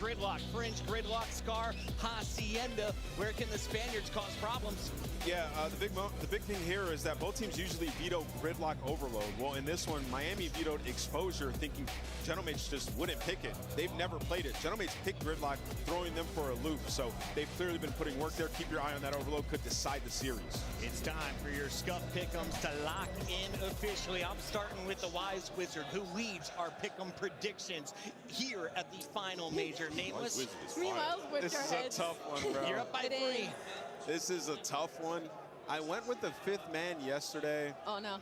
gridlock, fringe gridlock, Scar, Hacienda. Where can the Spaniards cause problems? Yeah, the big thing here is that both teams usually veto gridlock overload. Well, in this one, Miami vetoed exposure, thinking Gentleman's just wouldn't pick it. They've never played it. Gentleman's picked gridlock, throwing them for a loop. So they've clearly been putting work there. Keep your eye on that overload. Could decide the series. It's time for your Scuff Pick'ems to lock in officially. I'm starting with the Wise Wizard, who leads our Pick'em predictions here at the final major. Nameless. This is a tough one, bro. You're up by 3. This is a tough one. I went with the 5th man yesterday. Oh, no.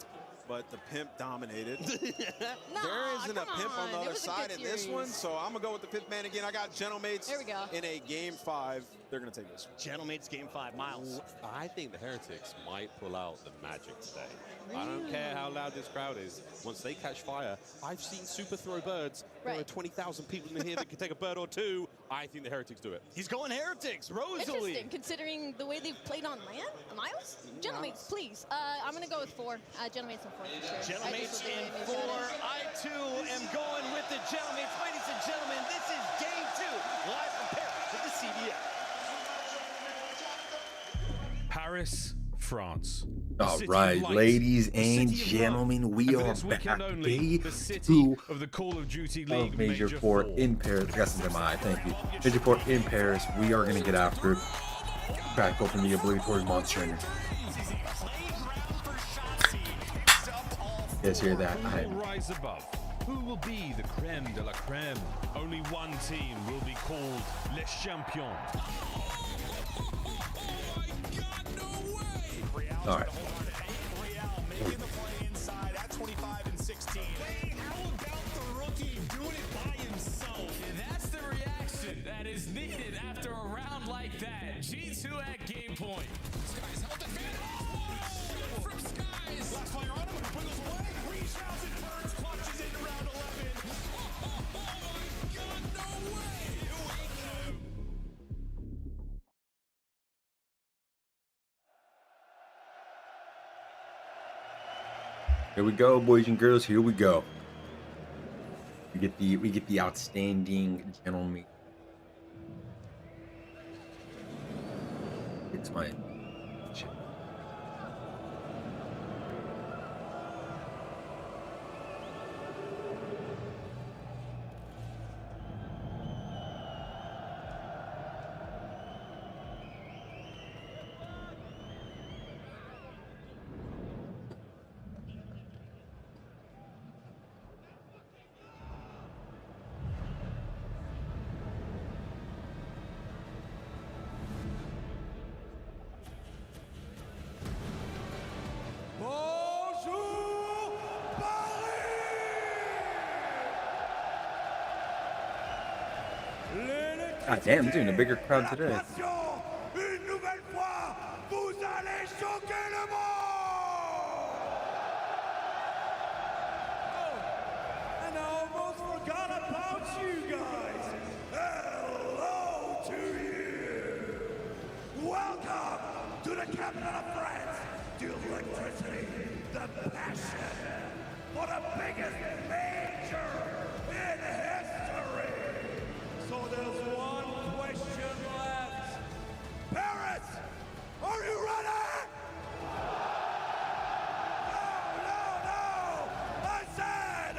But the pimp dominated. Nah, there isn't a pimp on the It other was a side good in this series. one, so I'm going to go with the 5th man again. I got Gentlemates There we go. in a game 5. They're going to take this one. Gentlemates game 5. Miles. I think the Heretics might pull out the magic today. I don't care how loud this crowd is. Once they catch fire, I've seen Super throw birds. There are 20,000 people in here that can take a bird or two. I think the Heretics do it. He's going Heretics. Rosalie. Interesting, considering the way they've played on land. Miles? Gentlemates, please. I'm going to go with 4. Gentlemates in 4. Sure. Gentlemates in 4. I, too, am going with the Gentlemates. Ladies and gentlemen, this is game 2. Live from Paris at the CDF. Paris, France. All right, ladies and gentlemen, we are back. Day 2 of the Call of Duty of League Major 4 in Paris. Yes, thank you. Major 4 in Paris. We are going to get after it. Crack open the obligatory monster energy. Yes, hear that. Who will rise above? Who will be the creme de la creme? Only one team will be called Les Champions. All right. That's the reaction that is needed after a round like that. G2 at game point. Skies held advantage. From Skies. Last fire on him. Wiggles away. Reshouts and turns. Clutches into round 11. Oh my God, no way. Here we go, boys and girls. Here we go. We get the outstanding gentleman. It's mine. God damn, there's even a bigger crowd today. Une nouvelle fois, vous allez choquer le monde! Oh, and I almost forgot about you guys. Hello to you. Welcome to the capital of France. The electricity, the passion for the biggest major in history. So there's one question left. Paris, are you ready? No. I said,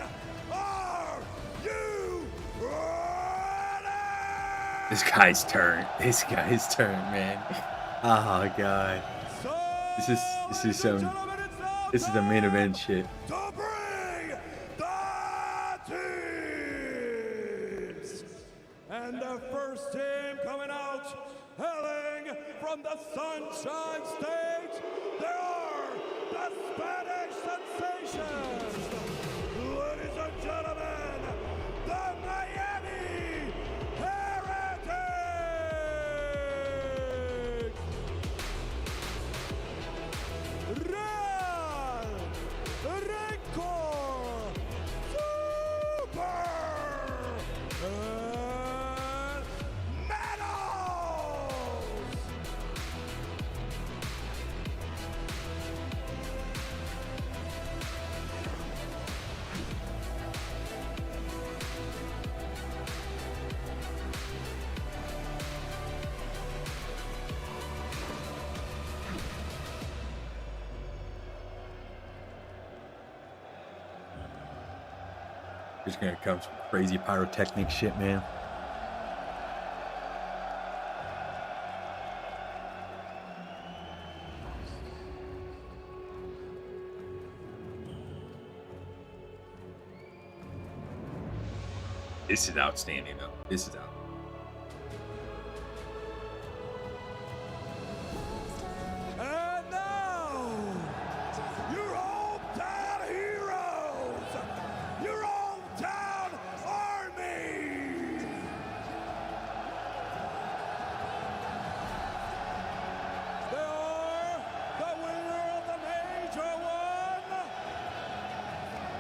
are you ready? This guy's turn. Man. Oh god. This is the main event shit. To bring the teams. And the first team coming out, hailing from the Sunshine State, they are the Spanish Sensations. Ladies and gentlemen, the Miami Heretics. Real Record Super Medals. There's gonna come some crazy pyrotechnic shit, man. This is outstanding, though. This is out. And now, your hometown heroes, your hometown army. They are the winner of the Major One,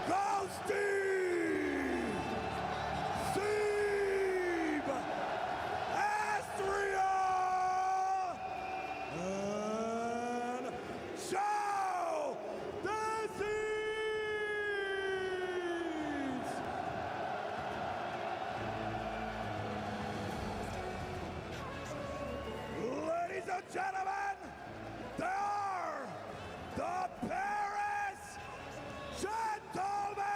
Ghosty Steve Astria and Show Disease. Ladies and gentlemen, they are the Paris Gentlemen.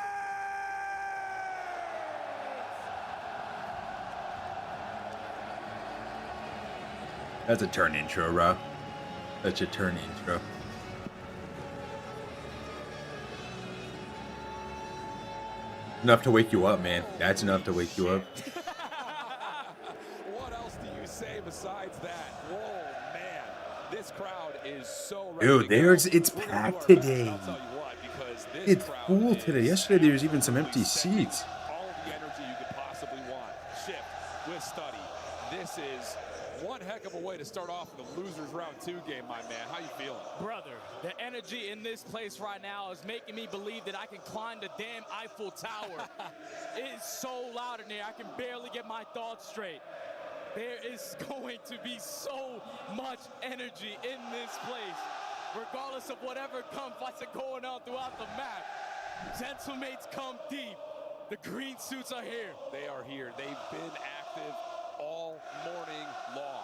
That's a turn intro, Rob. That's a turn intro. Enough to wake you up, man. That's enough to wake you up. What else do you say besides that? Whoa, man. This crowd is so ready Dude, to there's go. it's Who you packed are, man, today. I'll tell you what, because this It's crowd full today. is Yesterday there was even some empty absolutely seats. all the energy you could possibly want. Shift with study. This is one heck of a way to start off the losers round 2 game, my man. How you feeling? Brother, the energy in this place right now is making me believe that I can climb the damn Eiffel Tower. It is so loud in here, I can barely get my thoughts straight. There is going to be so much energy in this place, regardless of whatever gunfights are going on throughout the map. Gentlemates come deep. The green suits are here. They are here. They've been active all morning long.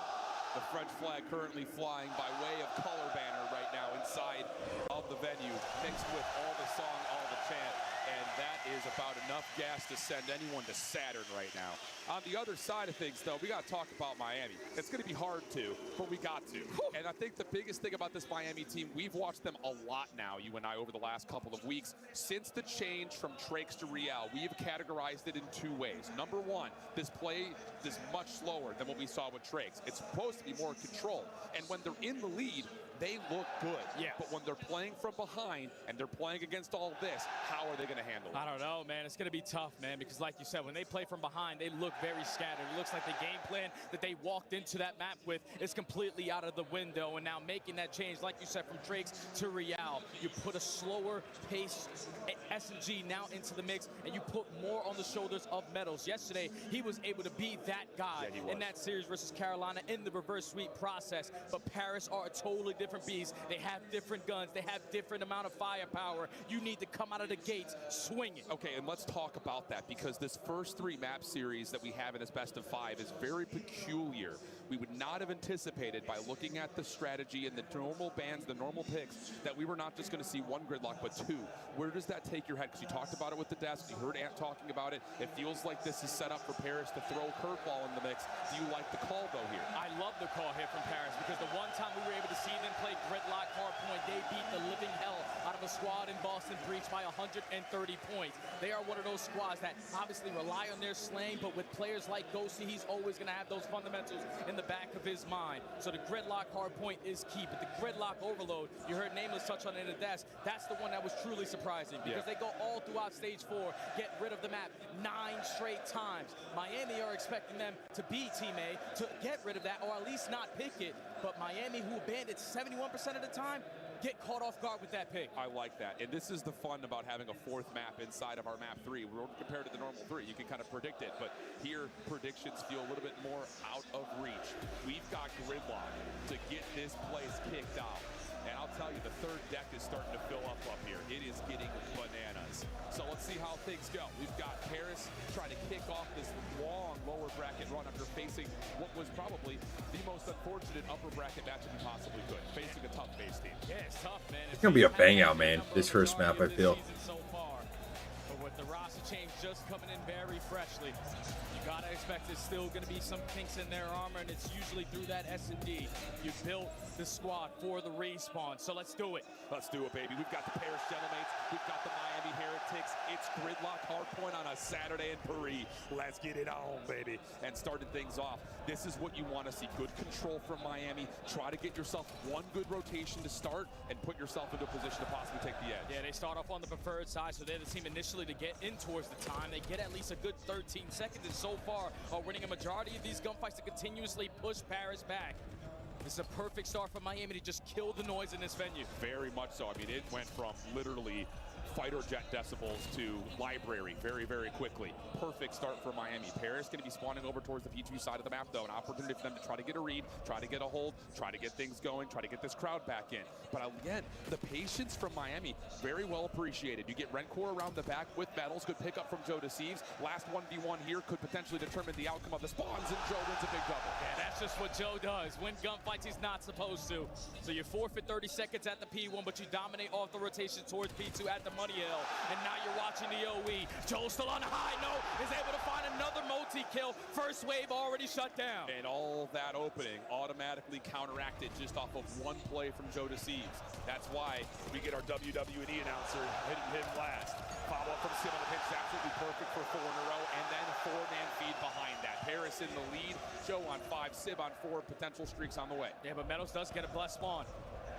The French flag currently flying by way of color banner right now inside of the venue, mixed with all the song, all the chant, and that is about enough gas to send anyone to Saturn right now. On the other side of things, though, we got to talk about Miami. It's going to be hard to, but we got to. And I think the biggest thing about this Miami team, we've watched them a lot now, you and I, over the last couple of weeks. Since the change from Trakes to Real, we have categorized it in 2 ways. Number one, this play is much slower than what we saw with Trakes. It's supposed to be more control. And when they're in the lead, they look good. Yeah. But when they're playing from behind and they're playing against all this, how are they going to handle it? I don't know, man. It's going to be tough, man, because like you said, when they play from behind, they look very scattered. It looks like the game plan that they walked into that map with is completely out of the window. And now making that change, like you said, from Drakes to Real, you put a slower pace S&G now into the mix, and you put more on the shoulders of Metals. Yesterday, he was able to be that guy in that series versus Carolina in the reverse sweep process. But Paris are a totally different beast. They have different guns. They have different amount of firepower. You need to come out of the gates swinging. Okay, and let's talk about that, because this first 3 map series that we have in this best of 5 is very peculiar. We would not have anticipated, by looking at the strategy and the normal bans, the normal picks, that we were not just going to see 1 gridlock, but 2. Where does that take your head? Because you talked about it with the desk. You heard Ant talking about it. It feels like this is set up for Paris to throw a curveball in the mix. Do you like the call, though, here? I love the call here from Paris, because the one time we were able to see them play gridlock hardpoint, they beat the living hell out of a squad in Boston Breach by 130 points. They are one of those squads that obviously rely on their slaying, but with players like Ghosty, he's always going to have those fundamentals in the back of his mind. So the gridlock hardpoint is key, but the gridlock overload, you heard Nameless touch on it in the desk, that's the one that was truly surprising, because they go all throughout stage 4, get rid of the map 9 straight times. Miami are expecting them to be Team A, to get rid of that, or at least not pick it, but Miami, who abandoned it 71% of the time, get caught off guard with that pick. I like that. And this is the fun about having a 4th map inside of our map 3. Compared to the normal 3, you can kind of predict it, but here predictions feel a little bit more out of reach. We've got gridlock to get this place kicked off. And I'll tell you, the 3rd deck is starting to fill up here. It is getting bananas. So let's see how things go. We've got Paris trying to kick off this long lower bracket run after facing what was probably the most unfortunate upper bracket matchup we possibly could, facing a tough base team. Yeah, it's tough, man. It's gonna be a bang out, man. This first map, I feel. So far, but with the roster change just coming in very freshly, you gotta expect there's still gonna be some kinks in their armor, and it's usually through that S&D. You built the squad for the respawn, so let's do it. Let's do it, baby. We've got the Paris Gentlemates. We've got the Miami Heretics. It's Gridlock Hardpoint on a Saturday in Paris. Let's get it on, baby. And starting things off, this is what you want to see. Good control from Miami. Try to get yourself one good rotation to start and put yourself into a position to possibly take the edge. Yeah, they start off on the preferred side, so they're the team initially to get in towards the time. They get at least a good 13 seconds, and so far are winning a majority of these gunfights to continuously push Paris back. This is a perfect start for Miami to just kill the noise in this venue. Very much so. I mean, it went from literally fighter jet decibels to library very, very quickly. Perfect start for Miami. Paris going to be spawning over towards the P2 side of the map, though. An opportunity for them to try to get a read, try to get a hold, try to get things going, try to get this crowd back in. But again, the patience from Miami, very well appreciated. You get Rencore around the back with Metals. Good pickup from Joe Deceives. Last 1v1 here could potentially determine the outcome of the spawns, and Joe wins a big double. Yeah, that's just what Joe does. Win gunfights he's not supposed to. So you forfeit 30 seconds at the P1, but you dominate off the rotation towards P2 at the Money Hill. And now you're watching the OE. Joe still on a high note, is able to find another multi-kill. First wave already shut down. And all that opening automatically counteracted just off of one play from Joe Deceives. That's why we get our WWE announcer hitting him last. Follow-up from Sim on the pitch is absolutely perfect for 4 in a row, and then a 4-man feed behind that. Paris in the lead, Joe on 5, Sib on 4, potential streaks on the way. Yeah, but Metals does get a blessed spawn.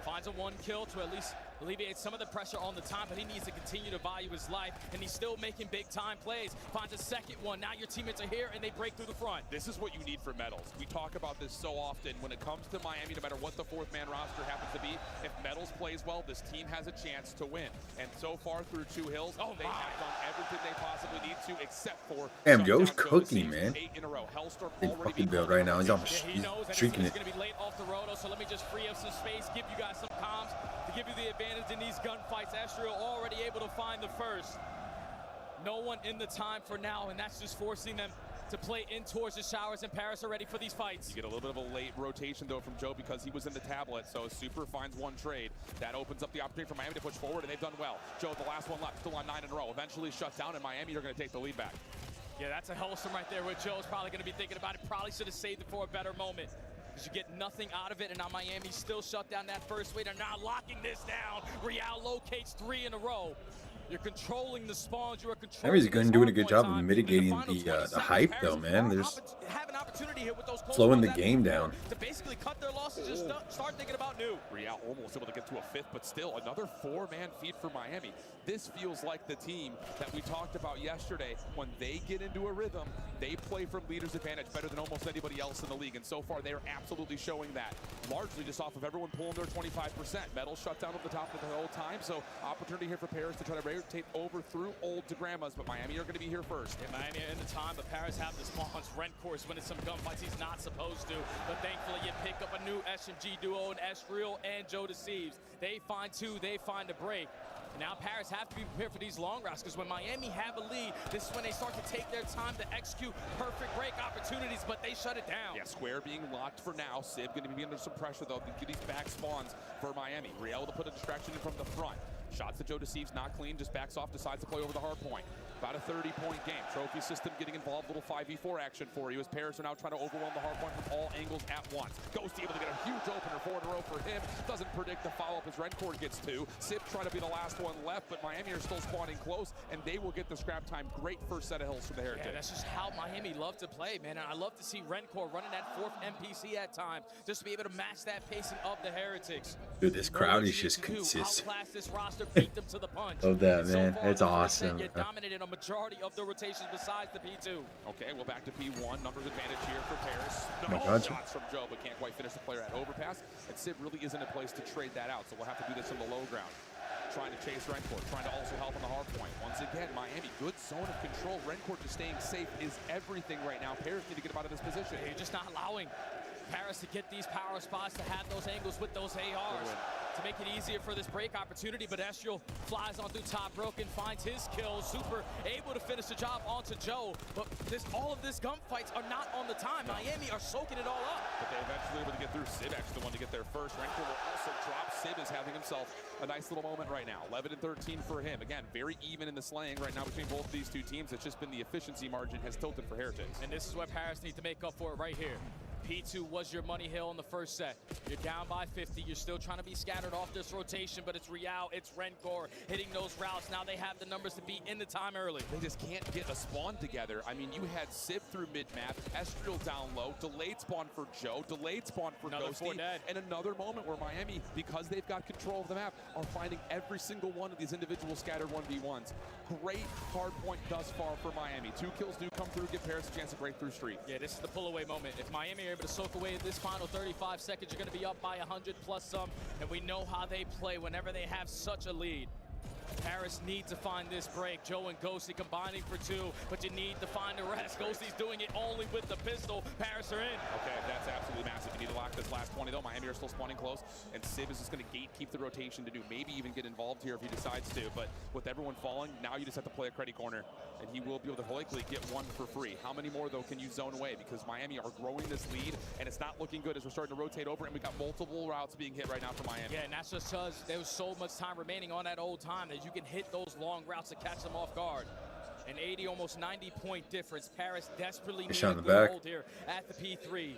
Finds a 1 kill to at least alleviate some of the pressure on the time, but he needs to continue to value his life, and he's still making big-time plays. Finds a second one. Now your teammates are here, and they break through the front. This is what you need for Metals. We talk about this so often. When it comes to Miami, no matter what the 4th-man roster happens to be, if Metals plays well, this team has a chance to win. And so far through 2 hills, they have done everything they possibly need to, except for... Damn, Joe's cooking, man. 8 in a row. Hellstorm Big already fucking build right now. He's on he knows that streaking it's it. going to be late off the roto, so let me just free up some space, give you guys some comms to give you the advantage in these gunfights. Ezreal already able to find the first. No one in the time for now, and that's just forcing them to play in towards the showers, and Paris are ready for these fights. You get a little bit of a late rotation, though, from Joe because he was in the tablet, so Super finds 1 trade. That opens up the opportunity for Miami to push forward, and they've done well. Joe, the last one left, still on 9 in a row. Eventually shut down, and Miami are going to take the lead back. Yeah, that's a Hellstorm right there where Joe's probably going to be thinking about it. Probably should have saved it for a better moment, because you get nothing out of it, and now Miami still shut down that first wave. They're now locking this down. Real locates 3 in a row. You're controlling the spawns. You are controlling. Miami's doing a good job of mitigating the hype, though, man. There's slowing the game down. To basically cut their losses, just start thinking about new. Real almost able to get to a 5th, but still another 4-man feed for Miami. This feels like the team that we talked about yesterday. When they get into a rhythm, they play from leader's advantage better than almost anybody else in the league, and so far they're absolutely showing that. Largely just off of everyone pulling their 25%. Metal shut down at the top of the whole time, so opportunity here for Paris to try to rotate over through old to Grandma's, but Miami are going to be here first. Yeah, Miami are in the time, but Paris have the spawns. Rencore's winning some gunfights he's not supposed to, but thankfully you pick up a new SMG duo in Ezreal and Joe Deceives. They find 2, they find a break. Now Paris have to be prepared for these long routes, because when Miami have a lead, this is when they start to take their time to execute perfect break opportunities, but they shut it down. Yeah, Square being locked for now. Sib going to be under some pressure, though, to get these back spawns for Miami. Real to put a distraction in from the front. Shots that Joe Deceives not clean, just backs off, decides to play over the hard point. About a 30-point game. Trophy system getting involved, little 5v4 action for you as Paris are now trying to overwhelm the hard point from all angles at once. Ghost able to get a huge opener 4 in a row for him. Doesn't predict the follow-up as Rencore gets 2. Sib trying to be the last one left, but Miami are still spawning close, and they will get the scrap time. Great first set of hills for the Heretics. Yeah, that's just how Miami love to play, man. And I love to see Rencore running that 4th NPC at times, just to be able to match that pacing of the Heretics. Dude, this crowd is just consistent. Outclass this roster, beat them to the punch. Love that, man. So far, It's awesome. You dominated a majority of the rotations besides the P2. Okay, well, back to P1. Numbers advantage here for Paris. my No God. shots from Joe, but can't quite finish the player at overpass. And Sib really isn't a place to trade that out, so we'll have to do this on the low ground. Trying to chase Rencore, trying to also help on the hard point. Once again, Miami, good zone of control. Rencore just staying safe is everything right now. Paris need to get him out of this position. You're just not allowing Paris to get these power spots, to have those angles with those ARs. to make it easier for this break opportunity, but Estriel flies on through top broken, finds his kill. Super able to finish the job onto Joe, but all of this gunfights are not on the time. Miami are soaking it all up. But they eventually able to get through. Sib actually the one to get there first. Renko will also drop. Sib is having himself a nice little moment right now. 11 and 13 for him. Again, very even in the slaying right now between both of these two teams. It's just been the efficiency margin has tilted for Heretics. And this is what Paris needs to make up for it right here. P2 was your money hill in the first set. You're down by 50. You're still trying to be scattered off this rotation, but it's Real, it's Rencor hitting those routes. Now they have the numbers to be in the time early. They just can't get a spawn together. I mean, you had Sib through mid-map, Estriel down low, delayed spawn for Joe, delayed spawn for Ghosty, and another moment where Miami, because they've got control of the map, are finding every single one of these individual scattered 1v1s. Great hard point thus far for Miami. 2 kills do come through, give Paris a chance to break through streak. Yeah, this is the pull-away moment. If Miami are able to soak away this final 35 seconds, you're going to be up by 100 plus some, and we know how they play whenever they have such a lead. Paris needs to find this break. Joe and Ghosty combining for 2, but you need to find the rest. Ghosty's doing it only with the pistol. Paris are in. Okay, that's absolutely massive. You need to lock this last 20 though. Miami are still spawning close, and Sib is just going to gatekeep the rotation to do maybe even get involved here if he decides to. But with everyone falling, now you just have to play a credit corner, and he will be able to likely get 1 for free. How many more though can you zone away? Because Miami are growing this lead, and it's not looking good as we're starting to rotate over, and we got multiple routes being hit right now for Miami. Yeah, and that's just because there was so much time remaining on that old time that you can hit those long routes to catch them off guard. An 80, almost 90-point difference. Paris desperately needs a good hold here at the P3.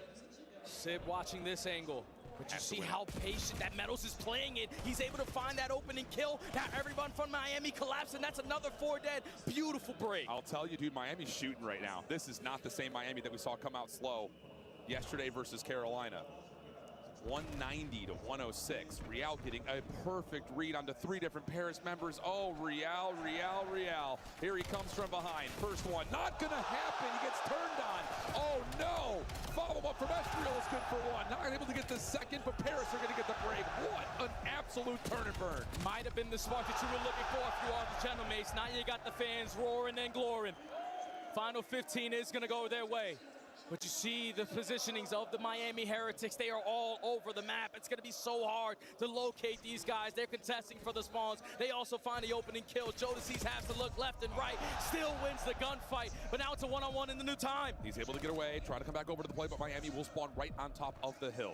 Sib watching this angle. But you see how patient that Meadows is playing it. He's able to find that opening kill. Now everyone from Miami collapsed, and that's another 4 dead. Beautiful break. I'll tell you, dude, Miami's shooting right now. This is not the same Miami that we saw come out slow yesterday versus Carolina. 190 to 106. Real getting a perfect read onto 3 different Paris members. Oh, Real. Here he comes from behind. First one, not gonna happen. He gets turned on. Oh no! Follow-up from Estriel is good for 1. Not able to get the second, but Paris are gonna get the break. What an absolute turn and burn. Might have been the spark that you were looking for if you are the Gentlemates. Now you got the fans roaring and glorying. Final 15 is gonna go their way. But you see the positionings of the Miami Heretics. They are all over the map. It's going to be so hard to locate these guys. They're contesting for the spawns. They also find the opening kill. Jodeci has to look left and right. Still wins the gunfight. But now it's a one-on-one in the new time. He's able to get away, try to come back over to the play, but Miami will spawn right on top of the hill.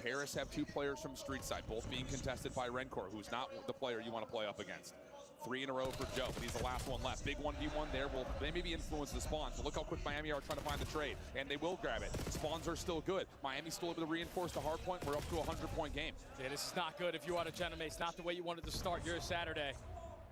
Paris have 2 players from street side, both being contested by Rencor, who's not the player you want to play up against. 3 in a row for Joe, but he's the last one left. Big 1v1 there. Will they maybe influence the spawns? But look how quick Miami are trying to find the trade, and they will grab it. Spawns are still good. Miami's still able to reinforce the hard point. We're up to a 100-point game. Yeah, this is not good if you are the Gentlemates. Not the way you wanted to start your Saturday.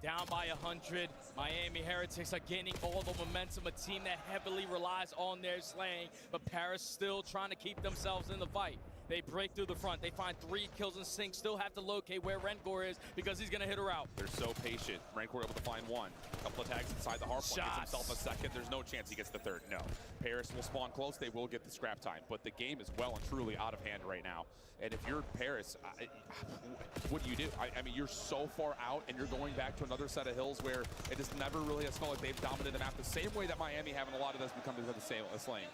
Down by 100. Miami Heretics are gaining all the momentum. A team that heavily relies on their slaying, but Paris still trying to keep themselves in the fight. They break through the front. They find 3 kills and sync. Still have to locate where Rencor is because he's going to hit her out. They're so patient. Rencor able to find 1. A couple of tags inside the hard point. Gets himself a second. There's no chance he gets the 3rd. No. Paris will spawn close. They will get the scrap time. But the game is well and truly out of hand right now. And if you're Paris, what do you do? I mean, you're so far out, and you're going back to another set of hills where it just never really has felt like they've dominated the map the same way that Miami have, and a lot of this become the same slaying.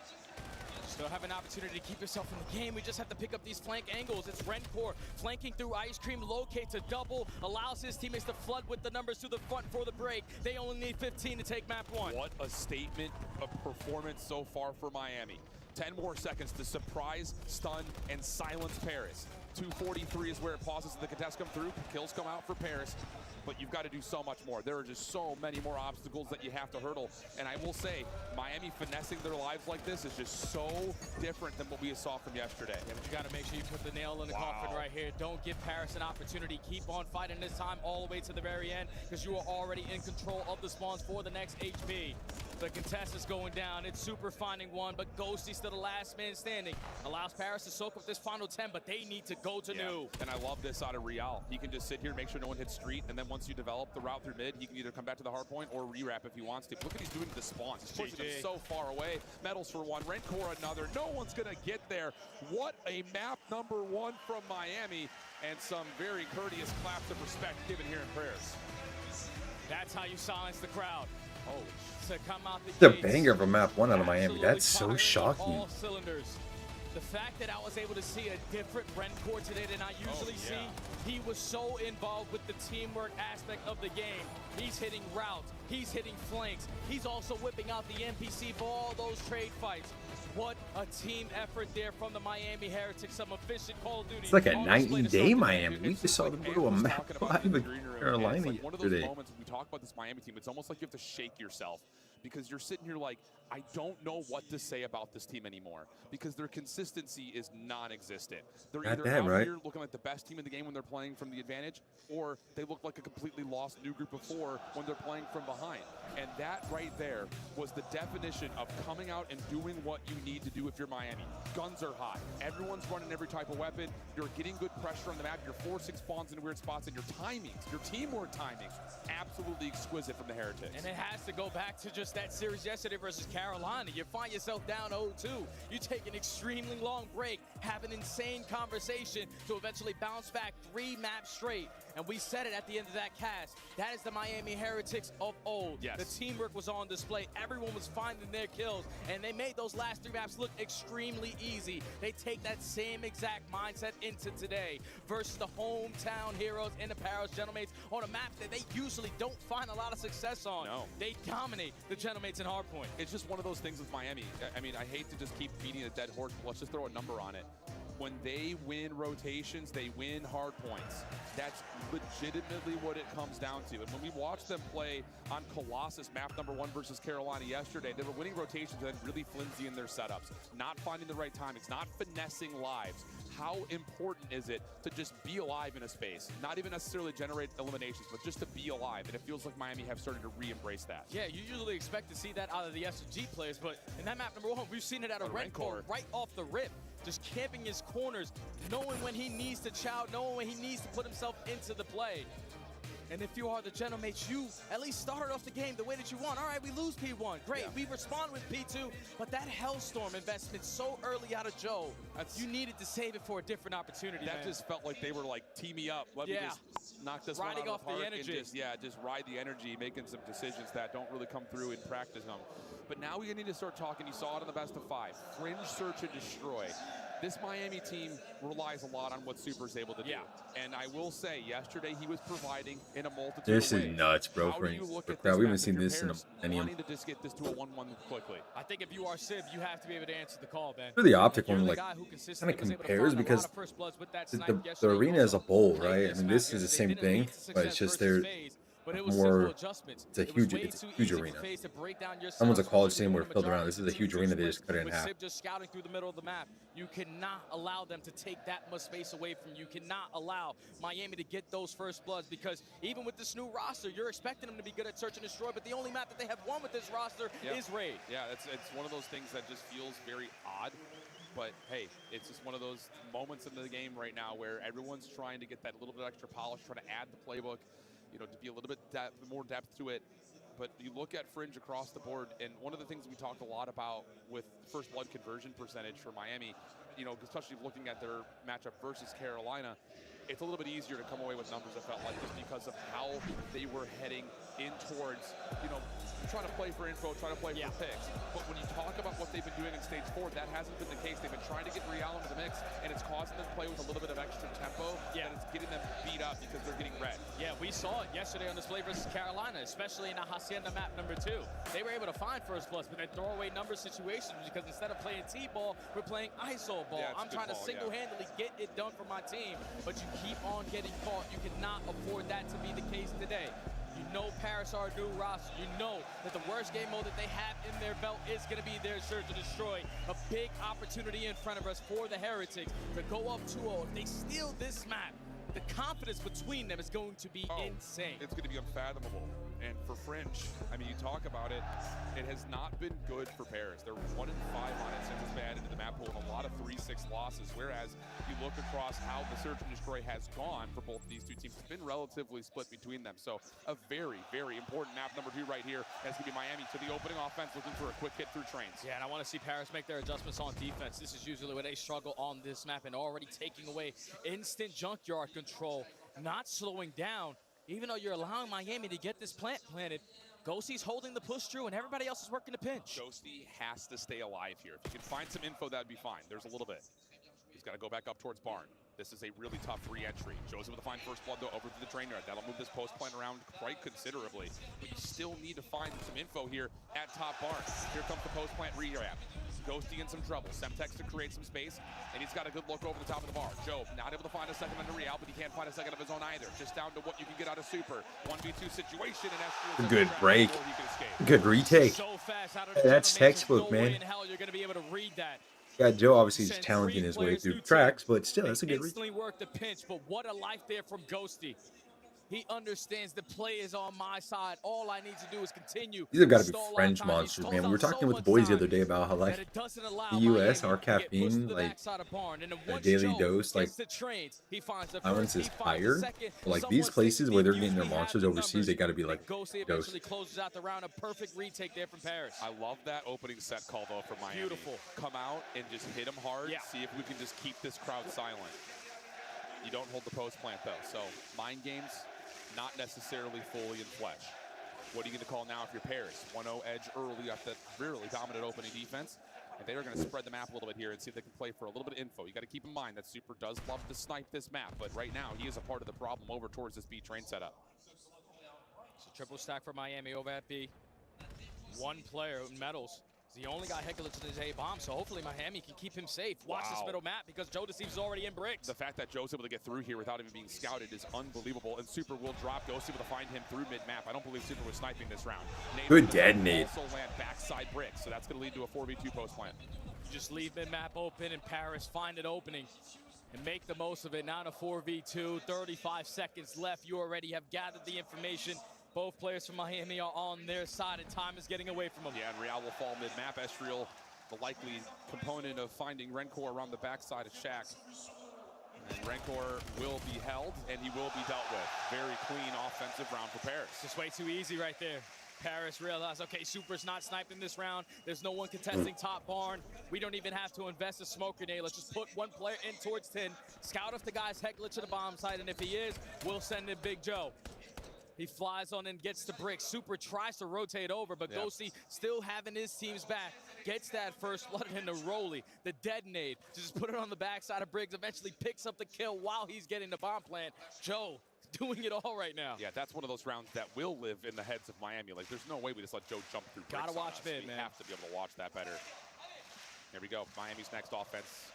Still have an opportunity to keep yourself in the game. We just have to pick up these flank angles. It's Rencor flanking through Ice Cream, locates a double, allows his teammates to flood with the numbers to the front for the break. They only need 15 to take map 1. What a statement of performance so far for Miami. 10 more seconds to surprise, stun, and silence Paris. 2:43 is where it pauses and the contests come through. Kills come out for Paris. But you've got to do so much more. There are just so many more obstacles that you have to hurdle. And I will say, Miami finessing their lives like this is just so different than what we saw from yesterday. Yeah, but you got to make sure you put the nail in the coffin right here. Don't give Paris an opportunity. Keep on fighting this time all the way to the very end because you are already in control of the spawns for the next HP. The contest is going down. It's Super finding 1, but Ghosty's still the last man standing. Allows Paris to soak up this final 10, but they need to go to new. And I love this out of Real. He can just sit here and make sure no one hits street, and then once you develop the route through mid, he can either come back to the hard point or re-wrap if he wants to. Look what he's doing to the spawns. He's pushing them so far away. Medals for 1, Rencor another. No one's gonna get there. What a map number 1 from Miami, and some very courteous claps of respect given here in Paris. That's how you silence the crowd. Holy to come out the banger of a map 1 out of Miami. That's so shocking. All cylinders. The fact that I was able to see a different Rencore today than I usually see, he was so involved with the teamwork aspect of the game. He's hitting routes, he's hitting flanks, he's also whipping out the NPC for all those trade fights. What a team effort there from the Miami Heretics, some efficient Call of Duty. It's like a night and day Miami. We just saw them go to a map live in Carolina like one of those yesterday. moments when we talk about this Miami team, it's almost like you have to shake yourself because you're sitting here like, I don't know what to say about this team anymore because their consistency is non-existent. They're either out here looking like the best team in the game when they're playing from the advantage, or they look like a completely lost new group of 4 when they're playing from behind. And that right there was the definition of coming out and doing what you need to do if you're Miami. Guns are hot. Everyone's running every type of weapon. You're getting good pressure on the map. You're forcing spawns in weird spots, and your timings, your teamwork timing, absolutely exquisite from the Heretics. And it has to go back to just that series yesterday versus Carolina. You find yourself down 0-2. You take an extremely long break, have an insane conversation to eventually bounce back 3 maps straight. And we said it at the end of that cast. That is the Miami Heretics of old. Yes. The teamwork was on display. Everyone was finding their kills. And they made those last 3 maps look extremely easy. They take that same exact mindset into today versus the hometown heroes in the Paris Gentlemates on a map that they usually don't find a lot of success on. No. They dominate the Gentlemates in Hardpoint. It's just one of those things with Miami. I mean, I hate to just keep beating a dead horse, but let's just throw a number on it. When they win rotations, they win hard points. That's legitimately what it comes down to. And when we watched them play on Colossus, map number 1 versus Carolina yesterday, they were winning rotations and then really flimsy in their setups. Not finding the right timings, not finessing lives. How important is it to just be alive in a space? Not even necessarily generate eliminations, but just to be alive. And it feels like Miami have started to re-embrace that. Yeah, you usually expect to see that out of the SG players, but in that map number 1, we've seen it out of Rencore right off the rip. Just camping his corners, knowing when he needs to chow, knowing when he needs to put himself into the play. And if you are the Gentlemates, you at least started off the game the way that you want. All right, we lose P1. Great, we respond with P2, but that Hellstorm investment so early out of Joe, you needed to save it for a different opportunity, That just felt like they were like, team me up. Let me just knock this Riding one out off of the park the energy. and just ride the energy, making some decisions that don't really come through in practice. But now we need to start talking. You saw it in the best of 5. Fringe, search, and destroy. This Miami team relies a lot on what Super's able to do. And I will say, yesterday he was providing in a multitude This of is ways. nuts, bro. How do you look at We this haven't map seen if your this in a pairs millennium. wanting to just get this to a 1-1 quickly? I think if you are Civ, you have to be able to answer the call, man. The optic You're one the like guy who kind consistently of was able to compares find a lot because of first bloods with that the snipe yesterday. arena as a whole, Played right? I this mean, map this is the yesterday, same didn't thing, lead to but success it's just versus they're FaZe, but it was more. simple adjustments. It's a It was huge. way It's a too huge easy for arena. FaZe to break down your Someone's a cells, college especially team when where the filled around. majority This is a of the huge team arena. They splits just cut it in with half. Civ just scouting through the middle of the map. You cannot allow them to take that much space away from you. You cannot allow Miami to get those first bloods because even with this new roster, you're expecting them to be good at search and destroy, but the only map that they have won with this roster is Raid. Yeah, it's one of those things that just feels very odd. But hey, it's just one of those moments in the game right now where everyone's trying to get that little bit extra polish, trying to add the playbook, to be a little bit more depth to it. But you look at Fringe across the board, and one of the things we talked a lot about with first blood conversion percentage for Miami, especially looking at their matchup versus Carolina, it's a little bit easier to come away with numbers, I felt like, just because of how they were heading in towards, trying to play for info, trying to play for picks. But when you talk about what they've been doing in stage 4, that hasn't been the case. They've been trying to get Real into the mix, and it's causing them to play with a little bit of extra tempo, and it's getting them beat up because they're getting red. Yeah, we saw it yesterday on display versus Carolina, especially in the Hacienda map number 2. They were able to find first bloods, but they throw away number situations because instead of playing T-ball, we're playing ISO ball. I'm trying to single-handedly get it done for my team, but you keep on getting caught. You cannot afford that to be the case today. You know Paris are a new roster. You know that the worst game mode that they have in their belt is going to be their search and destroy. A big opportunity in front of us for the Heretics to go up 2-0. If they steal this map, the confidence between them is going to be insane. It's going to be unfathomable. And for Fringe, I mean, you talk about it, it has not been good for Paris. They're 1-5 on it since it's been added to the map pool, and a lot of 3-6 losses. Whereas you look across how the search and destroy has gone for both these two teams, it's been relatively split between them. So a very, very important map number 2 right here. That's going to be Miami to the opening offense, looking for a quick hit through trains. Yeah, and I want to see Paris make their adjustments on defense. This is usually where they struggle on this map, and already taking away instant junkyard control, not slowing down. Even though you're allowing Miami to get this plant planted, Ghosty's holding the push through, and everybody else is working the pinch. Ghosty has to stay alive here. If you can find some info, that'd be fine. There's a little bit. He's got to go back up towards Barn. This is a really tough re-entry. Joseph with a fine first blood, though, over to the trainer. That'll move this post plan around quite considerably. But you still need to find some info here at top Barn. Here comes the post plant re-grab. Ghosty in some trouble. Semtex to create some space, and he's got a good look over the top of the bar. Joe not able to find a second under Real, but he can't find a second of his own either. Just down to what you can get out of Super. 1v2 situation, and Good break. Good retake. So fast out of That's Gentleman, textbook, no way man. in hell you're going to be able to read that. Yeah, Joe obviously is challenging his way through tracks, but still, that's a good read. Instantly worked the pinch, but what a life there from Ghosty. He understands the play is on my side. All I need to do is continue. These have got to be French monsters, man. We were talking with the boys the other day about how, like, the U.S., our caffeine, like, a daily dose, like, balance is higher. But, like, these places where they're getting their monsters overseas, they got to be, like, Ghosty eventually closes out the round. A perfect retake there from Paris. I love that opening set call, though, from Miami. Beautiful. Come out and just hit him hard. Yeah. See if we can just keep this crowd silent. You don't hold the post plant, though. So, mind games, not necessarily fully in flesh. What are you going to call now if you're Paris? 1-0 edge early off that really dominant opening defense. And they are going to spread the map a little bit here and see if they can play for a little bit of info. You got to keep in mind that Super does love to snipe this map, but right now he is a part of the problem over towards this B train setup. So triple stack for Miami over at B. One player, Metals. He's the only guy Hecklich in his A-bomb, so hopefully Miami can keep him safe. Watch this middle map because Joe Deceives is already in bricks. The fact that Joe's able to get through here without even being scouted is unbelievable, and Super will drop. Ghosty able to find him through mid-map. I don't believe Super was sniping this round. Good detonate. Also land backside bricks, so that's going to lead to a 4v2 post plant. Just leave mid-map open, and Paris find an opening and make the most of it. Now to 4v2, 35 seconds left. You already have gathered the information. Both players from Miami are on their side, and time is getting away from them. Yeah, and Real will fall mid-map. Estriel, the likely component of finding Rencor around the backside of Shaq. And Rencor will be held, and he will be dealt with. Very clean offensive round for Paris. Just way too easy right there. Paris realized, okay, Super's not sniping this round. There's no one contesting top Barn. We don't even have to invest a smoke grenade. Let's just put one player in towards 10. Scout if the guy's Hecklich to the bomb side, and if he is, we'll send in Big Joe. He flies on and gets the brick. Super tries to rotate over, but Ghosty still having his team's back. Gets that first blood into Rolly. The detonate to just put it on the backside of Briggs. Eventually picks up the kill while he's getting the bomb plant. Joe doing it all right now. Yeah, that's one of those rounds that will live in the heads of Miami. Like, there's no way we just let Joe jump through bricks. Gotta watch mid, man. We have to be able to watch that better. Here we go. Miami's next offense.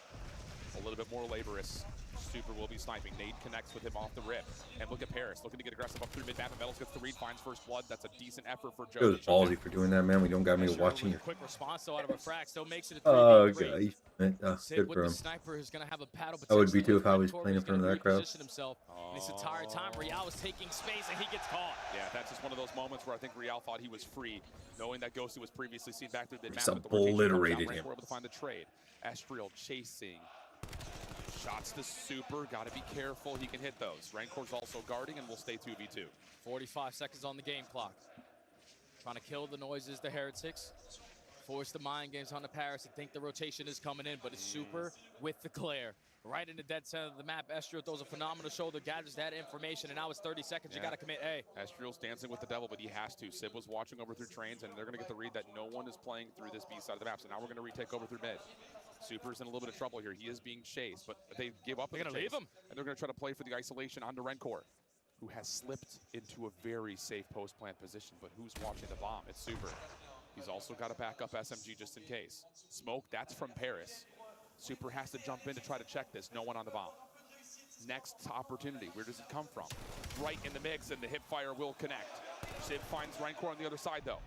A little bit more laborious. Super will be sniping. Nade connects with him off the rip. And look at Paris, looking to get aggressive up through mid-map. And Metals gets the read, finds first blood. That's a decent effort for Joe. It was ballsy for doing that, man. We don't got me watching you. Quick response though out of a frag, still makes it a 3v3. Oh, God. Sid Good with for the him. sniper is going to have a paddle. I would be too if I Rencor was playing in is front of gonna that crowd. reposition himself. And this entire time, Real was taking space and he gets caught. Yeah, that's just one of those moments where I think Real thought he was free, knowing that Ghosty was previously seen back through mid-map. Just obliterated him. We're able to find the trade. Estriel chasing. Shots to Super, gotta be careful, he can hit those. Rancor's also guarding and will stay 2v2. 45 seconds on the game clock. Trying to kill the noises, the Heretics. Force the mind games on the Paris and think the rotation is coming in, but it's Super with the Claire. Right in the dead center of the map, Estriel throws a phenomenal shoulder, gathers that information, and now it's 30 seconds, you gotta commit A. Estriel's dancing with the devil, but he has to. Sib was watching over through trains, and they're gonna get the read that no one is playing through this B side of the map, so now we're gonna retake over through mid. Super's in a little bit of trouble here. He is being chased, but they give up. They're going to leave him. And they're going to try to play for the isolation onto Rencor, who has slipped into a very safe post-plant position. But who's watching the bomb? It's Super. He's also got a backup SMG just in case. Smoke, that's from Paris. Super has to jump in to try to check this. No one on the bomb. Next opportunity. Where does it come from? Right in the mix, and the hip fire will connect. Sib finds Rencor on the other side, though.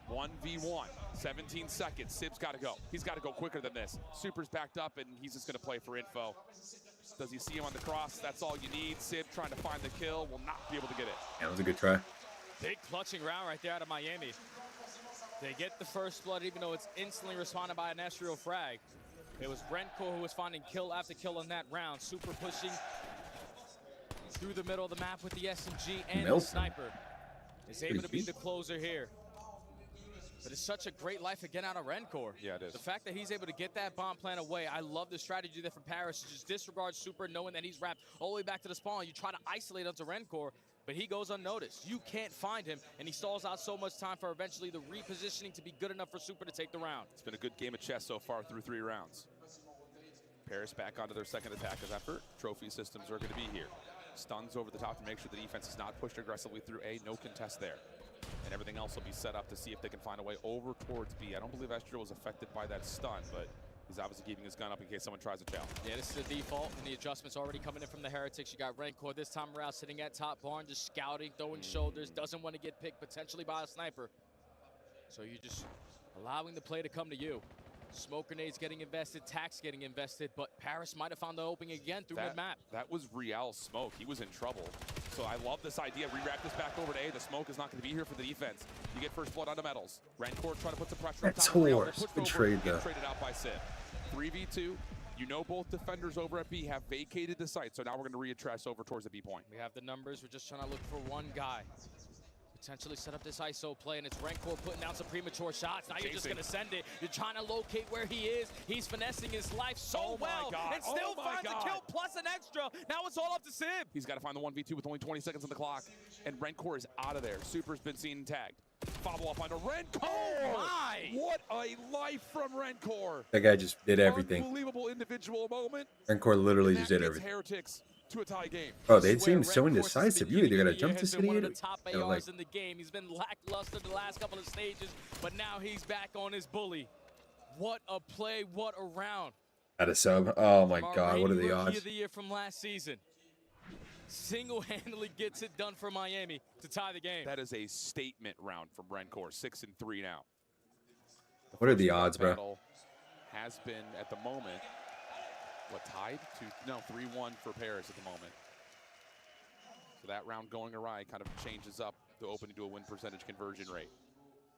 1v1, 17 seconds. Sib's got to go. He's got to go quicker than this. Super's backed up, and he's just going to play for info. Does he see him on the cross? That's all you need. Sib trying to find the kill. Will not be able to get it. Yeah, that was a good try. Big clutching round right there out of Miami. They get the first blood, even though it's instantly responded by an Estriel frag. It was Rencor who was finding kill after kill in that round. Super pushing through the middle of the map with the SMG and the sniper. Is able to be the closer here. But it's such a great life again out of Rencor. Yeah, it is. The fact that he's able to get that bomb plan away, I love the strategy there from Paris to just disregard Super, knowing that he's wrapped all the way back to the spawn. You try to isolate onto Rencor, but he goes unnoticed. You can't find him, and he stalls out so much time for eventually the repositioning to be good enough for Super to take the round. It's been a good game of chess so far through 3 rounds. Paris back onto their second attack as effort. Trophy systems are going to be here. Stuns over the top to make sure the defense is not pushed aggressively through A. No contest there. And everything else will be set up to see if they can find a way over towards B. I don't believe Estrio was affected by that stun, but he's obviously keeping his gun up in case someone tries to challenge. Yeah, this is the default, and the adjustments already coming in from the Heretics. You got Rancor this time around sitting at top barn, just scouting, throwing shoulders, doesn't want to get picked potentially by a sniper. So you're just allowing the play to come to you. Smoke grenades getting invested, Tax getting invested, but Paris might have found the opening again through mid-map. That was Real's smoke. He was in trouble. So I love this idea. Re-wrap this back over to A. The smoke is not going to be here for the defense. You get first blood onto Metals. Rancor trying to put some pressure on top of Real. Good trade, though. Traded out by Sib. 3v2. You know both defenders over at B have vacated the site, so now we're going to readdress over towards the B point. We have the numbers. We're just trying to look for one guy. Potentially set up this ISO play, and it's Rancor putting down some premature shots. Now you're just going to send it. You're trying to locate where he is. He's finessing his life so well and still finds a kill plus an extra. Now it's all up to Sib. He's got to find the 1v2 with only 20 seconds on the clock, and Rancor is out of there. Super's been seen and tagged. Follow up onto Rancor. Oh my! What a life from Rancor. That guy just did everything. Unbelievable individual moment. Rancor literally just did everything. Heretics to a tie game. Oh, they seem so indecisive. You either gotta jump this one of idiot. the top ARs in the game. He's been lackluster the last couple of stages, but now he's back on his bully. What a play! What a round! At a sub. Oh my God, what are the Rookie odds? of the year from last season. Single-handedly gets it done for Miami to tie the game. That is a statement round from Rancor. 6-3 now. What are the odds, bro? Has been at the moment. What, tied? 3-1 for Paris at the moment. So that round going awry kind of changes up the opening to a win percentage conversion rate.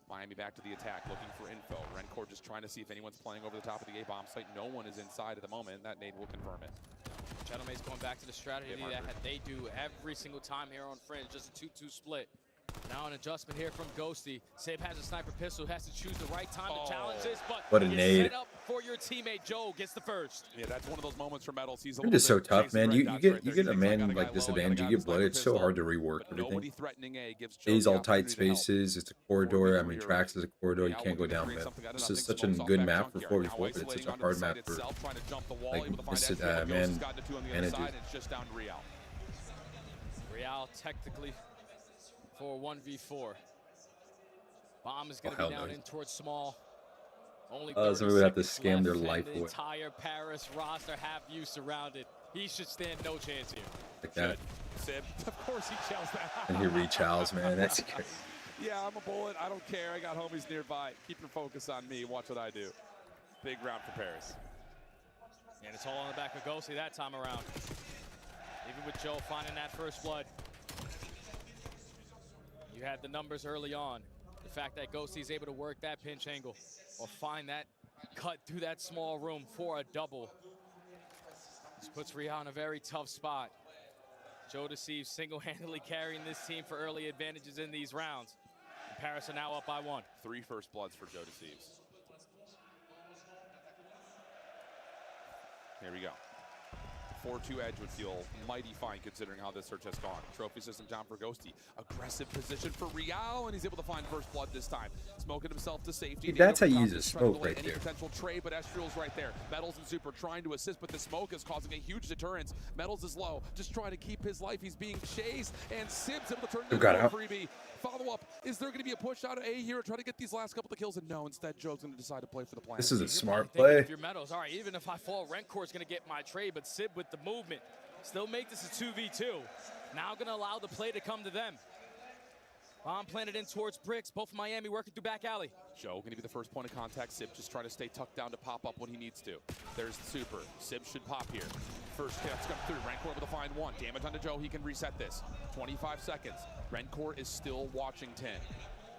Miami back to the attack, looking for info. Rancor just trying to see if anyone's playing over the top of the A-bomb site. No one is inside at the moment. That nade will confirm it. Gentleman's going back to the strategy that they do every single time here on Fringe, just a 2-2 split. Now an adjustment here from Ghosty. Sib has a sniper pistol, has to choose the right time to challenge this, but what a nade. Set up for your teammate. Joe gets the first. Yeah, that's one of those moments for Metals. He's You're just so tough, man. You get a man like disadvantage, you get blood. It's so hard to rework everything. A's all tight spaces. It's a corridor. I mean, Trax is a corridor. You can't go down mid. This is such a good map for 4v4, but it's such a hard map for like man manages. Real technically for 1v4. Bomb is going to be down in towards small. Only somebody would have to scam their life away. The entire Paris roster have you surrounded. He should stand no chance here. Like that. Sib, of course he chows that. And he re-chows, man. That's crazy. Yeah, I'm a bullet. I don't care. I got homies nearby. Keep your focus on me. Watch what I do. Big round for Paris. And it's all on the back of Ghosty that time around. Even with Joe finding that first blood. You had the numbers early on. The fact that Ghosty's able to work that pinch angle or find that cut through that small room for a double. This puts Real in a very tough spot. Joe Deceives single-handedly carrying this team for early advantages in these rounds. And Paris are now up by 1. 3 first bloods for Joe Deceives. Here we go. 4-2 edge would feel mighty fine considering how this search has gone. Trophy system down for Ghosty. Aggressive position for Real, and he's able to find first blood this time. Smoking himself to safety. That's how you use a smoke right there. Potential trade, but Estriel's right there. Metals and Super trying to assist, but the smoke is causing a huge deterrence. Metals is low, just trying to keep his life. He's being chased, and Sib's able to turn it into a freebie. Follow up. Is there going to be a push out of A here to try to get these last couple of kills? And no, instead Joe's going to decide to play for the plan. This is a smart play. If your Metals, all right, even if I fall, Rencor's going to get my trade, but Sib with the movement still make this a 2v2. Now going to allow the play to come to them. Bomb planted in towards bricks. Both Miami working through back alley. Joe going to be the first point of contact. Sib just trying to stay tucked down to pop up when he needs to. There's the Super. Sib should pop here. First hits come through. Rancor able to find 1. Damage onto Joe. He can reset this. 25 seconds. Rancor is still watching 10.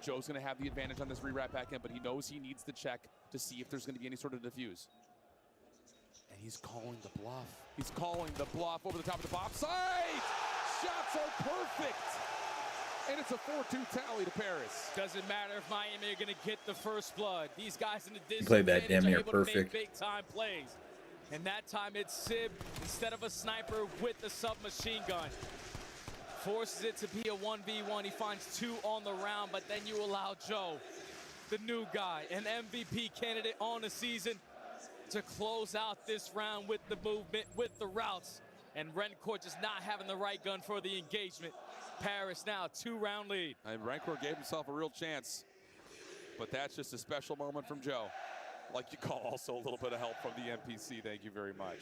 Joe's going to have the advantage on this re-wrap back in, but he knows he needs to check to see if there's going to be any sort of defuse. And he's calling the bluff. He's calling the bluff over the top of the bomb site. Shots are perfect. And it's a 4-2 tally to Paris. Doesn't matter if Miami are going to get the first blood. These guys in the distance played that damn near perfect. Big time plays. And that time it's Sib instead of a sniper with the submachine gun. Forces it to be a 1v1. He finds 2 on the round, but then you allow Joe, the new guy, an MVP candidate on the season, to close out this round with the movement, with the routes. And Rencourt just not having the right gun for the engagement. Paris now 2-round lead. And Rencourt gave himself a real chance, but that's just a special moment from Joe. Like you call, also a little bit of help from the NPC. Thank you very much.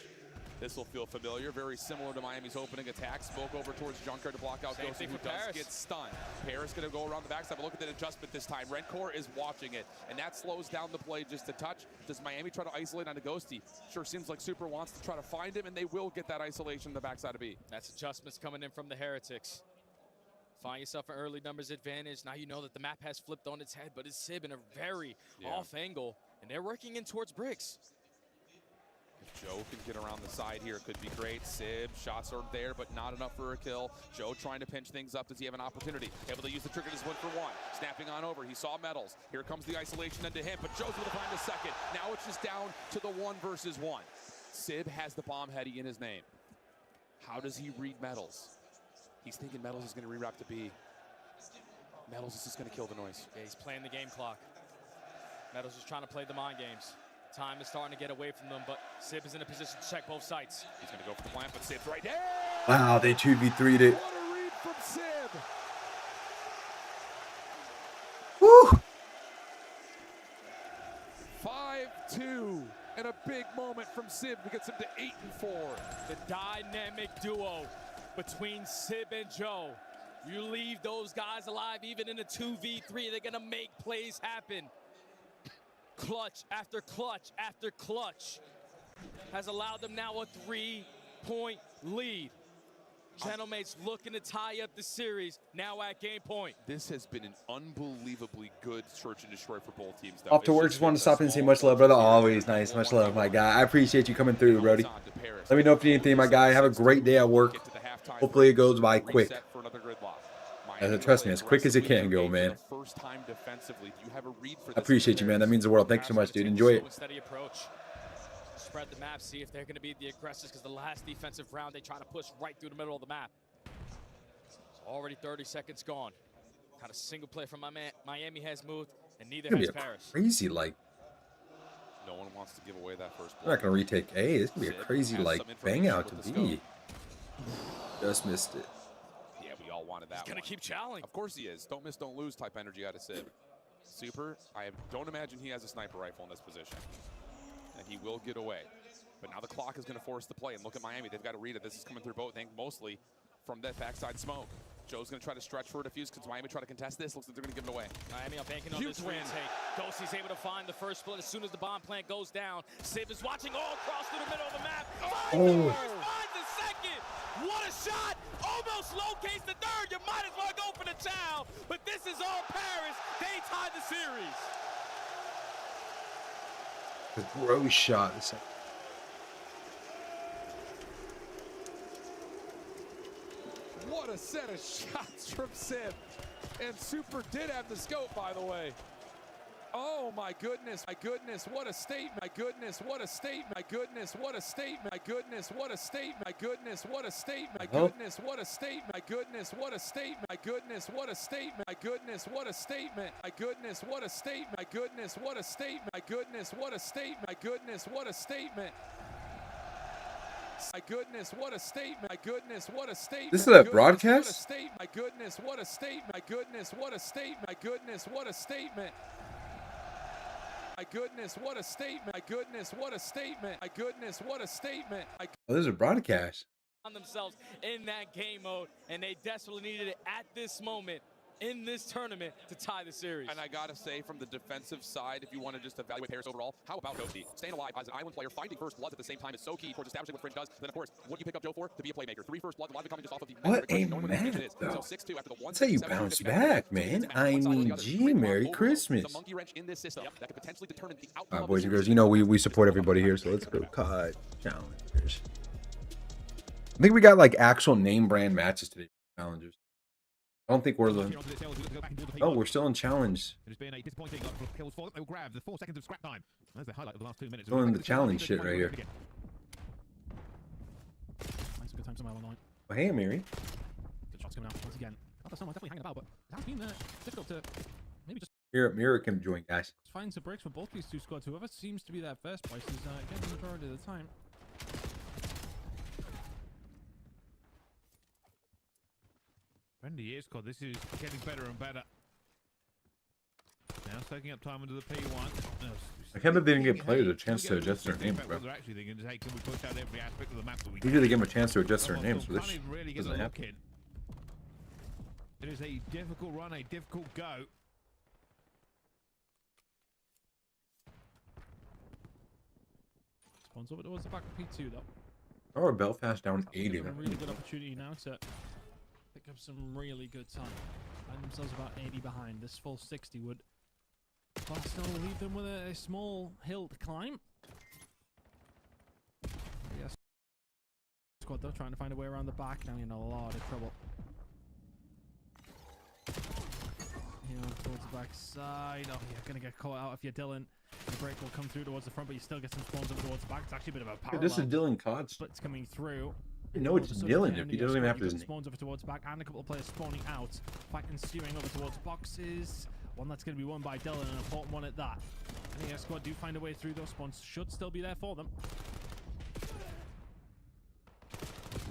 This will feel familiar, very similar to Miami's opening attack. Smoke over towards Junkyard to block out Ghosty, who does get stunned. Paris going to go around the backside, but look at that adjustment this time. Rencourt is watching it, and that slows down the play just a touch. Does Miami try to isolate onto Ghosty? Sure seems like Super wants to try to find him, and they will get that isolation in the backside of B. That's adjustments coming in from the Heretics. Find yourself an early numbers advantage. Now you know that the map has flipped on its head, but it's Sib in a very off angle, and they're working in towards bricks. If Joe can get around the side here, it could be great. Sib, shots are there, but not enough for a kill. Joe trying to pinch things up. Does he have an opportunity? Able to use the trigger to win for 1. Snapping on over. He saw Metals. Here comes the isolation into him, but Joe's going to find a second. Now it's just down to the 1 versus 1. Sib has the bomb heady in his name. How does he read Metals? He's thinking Metals is going to rewrap to B. Metals is just going to kill the noise. Yeah, he's playing the game clock. Metals is trying to play the mind games. Time is starting to get away from them, but Sib is in a position to check both sides. He's going to go for the plant, but Sib's right there. Wow, they 2v3'd it. What a read from Sib. Woo! 5-2, and a big moment from Sib to get him to 8-4. The dynamic duo between Sib and Joe. You leave those guys alive even in a 2v3, they're going to make plays happen. Clutch after clutch after clutch has allowed them now a 3-point lead. Gentlemates looking to tie up the series now at game point. This has been an unbelievably good search and destroy for both teams. Though. Off to work, just want to stop and say much love, brother. Always nice. Much love, my guy. I appreciate you coming through, Brody. Let me know if you need anything, my guy. Have a great day at work. Hopefully it goes by quick. Trust me, as quick as it can go, man. I appreciate you, man. That means the world. Thanks so much, dude. Enjoy it. Steady approach. Spread the map, see if they're going to be the aggressors, because the last defensive round, they try to push right through the middle of the map. So already 30 seconds gone. Kind of single play from Miami has moved, and neither has Paris. Crazy, like. No one wants to give away that first play. We're not going to retake A. This could be a crazy, like, bang out to B. Just missed it. Yeah, we all wanted that. He's going to keep challenging. Of course he is. Don't miss, don't lose type energy out of Sib. Super, I don't imagine he has a sniper rifle in this position. And he will get away. But now the clock is going to force the play. And look at Miami. They've got to read it. This is coming through both, mostly from that backside smoke. Joe's going to try to stretch for a defuse because Miami try to contest this. Looks like they're going to give it away. Miami are banking on this retake. Ghosty's able to find the first split as soon as the bomb plant goes down. Sib is watching all across through the middle of the map. Finds the first, finds the second. What a shot. Almost locates the third. You might as well go for the chow. But this is all Paris. They tied the series. The gross shot. What a set of shots from Sib. And Super did have the scope, by the way. Oh my goodness, my goodness, what a statement, my goodness, what a statement, my goodness, what a statement, my goodness, what a statement, my goodness, what a statement, my goodness, what a statement, my goodness, what a statement, my goodness, what a statement, my goodness, what a statement, my goodness, what a statement, my goodness, what a statement, my goodness, what a statement, my goodness, what a statement. My goodness, what a statement. My goodness, what a statement. This is a broadcast? My goodness, what a statement. My goodness, what a statement. My goodness, what a statement. My goodness, what a statement. My goodness, what a statement. My goodness, what a statement. Oh, this is a broadcast. On themselves in that game mode, and they desperately needed it at this moment in this tournament to tie the series. And I gotta say, from the defensive side, if you want to just evaluate Paris overall, how about Ghosty? Staying alive as an island player, finding first bloods at the same time is so key towards establishing what Fringe does. Then, of course, what do you pick up Joe for? To be a playmaker. 3 first bloods, a lot of it coming just off of the... What a match, though. So 6-2 after the That's how you bounce back, man. I mean, gee, Merry Christmas. All right, boys and girls, you know we support everybody here, so let's go cut challengers. I think we got, like, actual name brand matches today, challengers. I don't think we're the... Oh, we're still in challenge. It has been a disappointing kills for them. They'll grab the 4 seconds of scrap time. That's the highlight of the last 2 minutes. Still in the challenge shit right here. Nice, good time somewhere online. Oh, hey, Mary. shots coming out once again. Alpha definitely hanging about, but it has been difficult to maybe just Mirror can join, guys. find some breaks for both these two squads. Whoever seems to be that first place is getting the majority of the time. Friendly year squad. This is getting better and better. Now taking up time into the P1. I can't believe they didn't give players a chance to adjust their names, bro. They're actually thinking, hey, can we push out every aspect of the map that we Usually they give them a chance to adjust their names, so this can't even really get doesn't a look happen. in. It is a difficult run, a difficult go. Spawns over towards the back of P2 though. Oh, Belfast down 80. A really good opportunity now to pick up some really good time. Find themselves about 80 behind. This full 60 would still leave them with a small hill to climb. Yes. Squad though, trying to find a way around the back. Now you're in a lot of trouble. You know, towards the back side. Oh, you're gonna get caught out if you're Dylan. The break will come through towards the front, but you still get some spawns over towards the back. It's actually a bit of a power. This is Dylan Cods. Splits coming through. You know it's Dylan if he doesn't even have his name. Spawns over towards back, and a couple of players spawning out. Fight ensuing over towards boxes. One that's going to be won by Dylan, an important one at that. And the squad do find a way through. Those spawns should still be there for them. This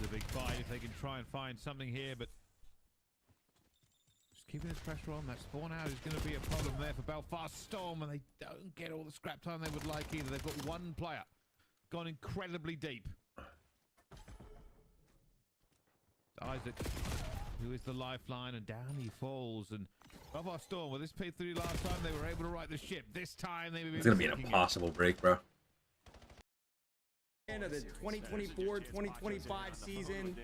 is a big fight if they can try and find something here, but just keeping this pressure on. That spawn out is going to be a problem there for Belfast Storm, and they don't get all the scrap time they would like either. They've got one player gone incredibly deep. Isaac, who is the lifeline, and down he falls. And Belfast Storm, with this P3 last time, they were able to right the ship. This time, they were. It's gonna be an impossible break, bro. End of the 2024-2025 season.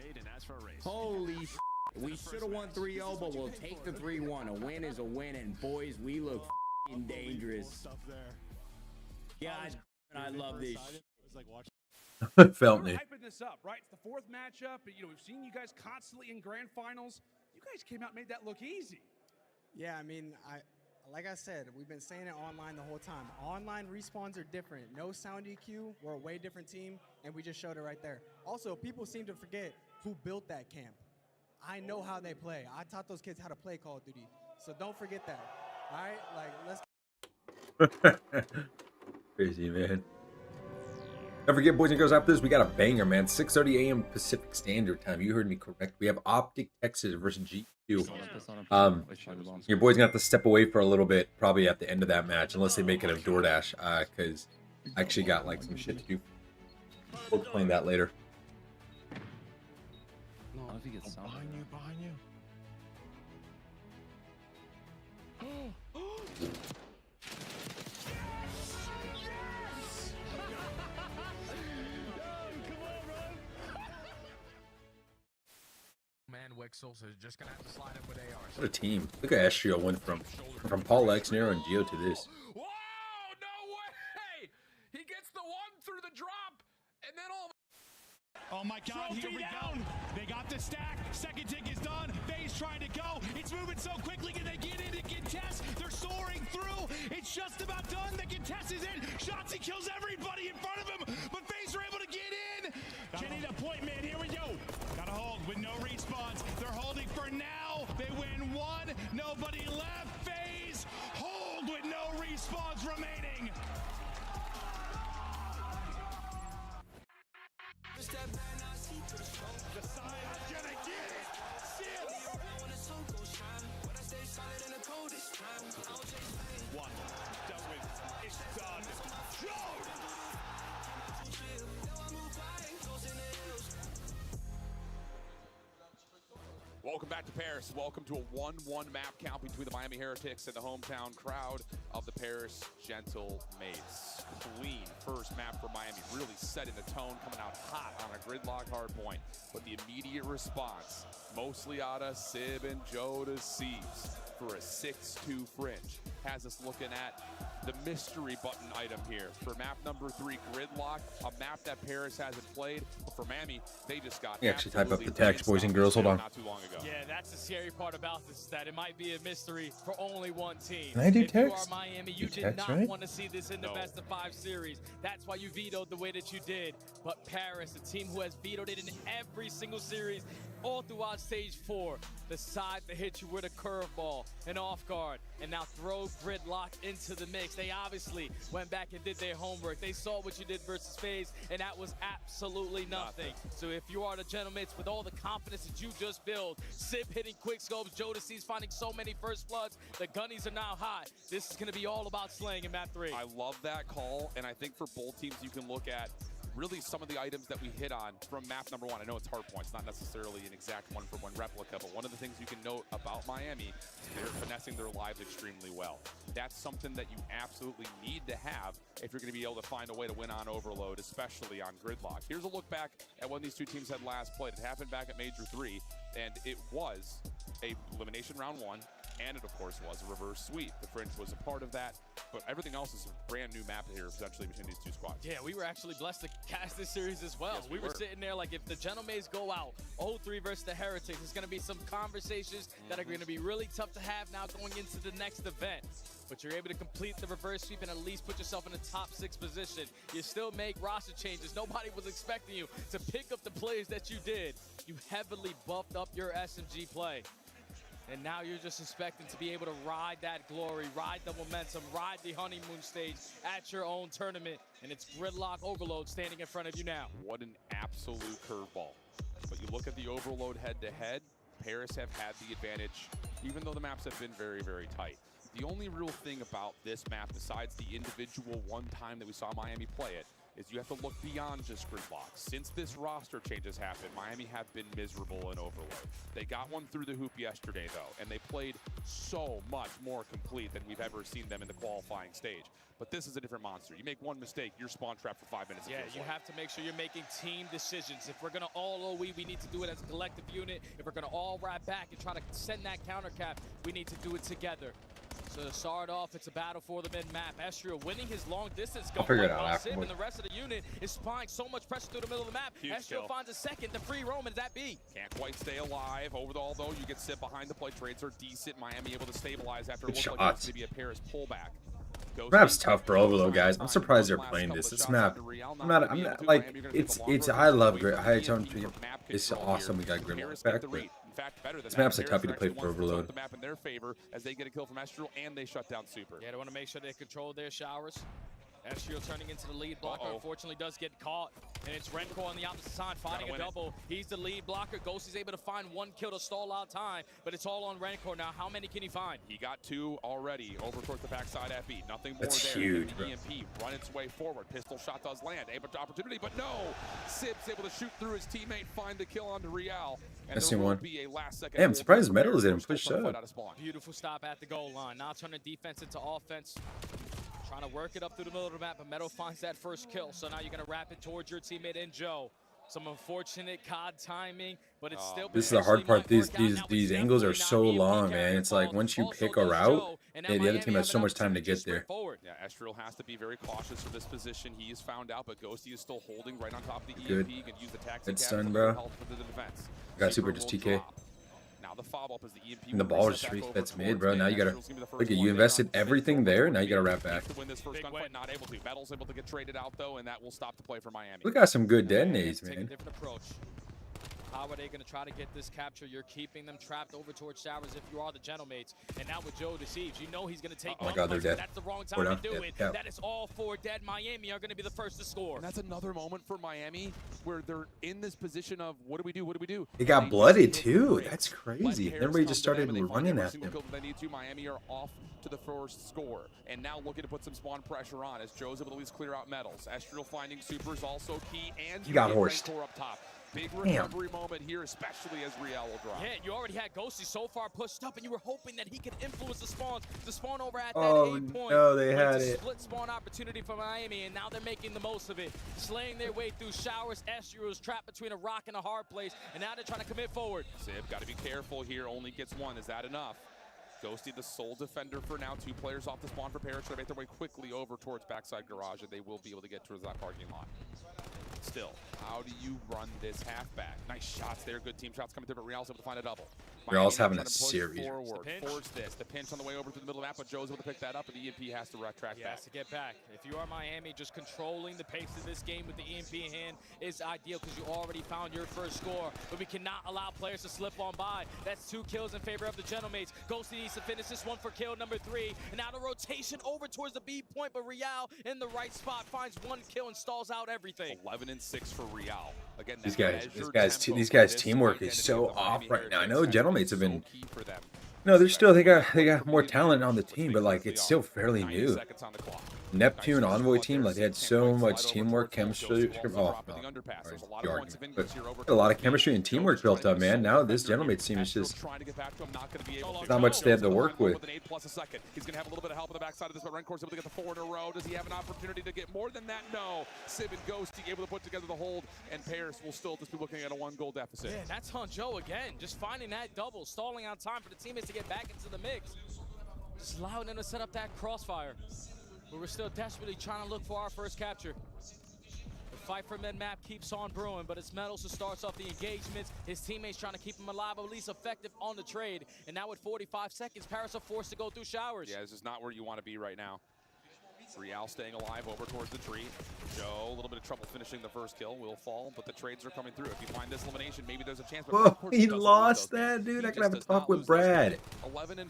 Holy sh**. We should have won 3-0, but we'll take the 3-1. A win is a win, and boys, we look f***ing dangerous. God, I love this shit. Felt me. We're hyping this up, right? It's the fourth matchup. You know, we've seen you guys constantly in grand finals. You guys came out and made that look easy. Yeah, I mean, like I said, we've been saying it online the whole time. Online respawns are different. No sound EQ. We're a way different team, and we just showed it right there. Also, people seem to forget who built that camp. I know how they play. I taught those kids how to play Call of Duty. So don't forget that. All right? Like, let's... Crazy, man. Don't forget, boys and girls, after this, we got a banger, man. 6:30 a.m. Pacific Standard Time. You heard me correct. We have Optic Texas versus GQ. Your boy's going to have to step away for a little bit, probably at the end of that match, unless they make it a DoorDash, because I actually got, like, some shit to do. We'll explain that later. No, I think it's behind you. Wixels is just gonna have to slide up with ARs. What a team. Look at Estrio went from Paul Exner and Geo to this. Whoa, no way! He gets the one through the drop, and then all. Oh my God, here we go. They got the stack. Second tick is done. FaZe trying to go. It's moving so quickly. Can they get in and contest? They're soaring through. It's just about done. The contest is in. Shotzzy kills everybody in front of him, but FaZe are able to get in. Kenny the point man. Here we go. Gotta hold with no respawns. They're holding for now. They win one. Nobody left. FaZe hold with no respawns remaining. One, dealt with, it's done. Joe! Welcome back to Paris. Welcome to a 1-1 map count between the Miami Heretics and the hometown crowd of the Paris Gentlemates. Clean first map for Miami, really setting the tone, coming out hot on a gridlock hard point. But the immediate response, mostly out of Sib and Joe Deceives for a 6-2 fringe, has us looking at the mystery button item here for map number 3, Gridlock, a map that Paris hasn't played. But for Miami, they just got. You actually type up the text, boys and girls. Hold on. Not too long ago. Yeah, that's the scary part about this, is that it might be a mystery for only one team. Can I do if you are text? Miami, you did text, not right? want to see this in the best of 5 series. That's why you vetoed the way that you did. But Paris, a team who has vetoed it in every single series, all throughout stage 4, decide to hit you with a curveball, an off guard, and now throw Gridlock into the mix. They obviously went back and did their homework. They saw what you did versus FaZe, and that was absolutely nothing. So if you are the Gentlemates with all the confidence that you just built, Sib hitting quick scopes, Jodeci's finding so many first bloods, the gunnies are now hot. This is going to be all about slaying in map 3. I love that call, and I think for both teams you can look at really some of the items that we hit on from map number 1. I know it's hard points, not necessarily an exact one-for-one replica, but one of the things you can note about Miami is they're finessing their lives extremely well. That's something that you absolutely need to have if you're going to be able to find a way to win on Overload, especially on Gridlock. Here's a look back at when these two teams had last played. It happened back at Major 3, and it was a elimination round 1, and it of course was a reverse sweep. The Fringe was a part of that, but everything else is a brand new map here essentially between these two squads. Yeah, we were actually blessed to cast this series as well. Yes, we were sitting there like, if the Gentlemates go out 0-3 versus the Heretics, there's going to be some conversations that are going to be really tough to have now going into the next event. But you're able to complete the reverse sweep and at least put yourself in a top 6 position. You still make roster changes. Nobody was expecting you to pick up the plays that you did. You heavily buffed up your SMG play. And now you're just expecting to be able to ride that glory, ride the momentum, ride the honeymoon stage at your own tournament. And it's Gridlock Overload standing in front of you now. What an absolute curveball. But you look at the Overload head-to-head, Paris have had the advantage, even though the maps have been very, very tight. The only real thing about this map, besides the individual one time that we saw Miami play it, is you have to look beyond just Gridlock. Since this roster changes happened, Miami have been miserable in Overload. They got one through the hoop yesterday, though, and they played so much more complete than we've ever seen them in the qualifying stage. But this is a different monster. You make one mistake, you're spawn trapped for 5 minutes. Yeah, you have to make sure you're making team decisions. If we're going to all OE, we need to do it as a collective unit. If we're going to all ride back and try to send that counter cap, we need to do it together. So to start off, it's a battle for the mid-map. Estriel winning his long distance gun while Sib and the rest of the unit is applying so much pressure through the middle of the map. Estriel finds a second, the free roam, and that B. Can't quite stay alive. Although you get Sib behind the play, trades are decent. Miami able to stabilize after it looks like it's going to be a Paris pullback. Map's tough for Overload, guys. I'm surprised they're playing this. This map, I'm not like, I love Grid. It's awesome. We got Gridlock back, but this map's a toughie to play for Overload. The map in their favor as they get a kill from Estriel and they shut down Super. Yeah, they want to make sure they control their showers. Estriel turning into the lead blocker, unfortunately does get caught. And it's Renko on the opposite side fighting a double. He's the lead blocker. Ghost is able to find 1 kill to stall out time, but it's all on Renko now. How many can he find? He got 2 already over towards the backside at B. Nothing more That's there. Huge, the EMP run its way forward. Pistol shot does land. Able to opportunity, but no! Sib's able to shoot through his teammate, find the kill onto Real. And there will be a last second. Damn, surprised Metals didn't push up. Beautiful stop at the goal line. Now turning defense into offense. Trying to work it up through the middle of the map, but Meadow finds that first kill. So now you're going to wrap it towards your teammate in Joe. Some unfortunate COD timing, but it's still. This is the hard part. These angles are so long, man. It's like once you pick a route, the other team has so much time to get there. Yeah, Estriel has to be very cautious for this position. He is found out, but Ghosty is still holding right on top of the EMP. He can use the taxi Good stun, bro. Got Super just TK. Now the follow-up is the EMP. And the ball just resets mid, bro. Now you gotta look at you invested everything there. Now you gotta wrap back. To win this first gunfight, not able to. Metal's able to get traded out though, and that will stop the play for Miami. We got some good detonates, Take a man. different approach. How are they going to try to get this capture? You're keeping them trapped over towards showers if you are the Gentlemates. And now with Joe Deceives, you know he's going to take one punch, but that's the wrong time to do it. That is all 4 dead. Miami are going to be the first to score. And that's another moment for Miami where they're in this position of what do we do? What do we do? It got blooded too. That's crazy. Everybody just started running at them. They need to. Miami are off to the first score. And now looking to put some spawn pressure on as Joe's able to at least clear out Metals. Estriel finding Supers also key. And he got horsed. Up top. Big recovery moment here, especially as Real will drop. Yeah, you already had Ghosty so far pushed up, and you were hoping that he could influence the spawns to spawn over at that A point. No, they had it's a it. split spawn opportunity for Miami, and now they're making the most of it. Slaying their way through showers. Estriel is trapped between a rock and a hard place, and now they're trying to commit forward. Sib got to be careful here. Only gets 1. Is that enough? Ghosty, the sole defender for now. 2 players off the spawn for Paris. Trying to make their way quickly over towards backside garage, and they will be able to get towards that parking lot. Still, how do you run this halfback? Nice shots there. Good team shots coming through, but Real's able to find a double. Real's having a trying to push series. Forward, force this. The pinch on the way over to the middle of the map, but Joe's able to pick that up, and the EMP has to track He back. has to get back. If you are Miami, just controlling the pace of this game with the EMP in hand is ideal because you already found your first score. But we cannot allow players to slip on by. That's 2 kills in favor of the Gentlemen. Ghosty needs to finish this one for kill number 3. And now the rotation over towards the B point, but Real in the right spot finds 1 kill and stalls out everything. 11-6 for Real. Again, These guys' teamwork is so off right now. I know Gentlemen have been. No, they're still they got more talent on the team, but like it's still fairly new. Neptune Envoy team, like they had so much teamwork, chemistry. Oh, no, but a lot of chemistry and teamwork built up, man. Now this Gentlemen team is just not much they have to work with. He's gonna have a little bit of help on the backside of this, but Rencor's able to get the 4 in a row. Does he have an opportunity to get more than that? No. Civ and Ghosty able to put together the hold, and Paris will still just be looking at a 1-goal deficit. Yeah, that's on Joe again. Just finding that double, stalling on time for the teammates to get back into the mix. Just allowing them to set up that crossfire. But we're still desperately trying to look for our first capture. The fight for mid-map keeps on brewing, but it's Metals who starts off the engagements. His teammates trying to keep him alive, or at least effective on the trade. And now with 45 seconds, Paris are forced to go through showers. Yeah, this is not where you want to be right now. Real staying alive over towards the tree. Joe, a little bit of trouble finishing the first kill. Will fall, but the trades are coming through. If you find this elimination, maybe there's a chance. Oh, he lost that, dude. I can have a talk with Brad. 11-5.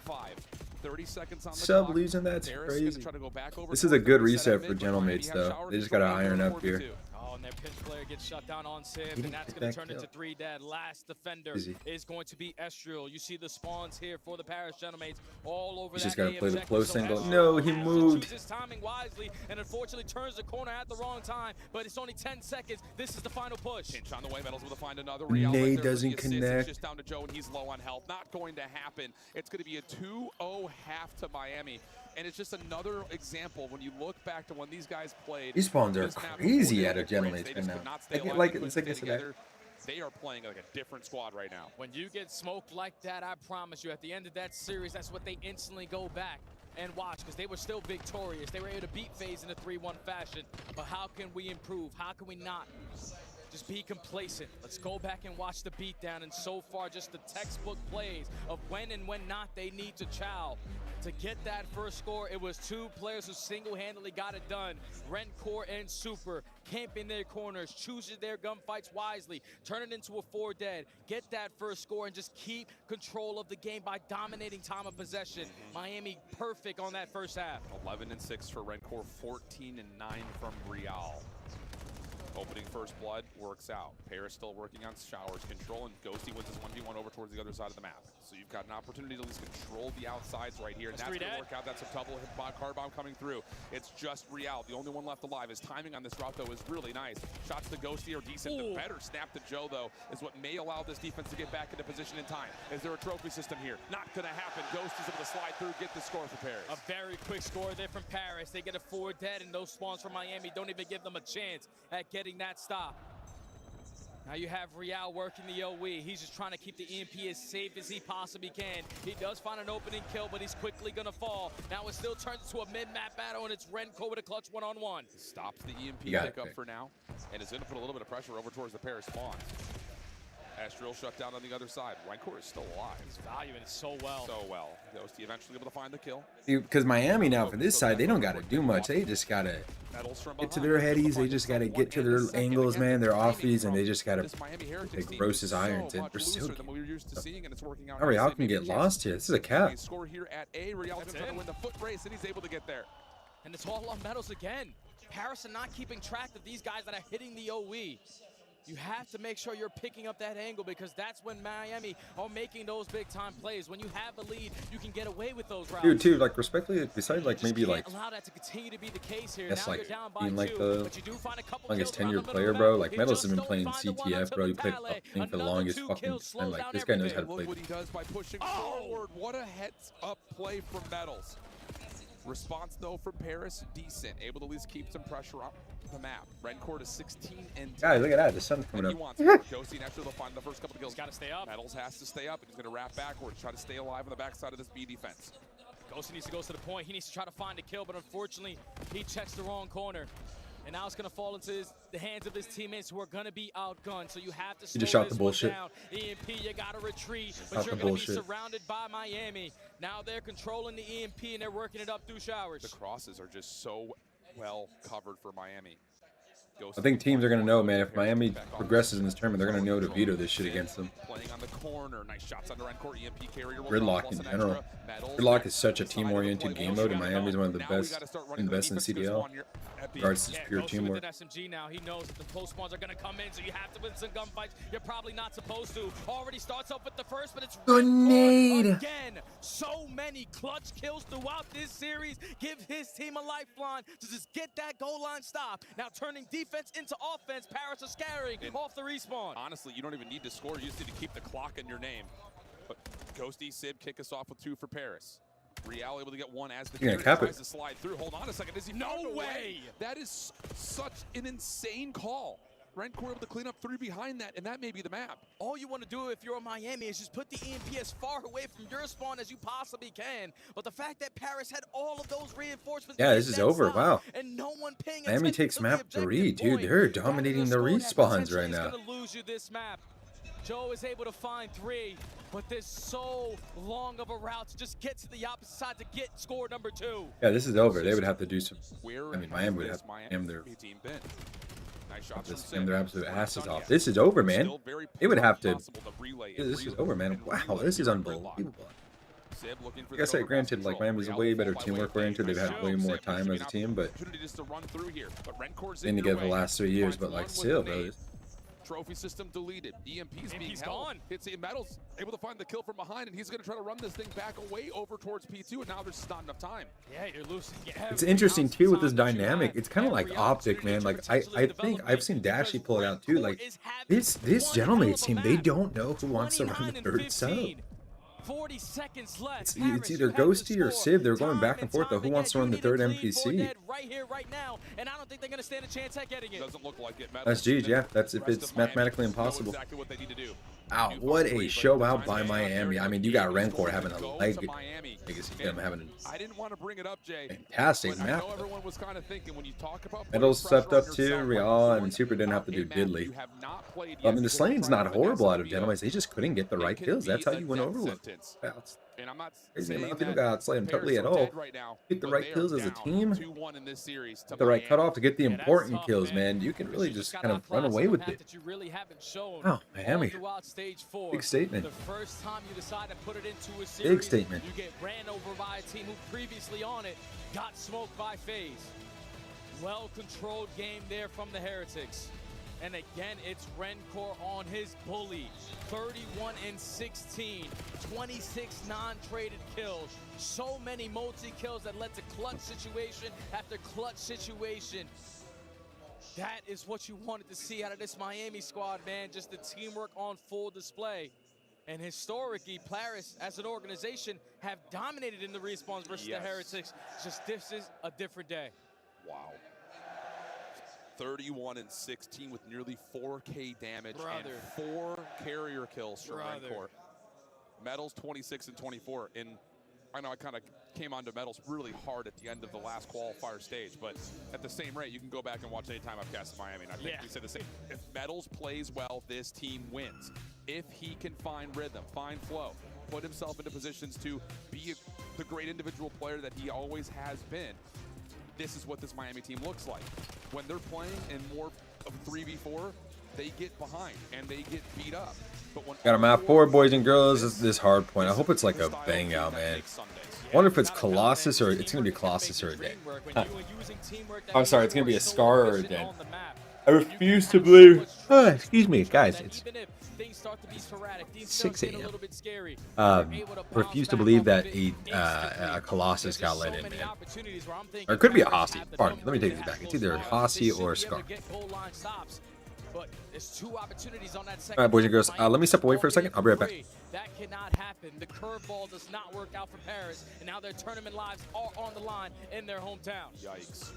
30 seconds on the Sub clock. losing, that's Paris crazy. try to go back over This is a good reset for Gentlemates, though. They just got to iron up here. Oh, and their pinch player gets shut down on Civ, and that's going to turn into 3 dead. Last defender is going to be Estriel. You see the spawns here for the Paris Gentlemen all over. He's that just got to play the objective. close So angle. Estriel No, he has to moved. choose his timing wisely, and unfortunately turns the corner at the wrong time. But it's only 10 seconds. This is the final push. Pinch on the way. Metals able to find another. Nade doesn't It's connect. just down to Joe, and he's low on health. Not going to happen. It's going to be a 2-0 half to Miami. And it's just another example when you look back to when these guys played. These spawns are crazy out of Gentlemen right now. It's like I said, they are playing like a different squad right now. When you get smoked like that, I promise you, at the end of that series, that's what they instantly go back and watch, because they were still victorious. They were able to beat FaZe in a 3-1 fashion. But how can we improve? How can we not just be complacent? Let's go back and watch the beatdown, and so far just the textbook plays of when and when not they need to chow. To get that first score, it was 2 players who single-handedly got it done. Rencore and Super camping their corners, choosing their gunfights wisely, turn it into a 4 dead, get that first score, and just keep control of the game by dominating time of possession. Miami perfect on that first half. 11-6 for Rencore, 14-9 from Real. Opening first blood works out. Paris still working on showers control, and Ghosty wins his 1v1 over towards the other side of the map. So you've got an opportunity to at least control the outsides right here. And that's going to work out. That's a double car bomb coming through. It's just Real, the only one left alive. His timing on this route, though, is really nice. Shots to Ghosty are decent. The better snap to Joe, though, is what may allow this defense to get back into position in time. Is there a trophy system here? Not going to happen. Ghosty's able to slide through, get the score for Paris. A very quick score there from Paris. They get a 4 dead, and those spawns from Miami don't even give them a chance at getting that stop. Now you have Real working the OE. He's just trying to keep the EMP as safe as he possibly can. He does find an opening kill, but he's quickly going to fall. Now it still turns into a mid-map battle, and it's Rencore with a clutch one-on-one. Stops the EMP pickup for now, and is going to put a little bit of pressure over towards the Paris spawns. Estriel shut down on the other side. Rencore is still alive. He's valuing it so well. So well. Ghosty eventually able to find the kill. Because Miami now, for this side, they don't got to do much. They just got to get to their headies. They just got to get to their angles, man, their offies, and they just got to gross as irons. And we're still Real can get lost here. This is a cap. Score here at A. Real's going to win the foot race, and he's able to get there. And it's all on Metals again. Paris are not keeping track of these guys that are hitting the OE. You have to make sure you're picking up that angle, because that's when Miami are making those big-time plays. When you have a lead, you can get away with those routes. Dude, too, like, respectfully, besides, like, maybe, like, allow that to continue to be the case here. that's, now like, you're down by being, like, 2, the but you do find a couple longest kills tenured player, bro. Like, Metals has been playing CTF, bro. He played for the longest fucking time. Like, this guy knows how to play. Look what he does by pushing forward. What a heads-up play from Metals. Response, though, from Paris, decent. Able to at least keep some pressure on the map. Rencourt is 16 and 10. Guys, look at that. The sun's coming He up. wants Ghosty next to the find the first couple of kills. He's got to stay up. Metals has to stay up, and he's going to wrap backwards, try to stay alive on the backside of this B defense. Ghosty needs to go to the point. He needs to try to find a kill, but unfortunately, he checks the wrong corner. And now it's going to fall into the hands of his teammates who are going to be outgunned. So you have to He just shot the bullshit. down. EMP, you got to retreat, Shot but you're the going to be bullshit. surrounded by Miami. Now they're controlling the EMP, and they're working it up through showers. The crosses are just so well covered for Miami. I think teams are going to know, man, if Miami progresses in this tournament, they're going to know to veto this shit against them. Playing on the corner, nice shots under Rencourt, EMP carrier. Gridlock in general. Gridlock is such a team-oriented game mode, and Miami is one of the best in the CDL. Regards to pure teamwork. With an SMG now, he knows that the close spawns are going to come in, so you have to win some gunfights. You're probably not supposed to. Already starts off with the first, but it's Grenade again. So many clutch kills throughout this series. Give his team a lifeline to just get that goal line stop. Now turning defense into offense. Paris are scaring off the respawn. Honestly, you don't even need to score. You just need to keep the clock in your name. But Ghosty, Sib kick us off with 2 for Paris. Real able to get 1 as the You're gonna cap tries it. to slide through. Hold on a second. Is he No way! That is such an insane call. Rencourt able to clean up 3 behind that, and that may be the map. All you want to do if you're Miami is just put the EMP as far away from your spawn as you possibly can. But the fact that Paris had all of those reinforcements. Yeah, this is over. Wow. And no one paying Miami attention takes to map the 3, objective dude. point. They're dominating the respawns right He's now. gonna lose you this map. Joe is able to find 3, but there's so long of a route to just get to the opposite side to get score number 2. Yeah, this is over. They would have to do some. Where I mean, Miami would have has to Miami jam their, team been? Nice shots from jam Sib. their absolute We're not asses done off. yet. This is over, man. Still very They would have to. possible to relay This and is over, man. and Wow, relay this is here in Gridlock. unbelievable. Sib looking for Like I the said, over granted, pass like control. Miami's a Real way will better fall by teamwork way. oriented. They've had Nice way job, more Sib. time as a team, but Opportunity just to run through here, but Rencourt's they in didn't your get the way. last 3 years. Finds But one like, with still, a bro. nade. Trophy system deleted. EMP's being he's held. gone. Hits the Metals able to find the kill from behind, and he's going to try to run this thing back away over towards P2, and now there's just not enough time. Yeah, you're losing. It's interesting too with this dynamic. It's kind of like Optic, man. Like I think I've seen Dashy pull it out too. Like this Gentleman's team, they don't know who wants to run the third sub. 40 seconds left. It's either Ghosty or Sib. They're going back and forth. Though, who wants to run the third NPC? Right here, right now, and I don't think they're going to stand a chance at getting it. Doesn't look like it. That's G's, yeah. That's if it's mathematically impossible. Exactly what they need to do. Wow, what a show out by Miami. I mean, you got Rencourt having a leg. I guess he's having I didn't want to bring it up, Jay. Fantastic but map. I know everyone was kind of thinking when you talk about Metals stepped up too. Real and Super didn't have to do diddly. I mean, the slaying's not horrible out of Gentlemen. They just couldn't get the right kills. That's how you win Overlook. And I'm not Crazy saying amount of people that got outslay them totally Bears at are all. dead right now, Get the but right they are kills as a down team. 2-1 in this series to Get the right Miami. cutoff to get the Yeah, that's important tough, kills, man. man. You can really just got kind of that run class away on the with map it. that you really haven't shown Oh, Miami. all throughout stage 4. Big statement. The first time you decide to put it into a series, Big statement. you get ran over by a team who previously on it got smoked by FaZe. Well-controlled game there from the Heretics. And again, it's Rencourt on his bully. 31 and 16, 26 non-traded kills. So many multi-kills that led to clutch situation after clutch situation. That is what you wanted to see out of this Miami squad, man. Just the teamwork on full display. And historically, Paris, as an organization, have dominated in the respawns versus the Heretics. Just this is a different day. Wow. 31 and 16 with nearly 4K damage and 4 carrier kills from Rencourt. Metals 26 and 24. And I know I kind of came onto Metals really hard at the end of the last qualifier stage, but at the same rate, you can go back and watch any time I've cast in Miami, and I think we said the same. If Metals plays well, this team wins. If he can find rhythm, find flow, put himself into positions to be the great individual player that he always has been, this is what this Miami team looks like. When they're playing in more of 3v4, they get behind and they get beat up. But when Got a map 4, boys and girls. This hard point. I hope it's like a bang out, man. I wonder if it's Colossus or it's going to be Colossus or a Den. I'm sorry, it's going to be a Scar or a Den. I refuse to believe. Excuse me, guys. It's 6 a.m. Refuse to believe that a Colossus got let in, man. Or it could be a Hossie. Pardon me. Let me take this back. It's either a Hossie or a Scar. But there's 2 opportunities on that second. All right, boys and girls, let me step away for a second. I'll be right back. That cannot happen. The curveball does not work out for Paris, and now their tournament lives are on the line in their hometown. Yikes.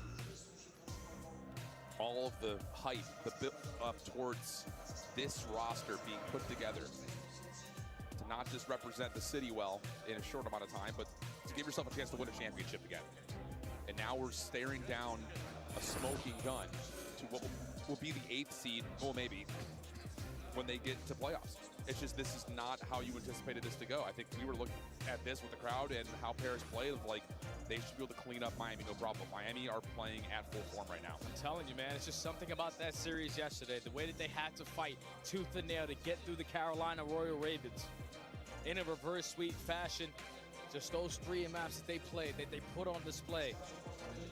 All of the hype, the build up towards this roster being put together to not just represent the city well in a short amount of time, but to give yourself a chance to win a championship again. And now we're staring down a smoking gun to what will be the 8th seed, well maybe, when they get to playoffs. It's just, this is not how you anticipated this to go. I think we were looking at this with the crowd and how Paris played, like they should be able to clean up Miami, no problem. Miami are playing at full form right now. I'm telling you, man, it's just something about that series yesterday. The way that they had to fight tooth and nail to get through the Carolina Royal Ravens in a reverse sweep fashion. Just those 3 maps that they played, that they put on display,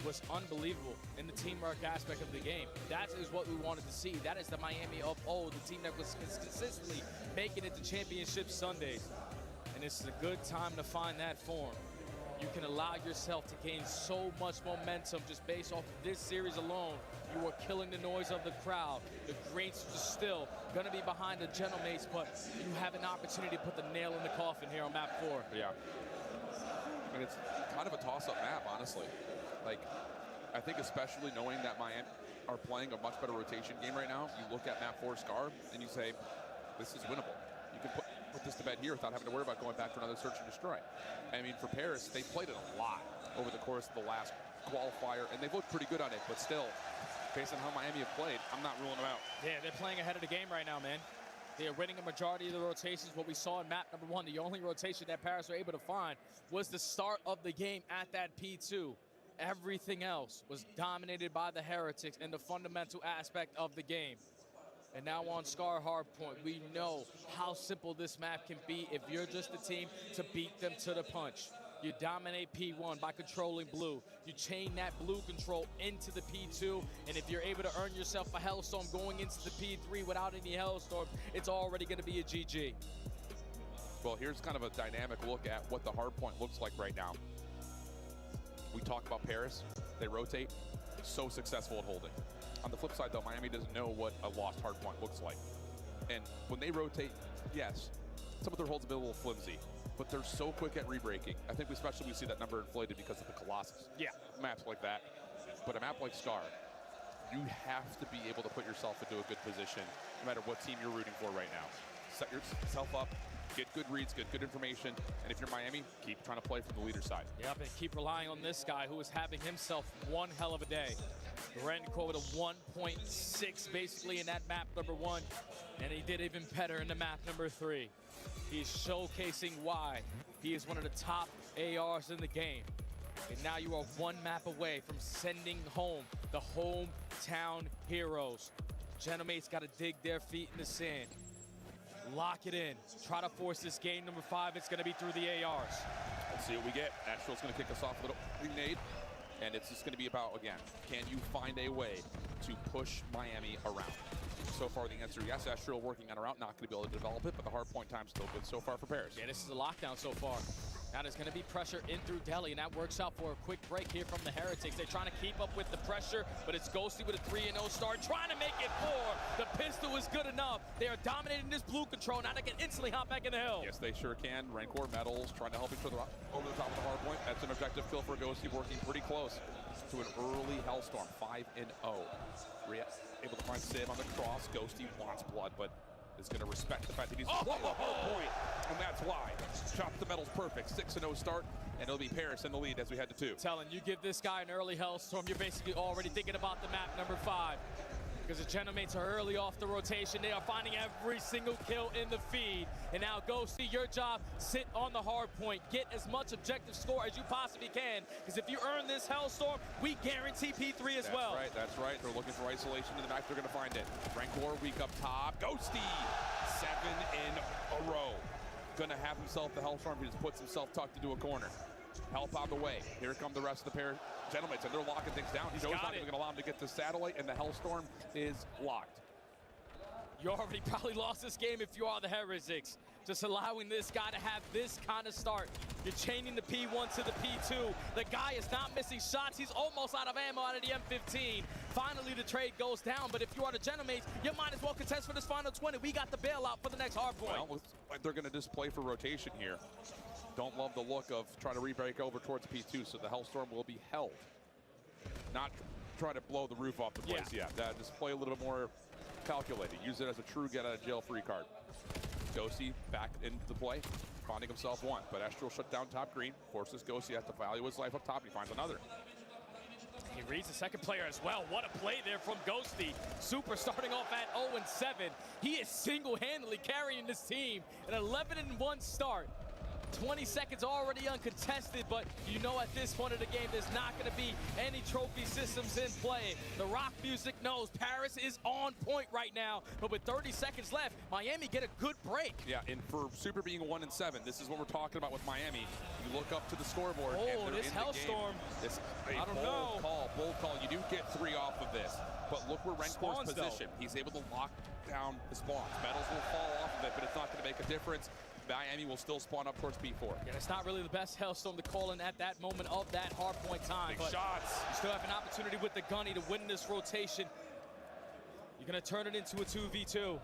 was unbelievable in the teamwork aspect of the game. That is what we wanted to see. That is the Miami of old, the team that was consistently making it to championship Sundays. And this is a good time to find that form. You can allow yourself to gain so much momentum just based off of this series alone. You are killing the noise of the crowd. The greats are still going to be behind the Gentlemates, but you have an opportunity to put the nail in the coffin here on map 4. Yeah. I mean, it's kind of a toss-up map, honestly. Like, I think especially knowing that Miami are playing a much better rotation game right now, you look at map 4 Scar and you say, this is winnable. You can put this to bed here without having to worry about going back to another search and destroy. I mean, for Paris, they played it a lot over the course of the last qualifier, and they've looked pretty good on it, but still, based on how Miami have played, I'm not ruling them out. Yeah, they're playing ahead of the game right now, man. They are winning a majority of the rotations. What we saw in map number 1, the only rotation that Paris were able to find was the start of the game at that P2. Everything else was dominated by the Heretics in the fundamental aspect of the game. And now on Scar Hardpoint, we know how simple this map can be if you're just the team to beat them to the punch. You dominate P1 by controlling blue. You chain that blue control into the P2, and if you're able to earn yourself a Hellstorm going into the P3 without any Hellstorm, it's already going to be a GG. Well, here's kind of a dynamic look at what the hardpoint looks like right now. We talk about Paris. They rotate. So successful at holding. On the flip side, though, Miami doesn't know what a lost hardpoint looks like. And when they rotate, yes, some of their holds have been a little flimsy, but they're so quick at rebreaking. I think especially we see that number inflated because of the Colossus. Yeah. Maps like that. But a map like Scar, you have to be able to put yourself into a good position no matter what team you're rooting for right now. Set yourself up, get good reads, get good information, and if you're Miami, keep trying to play from the leader side. Yep, and keep relying on this guy who is having himself one hell of a day. Renko with a 1.6 basically in that map number 1, and he did even better in the map number 3. He's showcasing why he is one of the top ARs in the game. And now you are 1 map away from sending home the hometown heroes. Gentlemates got to dig their feet in the sand. Lock it in. Try to force this game number 5. It's going to be through the ARs. Let's see what we get. Astral's going to kick us off a little grenade. And it's just going to be about, again, can you find a way to push Miami around? So far, the answer, yes, Astral working on a route, not going to be able to develop it, but the hard point time's still good so far for Paris. Yeah, this is a lockdown so far. Now there's going to be pressure in through Delhi, and that works out for a quick break here from the Heretics. They're trying to keep up with the pressure, but it's Ghosty with a 3-0 start, trying to make it 4. The pistol is good enough. They are dominating this blue control. Now they can instantly hop back in the hill. Yes, they sure can. Rancor Metals trying to help each other out over the top of the hard point. That's an objective kill for Ghosty, working pretty close to an early Hellstorm, 5-0. Able to find Civ on the cross. Ghosty wants blood, but is going to respect the fact that he's the hard point, and that's why. Chop the metals perfect. 6-0 start, and it'll be Paris in the lead as we head to 2. Telling you, give this guy an early Hellstorm, you're basically already thinking about the map number 5. Because the Gentlemates are early off the rotation. They are finding every single kill in the feed. And now Ghosty, your job, sit on the hard point. Get as much objective score as you possibly can. Because if you earn this Hellstorm, we guarantee P3 as well. That's right. They're looking for isolation in the back. They're going to find it. Rancor weak up top. Ghosty, 7 in a row. Going to have himself the Hellstorm. He just puts himself tucked into a corner. Help out of the way. Here come the rest of the pair. Gentlemates, and they're locking things down. Joe's not even going to allow him to get to satellite, and the Hellstorm is locked. You already probably lost this game if you are the Heretics. just allowing this guy to have this kind of start. You're chaining the P1 to the P2. The guy is not missing shots. He's almost out of ammo out of the M15. Finally, the trade goes down, but if you are the Genomates, you might as well contest for this final 20. We got the bailout for the next hard point. Well, looks like they're going to just play for rotation here. Don't love the look of trying to re-break over towards P2, so the Hellstorm will be held. Not try to blow the roof off the place yet. Just play a little bit more calculated. Use it as a true get-out-of-jail-free card. Ghosty back into play, finding himself one, but Estral shut down top green, forces Ghosty to value his life up top. He finds another. He reads the second player as well. What a play there from Ghosty. Super starting off at 0-7. He is single-handedly carrying this team. An 11-1 start. 20 seconds already uncontested, but you know at this point of the game there's not going to be any trophy systems in play. The rock music knows Paris is on point right now, but with 30 seconds left, Miami get a good break. Yeah, and for Super being 1-7, this is what we're talking about with Miami. You look up to the scoreboard, and this Hellstorm. I don't know. Bold call. You do get 3 off of this, but look where Renkor's position. He's able to lock down the spawns. Metals will fall off of it, but it's not going to make a difference. Miami will still spawn up towards P4. Yeah, it's not really the best Hellstorm to call in at that moment of that hard point time. Big shots. You still have an opportunity with the Gunny to win this rotation. You're going to turn it into a 2v2.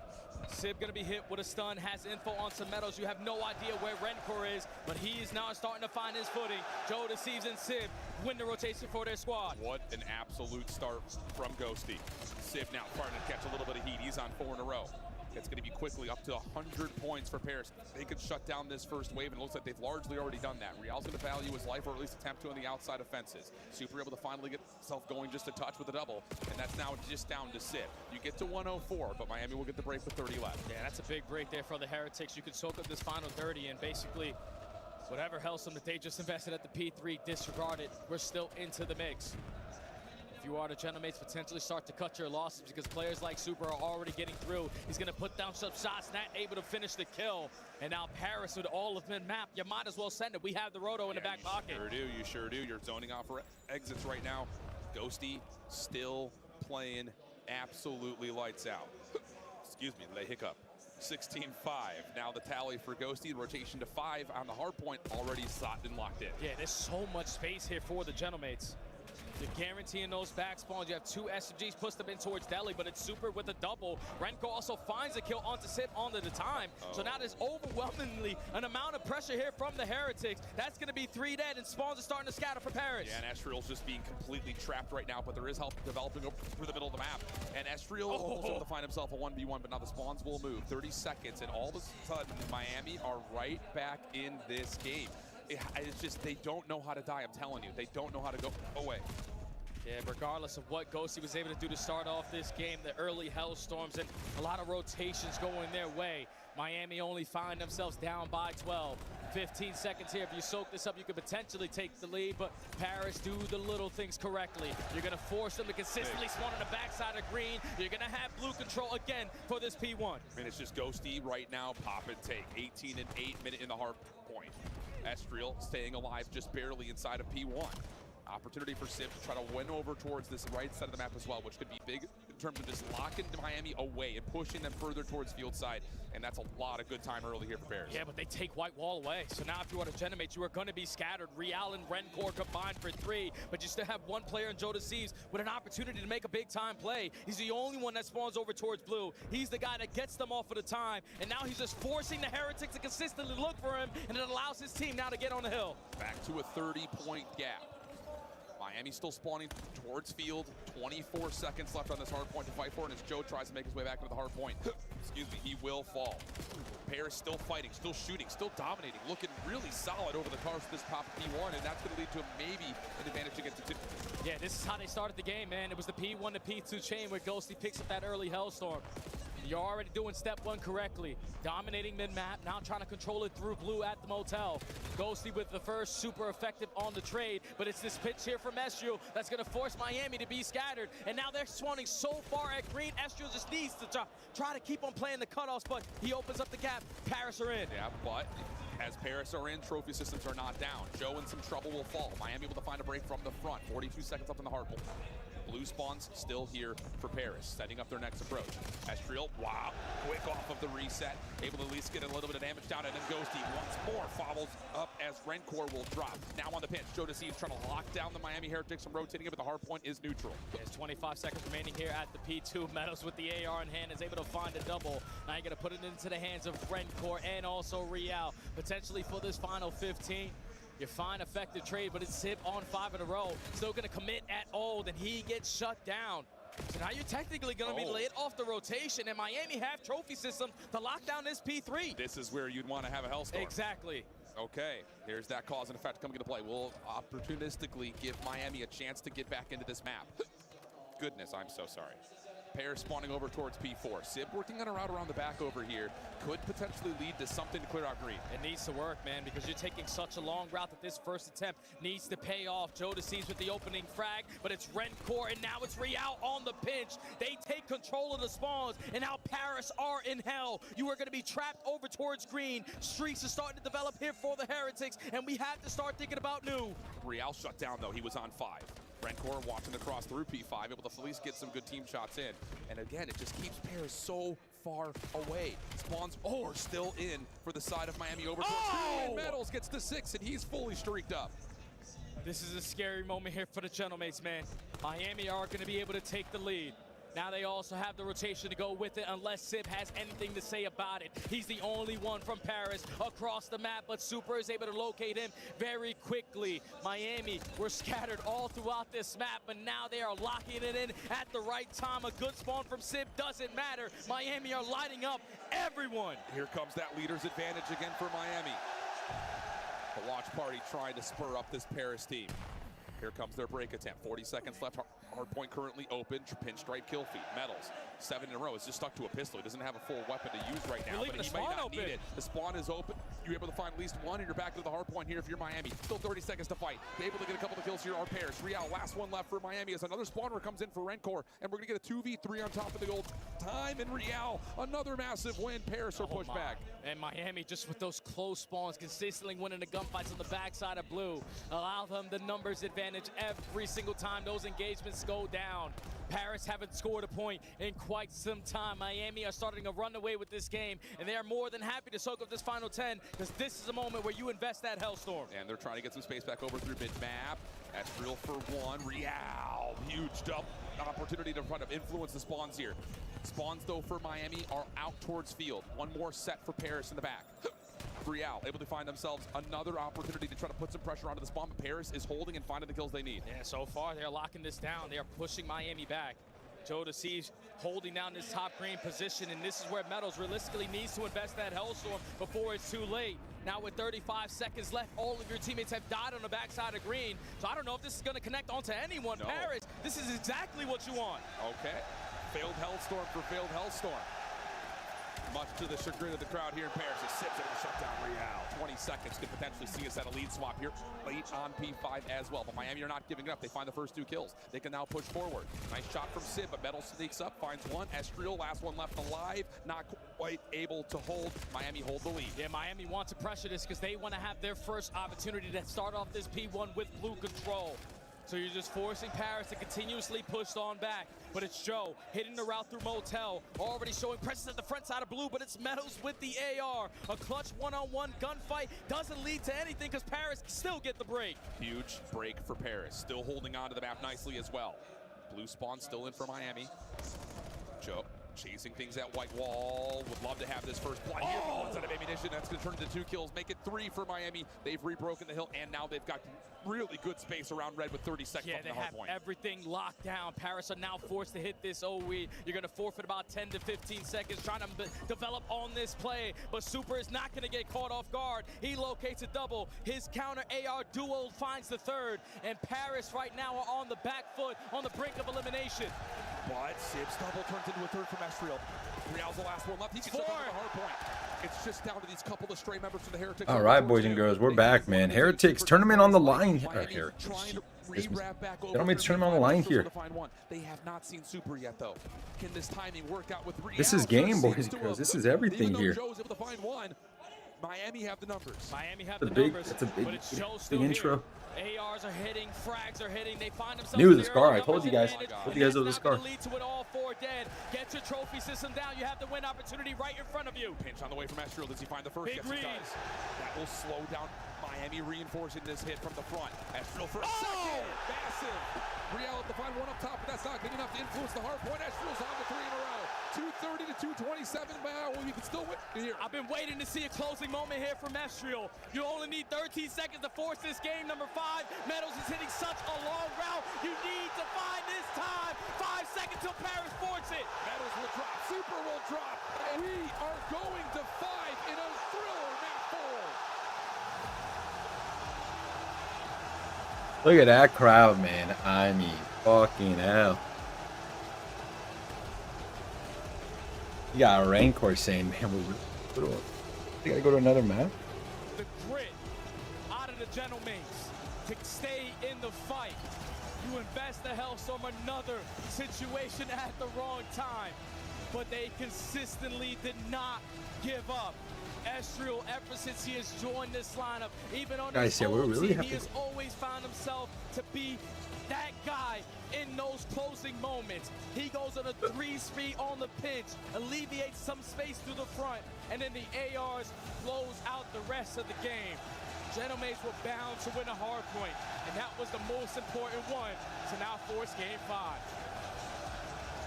Sib going to be hit with a stun, has info on some metals. You have no idea where Renkor is, but he is now starting to find his footing. Joe Deceives and Sib win the rotation for their squad. What an absolute start from Ghosty. Sib now starting to catch a little bit of heat. He's on 4 in a row. It's going to be quickly up to 100 points for Paris. They could shut down this first wave, and it looks like they've largely already done that. Real's going to value his life, or at least attempt to on the outside of fences. Super able to finally get himself going just a touch with a double, and that's now just down to Sib. You get to 104, but Miami will get the break with 30 left. Yeah, that's a big break there for the Heretics. You can soak up this final 30, and basically whatever Hellstorm that they just invested at the P3 disregarded, we're still into the mix. If you are the Genomates, potentially start to cut your losses because players like Super are already getting through. He's going to put down some shots, not able to finish the kill. And now Paris with all of them map. You might as well send it. We have the Roto in the back pocket. You sure do. You're zoning out for exits right now. Ghosty still playing absolutely lights out. Excuse me, the hiccup. 16-5. Now the tally for Ghosty, rotation to 5 on the hard point, already sought and locked in. Yeah, there's so much space here for the Genomates. You're guaranteeing those back spawns. You have 2 SMGs, push them in towards Delhi, but it's Super with a double. Renkor also finds a kill onto Sib onto the time. So now there's overwhelmingly an amount of pressure here from the Heretics. That's going to be 3 dead, and spawns are starting to scatter for Paris. Yeah, and Estriel's just being completely trapped right now, but there is help developing over through the middle of the map. And Estriel also able to find himself a 1v1, but now the spawns will move. 30 seconds, and all of a sudden, Miami are right back in this game. It's just, they don't know how to die, I'm telling you. They don't know how to go away. Yeah, regardless of what Ghosty was able to do to start off this game, the early Hellstorms and a lot of rotations going their way. Miami only find themselves down by 12. 15 seconds here. If you soak this up, you could potentially take the lead, but Paris do the little things correctly. You're going to force them to consistently spawn on the backside of green. You're going to have blue control again for this P1. And it's just Ghosty right now, pop and take. 18 and 8 minute in the hard point. Estriel staying alive just barely inside of P1. Opportunity for Sib to try to win over towards this right side of the map as well, which could be big in terms of just locking Miami away and pushing them further towards field side. And that's a lot of good time early here for Paris. Yeah, but they take White Wall away. So now if you are the Genomates, you are going to be scattered. Real and Renkor combined for 3, but you still have one player in Joe Deceives with an opportunity to make a big time play. He's the only one that spawns over towards blue. He's the guy that gets them off of the time. And now he's just forcing the Heretics to consistently look for him, and it allows his team now to get on the hill. Back to a 30-point gap. Miami still spawning towards field. 24 seconds left on this hard point to fight for, and as Joe tries to make his way back into the hard point, excuse me, he will fall. Paris still fighting, still shooting, still dominating, looking really solid over the course of this top P1, and that's going to lead to maybe an advantage against the 2. Yeah, this is how they started the game, man. It was the P1 to P2 chain where Ghosty picks up that early Hellstorm. You're already doing step 1 correctly. Dominating mid-map, now trying to control it through blue at the motel. Ghosty with the first, super effective on the trade, but it's this pitch here from Estriel that's gonna force Miami to be scattered. And now they're spawning so far at green, Estriel just needs to try to keep on playing the cutoffs, but he opens up the gap. Paris are in. Yeah, but as Paris are in, trophy systems are not down. Joe in some trouble will fall. Miami able to find a break from the front. 42 seconds up in the hard point. Blue spawns still here for Paris, setting up their next approach. Estriel, wow, quick off of the reset, able to at least get a little bit of damage down, and then Ghosty once more follows up as Rencor will drop. Now on the pinch, Joe Deceives trying to lock down the Miami Heretics and rotating it, but the hard point is neutral. There's 25 seconds remaining here at the P2. Meadows with the AR in hand is able to find a double. Now you're going to put it into the hands of Rencor and also Real, potentially for this final 15. You find effective trade, but it's Sib on 5 in a row. Still going to commit at old, and he gets shut down. So now you're technically going to be laid off the rotation, and Miami have trophy systems to lock down this P3. This is where you'd want to have a Hellstorm. Exactly. Okay, here's that cause and effect coming into play. We'll opportunistically give Miami a chance to get back into this map. Goodness, I'm so sorry. Paris spawning over towards P4. Sib working on a route around the back over here. Could potentially lead to something to clear out green. It needs to work, man, because you're taking such a long route that this first attempt needs to pay off. Joe Deceives with the opening frag, but it's Rencor, and now it's Real on the pinch. They take control of the spawns, and now Paris are in hell. You are going to be trapped over towards green. Streaks are starting to develop here for the Heretics, and we have to start thinking about new. Real shut down, though. He was on 5. Rencor walking across through P5, able to at least get some good team shots in. And again, it just keeps Paris so far away. Spawns are still in for the side of Miami over towards green. And Metals gets to 6, and he's fully streaked up. This is a scary moment here for the Gentlemates, man. Miami are going to be able to take the lead. Now they also have the rotation to go with it unless Sib has anything to say about it. He's the only one from Paris across the map, but Super is able to locate him very quickly. Miami were scattered all throughout this map, but now they are locking it in at the right time. A good spawn from Sib doesn't matter. Miami are lighting up everyone. Here comes that leader's advantage again for Miami. The watch party trying to spur up this Paris team. Here comes their break attempt. 40 seconds left. Hardpoint currently open. Pinstripe kill feed. Metals, 7 in a row. Is just stuck to a pistol. He doesn't have a full weapon to use right now, but he may not need it. The spawn is open. You're able to find at least one, and you're back to the hardpoint here if you're Miami. Still 30 seconds to fight. Be able to get a couple of kills here are Paris. Real, last one left for Miami as another spawner comes in for Rencor, and we're going to get a 2v3 on top of the old time. And Real, another massive win. Paris are pushed back. And Miami, just with those close spawns, consistently winning the gunfights on the backside of blue, allow them the numbers advantage every single time those engagements go down. Paris haven't scored a point in quite some time. Miami are starting to run away with this game, and they are more than happy to soak up this final 10, because this is a moment where you invest that Hellstorm. And they're trying to get some space back over through mid-map. That's real for 1. Real, huge double opportunity to try to influence the spawns here. Spawns, though, for Miami are out towards field. One more set for Paris in the back. Real able to find themselves another opportunity to try to put some pressure onto the spawn, but Paris is holding and finding the kills they need. Yeah, so far they're locking this down. They are pushing Miami back. Joe Deceives holding down this top green position, and this is where Metals realistically needs to invest that Hellstorm before it's too late. Now with 35 seconds left, all of your teammates have died on the backside of green, so I don't know if this is going to connect onto anyone. No. Paris, this is exactly what you want. Okay, failed Hellstorm for failed Hellstorm. Much to the chagrin of the crowd here in Paris, it sips able to shut down Real. 20 seconds could potentially see us at a lead swap here late on P5 as well. But Miami are not giving up. They find the first 2 kills. They can now push forward. Nice shot from Sib, but Metal sneaks up, finds one. Estriel, last one left alive, not quite able to hold. Miami hold the lead. Yeah, Miami wants to pressure this because they want to have their first opportunity to start off this P1 with blue control. So you're just forcing Paris to continuously push on back. But it's Joe hitting the route through Motel, already showing presence at the front side of blue, but it's Metals with the AR. A clutch one-on-one gunfight doesn't lead to anything because Paris still get the break. Huge break for Paris, still holding on to the map nicely as well. Blue spawn still in for Miami. Joe chasing things at white wall. Would love to have this first play here. One set of ammunition. That's going to turn into 2 kills. Make it 3 for Miami. They've rebroken the hill, and now they've got really good space around red with 30 seconds yeah, on the hard point. They have everything locked down. Paris are now forced to hit this OE. You're going to forfeit about 10 to 15 seconds trying to develop on this play, but Super is not going to get caught off guard. He locates a double. His counter AR duo finds the 3rd, and Paris right now are on the back foot, on the brink of elimination. But Sib's double turns into a 3rd from Estriel. Real's the last one left. He can still come to the hard point. It's just down to these couple of stray members from the Heretics. All right, boys and girls, we're back, man. Heretics tournament on the line. Gentlemates tournament on the line here. They have not seen Super yet, though. Can this timing work out with Real? This is game, boys and girls. This is everything here. Joe's able to find one. Miami have the numbers. Miami have That's the a big, numbers. that's a big, but it shows still big intro. Here. ARs are hitting, frags are hitting. They find themselves. Knew the scar. I told you guys. Told you guys it was a scar. Lead to it all 4 dead. Get your trophy system down. You have the win opportunity right in front of you. Pinch on the way from Estriel. Does he find the first? Big Yes, he does. That will slow down Miami, reinforcing this hit from the front. Estriel for a second. Massive. Real to find one up top, but that's not big enough to influence the hard point. Estriel's on the 3 in a row. 230 to 227. Well, you can still win here. I've been waiting to see a closing moment here from Estriel. You only need 13 seconds to force this game. Number 5, Meadows is hitting such a long route. You need to find this time. 5 seconds till Paris force it. Meadows will drop. Super will drop. And we are going to 5 in a thriller map 4. Look at that crowd, man. I mean, fucking hell. You got a Rancor saying, man, we gotta go to another map. The grit out of the Gentlemates to stay in the fight. You invest the Hellstorm another situation at the wrong time, but they consistently did not give up. Estriel, ever since he has joined this lineup, even on his own team, he has always found himself to be that guy in those closing moments. He goes on a 3-speed on the pinch, alleviates some space through the front, and then the ARs close out the rest of the game. Gentlemates were bound to win a hard point, and that was the most important one to now force game 5.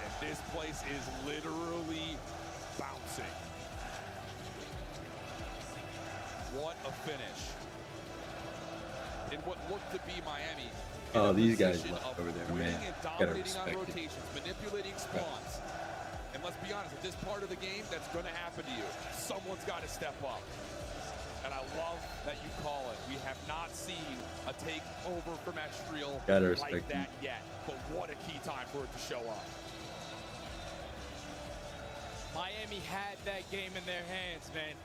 And this place is literally bouncing. What a finish. In what looked to be Miami. Oh, these guys left over there, man. Gotta respect on rotations, manipulating spawns. And let's be honest, at this part of the game, that's going to happen to you. Someone's got to step up. And I love that you call it. We have not seen a takeover from Estriel like that yet. But what a key time for it to show up. Miami had that game in their hands, man.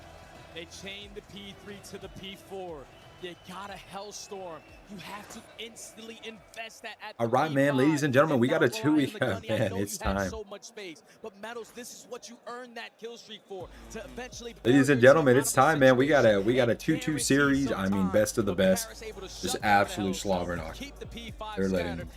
They chained the P3 to the P4. You got a Hellstorm. You have to instantly invest that at all right, man, ladies and gentlemen, we got a 2-week man. It's time. So much space, but Meadows, this is what you earned that kill streak for. To eventually, ladies and gentlemen, it's time, man. We got a 2-2 series. I mean, best of the best. Just absolute slobber knock. They're just letting them.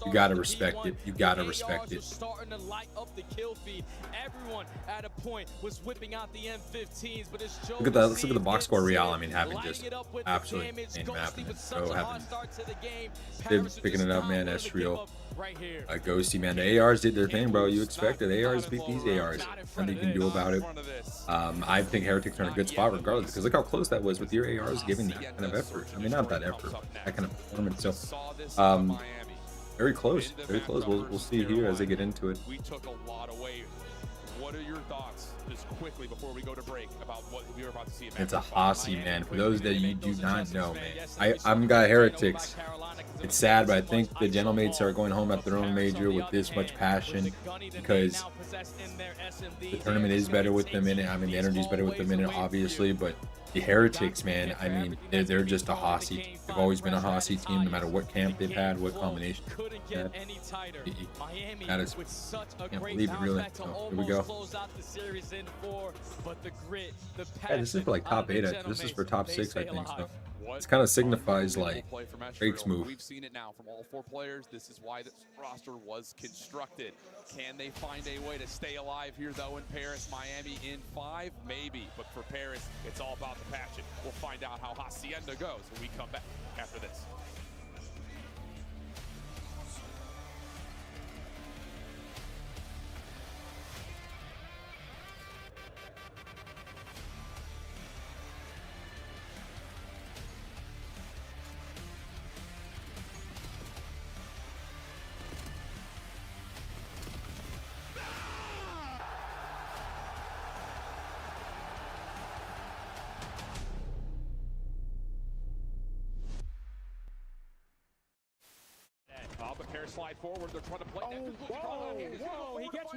You gotta respect it. You gotta respect it. Starting to light up the kill feed. Everyone at a point was whipping out the M15s, but it's Joe. Look at that. Let's look at the box score. Real, I mean, having just absolutely insane map. So having they're picking it up, man. Estriel, Ghosty, man. The ARs did their thing, bro. You expected ARs beat these ARs. Nothing you can do about it. I think Heretics are in a good spot regardless, because look how close that was with your ARs giving that kind of effort. I mean, not that effort, that kind of performance. So, very close, very close. We'll see here as they get into it. We took a lot away. What are your thoughts, just quickly before we go to break, about what we're about to see? It's a Hossie, man. For those that you do not know, man, I'm got Heretics. It's sad, but I think the Gentlemates are going home at their own major with this much passion, because the tournament is better with them in it. I mean, the energy is better with them in it, obviously, but the Heretics, man, I mean, they're just a Hossie. They've always been a Hossie team, no matter what camp they've had, what combination. That is, I can't believe it, really. So, here we go. Yeah, this is for like top 8. This is for top 6, I think. So this kind of signifies like Drake's move. We've seen it now from all 4 players. This is why this roster was constructed. Can they find a way to stay alive here, though, in Paris? Miami in 5? Maybe. But for Paris, it's all about the passion. We'll find out how Hacienda goes when we come back after this. Slide forward. They're trying to play.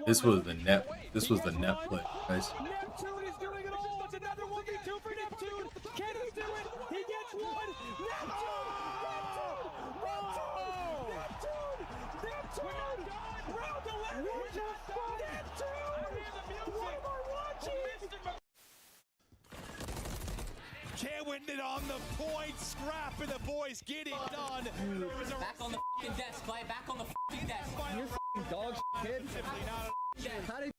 This was the net. This was the net play, guys. Neptune is doing it all. It's another 1v2 for Neptune. Can he do it? He gets one. Neptune! Round 11. Neptune! What am I watching? it on the point. Scrap and the boys get it done. Back on the f***ing desk, Clay. Back on the f***ing desk. You're f***ing dog kid. How did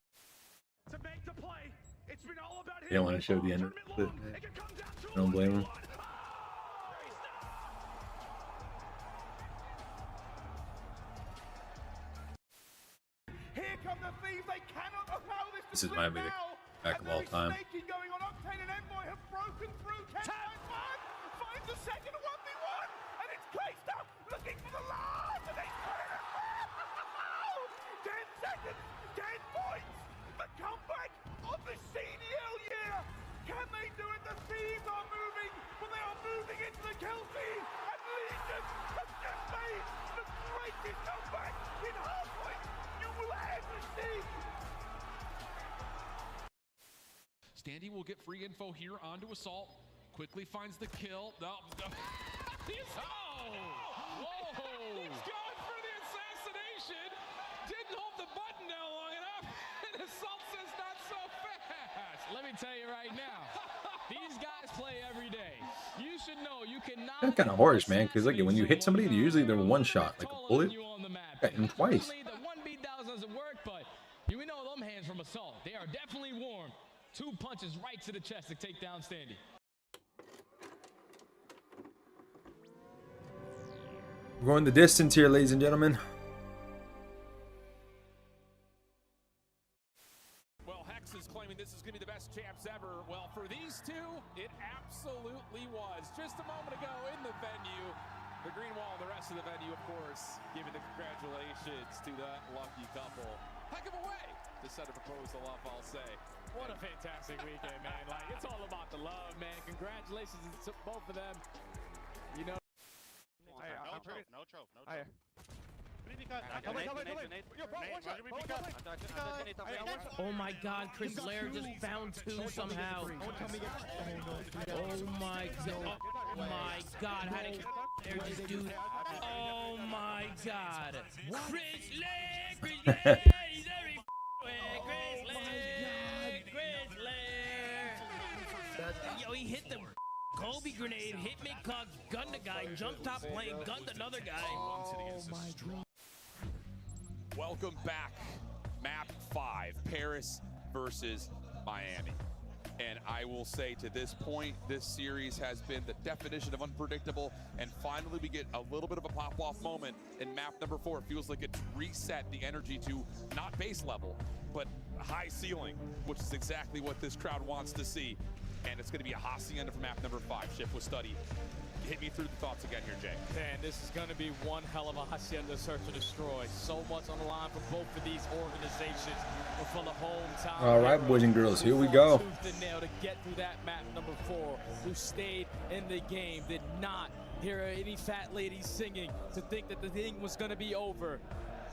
To make the play. It's been all about They don't want to show the end of it. I don't blame him. Here come the thieves. They cannot allow this to This is my slip favorite now. back of all time. Snaking going on. Octane and Envoy have broken through. Finds the second 1v1, and it's Clayster looking for the last, and they put it out. 10 seconds, 10 points. The comeback of the CDL year. Can they do it? The thieves are moving, but they are moving into the kill feed, and Legion have just made the greatest comeback in Hardpoint you will ever see. Standy will get free info here onto Assault. Quickly finds the kill. Whoa! He's going for the assassination. Didn't hold the button down long enough. And Assault says not so fast. Let me tell you right now, these guys play every day. You should know you cannot. That's kind of harsh, man, because like when you hit somebody, usually they're one shot, like a bullet. Got him twice. The 1v doesn't work, but you know them hands from Assault. They are definitely warm. 2 punches right to the chest to take down Standy. We're going the distance here, ladies and gentlemen. Well, Hex is claiming this is going to be the best champs ever. Well, for these two, it absolutely was. Just a moment ago in the venue, the green wall, the rest of the venue, of course, giving the congratulations to that lucky couple. Heck of a way to set a proposal up, I'll say. What a fantastic weekend, man. Like, it's all about the love, man. Congratulations to both of them. You know. No trophy. Oh my God, Chris Lair just found 2 somehow. Oh my God. Oh my God. How did Chris Lair just do that? Oh my God. Chris Lair. Chris Lair. He's every Chris Lair. Chris Lair. Yo, he hit the Kobe grenade, hit mid-cock, gunned a guy, jump top plane, gunned another guy. Oh my God. Welcome back. Map 5, Paris versus Miami. And I will say to this point, this series has been the definition of unpredictable. And finally, we get a little bit of a pop-off moment in map number 4. It feels like it's reset the energy to not base level, but high ceiling, which is exactly what this crowd wants to see. And it's going to be a hacienda for map number 5. Shift with Study. Hit me through the thoughts again here, Jay. Man, this is going to be one hell of a hacienda search and destroy. So much on the line for both of these organizations, but for the hometown. All right, boys and girls, here we go. Tooth and nail to get through that map number 4. Who stayed in the game, did not hear any fat ladies singing to think that the thing was going to be over.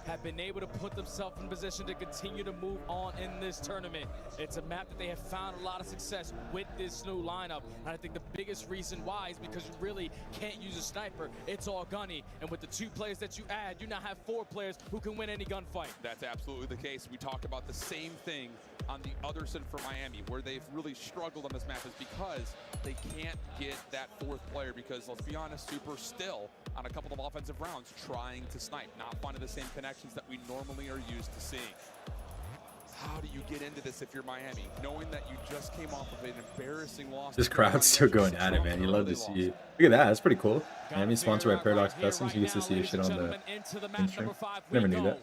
Have been able to put themselves in position to continue to move on in this tournament. It's a map that they have found a lot of success with this new lineup. And I think the biggest reason why is because you really can't use a sniper. It's all gunny. And with the 2 players that you add, you now have 4 players who can win any gunfight. That's absolutely the case. We talked about the same thing on the other side for Miami, where they've really struggled on this map is because they can't get that 4th player because, let's be honest, Super still on a couple of offensive rounds trying to snipe, not finding the same connections that we normally are used to seeing. How do you get into this if you're Miami, knowing that you just came off of an embarrassing loss? This crowd's still going at it, man. You love to see it. Look at that. That's pretty cool. Miami sponsored by Paradox Customs. You get to see your shit on the intro. Never knew that.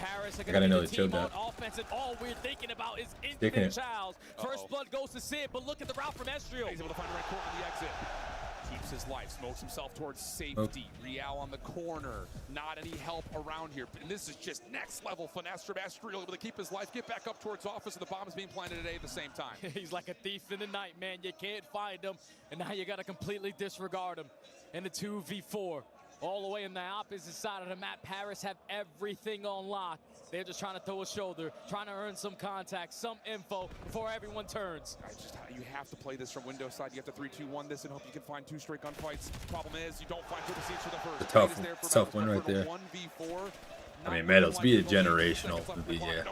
I gotta know they showed that. Offense, and all we're thinking about is Sticking Infinite it. Childs. First blood goes to Sid, but look at the route from Ezreal. He's able to find the right corner on the exit. Keeps his life, smokes himself towards safety. Real on the corner, not any help around here. And this is just next level finesse from Ezreal, able to keep his life, get back up towards office, and the bomb is being planted today at the same time. He's like a thief in the night, man. You can't find him, and now you got to completely disregard him. In the 2v4, all the way on the opposite side of the map, Paris have everything on lock. They're just trying to throw a shoulder, trying to earn some contact, some info before everyone turns. You have to play this from window side. You have to 3-2-1 this and hope you can find 2 straight gunfights. Problem is, you don't find triple seats for the first. Tough one right there. 1v4. I mean, Medals be a generational. Yeah.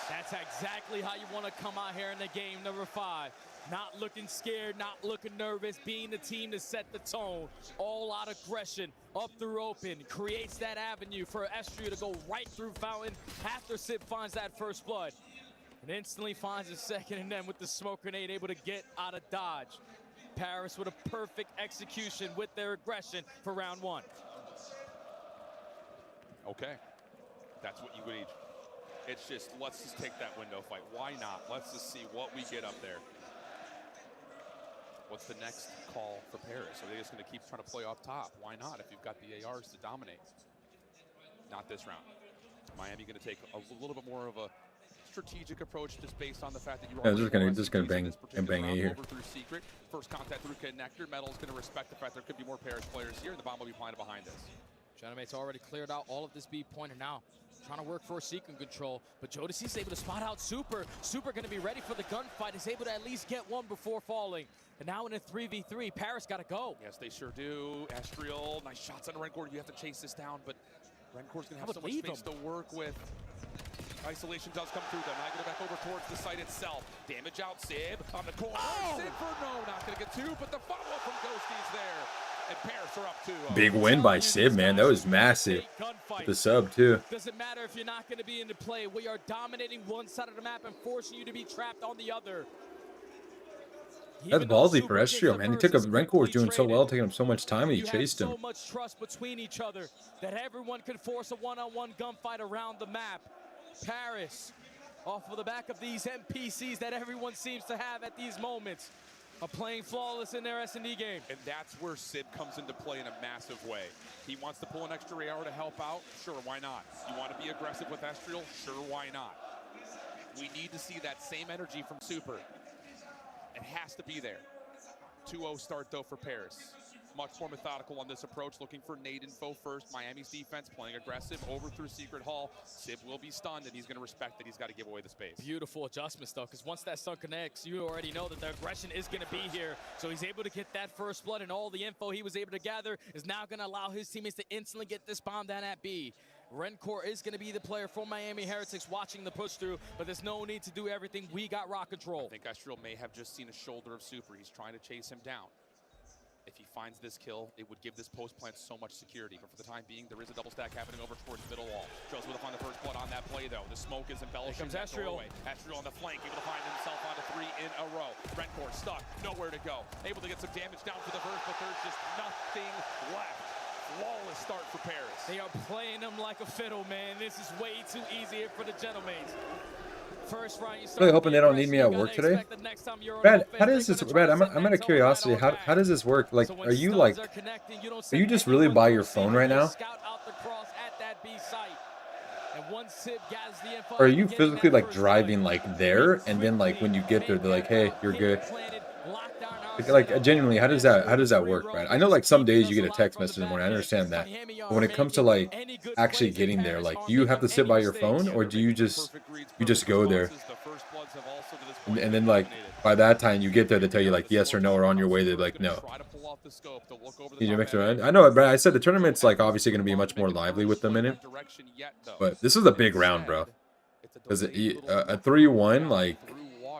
That's That's exactly how you want to come out here in the game number 5. Not looking scared, not looking nervous, being the team to set the tone. All out aggression, up through open, creates that avenue for Estrio to go right through Fountain after Sib finds that first blood. And instantly finds a second, and then with the smoke grenade, able to get out of dodge. Paris with a perfect execution with their aggression for round 1. Okay, that's what you need. It's just, let's just take that window fight. Why not? Let's just see what we get up there. What's the next call for Paris? Are they just going to keep trying to play off top? Why not if you've got the ARs to dominate? Not this round. Miami going to take a little bit more of a strategic approach just based on the fact that you're just gonna bang A here. Over through Secret. First contact through Connector. Metal's going to respect the fact there could be more Paris players here, and the bomb will be planted behind this. Genomate's already cleared out all of this B point, and now trying to work for Seeking control, but Jodeci's able to spot out Super. Super going to be ready for the gunfight. Is able to at least get one before falling. And now in a 3v3, Paris got to go. Yes, they sure do. Estriel, nice shots on Rencore. You have to chase this down, but Rencore's going to have so much space to work with. Isolation does come through, though. Now going back over towards the site itself. Damage out, Sib on the corner. Oh! Sib for no, not going to get 2, but the follow-up from Ghosty's there. And Paris are up 2. Big win by Sib, man. That was massive. The sub, too. Doesn't matter if you're not going to be into play. We are dominating one side of the map and forcing you to be trapped on the other. That's ballsy for Estrio, man. He took a Rencore was doing so well, taking him so much time, and he chased him. So much trust between each other that everyone could force a one-on-one gunfight around the map. Paris, off of the back of these NPCs that everyone seems to have at these moments, are playing flawless in their S&D game. And that's where Sib comes into play in a massive way. He wants to pull an extra AR to help out. Sure, why not? You want to be aggressive with Estriel? Sure, why not? We need to see that same energy from Super. It has to be there. 2-0 start, though, for Paris. Much more methodical on this approach, looking for nade info first. Miami's defense playing aggressive over through Secret Hall. Sib will be stunned, and he's going to respect that he's got to give away the space. Beautiful adjustments, though, because once that stun connects, you already know that the aggression is going to be here. So he's able to get that first blood, and all the info he was able to gather is now going to allow his teammates to instantly get this bomb down at B. Rencore is going to be the player for Miami Heretics watching the push through, but there's no need to do everything. We got rock control. I think Estriel may have just seen a shoulder of Super. He's trying to chase him down. If he finds this kill, it would give this post plant so much security. But for the time being, there is a double stack happening over towards middle wall. Joe's able to find the first blood on that play, though. The smoke is embellishing. Here comes Estriel. Estriel on the flank, able to find himself onto 3 in a row. Rencore stuck, nowhere to go. Able to get some damage down for the first, but there's just nothing left. Flawless start for Paris. They are playing them like a fiddle, man. This is way too easy for the Genomates. First round, you really hoping they don't need me at work today. Brad, how does this? Brad, I'm out of curiosity. How does this work? Like, are you just really by your phone right now? Or are you physically like driving like there, and then like when you get there, they're like, hey, you're good. Like genuinely, how does that work, Brad? I know like some days you get a text message in the morning. I understand that. But when it comes to like actually getting there, like do you have to sit by your phone, or do you just go there? And then like by that time you get there, they tell you like yes or no, or on your way they're like no. Need to mix around. I know, Brad. I said the tournament's like obviously going to be much more lively with them in it. But this is a big round, bro. Because a 3-1 like.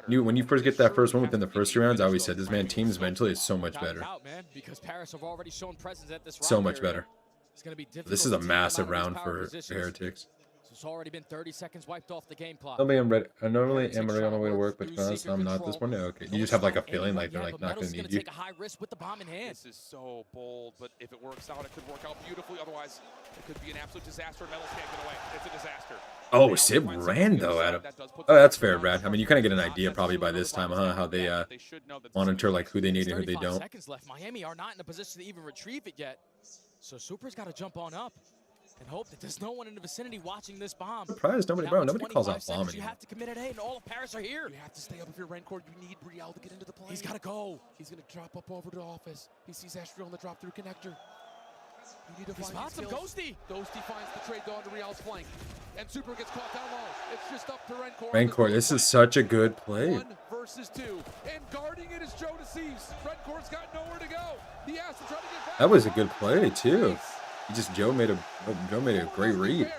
When you first get that first one within the first 3 rounds, I always said this man team's mentally is so much better. So much better. This is a massive round for Heretics. It's already been 30 seconds wiped off the game clock. I normally am ready on my way to work, but to be honest, I'm not this morning. Okay, you just have like a feeling like they're like not going to need you. Take a high risk with the bomb in hand. This is so bold, but if it works out, it could work out beautifully. Otherwise, it could be an absolute disaster. Metals can't get away. It's a disaster. Oh, Sib ran though, Adam. Oh, that's fair, Brad. I mean, you kind of get an idea probably by this time, huh? How they monitor like who they need and who they don't. Seconds left. Miami are not in a position to even retrieve it yet, so Super's got to jump on up and hope that there's no one in the vicinity watching this bomb. Surprised nobody, bro. Nobody calls out bombing. You have to commit at A, and all of Paris are here. You have to stay up if you're Rencore. You need Brielle to get into the play. He's got to go. He's going to drop up over to office. He sees Estriel on the drop through connector. You need to he spots him, Ghosty. Ghosty finds the trade down to Brielle's flank. And Super gets caught down low. It's just up to Rencore. Rencore, this is such a good play. 1 versus 2. And guarding it is Jodeci's. Rencore's got nowhere to go. He has to try to get back. That was a good play, too. Joe made a great read.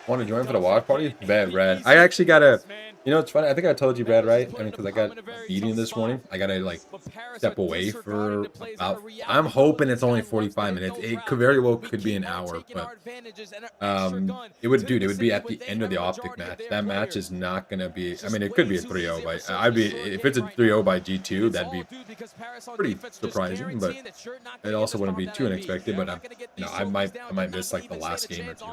Want to join for the watch party? Bad, Brad. I actually got a You know, it's funny. I think I told you, Brad, right? I mean, because I got a meeting this morning. I gotta like step away for about. I'm hoping it's only 45 minutes. It could very well could be an hour, but it would, dude. It would be at the end of the Optic match. That match is not gonna be. I mean, it could be a 3-0 by. I'd be if it's a 3-0 by G2, that'd be pretty surprising, but it also wouldn't be too unexpected. But I might miss like the last game or two.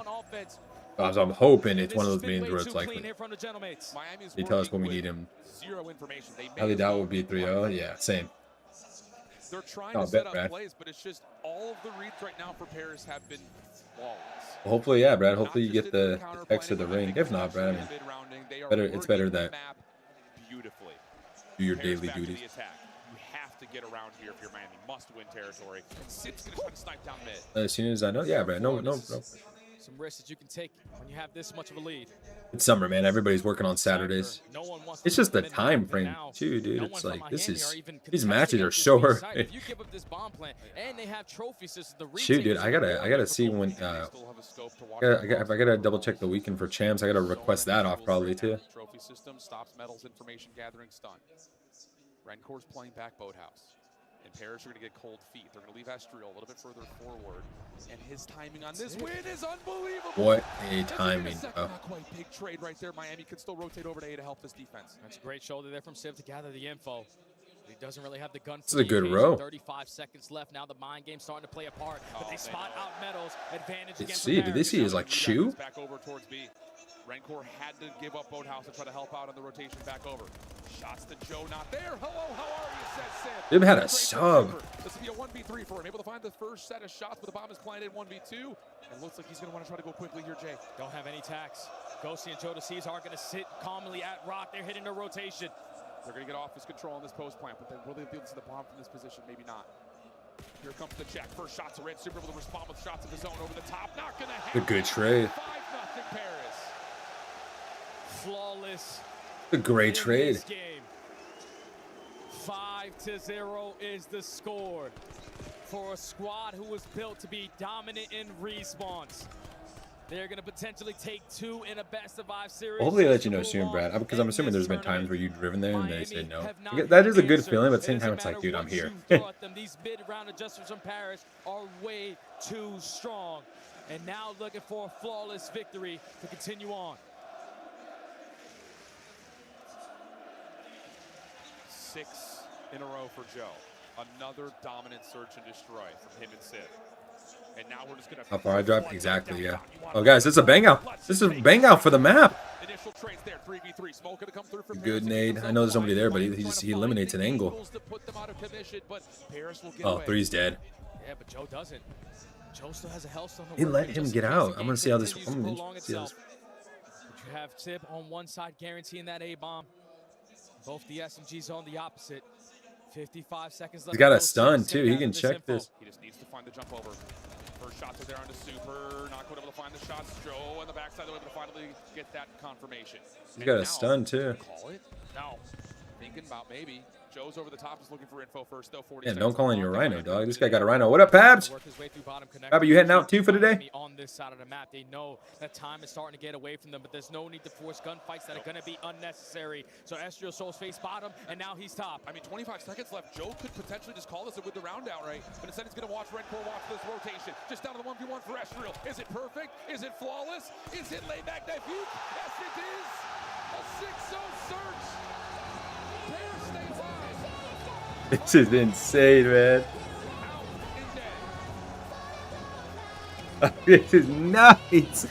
So I'm hoping it's one of those meetings where it's like they tell us when we need him. Highly doubt would be 3-0. Yeah, same. They're trying to set up plays, but it's just all of the reads right now for Paris have been flawless. Well, hopefully, yeah, Brad. Hopefully you get the text of the ring. If not, Brad, I mean, it's better that you do your daily duties. To get around here if you're Miami. Must win territory. And Sid's gonna try to snipe down mid. As soon as I know, yeah, Brad. No. Some risks that you can take when you have this much of a lead. It's summer, man. Everybody's working on Saturdays. It's just the time frame too, dude. It's like these matches are so early. Shoot, dude, I gotta see when. If I gotta double check the weekend for champs, I gotta request that off probably too. Trophy system stops metals information gathering stun. Rencor's playing back Boathouse. And Paris are going to get cold feet. They're going to leave Estriel a little bit further forward. And his timing on this win is unbelievable. What a timing. Not quite big trade right there. Miami can still rotate over to A to help this defense. That's a great shoulder there from Civ to gather the info. He doesn't really have the gun. This is a good row. 35 seconds left. Now the mind game starting to play a part. But they spot out Metals. Advantage against did they see his like shoe? Back over towards B. Rencor had to give up Boathouse to try to help out on the rotation back over. Shots to Joe, not there. Hello, how are you, says Sim. They've had a sub. This will be a 1v3 for him. Able to find the first set of shots, but the bomb is planted 1v2. It looks like he's going to want to try to go quickly here, Jay. Don't have any tax. Ghosty and Joe DeCees are going to sit calmly at Rock. They're hitting the rotation. They're going to get off his control on this post plant, but then will they be able to see the bomb from this position? Maybe not. Here comes the check. First shots are in. Super able to respond with shots of his own over the top. Not going to happen. A good trade. 5-0 Paris. Flawless. A great trade. 5-0 is the score for a squad who was built to be dominant in response. They're going to potentially take 2 in a best-of-5 series. Well, hopefully, they let you know soon, Brad. Because I'm assuming there's been times where you've driven there and they say no. That is a good feeling, but at the same time, it's like, dude, I'm here. These mid-round adjustments from Paris are way too strong. And now looking for a flawless victory to continue on. 6 in a row for Joe. Another dominant search and destroy from him and Sid. And now we're just gonna. How far I dropped? Exactly, yeah. Oh, guys, this is a bang out. This is a bang out for the map. Initial trades there, 3v3. Smoke gonna come through from good nade. I know there's somebody there, but he eliminates an angle. Oh, 3's dead. Yeah, but Joe doesn't. Joe still has a Hellstone. He let him get out. I'm gonna see how this. You have Tib on one side guaranteeing that A bomb. Both the SMGs on the opposite. 55 seconds left. He's got a stun too. He can check this. He just needs to find the jump over. First shots are there onto Super. Not quite able to find the shots. Joe on the backside, they're able to finally get that confirmation. He's got a stun too. Call it? No. Thinking about maybe. Joe's over the top, just looking for info first, though. 40 yeah, don't call in your Rhino, dog. This guy got a Rhino. What up, Pabs? Pabby, you heading out too for today? On this side of the map, they know that time is starting to get away from them, but there's no need to force gunfights that are going to be unnecessary. So Estriel Souls face bottom, and now he's top. I mean, 25 seconds left. Joe could potentially just call this with the round out, right? But instead, he's going to watch Rencor watch this rotation. Just down to the 1v1 for Estriel. Is it perfect? Is it flawless? Is it laid back knife? Yes, it is. A 6-0 search. Paris stays on. This is insane, man. This is nuts.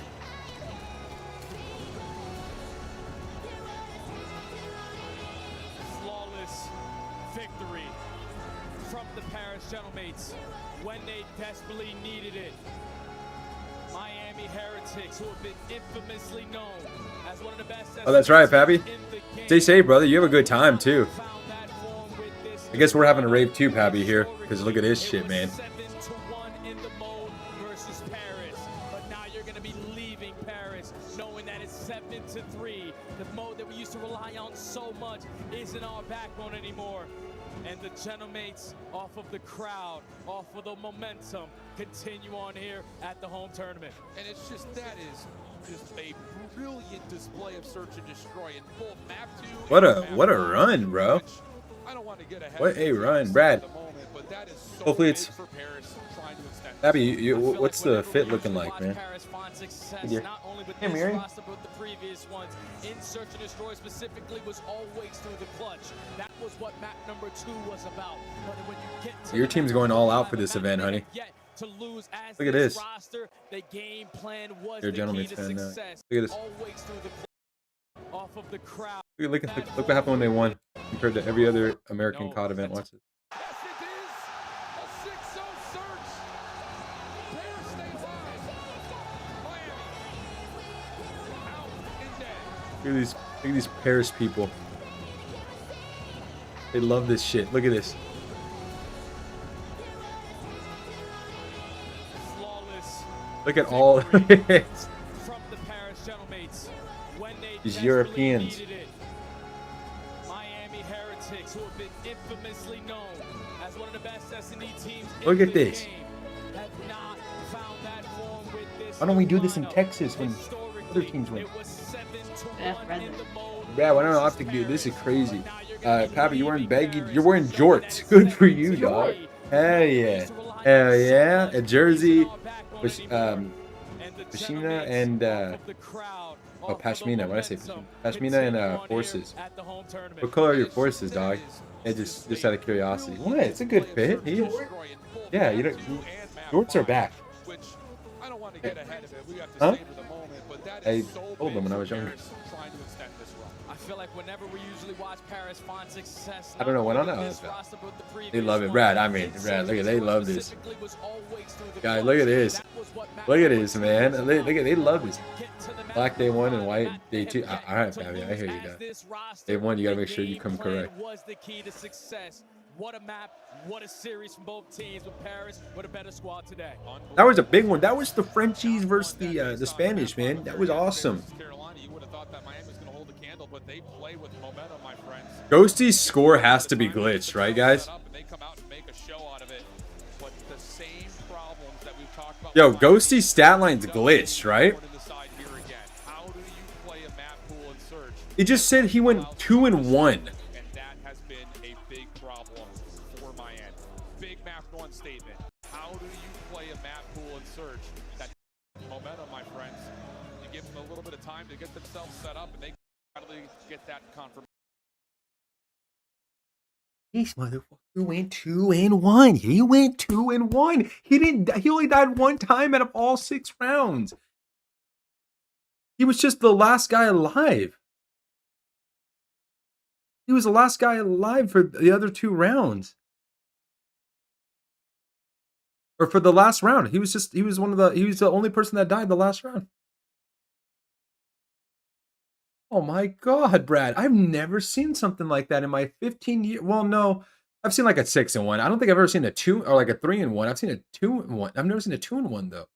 Flawless victory from the Paris Gentlemen when they desperately needed it. Miami Heretics, who have been infamously known as one of the best. Oh, that's right, Pappy. Stay safe, brother. You have a good time too. I guess we're having a rave too, Pappy, here, because look at this shit, man. 7-1 in the mode versus Paris, but now you're going to be leaving Paris, knowing that it's 7-3. The mode that we used to rely on so much isn't our backbone anymore. And the Gentlemates, off of the crowd, off of the momentum, continue on here at the home tournament. And it's just, that is just a brilliant display of search and destroy in both map 2 What a run, bro. What a run, Brad. Hopefully it's Abby, what's the fit looking like, man? Yeah. Hey, Mary. The previous ones in search and destroy specifically was always through the clutch. That was what map number 2 was about. But when you get to Your team's going all out for this event, honey. Look at this. Roster, the game plan was You're a gentleman's fan now. Look at this. Always through the off of the crowd. Look what happened when they won compared to every other American COD event. Watch this. Look at these Paris people. They love this shit. Look at this. Look at all these Europeans. Miami Heretics, who have been infamously known as one of the best S&D teams. Look at this. Why don't we do this in Texas when other teams win? Yeah, why don't Optic do this? Is crazy. Pappy, you're wearing baggy. You're wearing jorts. Good for you, dog. Hell yeah. Hell yeah. A jersey. Pashmina and Pashmina. What did I say? Pashmina and forces. What color are your forces, dog? Yeah, just out of curiosity. What? It's a good fit. He is. Yeah, you don't. Jorts are back. Huh? I told them when I was younger. I feel like whenever we usually watch Paris find success, I don't know what I know. They love it, Brad. I mean, Brad, look at they love this. Guys, look at this. Look at this, man. Look at they love this. Black day 1 and white day 2. All right, Fabio, I hear you guys. Day 1, you gotta make sure you come correct. Was the key to success. What a map, what a series from both teams with Paris. What a better squad today. That was a big one. That was the Frenchies versus the Spanish, man. That was awesome. But they play with momentum, my friends. Ghosty's score has to be glitched, right, guys? Yo, Ghosty's stat line's glitched, right? He just said he went 2 and 1. And that has been a big problem for my end. Big map 1 statement. How do you play a map pool and search? That momentum, my friends. You give them a little bit of time to get themselves set up, and they get that confirmation. This motherfucker went 2 and 1. He went 2 and 1. He only died 1 time out of all 6 rounds. He was just the last guy alive. He was the last guy alive for the other 2 rounds. Or for the last round. He was the only person that died the last round. Oh my God, Brad. I've never seen something like that in my 15 years. Well, no. I've seen like a 6 and 1. I don't think I've ever seen a 2 or like a 3 and 1. I've seen a 2 and 1. I've never seen a 2 and 1 though.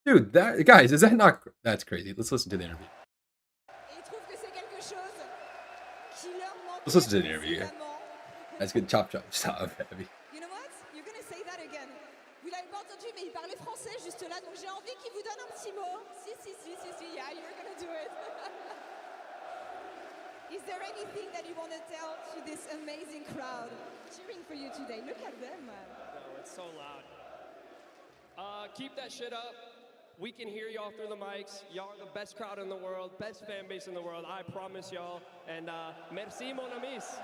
Dude, that guys, is that not that's crazy. Let's listen to the interview. Let's listen to the interview here. That's good. Chop. Stop, baby. You know what? You're gonna say that again. Vous l'avez pas entendu, mais il parlait français juste là, donc j'ai envie qu'il vous donne un petit mot. Si. Yeah, you're gonna do it. Is there anything that you want to tell to this amazing crowd cheering for you today? Look at them, man. No, it's so loud. Keep that shit up. We can hear y'all through the mics. Y'all are the best crowd in the world, best fan base in the world. I promise y'all. And merci, mon amis.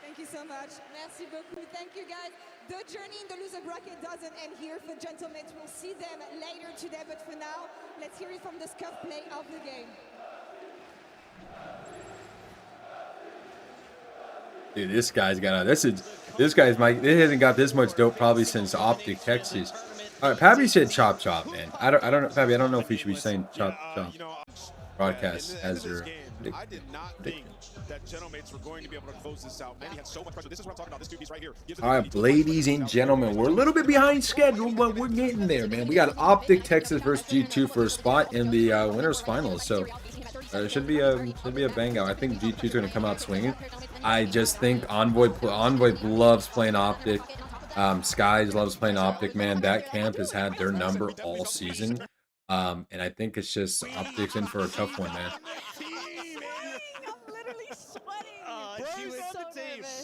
Thank you so much. Merci beaucoup. Thank you, guys. The journey in the loser bracket doesn't end here for gentlemen. We'll see them later today, but for now, let's hear it from the scuff play of the game. Dude, this guy's got this hasn't got this much dope probably since Optic Texas. All right, Pappy said chop, man. I don't know, Pappy. I don't know if we should be saying chop. Broadcast as their. I did not think that Gentlemates were going to be able to close this out. Man, he had so much pressure. This is what I'm talking about. This 2 piece right here. All right, ladies and gentlemen, we're a little bit behind schedule, but we're getting there, man. We got Optic Texas versus G2 for a spot in the winners finals. So it should be a bang out. I think G2 is going to come out swinging. I just think Envoy loves playing Optic. Skies loves playing Optic, man. That camp has had their number all season. And I think it's just Optic's in for a tough one, man.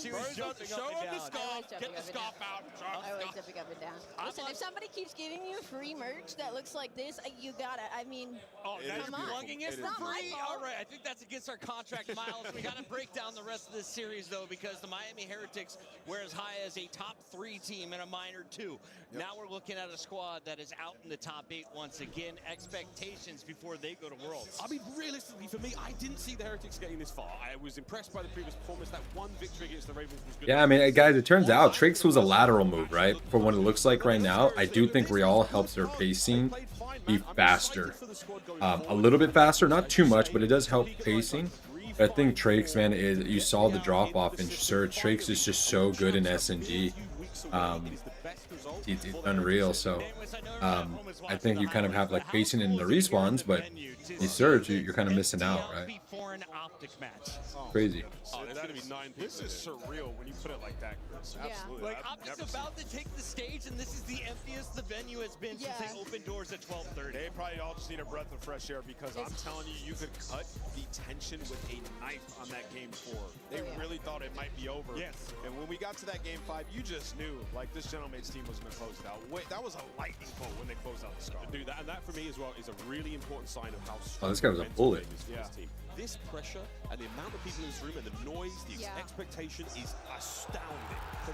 She was jumping Show up and him the down. scarf. Get the scarf out. I was jumping up and down. Listen, if somebody keeps giving you free merch that looks like this, you gotta. I mean, That's come on. plugging it It's for not my free. fault. All right, I think that's against our contract, Miles. We got to break down the rest of this series, though, because the Miami Heretics were as high as a top 3 team and a minor 2. Now we're looking at a squad that is out in the top 8 once again. Expectations before they go to Worlds. I mean, realistically, for me, I didn't see the Heretics getting this far. I was impressed by the previous performance. That one victory against the Ravens was good. Yeah, I mean, guys, it turns out Trix was a lateral move, right? For what it looks like right now, I do think Real helps their pacing be faster. A little bit faster, not too much, but it does help pacing. But I think Trix, man, is you saw the drop off in Surge. Trix is just so good in SNG. It's unreal. So I think you kind of have like pacing in the respawns, but you Surge, you're kind of missing out, right? Crazy. Oh, there's gonna be 9 people. This is surreal when you put it like that, Chris. Yeah. Absolutely. Like, Optic's about to take the stage, and this is the emptiest the venue has been since they opened doors at 12:30. They probably all just need a breath of fresh air because I'm telling you, you could cut the tension with a knife on that game 4. They really thought it might be over. Yes. And when we got to that game 5, you just knew like this Gentleman's team was going to close it out. Wait, that was a lightning bolt when they closed out the scar. Dude, and that for me as well is a really important sign of how strong Oh, this guy was a bullet. this team. This pressure and the amount of people in this room and the noise, the expectation is astounding.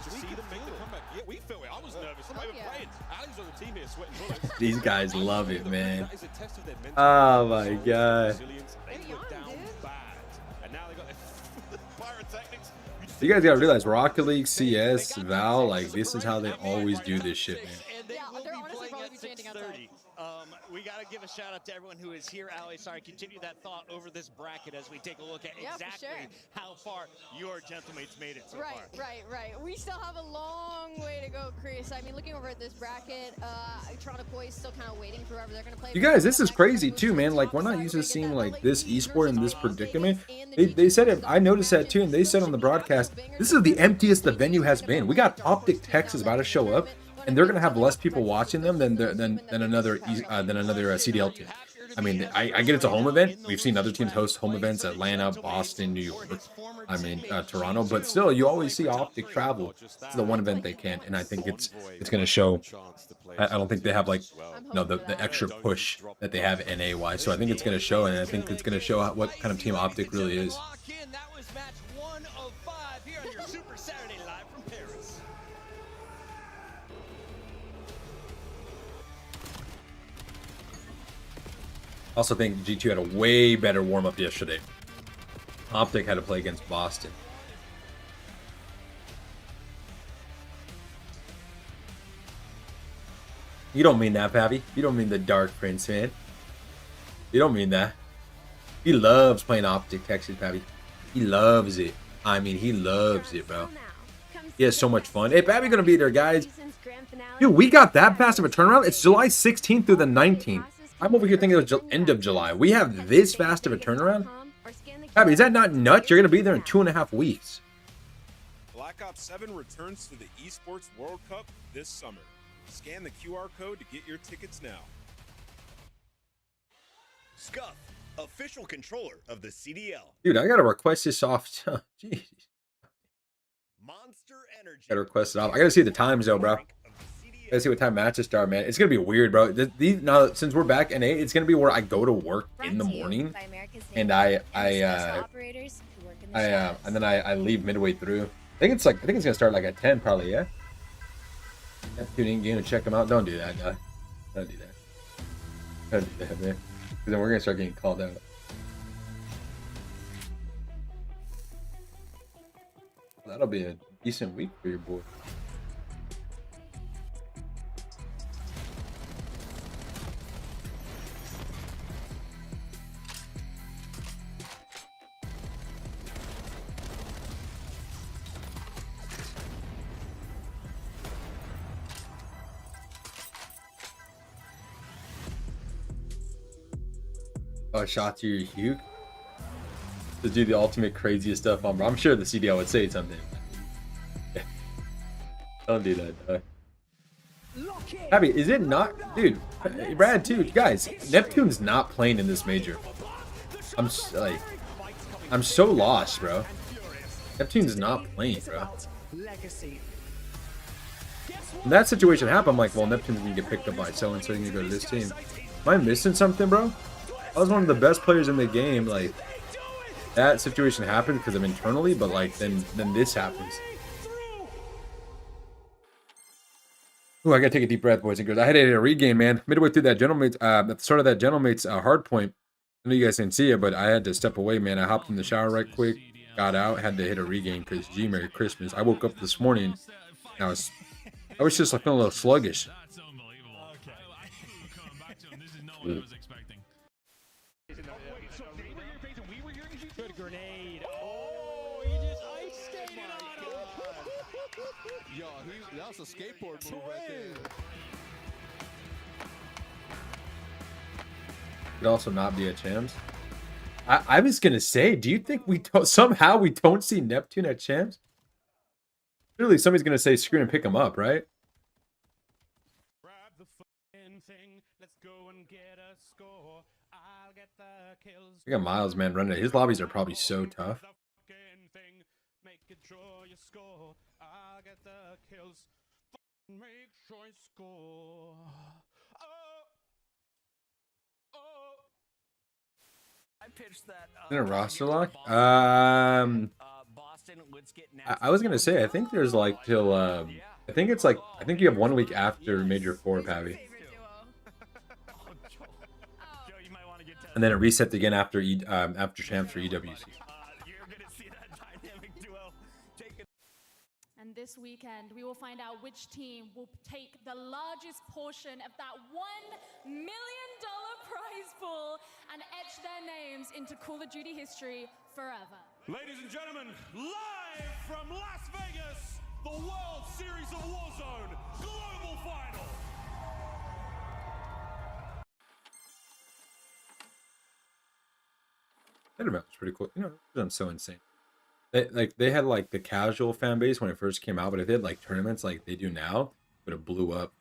To see them make the comeback, yeah, we feel it. I was nervous. I'm not even playing. Alex on the team here sweating bullets. These guys love it, man. Oh my god. They were down bad, and now they got their pyrotechnics. You guys gotta realize Rocket League, CS, Val, like this is how they always do this shit, man. And they will be playing at 6:30. We got to give a shout out to everyone who is here. Ali, sorry, continue that thought over this bracket as we take a look at exactly how far your Gentlemates made it so far. Right. We still have a long way to go, Chris. I mean, looking over at this bracket, Toronto Boys still kind of waiting for whoever they're going to play. You guys, this is crazy too, man. Like, we're not used to seeing like this esport in this predicament. They said it. I noticed that too, and they said on the broadcast, this is the emptiest the venue has been. We got Optic Texas about to show up, and they're gonna have less people watching them than another CDL team. I mean, I get it's a home event. We've seen other teams host home events: Atlanta, Boston, New York. I mean, Toronto. But still, you always see Optic travel. It's the one event they can't, and I think it's gonna show. I don't think they have like the extra push that they have NA wise. So I think it's gonna show, and I think it's gonna show what kind of team Optic really is. That was match 1 of 5 here on your Super Saturday Live from Paris. I also think G2 had a way better warm-up yesterday. Optic had to play against Boston. You don't mean that, Pappy. You don't mean the Dark Prince, man. You don't mean that. He loves playing Optic Texas, Pappy. He loves it. I mean, he loves it, bro. He has so much fun. Hey, Pappy gonna be there, guys. Dude, we got that fast of a turnaround. It's July 16th through the 19th. I'm over here thinking it was end of July. We have this fast of a turnaround? Pappy, is that not nuts? You're gonna be there in 2.5 weeks. Black Ops 7 returns to the Esports World Cup this summer. Scan the QR code to get your tickets now. Scuff, official controller of the CDL. Dude, I gotta request this off. Jeez. Monster Energy. Gotta request it off. I gotta see the times though, bro. Gotta see what time matches start, man. It's gonna be weird, bro. Now, since we're back in 8, it's gonna be where I go to work in the morning, and I leave midway through. I think it's gonna start like at 10, probably. Yeah. Tune in game and check them out. Don't do that, guy. Don't do that. Don't do that, man. Because then we're gonna start getting called out. That'll be a decent week for your boy. Oh, shot to your Hugh to do the ultimate craziest stuff on, bro. I'm sure the CDL would say something. Don't do that, dog. Abby, is it not, dude? Brad, too, guys. Neptune's not playing in this major. I'm so lost, bro. Neptune's not playing, bro. When that situation happened, I'm like, well, Neptune's gonna get picked up by so and so, gonna go to this team. Am I missing something, bro? I was one of the best players in the game. Like, that situation happened because of internally, but like, then this happens. Ooh, I gotta take a deep breath, boys and girls. I had to hit a regain, man. Midway through that gentleman's, at the start of that gentleman's hard point. I know you guys didn't see it, but I had to step away, man. I hopped in the shower right quick, got out, had to hit a regain because, gee, Merry Christmas. I woke up this morning, and I was just like feeling a little sluggish. Good grenade. Oh, he just ice skated on him. Yo, that was a skateboard move right there. Could also not be a champs. I was gonna say, do you think we somehow we don't see Neptune at champs? Surely somebody's gonna say screw and pick him up, right? Grab the fucking thing. Let's go and get a score. I'll get the kills. We got Miles, man, running it. His lobbies are probably so tough. Make sure you score. I'll get the kills. Make sure you score. I pitched that. In a roster lock? I was gonna say, I think there's like till I think it's like, I think you have 1 week after Major 4, Pavi. And then it resets again after after champs for EWC. And this weekend, we will find out which team will take the largest portion of that $1 million prize pool and etch their names into Call of Duty history forever. Ladies and gentlemen, live from Las Vegas, the World Series of Warzone Global Final. That event was pretty cool. You know, it was so insane. They had like the casual fan base when it first came out, but if they had like tournaments like they do now, it would have blew up.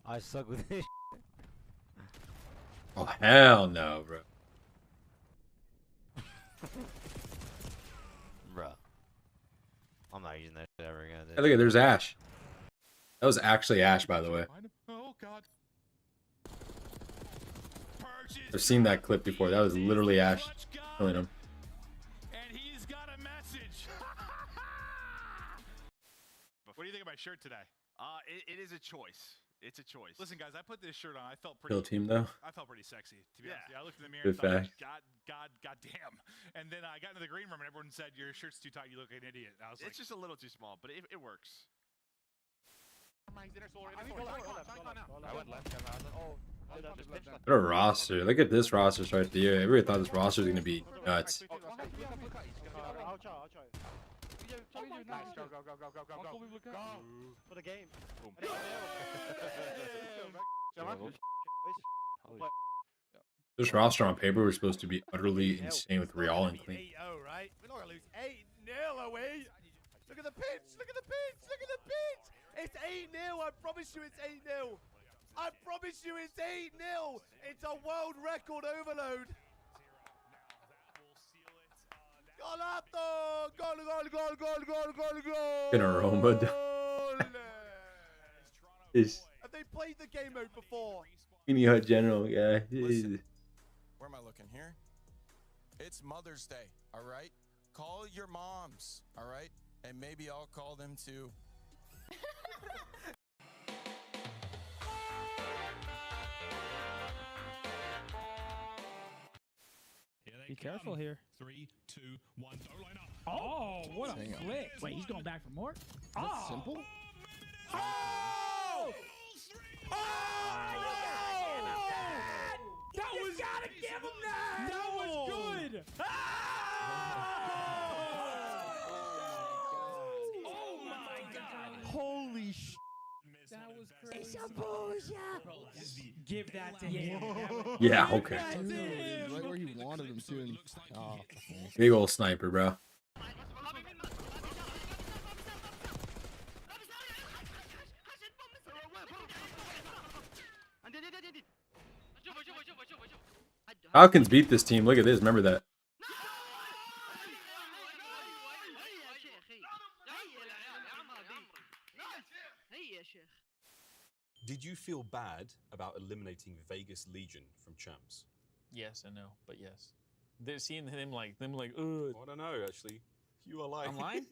I suck with this. Oh hell no, bro. Bro, I'm not using that shit ever again. Hey, look at, there's Ash. That was actually Ash, by the way. Oh god. I've seen that clip before. That was literally Ash killing him. And he's got a message. What do you think of my shirt today? It is a choice. It's a choice. Listen, guys, I put this shirt on. I felt pretty. Kill team though. I felt pretty sexy, to be honest. Yeah, I looked in the mirror Good and fact. thought, God damn. And then I got into the green room and everyone said, your shirt's too tight. You look like an idiot. And I was like, it's just a little too small, but it works. What a roster. Look at this roster right there. Everybody thought this roster was going to be nuts. I'll try. Nice, go. For the game. This roster on paper was supposed to be utterly insane with Real and clean. 8-0, right? We're not going to lose 8-0, are we? Look at the pitch! Look at the pitch! It's 8-0. I promise you it's 8-0. I promise you it's 8-0. It's a world record overload. Golato! Goal! An aroma. Have they played the game mode before? Skinny Hut General, yeah. Where am I looking here? It's Mother's Day, all right? Call your moms, all right? And maybe I'll call them too. Be careful here. 3, 2, 1, throw line up. Oh, what a flick. Wait, he's going back for more? That's simple. Oh! That was gotta give him that. That was good. Oh my god! Holy sh! That was crazy. Give that to him. Yeah, okay. Right where he wanted him to. And, oh, Big old sniper, bro. Falcons beat this team. Look at this. Remember that. Did you feel bad about eliminating Vegas Legion from Champs? Yes and no, but yes. They're seeing him like, ugh. I don't know, actually. You are lying. I'm lying?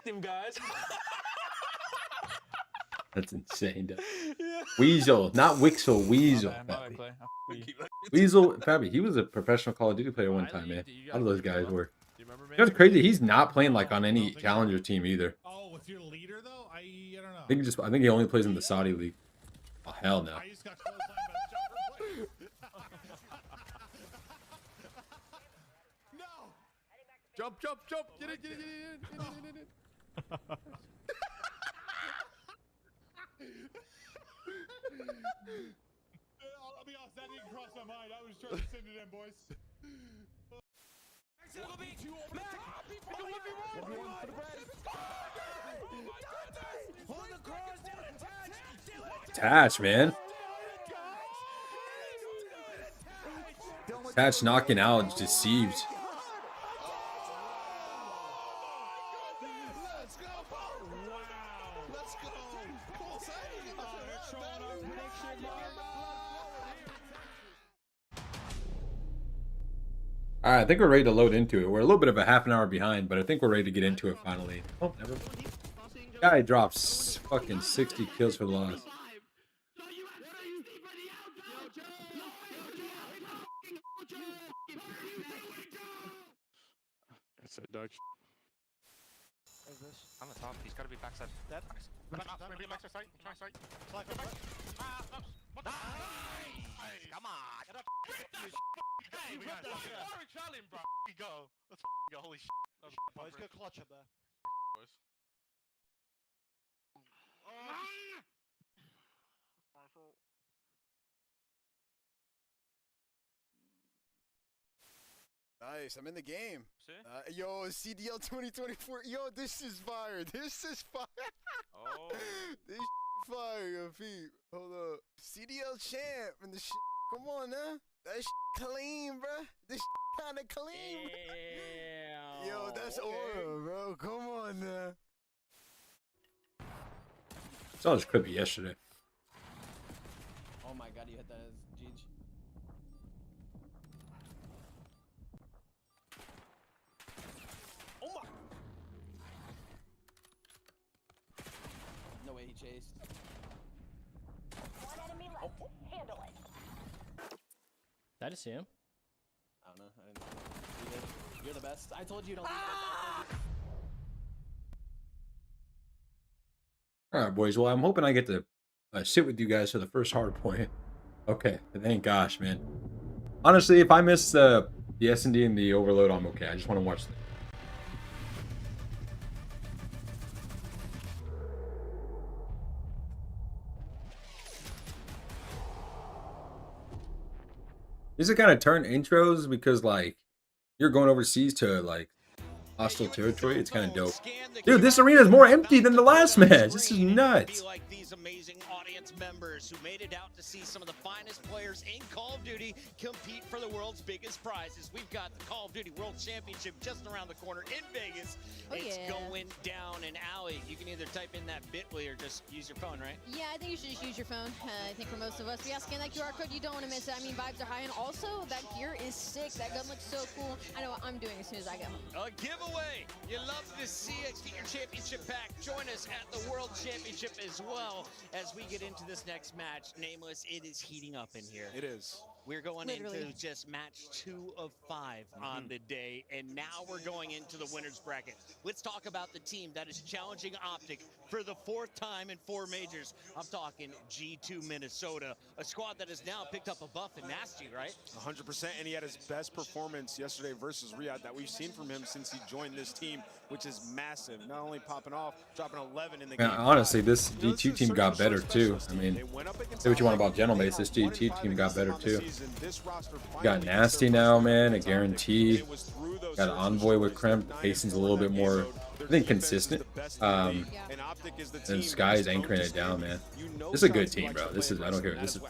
Them guys. That's insane. Yeah. Weasel, not Wixel, Weasel. Weasel, Fabi, he was a professional Call of Duty player one time, man. All of those guys were. You know what's crazy? He's not playing like on any challenger team either. Oh, with your leader though? I don't know. I think he only plays in the Saudi league. Oh hell no. I just got close line by the No! jump, jump, jump! Get it, get it, get it, get it, get it. I'll be honest, that didn't cross my mind. I was trying to send it in, boys. Tatch, man. Tatch knocking out Deceived. All right, I think we're ready to load into it. We're a little bit of a half an hour behind, but I think we're ready to get into it finally. Oh, never mind. Guy drops fucking 60 kills for the loss. That's it, Dutch. Where's this? On the top. He's got to be backside. Dead. Maybe backside sight. Try sight. Slide back. Nice. Come on. Hey, we got orange challenge, bro. Go. Let's go. Holy shit. Let's go clutch up there. Boys. Nice, I'm in the game. Yo, CDL 2024. Yo, this is fire. This is fire. Oh. This fire, yo, Pete. Hold up. CDL champ and the shit. Come on, huh? That shit clean, bruh. This shit kind of clean. Yeah. Yo, that's aura, bro. Come on, now. I saw this clip yesterday. Oh my god, you hit that as Jeej. Oh my! No way he chased. One enemy left. Handle it. That is him. I don't know. I didn't see it. You're the best. I told you don't leave that. All right, boys. Well, I'm hoping I get to sit with you guys for the first hard point. Okay. Thank gosh, man. Honestly, if I miss the S&D and the overload, I'm okay. I just want to watch them. These are kind of turn intros because, like, you're going overseas to, like, hostile territory. It's kind of dope. Dude, this arena is more empty than the last match. This is nuts. Like these amazing audience members who made it out to see some of the finest players in Call of Duty compete for the world's biggest prizes. We've got the Call of Duty World Championship just around the corner in Vegas. It's going down an alley. You can either type in that Bitly or just use your phone, right? Yeah, I think you should just use your phone. I think for most of us, yeah, scan that QR code. You don't want to miss it. I mean, vibes are high, and also that gear is sick. That gun looks so cool. I know what I'm doing as soon as I get home. A giveaway. You love to see it. Get your championship pack. Join us at the World Championship as well as we get into this next match. Nameless, it is heating up in here. It is. We're going Literally. into just match 2 of 5 on the day, and now we're going into the winner's bracket. Let's talk about the team that is challenging Optic for the 4th time in 4 majors. I'm talking G2 Minnesota, a squad that has now picked up a buff and Nasty, right? 100%, and he had his best performance yesterday versus Riyadh that we've seen from him since he joined this team, which is massive. Not only popping off, dropping 11 in the game. Honestly, this G2 team got better too. I mean, say what you want about Gentlemates, this G2 team got better too. Got Nasty now, man, a guarantee. Got an Envoy with Kremp. Pacing's a little bit more, I think, consistent. And Sky is anchoring it down, man. This is a good team, bro. This is, I don't care. This is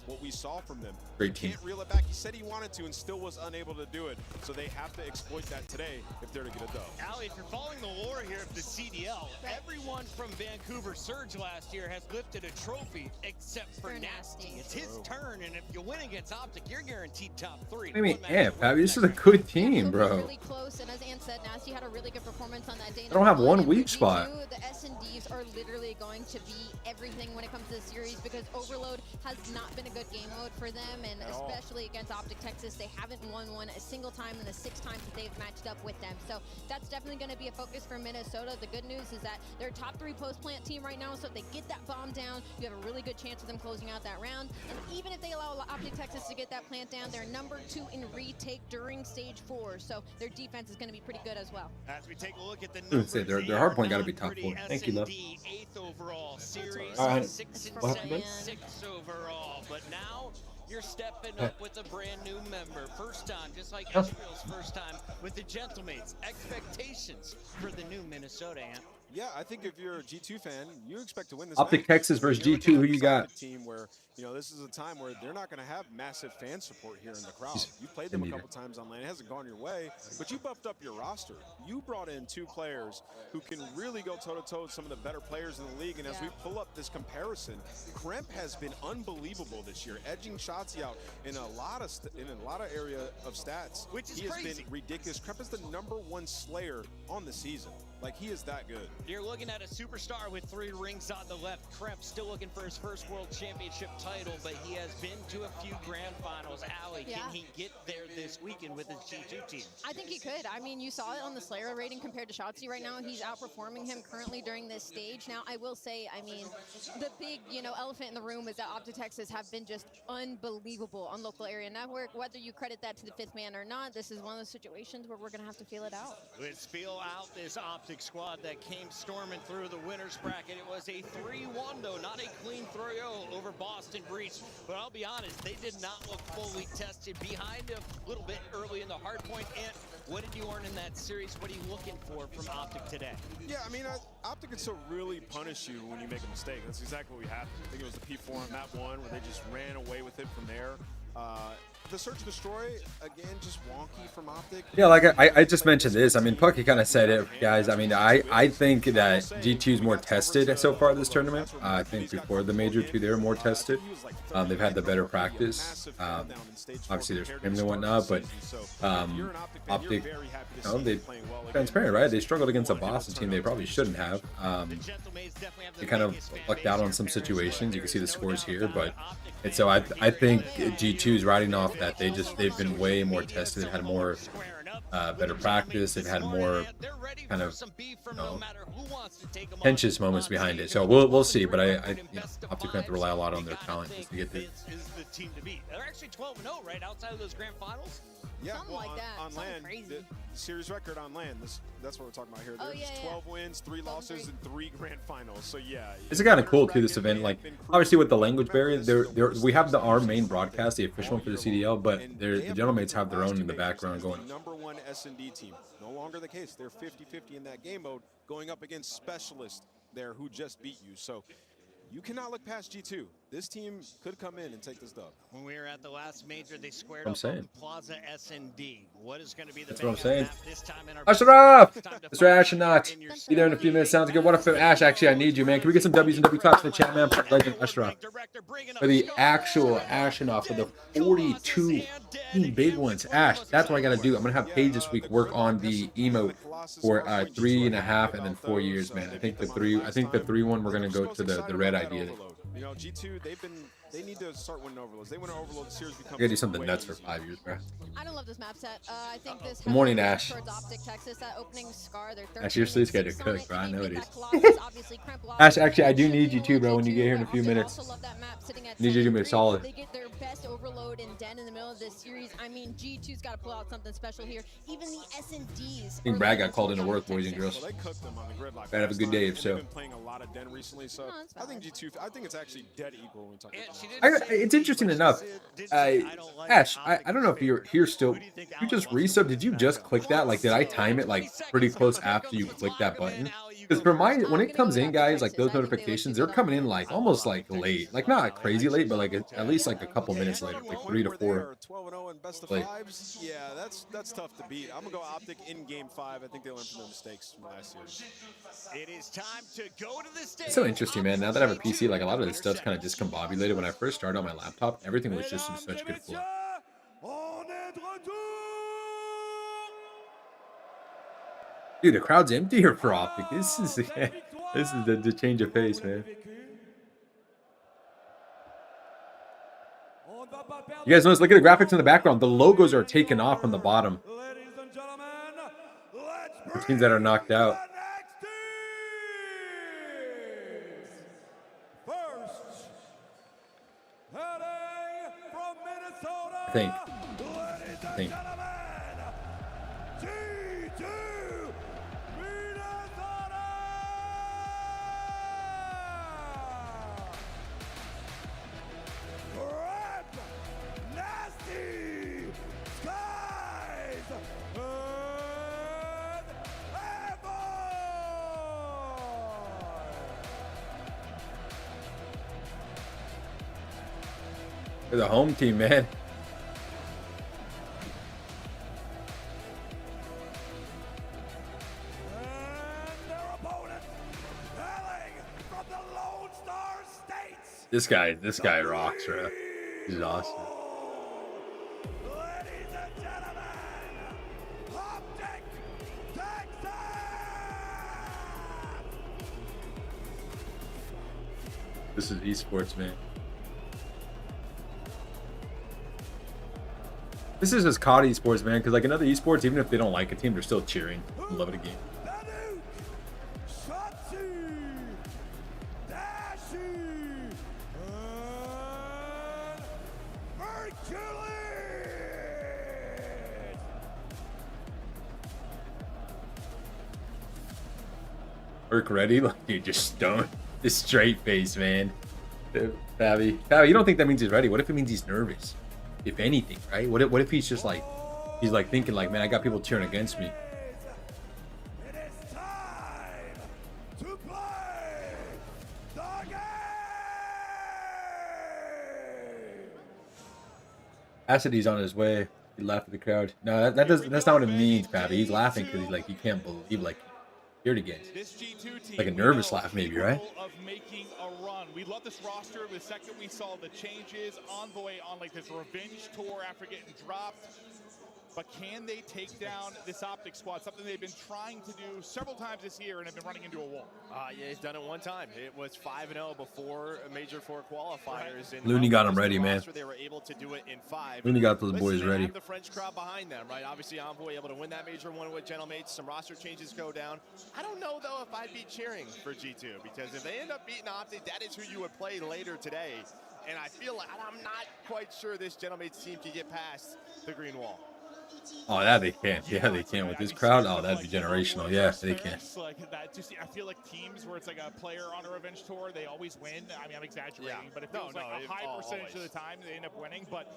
what we saw from them. Great team. Can't reel it back. He said he wanted to and still was unable to do it. So they have to exploit that today if they're to get a dub. Allie, if you're following the lore here of the CDL, everyone from Vancouver Surge last year has lifted a trophy except for Nasty. It's his turn, and if you win against Optic, you're guaranteed top 3. I mean, Pappy, this is a good team, bro. Really close, and as Ann said, Nasty had a really good performance on that day. I don't have one weak spot. The S&Ds are literally going to be everything when it comes to the series because Overload has not been a good game mode for them, and especially against Optic Texas, they haven't won one a single time in the 6 times that they've matched up with them. So that's definitely going to be a focus for Minnesota. The good news is that they're a top 3 post-plant team right now, so if they get that bomb down, you have a really good chance of them closing out that round. And even if they allow Optic Texas to get that plant down, they're number 2 in retake during stage 4, so their defense is going to be pretty good as well. As we take a look at the I would say their hard point got to be top 4. Thank you, love. 8th overall series, All right. 6 and What 7, happened? 6th overall, but now you're stepping up with a brand new member. First time, just like Israel's first time with the Gentlemates. Expectations for the new Minnesota Ant. Yeah, I think if you're a G2 fan, you expect to win this Optic match. Texas versus You're G2, who looking you at got? a team where, this is a time where they're not going to have massive fan support here in the crowd. You played them a couple times on LAN. It hasn't gone your way, but you buffed up your roster. You brought in 2 players who can really go toe-to-toe with some of the better players in the league, and as we pull up this comparison, Kremp has been unbelievable this year, edging Shotzi out in a lot of area of stats. Which is he has crazy. been ridiculous. Kremp is the #1 Slayer on the season. Like, he is that good. You're looking at a superstar with 3 rings on the left. Kremp still looking for his first World Championship title, but he has been to a few grand finals. Allie, can he get there this weekend with his G2 team? I think he could. I mean, you saw it on the Slayer rating compared to Shotzi right now. He's outperforming him currently during this stage. Now, I will say, I mean, the big, elephant in the room is that Optic Texas have been just unbelievable on local area network. Whether you credit that to the 5th man or not, this is one of those situations where we're going to have to feel it out. Let's feel out this Optic squad that came storming through the winner's bracket. It was a 3-1, though, not a clean 3-0 over Boston Breach. But I'll be honest, they did not look fully tested. Behind a little bit early in the hard point. And what did you earn in that series? What are you looking for from Optic today? Yeah, I mean, Optic can still really punish you when you make a mistake. That's exactly what we had. I think it was the P4 on that one where they just ran away with it from there. The Search and Destroy, again, just wonky from Optic. Yeah, like I just mentioned this. I mean, Pucky kind of said it, guys. I mean, I think that G2 is more tested so far this tournament. I think before the Major 2, they were more tested. They've had the better practice. Obviously, there's scrimming and whatnot, but Optic, they transparent, right? They struggled against a Boston team they probably shouldn't have. They kind of lucked out on some situations. You can see the scores here, and so I think G2 is riding off that they've been way more tested. They've had more better practice. They've had more kind of contentious moments behind it. So we'll see. But I Optic have to rely a lot on their talent just to get there. Is the team to beat. They're actually 12-0, right, outside of those grand finals? Yeah, Something like that. on Something LAN, crazy. the series record on LAN, that's what we're talking about here. There's 12 wins, 3 losses, and 3 grand finals. So yeah, it's kind of cool too. This event, like obviously with the language barrier, we have our main broadcast, the official one for the CDL, but the Gentlemates have their own in the background going. #1 S&D team. No longer the case. They're 50-50 in that game mode, going up against Specialist there who just beat you. So you cannot look past G2. This team could come in and take this dub. When we were at the last major, they squared I'm up saying. on Plaza S&D. What is going to be the That's what I'm big saying. map this time in our Ashraf! It's time to Mr. find Astronaut. in your Be there in a few minutes. Sounds good. What if Ash? Actually, I need you, man. Can we get some W's and W talks in the chat, man? Legend Ashraf. For the actual Astronaut for the 42 big ones. Ash, that's what I got to do. I'm going to have Paige this week work on the emote for 3.5 and then 4 years, man. I think the 3 one, we're going to go to the red idea. You know, G2, they need to start winning overloads. They win an overload, the series becomes I gotta do something way nuts for easier. 5 years, bro. I don't love this map set. I think this. Good morning, Ash. Towards Optic Texas, that opening scar. Ash, you're so scared to cook, bro. I know it is. Ash, actually, I do need you too, bro. When you get here in a few minutes, I need you to do me a solid. They get their best overload and den in the middle of this series. I mean, G2's got to pull out something special here. Even the S&Ds. I think Brad got called into work, boys and girls. Well, they cooked them on the gridlock. Brad, have a good day, if so. They've been playing a lot of den recently, so I think G2. I think it's actually dead equal when we talk about It's interesting enough. Ash, I don't know if you're here still. You just resub. Did you just click that? Like, did I time it like pretty close after you click that button? Because for my, when it comes in, guys, like those notifications, they're coming in like almost like late, like not crazy late, but like at least like a couple minutes later, like 3 to 4. 12-0 and best of Late. 5s. Yeah, that's tough to beat. I'm gonna go Optic in Game 5. I think they learned from their mistakes from last series. It is time to go to the stage. It's so interesting, man. Now that I have a PC, like a lot of this stuff's kind of discombobulated. When I first started on my laptop, everything was just in such good flow. Dude, the crowd's empty here for Optic. This is the change of pace, man. You guys notice? Look at the graphics in the background. The logos are taken off on the bottom, which means that are knocked out. I think. They're the home team, man. This guy rocks, bro. He's awesome. This is esports, man. This is just COD esports, man, because like another esports, even if they don't like a team, they're still cheering and loving a game. Work ready? Like, you just stoned. This straight face, man. Fabi, you don't think that means he's ready? What if it means he's nervous? If anything, right? What if he's just like, he's like thinking like, man, I got people cheering against me. Acidy's on his way. He laughed at the crowd. No, that's not what it means, Fabi. He's laughing because he's like, he can't believe like here again. Like a nervous laugh, maybe, right? Of making a run. We love this roster. The second we saw the changes, Envoy on like this revenge tour after getting dropped. But can they take down this Optic squad? Something they've been trying to do several times this year and have been running into a wall. Yeah, he's done it one time. It was 5-0 before Major 4 qualifiers. And Looney got him ready, man. They were able to do it in 5. Looney got those boys Listen, ready. Have the French crowd behind them, right? Obviously, Envoy able to win that Major 1 with Gentlemates. Some roster changes go down. I don't know, though, if I'd be cheering for G2, because if they end up beating Optic, that is who you would play later today. And I feel like I'm not quite sure this Gentlemates team can get past the green wall. Oh, yeah, they can. Yeah, they can with this crowd. Oh, that'd be generational. Yeah, they can. Like that, just I feel like teams where it's like a player on a revenge tour, they always win. I mean, I'm exaggerating, but it feels like a high percentage of the time they end up winning. But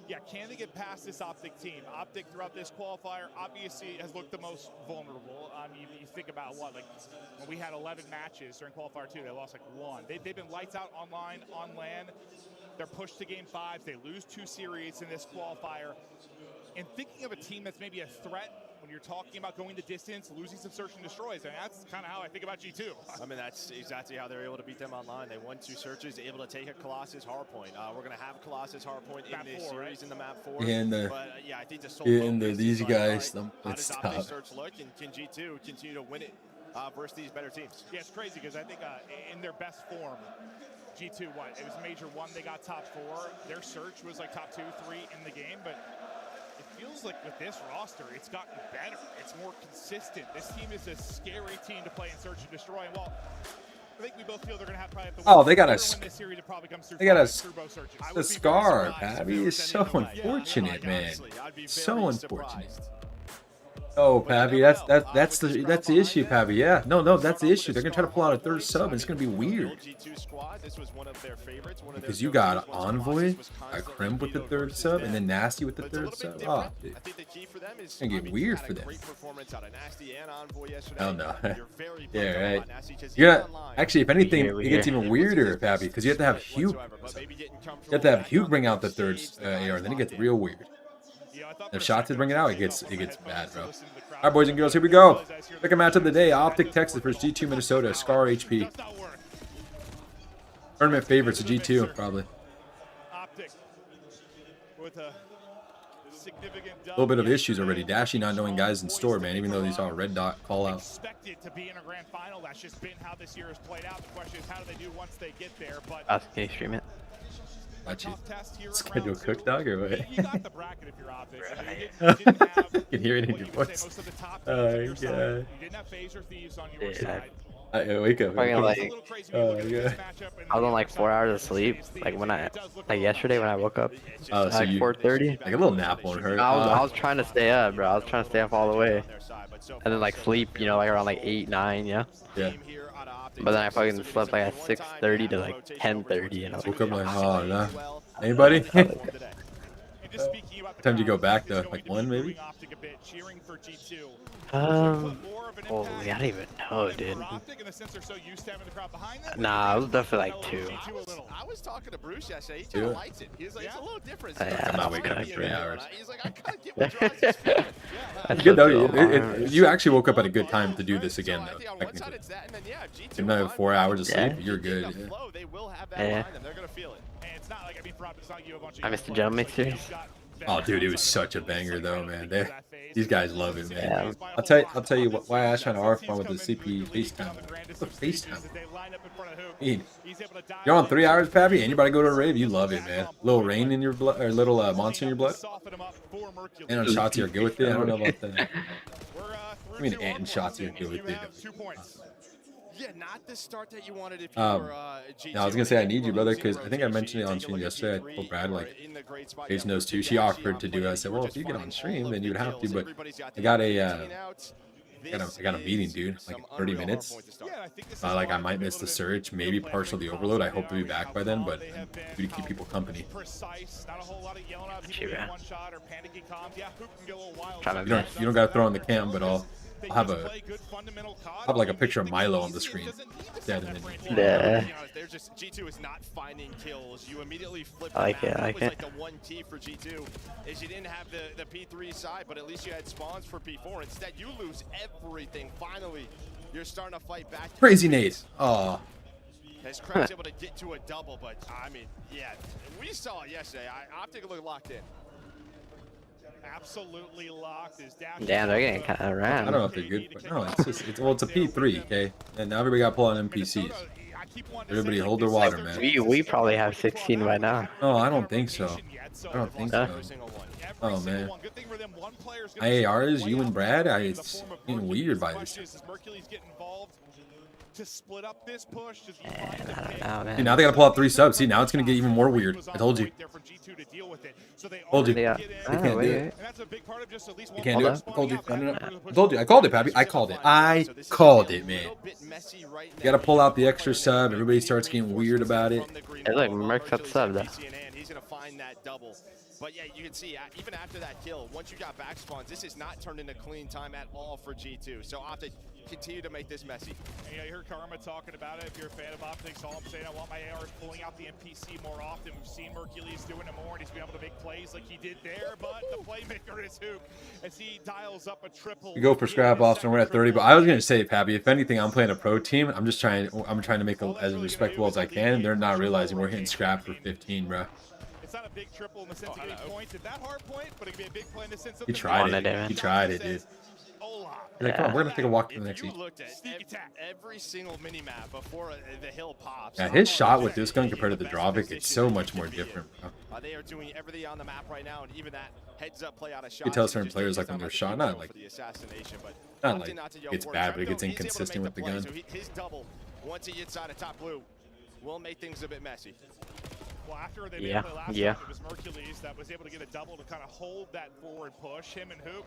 yeah, can they get past this Optic team? Optic throughout this qualifier obviously has looked the most vulnerable. You think about what, like when we had 11 matches during qualifier 2, they lost like 1. They've been lights out online, on land. They're pushed to game 5. They lose 2 series in this qualifier. And thinking of a team that's maybe a threat when you're talking about going the distance, losing some search and destroys, and that's kind of how I think about G2. I mean, that's exactly how they're able to beat them online. They won 2 searches, able to take a Colossus Hardpoint. We're going to have Colossus Hardpoint in this series, in the map 4. And but yeah, I think the these guys, how does Optic search look, and can G2 continue to win it versus these better teams. Yeah, it's crazy because I think in their best form, G2, it was Major 1, they got top 4. Their search was like top 2, 3 in the game, but it feels like with this roster, it's gotten better. It's more consistent. This team is a scary team to play in Search and Destroy. And while I think we both feel they're going to have probably Oh, they got a the scar, Pappy. It's so unfortunate, man. So unfortunate. Oh, Pappy, that's the issue, Pappy. Yeah, no, that's the issue. They're gonna try to pull out a third sub, and it's gonna be weird. Because you got Envoy, a Crim with the third sub, and then Nasty with the third sub. Oh, dude. It's gonna get weird for them. Oh no. Yeah, right. Yeah. Actually, if anything, it gets even weirder, Pappy, because you have to have Hugh. You have to have Hugh bring out the third AR, and then it gets real weird. If Shots bring it out, it gets bad, bro. All right, boys and girls, here we go. Pick a match of the day: Optic Texas versus G2 Minnesota. Scar HP. Tournament favorites of G2 probably. A little bit of issues already. Dashy not knowing guys in store, man. Even though he saw a red dot call out. Expected to be in a grand final. That's just been how this year has played out. The question is, how do they do once they get there? But can you stream it? Got you. Schedule cook dog or what? You got the bracket if you're Optic. You can hear it in your voice. Oh my god. You didn't have Phaser Thieves on your side. Wake up. Like, oh my god. I was on like 4 hours of sleep. Like yesterday when I woke up. Oh, so like 4:30. Like a little nap won't hurt. I was trying to stay up, bro. I was trying to stay up all the way. And then like sleep, like around like 8, 9, yeah. Yeah. But then I fucking slept like at 6:30 to like 10:30, and I woke up like, oh no. Anybody? What time did you go back though? Like 1 maybe? Oh, I don't even know, dude. Nah, I was definitely like 2. I was talking to Bruce yesterday. He kind of likes it. He's like, it's a little different. I'm not waking up 3 hours. He's like, I kind of get what your eyes is feeling. That's good though. You actually woke up at a good time to do this again though. Technically. Another 4 hours of sleep, you're good. Yeah. I missed the Gentleman series. Oh, dude, it was such a banger though, man. These guys love it, man. Yeah. I'll tell you why I was trying to RF one with the CP FaceTime. What's the FaceTime? You're on 3 hours, Pappy, and you about to go to a rave. You love it, man. Little rain in your blood, or little monster in your blood. And on shots, you're good with it. I don't know about that. I mean, and shots, you're good with it. Yeah, not the start that you wanted if you were G2. No, I was gonna say I need you, brother, because I think I mentioned it on stream yesterday. I told Brad, like, Paige knows too. She offered to do it. I said, well, if you get on stream, then you'd have to. But I got a meeting, dude. Like 30 minutes. Like I might miss the search, maybe partial the overload. I hope to be back by then, but to keep people company. You don't gotta throw on the cam, but I'll have like a picture of Milo on the screen. Yeah. G2 is not finding kills. You immediately flip I like it. Like the 1T for G2 is you didn't have the P3 side, but at least you had spawns for P4. Instead, you lose everything. Finally, you're starting to fight back. Crazy Nate. Oh. As Crab's able to get to a double, but I mean, yeah, we saw it yesterday. Optic look locked in. Absolutely locked. Damn, they're getting kind of around. I don't know if they're good, but no, it's a P3, okay? And now everybody got to pull on NPCs. Everybody hold their water, man. We probably have 16 right now. No, I don't think so. I don't think so. Oh man. IARs, you and Brad, it's getting weird by this. To split up this push, man. Now they gotta pull out 3 subs. See, now it's gonna get even more weird. I told you. Told you. Yeah. They can't do it. You can't do it. I told you. No. I told you. I called it, Pappy. I called it. I called it, man. You gotta pull out the extra sub. Everybody starts getting weird about it. Hey, look, Merc's got the sub though. He's gonna find that double. But yeah, you can see, even after that kill, once you got back spawns, this is not turned into clean time at all for G2. So Optic continue to make this messy. And you heard Karma talking about it. If you're a fan of Optics, all I'm saying, I want my ARs pulling out the NPC more often. We've seen Mercules doing it more, and he's been able to make plays like he did there. But the playmaker is Hook as he dials up a triple. You go for scrap offs, and we're at 30. But I was gonna say, Pappy, if anything, I'm playing a pro team. I'm trying to make it as respectable as I can. And they're not realizing we're hitting scrap for 15, bro. It's not a big triple in the sense of getting points at that hard point, but it could be a big play in the sense of he tried it, dude. Yeah, come on, we're gonna take a walk to the next You seat. looked at every single mini map before the hill pops. Yeah, his shot with this gun compared to the Dravik, it's so much more different, bro. They are doing everything on the map right now, and even that heads-up play out of shot. You can tell certain players like when they're shot, not like but it's bad, but it gets inconsistent with the gun. So his double, once he gets out of top blue, will make things a bit messy. Well, after they made a play last time, it was Mercules that was able to get a double to kind of hold that forward push. Him and Hook,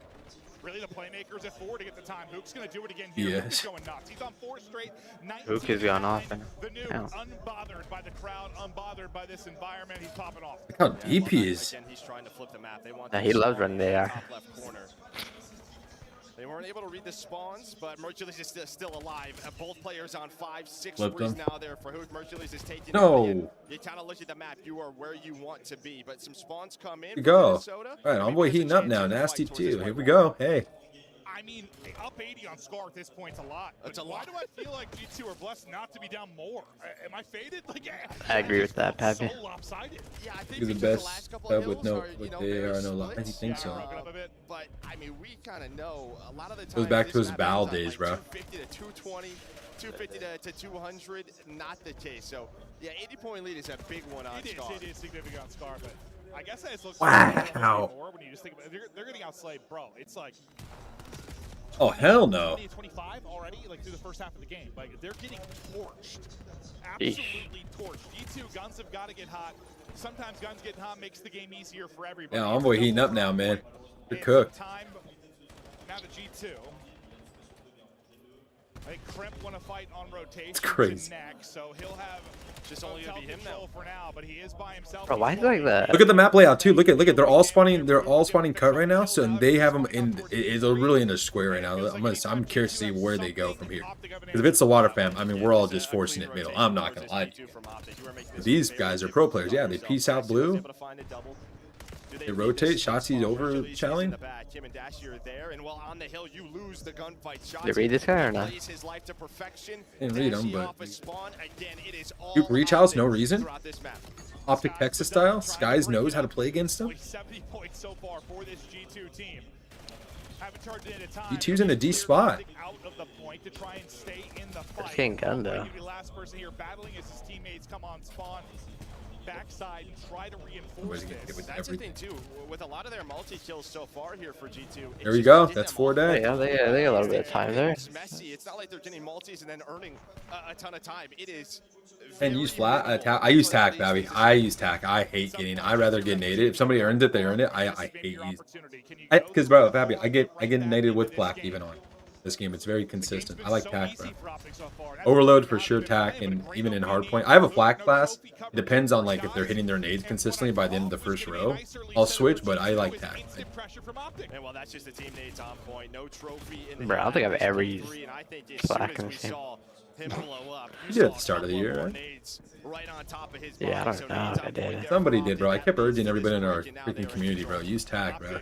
really the playmakers at 4 to get the time. Hook's going to do it again here. Hook is going nuts. He's on 4 straight. Hook is going off. The new, unbothered by the crowd, unbothered by this environment. He's popping off. Look how deep he is. Again, he's trying to flip the map. They want He loves running there. top left corner. They weren't able to read the spawns, but Mercules is still alive. Both players on 5, 6 sprees now there for Hook. Mercules is taking it. You kind of look at the map. You are where you want to be, but some spawns come in. Here we go. All right, Envoy heating up now. Nasty too. Here we go. Hey. I mean, up 80 on Scar at this point's a lot. That's a lot. Why do I feel like G2 are blessed not to be down more? Am I faded? Like, I agree with that, Pappy. So lopsided. Yeah, I think You're the best with no, with they are no luck. I think so. But I mean, we kind of know a lot of the time. Goes back to his Val days, bro. 250 to 220, 250 to 200, not the case. So yeah, 80-point lead is a big one on Scar. It is significant on Scar, but I guess that looks wow. more when you just think about it. They're getting outslayed, bro. It's like. Oh hell no! 25 already, like through the first half of the game. Like they're getting torched, absolutely torched. G2 guns have got to get hot. Sometimes guns getting hot makes the game easier for everybody. Yeah, Envoy heating up now, man. They're cooked. Time now to G2. I think Crimp want to fight on rotation. It's crazy. Next, so he'll have just only gonna be him now for now, but he is by himself. Bro, why is it like that? Look at the map layout too. Look at they're all spawning cut right now. So they have them in. They're really in a square right now. I'm curious to see where they go from here. Because if it's the water fam, I mean we're all just forcing it middle. I'm not gonna lie to you. These guys are pro players. Yeah, they peace out blue. They rotate. Shotzi's over challenge. Did you read this guy or not? Didn't read him, but reach house, no reason. Optic Texas style. Skies knows how to play against him. G2's in a D spot. They're getting gunned though. Backside and try to reinforce this. That's the thing too. With a lot of their multi-kills so far here for G2. There we go. That's 4 days. Yeah, they got a little bit of time there. It's messy. It's not like they're getting multis and then earning a ton of time. It is. And use flat. I use tack, Babby. I use tack. I hate getting. I rather get naded. If somebody earns it, they earn it. I hate using. Because bro, Babby, I get naded with black even on this game. It's very consistent. I like tack, bro. Overload for sure, tack, and even in hardpoint. I have a flak class. It depends on like if they're hitting their nades consistently by the end of the first row. I'll switch, but I like tack. Bro, I don't think I've ever used flak in this game. You did at the start of the year, right? Yeah, I don't know if I did. Somebody did, bro. I kept urging everybody in our freaking community, bro. Use tack, bro.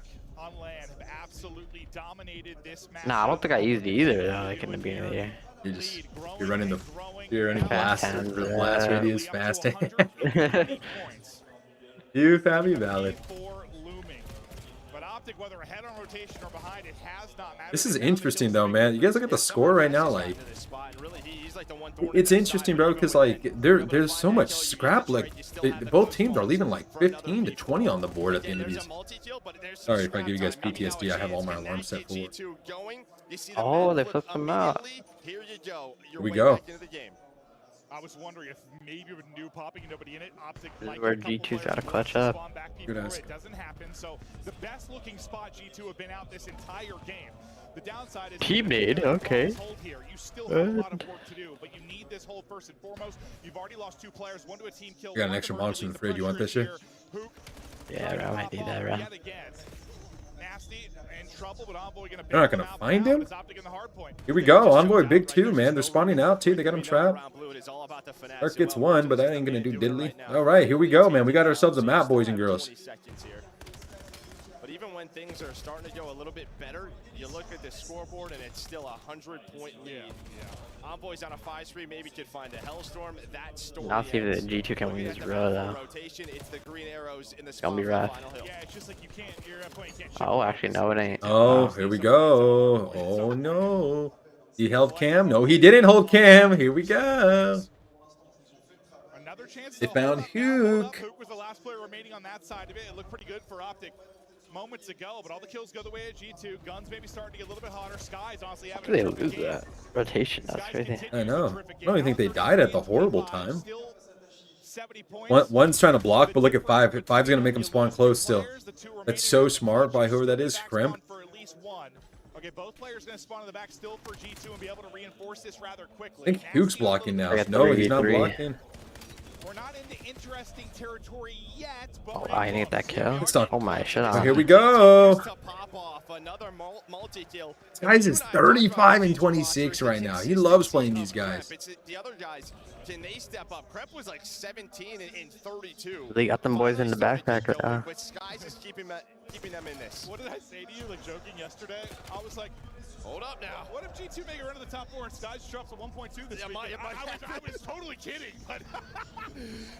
Nah, I don't think I used it either though, like in the beginning of the year. You're running blast for the blast radius fast. You Fabby valid. This is interesting though, man. You guys look at the score right now, like it's interesting, bro, because like there's so much scrap. Like both teams are leaving like 15 to 20 on the board at the end of these. Sorry if I give you guys PTSD. I have all my alarms set for it. Oh, they flipped them out. Here we go. I was wondering if maybe with new popping and nobody in it, Optic this is where G2's got to clutch up. It doesn't happen. So the best looking spot G2 have been out this entire game. The downside is team nade, okay. You still have a lot of work to do, but you need this hold first and foremost. You've already lost 2 players, 1 to a team kill. You got an extra monster in the fridge. You want this shit? Yeah, bro, I might need that, bro. They're not gonna find him. Here we go. Envoy big 2, man. They're spawning out too. They got him trapped. Dark gets 1, but that ain't gonna do diddly. All right, here we go, man. We got ourselves a map, boys and girls. even when things are starting to go a little bit better, you look at the scoreboard and it's still a 100-point lead. Envoy's on a 5-3, maybe could find a Hellstorm. That story Now see if the G2 can win this row though. rotation, it's the green arrows in the It's gonna be rough. Yeah, it's just like you can't, you're at a point you can't Oh, actually, no, it ain't. Oh, here we go. Oh no. He held Cam? No, he didn't hold Cam. Here we go. Another chance. They found Hook. Hook was the last player remaining on that side of it. It looked pretty good for Optic moments ago, but all the kills go the way of G2. Guns maybe starting to get a little bit hotter. Skies honestly How having did a they lose that rotation? That's crazy. I know. I don't even think they died at the horrible time. One's trying to block, but look at 5. 5's going to make him spawn close still. That's so smart by whoever that is, Crimp. Okay, both players going to spawn in the back still for G2 and be able to reinforce this rather quickly. I think Hook's blocking now. No, he's not blocking. We're not into interesting territory yet, but Oh, I didn't get that kill. It's not. Oh my, shut up. Oh, here we go. This guy's is 35 and 26 right now. He loves playing these guys. The other guys, can they step up? Crep was like 17 and 32. They got them boys in the backpack right now. But Skies is keeping them in this. What did I say to you, like joking yesterday? I was like, hold up now. What if G2 make a run to the top 4 and Skies drops a 1.2 this week? I was totally kidding, but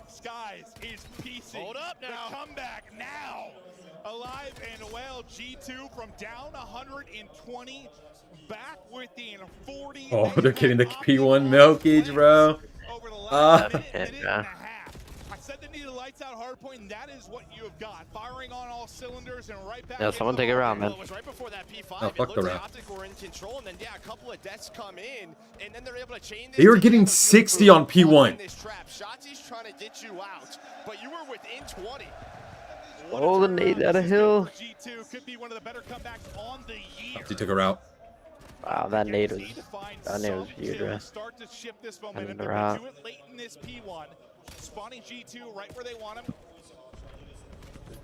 Skies is piecing. Hold up now. The comeback now. Alive and well, G2 from down 120, back within 40. Oh, they're getting the P1 milkage, bro. I said they needed lights out hard point, and that is what you have got. Firing on all cylinders and right back. Yeah, someone take it around, man. It was right before that P5. Oh, fuck the like round. Optic were in control, and then yeah, a couple of deaths come in, and then they're able to chain this. They were getting 60 on P1. Shotzi's trying to get you out, but you were within 20. Oh, the nade out of hill. G2 could be one of the better comebacks on the year. He took her out. Wow, that nade was huge, bro. Start to shift this And momentum. the They're route. do it late in this P1. Spawning G2 right where they want him.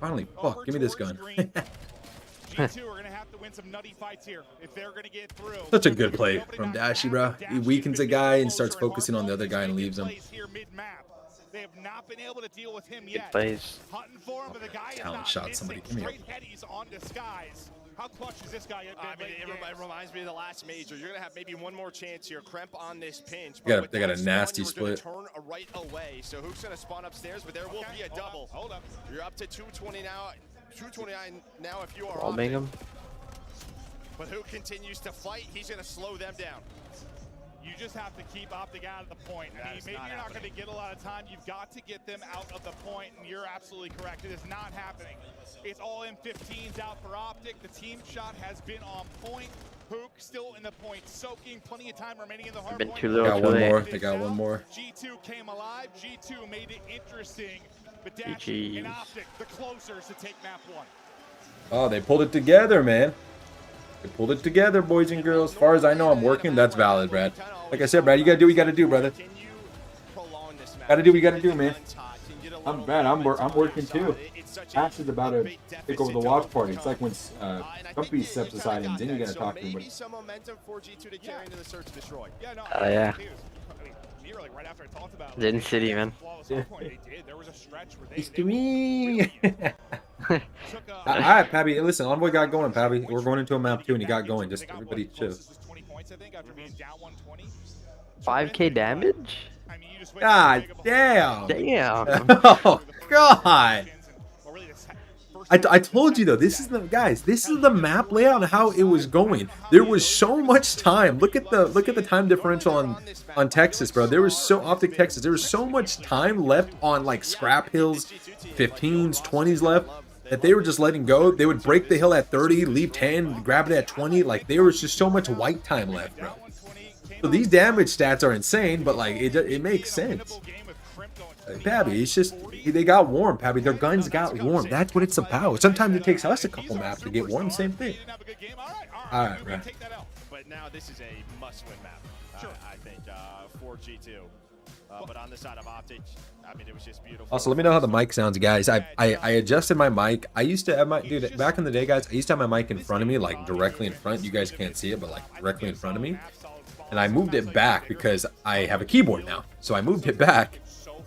Finally, fuck, give me this gun. G2 are going to have to win some nutty fights here if they're going to get through. Such a good play from Dashy, bro. He weakens a guy and starts focusing on the other guy and leaves him. They have not been able to deal with him yet. Plays. Hunting for him, but the guy is Talent not shot, missing. somebody. Give me Straight headies onto Skies. How clutch is this guy? I mean, it reminds me of the last major. You're gonna have maybe one more chance here. Cremp on this pinch. They got a nasty split. Turn right away. So Hook's gonna spawn upstairs, but there will be a double. Hold up. You're up to 220 now. 229 now if you are. Robbing him. But Hook continues to fight. He's gonna slow them down. You just have to keep Optic out of the point. Maybe you're not going to get a lot of time. You've got to get them out of the point, and you're absolutely correct. It is not happening. It's all M15s out for Optic. The team shot has been on point. Hook still in the point, soaking. Plenty of time remaining in the hard Been point. too little, Got too one late. more. They got one more. G2 came alive. G2 made it interesting. But Dash GGs. and Optic, the closers to take map 1. Oh, they pulled it together, man. They pulled it together, boys and girls. As far as I know, I'm working. That's valid, Brad. Like I said, Brad, you gotta do what you gotta do, brother. Gotta do what you gotta do, man. I'm Brad. I'm working too. Ash is about to take over the watch party. It's like when Gumpy steps aside and then you gotta talk to him. Maybe some momentum for G2 to carry into the search and destroy. Yeah, no. Oh, yeah. Like right after I talked about Didn't City, man. They did. There was a stretch where It's to me. Alright, Pabby. Listen, Envoy got going, Pabby. We're going into a map 2 and he got going. Just everybody chill. 5K damage? God damn. Damn. Oh God. I told you though, this is the map layout and how it was going. There was so much time. Look at the time differential on Texas, bro. There was Optic Texas. There was so much time left on like scrap hills, 15s, 20s left that they were just letting go. They would break the hill at 30, leave 10, grab it at 20. Like there was just so much white time left, bro. So these damage stats are insane, but like it makes sense. Pabby, it's just they got warm, Pabby. Their guns got warm. That's what it's about. Sometimes it takes us a couple maps to get warm. Same thing. All right, right. But now this is a must-win map, I think, for G2. But on the side of Optic, I mean, it was just beautiful. Also, let me know how the mic sounds, guys. I adjusted my mic. I used to have my dude back in the day, guys. I used to have my mic in front of me, like directly in front. You guys can't see it, but like directly in front of me. And I moved it back because I have a keyboard now. So I moved it back,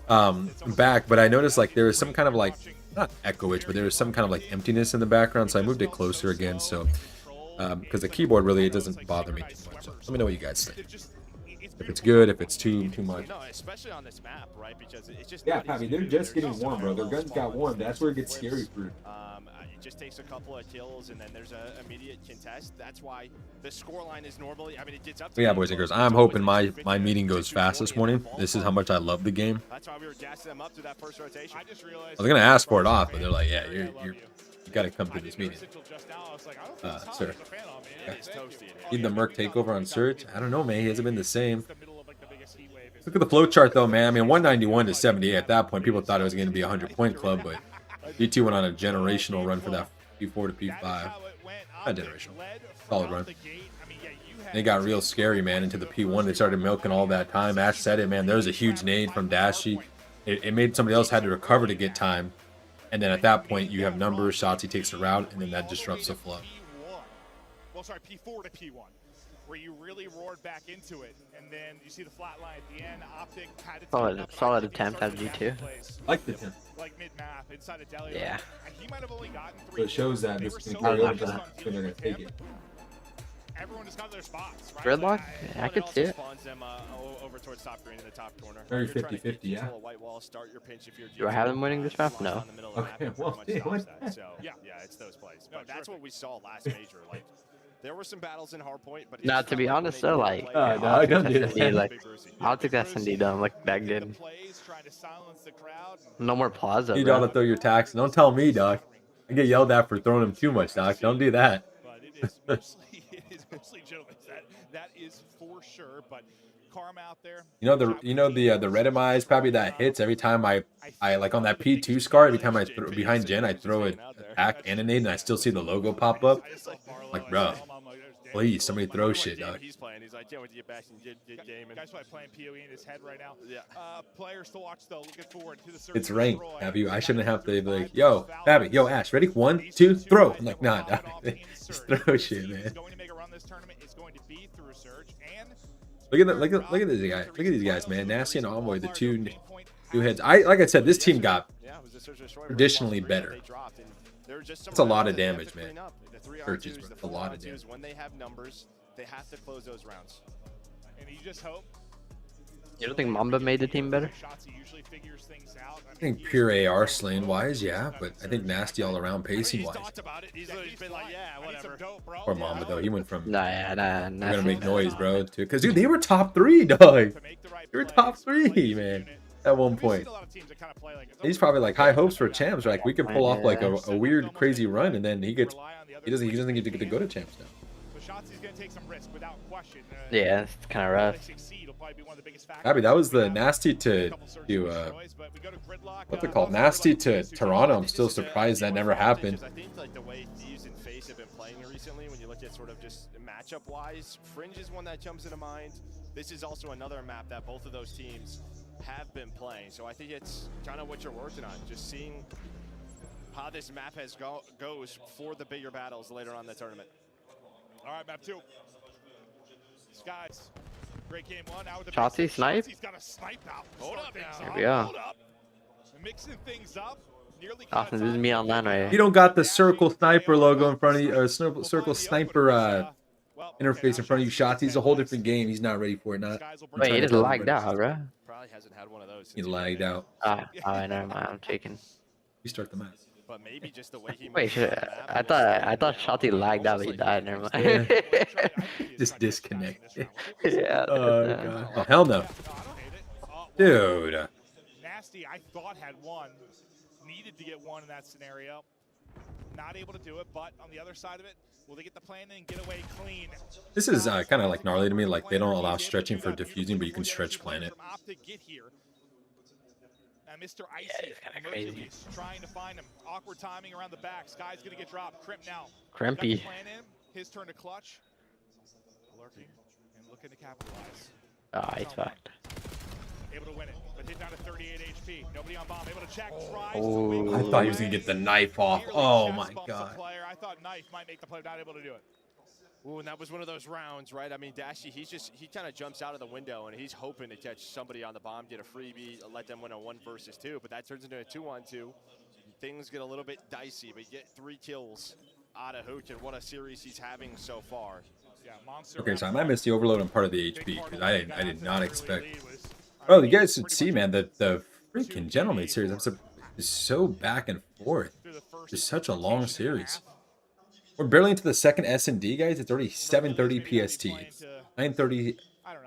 but I noticed like there was some kind of like not echoish, but there was some kind of like emptiness in the background, so I moved it closer again. So because the keyboard really, it doesn't bother me too much. So let me know what you guys think. If it's good, if it's too much. No, especially on this map, right? Because it's just Yeah, Pappy, they're just getting warm, bro. Their guns got warm. That's where it gets scary for. It just takes a couple of kills, and then there's an immediate contest. That's why the scoreline is normally. I mean, it gets up. But yeah, boys and girls, I'm hoping my meeting goes fast this morning. This is how much I love the game. That's why we were gassing them up to that first rotation. I just realized. I was gonna ask for it off, but they're like, yeah, you gotta come to this meeting. Sir. Need the Merc takeover on Surge? I don't know, man. He hasn't been the same. Look at the flow chart, though, man. I mean, 191 to 78. At that point, people thought it was going to be a 100-point club, but G2 went on a generational run for that P4 to P5. Not generational. Solid run. And it got real scary, man, into the P1. They started milking all that time. Ash said it, man. There was a huge nade from Dashy. It made somebody else had to recover to get time. And then at that point, you have numbers. Shots, he takes the route, and then that disrupts the flow. Well, sorry, P4 to P1, where you really roared back into it, and then you see the flat line at the end. Optic had it. Solid attempt out of G2. Like the attempt. Like mid-map inside of Delhi. Yeah. He might have only gotten 3. So it shows that this is going to carry over, so they're going to take it. Everyone just got their spots, right? Gridlock? Yeah, I could see it. Them, over towards top green in the top corner. Very 50-50, yeah. Do I have them winning this map? No. Okay, well, so, yeah, it's those plays. But that's what we saw last major. Like, there were some battles in Hardpoint, but Nah, to be honest though, like, I don't do that. like, I don't think SND don't look that good. No more Plaza. You bro. gotta throw your tax. Don't tell me, Doc. I get yelled at for throwing him too much, Doc. Don't do that. But it is mostly gentlemen. That is for sure. But Karma out there. You know the Redemize probably that hits every time I like on that P2 scar. Every time I throw behind Jen, I throw an attack and a nade, and I still see the logo pop up. Like, bro, please somebody throw shit, dog. He's playing. He's like, can't wait to get back and get game. Guys probably playing PoE in his head right now. Yeah. Players to watch though. Looking forward to the. It's ranked, Abby. I shouldn't have to be like, yo, Abby, yo, Ash, ready? 1, 2, throw. I'm like, nah, dog. Just throw shit, man. Going to make a run this tournament. It's going to be through Surge and. Look at this guy. Look at these guys, man. Nasty and Envoy, the two new heads. Like I said, this team got traditionally better. That's a lot of damage, man. Churches, bro. A lot of damage. When they have numbers, they have to close those rounds. And you just hope. You don't think Mamba made the team better? I think pure AR slaying wise, yeah, but I think Nasty all around pacing wise. Poor Mamba though, he went from Nah. We're gonna make noise, bro, too. Cause dude, they were top 3, dog. They were top 3, man. At one point, he's probably like high hopes for champs. Like we could pull off like a weird, crazy run, and then he doesn't get to go to champs now. Yeah, it's kind of rough. Abby, that was the Nasty to what's it called? Nasty to Toronto. I'm still surprised that never happened. I think like the way Thieves and FaZe have been playing recently, when you look at sort of just matchup wise, Fringe is one that jumps into mind. This is also another map that both of those teams have been playing. So I think it's kind of what you're working on, just seeing how this map goes for the bigger battles later on in the tournament. All right, map 2. Skies. Great game 1. Now with the Shotzi snipe. He's got a snipe now. Here we go. Mixing things up. Austin, this is me online right here. You don't got the circle sniper logo in front of you, or circle sniper interface in front of you. Shotzi's a whole different game. He's not ready for it. Wait, he just lagged out, bro. Probably hasn't had one of those. He lagged out. Never mind. I'm taking. Restart the match. But maybe just the way he Wait, I thought Shotzi lagged out, but he died. Never mind. Just disconnect. Yeah. Oh god. Oh hell no. Dude. Nasty, I thought had one. Needed to get one in that scenario. Not able to do it, but on the other side of it, will they get the plan in and get away clean? This is kind of like gnarly to me. Like they don't allow stretching for diffusing, but you can stretch planet. Mr. Icy, kind of crazy. Trying to find him. Awkward timing around the back. Sky's gonna get dropped. Crimp now. Crimpy. His turn to clutch. Lurking and looking to capitalize. Oh, he's fucked. Able to win it, but hit down to 38 HP. Nobody on bomb. Able to check. Oh, I thought he was gonna get the knife off. Oh my god. I thought knife might make the play. Not able to do it. Ooh, and that was one of those rounds, right? I mean, Dashy, he kind of jumps out of the window, and he's hoping to catch somebody on the bomb, get a freebie, let them win a 1 versus 2, but that turns into a 2-on-2. things get a little bit dicey, but you get 3 kills out of Hook, and what a series he's having so far. Yeah, Monster Okay, so I might miss the overload on part of the HP because I did not expect. Oh, you guys should see, man, the freaking Gentleman series is so back and forth. It's such a long series. We're barely into the second S&D, guys. It's already 7:30 PST. It's 9:30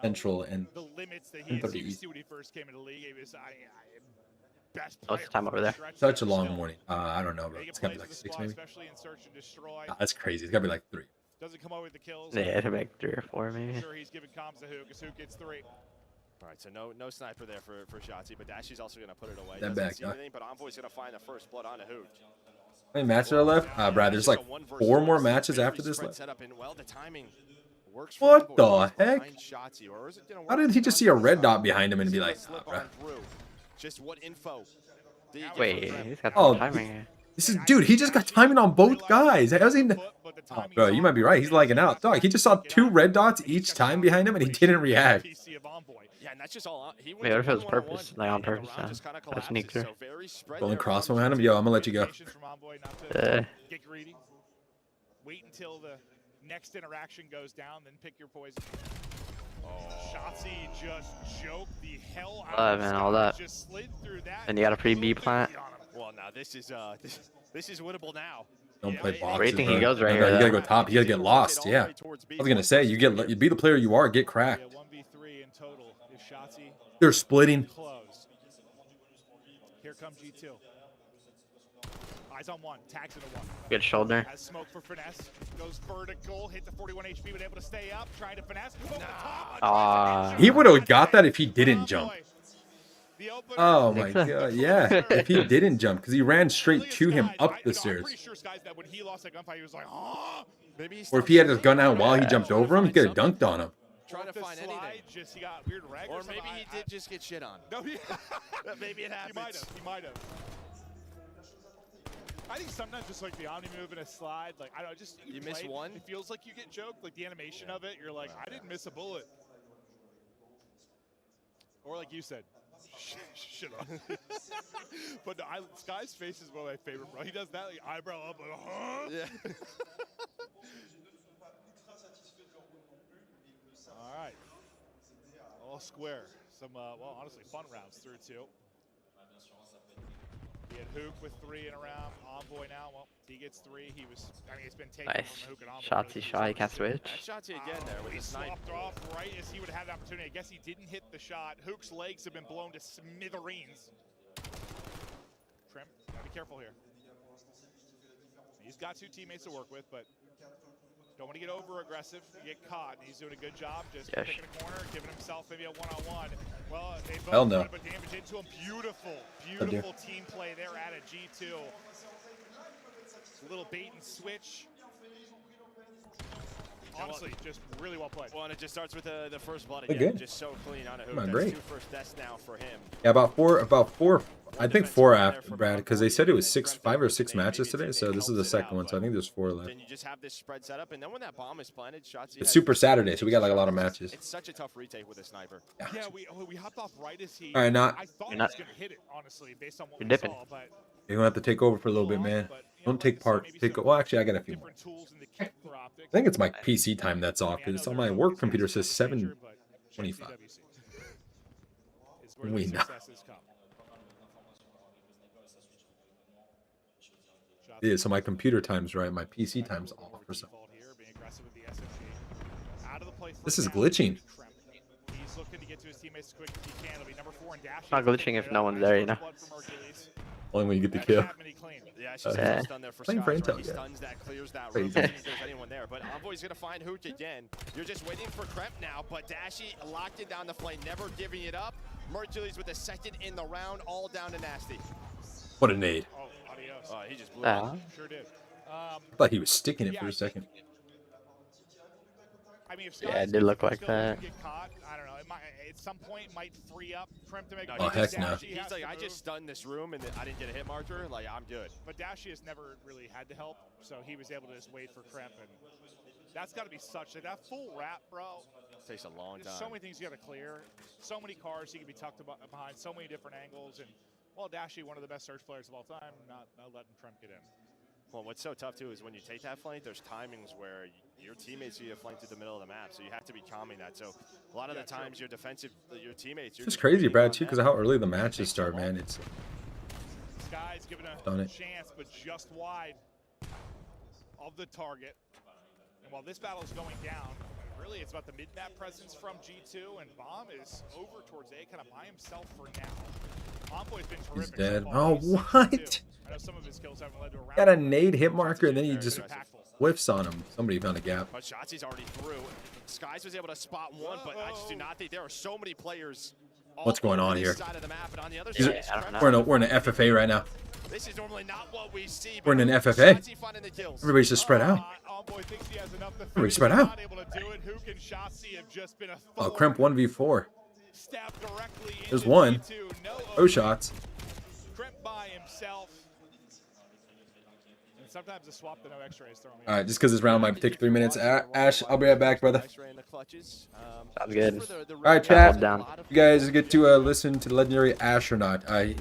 Central and 10:30 East. What's the time over there? Such a long morning. I don't know, bro. It's gotta be like 6 maybe. Nah, that's crazy. It's gotta be like 3. Doesn't come over with the kills. Yeah, it'll make 3 or 4 maybe. Sure, he's giving comms to Hook, 'cause Hook gets 3. All right, so no sniper there for Shotzzy, but Dashy's also gonna put it away. That Doesn't back, see anything, but Envoy's gonna find the first blood on a Hook. How many matches are left? Brad, there's like 4 more matches after this left. Well, the timing works. What the heck? How did he just see a red dot behind him and be like, nah, bro? Just what info? Wait, he's got Oh, timing here. this is, dude, he just got timing on both guys. How's he? Oh, bro, you might be right. He's lagging out. Dog, he just saw 2 red dots each time behind him and he didn't react. Yeah, and that's just all. Wait, what if it was purpose? Like on purpose, that's sneak through. Rolling crossbow behind him. Yo, I'm gonna let you go. Get greedy. Wait until the next interaction goes down, then pick your poison. Shotzzy just joked the hell out of Man, all that. Just slid through that. And you got a free B plant. Well, now this is winnable now. Don't play boxes. Where do you think he bro. goes right No, here? you gotta go top. You gotta get lost. Yeah. I was gonna say you be the player you are. Get cracked. 1v3 in total. Is Shotzzy They're splitting. closed. Here comes G2. Eyes on 1, tags into 1. Good shoulder. Has smoke for finesse. Goes vertical, hit the 41 HP, but able to stay up, trying to finesse. Over the top. He would have got that if he didn't jump. Oh my god, yeah. If he didn't jump, because he ran straight to him up the stairs. When he lost that gunfight, he was like, huh? Or if he had his gun out while he jumped over him, he could have dunked on him. Trying to find anything. Just, he got weird rag or maybe he did just get shit on. No, maybe it happens. He might have. I think sometimes just like the Omni move and a slide, like I don't know, just you miss one. It feels like you get joked, like the animation of it. You're like, I didn't miss a bullet. Or like you said, shit on. But no, Sky's face is one of my favorite, bro. He does that like eyebrow up, like, huh? Yeah. All right. All square. Some, well, honestly, fun rounds through 2. He had Hook with 3 in a round. Envoy now, well, he gets 3. He was, I mean, it's been taken Nice. from Hook and Envoy. Shotzzy shot, he can't switch. Shotzzy again there with He a snipe. slopped off right as he would have had the opportunity. I guess he didn't hit the shot. Hook's legs have been blown to smithereens. Trim, gotta be careful here. He's got 2 teammates to work with, but don't want to get over aggressive. You get caught, and he's doing a good job just picking a corner, giving himself maybe a one-on-one. Well, they both Hell no. try to put damage into him. Beautiful team play there at a G2. A little bait and switch. Honestly, just really well played. Well, and it just starts with the first blood Good again. game. Just so clean on a Hook. Come on, That's great. 2 first deaths now for him. Yeah, about four. I think 4 after Brad, because they said it was 5 or 6 matches today. So this is the second one. So I think there's 4 left. Then you just have this spread set up, and then when that bomb is planted, Shotzzy It's has- Super Saturday, so we got like a lot of matches. It's such a tough retake with a sniper. Yeah, we hopped off right as he. All right, now I thought he was going to hit it, honestly, based on what You're we dipping. saw. But You're gonna have to take over for a little bit, man. Don't take part. Well, actually, I got a few more. I think it's my PC time that's off because on my work computer says 7:25. We know. Yeah, so my computer time's right. My PC time's off for some. This is glitching. He's looking to get to his teammates as quick as he can. It'll be number 4 and Dash. It's not glitching if no one's there, you know. Only when you get the kill. Yeah, she's just done there for Playing for Skies, right? Intel, He yeah. stuns that, clears that room, Crazy. doesn't think there's anyone there. But Envoy's gonna find Hook again. You're just waiting for Kremp now, but Dashy locked it down the flame, never giving it up. Mercury's with a second in the round, all down to Nasty. What a nade. Oh, adios. He just blew Ah. it. Sure did. I thought he was sticking it for a second. I mean, if Yeah, it did look like still that. Get caught, I don't know. It might, at some point, it might free up Kremp to make. Oh, heck no. He's like, I just stunned this room and I didn't get a hit marker. Like, I'm good. But Dashi has never really had to help, so he was able to just wait for Kremp, and that's got to be such like that full wrap, bro. Takes a long There's time. so many things you got to clear, so many cars you can be tucked behind, so many different angles, and Well, Dashy, one of the best search players of all time, not letting Trump get in. Well, what's so tough, too, is when you take that flank, there's timings where your teammates see a flank to the middle of the map, so you have to be calming that. So a lot of the times your teammates... It's just crazy, Brad, too, because of how early the matches start, man. It's... Sky's given a chance, but just wide of the target. And while this battle is going down, really it's about the mid-map presence from G2, and Bomb is over towards A, kind of by himself for now. Envoy's been terrific. He's dead. So Oh, what? I know some of his kills haven't led to a round. Got a nade hit marker, and then he just whiffs on him. Somebody found a gap. But Shotzi's already through. Skies was able to spot one, but I just do not think there are so many players. What's going on here? Map, we're in an FFA right now. This is normally not what we see. We're in an FFA. Everybody's just spread out. Everybody's spread out. Oh, Crimp 1v4. There's one. No shots. Crimp by himself. And sometimes a swap to no X-rays throwing. All right, just because this round might take 3 minutes. Ash, I'll be right back, brother. Sounds good. All right, chat. You guys get to listen to the legendary Ash or not? We're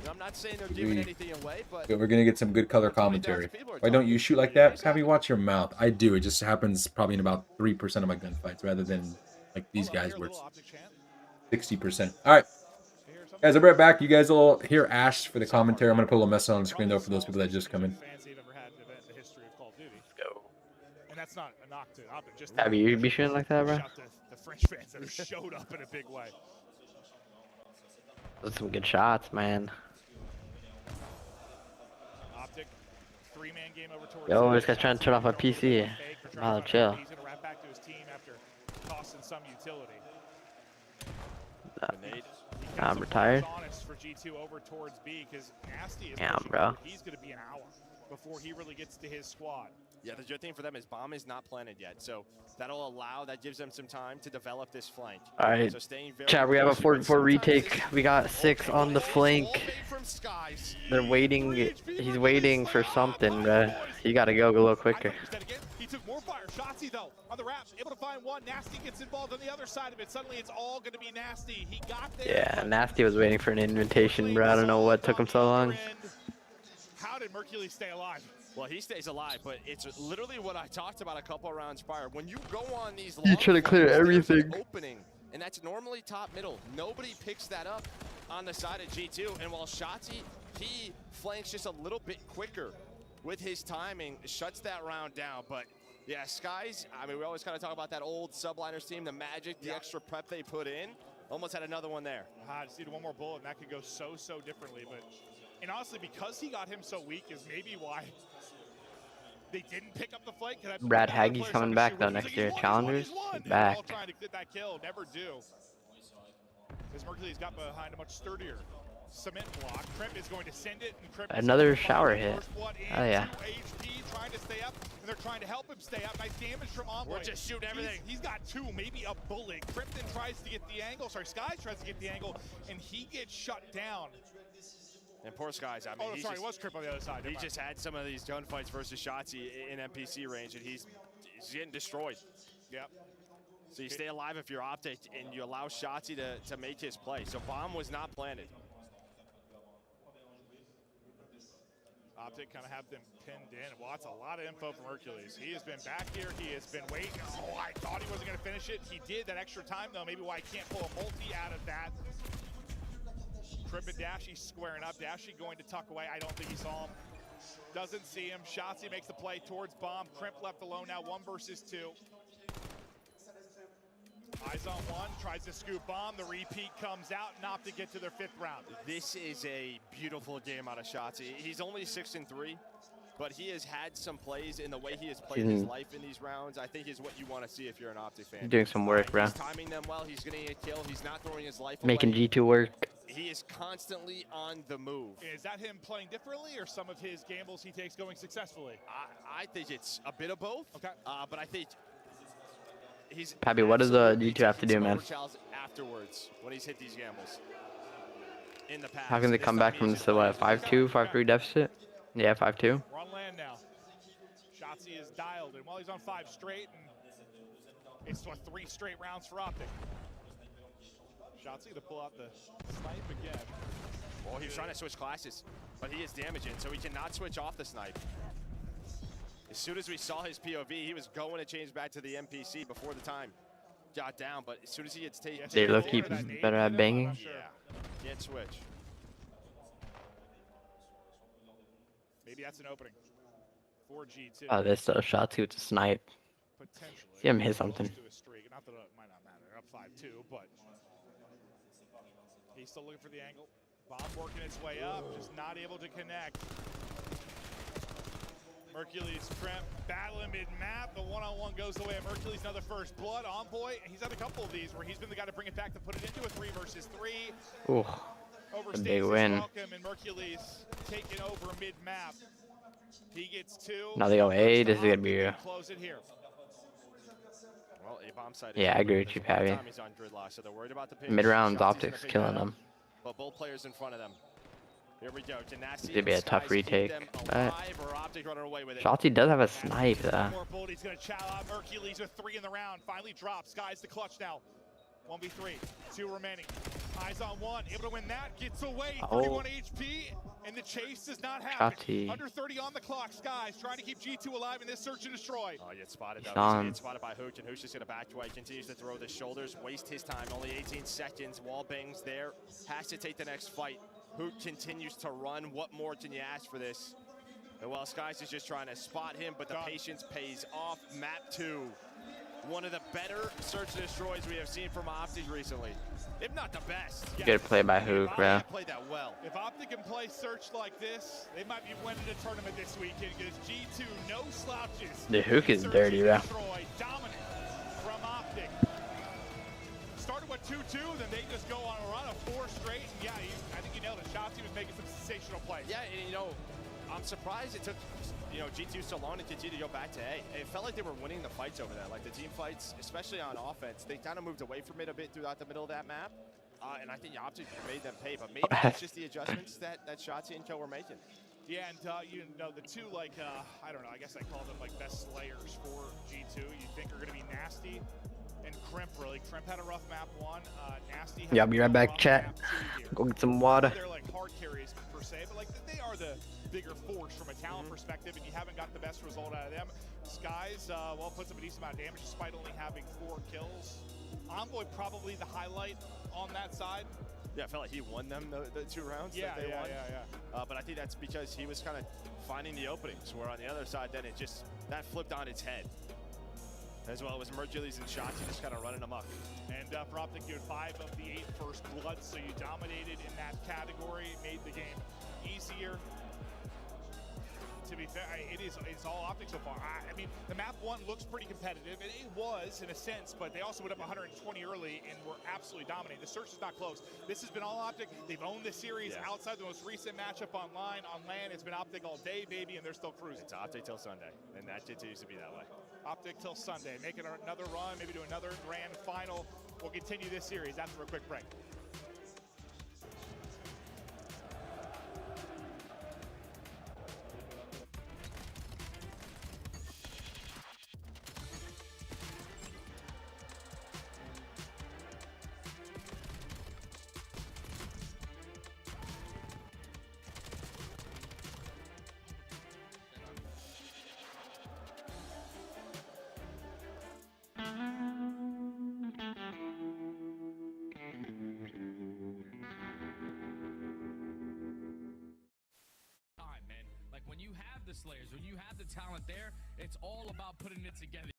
gonna get some good color commentary. Why don't you shoot like that? Have you watch your mouth? I do. It just happens probably in about 3% of my gunfights, rather than like these guys where it's 60%. All right, guys, I'll be right back. You guys will hear Ash for the commentary. I'm gonna put a little message on the screen though for those people that just come in. And that's not a knock to Optic, just Have you be shooting like that, bro? the French fans that have showed up in a big way. Those are some good shots, man. Optic, 3-man game over towards Yo, this guy's trying to turn off my PC. Oh, chill. He's gonna wrap back to his team after tossing some utility. I'm retired. For G2 over towards B, because Nasty is Damn, bro. He's gonna be an hour before he really gets to his squad. Yeah, the good thing for them is Bomb is not planted yet, so that gives them some time to develop this flank. All right, so chat, we have a 4v4 retake. We got 6 on the flank. They're waiting. He's waiting for something, bro. You gotta go a little quicker. He took more fire. Shotzi, though, on the wraps, able to find one. Nasty gets involved on the other side of it. Suddenly, it's all going to be Nasty. He got there. Yeah, Nasty was waiting for an invitation, bro. I don't know what took him so long. How did Mercury stay alive? Well, he stays alive, but it's literally what I talked about a couple of rounds prior. When you go on these long You try to clear everything. Opening, and that's normally top middle. Nobody picks that up on the side of G2, and while Shotzi, he flanks just a little bit quicker with his timing, shuts that round down. But yeah, Skies, I mean, we always kind of talk about that old Subliners team, the magic, the extra prep they put in. Almost had another one there. I just needed one more bullet, and that could go so differently. But, and honestly, because he got him so weak is maybe why they didn't pick up the flank. Brad Haggie's coming back though next year. Challengers, he's back. All trying to get that kill, never do. As Mercury's got behind a much sturdier cement block. Crimp is going to send it, and Crimp Another shower hit. Oh yeah. HP trying to stay up, and they're trying to help him stay up. Nice damage from Envoy. We're just shooting everything. He's got 2, maybe a bullet. Crypton tries to get the angle. Sorry, Skies tries to get the angle, and he gets shut down. And poor Skies, I mean, it was Crimp on the other side. He just had some of these gunfights versus Shotzi in NPC range, and he's getting destroyed. Yep. So you stay alive if you're Optic, and you allow Shotzi to make his play. So Bomb was not planted. Optic kind of have them pinned in. Well, that's a lot of info from Hercules. He has been back here. He has been waiting. Oh, I thought he wasn't going to finish it. He did that extra time, though. Maybe why he can't pull a multi out of that. Crimp and Dashy squaring up. Dashy going to tuck away. I don't think he saw him. Doesn't see him. Shotzi makes the play towards Bomb. Crimp left alone now, 1 versus 2. Eyes on 1, tries to scoop Bomb. The repeat comes out, not to get to their 5th round. This is a beautiful game out of Shotzi. He's only 6-3, but he has had some plays in the way he has played his life in these rounds. I think is what you want to see if you're an Optic fan. He's doing some work, bro. He's timing them well. He's going to get a kill. He's not throwing his life Making away. G2 work. He is constantly on the move. Is that him playing differently, or some of his gambles he takes going successfully? I think it's a bit of both. Okay. But I think he's Pappy, what does the G2 have to do, man? Afterwards, when he's hit these gambles. In the past. How can they come back from this, what, 5-2, 5-3 deficit? Yeah, 5-2. We're on land now. Shotzi is dialed, and while he's on 5 straight, and it's 3 straight rounds for Optic. Shotzi to pull out the snipe again. Well, he was trying to switch classes, but he is damaging, so he cannot switch off the snipe. As soon as we saw his POV, he was going to change back to the NPC before the time got down, but as soon as he gets taken, They look better at banging. Yeah, can't switch. Maybe that's an opening for G2. Oh, this shot to snipe. Potentially. See him hit something. To a streak. Not that it might not matter. They're up 5-2, but he's still looking for the angle. Bomb working its way up, just not able to connect. Mercules Crimp battling mid-map. The one-on-one goes the way of Mercules. Another first blood. Envoy, he's had a couple of these where he's been the guy to bring it back to put it into a 3 versus 3. Ooh, a big win. Welcome, and Mercules taking over mid-map. He gets 2. Now they go A. This is gonna be a... Close it here. Well, a bomb side. Yeah, I agree with you, Pappy. Mid-round optics killing them. But both players in front of them. Here we go. It's gonna be a tough retake. Shotzi does have a snipe though. He's gonna chow out Mercules with 3 in the round. Finally drops. Sky's the clutch now. 1v3. 2 remaining. Eyes on 1. Able to win that. Gets away. 31 HP. And the chase does not happen. Shotzi. Under 30 on the clock. Skies trying to keep G2 alive in this search and destroy. Oh, gets spotted though. He's He's getting spotted by Hooch, and Hooch is gonna back away. Continues to throw the shoulders. Waste his time. Only 18 seconds. Wall bangs there. Has to take the next fight. Hoot continues to run. What more can you ask for this? And while Skies is just trying to spot him, but the patience pays off. Map 2. One of the better search and destroys we have seen from Optic recently. If not the best. Good play by Hook, bro. Played that well. If Optic can play search like this, they might be winning a tournament this weekend because G2, no slouches. The Hook is dirty, bro. Dominant from Optic. Started with 2-2, then they just go on a run of 4 straight. And yeah, I think you nailed it. Shotzi was making some sensational plays. Yeah, and you know, I'm surprised it took, G2 so long to continue to go back to A. It felt like they were winning the fights over there. Like the team fights, especially on offense, they kind of moved away from it a bit throughout the middle of that map. And I think Optic made them pay, but maybe it's just the adjustments that Shotzi and Co were making. Yeah, and the 2, like, I don't know, I guess I call them like best slayers for G2. You think are going to be Nasty and Crimp, really. Crimp had a rough map 1. Nasty had Yeah, I'll be right back, chat. Go get some water. They're like hard carries per se, but like they are the bigger force from a talent perspective, and you haven't got the best result out of them. Skies, puts up a decent amount of damage despite only having 4 kills. Envoy probably the highlight on that side. Yeah, I felt like he won them the 2 rounds that they won. But I think that's because he was kind of finding the openings, where on the other side, then that flipped on its head. As well as Mercules and Shotzi just kind of running amok. And for Optic, you had 5 of the 8 first blood, so you dominated in that category, made the game easier. To be fair, it's all Optic so far. I mean, the map 1 looks pretty competitive, and it was in a sense, but they also went up 120 early and were absolutely dominating. The search is not close. This has been all Optic. They've owned this series outside the most recent matchup online. On land, it's been Optic all day, baby, and they're still cruising. It's Optic till Sunday, and that continues to be that way. Optic till Sunday, making another run, maybe to another grand final. We'll continue this series after a quick break. Slayers, when you have the talent there, it's all about putting it together.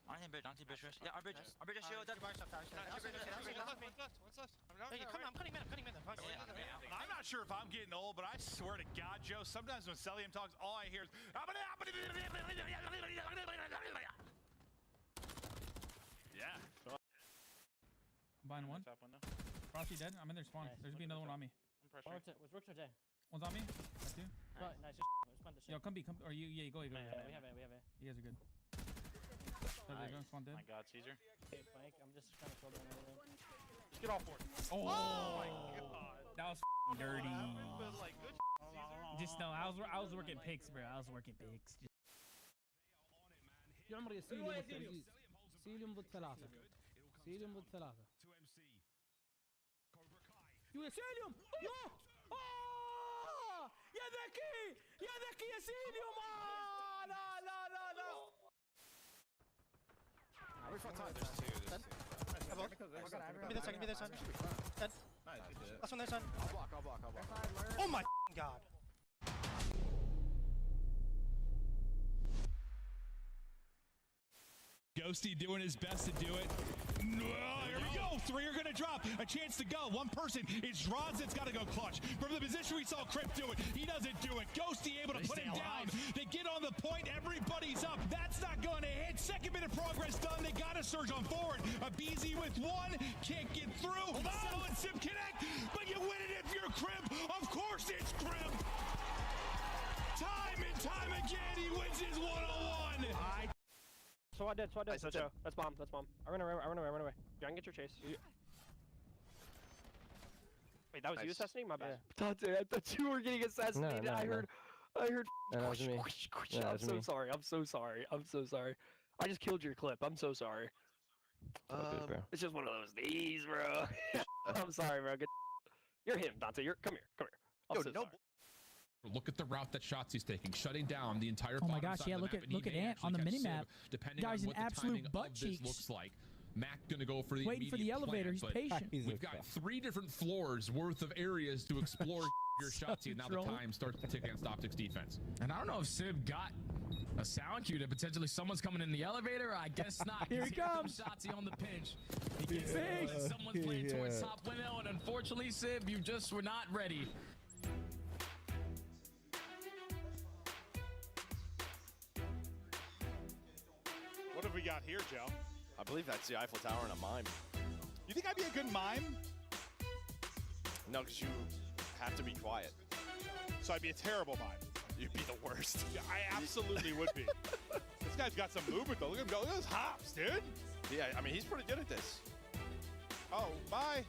On him, bridge, yeah, our bridge is shielded. Come on, I'm cutting mid, I'm not sure if I'm getting old, but I swear to God, Joe, sometimes when Celium talks, all I hear is yeah. Combine 1. Frosty dead. I'm in their spawn. There's gonna be another one on me. What's Rook's dead? One's on me. That's 2. Nice. Yo, come B, or you, yeah, go. We have it. You guys are good. Spawn dead. My God, Caesar. Okay, Frank, I'm just trying to throw them over there. Just get off board. Oh my God. That was dirty. Just no, I was working picks, bro. I was working picks. يا عمري سيليوم ضد 3 سيليوم ضد 3 Asilium! No! Oh! يا ذكي! يا ذكي يا سيليوم! لا لا لا لا! There's two. Give me this one, give me this one. 10. Last one, there's one. I'll block. Oh my god. Ghosty doing his best to do it. Here we go. 3 are going to drop. A chance to go. One person. It's Rods that's got to go clutch. From the position we saw Crimp do it, he doesn't do it. Ghosty able to put him down. They get on the point. Everybody's up. That's not going to hit. Second bit of progress done. They got to surge on forward. A BZ with 1. Can't get through. Sell and Sim connect. But you win it if you're Crimp. Of course it's Crimp. Time and time again, he wins his one-on-one. So I did. That's bomb. I run away. John, get your chase. Wait, that was you assassinating? My bad. Dante, I thought you were getting assassinated. No, I heard. No, that was me. I'm so sorry. I'm so sorry. I just killed your clip. I'm so sorry. Good, bro. It's just one of those days, bro. I'm sorry, bro. You're him, Dante. Come here. I'm so sorry. Look at the route that Shotzi's taking, shutting down the entire. Oh my gosh, yeah, look at Ant on the minimap. Guy's an absolute butt cheeks. Looks like Mac gonna go for the waiting for the elevator. He's patient. We've got 3 different floors worth of areas to explore your Shotzi, and now the time starts to tick against Optics defense. And I don't know if Sib got a sound cue that potentially someone's coming in the elevator. I guess not. Here he comes. Shotzi on the pinch. He gets someone's playing towards top window, and unfortunately, Sib, you just were not ready. What have we got here, Joe? I believe that's the Eiffel Tower and a mime. You think I'd be a good mime? No, because you have to be quiet. So I'd be a terrible mime. You'd be the worst. Yeah, I absolutely would be. This guy's got some movement, though. Look at him go. Look at those hops, dude. Yeah, I mean, he's pretty good at this. Oh, bye.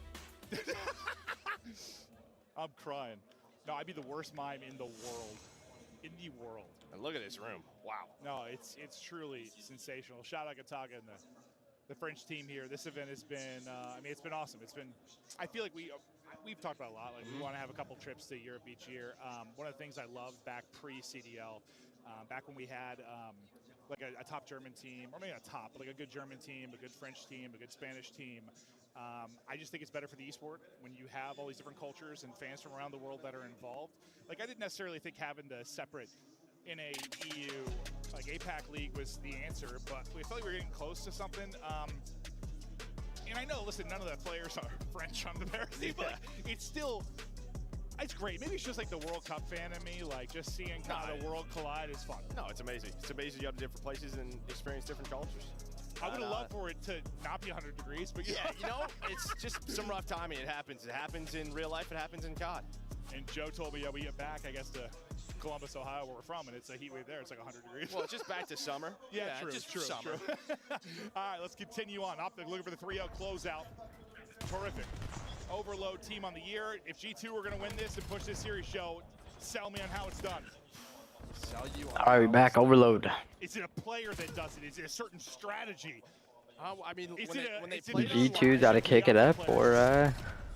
I'm crying. No, I'd be the worst mime in the world. And look at this room. Wow. No, it's truly sensational. Shout out Gataga and the French team here. This event has been, it's been awesome. I feel like we've talked about it a lot. Like we want to have a couple trips to Europe each year. One of the things I loved back pre-CDL, back when we had like a top German team, or maybe not top, but like a good German team, a good French team, a good Spanish team. I just think it's better for the esport when you have all these different cultures and fans from around the world that are involved. Like I didn't necessarily think having the separate NA, EU, like APAC league was the answer, but we felt like we were getting close to something. And I know, listen, none of the players are French on the Paris team, but it's great. Maybe it's just like the World Cup fan in me, like just seeing kind of the world collide is fun. No, it's amazing. It's amazing you go to different places and experience different cultures. I would have loved for it to not be 100 degrees, but yeah, it's just some rough timing. It happens. It happens in real life. It happens in COD. And Joe told me, we get back, I guess, to Columbus, Ohio, where we're from, and it's a heat wave there. It's like 100 degrees. Well, it's just back to summer. Yeah, true. Summer. All right, let's continue on. Optic looking for the 3-0 closeout. Terrific. Overload team on the year. If G2 were going to win this and push this series, show, sell me on how it's done. All right, we back. Overload. Is it a player that does it? Is it a certain strategy? I mean, when they G2's got to kick it up, or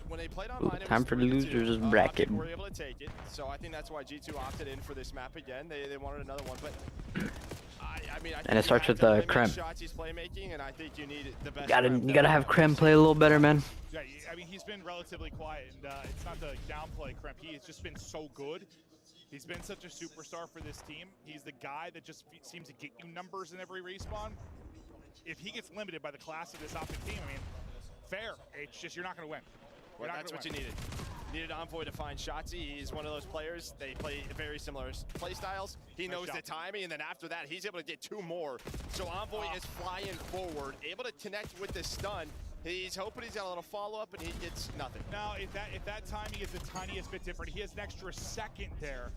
when they played online, time for the losers bracket. We were able to take it, so I think that's why G2 opted in for this map again. They wanted another one, but I mean, and it starts with the Crimp. He's playmaking, and I think you need the best. You gotta have Crimp play a little better, man. Yeah, I mean, he's been relatively quiet, and it's not to downplay Crimp. He has just been so good. He's been such a superstar for this team. He's the guy that just seems to get you numbers in every respawn. If he gets limited by the class of this Optic team, I mean, fair. It's just you're not going to win. Well, that's what you needed. You needed Envoy to find Shotzi. He's one of those players. They play very similar play styles. He knows the timing, and then after that, he's able to get 2 more. So Envoy is flying forward, able to connect with the stun. He's hoping he's got a little follow-up, and he gets nothing. Now, if that timing is the tiniest bit different, he has an extra second there.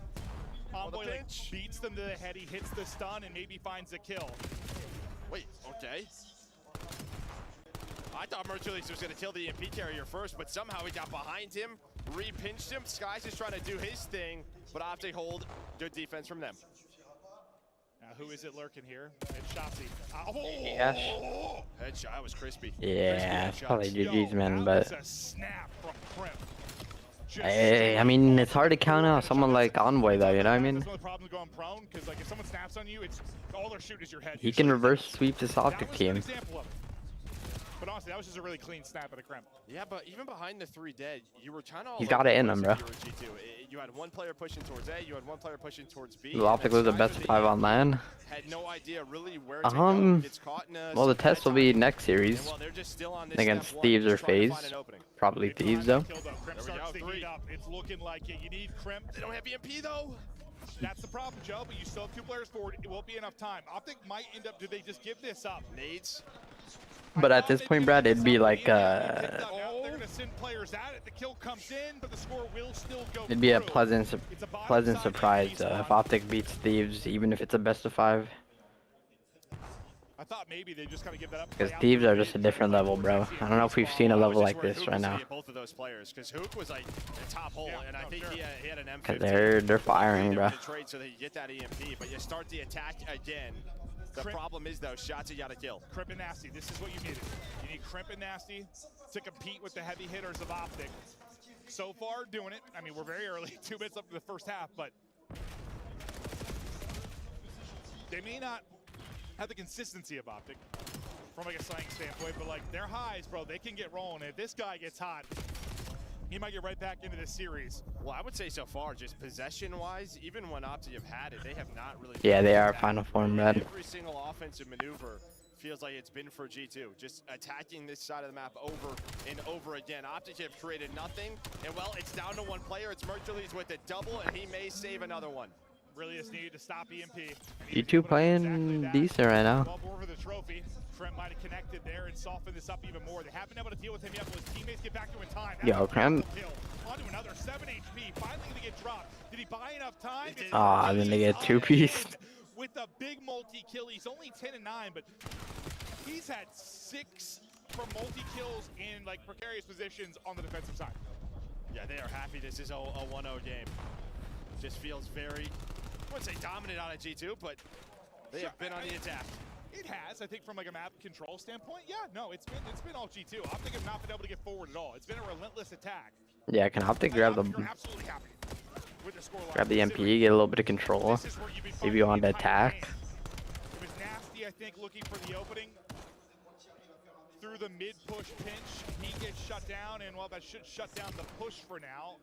Envoy beats them to the head, he hits the stun, and maybe finds a kill. Wait, okay. I thought Mercules was going to kill the EMP carrier first, but somehow he got behind him, re-pinched him. Skies is trying to do his thing, but Optic hold. Good defense from them. Now, who is it lurking here? It's Shotzi. Yes. Headshot was crispy. Yeah, crispy probably GG's, man, but... That was a snap from Crimp. Hey, I mean, it's hard to count out someone like Envoy, though, you know what I mean? That's one of the problems going prone, because like if someone snaps on you, it's all they're shooting is your head. He can reverse sweep this Optic team. But honestly, that was just a really clean snap at a crimp. Yeah, but even behind the 3 dead, you were kind of. He's got it in him, bro. You had one player pushing towards A, you had one player pushing towards B. Will Optic lose the best of 5 on LAN? Had no idea really where to go. Gets caught in Well, the test will be next series against Thieves or FaZe. Probably Thieves, though. It's looking like it. You need crimp. They don't have EMP though. That's the problem, Joe, but you still have 2 players forward. It won't be enough time. Optic might end up, do they just give this up? Nades. But at this point, Brad, it'd be like, They're gonna send players at it. The kill comes in, but the score will still go it'd be a pleasant surprise if Optic beats Thieves, even if it's a best of 5. I thought maybe they just kind of give that up. Because Thieves are just a different level, bro. I don't know if we've seen a level like this right now. Both of those players, because Hook was like the top hole, and I think he had an M15. Because they're firing, bro. Trade so that you get that EMP, but you start the attack again. The problem is though, shots you gotta kill. Crimp and Nasty, this is what you needed. You need Crimp and Nasty to compete with the heavy hitters of Optic. So far, doing it. I mean, we're very early, 2 minutes up to the first half, but they may not have the consistency of Optic from like a slang standpoint, but like their highs, bro, they can get rolling. If this guy gets hot, he might get right back into this series. Well, I would say so far, just possession-wise, even when Optic have had it, they have not really. Yeah, they are final form, man. Every single offensive maneuver feels like it's been for G2, just attacking this side of the map over and over again. Optic have created nothing, and well, it's down to 1 player. It's Mercules with a double, and he may save another one. Really just needed to stop EMP. G2 playing decent right now. Well, over the trophy. Crimp might have connected there and softened this up even more. They haven't been able to deal with him yet, but his teammates get back to him in time. Yo, Crimp. On to another 7 HP. Finally gonna get dropped. Did he buy enough time? Ah, then they get 2-piece. With a big multi-kill, he's only 10 and 9, but he's had 6 from multi-kills in like precarious positions on the defensive side. Yeah, they are happy this is a 1-0 game. Just feels very, I wouldn't say dominant on a G2, but they have been on the attack. It has, I think, from like a map control standpoint. Yeah, no, it's been all G2. Optic have not been able to get forward at all. It's been a relentless attack. Yeah, can Optic grab the MP, get a little bit of control, maybe on the attack. It was Nasty, I think, looking for the opening through the mid-push pinch. He gets shut down, and well, that should shut down the push for now.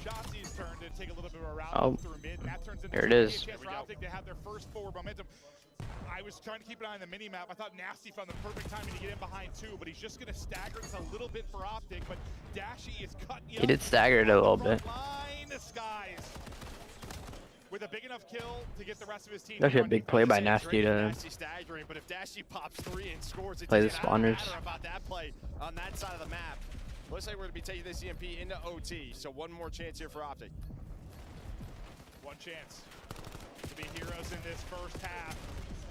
Shotzzy's turn to take a little bit of a route through mid, and that turns into here it is. Optic to have their first forward momentum. I was trying to keep an eye on the mini-map. I thought Nasty found the perfect timing to get in behind 2, but he's just going to stagger this a little bit for Optic, but Dashy is cutting. He did stagger it a little bit. Skies with a big enough kill to get the rest of his team. Actually a big play by Nasty to staggering, but if Dashy pops 3 and scores, it play the doesn't spawners. matter about that play on that side of the map. Looks like we're going to be taking this EMP into OT, so 1 more chance here for Optic. 1 chance to be heroes in this first half.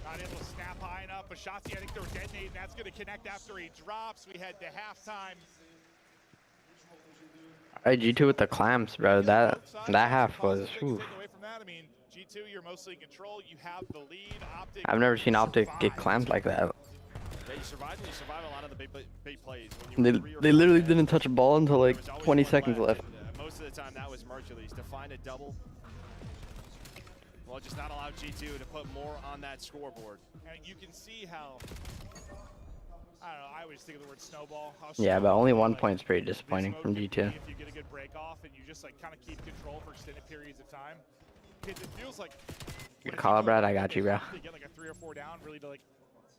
Not able to snap high enough, but Shotzzy, I think they're detonating. And that's going to connect after he drops. We head to halftime. Alright, G2 with the clamps, bro. That half was. Away from that, I mean, G2, you're mostly in control. You have the lead. Optic. I've never seen Optic get clamped like that. Yeah, you survive a lot of the big plays. They literally didn't touch a ball until like 20 seconds left. Most of the time, that was Mercules to find a double. Well, just not allow G2 to put more on that scoreboard. And you can see how, I don't know, I always think of the word snowball. Yeah, but only 1 point's pretty disappointing from G2. If you get a good break off and you just like kind of keep control for extended periods of time, it feels like. Good call out, Brad. I got you, bro. You get like a 3 or 4 down, really to like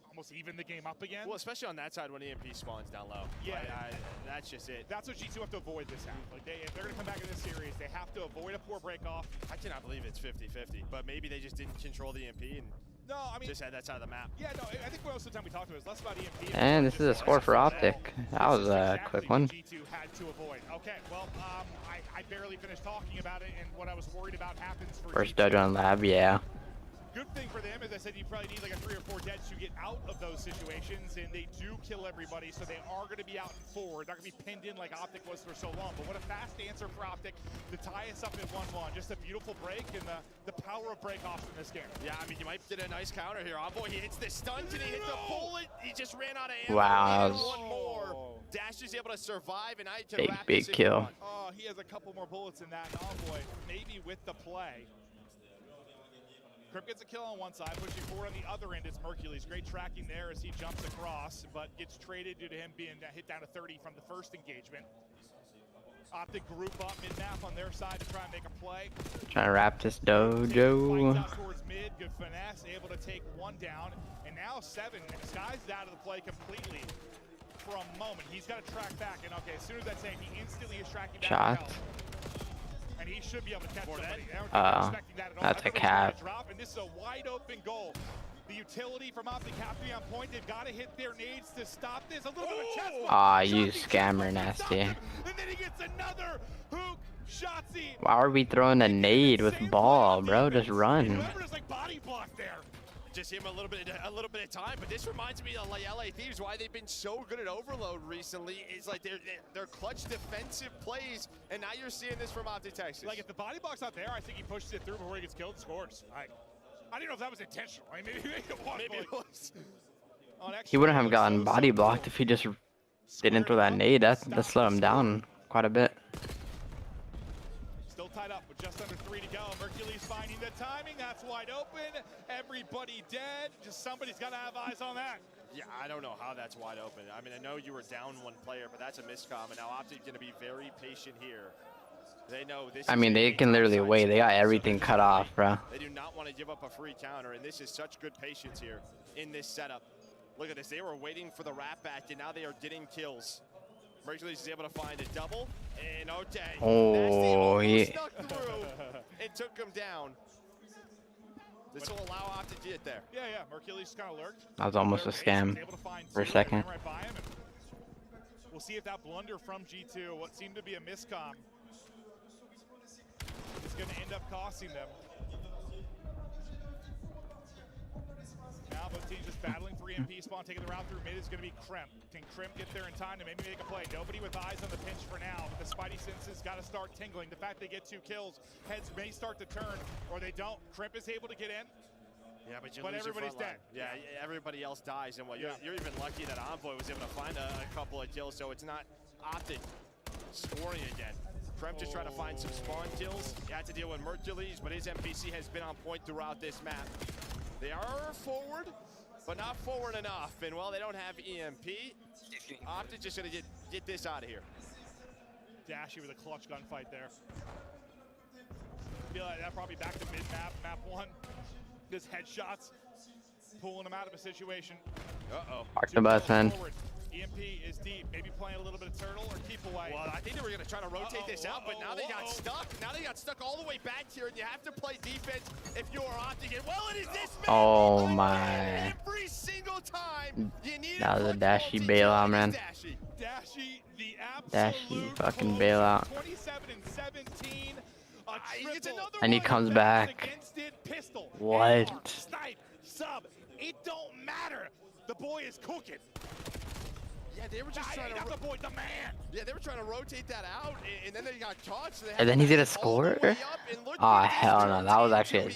almost even the game up again. Well, especially on that side when EMP spawns down low. Yeah, that's just it. That's what G2 have to avoid this half. Like if they're gonna come back in this series, they have to avoid a poor break off. I cannot believe it's 50-50, but maybe they just didn't control the EMP and just had that side of the map. Yeah, no, I think most of the time we talked about it was less about EMP. And this is a score for Optic. That was a quick one. G2 had to avoid. Okay, well, I barely finished talking about it, and what I was worried about happens for First dodge on lab, yeah. Good thing for them, as I said, you probably need like a 3 or 4 deads to get out of those situations, and they do kill everybody, so they are going to be out and forward. They're going to be pinned in like Optic was for so long. But what a fast answer for Optic to tie us up at 1-1. Just a beautiful break and the power of break-offs in this game. Yeah, I mean, you might get a nice counter here. Envoy, he hits the stunt and he hit the bullet. He just ran out of ammo. Wow. One more. Dash is able to survive, and I can wrap Big this kill. into one. Oh, he has a couple more bullets in that Envoy, maybe with the play. Crimp gets a kill on one side, pushing forward on the other end. It's Mercules. Great tracking there as he jumps across, but gets traded due to him being hit down to 30 from the first engagement. Optic group up mid-map on their side to try and make a play. Trying to wrap this dojo. Fights out towards mid, good finesse, able to take one down. And now 7, Sky's out of the play completely for a moment. He's got to track back, and okay, as soon as that's saying, he instantly is tracking back. Shot. And he should be able to catch somebody. That's a cap. And this is a wide open goal. The utility from Optic have to be on point. They've got to hit their nades to stop this. A little bit of chest. Ah, you scammer nasty. And then he gets another hook. Shotzzy. Why are we throwing a nade with ball, bro? Just run. Whoever is like body block there. Just him a little bit of time, but this reminds me of like LA Thieves. Why they've been so good at overload recently is like they're clutch defensive plays, and now you're seeing this from Optic Texas. Like if the body block's not there, I think he pushes it through before he gets killed and scores. I didn't know if that was intentional. I mean, maybe it was. He wouldn't have gotten body blocked if he just didn't throw that nade. That slowed him down quite a bit. Still tied up with just under 3 to go. Mercules finding the timing. That's wide open. Everybody dead. Just somebody's got to have eyes on that. Yeah, I don't know how that's wide open. I mean, I know you were down one player, but that's a miscomm, and now Optic going to be very patient here. They know this. I mean, they can literally wait. They got everything cut off, bro. They do not want to give up a free counter, and this is such good patience here in this setup. Look at this. They were waiting for the wrap back, and now they are getting kills. Mercules is able to find a double, and okay. Oh, he Stuck through and took him down. This will allow Optic to get there. Yeah, Mercules kind of lurked. That was almost a scam for a second. Right by him. We'll see if that blunder from G2, what seemed to be a miscomm, is going to end up costing them. Now both teams just battling for EMP spawn, taking the route through mid is going to be Crimp. Can Crimp get there in time to maybe make a play? Nobody with eyes on the pinch for now, but the Spidey senses got to start tingling. The fact they get 2 kills, heads may start to turn, or they don't. Crimp is able to get in. Yeah, but everybody's dead. Yeah, everybody else dies, and you're even lucky that Envoy was able to find a couple of kills, so it's not Optic scoring again. Crimp just trying to find some spawn kills. He had to deal with Mercules, but his NPC has been on point throughout this map. They are forward, but not forward enough. And while they don't have EMP, Optic just gonna get this out of here. Dashy with a clutch gunfight there. Feel like that probably back to mid-map, map 1. Just headshots, pulling him out of a situation. Uh-oh. Park the bus, man. EMP is deep. Maybe playing a little bit of turtle or keep away. Well, I think they were going to try to rotate this out, but now they got stuck. Now they got stuck all the way back here, and you have to play defense if you are Optic. Well, it is this man. Oh my. Every single time you need that was a Dashy bailout, man. Dashy, the Dashy fucking bailout. 27 and 17. And he comes back. What? Snipe, sub, it don't matter. The boy is cooking. Yeah, they were just trying to. The boy, the man. Yeah, they were trying to rotate that out, and then they got caught. So they and then he's gonna score? Oh hell no, that was actually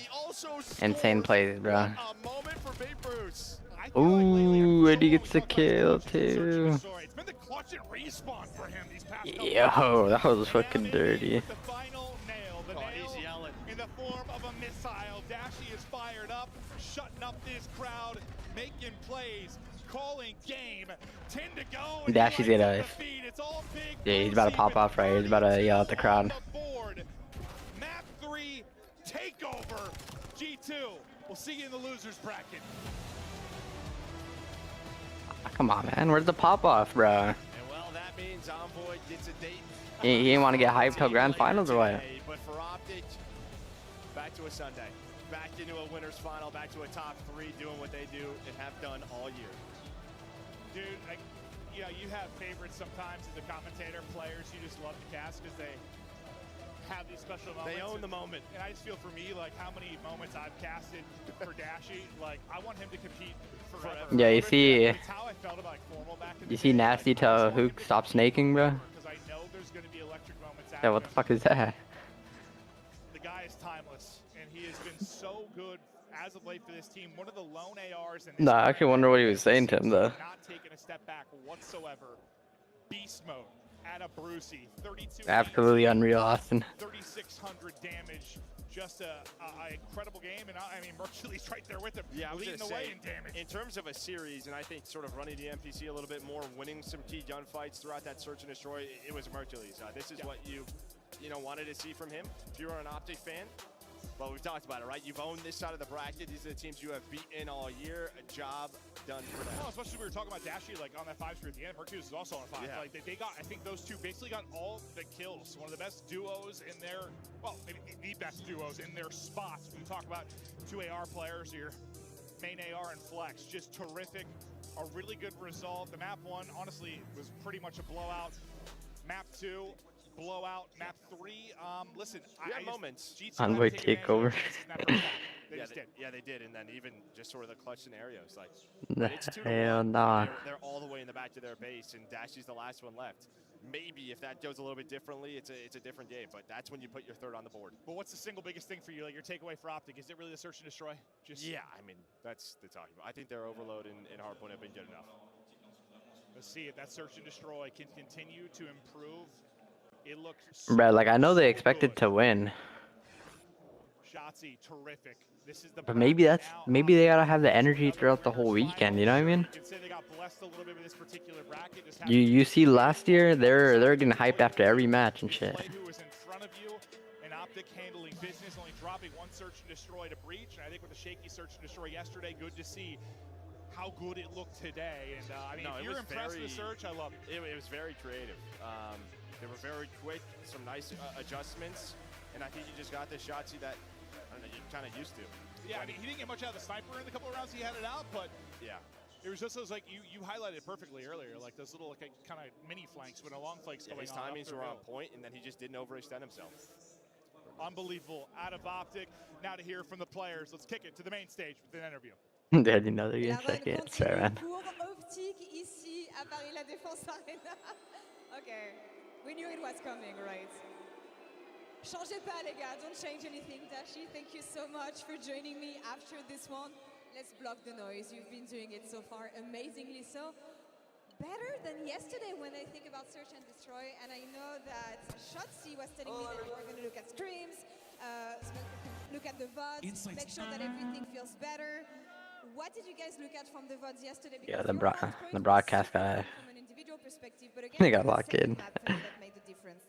insane plays, bro. A moment for Big Bruce. Ooh, and he gets the kill too. It's been the clutch and respawn for him these past Yo, that was fucking dirty. The final nail, the nail in the form of a missile. Dashy is fired up, shutting up this crowd, making plays, calling game. 10 to go. Dashy's gonna. Yeah, he's about to pop off right. He's about to yell at the crowd. Map 3 takeover. G2. We'll see you in the losers bracket. Come on, man. Where's the pop off, bro? And well, that means Envoy gets a date. He didn't want to get hyped till grand finals or what? But for Optic, back to a Sunday. Back into a winner's final, back to a top 3, doing what they do and have done all year. Dude, you have favorites sometimes as a commentator, players you just love to cast because they have these special moments. They own the moment. And I just feel for me, like how many moments I've casted for Dashy, like I want him to compete forever. Yeah, you see, It's how I felt about Formal back in the you see day. Nasty tell Hook stop snaking, bro? Because I know there's going to be electric moments Yeah, what the fuck is that? The guy is timeless, and he has been so good as of late for this team. One of the lone ARs in this No, I actually wonder what he was saying to him though. not taking a step back whatsoever. beast mode. Ada Brucey, 32. Absolutely unreal, Austin. 3,600 damage. Just a incredible game, and I mean Mercury's right there with him, leading the way in damage. In terms of a series, and I think sort of running the NPC a little bit more, winning some key gunfights throughout that search and destroy, it was Mercury's. This is what you wanted to see from him if you were an Optic fan. But we've talked about it, right? You've owned this side of the bracket. These are the teams you have beaten all year. A job done for them. Oh, especially we were talking about Dashy, like on that 5 streak at the end. Hercules is also on 5. Yeah. Like they got, I think those two basically got all the kills. One of the best duos in their, well, maybe the best duos in their spots. When you talk about 2 AR players here, main AR and Flex, just terrific. A really good result. The map 1, honestly, was pretty much a blowout. Map 2. Blowout. Map 3. Listen, we had moments. Envoy takeover. They just did. Yeah, they did, and then even just sort of the clutch scenarios, like it's 2-1. Hell nah. They're all the way in the back of their base, and Dashy's the last one left. Maybe if that goes a little bit differently, it's a different game. But that's when you put your third on the board. But what's the single biggest thing for you, like your takeaway for Optic? Is it really the search and destroy? Yeah, I mean that's the talking about. I think their overload and hardpoint have been good enough. Let's see if that search and destroy can continue to improve. It looks Bro, like I know they expected to win. Shotzzy, terrific. This is the But maybe they gotta have the energy throughout the whole weekend, you know what I mean? You see last year they're getting hyped after every match and shit. Who was in front of you, and Optic handling business, only dropping 1 search and destroy to breach. And I think with the shaky search and destroy yesterday, good to see how good it looked today. And I mean, if you're impressed with the search, I love it. It was very creative. They were very quick, some nice adjustments, and I think you just got the Shotzzy that you're kind of used to. Yeah, I mean, he didn't get much out of the sniper in the couple of rounds he had it out, but yeah, it was just those, like you highlighted it perfectly earlier, like those little kind of mini flanks when a long flank's going on. His timings were on point, and then he just didn't overextend himself. Unbelievable. Out of Optic. Now to hear from the players. Let's kick it to the main stage with an interview. They didn't know they're getting second. Fair, man. Pour Optic ici à Paris La Défense Arena. Okay, we knew it was coming, right? Changez pas, les gars. Don't change anything. Dashy, thank you so much for joining me after this one. Let's block the noise. You've been doing it so far amazingly so. Better than yesterday when I think about search and destroy, and I know that Shotzzy was telling me that you were going to look at streams, look at the VODs, make sure that everything feels better. What did you guys look at from the VODs yesterday? Yeah, the broadcast guy. From an individual perspective, but again, They got locked in. that made the difference.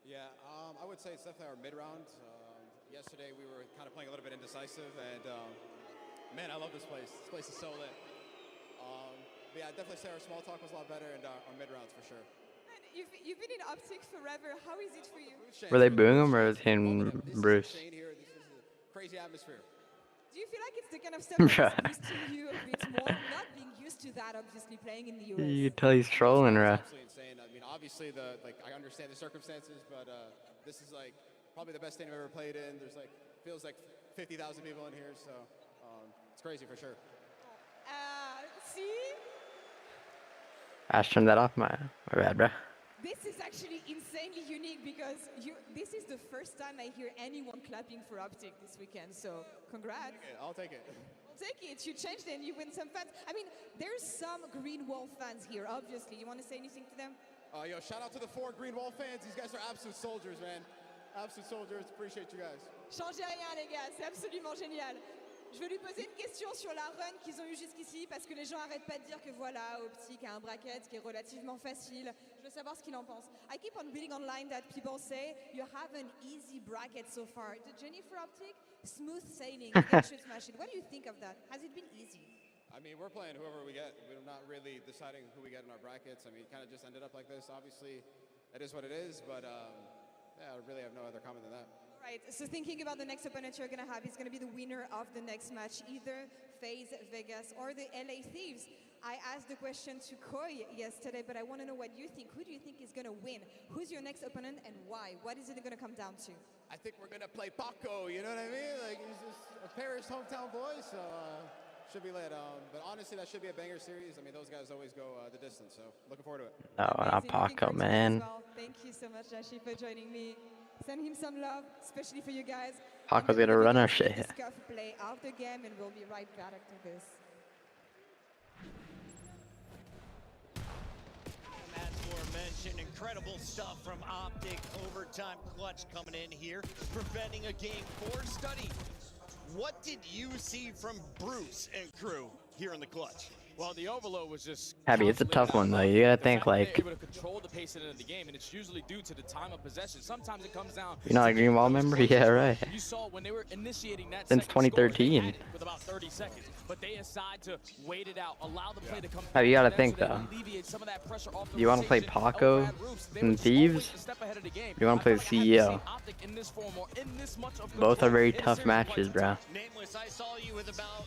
Yeah, I would say it's definitely our mid-round. Yesterday we were kind of playing a little bit indecisive, and man, I love this place. This place is so lit. But yeah, I'd definitely say our small talk was a lot better, and our mid-rounds for sure. You've been in Optic forever. How is it for you? Were they booing him or was him Bruce? This is a crazy atmosphere. Do you feel like it's the kind of stuff that's boosting you a bit more? Not being used to that, obviously, playing in the US. You can tell he's trolling, bro. Absolutely insane. I mean, obviously, I understand the circumstances, but this is like probably the best thing I've ever played in. There's feels like 50,000 people in here, so it's crazy for sure. See? Ash, turn that off, my bad, bro. This is actually insanely unique because this is the first time I hear anyone clapping for Optic this weekend, so congrats. I'll take it. I'll take it. You changed it and you win some fans. I mean, there's some Green Wall fans here, obviously. You want to say anything to them? Yo, shout out to the 4 Green Wall fans. These guys are absolute soldiers, man. Absolute soldiers. Appreciate you guys. Changez rien, les gars. C'est absolument génial. Je veux lui poser une question sur la run qu'ils ont eu jusqu'ici parce que les gens arrêtent pas de dire que voilà, Optic a un bracket qui est relativement facile. Je veux savoir ce qu'il en pense. I keep on reading online that people say you have an easy bracket so far. The journey for Optic, smooth sailing, should smash it. What do you think of that? Has it been easy? I mean, we're playing whoever we get. We're not really deciding who we get in our brackets. I mean, it kind of just ended up like this. Obviously, it is what it is, but yeah, I really have no other comment than that. Right, so thinking about the next opponent you're going to have, he's going to be the winner of the next match, either FaZe Vegas or the LA Thieves. I asked the question to Koi yesterday, but I want to know what you think. Who do you think is going to win? Who's your next opponent and why? What is it going to come down to? I think we're going to play Paco, you know what I mean? Like, he's just a Paris hometown boy, so should be lit. But honestly, that should be a banger series. I mean, those guys always go the distance, so looking forward to it. No, not Paco, man. Well. Thank you so much, Dashi, for joining me. Send him some love, especially for you guys. Paco's gonna run our shit. Discuss play of the game, and we'll be right back to this. As for men's action. Incredible stuff from Optic. Overtime clutch coming in here, preventing a game 4. Study, what did you see from Bruce and crew here in the clutch? Well, the overload was just Happy, it's a tough one though. You gotta think like able to control the pace of the game, and it's usually due to the time of possession. Sometimes it comes down. you're not a green wall member. Yeah, right. You saw when they were initiating that Since second score, they 2013. had it with about 30 seconds, but they decide to wait it out, allow the play to come. Happy, you gotta back think so that though. alleviates some of that pressure off the Do you want to play rotation. Paco Elrad Roofs, they and were Thieves? always a step ahead of the game. Do you want to play the I thought I hadn't CEO? seen Optic in this form or in this much of Both are control very in a tough series in quite matches, some bro. time. Nameless, I saw you with about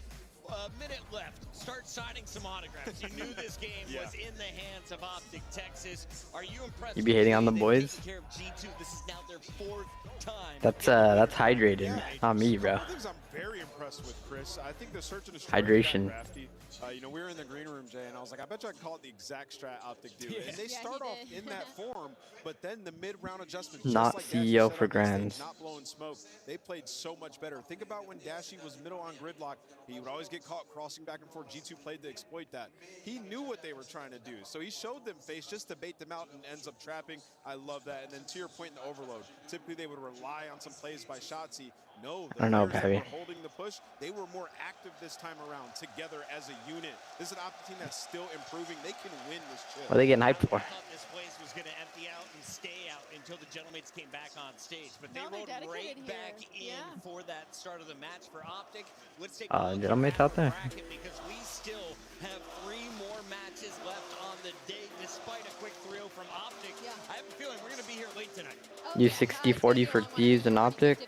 a minute left. Start signing some autographs. You knew this game was in the hands of Optic Texas. Are you impressed? You be hating on the boys? Taking care of G2. This is now their 4th time. That's hydrated, not me, bro. One of the things I'm very impressed with, Chris. I think the search and destroy Hydration. got crafty. You know, we were in the green room, Jay, and I was like, I bet you I can call it the exact strat Optic do. And they start off in that form, but then the mid-round adjustments. Not just like CEO Dashy for said on the stage, Grands. not blowing smoke. They played so much better. Think about when Dashy was middle on gridlock. He would always get caught crossing back and forth. G2 played to exploit that. He knew what they were trying to do, so he showed them face just to bait them out and ends up trapping. I love that. And then to your point in the overload, typically they would rely on some plays by Shotzi. No, the I don't know, players that Babby. were holding the push, they were more active this time around, together as a unit. This is an Optic team that's still improving. They can win this chip. What are they getting hyped for? I thought this place was going to empty out and stay out until the Gentlemates came back on stage, but they No, they rode dedicated right back in here. for that start of the match for Optic. Let's take Gentlemates out there. bracket because we still have 3 more matches left on the day, despite a quick 3-0 from Optic. I have a feeling we're going to be here late tonight. You 60-40 for Thieves and Optic?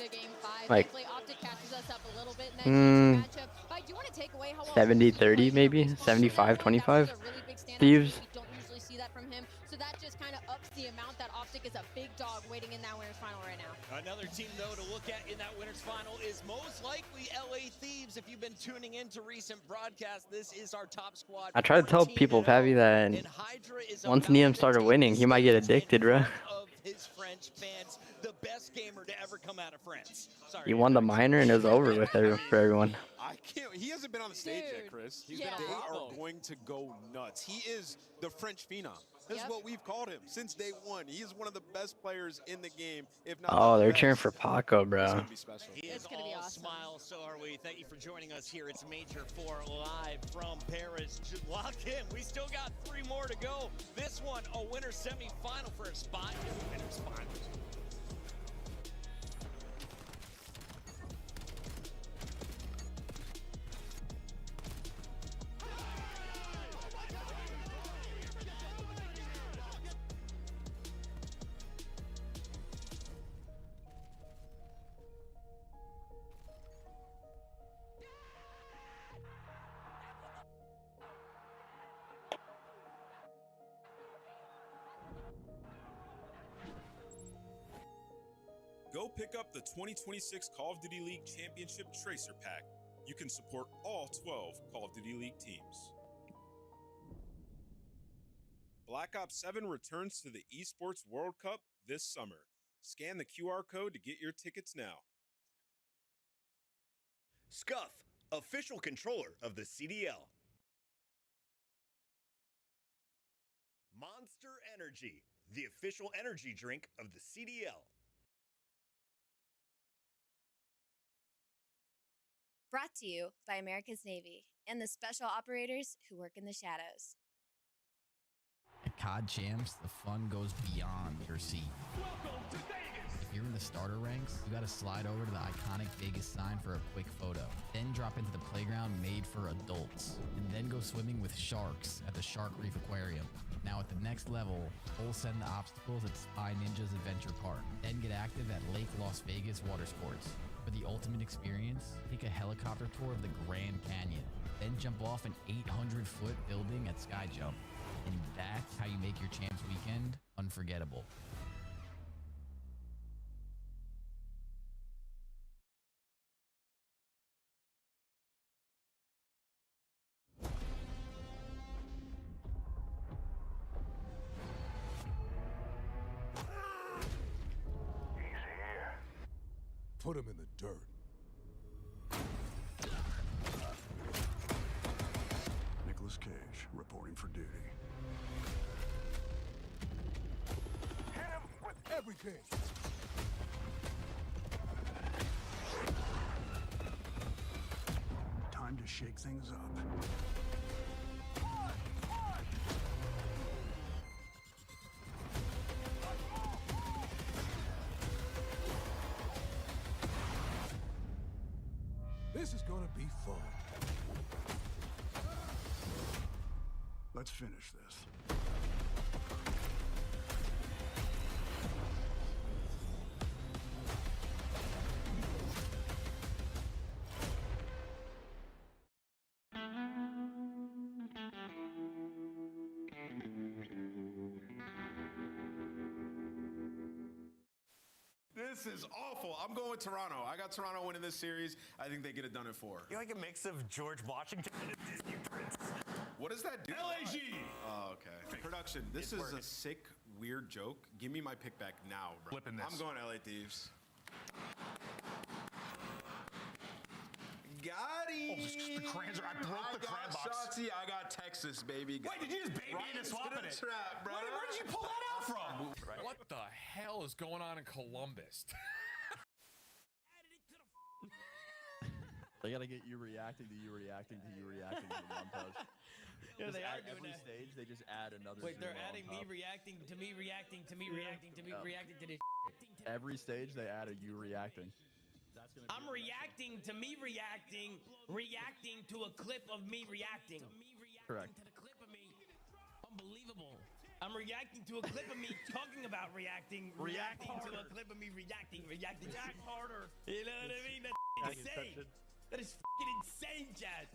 Like, Optic catches us up a little bit next mm, matchup. But I do want to take away how well 70-30 maybe? 75-25? Thieves? We don't usually see that from him. So that just kind of ups the amount that Optic is a big dog waiting in that winners final right now. Another team, though, to look at in that winners final is most likely LA Thieves. If you've been tuning into recent broadcasts, this is our top squad. I try to tell people, Pappy, that once Neum started winning, he might get addicted, bro. Of his French fans, the best gamer to ever come out of France. Sorry. He won the minor and it was over with for everyone. I can't. He hasn't been on the stage yet, Chris. They are going to go nuts. He is the French phenom. This is what we've called him since day one. He is one of the best players in the game, if not. Oh, the they're best. cheering for Paco, It's bro. gonna be special. He is all smiles, so are we. Thank you for joining us here. It's Major 4 live from Paris. Lock in. We still got 3 more to go. This one, a winner semi-final for a spot in the winners final. Go pick up the 2026 Call of Duty League Championship Tracer Pack. You can support all 12 Call of Duty League teams. Black Ops 7 returns to the Esports World Cup this summer. Scan the QR code to get your tickets now. Scuff, official controller of the CDL. Monster Energy, the official energy drink of the CDL. Brought to you by America's Navy and the special operators who work in the shadows. At COD Champs, the fun goes beyond your seat. If you're in the starter ranks, you gotta slide over to the iconic Vegas sign for a quick photo. Then drop into the playground made for adults. And then go swimming with sharks at the Shark Reef Aquarium. Now at the next level, full send the obstacles at Spy Ninjas Adventure Park. Then get active at Lake Las Vegas Water Sports. For the ultimate experience, take a helicopter tour of the Grand Canyon. Then jump off an 800-foot building at Sky Jump. And that's how you make your Champs weekend unforgettable. Put him in the dirt. Nicolas Cage reporting for duty. everything. Time to shake things up. This is gonna be fun. Let's finish this. This is awful. I'm going with Toronto. I got Toronto winning this series. I think they get it done in 4. You're like a mix of George Washington and a Disney prince. What does that do? LAG! Oh, okay. Production, this is a sick, weird joke. Give me my pick back now, bro. Flipping this. I'm going LA Thieves. Got him. Oh, the crayons are, I broke the crayon box. Shotzi, I got Texas, baby. Wait, did you just baby right into swapping it? Trap, bro. Where did you pull that out from? What the hell is going on in Columbus? They gotta get you reacting to you reacting to you reacting to the montage. Yeah, they are at doing every that. stage, they just add another. Wait, they're zero on adding me top. reacting to me reacting to me reacting to me reacting to this. Every stage, they add a you reacting. I'm reacting to me reacting to a clip of me reacting. Correct. To the clip of me. Unbelievable. I'm reacting to a clip of me talking about reacting to a clip of me reacting. React harder. You know what I mean? That's insane. That is fucking insane, Chad.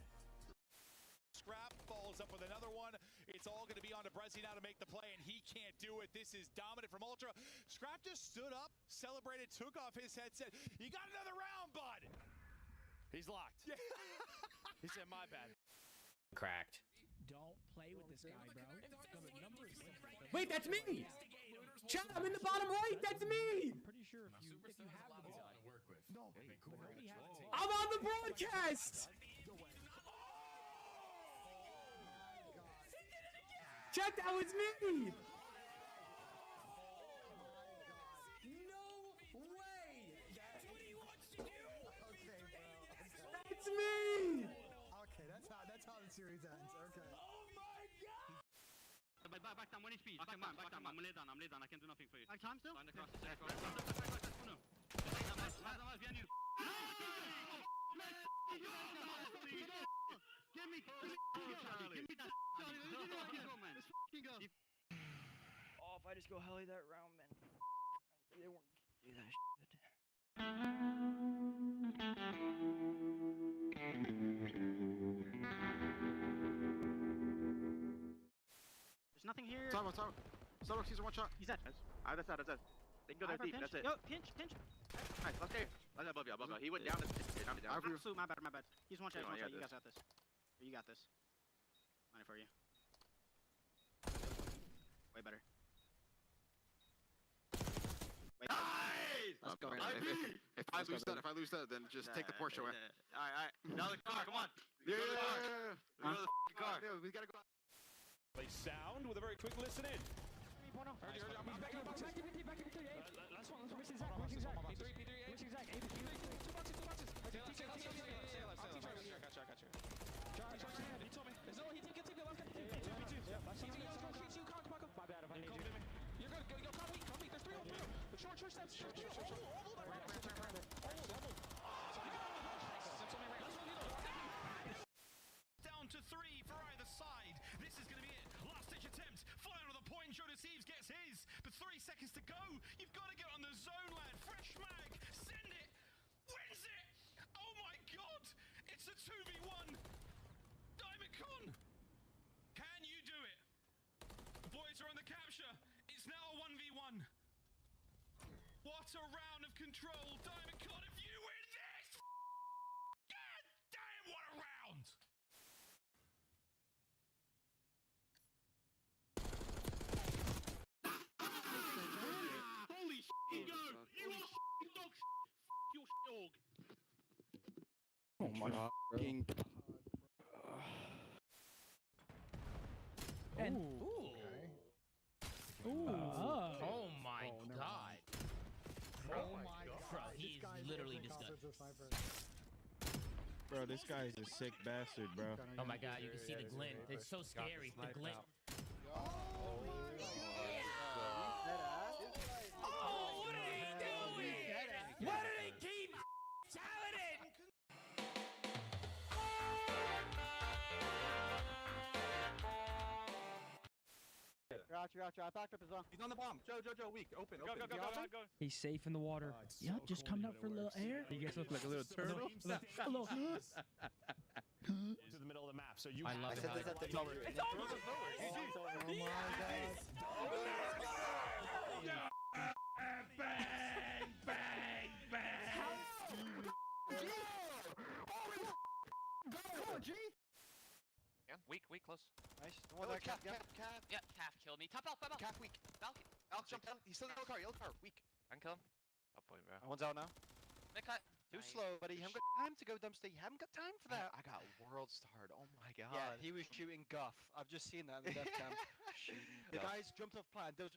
Scrap follows up with another one. It's all going to be on to Brezzy now to make the play, and he can't do it. This is dominant from Ultra. Scrap just stood up, celebrated, took off his headset. You got another round, bud. He's locked. He said, my bad. Cracked. Don't play with this guy, bro. Wait, that's me. Chad, I'm in the bottom right. That's me. I'm pretty sure if you have the ball. No. I'm on the broadcast. Check, that was me. No way. That's what he wants to do. It's me. Okay, that's how the series ends. Okay. Oh my god. Back down, 1 HP. Back down. I'm lay down. I can do nothing for you. Back time still? Find across the back. Uno. Behind you. Give me that. Oh, if I just go heli that round, man. They won't do that shit. There's nothing here. Starbucks, he's a one shot. He's dead. That's that. They can go there deep. That's it. Yo, pinch. Nice, let's go. That's above you. He went down. Down. Absolute, my bad. He's one shot. Yeah, You guys got this. You got this. Money for you. Way better. Nice! Let's go. If I lose that, then just take the Porsche away. Alright. Now the car, come on. Yeah. Go to the car. Yeah, we gotta go. Play sound with a very quick listen in. Last one. Missing Zach. Missing Zach. Two boxes. He told me. No, he didn't get to the left. My bad if I need you. You're good. Go, come weak. There's 3 on 3. Short steps. Down to 3 for either side. This is going to be it. Last ditch attempt. Final of the point. Joe Deceives gets his. But 3 seconds to go. You've got to get on the zone, lad. Fresh mag. Send it. Wins it. Oh my god. It's a 2v1. Diamond Con. Can you do it? The boys are on the capture. It's now a 1v1. What a round of control. Diamond Con, if you win this. God damn, what a round. Holy shit, go! You are dog your dog. Oh my god. And Ooh. Oh my god. utterly disgusting. Bro, this guy is a sick bastard, bro. Oh my god, you can see the glint. It's so scary. The glint. Oh, what are they doing? What do they keep telling it? Gotcha. I backed up his arm. He's on the bomb. Joe, weak. Open. Go. He's safe in the water. Yep, just coming up for a little air. You guys look like a little turtle. A little- To the middle of the map. So you. I love I said this at the top. It's over. Weak, close. Nice. One there, Calf. Yeah, Calf killed me. Top elf. Calf weak. Falcon. Elf jump down. He's still in the yellow car. Weak. I can kill him. Top point, bro. One's out now. They cut. Too slow, buddy. You haven't got time to go dumpster. You haven't got time for that. I got world starred. Oh my god. Yeah, he was shooting guff. I've just seen that in the death cam. The guys jumped off plan. Those.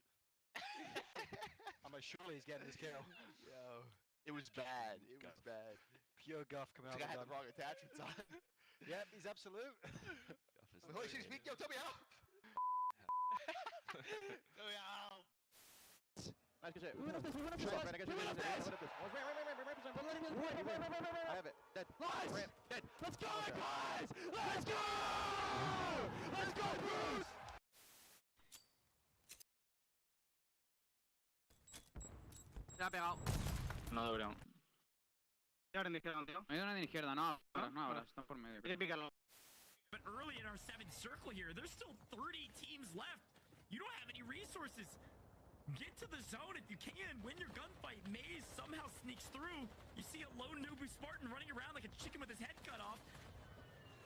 I'm like, surely he's getting this kill. Yo. It was bad. Pure guff coming out. I had the wrong attachments on. Yep, he's absolute. Holy shit, he's weak. Yo, tell me how. Tell me how. Nice, good shit. I have it. Dead. Nice. Ramp. Dead. Let's go, guys! Let's go! Let's go, Bruce! Ya pegado. No lo veo. Ahora en la izquierda, tío. Hay una en la izquierda, no ahora, está por medio. Pícalo. But early in our 7th circle here, there's still 30 teams left. You don't have any resources. Get to the zone if you can. Win your gunfight. Maze somehow sneaks through. You see a lone Nubu Spartan running around like a chicken with his head cut off.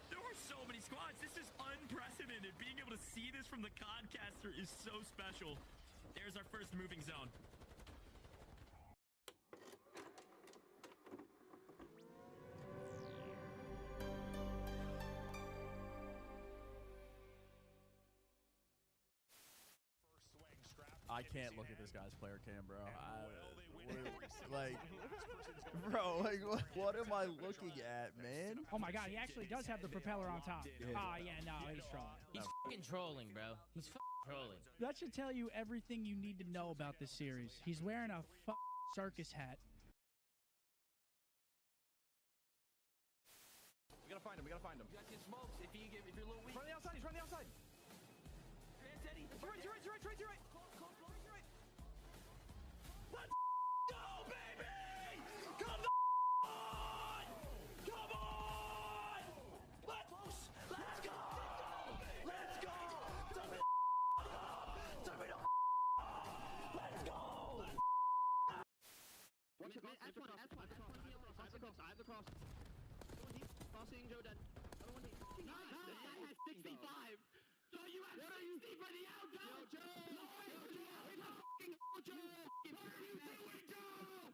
There are so many squads. This is unprecedented. Being able to see this from the Codcaster is so special. There's our first moving zone. I can't look at this guy's player cam, bro. What am I looking at, man? Oh my god, he actually does have the propeller on top. Ah, yeah, no, he's trolling. He's fucking trolling, bro. He's fucking trolling. That should tell you everything you need to know about this series. He's wearing a circus hat. We gotta find him. You guys get smokes if you're a little weak. He's running the outside. Teddy. To your right. Let's go, baby! Come on! Come on! Let's go! Let's go! Let's go! Watch it, S1. I have the cross. Crossing, Joe dead. Other one, nice! 65! So you have 60 for the outcome! Joe! Joe! What are you doing, Joe?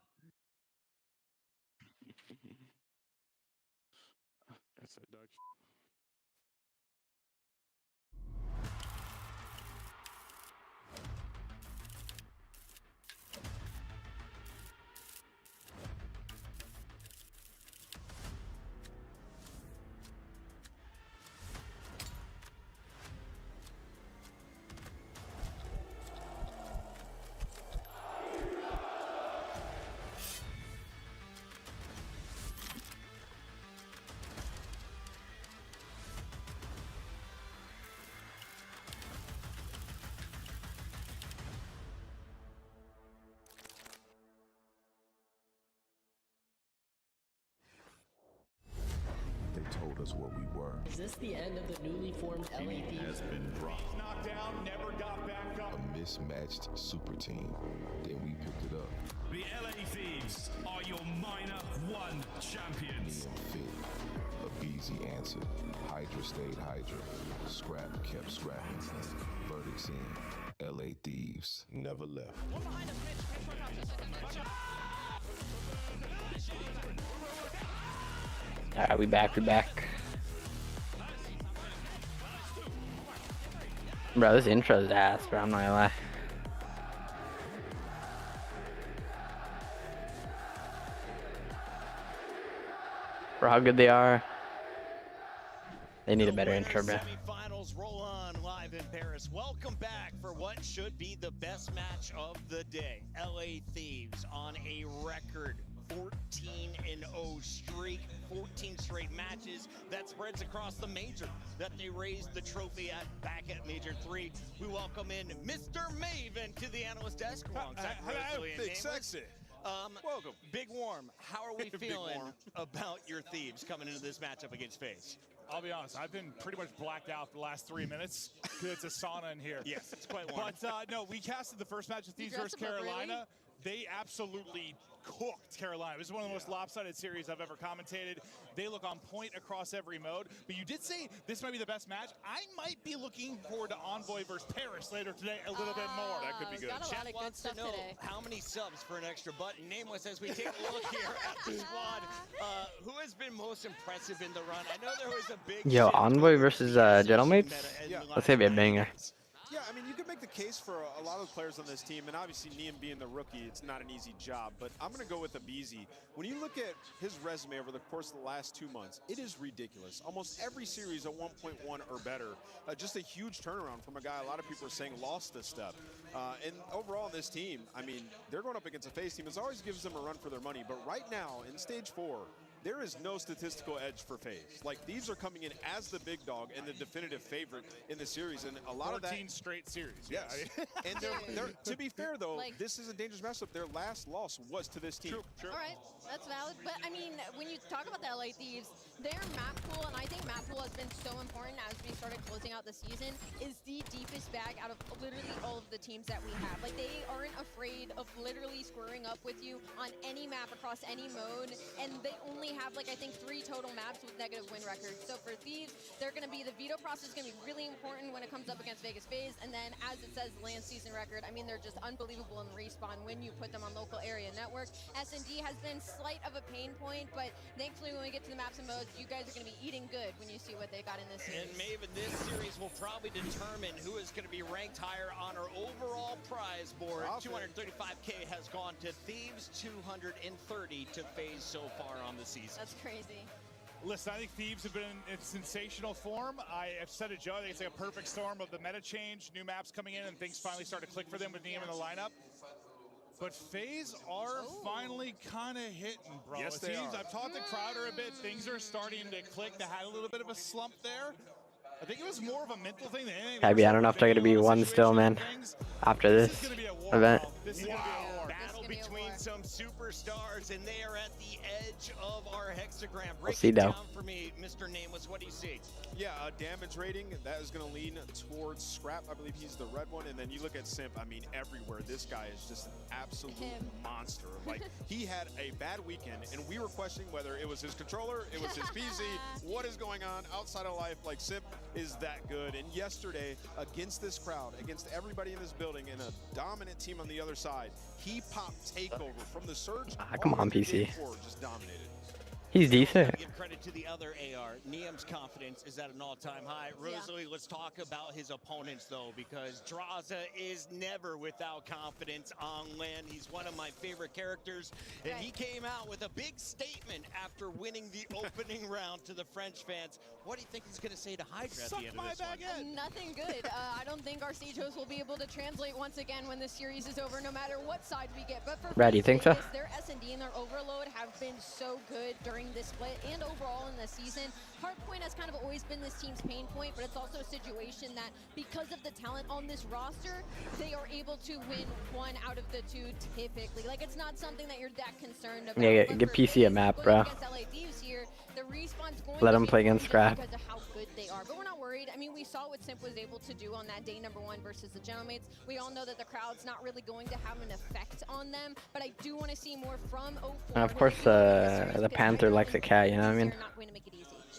That's a dog. Told us what we were. Is this the end of the newly formed LA Thieves? Has been dropped. Knocked down, never got back up. A mismatched super team. Then we picked it up. The LA Thieves are your Minor 1 champions. Fit. A easy answer. Hydra stayed Hydra. Scrap kept scrapping. Verdicts in. LA Thieves never left. One behind us, Mitch. Alright, we back. Bro, this intro's ass, bro. I'm not gonna lie. for how good they are. They need a better intro, bro. Semifinals roll on live in Paris. Welcome back for what should be the best match of the day. LA Thieves on a record 14-0 streak, 14 straight matches that spreads across the major that they raised the trophy at back at Major 3. We welcome in Mr. Maven to the analyst desk alongside Rosalie and Big Nameless. Sexy. Welcome. Big Warm, how are we Big feeling Warm. about your Thieves coming into this matchup against FaZe? I'll be honest, I've been pretty much blacked out for the last 3 minutes because it's a sauna in here. Yes, it's quite warm. But no, we casted the first match of Thieves versus Carolina. They absolutely cooked Carolina. It was one of the most lopsided series I've ever commentated. They look on point across every mode. But you did say this might be the best match. I might be looking forward to Envoy versus Paris later today a little bit more. That could be good. Got a lot of good stuff today. How many subs for an extra button? Nameless, as we take a look here at the squad, who has been most impressive in the run? I know there was a big Yo, Envoy versus Gentleman's. That's gonna be a banger. Yeah, I mean, you could make the case for a lot of the players on this team, and obviously Neum being the rookie, it's not an easy job, but I'm going to go with aBeZy. When you look at his resume over the course of the last 2 months, it is ridiculous. Almost every series a 1.1 or better. Just a huge turnaround from a guy a lot of people are saying lost this step. And overall in this team, I mean, they're going up against a FaZe team. It always gives them a run for their money, but right now in stage 4, there is no statistical edge for FaZe. Like, these are coming in as the big dog and the definitive favorite in the series, and a lot of that. 14 straight series. Yes. And they're, to be fair, though, this is a dangerous matchup. Their last loss was to this team. All right, that's valid. But, I mean, when you talk about the LA Thieves, their map pool, and I think map pool has been so important as we started closing out the season, is the deepest bag out of literally all of the teams that we have. Like, they aren't afraid of literally squaring up with you on any map across any mode, and they only have, like, I think 3 total maps with negative win records. So for Thieves, they're going to be, the veto process is going to be really important when it comes up against Vegas FaZe, and then as it says, land season record, I mean, they're just unbelievable in respawn when you put them on local area network. S&D has been slight of a pain point, but thankfully when we get to the maps and modes, you guys are going to be eating good when you see what they got in this series. And Maven, this series will probably determine who is going to be ranked higher on our overall prize board. 235K has gone to Thieves, 230 to FaZe so far on the season. That's crazy. Listen, I think Thieves have been in sensational form. I have said it, Joe, I think it's like a perfect storm of the meta change, new maps coming in, and things finally start to click for them with Neum in the lineup. But FaZe are finally kind of hitting, bro. Yes, they are. I've talked to Crowder a bit. Things are starting to click. They had a little bit of a slump there. I think it was more of a mental thing than anything. I don't know if they're gonna be one still, man. After this event. Battle between some superstars, and they are at the edge of our hexagram. We'll Break see, it though. down for me, Mr. Nameless. What do you see? Yeah, damage rating, that is going to lean towards Scrap. I believe he's the red one. And then you look at Simp, I mean, everywhere. This guy is just an absolute monster. Like, he had a bad weekend, and we were questioning whether it was his controller, it was his PC, what is going on outside of life. Like, Simp is that good. And yesterday, against this crowd, against everybody in this building, and a dominant team on the other side, he popped Takeover from the Surge. Come on, PC. Just dominated. He's decent. Give credit to the other AR. Neum's confidence is at an all-time high. Rosalie, let's talk about his opponents, though, because Drazah is never without confidence on land. He's one of my favorite characters, and he came out with a big statement after winning the opening round to the French fans. What do you think he's going to say to Hydra at the end of this one? Nothing good. I don't think our Sage host will be able to translate once again when the series is over, no matter what side we get. But for Brad, you think so? Their S&D and their Overload have been so good during this split and overall in the season. Hardpoint has kind of always been this team's pain point, but it's also a situation that because of the talent on this roster, they are able to win 1 out of the 2 typically. Like, it's not something that you're that concerned about. Yeah, get PC a map, bro. Here, the respawn's going Let to him be play against Scrap. because of how good they are. But we're not worried. I mean, we saw what Simp was able to do on that day #1 versus the Gentlemates. We all know that the crowd's not really going to have an effect on them, but I do want to see more from 04. And of course, the Panther likes a cat, you know what I mean?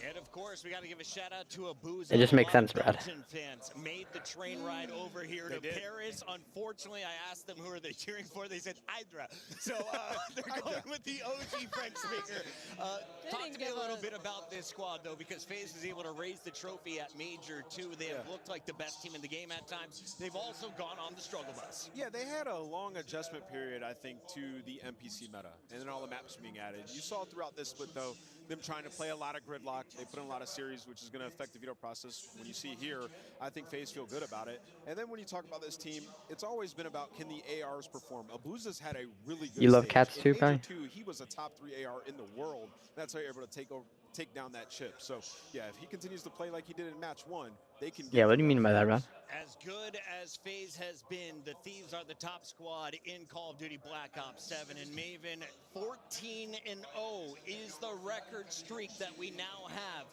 And of course, course, we got to give a shout out to Abuza. It just makes sense, Brad. Belgian fans made the train ride over here to Paris. Unfortunately, I asked them who are they cheering for. They said Hydra. So they're going with the OG French speaker. Talk to me a little bit about this squad, though, because FaZe was able to raise the trophy at Major 2. They have looked like the best team in the game at times. They've also gone on the struggle bus. Yeah, they had a long adjustment period, I think, to the NPC meta, and then all the maps being added. You saw throughout this split, though, them trying to play a lot of gridlock. They put in a lot of series, which is going to affect the veto process. When you see here, I think FaZe feel good about it. And then when you talk about this team, it's always been about can the ARs perform. Abuza's had a really good You love stage. cats too, In Major Kai? 2, he was a top 3 AR in the world. That's how you're able to take down that chip. So, yeah, if he continues to play like he did in match 1, they can. Yeah, what do you mean by that, Ron? As good as FaZe has been, the Thieves are the top squad in Call of Duty Black Ops 7. And Maven, 14-0 is the record streak that we now have.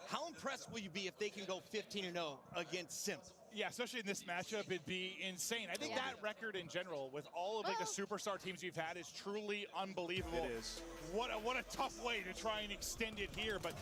How impressed will you be if they can go 15-0 against Simp? Yeah, especially in this matchup, it'd be insane. I think that record in general, with all of like the superstar teams we've had, is truly unbelievable. It is. What a tough way to try and extend it here. But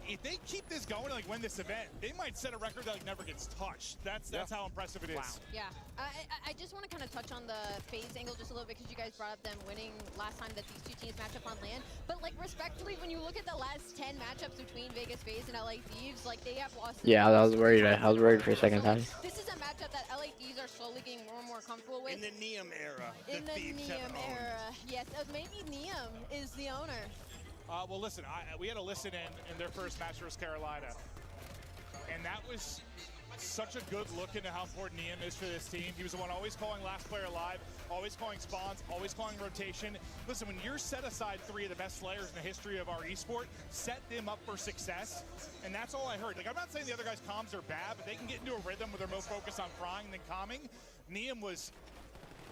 if they keep this going, like win this event, they might set a record that like never gets touched. That's how impressive it is. Wow. Yeah, I just want to kind of touch on the FaZe angle just a little bit because you guys brought up them winning last time that these two teams match up on LAN. But like respectfully, when you look at the last 10 matchups between Vegas FaZe and LA Thieves, like they have lost. Yeah, I was worried. I was worried for a second time. This is a matchup that LA Thieves are slowly getting more and more comfortable with. In the Neum era. In the Neum era, yes. Maybe Neum is the owner. Well, listen, we had a listen in their first match versus Carolina, and that was such a good look into how important Neum is for this team. He was the one always calling last player alive, always calling spawns, always calling rotation. Listen, when you're set aside 3 of the best slayers in the history of our esport, set them up for success, and that's all I heard. Like, I'm not saying the other guys' comms are bad, but they can get into a rhythm where they're more focused on crying than calming. Neum was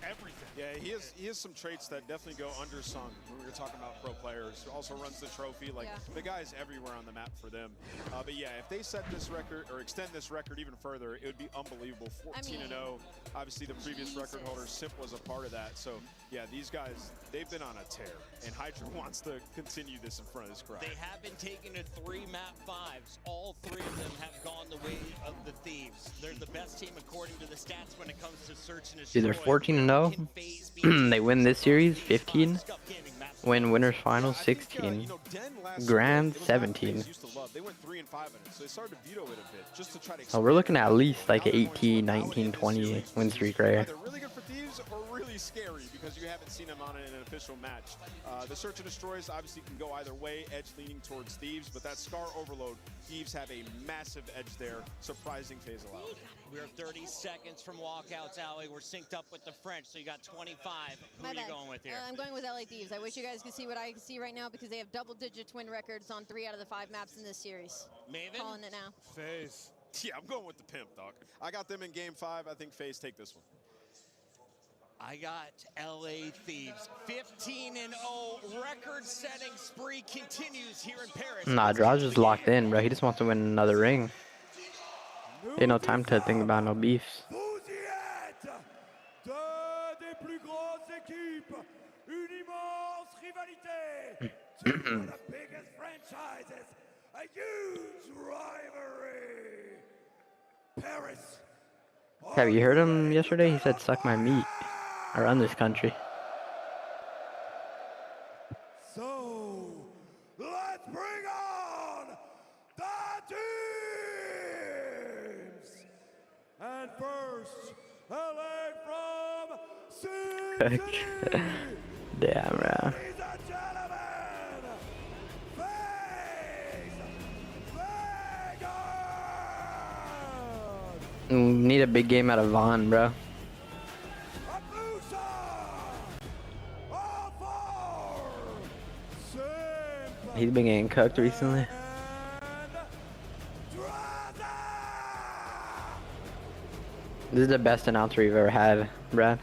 everything. Yeah, he has some traits that definitely go undersung when we were talking about pro players. Also runs the trophy. Like, the guy's everywhere on the map for them. But yeah, if they set this record or extend this record even further, it would be unbelievable. 14-0. Obviously, the previous record holder, Simp, was a part of that. So yeah, these guys, they've been on a tear, and Hydra wants to continue this in front of this crowd. They have been taken to 3 map 5s. All 3 of them have gone the way of the Thieves. They're the best team according to the stats when it comes to search and destroy. Dude, they're 14-0. They win this series 15. Win winners finals 16. Grand 17. They went 3 and 5 in it, so they started to veto it a bit just to try to. Oh, we're looking at least like an 18, 19, 20 win streak right here. Either really good for Thieves or really scary because you haven't seen them on an official match. The search and destroys obviously can go either way, edge leaning towards Thieves, but that Scar overload, Thieves have a massive edge there, surprising FaZe allowed. We're 30 seconds from walkouts, Ali. We're synced up with the French, so you got 25. Who are you going with here? I'm going with LA Thieves. I wish you guys could see what I can see right now because they have double-digit twin records on 3 out of the 5 maps in this series. Maven? Calling it now. FaZe. Yeah, I'm going with the pimp, dog. I got them in game 5. I think FaZe take this one. I got LA Thieves. 15-0 record-setting spree continues here in Paris. Nah, Draj is locked in, bro. He just wants to win another ring. Ain't no time to think about no beefs. Des plus grosses équipes, une immense rivalité, two of the biggest franchises, a huge rivalry. Paris. Have you heard him yesterday? He said, "Suck my meat." I run this country. So, let's bring on the teams. And first, LA from Sin City. Damn, bro. Ladies and gentlemen, FaZe Vegas. Need a big game out of Vaughn, bro. He's been getting cooked recently. This is the best announcer we've ever had, Brad.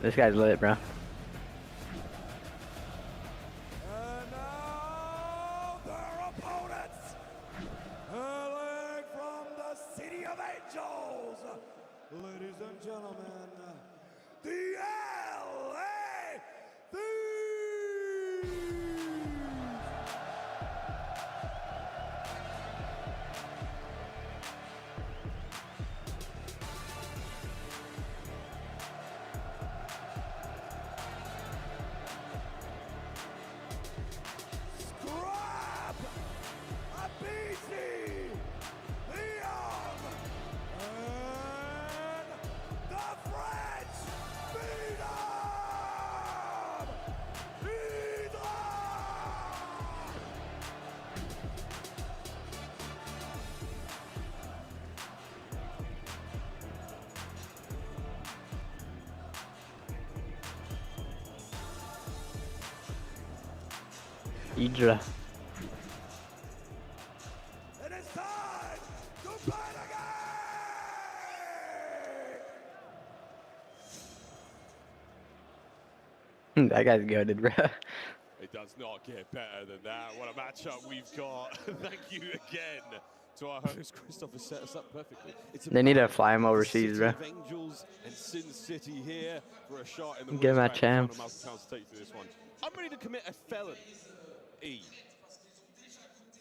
This guy's lit, bro. Hailing from the City of Angels, ladies and gentlemen, the LA Thieves! Idra. It is time to play the game! That guy's goated, bro. It does not get better than that. What a matchup we've got. Thank you again to our host. Christopher set us up perfectly. They need to fly him overseas, bro. Angels and Sin City here for a shot in the Give him a chance. This one. I'm ready to commit a felony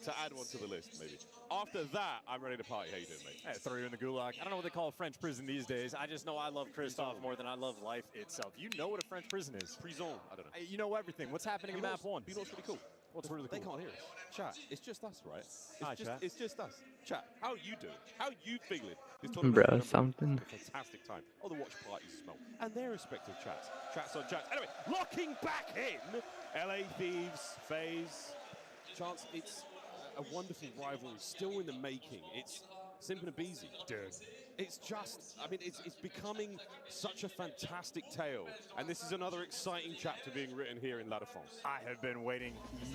to add one to the list, maybe. After that, I'm ready to party. How you doing, mate? I throw you in the gulag. I don't know what they call a French prison these days. I just know I love Christoph more than I love life itself. You know what a French prison is. Prison. I don't know. You know everything. What's happening in map 1? You know what's really cool? What's really cool? They can't hear us. Chat, it's just us, right? Hi, chat. It's just us. Chat, how you doing? How you feeling? This Bro, something. A fantastic time. Oh, the watch parties as well. And their respective chats. Chats on chats. Anyway, locking back in. LA Thieves, FaZe. Chance, it's a wonderful rivalry still in the making. It's Simp and Abizi. Dude. It's just, I mean, it's becoming such a fantastic tale. And this is another exciting chapter being written here in La Défense. I have been waiting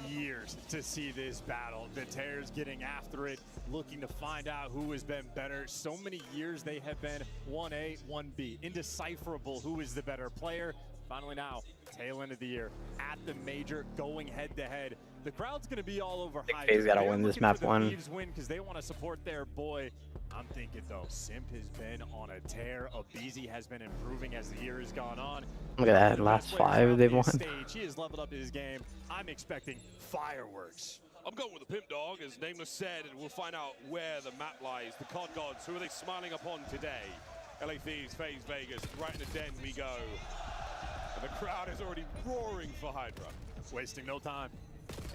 years to see this battle. The Tears getting after it, looking to find out who has been better. So many years they have been 1A, 1B. Indecipherable who is the better player. Finally now, tail end of the year, at the major, going head-to-head. The crowd's going to be all over high. FaZe got to win this map 1. Thieves win because they want to support their boy. I'm thinking, though, Simp has been on a tear. Abizi has been improving as the year has gone on. Look at that, last 5 they've won. He has leveled up his game. I'm expecting fireworks. I'm going with the Pimp Dog, as Nameless said, and we'll find out where the map lies. The COD gods, who are they smiling upon today? LA Thieves, FaZe Vegas, right in the den we go. And the crowd is already roaring for Hydra. Wasting no time.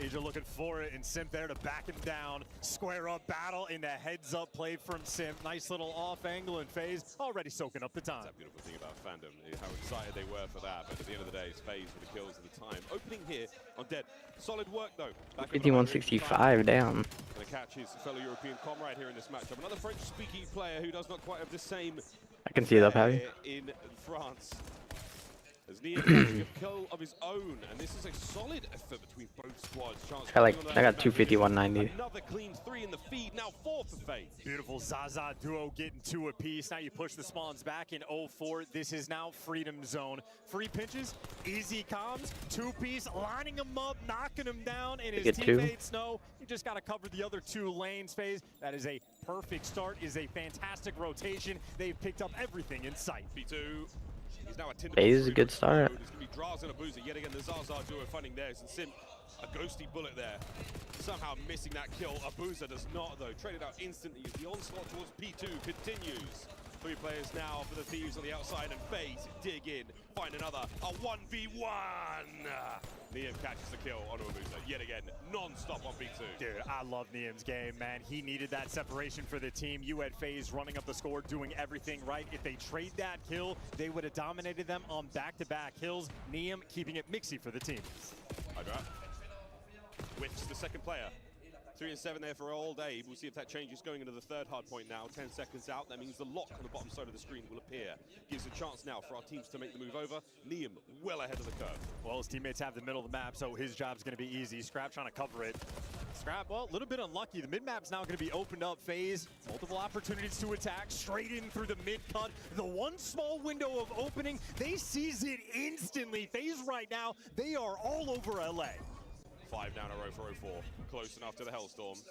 Asia looking for it, and Simp there to back him down. Square up battle in the heads-up play from Simp. Nice little off angle, and FaZe already soaking up the time. That's that beautiful thing about fandom, is how excited they were for that. But at the end of the day, it's FaZe for the kills at the time. Opening here on Dead. Solid work, though. 51-65 down. Gonna catch his fellow European comrade here in this matchup. Another French-speaking player who does not quite have the same I can see that, Pavi. in France. As Niam catching a kill of his own, and this is a solid effort between both squads. I got 250-190. Another clean 3 in the feed, now 4 for FaZe. Beautiful Zaza duo getting 2 apiece. Now you push the spawns back in 0-4. This is now Freedom Zone. Free pinches, easy comms, 2-piece, lining them up, knocking them down, and his teammates know you just got to cover the other 2 lanes, FaZe. That is a perfect start, is a fantastic rotation. They've picked up everything in sight. B2. He's now a FaZe is a good start. It's going to be Draz and Abuza. Yet again, the Zaza duo finding theirs. And Simp, a ghosty bullet there. Somehow missing that kill. Abuza does not, though. Traded out instantly as the onslaught towards P2 continues. 3 players now for the Thieves on the outside, and FaZe dig in, find another, a 1v1! Niam catches the kill on Abuza, yet again, non-stop on B2. Dude, I love Niam's game, man. He needed that separation for the team. You had FaZe running up the score, doing everything right. If they trade that kill, they would have dominated them on back-to-back kills. Niam keeping it mixy for the team. Hydra whiffs the second player. 3 and 7 there for all day. We'll see if that changes going into the third hard point now. 10 seconds out. That means the lock on the bottom side of the screen will appear. Gives a chance now for our teams to make the move over. Niam well ahead of the curve. Well, his teammates have the middle of the map, so his job's going to be easy. Scrap trying to cover it. Scrap, well, a little bit unlucky. The mid-map's now going to be opened up. FaZe, multiple opportunities to attack. Straight in through the mid-cut. The one small window of opening, they seize it instantly. FaZe right now, they are all over LA. 5 down a row for 04. Close enough to the Hellstorm.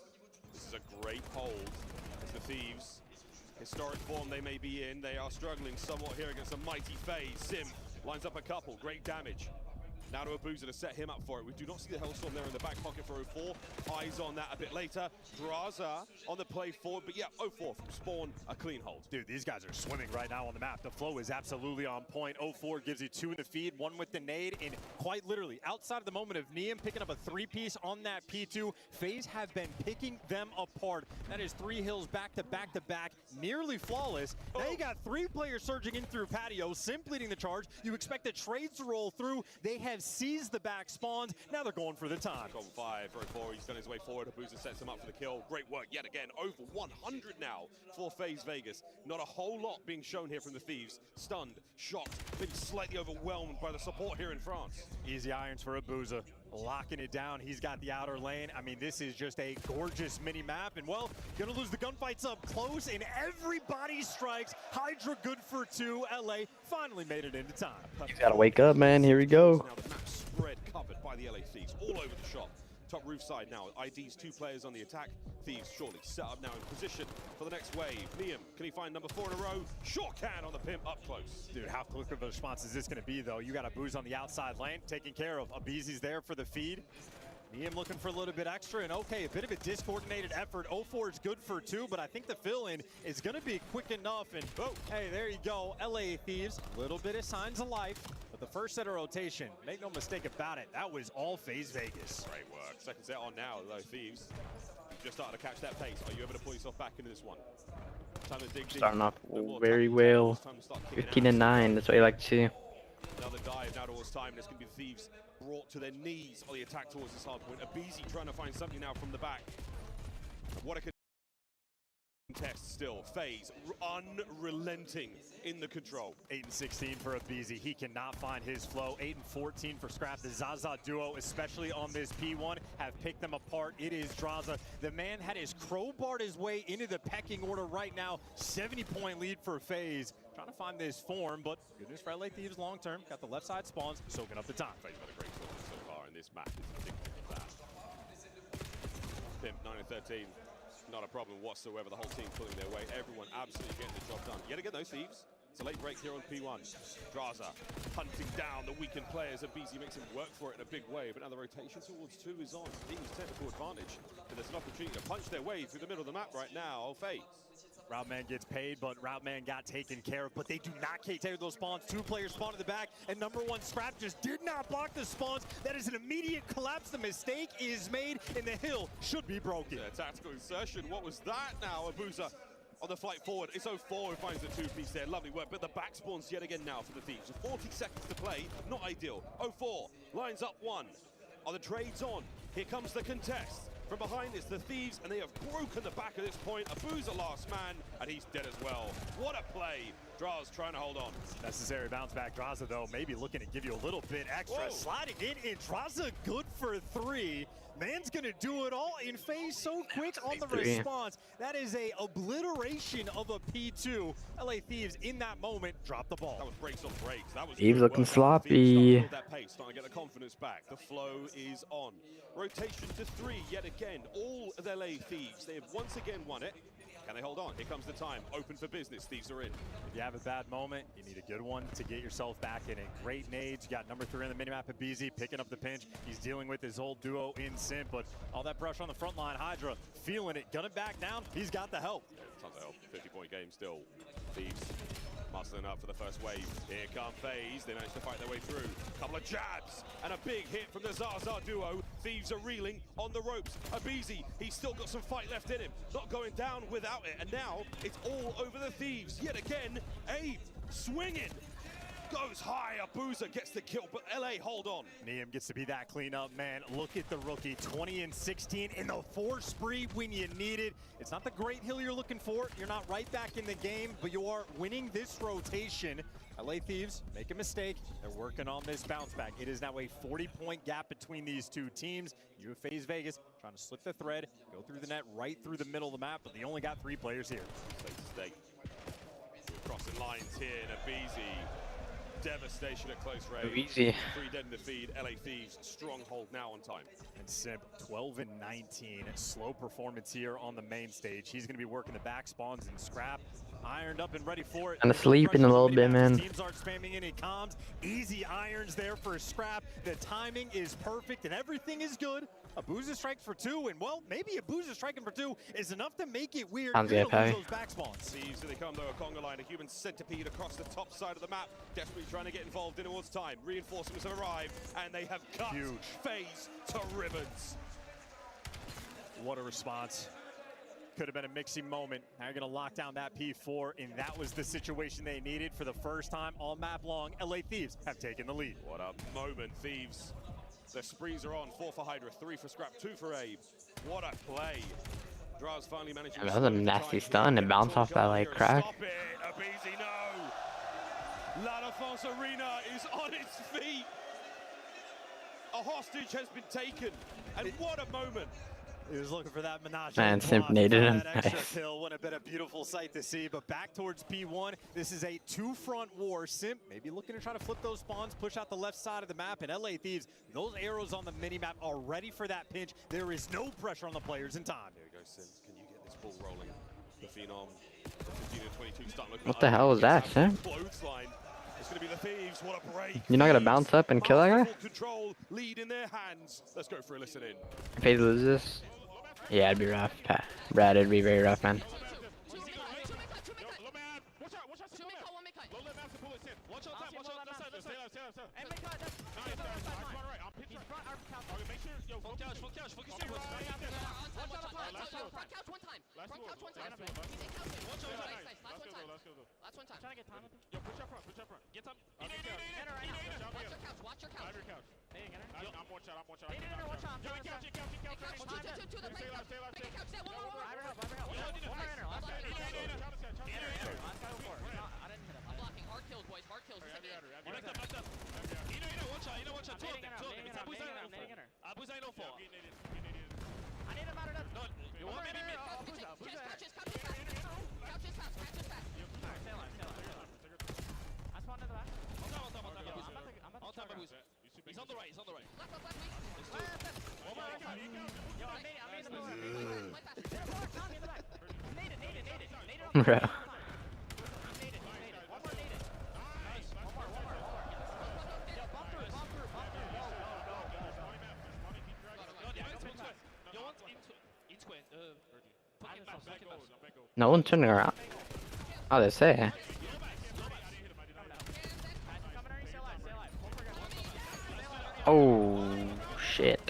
This is a great hold as the Thieves, historic form they may be in, they are struggling somewhat here against a mighty FaZe. Sim lines up a couple, great damage. Now to Abuza to set him up for it. We do not see the Hellstorm there in the back pocket for 04. Eyes on that a bit later. Draza on the play forward, but yeah, 04 from spawn, a clean hold. Dude, these guys are swimming right now on the map. The flow is absolutely on point. 04 gives you 2 in the feed, 1 with the nade, and quite literally, outside of the moment of Niam picking up a 3-piece on that P2, FaZe have been picking them apart. That is 3 hills back to back to back, nearly flawless. Now you got 3 players surging in through patio, Simp leading the charge. You expect the trades to roll through. They have seized the back spawns. Now they're going for the time. Got 5 for 04. He's done his way forward. Abuza sets him up for the kill. Great work yet again. Over 100 now for FaZe Vegas. Not a whole lot being shown here from the Thieves. Stunned, shocked, been slightly overwhelmed by the support here in France. Easy irons for Abuza. locking it down. He's got the outer lane. I mean, this is just a gorgeous mini map. And well, gonna lose the gunfights up close, and everybody strikes. Hydra good for 2. LA finally made it into time. You gotta wake up, man. Here we go. Now the map spread covered by the LA Thieves all over the shop. Top roof side now. ID's 2 players on the attack. Thieves shortly set up now in position for the next wave. Liam, can he find number 4 in a row? Sure can on the pimp up close. Dude, how quick of a response is this going to be, though? You got a Booze on the outside lane, taking care of. Abizi's there for the feed. Liam looking for a little bit extra, and okay, a bit of a discoordinated effort. 0-4 is good for 2, but I think the fill-in is going to be quick enough. And oh, hey, there you go. LA Thieves, a little bit of signs of life. But the first set of rotation, make no mistake about it, that was all FaZe Vegas. Great work. Second set on now, though. Thieves just starting to catch that pace. Are you able to pull yourself back into this one? Time to dig deep. Starting off very well. 15-9, that's what you like to see. Another dive now towards time, and it's going to be the Thieves brought to their knees on the attack towards this hard point. Abizi trying to find something now from the back. What a contest still. FaZe unrelenting in the control. 8-16 for Abizi. He cannot find his flow. 8-14 for Scrap. The Zaza duo, especially on this P1, have picked them apart. It is Draza. The man had his crowbarred his way into the pecking order right now. 70-point lead for FaZe. Trying to find this form, but good news for LA Thieves long term. Got the left side spawns, soaking up the time. FaZe got a great tournament so far, and this map is particularly fast. Pimp 9-13. Not a problem whatsoever. The whole team pulling their way. Everyone absolutely getting the job done. Yet again, those Thieves. It's a late break here on P1. Draza hunting down the weakened players. Abizi makes him work for it in a big way. But now the rotation towards 2 is on. Team's technical advantage. And there's an opportunity to punch their way through the middle of the map right now. FaZe. Routman gets paid, but Routman got taken care of. But they do not take care of those spawns. 2 players spawn in the back, and number 1 Scrap just did not block the spawns. That is an immediate collapse. The mistake is made, and the hill should be broken. Yeah, tactical insertion. What was that now? Abuza on the flight forward. It's 0-4 who finds the 2-piece there. Lovely work, but the back spawns yet again now for the Thieves. 40 seconds to play, not ideal. 0-4 lines up 1. Are the trades on? Here comes the contest. From behind it's the Thieves, and they have broken the back at this point. Abuza last man, and he's dead as well. What a play. Draz trying to hold on. Necessary bounce back. Draza, though, maybe looking to give you a little bit extra. Whoa. Sliding in, and Draza good for 3. Man's gonna do it all in FaZe so quick on the response. That is a obliteration of a P2. LA Thieves in that moment dropped the ball. That was breaks on breaks. That was Thieves looking sloppy. That pace, starting to get the confidence back. The flow is on. Rotation to 3 yet again. All the LA Thieves. They have once again won it. Can they hold on? Here comes the time. Open for business. Thieves are in. If you have a bad moment, you need a good one to get yourself back in it. Great nades. You got number 3 on the minimap, Abizi, picking up the pinch. He's dealing with his old duo in Simp, but all that pressure on the front line. Hydra feeling it. Gunning back down. He's got the help. Yeah, tons of help. 50-point game still. Thieves muscling up for the first wave. Here come FaZe. They managed to fight their way through. Couple of jabs and a big hit from the Zaza duo. Thieves are reeling on the ropes. Abizi, he's still got some fight left in him. Not going down without it. And now it's all over the Thieves. Yet again, Abe swinging. Goes high, Abuza gets the kill, but LA hold on. Niam gets to be that cleanup man. Look at the rookie, 20-16 in the 4 spree when you need it. It's not the great hill you're looking for. You're not right back in the game, but you are winning this rotation. LA Thieves make a mistake. They're working on this bounce back. It is now a 40-point gap between these 2 teams. You have FaZe Vegas trying to slip the thread, go through the net right through the middle of the map, but they only got 3 players here. Stake. Crossing lines here, Abizi. Devastation at close range. Easy. 3 dead in the feed. LA Thieves stronghold now on time. And Simp 12-19. Slow performance here on the main stage. He's going to be working the back spawns and Scrap. Ironed up and ready for it. Kind of sleeping a little bit, man. Teams aren't spamming any comms. Easy irons there for Scrap. The timing is perfect and everything is good. Abuza strikes for 2, and well, maybe Abuza striking for 2 is enough to make it weird. Sounds good, those back spawns. Thieves, here they come though, a conga line, a human centipede across the top side of the map, desperately trying to get involved in towards time. Reinforcements have arrived, and they have cut FaZe to ribbons. What a response. Could have been a mixing moment. Now you're going to lock down that P4, and that was the situation they needed for the first time all map long. LA Thieves have taken the lead. What a moment, Thieves. The sprees are on. 4 for Hydra, 3 for Scrap, 2 for Abe. What a play. Draz finally managed to... That was a nasty stun and bounce off that like crack. Stop it, Abizi, no! La Défense Arena is on its feet. A hostage has been taken, and what a moment. He was looking for that menage. Man, Simp naded him. That extra Nice. kill would have been a beautiful sight to see, but back towards P1. This is a two-front war. Simp maybe looking to try to flip those spawns, push out the left side of the map, and LA Thieves, those arrows on the mini-map are ready for that pinch. There is no pressure on the players in time. There we go, Simp. Can you get this ball rolling? The Phenom, the 15 and 22 start looking What the hell was that, Simp? Clothesline. It's going to be the Thieves. What a break. You're not gonna bounce up and kill that guy? Control, lead in their hands. Let's go for a listen in. If he loses this, yeah, it'd be rough. Brad, it'd be very rough, man. He's on the right, he's on the right. Bro. No one turning around. Oh, they say. Oh, shit.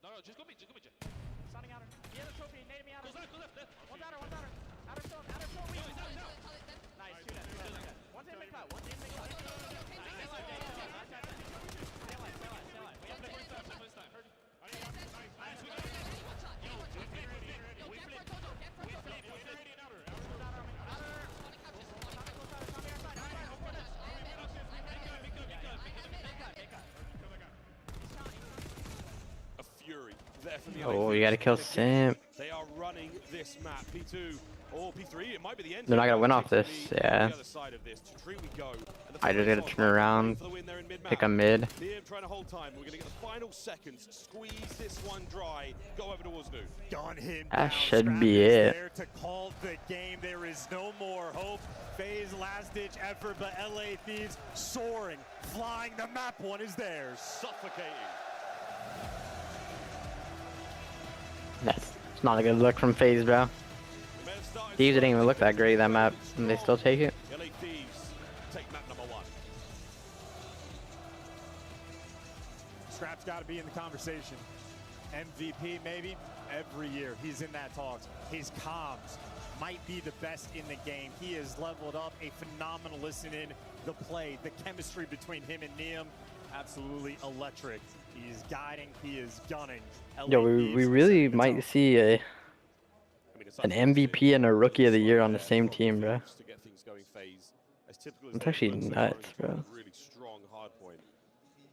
No, just go mid, Signing outer. He has a trophy, nade me outer. Goes left. One's outer. Outer stone, weak. Nice, two dead. One's in mid-cut, Stay alive. We have the first time. A fury there from the Oh, you gotta kill Simp. They are running this map. P2 or P3, it might be the end. They're not gonna win off this, yeah. I just gotta turn around, pick a mid. Liam trying to hold time. We're gonna get the final seconds. Squeeze this one dry. Go over towards New. Gun him That down. should be it. There to call the game. There is no more hope. FaZe last-ditch effort, but LA Thieves soaring, flying. The map one is theirs. Suffocating. That's not a good look from FaZe, bro. Thieves didn't even look that great that map, and they still take it. LA Thieves take map number 1. Scrap's got to be in the conversation. MVP maybe every year he's in that talks. His comms might be the best in the game. He has leveled up. A phenomenal listen in the play, the chemistry between him and Neum, absolutely electric. He is guiding, he is gunning. Yo, we really might see an MVP and a Rookie of the Year on the same team, bro. It's actually nuts, bro. Really strong hard point.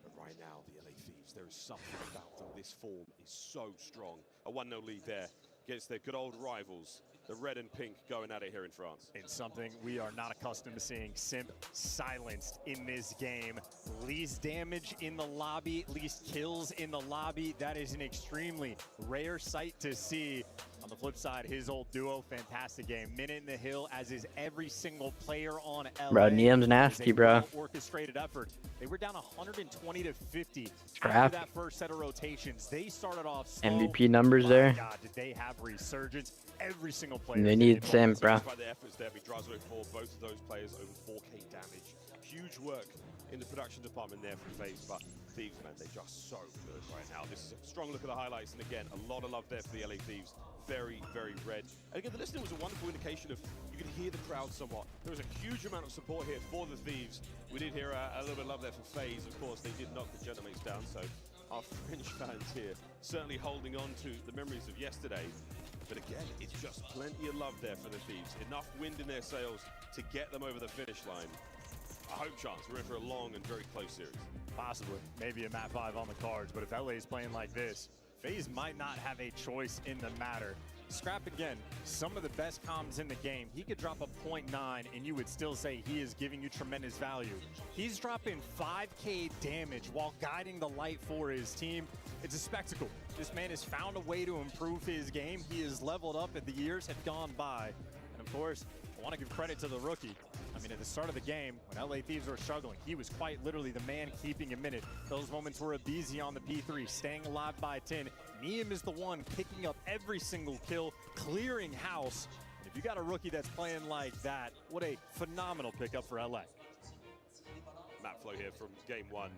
But right now, the LA Thieves, there is something about them. This form is so strong. A 1-0 lead there against their good old rivals. The red and pink going at it here in France. It's something we are not accustomed to seeing. Simp silenced in this game. Least damage in the lobby, least kills in the lobby. That is an extremely rare sight to see. On the flip side, his old duo, fantastic game. Minute in the Hill, as is every single player on LA. Bro, Neum's nasty, bro. Orchestrated effort. They were down 120 to 50 Scrap. after that first set of rotations. They started off slow. MVP numbers there. God, did they have resurgence? Every single player. They need Simp, bro. By the efforts there, Drazo for both of those players over 4K damage. Huge work in the production department there from FaZe, but Thieves, man, they're just so good right now. This is a strong look at the highlights, and again, a lot of love there for the LA Thieves. Very, very red. And again, the listening was a wonderful indication of, you can hear the crowd somewhat. There was a huge amount of support here for the Thieves. We did hear a little bit of love there for FaZe. Of course, they did knock the Genomates down, so our French fans here certainly holding on to the memories of yesterday. But again, it's just plenty of love there for the Thieves. Enough wind in their sails to get them over the finish line. I hope, Chance, we're in for a long and very close series. Possibly. Maybe a map 5 on the cards, but if LA is playing like this, FaZe might not have a choice in the matter. Scrap again, some of the best comms in the game. He could drop a 0.9 and you would still say he is giving you tremendous value. He's dropping 5K damage while guiding the light for his team. It's a spectacle. This man has found a way to improve his game. He has leveled up and the years have gone by. And of course, I want to give credit to the rookie. I mean, at the start of the game, when LA Thieves were struggling, he was quite literally the man keeping him in it. Those moments were Abizi on the P3, staying alive by 10. Neem is the one picking up every single kill, clearing house. And if you got a rookie that's playing like that, what a phenomenal pickup for LA. Map flow here from game 1,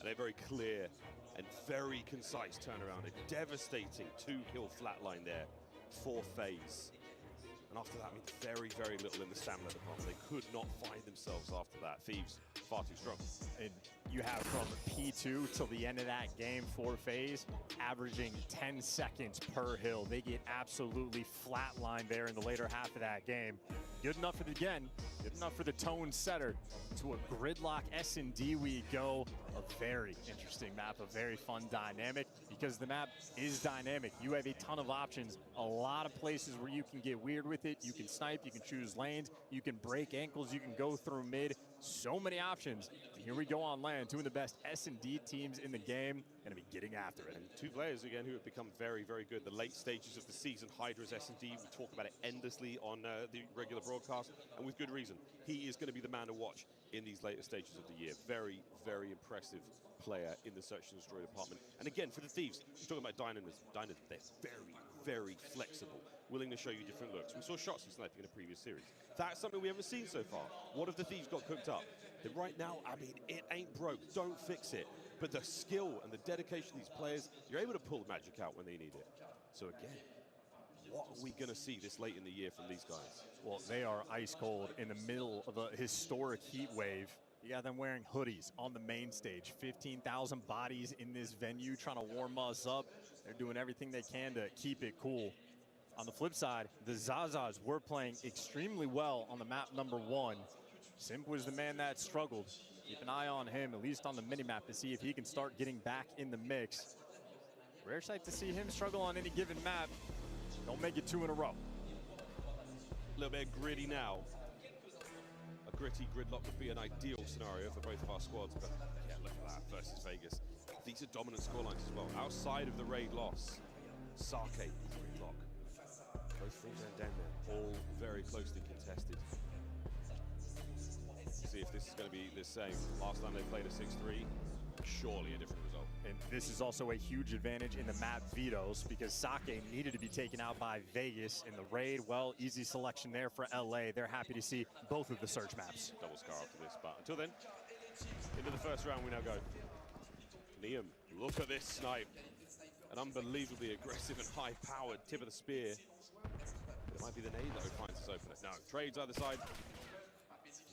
and a very clear and very concise turnaround. A devastating 2-kill flatline there for FaZe. And after that, I mean, very, very little in the stamina department. They could not find themselves after that. Thieves, far too strong. And you have from P2 till the end of that game for FaZe, averaging 10 seconds per hill. They get absolutely flatlined there in the later half of that game. Good enough for the, again, good enough for the tone setter. To a gridlock S&D we go. A very interesting map, a very fun dynamic, because the map is dynamic. You have a ton of options, a lot of places where you can get weird with it. You can snipe, you can choose lanes, you can break ankles, you can go through mid. So many options. And here we go on land. Two of the best S&D teams in the game going to be getting after it. And two players, again, who have become very, very good. The late stages of the season, Hydra's S&D, we talk about it endlessly on the regular broadcast, and with good reason. He is going to be the man to watch in these later stages of the year. Very, very impressive player in the search and destroy department. And again, for the Thieves, we're talking about dynamism. They're very, very flexible, willing to show you different looks. We saw shots of sniping in a previous series. That's something we haven't seen so far. What if the Thieves got cooked up? That right now, I mean, it ain't broke. Don't fix it. But the skill and the dedication of these players, you're able to pull the magic out when they need it. So again, what are we going to see this late in the year from these guys? Well, they are ice cold in the middle of a historic heat wave. You got them wearing hoodies on the main stage. 15,000 bodies in this venue trying to warm us up. They're doing everything they can to keep it cool. On the flip side, the Zazas were playing extremely well on the map number 1. Simp was the man that struggled. Keep an eye on him, at least on the minimap, to see if he can start getting back in the mix. Rare sight to see him struggle on any given map. Don't make it 2 in a row. A little bit gritty now. A gritty gridlock would be an ideal scenario for both of our squads, but yeah, look at that versus Vegas. These are dominant scorelines as well. Outside of the raid loss, Sake, gridlock. Both Freeze and Denver, all very closely contested. See if this is going to be the same. Last time they played a 6-3, surely a different result. And this is also a huge advantage in the map vetoes, because Sake needed to be taken out by Vegas in the raid. Well, easy selection there for LA. They're happy to see both of the search maps. Double scar after this, but until then, into the first round we now go. Neem, look at this snipe. An unbelievably aggressive and high-powered tip of the spear. It might be the nade that finds us open. No, trades either side.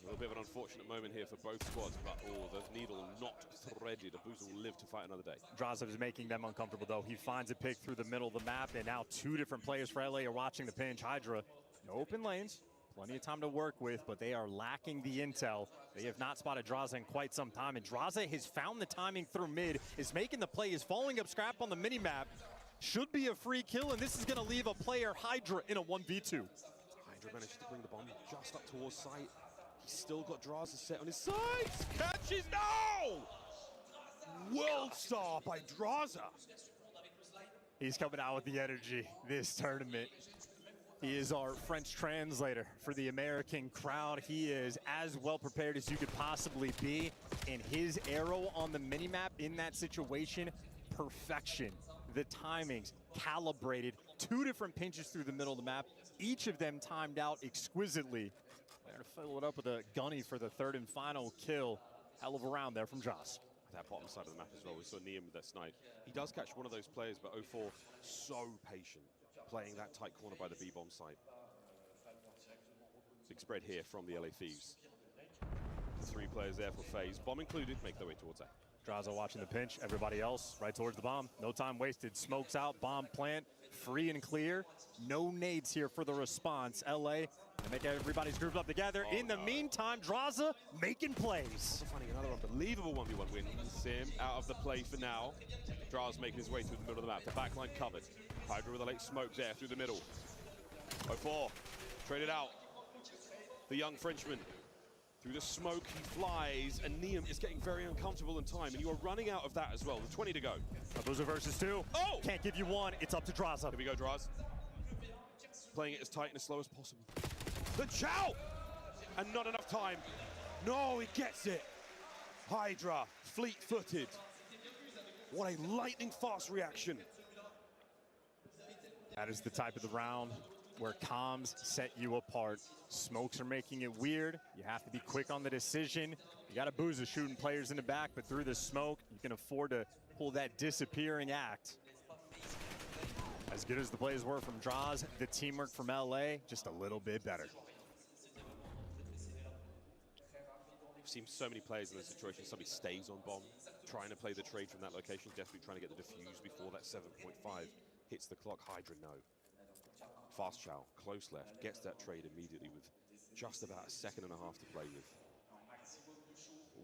A little bit of an unfortunate moment here for both squads, but the needle not threaded. Abuza will live to fight another day. Draza is making them uncomfortable, though. He finds a pick through the middle of the map, and now 2 different players for LA are watching the pinch. Hydra, no open lanes, plenty of time to work with, but they are lacking the intel. They have not spotted Draza in quite some time, and Draza has found the timing through mid, is making the play, is following up Scrap on the mini-map. Should be a free kill, and this is going to leave a player, Hydra, in a 1v2. Hydra manages to bring the bomb just up towards sight. He's still got Draza set on his sides. Catches, no! World star by Draza. He's coming out with the energy this tournament. He is our French translator for the American crowd. He is as well prepared as you could possibly be. And his arrow on the minimap in that situation, perfection. The timings, calibrated. 2 different pinches through the middle of the map. Each of them timed out exquisitely. They're going to fill it up with a gunny for the 3rd and final kill. Hell of a round there from Joss. That bottom side of the map as well. We saw Neem with that snipe. He does catch one of those players, but 0-4 so patient, playing that tight corner by the B-bomb site. Big spread here from the LA Thieves. 3 players there for FaZe. Bomb included, make their way towards A. Draza watching the pinch. Everybody else right towards the bomb. No time wasted. Smokes out. Bomb plant. Free and clear. No nades here for the response. LA to make everybody's grouped up together. In the meantime, Draza making plays. Finding another unbelievable 1v1 win. Sim out of the play for now. Draza making his way through the middle of the map. The backline covered. Hydra with a late smoke there through the middle. 0-4. Traded out. The young Frenchman. Through the smoke, he flies, and Neum is getting very uncomfortable in time, and you are running out of that as well. With 20 to go. Abuza versus 2. Oh! Can't give you 1. It's up to Draza. Here we go, Draz. Playing it as tight and as slow as possible. The chow! And not enough time. No, he gets it. Hydra, fleet-footed. What a lightning-fast reaction. That is the type of the round where comms set you apart. Smokes are making it weird. You have to be quick on the decision. You got Abuza shooting players in the back, but through the smoke, you can afford to pull that disappearing act. As good as the plays were from Draws, the teamwork from LA, just a little bit better. We've seen so many players in this situation. Somebody stays on bomb, trying to play the trade from that location, desperately trying to get the defuse before that 7.5 hits the clock. Hydra, no. Fast Chow, close left, gets that trade immediately with just about a second and a half to play with.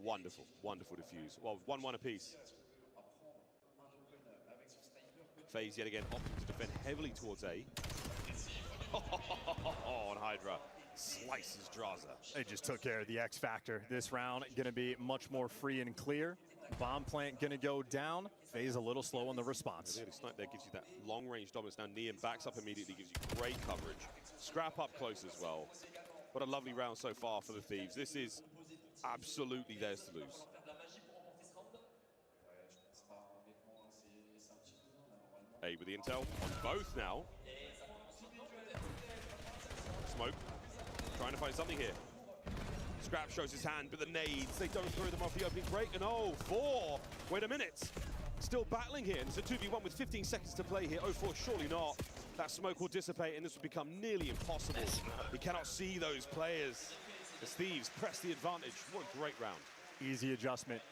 Wonderful, wonderful defuse. Well, 1-1 apiece. FaZe yet again opting to defend heavily towards A. And Hydra slices Draza. They just took care of the X factor. This round gonna be much more free and clear. Bomb plant gonna go down. FaZe a little slow on the response. The snipe there gives you that long range dominance. Now Neum backs up immediately, gives you great coverage. Scrap up close as well. What a lovely round so far for the Thieves. This is absolutely theirs to lose. A with the intel on both now. Smoke, trying to find something here. Scrap shows his hand, but the nades, they don't throw them off the opening break. And 0-4, wait a minute. Still battling here, and it's a 2v1 with 15 seconds to play here. 0-4, surely not. That smoke will dissipate, and this will become nearly impossible. He cannot see those players. The Thieves press the advantage. What a great round. Easy adjustment.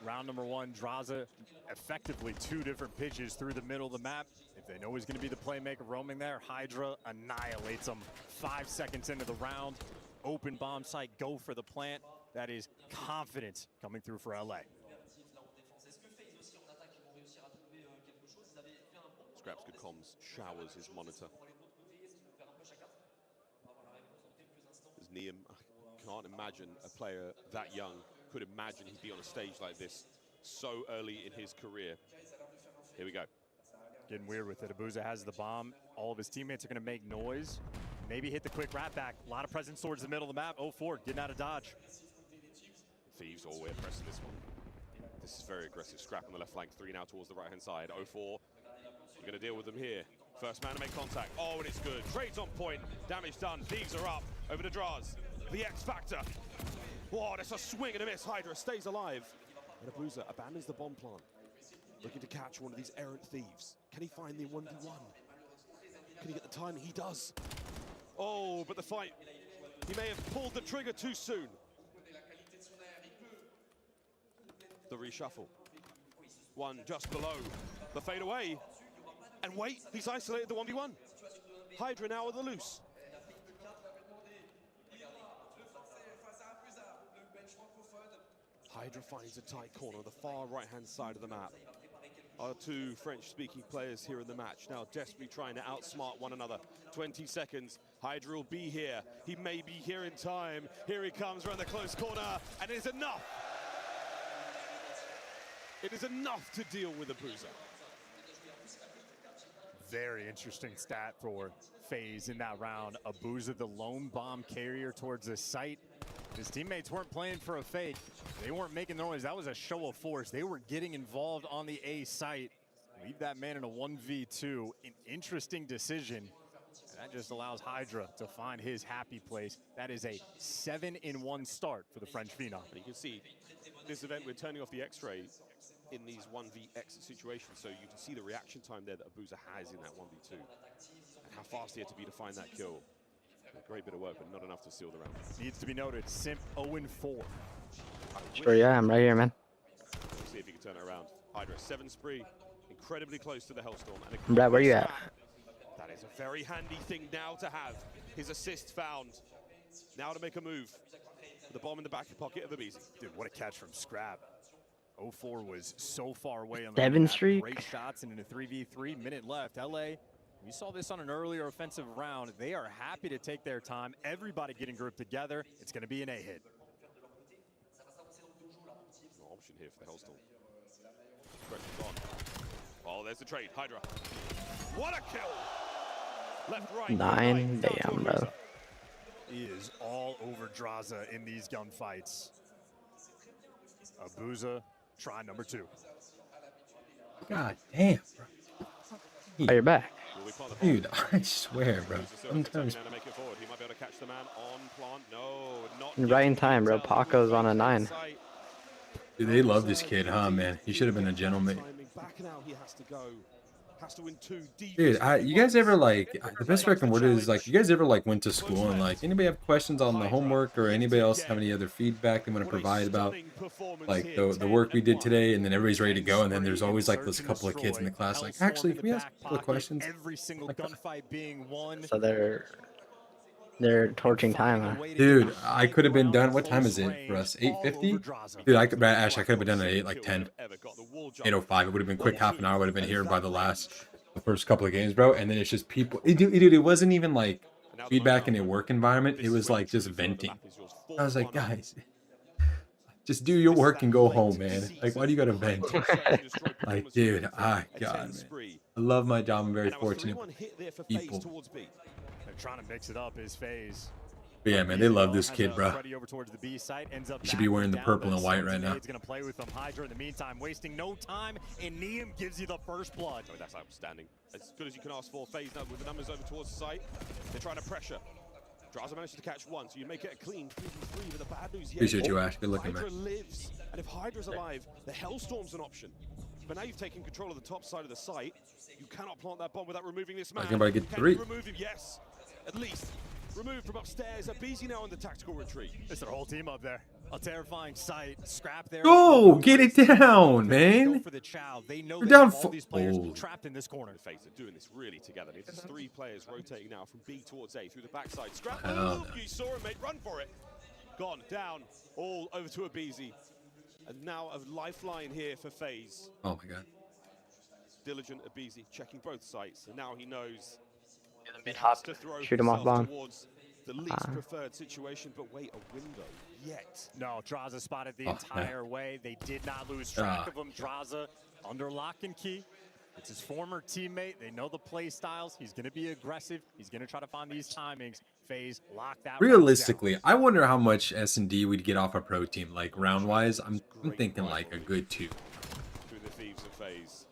Round number 1, Draza effectively 2 different pitches through the middle of the map. If they know he's gonna be the playmaker roaming there, Hydra annihilates him. 5 seconds into the round. Open bomb site, go for the plant. That is confidence coming through for LA. Scrap's good comms, showers his monitor. As Neum, I can't imagine a player that young could imagine he'd be on a stage like this so early in his career. Here we go. Getting weird with it. Abuza has the bomb. All of his teammates are gonna make noise. Maybe hit the quick wrap back. A lot of presence towards the middle of the map. 0-4, getting out of dodge. Thieves all way pressing this one. This is very aggressive. Scrap on the left flank, 3 now towards the right-hand side. 0-4, we're gonna deal with them here. First man to make contact. Oh, and it's good. Trades on point, damage done. Thieves are up, over to Draws. The X Factor. Whoa, that's a swing and a miss. Hydra stays alive. And Abuza abandons the bomb plant, looking to catch one of these errant Thieves. Can he find the 1v1? Can he get the timing? He does. Oh, but the fight, he may have pulled the trigger too soon. The reshuffle. 1 just below. The fade away. And wait, he's isolated the 1v1. Hydra now on the loose. Hydra finds a tight corner on the far right-hand side of the map. Our 2 French-speaking players here in the match, now desperately trying to outsmart one another. 20 seconds, Hydra will be here. He may be here in time. Here he comes around the close corner, and it is enough. It is enough to deal with Abuza. Very interesting stat for FaZe in that round. Abuza, the lone bomb carrier towards the site. His teammates weren't playing for a fake. They weren't making noise. That was a show of force. They were getting involved on the A site. Leave that man in a 1v2. An interesting decision. And that just allows Hydra to find his happy place. That is a 7-in-1 start for the French Phenom. You can see this event, we're turning off the X-ray in these 1v situations, so you can see the reaction time there that Abuza has in that 1v2. And how fast he had to be to find that kill. A great bit of work, but not enough to seal the round. Needs to be noted, Simp 0-4. Sure, yeah, I'm right here, man. See if he can turn it around. Hydra, 7 spree, incredibly close to the Hellstorm. And Brad, where you at? That is a very handy thing now to have. His assist found. Now to make a move. With the bomb in the back pocket of the BZ. Dude, what a catch from Scrap. 04 was so far away on the 7 map. streak. Great shots and in a 3v3, minute left. LA, we saw this on an earlier offensive round. They are happy to take their time. Everybody getting grouped together. It's going to be an A-hit. No option here for the Hellstorm. Pressure's on. Oh, there's the trade. Hydra. What a kill! Left, right. 9, damn, bro. He is all over Draza in these gunfights. Abuza, try number 2. God damn, bro. Oh, you're back. Dude, I swear, bro. Sometimes. Right in time, bro. Paco's on a 9. Dude, they love this kid, huh, man? He should have been a gentleman. Dude, you guys ever like the best fucking word is like you guys ever like went to school and like anybody have questions on the homework or anybody else have any other feedback they want to provide about like the work we did today, and then everybody's ready to go, and then there's always like those couple of kids in the class like, actually, can we ask a couple of questions? Every single gunfight being won. So they're torching time, huh? Dude, I could have been done. What time is it for us? 8:50? Dude, I could have been done at 8, like 10. 8:05. It would have been quick. Half an hour. Would have been here by the first couple of games, bro. And then it's just people. Dude, it wasn't even like feedback in a work environment. It was like just venting. I was like, guys, just do your work and go home, man. Like, why do you gotta vent? Like, dude, God, man. I love my job. I'm very fortunate. People. Trying to mix it up is FaZe. But yeah, man, they love this kid, bro. He should be wearing the purple and white right now. He's gonna play with them. Hydra in the meantime, wasting no time, and Neum gives you the first blood. Oh, that's outstanding. As good as you can ask for. FaZe now with the numbers over towards the site. They're trying to pressure. Draza manages to catch one, so you make it a clean 3v3, but the bad news here. Appreciate you, Ash. Good looking, man. Hydra lives, and if Hydra's alive, the Hellstorm's an option. But now you've taken control of the top side of the site. You cannot plant that bomb without removing this man. I can about to get 3. Remove him, yes. At least removed from upstairs. Abizi now on the tactical retreat. It's their whole team up there. A terrifying sight. Scrap there. Go get it down, man. Go for the chow. They know We're they down have all these players trapped in this corner. FaZe are doing this really together. There's 3 players rotating now from B towards A through the backside. Scrap. Oh, You saw him, mate. Run for it. Gone down. All over to Abizi. And now a lifeline here for FaZe. Oh my god. Diligent Abizi checking both sites, and now he knows. Top. Shoot him off bomb. The least preferred situation, but wait, a window yet. No, Draza spotted the entire way. They did not lose track of him. Draza under lock and key. It's his former teammate. They know the play styles. He's going to be aggressive. He's going to try to find these timings. FaZe, lock that. Realistically, I wonder how much S&D we'd get off a pro team. Like round-wise, I'm thinking like a good 2. Through the Thieves of FaZe.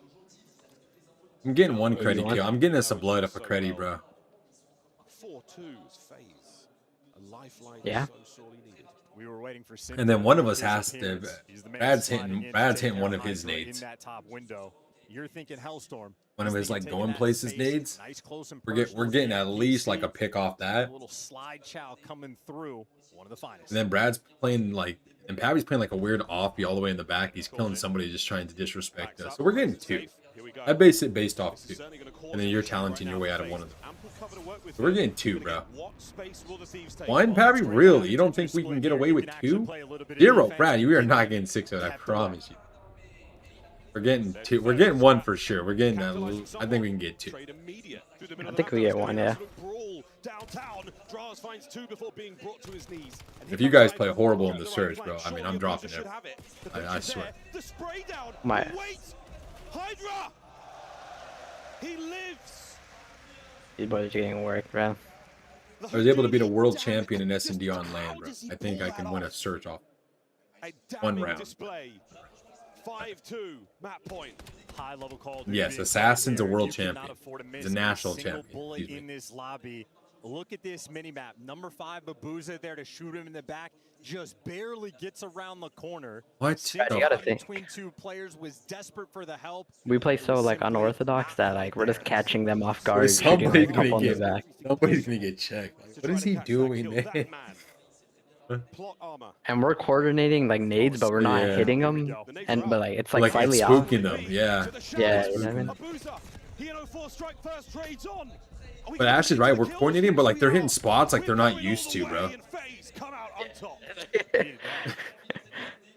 I'm getting 1 credit kill. I'm getting us a blood up a credit, bro. 4-2's FaZe. A lifeline yeah. so sorely needed. We were waiting for and then one of us has to. Brad's hitting one of his nades. In that top window. You're thinking Hellstorm. One of his like going places nades. We're getting at least like a pick off that. A little slide chow coming through. One of the finest. And then Brad's playing like, and Pappy's playing like a weird offbeat all the way in the back. He's killing somebody just trying to disrespect us. So we're getting 2. I base it based off 2. And then you're talenting your way out of one of them. So we're getting 2, bro. 1, Pappy? Really? You don't think we can get away with 2? 0, Brad. You are not getting 6 of that. I promise you. We're getting 2. We're getting 1 for sure. We're getting I think we can get 2. I think we get 1, yeah. If you guys play horrible in the surge, bro, I mean, I'm dropping it. I swear. My. Hydra! He lives! These boys are getting worked, bro. I was able to beat a world champion in S&D on land, bro. I think I can win a surge off 1 round. 5-2, map point. High level call. Yes, Assassin's a world champion. He's a national champion. Bullet in this lobby. Look at this mini map. Number 5, Babuza there to shoot him in the back. Just barely gets around the corner. What? You gotta think. Between 2 players was desperate for the help. We play so like unorthodox that like we're just catching them off guard. Somebody's gonna get checked. Like, what is he doing, man? Plot armor. And we're coordinating like nades, but we're not Yeah. hitting them. And but like it's like slightly it's off. spooking them. Yeah. Yeah, you know what I mean? But Ash is right. We're coordinating, but like they're hitting spots like they're not used to, bro.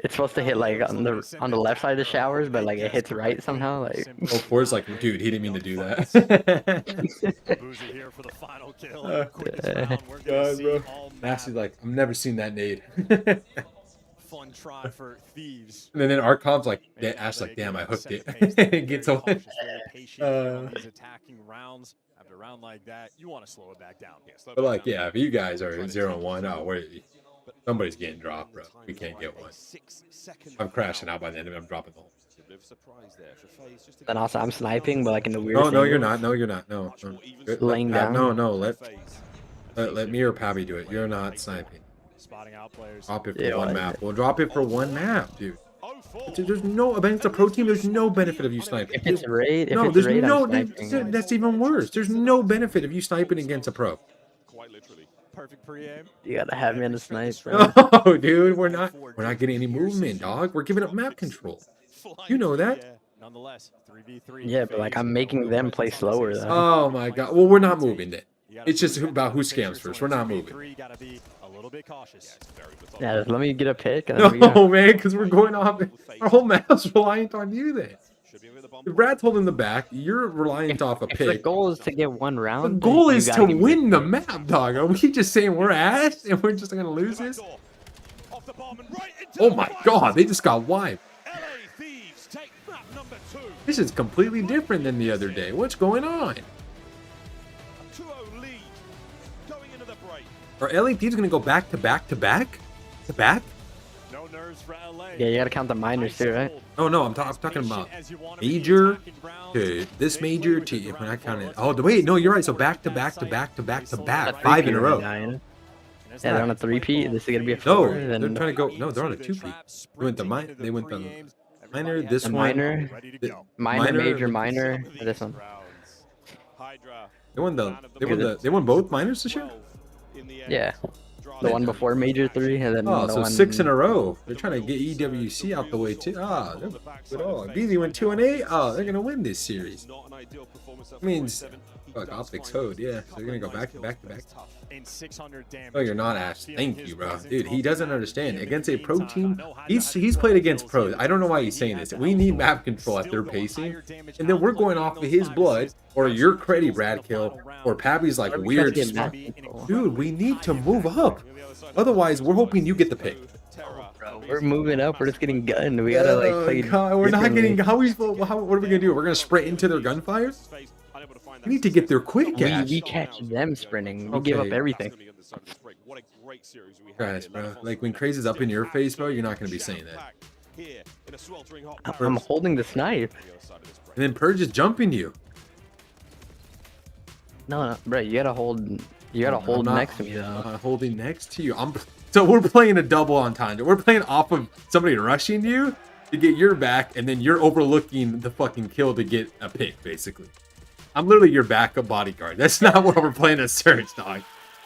It's supposed to hit like on the left side of the showers, but like it hits right somehow. Like Oh, Ford's like, dude, he didn't mean to do that. Boozy here for the final kill. God, bro. Nasty's like, I've never seen that nade. Fun try for Thieves. And then our comp's like, yeah, Ash like, damn, I hooked it. It gets away. These attacking rounds. After a round like that, you want to slow it back down. But like, yeah, if you guys are 0-1, oh, somebody's getting dropped, bro. We can't get one. I'm crashing out by the end of it. I'm dropping the whole. then also I'm sniping, but like in the weird. No, you're not. No, you're not. No. Laying down. No. Let me or Pappy do it. You're not sniping. Spotting out players. Drop it for one map. We'll drop it for one map, dude. There's no against a pro team. There's no benefit of you sniping. If it's raid, no, there's no. That's even worse. There's no benefit of you sniping against a pro. Quite literally. Perfect pre-aim. You gotta have me on the snipe, bro. No, dude, we're not getting any movement, dog. We're giving up map control. You know that. Nonetheless, 3v3. Yeah, but like I'm making them play slower though. Oh my god. Well, we're not moving then. It's just about who scams first. We're not moving. Gotta be a little bit cautious. Yeah, just let me get a pick. And then we No, man, because we're going off. Our whole map's reliant on you then. If Brad's holding the back, you're reliant off a If the pick. goal is to get one round, The then goal you is gotta to give me- win the map, dog. Are we just saying we're ass and we're just gonna lose this? Oh my god, they just got wiped. This is completely different than the other day. What's going on? Are LA Thieves gonna go back to back to back? To back? No nerves for LA. Yeah, you gotta count the minors too, right? Oh no, I'm talking about major to this major to when I counted. Oh wait, no, you're right. So back to back to back to back to back, 5 in a row. Yeah, they're on a 3-peat. This is gonna be a No, 4. they're Then trying to go. No, they're on a 2-peat. They went the minor. This a one. minor, minor, major, minor. This one. They won they won both minors this year. Yeah, the one before major 3, and then Oh, the so one... 6 in a row. They're trying to get EWC out the way too. Ah, they're good. Oh, Beasley went 2-8. Oh, they're gonna win this series. That means fuck Optics Hode. Yeah, so they're gonna go back to back to back. Oh, you're not Ash. Thank you, bro. Dude, he doesn't understand. Against a pro team, he's played against pros. I don't know why he's saying this. We need map control at their pacing, and then we're going off of his blood, or your credit, Brad Kill, or Pappy's like weird. Dude, we need to move up. Otherwise, we're hoping you get the pick. We're moving up. We're just getting gunned. We gotta like play. God, we're not differently. getting. What are we gonna do? We're gonna sprint into their gunfire. We need to get there quick, Ash. We catch them sprinting. We give up everything. Guys, bro, like when Crazy's up in your face, bro, you're not gonna be saying that. I'm holding the snipe. And then Purge is jumping you. No, bro, you gotta hold. You gotta hold I'm not, next to me though. Holding next to you. So we're playing a double entendre. We're playing off of somebody rushing you to get your back, and then you're overlooking the fucking kill to get a pick, basically. I'm literally your backup bodyguard. That's not what we're playing as Surge, dog.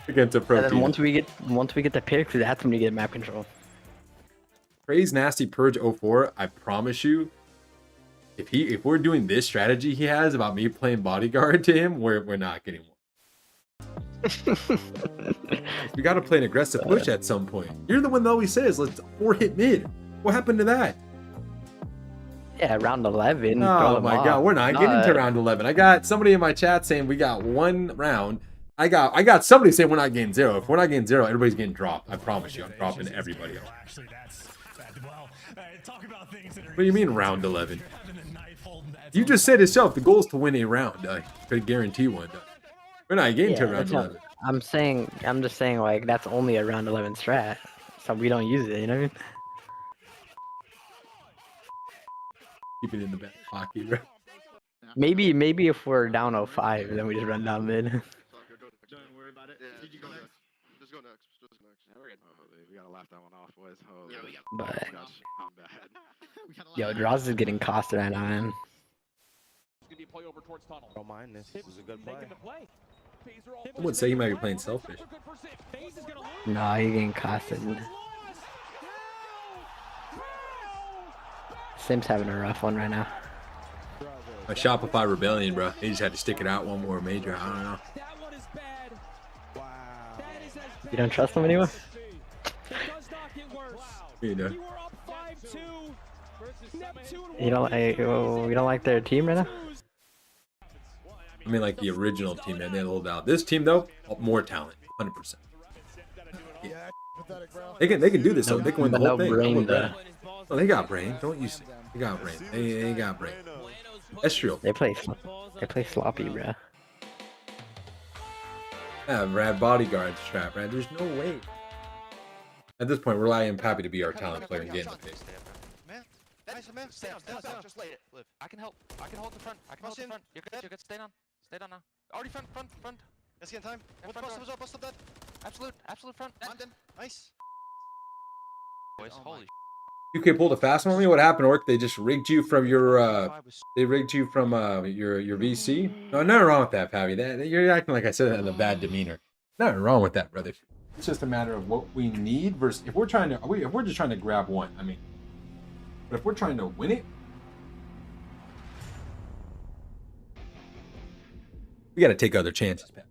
Against a pro And then team. once we get the picks, that's when you get map control. Praise Nasty Purge 04. I promise you, if we're doing this strategy he has about me playing bodyguard to him, we're not getting one. We got to play an aggressive push at some point. You're the one that always says, let's 4-hit mid. What happened to that? Yeah, round 11. Oh my god, we're not getting to round 11. I got somebody in my chat saying we got one round. I got somebody saying we're not getting 0. If we're not getting 0, everybody's getting dropped. I promise you, I'm dropping everybody else. What do you mean round 11? You just said yourself the goal is to win a round. I could guarantee one. We're not getting to round 11. I'm just saying like that's only a round 11 strat, so we don't use it. You know what I mean? Keep it in the back pocket, bro. Maybe if we're down 05, then we just run down mid. Don't worry about it. Did you go next? Just go next. Just go next. We gotta laugh that one off, boys. Oh, yeah, we got. But I'm bad. yo, Draws is getting costed right now, man. Play over towards tunnel. Don't mind this. This is a good play. Making the play. I would say he might be playing selfish. Nah, he getting casted. Sim's having a rough one right now. A Shopify Rebellion, bro. He just had to stick it out one more major. I don't know. You don't trust him anymore? You know. You don't like their team right now? I mean, like the original team, man. They had a little doubt. This team, though, more talent, 100%. Yeah. They can do this, though. They can win the whole thing. Brain, oh, they got brain. Don't you see? They got brain. They got brain. Estriel. They play sloppy, bro. Yeah, Brad bodyguard strap, Brad. There's no way. At this point, I am happy to be our talent player and get in the face. Man, stay down. Just lay it. Live. I can help. I can hold the front. You're good. Stay down. Stay down now. Already front. Let's get in time. Bust up that. Absolute front. On then. Nice. Boys, holy. UK pulled a fast one on me. What happened, Orc? They just rigged you from your they rigged you from your VC. No, nothing wrong with that, Pavi. You're acting like I said that in a bad demeanor. Nothing wrong with that, brother. It's just a matter of what we need versus if we're just trying to grab one. I mean, but if we're trying to win it, we got to take other chances, Pat.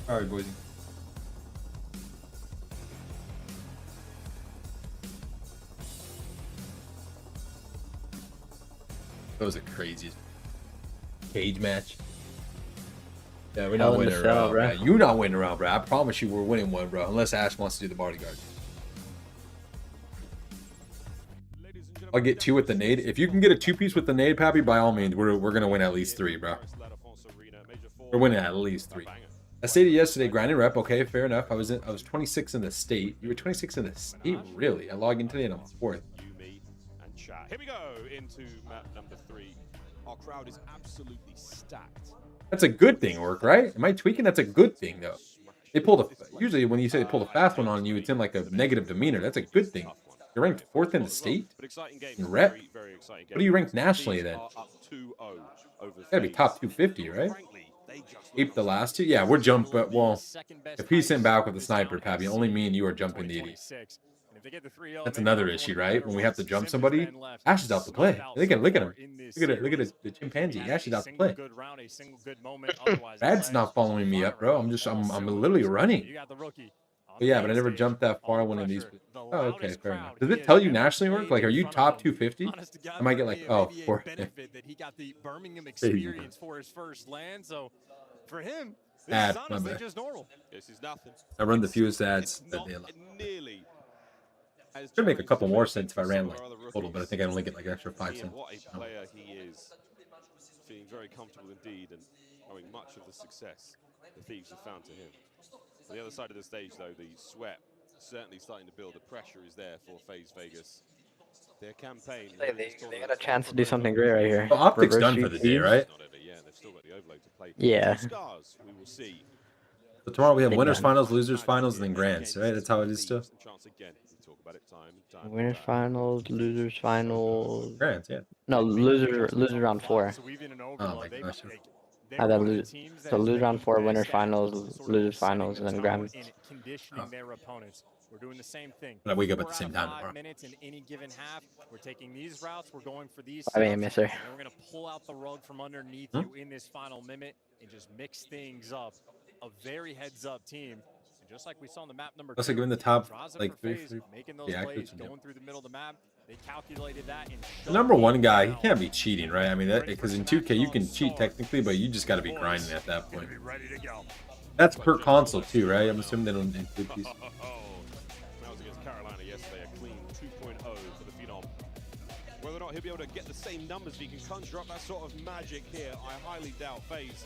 All right, boys. That was the craziest cage match. Yeah, we're not winning around, bro. You're not winning around, bro. I promise you we're winning one, bro. Unless Ash wants to do the bodyguard. I'll get 2 with the nade. If you can get a 2-piece with the nade, Pappy, by all means, we're going to win at least 3, bro. We're winning at least 3. I stated yesterday, grinding rep. Okay, fair enough. I was 26 in the state. You were 26 in the state, really? I logged in today and I'm 4th. Here we go into map number 3. Our crowd is absolutely stacked. That's a good thing, Orc, right? Am I tweaking? That's a good thing, though. They pulled usually when you say they pulled a fast one on you, it's in like a negative demeanor. That's a good thing. You're ranked 4th in the state in rep. What are you ranked nationally then? Gotta be top 250, right? Ape the last 2. Yeah, we're jumping. Well, if he's sent back with the sniper, Pappy, only me and you are jumping the 80. That's another issue, right? When we have to jump somebody, Ash is out to play. Look at him. Look at the chimpanzee. Ash is out to play. Brad's not following me up, bro. I'm literally running. But yeah, but I never jumped that far one of these. Oh, okay, fair enough. Does it tell you nationally, Work? Like, are you top 250? I might get like, oh, 4. That he got the Birmingham experience for his first land, so for him, this is honestly just normal. This is nothing. I run the fewest ads that they allow. Should make a couple more cents if I ran like total, but I think I only get like an extra 5 cents. What a player he is. Feeling very comfortable indeed and owing much of the success the Thieves have found to him. On the other side of the stage, though, the sweat certainly starting to build. The pressure is there for FaZe Vegas. Their campaign. They got a chance to do something great right here. Well, Optic's done for the day, right? Yeah, they've still got the overload to play. Yeah. Scars, we will see. So tomorrow we have winners finals, losers finals, and then grands, right? That's how it is still. Winners finals, losers finals. Grands, yeah. No, loser round 4. Oh my gosh. So lose round 4, winners finals, losers finals, and then grand. Conditioning their opponents. We're doing the same thing. But I wake up at the same time 5 tomorrow. minutes in any given half. We're taking these routes. We're going for these. 5 a.m., yes, sir. And we're going to pull out the rug from underneath you in this final minute and just mix things up. A very heads-up team. And just like we saw on the map number 2. Plus, like in the top, Draza like for 3 FaZe, making those plays, going through the middle of the map. They calculated that. The number 1 guy, he can't be cheating, right? I mean, that because in 2K you can cheat technically, but you just got to be grinding at that point. That's per console too, right? I'm assuming they don't include these. That was against Carolina yesterday, a clean 2.0 for the Phenom. Whether or not he'll be able to get the same numbers, if he can conjure up that sort of magic here, I highly doubt. FaZe,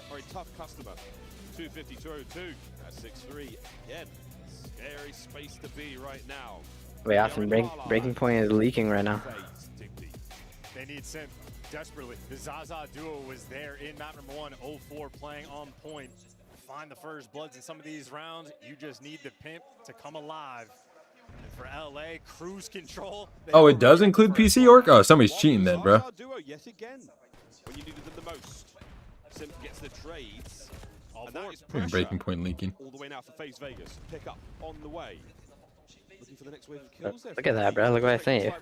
very tough customer. 250, 202 at 6-3. Again, scary space to be right now. Wait, Austin, breaking point is leaking right now. They need Sim desperately. The Zaza duo was there in map number 1, 0-4 playing on point. Find the first bloods in some of these rounds. You just need the pimp to come alive. For LA, cruise control. Oh, it does include PC Orc? Oh, somebody's cheating then, bro. Duo yet again. When you needed them the most. Sim gets the trades. And that is pressure. Breaking point leaking. All the way now for FaZe Vegas. Pick up on the way. Looking for the next wave of kills there. Look at that, bro. Look what I sent you.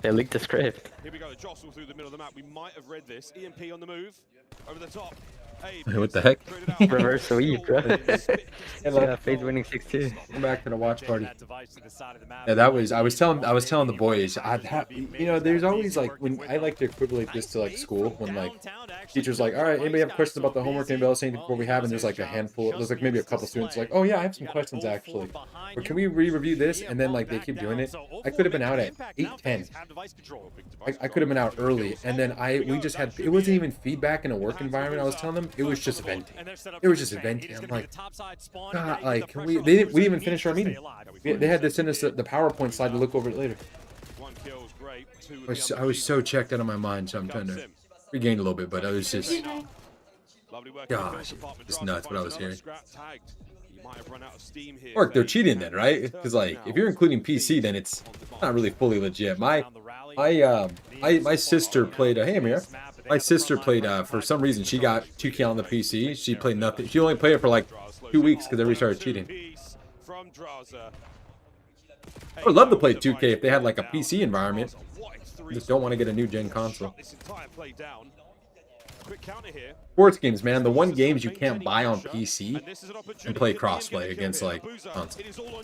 They leaked the script. Here we go, the jostle through the middle of the map. We might have read this. EMP on the move. Over the top. What the heck? Reverse sweep, bro. Yeah, FaZe winning 6-2. Come back to the watch party. Yeah, that was. I was telling the boys. You know, there's always like when I like to equivalent this to like school when like teachers like, all right, anybody have questions about the homework? Anybody else anything before we have? And there's like a handful. There's like maybe a couple students like, oh yeah, I have some questions actually. Or can we re-review this? And then like they keep doing it. I could have been out at 8:10. I could have been out early, and then we just had. It wasn't even feedback in a work environment. I was telling them. It was just venting. It was just venting. I'm like, God, like, we didn't even finish our meeting. They had to send us the PowerPoint slide to look over it later. I was so checked out of my mind, so I'm trying to regain a little bit, but I was just, gosh, just nuts what I was hearing. Orc, they're cheating then, right? Because like, if you're including PC, then it's not really fully legit. My sister played. Hey, Amir. My sister played, for some reason, she got 2K on the PC. She played nothing. She only played it for like 2 weeks because everybody started cheating. I would love to play 2K if they had like a PC environment. I just don't want to get a new gen console. Sports games, man. The one games you can't buy on PC and play crossplay against like console.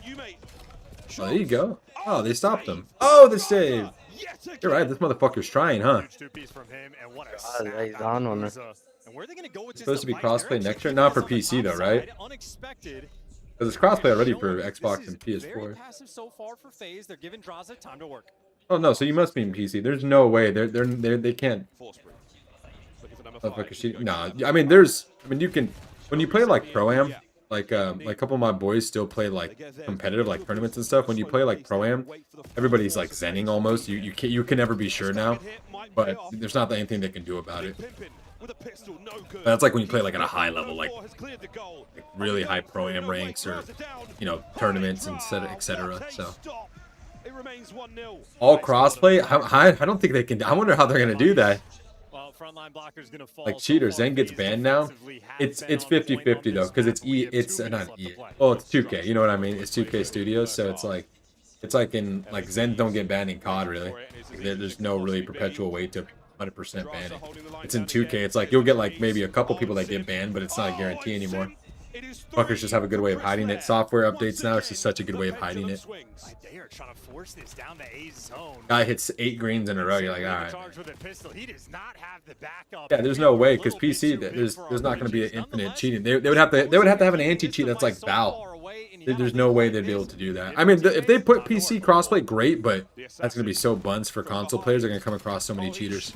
Oh, there you go. Oh, they stopped him. Oh, the save. You're right, this motherfucker's trying, huh? God, he's on one. It's supposed to be crossplay next year? Not for PC though, right? Because it's crossplay already for Xbox and PS4. Oh no, so you must be in PC. There's no way they can't. No, I mean you can when you play like Pro-Am. Like a couple of my boys still play like competitive like tournaments and stuff. When you play like Pro-Am, everybody's like zenning almost. You can never be sure now, but there's not anything they can do about it. That's like when you play like at a high level, like really high Pro-Am ranks or tournaments and etc. So all crossplay. I don't think they can. I wonder how they're gonna do that. Like cheaters, Zen gets banned now. It's 50-50 though, because it's not EA. Oh, it's 2K. You know what I mean? It's 2K Studios, so it's like in like Zen don't get banned in COD really. There's no really perpetual way to 100% ban it. It's in 2K. It's like you'll get like maybe a couple people that get banned, but it's not a guarantee anymore. Fuckers just have a good way of hiding it. Software updates now, it's just such a good way of hiding it. Guy hits 8 greens in a row, you're like, alright. Yeah, there's no way, because PC, there's not going to be an infinite cheating. They would have to have an anti-cheat that's like Val. There's no way they'd be able to do that. I mean, if they put PC crossplay, great, but that's going to be so buns for console players. They're going to come across so many cheaters.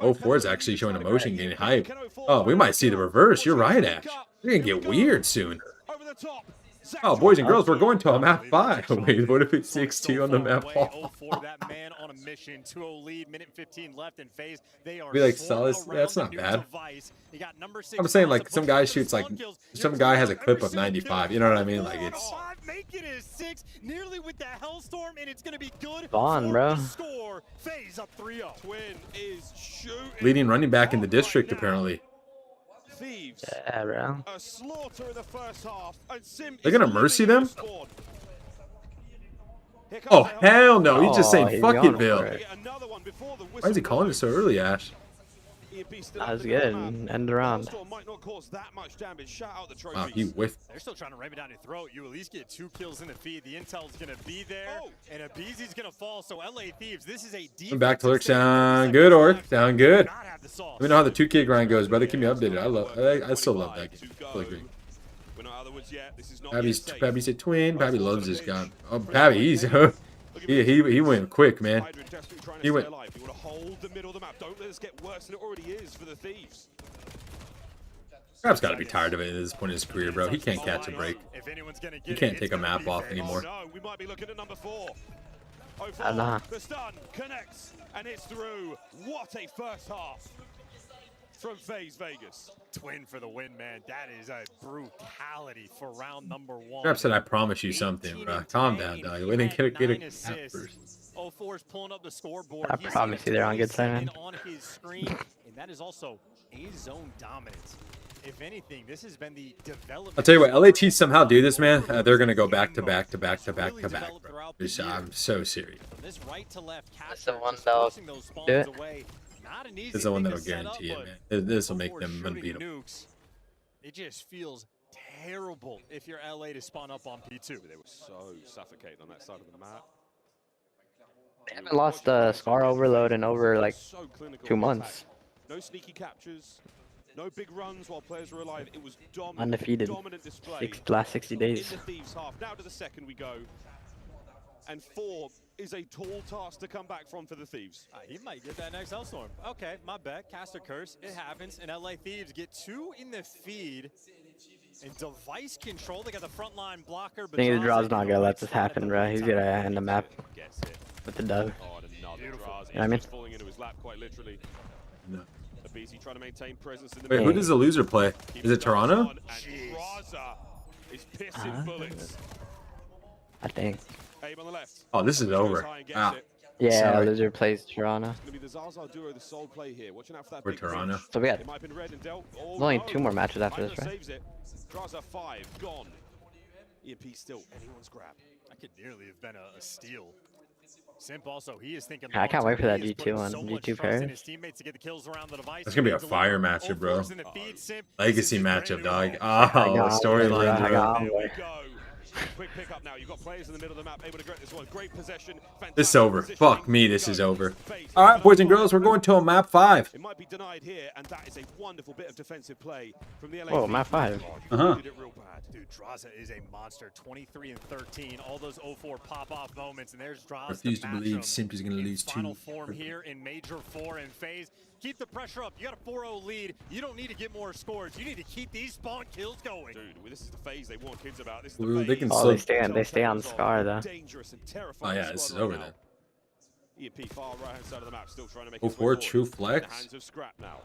Oh, 04 is actually showing emotion, getting hype. Oh, we might see the reverse. You're right, Ash. You're going to get weird soon. Oh, boys and girls, we're going to a map 5. Wait, what if it's 6-2 on the map 5? That man on a mission, 2-0 lead, minute 15 left in phase. They are be like, Solace, that's not bad. I'm saying like some guy shoots like some guy has a clip of 95. You know what I mean? Like it's. Making it 6, nearly with the Hellstorm, and it's gonna be good. Vaughn, bro. Score. FaZe up 3-0. Twin is shooting. Leading running back in the district apparently. Thieves. Yeah, bro. A slaughter in the first half, and Sim they're gonna mercy them? Oh hell no! He's just saying fuck it, Bill. Why is he calling it so early, Ash? That was good. End around. Wow, he whiffed. They're still trying to ram it down your throat. You at least get 2 kills in the feed. The intel's gonna be there, and Abizi's gonna fall. So LA Thieves, this is a deep. Back to Lurk. Sound good, Orc. Sound good. Let me know how the 2K grind goes, brother. Keep me updated. I still love that game. Fully agree. Pabby's a twin. Pabby loves this guy. Oh, Pabby, he's he went quick, man. He went. Don't let us get worse than it already is for the Thieves. Crab's got to be tired of it at this point in his career, bro. He can't catch a break. He can't take a map off anymore. We might be looking at number 4. Nah. The stun connects and it's through. What a first half. from FaZe Vegas. Twin for the win, man. That is a brutality for round number 1. Trap said, I promise you something, bro. Calm down, dog. We didn't get a cap first. 04 is pulling up the scoreboard. I promise you they're on good side, man. On his screen, and that is also a zone dominance. If anything, this has been the development. I'll tell you what, LAT somehow do this, man. They're gonna go back to back to back to back to back, bro. I'm so serious. This right to left, that's the one that'll do it. This is the one that'll guarantee it, man. This will make them unbeatable. It just feels terrible if you're LA to spawn up on P2. They were so suffocating on that side of the map. They haven't lost Scar Overload in over like 2 months. No sneaky captures, no big runs while players were alive. It was dominant, Undefeated. dominant display. Last 60 days. In the Thieves half. Now to the second we go. And 4 is a tall task to come back from for the Thieves. He might get that next Hellstorm. Okay, my bad. Caster curse. It happens. And LA Thieves get 2 in the feed. And device control. They got the front line blocker. I think the draw's not gonna let this happen, bro. He's gonna end the map with the dub. Oh, You know what I mean? Falling into his lap quite literally. No. Abisi trying to maintain presence in the Wait, who does the loser play? Is it Toronto? Draza is pissing bullets. I think. Aim on the left. Oh, this is over. Ah. Yeah, Sorry. loser plays Toronto. It's gonna be the Zaza duo, the sole play here. Watching out for that Or big Toronto. reach. So we got It might have been red and dealt. Oh, there's only no. 2 more matches after this, Hydra right? saves it. Draza 5 gone. EMP still anyone's grab. That could nearly have been a steal. Simp also, he is thinking. I can't wait for that He is G2 putting on so much G2 trust in Paris. his teammates to get the kills around the device. That's gonna be a fire matchup, bro. In the feed, Simp. Legacy matchup, dog. Oh, got storyline, I bro. got Here we go. Quick pick up now. You've got players in the middle of the map able to get this one. Great possession. This is over. Fuck me, this is over. All right, boys and girls, we're going to a map 5. It might be denied here, and that is a wonderful bit of defensive play from the LA. Oh, map 5. Did it real bad. Dude, Draza is a monster. 23 and 13. All those 04 pop-off moments, and there's Draza. Refuse to believe Simp is gonna lose 2. Final form here in Major 4 and FaZe. Keep the pressure up. You got a 4-0 lead. You don't need to get more scores. You need to keep these spawn kills going. Dude, this is the FaZe they want kids about. This is the Ooh, they FaZe. can Oh, still. they stay on Scar though. Dangerous and Oh terrifying yeah, this is squad over right then. now. EMP far right hand side of the map, still trying to make Oh, his way 4 forward. true In the flex. hands of Scrap now.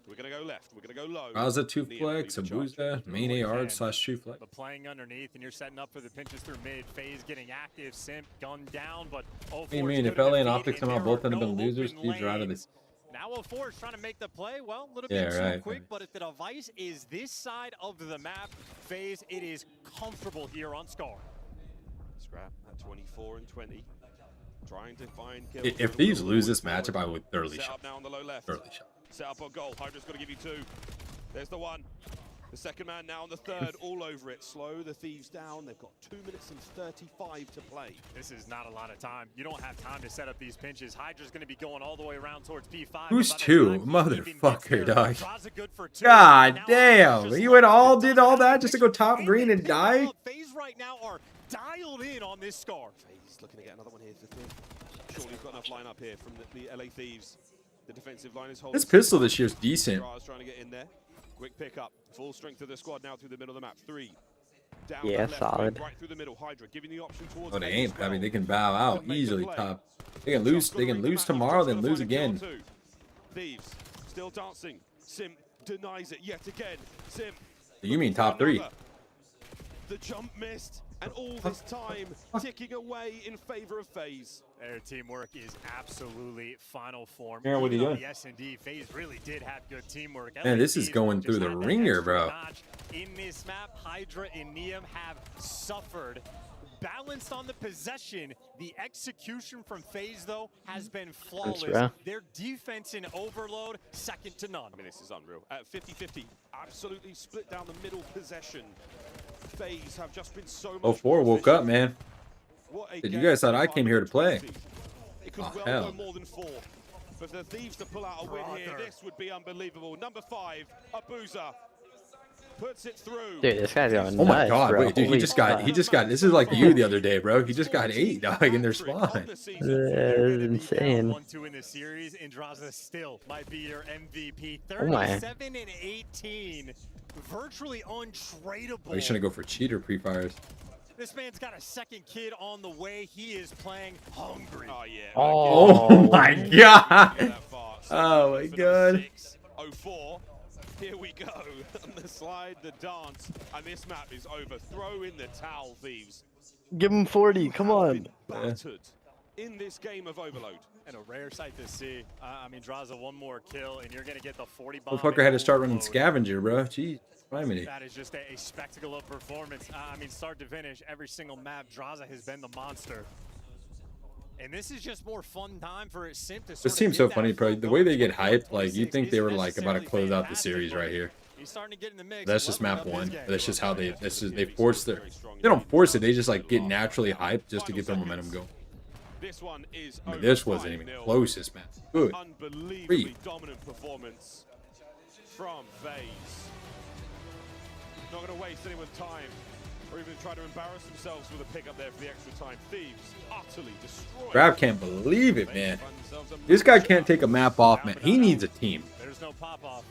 We're gonna go left. We're gonna go low. Raza 2 Neon flex, leading the charge. Abuza, main AR / true flex. But playing underneath, and you're setting up for the pinches through mid. FaZe getting active. Simp gun down, but 04 What do you mean? If LA and Optic somehow both end up in losers, these are out of this. Now 04 is trying to make the play. Well, a little Yeah, bit too right. quick, but if the device is this side of the map, FaZe, it is comfortable here on Scar. Scrap at 24 and 20. Trying to find kills. If these lose this matchup, I would thoroughly Set shot. up now on the low left. Thoroughly shot. Set up on goal. Hydra's got to give you 2. There's the 1. The second man now on the third, all over it. Slow the Thieves down. They've got 2 minutes and 35 to play. This is not a lot of time. You don't have time to set up these pinches. Hydra's going to be going all the way around towards P5. Who's By the 2? time he even gets Motherfucker, there, dog. Draza good for 2. God Now damn. Hydra's You did all that just to go top and green they and pick it die? up. FaZe right now are dialed in on this Scar. FaZe looking to get another one here for Thieves. Surely he's got enough line up here from the LA Thieves. The defensive line is holding. This pistol this year's decent. Draza's trying to get in there. Quick pick up. Full strength of the squad now through the middle of the map. 3. Down Yeah, that left solid. wing, right through the middle. Hydra giving the option towards. Oh, they A ain't. as well. I mean, they can bow out Could make the easily play. top. They can lose. They can lose tomorrow, then lose again. Thieves still dancing. Sim denies it yet again. Sim. You mean top 3? The jump missed, and all this time ticking away in favor of FaZe. Their teamwork is absolutely final form. Yeah, what are you Even though doing? The S&D FaZe really did have good teamwork. Man, this is LADs going just through the had that ringer, extra bro. notch. In this map, Hydra and Neum have suffered. Balanced on the possession, the execution from FaZe, though, has been flawless. bro. Their defense in overload, second to none. I mean, this is unreal. At 50-50, absolutely split down the middle possession. FaZe have just been so much 04 more woke efficient. up, man. What a Dude, you game guys thought I from came here to play. 20. It could Oh, well hell. go more than 4. But for the Thieves to pull out a win here, Brother. this would be unbelievable. Number 5, Abuza puts it through. Dude, this guy's going Oh my nuts, god, bro. wait, dude, he Holy just got, this is like you the other day, bro. He just got 8, dog, in their spawn. That's insane. 1-2 in the series, and Draza still might be your MVP. Oh my. 37 and 18, virtually untradeable. Oh, he's trying to go for cheater pre-fires. This man's got a second kid on the way. He is playing hungry. Oh, yeah. Oh my god. That far. Oh my god. 04. Here we go. The slide, the dance, and this map is over. Throw in the towel, Thieves. Give him 40. Come on. Battered in this game of Overload. And a rare sight to see. I mean, Draza, one more kill, and you're going to get the 40 bomb. Motherfucker had to start running scavenger, bro. Jeez. That is just a spectacle of performance. I mean, start to finish, every single map, Draza has been the monster. And this is just more fun time for Simp to This seems so funny, bro. The way they get hyped, like, you'd think they were, like, about to close out the series right here. That's just map 1. That's just how they force their... They don't force it. They just, like, get naturally hyped just to get their momentum going. This one is I mean, this wasn't even close, this match. Good. Unbelievably dominant performance from FaZe. Not going to waste anyone's time or even try to embarrass themselves with a pick up there for the extra time. Thieves utterly destroyed. Grab can't believe it, man. This guy can't take a map off, man. He needs a team. There's no pop-off.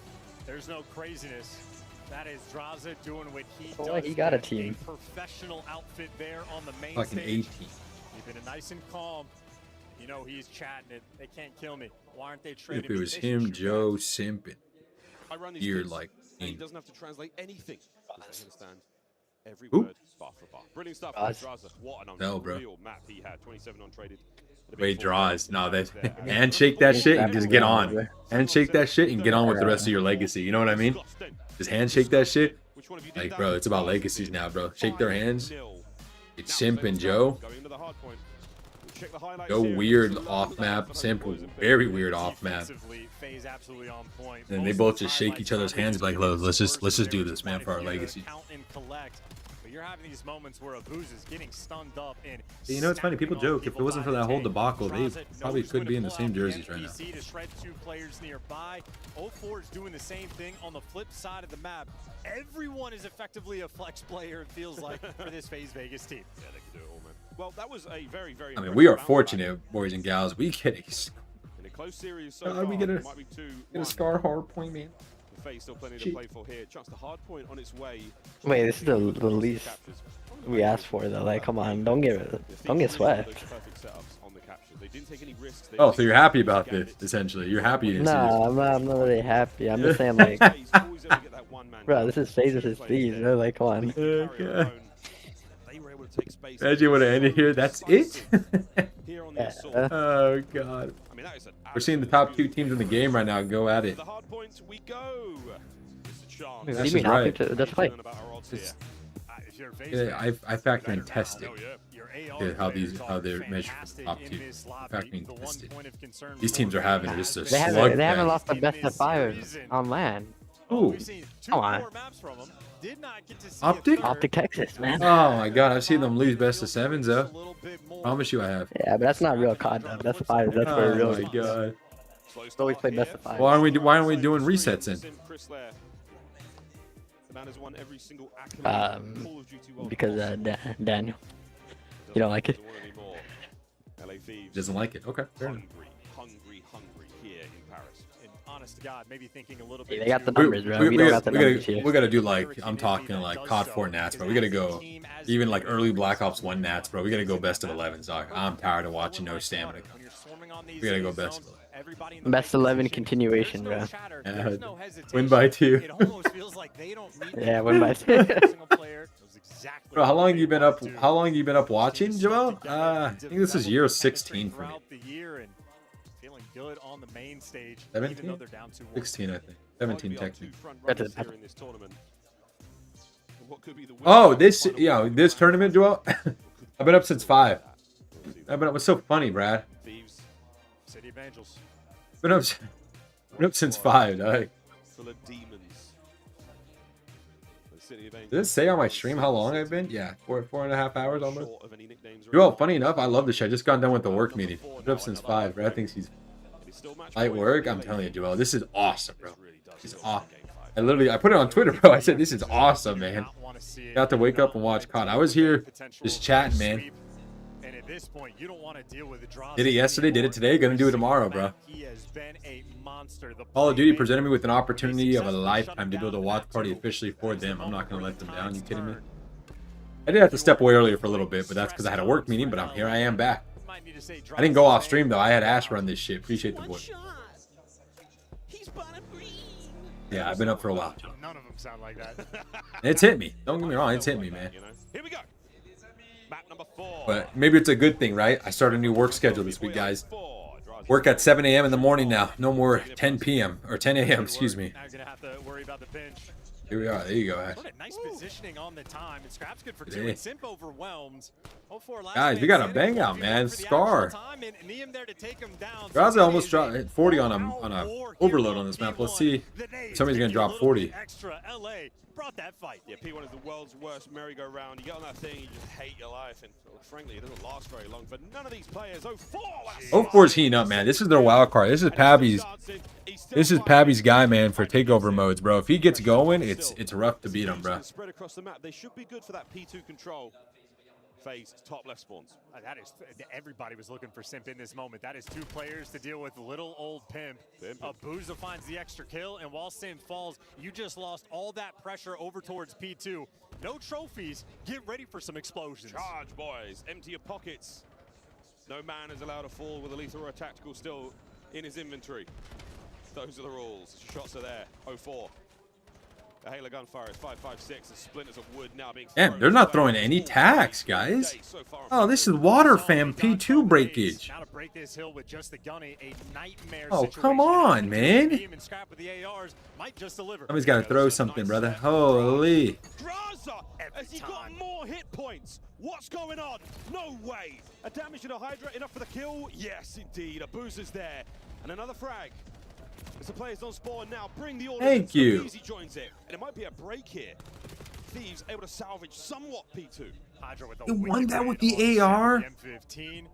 There's no craziness. That is Draza doing what he Oh, does. he got a team. Professional outfit there on the main Fucking stage. 18. Keeping it nice and calm. You know he's chatting it. They can't kill me. Why aren't they If trading? it was him, Joe, Simpin, I run these you're kids, like... and he doesn't have to translate anything. I understand every Who? word, bar for bar. Brilliant stuff from Draza. What an No, bro. unreal map he had. 27 untraded. Wait, draws. No, that handshake that shit and just get on. Handshake that shit and get on with the rest of your legacy. You know what I mean? Just handshake that shit. Like, bro, it's about legacies now, bro. Shake their hands. It's Simp and Joe. Joe weird off map. Simp very weird off map. And they both just shake each other's hands like, let's just do this, man, for our legacy. But you're having these moments where Abuz is getting stunned up and You know, it's funny. People joke if it wasn't for that whole debacle, they probably could be in the same jerseys right now. to shred 2 players nearby. 04 is doing the same thing on the flip side of the map. Everyone is effectively a flex player, it feels like, for this FaZe Vegas team. Yeah, they can do it all, man. Well, that was a very, very. I mean, we are fortunate, boys and gals. We get in a close series so God, far. we get a Might be 2-1. get a scar hard point, man. FaZe still plenty to play for here. Chance the hard point on its way. Wait, this is the least we asked for, though. Like, come on, don't get swept. Perfect setups on the capture. They didn't take any risks. Oh, so you're happy about this, essentially. You're happy you didn't see this. Nah, I'm not really happy. I'm just saying, like, bro, this is FaZe versus Thieves. Bro. Like, come on. Imagine would have ended here. That's it? Yeah. Oh, God. We're seeing the top 2 teams in the game right now go at it. That's just right. That's right. Yeah, I factor in testing. Yeah, how they're measured for top 2. Factor in testing. These teams are having just a slug. They haven't lost the best of 5 on land. Ooh. Come on. Optic? Optic Texas, man. Oh my God, I've seen them lose best of 7s though. Promise you I have. Yeah, but that's not real COD though. That's 5. That's where real. Oh my God. It's always played best of 5. Why aren't we doing resets then? Because Daniel, you don't like it. Doesn't like it. Okay. Fair enough. Hungry here in Paris. And honest to God, maybe thinking a little bit. Yeah, they got the numbers, bro. We don't got the numbers here. We gotta do like, I'm talking like COD 4 Nats, bro. We gotta go even like early Black Ops 1 Nats, bro. We gotta go best of 11s, dog. I'm tired of watching no stamina. We gotta go best of 11. Best 11 continuation, bro. Win by 2. Yeah, win by 2. Bro, how long you been up? How long you been up watching, Joel? I think this is year 16 for me. Feeling good on the main stage. 17? 16, I think. 17 technically. Oh, this tournament, Joel. I've been up since 5. I've been up. What's so funny, Brad? City of Angels. Been up since 5, dog. Full of demons. Did it say on my stream how long I've been? Yeah, 4.5 hours almost. Joel, funny enough, I love this shit. I just got done with the work meeting. Been up since 5. Brad thinks he's light work. I'm telling you, Joel, this is awesome, bro. This is awesome. I put it on Twitter, bro. I said, this is awesome, man. Got to wake up and watch COD. I was here just chatting, man. And at this point, you don't want to deal with the draw. Did it yesterday, did it today, gonna do it tomorrow, bro. He has been a monster. Call of Duty presented me with an opportunity of a lifetime to build a watch party officially for them. I'm not gonna let them down. You kidding me? I did have to step away earlier for a little bit, but that's because I had a work meeting. But here I am back. I didn't go off stream though. I had Ash run this shit. Appreciate the boy. Yeah, I've been up for a while. None of them sound like that. It's hit me. Don't get me wrong, it's hit me, man. Here we go. Map number 4. But maybe it's a good thing, right? I start a new work schedule this week, guys. Work at 7 a.m. in the morning now. No more 10 p.m. or 10 a.m. Excuse me. Now you're gonna have to worry about the pinch. Here we are. There you go, Ash. What a nice positioning on the time. And Scrap's good for 2. And Simp overwhelmed. 0-4 last Guys, we got a bang out, man. Scar. Graza almost dropped 40 on a overload on this map. Let's see. Somebody's gonna drop 40. Extra LA brought that fight. Yeah, P1 is the world's worst merry-go-round. You get on that thing, you just hate your life, and frankly, it doesn't last very long for none of these players. 0-4. 0-4's heating up, man. This is their wild card. This is Pabby's. This is Pabby's guy, man, for takeover modes, bro. If he gets going, it's rough to beat him, bro. Spread across the map. They should be good for that P2 control. FaZe top left spawns. That is, everybody was looking for Simp in this moment. That is 2 players to deal with little old Pimp. Booza finds the extra kill, and while Simp falls, you just lost all that pressure over towards P2. No trophies. Get ready for some explosions. Charge, boys. Empty your pockets. No man is allowed to fall with a lethal or a tactical still in his inventory. Those are the rules. Shots are there. 0-4. The Halo gunfire is 5.56. The splinters of wood now being thrown. Damn, they're not throwing any tax, guys. Oh, this is Water Fam P2 breakage. Now to break this hill with just the gunny, a nightmare Oh, come on, man. Might just deliver. Somebody's got to throw something, brother. Holy. Graza, has he got more hit points? What's going on? No way. A damage to the Hydra, enough for the kill? Yes, indeed. A Boozer's there. And another frag. As the players on spawn now, bring the order. Thank you. Easy joins it, and it might be a break here. Thieves able to salvage somewhat P2. Hydra with You won that with the AR? M15.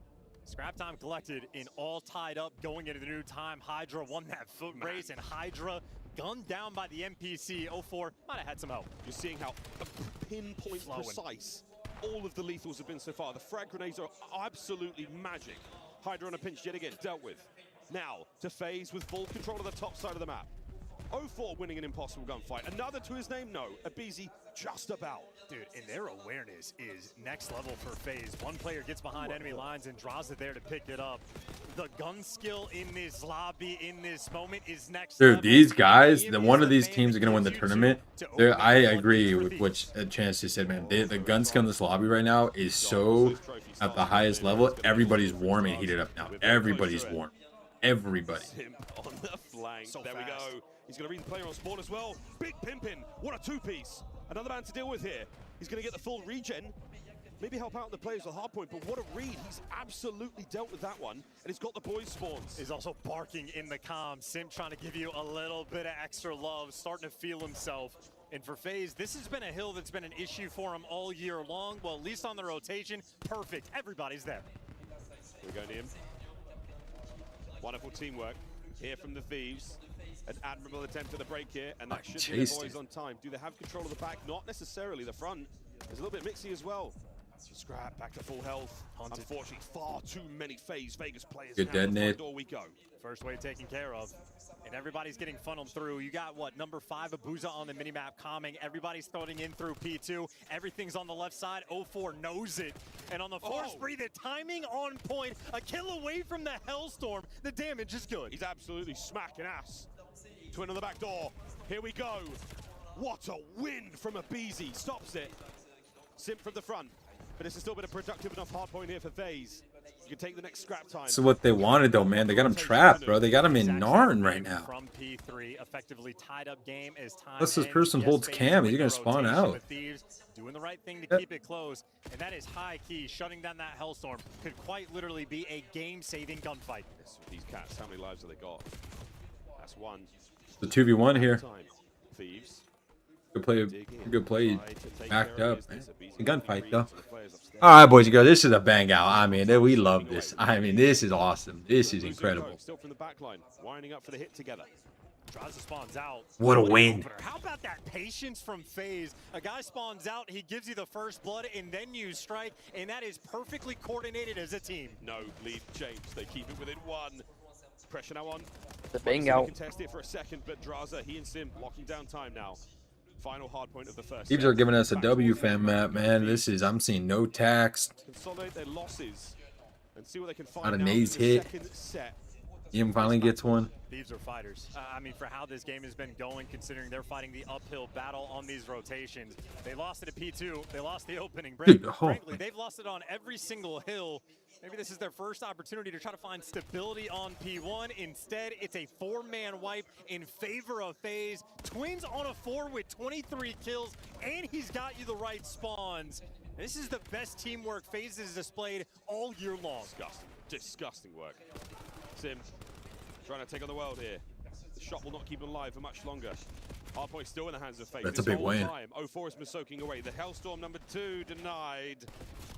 Scrap time collected in all tied up going into the new time. Hydra won that foot race, and Hydra gunned down by the NPC. 0-4 might have had some help. You're seeing how pinpoint precise all of the lethals have been so far. The frag grenades are absolutely magic. Hydra on a pinch yet again, dealt with. Now to FaZe with full control of the top side of the map. 0-4 winning an impossible gunfight. Another to his name? No. aBeZy just about. Dude, and their awareness is next level for FaZe. One player gets behind enemy lines and draws it there to pick it up. The gun skill in this lobby, in this moment, is next level. Dude, these guys, one of these teams is going to win the tournament. I agree with what Chance just said, man. The gun skill in this lobby right now is so at the highest level. Everybody's warm and heated up now. Everybody's warm. Everybody. On the flank. So there we go. He's going to read the player on spawn as well. Big pimpin'. What a 2-piece. Another man to deal with here. He's going to get the full regen. Maybe help out the players with hardpoint, but what a read. He's absolutely dealt with that one. And he's got the boys spawns. He's also barking in the comms. Simp trying to give you a little bit of extra love, starting to feel himself. And for FaZe, this has been a hill that's been an issue for him all year long. Well, at least on the rotation, perfect. Everybody's there. Here we go, Niam. Wonderful teamwork here from the Thieves. An admirable attempt at the break here, and that should be the boys on time. Do they have control of the back? Not necessarily. The front is a little bit mixy as well. Scrap back to full health. Unfortunately, far too many FaZe Vegas players. Good detonate. Door we go. First wave taken care of. And everybody's getting funneled through. You got, what, number 5, aBooza on the minimap calming. Everybody's throwing in through P2. Everything's on the left side. 0-4 knows it. And on the force spree, the timing on point. A kill away from the Hellstorm. The damage is good. He's absolutely smacking ass. Twin on the back door. Here we go. What a win from aBeZy. Stops it. Simp from the front. But it's still been a productive enough hard point here for FaZe. You can take the next scrap time. This is what they wanted, though, man. They got him trapped, bro. They got him in Narn right now. From P3, effectively tied up game as time. Unless this person holds cam, he's gonna spawn out. Doing the right thing to keep it close, and that is high key. Shutting down that Hellstorm could quite literally be a game-saving gunfight. These cats, how many lives have they got? That's one. The 2v1 here. Thieves. Good play. Backed up, man. It's a gunfight, though. All right, boys and girls, this is a bang out. I mean, we love this. I mean, this is awesome. This is incredible. Still from the back line, winding up for the hit together. Draza spawns out. What a win. How about that patience from FaZe? A guy spawns out, he gives you the first blood, and then you strike, and that is perfectly coordinated as a team. No lead change. They keep it within one. Pressure now on. The bang out. Contest it for a second, but Draza, he and Sim locking down time now. Final hard point of the first. These are giving us a W fam map, man. This is, I'm seeing no tax. Consolidate their losses and see what they can find. Not a Naze hit. Second set. Neum finally gets one. Thieves are fighters. I mean, for how this game has been going, considering they're fighting the uphill battle on these rotations. They lost it at P2. They lost the opening. Frankly, they've lost it on every single hill. Maybe this is their first opportunity to try to find stability on P1. Instead, it's a 4-man wipe in favor of FaZe. Twins on a 4 with 23 kills, and he's got you the right spawns. This is the best teamwork FaZe has displayed all year long. Disgusting work. Sim trying to take on the world here. The shot will not keep him alive for much longer. Hardpoint still in the hands of FaZe. That's a big win. 04 has been soaking away. The Hellstorm number 2 denied.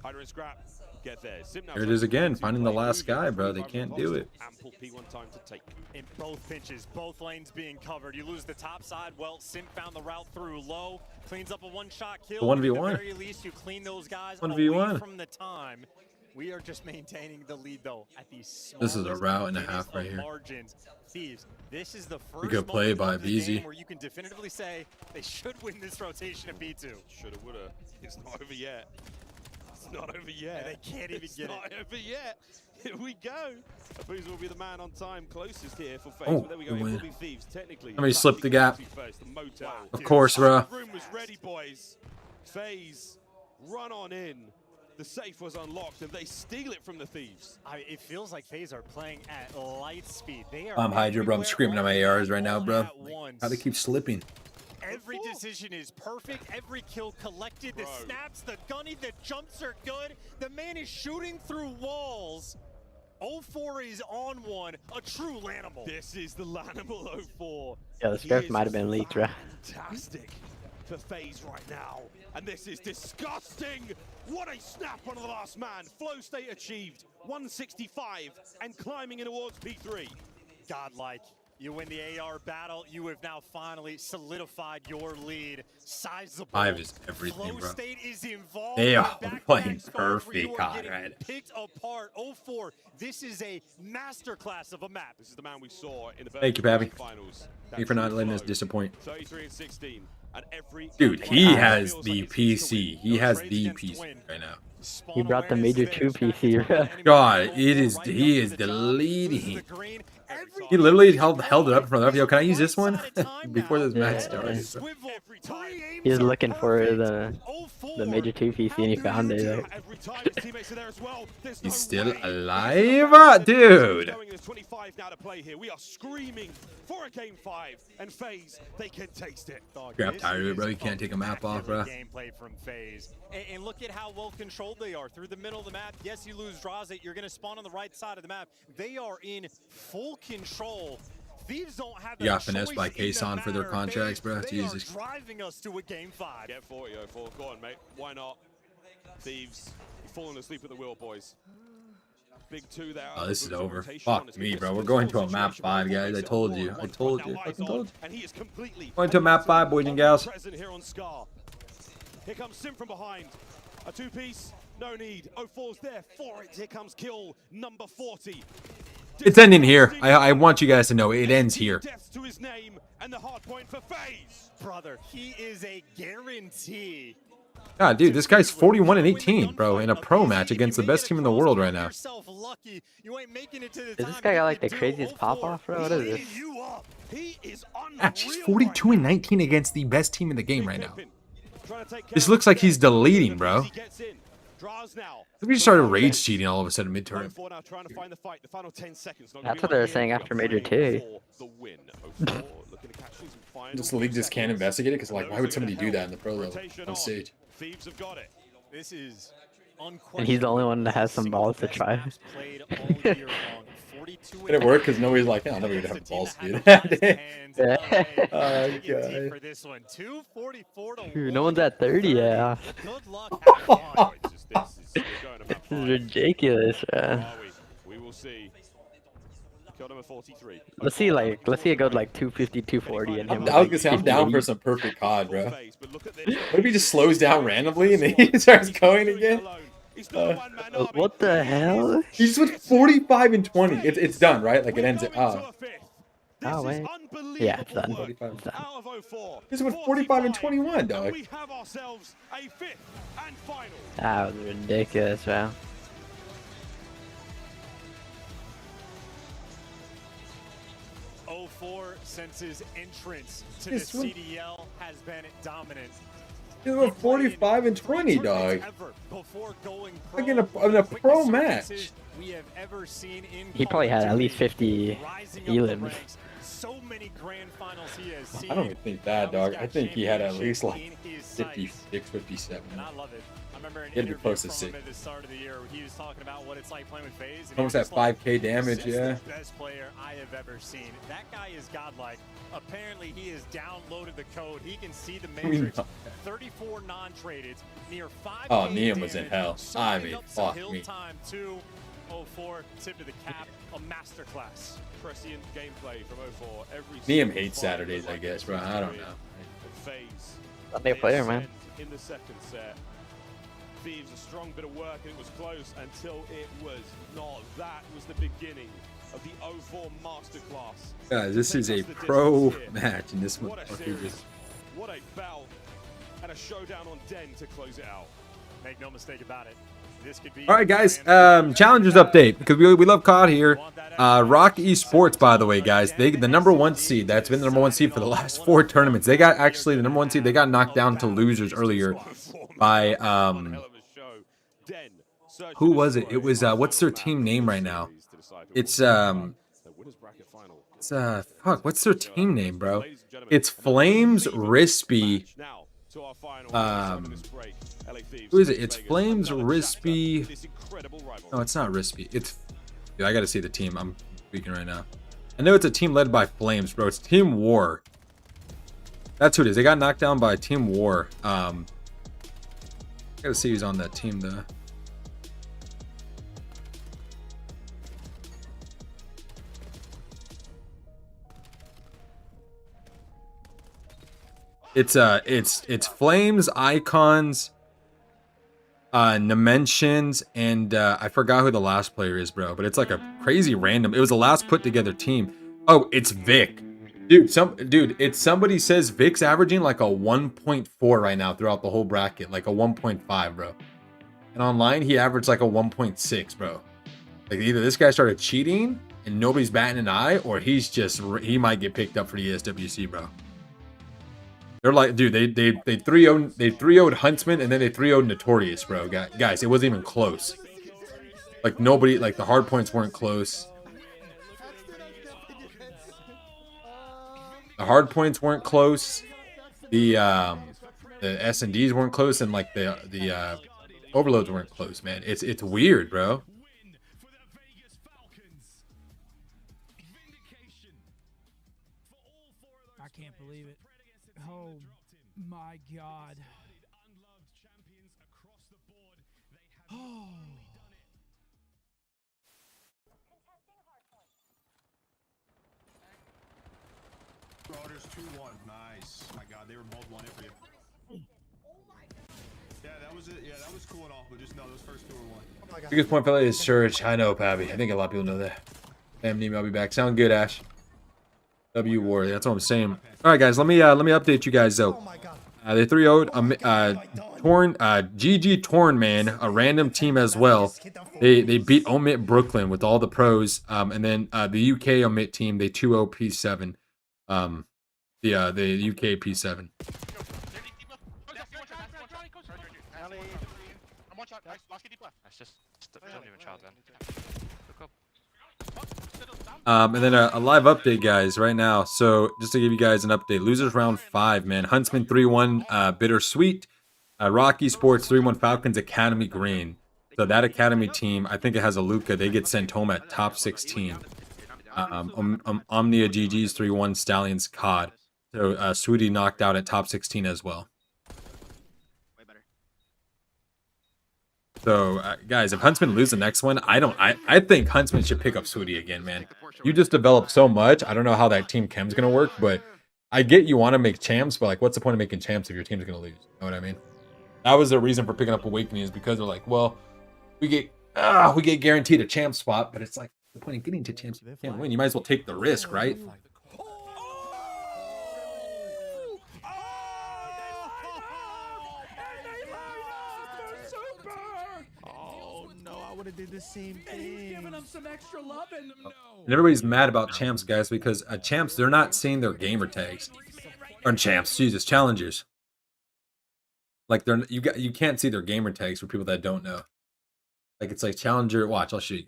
Hydra and Scrap get there. Sim now There it is again, finding the last guy, bro. They can't do it. Ample P1 time to take. In both pinches, both lanes being covered. You lose the top side. Well, Sim found the route through low. Cleans up a one-shot kill. The 1v1. At the very least, you clean those guys 1v1. away from the time. We are just maintaining the lead, though, at these This is a route and a half right here. margins. Thieves, this is the first Good play moment by of the game BZ. where you can definitively say they should win this rotation at B2. Shoulda, woulda. It's not over yet. It's not over yet. And they can't even it's get not over yet. Here we go. Abuza will be the man on time closest here for FaZe. Oh, But there we go. good It win. will be Thieves, technically. Let me slip the gap. First, the motel. Of course, bro. The room was ready, boys. FaZe, run on in. The safe was unlocked, and they steal it from the Thieves. It feels like FaZe are playing at light speed. They are I'm Hydra, bro. I'm screaming at my ARs right now, bro. How they keep slipping. Every decision is perfect. Every kill collected. The snaps, the gunny, the jumps are good. The man is shooting through walls. 04 is on one. A true Lanimal. This is the Lanimal 04. Yeah, the script might have been leaked, bro. Fantastic for FaZe right now. And this is disgusting. What a snap on the last man. Flow state achieved. 165 and climbing in towards P3. Godlike. You win the AR battle. You have now finally solidified your lead. Sizable. 5 is everything, Flow bro. state is involved. They are Back-to-back playing squads where you perfect, are getting Conrad. Picked apart. 04. This is a masterclass of a map. This is the man we saw in the Thank you, Pappy. finals. Thank you for not letting us disappoint. 33 and 16. And every Dude, he has the PC. He has the PC right now. He brought the Major 2 PC, bro. God, he is deleting. He literally held it up in front of. Yo, can I use this one before this match started? He was looking for the Major 2 PC and he found it. He's still alive, dude. There's 25 now to play here. We are screaming for a game 5, and FaZe, they can taste it. Grab tired of it, bro. You can't take a map off, bro. Gameplay from FaZe. And look at how well controlled they are through the middle of the map. Yes, you lose Draza. You're going to spawn on the right side of the map. They are in full control. Thieves don't have You got finessed by Kason for their contracts, bro. Jesus. Driving us to a game 5. Get 40, 04. Go on, mate. Why not? Thieves, you've fallen asleep at the wheel, boys. Big 2 there. Oh, this is over. Fuck me, bro. We're going to a map 5, guys. I told you. I told you. I fucking told you. And he is completely Going to a map 5, boys and gals. present here on Scar. Here comes Sim from behind. A 2-piece, no need. 04's there for it. Here comes kill number 40. It's ending here. I want you guys to know it ends here. Death to his name and the hard point for FaZe. Brother, he is a guarantee. God, dude, this guy's 41 and 18, bro, in a pro match against the best team in the world right now. Does this guy got like the craziest pop off, bro? What is this? He is Match, he's 42 and 19 against the best team in the game right now. This looks like he's deleting, bro. We just started rage cheating all of a sudden mid-turn. That's what they were saying after Major 2. This league just can't investigate it because, like, why would somebody do that in the pro level on stage? Thieves have got it. This is And he's the only one that has some balls to try. Did it work? Because nobody's like, yeah, I'm never gonna have the balls to do that. Oh, God. For this one, 244 to Dude, no one's at 30 yet. Good luck. This is ridiculous, man. We will see. Kill number 43. Let's see it go to like 250, 240 and him. I was gonna say, I'm down for some perfect COD, bro. What if he just slows down randomly and then he starts going again? What the hell? He just went 45 and 20. It's done, right? Like it ends at Oh wait. Yeah, it's done. 45 It's done. He just went 45 and 21, dog. We have ourselves a 5th and final. That was ridiculous, man. 04 since his entrance to This the one- CDL has been dominant. They were 45 and 20, dog. Before going Like in a pro match. we have ever seen in He probably had at least 50 elims. so many grand finals he has seen. I don't even think that, dog. I think he had at least like 56, 57. And I love it. I remember an He had to be interview close to from 6. him at the start of the year where he was talking about what it's like playing with FaZe. and he Almost was at just like, 5K damage, "This is yeah. the best player I have ever seen. That guy is godlike. Apparently, he has downloaded the code. He can see the matrix. 34 non-traded, near 5K Oh, Neum was in hell. I Summing mean, up some fuck hill me. time 2:04, tip to the cap, a masterclass. Prescient gameplay from 04. Every Neum single hates fight Saturdays, was I like guess, a bro. I don't victory. know. FaZe, Sunday they player, man. ascend in the second set. Thieves a strong bit of work and it was close until it was not. That was the beginning of the 04 masterclass. Guys, this is a Take us the pro distance here. match, and this one. What a okay, series. just- What a bout. And a showdown on Den to close it out. Make no mistake about it. This could be All right, guys. Challengers update because we love COD here. Rock Esports, by the way, guys, the #1 seed. That's been the #1 seed for the last 4 tournaments. They got actually the #1 seed. They got knocked down to losers earlier by who was it? It was what's their team name right now? It's fuck. What's their team name, bro? It's Flames Rispy. Who is it? It's Flames Rispy. No, it's not Rispy. It's. Dude, I gotta see the team. I'm speaking right now. I know it's a team led by Flames, bro. It's Team War. That's who it is. They got knocked down by Team War. I gotta see who's on that team though. It's Flames, Icons, Dimensions, and I forgot who the last player is, bro. But it's like a crazy random. It was the last put together team. Oh, it's Vic. Dude, it's somebody says Vic's averaging like a 1.4 right now throughout the whole bracket, like a 1.5, bro. And online he averaged like a 1.6, bro. Like either this guy started cheating and nobody's batting an eye, or he might get picked up for the ESWC, bro. They're like, dude, they 3-0'd Huntsman and then they 3-0'd Notorious, bro. Guys, it wasn't even close. Like nobody, like the hard points weren't close. The hard points weren't close. The S&Ds weren't close, and like the overloads weren't close, man. It's weird, bro. I can't believe it. Oh my god. Oh. Brothers 2-1. Nice. My god, they were both 1 for you. Yeah, that was it. Yeah, that was cool and all, but just know those first 2 were 1. Biggest point fella is Surge. I know, Pabby. I think a lot of people know that. Damn, Nemo, I'll be back. Sound good, Ash. W War. That's what I'm saying. All right, guys. Let me update you guys though. They 3-0'd Torn, GG Torn, man, a random team as well. They beat Omit Brooklyn with all the pros, and then the UK Omit team they 2-0 P7. The UK P7. And then a live update, guys, right now. So just to give you guys an update, losers round 5, man. Huntsman 3-1, Bittersweet. Rocky Sports 3-1, Falcons Academy Green. So that Academy team, I think it has a Luca. They get sent home at top 16. Omnia GG's 3-1, Stallions COD. So Sweetie knocked out at top 16 as well. So guys, if Huntsman lose the next one, I think Huntsman should pick up Sweetie again, man. You just developed so much. I don't know how that team chem's gonna work, but I get you want to make champs, but like, what's the point of making champs if your team's gonna lose? You know what I mean? That was the reason for picking up Awakening, is because they're like, well, we get guaranteed a champ spot, but it's like the point of getting to champs, if you can't win, you might as well take the risk, right? would have did the same thing. And he's giving him some extra love and And everybody's mad about champs, guys, because champs, they're not seeing their gamer tags. Or champs, Jesus, challengers. Like you can't see their gamer tags for people that don't know. Like it's like challenger. Watch, I'll show you.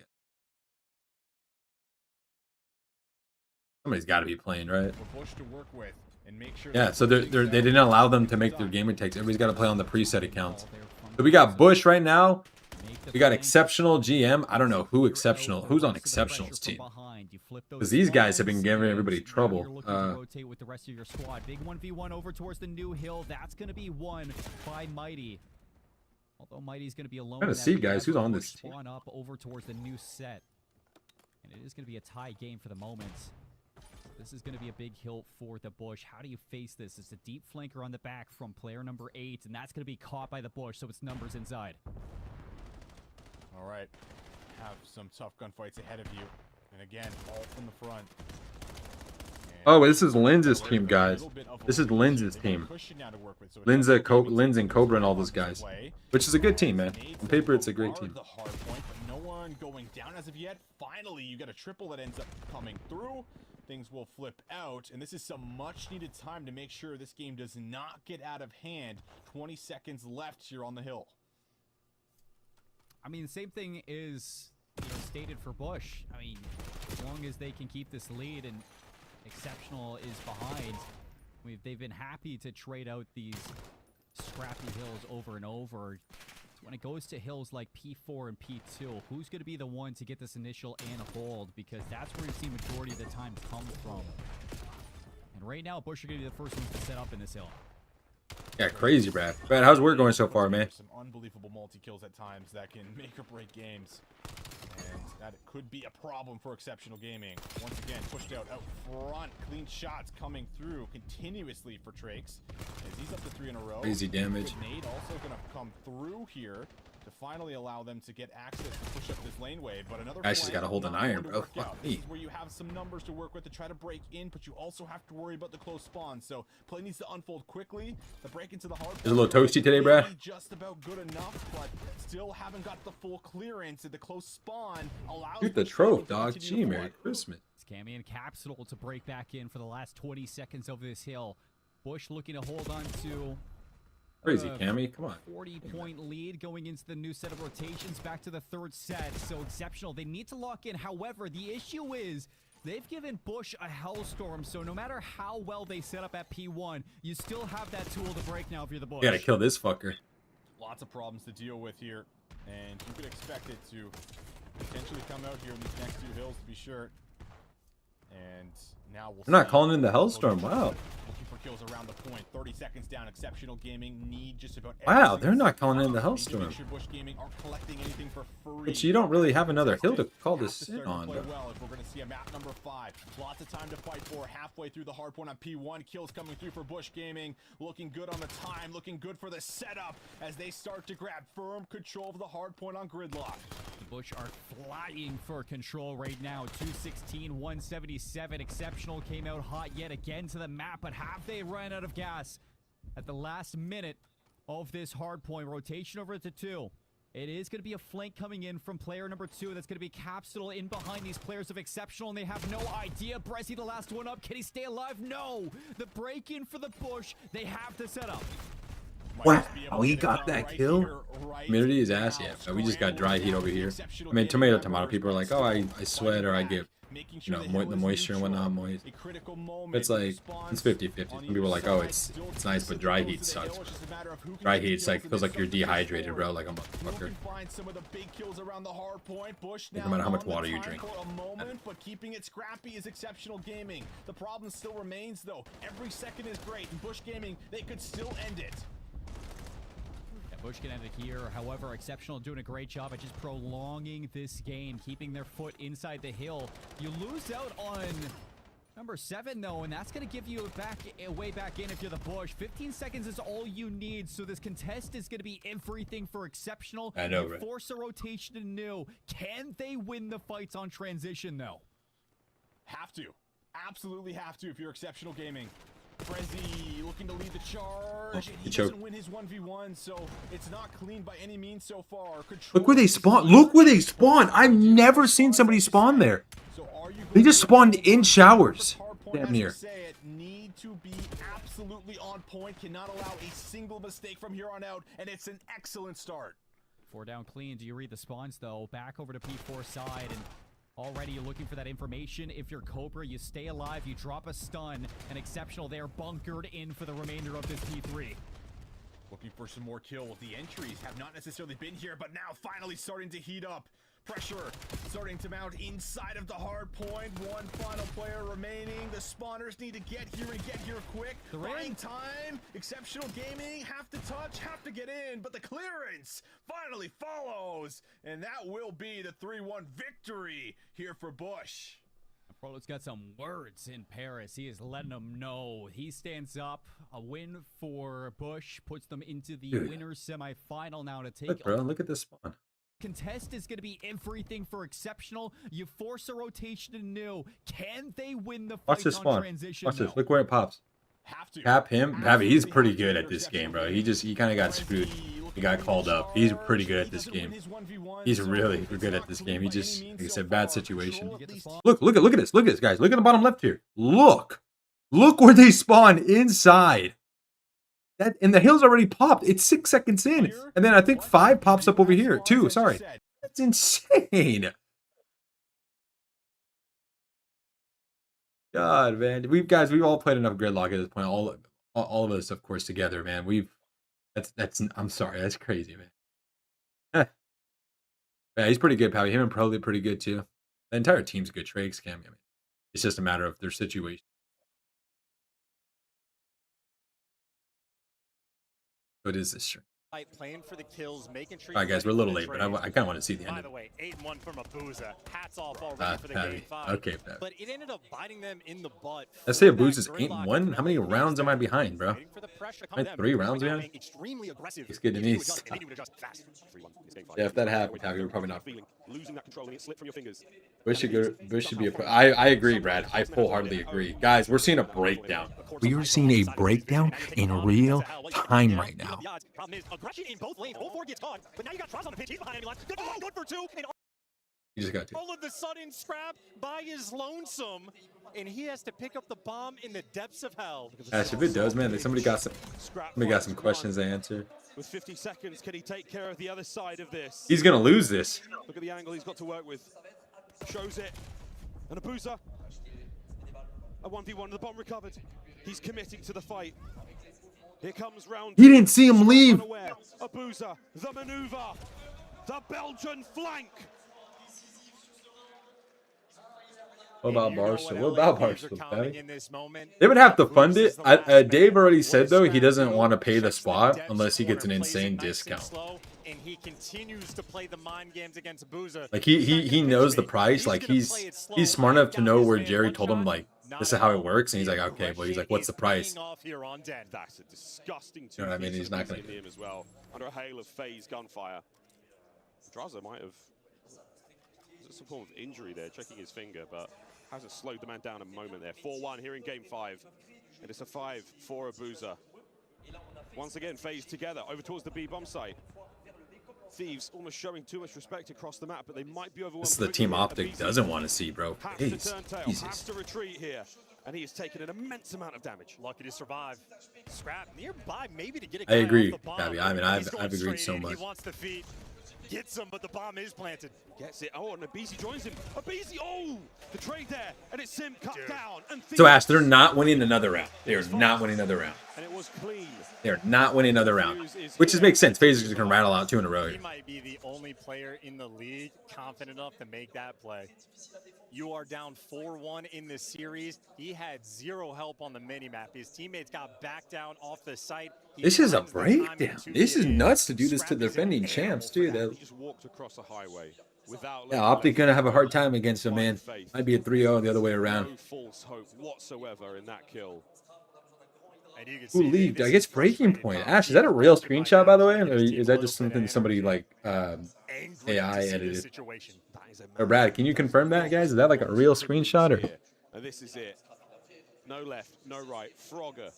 Somebody's got to be playing, right? Bush to work with and make sure Yeah, so they didn't allow them to make their gamer tags. Everybody's got to play on the preset accounts. So we got Bush right now. We got Exceptional GM. I don't know who's on Exceptional's team. Because these guys have been giving everybody trouble. Rotate with the rest of your squad. Big 1v1 over towards the new hill. That's going to be won by Mighty. Although Mighty's going to be alone. Trying to see, guys, who's on this team. Spawn up over towards the new set. And it is going to be a tie game for the moment. This is going to be a big hill for the Bush. How do you face this? It's a deep flanker on the back from player number 8, and that's going to be caught by the Bush, so it's numbers inside. All right, have some tough gunfights ahead of you, and again, all from the front. Oh, this is Linz's team, guys. This is Linz's team. Linz and Cobra and all those guys, which is a good team, man. On paper, it's a great team. The hard point, but no one going down as of yet. Finally, you got a triple that ends up coming through. Things will flip out, and this is some much-needed time to make sure this game does not get out of hand. 20 seconds left here on the hill. I mean, the same thing is stated for Bush. I mean, as long as they can keep this lead and Exceptional is behind, they've been happy to trade out these scrappy hills over and over. When it goes to hills like P4 and P2, who's going to be the one to get this initial and hold? Because that's where you see majority of the time come from. And right now, Bush are going to be the first ones to set up in this hill. Yeah, crazy, Brad. Brad, how's work going so far, man? Some unbelievable multi-kills at times that can make or break games. And that could be a problem for Exceptional Gaming. Once again, pushed out front. Clean shots coming through continuously for Trakes. As he's up to 3 in a row. Crazy damage. Nade also going to come through here to finally allow them to get access to push up this lane wave. But another Guys just got to hold an iron, bro. Fuck me. This is where you have some numbers to work with to try to break in, but you also have to worry about the close spawn. So play needs to unfold quickly. The break into the hard. Is it a little toasty today, Brad? Just about good enough, but still haven't got the full clearance. And the close spawn allows. Shoot the trope, dog. Gee, Merry Christmas. It's Cammy and Capsule to break back in for the last 20 seconds of this hill. Bush looking to hold on to. Crazy, Cammy. Come on. 40-point lead going into the new set of rotations back to the third set. So Exceptional, they need to lock in. However, the issue is they've given Bush a hellstorm. So no matter how well they set up at P1, you still have that tool to break now if you're the Bush. You gotta kill this fucker. Lots of problems to deal with here. And you could expect it to potentially come out here in these next 2 hills to be sure. And now we'll They're not calling in the Hellstorm. Wow. Looking for kills around the point. 30 seconds down. Exceptional Gaming need just about. Wow, they're not calling in the Hellstorm. Bush Gaming are collecting anything for free. But you don't really have another hill to call this in on, bro. Well, if we're going to see a map number 5. Lots of time to fight for. Halfway through the hard point on P1. Kills coming through for Bush Gaming. Looking good on the time. Looking good for the setup as they start to grab firm control of the hard point on Gridlock. The Bush are flying for control right now. 216, 177. Exceptional came out hot yet again to the map, but have they run out of gas at the last minute of this hard point? Rotation over to 2. It is going to be a flank coming in from player number 2. That's going to be Capsule in behind these players of Exceptional, and they have no idea. Brezzy, the last one up. Can he stay alive? No. The break in for the Bush. They have the setup. Wow, he got that kill. Humidity is ass, yeah. We just got dry heat over here. I mean, tomato. People are like, oh, I sweat or I get, you know, the moisture and whatnot moist. It's like, it's 50-50. Some people are like, oh, it's nice, but dry heat sucks. Dry heat, it's like, feels like you're dehydrated, bro, like a motherfucker. No matter how much water you drink. But keeping it scrappy is Exceptional Gaming. The problem still remains, though. Every second is great. And Bush Gaming, they could still end it. Bush can end it here. However, Exceptional doing a great job at just prolonging this game, keeping their foot inside the hill. You lose out on number 7, though, and that's going to give you a way back in if you're the Bush. 15 seconds is all you need, so this contest is going to be everything for Exceptional. I know, you right? Force a rotation to new. Can they win the fights on transition, though? Have to. Absolutely have to if you're Exceptional Gaming. Frezzy looking to lead the charge. He He choked. doesn't win his 1v1, so it's not clean by any means so far. Look where they spawn. Look where they spawn. I've never seen somebody spawn there. They just spawned in showers. Damn near. Need to be absolutely on point. Cannot allow a single mistake from here on out, and it's an excellent start. 4 down clean. Do you read the spawns though? Back over to P4 side, and already you're looking for that information. If you're Cobra, you stay alive, you drop a stun, and Exceptional there bunkered in for the remainder of this P3. Looking for some more kills. The entries have not necessarily been here, but now finally starting to heat up. Pressure starting to mount inside of the hard point. One final player remaining. The spawners need to get here and get here quick. Buying time. Exceptional Gaming have to touch, have to get in, but the clearance finally follows, and that will be the 3-1 victory here for Bush. Frollo's got some words in Paris. He is letting them know. He stands up. A win for Bush puts them into the winners semifinal now to take. Look, bro, look at this spawn. Contest is going to be everything for Exceptional. You force a rotation to new. Can they win the fight Watch this on spawn. transition? Watch this. Look where it pops. Cap him. He's pretty good at this game, bro. He kind of got screwed. He got called up. He's pretty good at this game. He's really good at this game. He just, like I said, bad situation. Look at this. Look at this, guys. Look at the bottom left here. Look where they spawn inside. And the hill's already popped. It's 6 seconds in. And then I think 5 pops up over here. 2, sorry. That's insane. God, man. We've all played enough Gridlock at this point. All of us, of course, together, man. I'm sorry. That's crazy, man. Yeah, he's pretty good, Pappy. Him and Probably pretty good, too. The entire team's good. Trey, Scam. I mean, it's just a matter of their situation. What is this stream? Playing for the kills, making sure. All right, guys, we're a little late, but I kind of want to see the end By of the it. way, 8-1 from Abuza. Hats off already for the Patty. game 5. Okay, Patty. But it ended up biting them in the butt. Let's say Abuza's 8-1. How many rounds am I behind, bro? Am I 3 rounds behind? Extremely aggressive. It's good to need. Yeah, if that happened, Patty, we're probably not. Losing that control and it slipped from your fingers. Bush should be a pro. I agree, Brad. I wholeheartedly agree. Guys, we're seeing a breakdown. We are seeing a breakdown in real time right now. Problem is aggression in both lanes. 0-4 gets caught, but now you got Traz on the pitch. He's behind Ambulance. Good for one, good for 2. And You just got 2. all of the sudden, Scrap by his lonesome, and he has to pick up the bomb in the depths of hell. Ash, if it does, man, somebody got some questions to answer. With 50 seconds, can he take care of the other side of this? He's gonna lose this. Look at the angle he's got to work with. Shows it. And Abuza. A 1v1, the bomb recovered. He's committing to the fight. Here comes round. He didn't see him leave. Abuza, the maneuver. The Belgian flank. What about Barstool? What about Barstool, Patty? in this moment. They would have to fund it. Dave already said, though, he doesn't want to pay the spot unless he gets an insane discount. And he continues to play the mind games against Abuza. Like, he knows the price. Like, he's smart enough to know where Jerry told him, like, this is how it works. And he's like, okay, well, he's like, what's the price? That's a disgusting You know what I mean? He's not going to. him as well. Under a hail of phase gunfire. Draza might have some form of injury there, checking his finger, but hasn't slowed the man down a moment there. 4-1 here in game 5. And it's a 5 for Abuza. Once again, phased together over towards the B-bomb site. Thieves almost showing too much respect across the map, but they might be overwhelmed. This is the team Optic doesn't want to see, bro. Has to retreat here, and he has taken an immense amount of damage. Lucky to survive. Scrap nearby, maybe to get a I agree, off the bomb. Gabby. I mean, I've agreed so much. He wants the feed. Gets him, but the bomb is planted. Gets it. Oh, and Abizi joins him. Abizi, oh! The trade there, and it's Sim cut down. And So, Ash, they're not winning another round. They are not winning another round. And it was clean. They're not winning another round. Which just makes sense. FaZe is going to rattle out 2 in a row. He might be the only player in the league confident enough to make that play. You are down 4-1 in this series. He had 0 help on the minimap. His teammates got back down off the site. This is a breakdown. This is nuts to do this to defending champs, too. He just walked across a highway without. Yeah, Optic going to have a hard time against him, man. Might be a 3-0 the other way around. No false hope whatsoever in that kill. Who leaked? I guess Breaking Point. Ash, is that a real screenshot, by the way? Or is that just something somebody, like, AI edited? Or Brad, can you confirm that, guys? Is that like a real screenshot? Or? And this is it. No left, no right. Frogger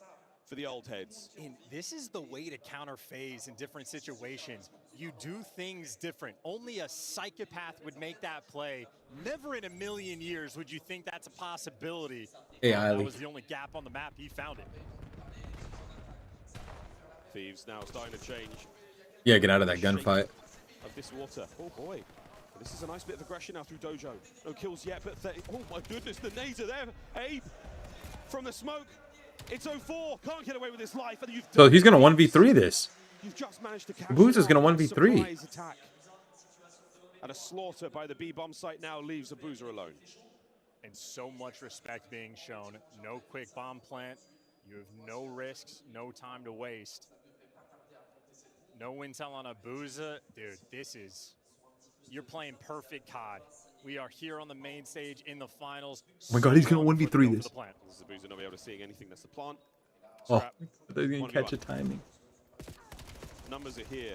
for the old heads. And this is the way to counter FaZe in different situations. You do things different. Only a psychopath would make that play. Never in a million years would you think that's a possibility. Hey, That Eiley. was the only gap on the map. He found it. Thieves now starting to change Yeah, get out of that gunfight. of this water. Oh boy. This is a nice bit of aggression now through Dojo. No kills yet, but oh my goodness, the nades are there. Abe from the smoke. It's 04. Can't get away with his life. And you've So he's gonna 1v3 this. You've just managed to catch Booz is him gonna out with a 1v3. surprise attack. And a slaughter by the B bomb site now leaves Abuza alone. And so much respect being shown. No quick bomb plant. You have no risks, no time to waste. No intel on Abuza. Dude, this is... You're playing perfect COD. We are here on the main stage in the finals. Oh my god, he's gonna 1v3 this. Abuza not be able to see anything. That's the plant. Oh, Scrap. they're gonna 1v1. catch a timing. Numbers are here.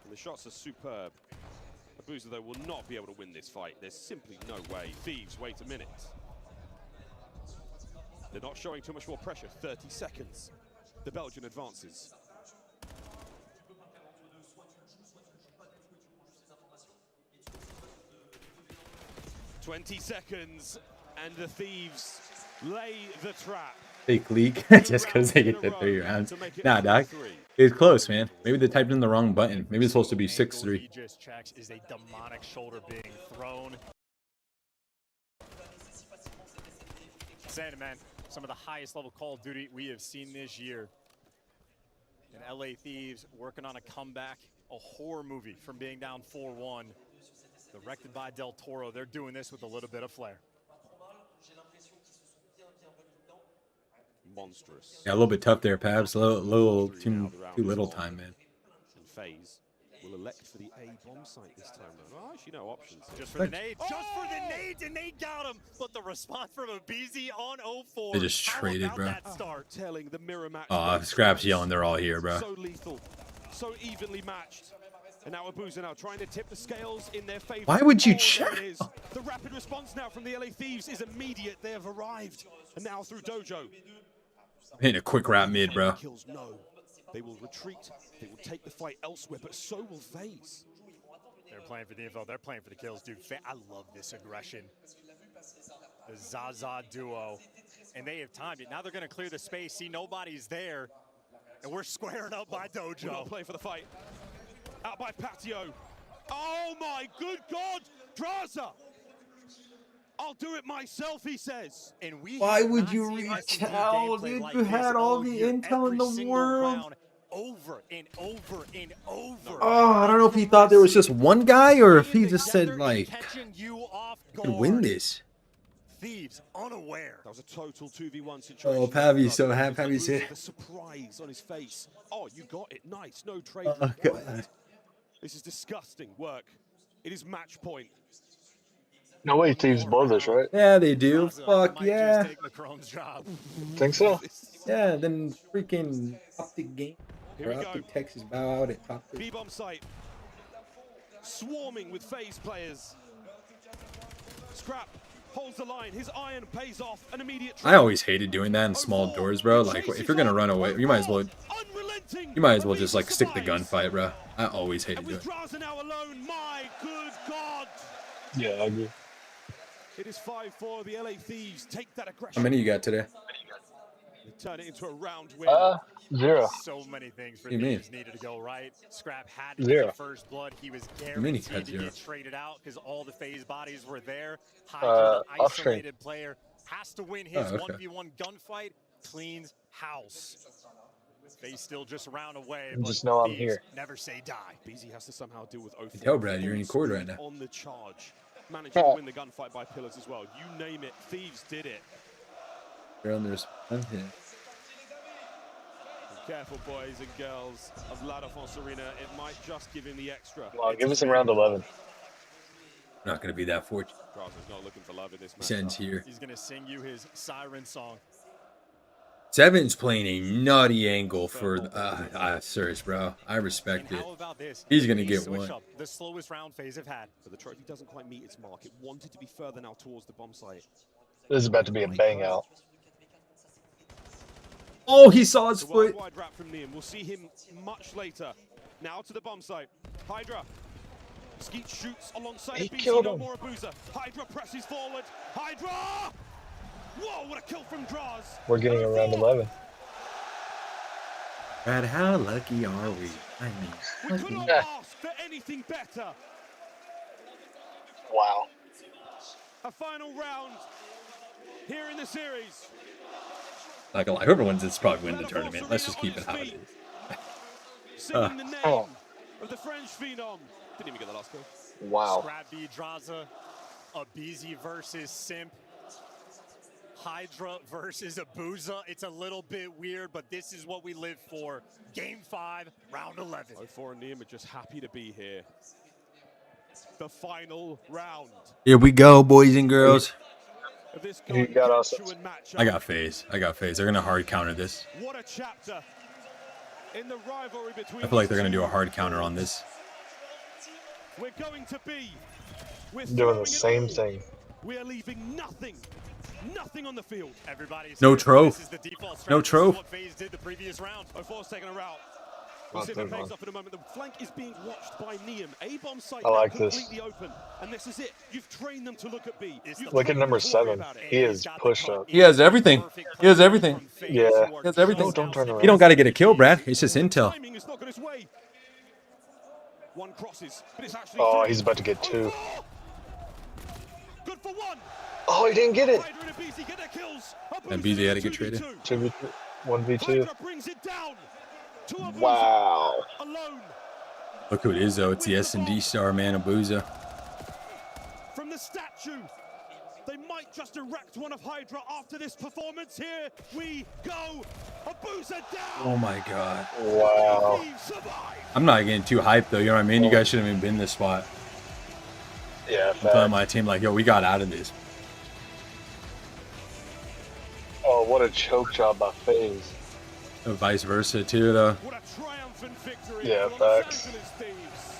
And the shots are superb. Abuza, though, will not be able to win this fight. There's simply no way. Thieves, wait a minute. They're not showing too much more pressure. 30 seconds. The Belgian advances. "20 seconds, and the Thieves lay the trap." Fake leak just because they get the 3 rounds. Nah, Doc. It's close, man. Maybe they typed in the wrong button. Maybe it's supposed to be 6-3. He just checks is a demonic shoulder being thrown. Saying it, man. Some of the highest level Call of Duty we have seen this year. And LA Thieves working on a comeback, a horror movie from being down 4-1. Directed by Del Toro. They're doing this with a little bit of flair. Monstrous. Yeah, a little bit tough there, Pabs. A little too little time, man. And FaZe will elect for the A bomb site this time. Well, actually, no options. Just for the nades. Just for the nades, and they got him. But the response from Abizi on 04. They just How traded, about bro. that start? Telling the mirror match. Oh, Scrap's yelling. They're all here, bro. So lethal, so evenly matched. And now Abuza now trying to tip the scales in their favor. Why would you there check? it is. The rapid response now from the LA Thieves is immediate. They have arrived. And now through Dojo. Hitting a quick wrap mid, bro. Kills no. They will retreat. They will take the fight elsewhere, but so will FaZe. They're playing for the info. They're playing for the kills, dude. I love this aggression. The Zaza duo. And they have timed it. Now they're going to clear the space. See, nobody's there. And we're squaring up by Dojo. We're not playing for the fight. Out by Patio. Oh my good God! Draza! I'll do it myself, he says. And we Why would you reach out, dude? You had all the intel in the world. Over and over and over. Oh, I don't know if he thought there was just one guy or if he just said, like, I could win this. Thieves unaware. That was a total 2v1 situation. Oh, Pavy's so happy. Pavy's here. The surprise on his face. Oh, you got it. Nice. No trade. Oh, God. This is disgusting work. It is match point. No way, Thieves blow this, right? Yeah, they do. Fuck yeah. Think so? Yeah, then freaking Optic Game Here or we go. Optic Texas bow out at top 3. B-bomb site. Swarming with FaZe players. Scrap holds the line. His iron pays off. An immediate I always hated doing that in small doors, bro. Like, if you're gonna run away, you might as well just like stick the gunfight, bro. I always hated doing it. Draza now alone. My good God. Yeah, I agree. It is 5-4. The LA Thieves take that How aggression. many you got today? They turn it into a round win. 0. So many things for What do you mean? Thieves needed to go right. Scrap had to 0. get first blood. He was do you mean he guaranteed had to 0? get traded out because all the FaZe bodies were there. Off Hydra, the screen. isolated player, has to win his Oh, okay. 1v1 gunfight. Cleans house. FaZe still just a round away. And but just know I'm Thieves here. Never say die. BZ has to somehow deal with 04. Tell Brad you're in court right now. On the charge. Managing to win the gunfight by Pillars as well. You name it. Thieves did it. You're on this. I'm here. Careful, boys and girls of La Défense Arena. It might just give him the extra. Come on, give us in round 11. Not gonna be that fortunate. Draza's not looking for love in this match. Sends here. He's going to sing you his siren song. Seven's playing a nutty angle for Surge, bro. I respect it. How about this? He's gonna They get switch one. up. The slowest round FaZe have had. But the trophy doesn't quite meet its mark. It wanted to be further now towards the bomb site. This is about to be a bang out. Oh, he saw his The foot. wide wrap from Neum. We'll see him much later. Now to the bomb site. Hydra. Skeet shoots alongside He BC, killed no him. more Abuza. Hydra presses forward. Hydra! Whoa, what a kill from Draws. We're getting around 11. Brad, how lucky are we? I mean, We could not Yeah. ask for anything better. Wow. A final round here in the series. not gonna lie, whoever wins this probably win the tournament. Let's just keep it how it is. Singing the name of the French phenom. Didn't even get the last kill. Wow. Scrappy, Draza, Abizi versus Simp. Hydra versus Abuza. It's a little bit weird, but this is what we live for. Game 5, round 11. 04 and Neum are just happy to be here. The final round. Here we go, boys and girls. Of this You got us. gargantuan matchup. I got phase. I got phase. They're gonna hard counter this. What a chapter in the rivalry between I feel like they're these gonna do a two. hard counter on this. We're going to be. We're Doing throwing the it same all. thing. We are leaving nothing on the field. Everybody's No here. trove. This is the default No strategy. trove. This is what FaZe did the previous round. 04's taking a route. We'll Not see if it third pays one. off in a moment. The flank is being watched by Neum. A-bomb site I now like this. completely open. And this is it. You've trained them to look at B. You've Look at trained number them to worry 7. about it. He is pushed up. He has everything. He has everything. Yeah. He has everything. Don't turn around. You don't got to get a kill, Brad. It's just intel. Timing is not going his way. One crosses, but it's actually Oh, three. he's about to get 2. Good for one. Oh, he didn't get it. Hydra and Abizi get their kills. And BZ had to get traded. 2v2. 1v2. Hydra brings it down to Abuza Wow. alone Look who it is, though. It's the S&D star, man, Abuza. from the statue. They might just erect one of Hydra after this performance. Here we go. Abuza down. Oh, my God. Wow. He survived. I'm not getting too hyped, though. You know what I mean? You guys shouldn't even been in this spot. Yeah, I'm telling fact. my team, like, yo, we got out of this. Oh, what a choke job by FaZe. And vice versa, too, though. What a triumphant victory Yeah, for the Los facts. Angeles Thieves.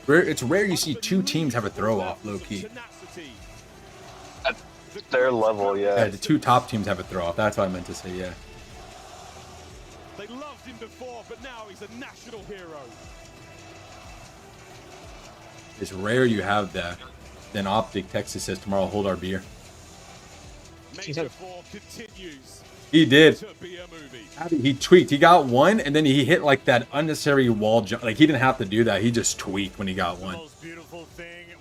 It's rare you see two teams have a throw-off, low-key. Tenacity. At their level, Yeah, yeah. the two top teams have a throw-off. That's what I meant to say, yeah. They loved him before, but now he's a national hero. It's rare you have that. Then Optic Texas says tomorrow, hold our beer. Major 4 continues He did. to be a movie. He tweaked. He got one, and then he hit like that unnecessary wall jump. Like he didn't have to do that. He just tweaked when he got one.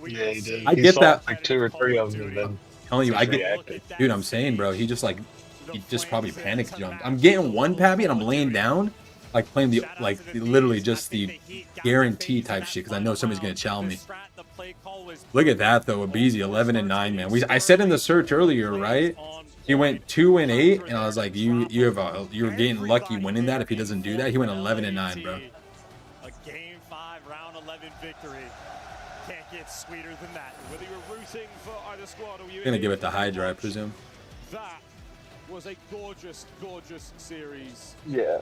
Yeah, he did. I He get saw that. like 2 or 3 of them, and then Telling you, I get, reacted. dude. I'm saying, bro. He just probably panic jumped. I'm getting one Pappy, and I'm laying down, like playing the literally just the guarantee type shit because I know somebody's gonna chow me. Look at that though, Abizi 11 and 9, man. I said in the search earlier, right? He went 2 and 8, and I was like, you're getting lucky winning that if he doesn't do that. He went 11 and 9, bro. A game 5, round 11 victory. Can't get sweeter than that. Whether you're rooting for either squad or you Gonna give it to Hydra, I presume. that was a gorgeous, gorgeous series. Yeah.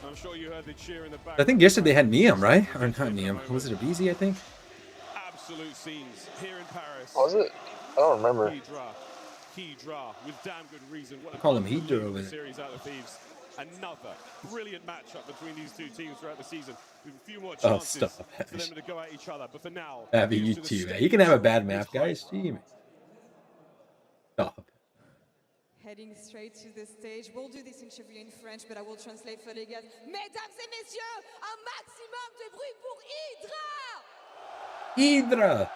I'm sure you heard the cheer in the back. I think yesterday they had Neum, right? Or not Neum. Was it Abizi, I think? Absolute scenes here in Paris. Was it? I don't remember. Hydra, with damn good reason. What a Call him unbelievable Hydra over there. series out of Thieves. Another brilliant matchup between these two teams throughout the season. With a few more Oh, chances stop. for them to go at each other. But for now, Abby, you to the too. stage He can have a bad is map, guys. Gee, man. Stop. Heading straight to the stage. We'll do this interview in French, but I will translate for les gars. Mesdames et messieurs, un maximum de bruit pour Hydra! Hydra!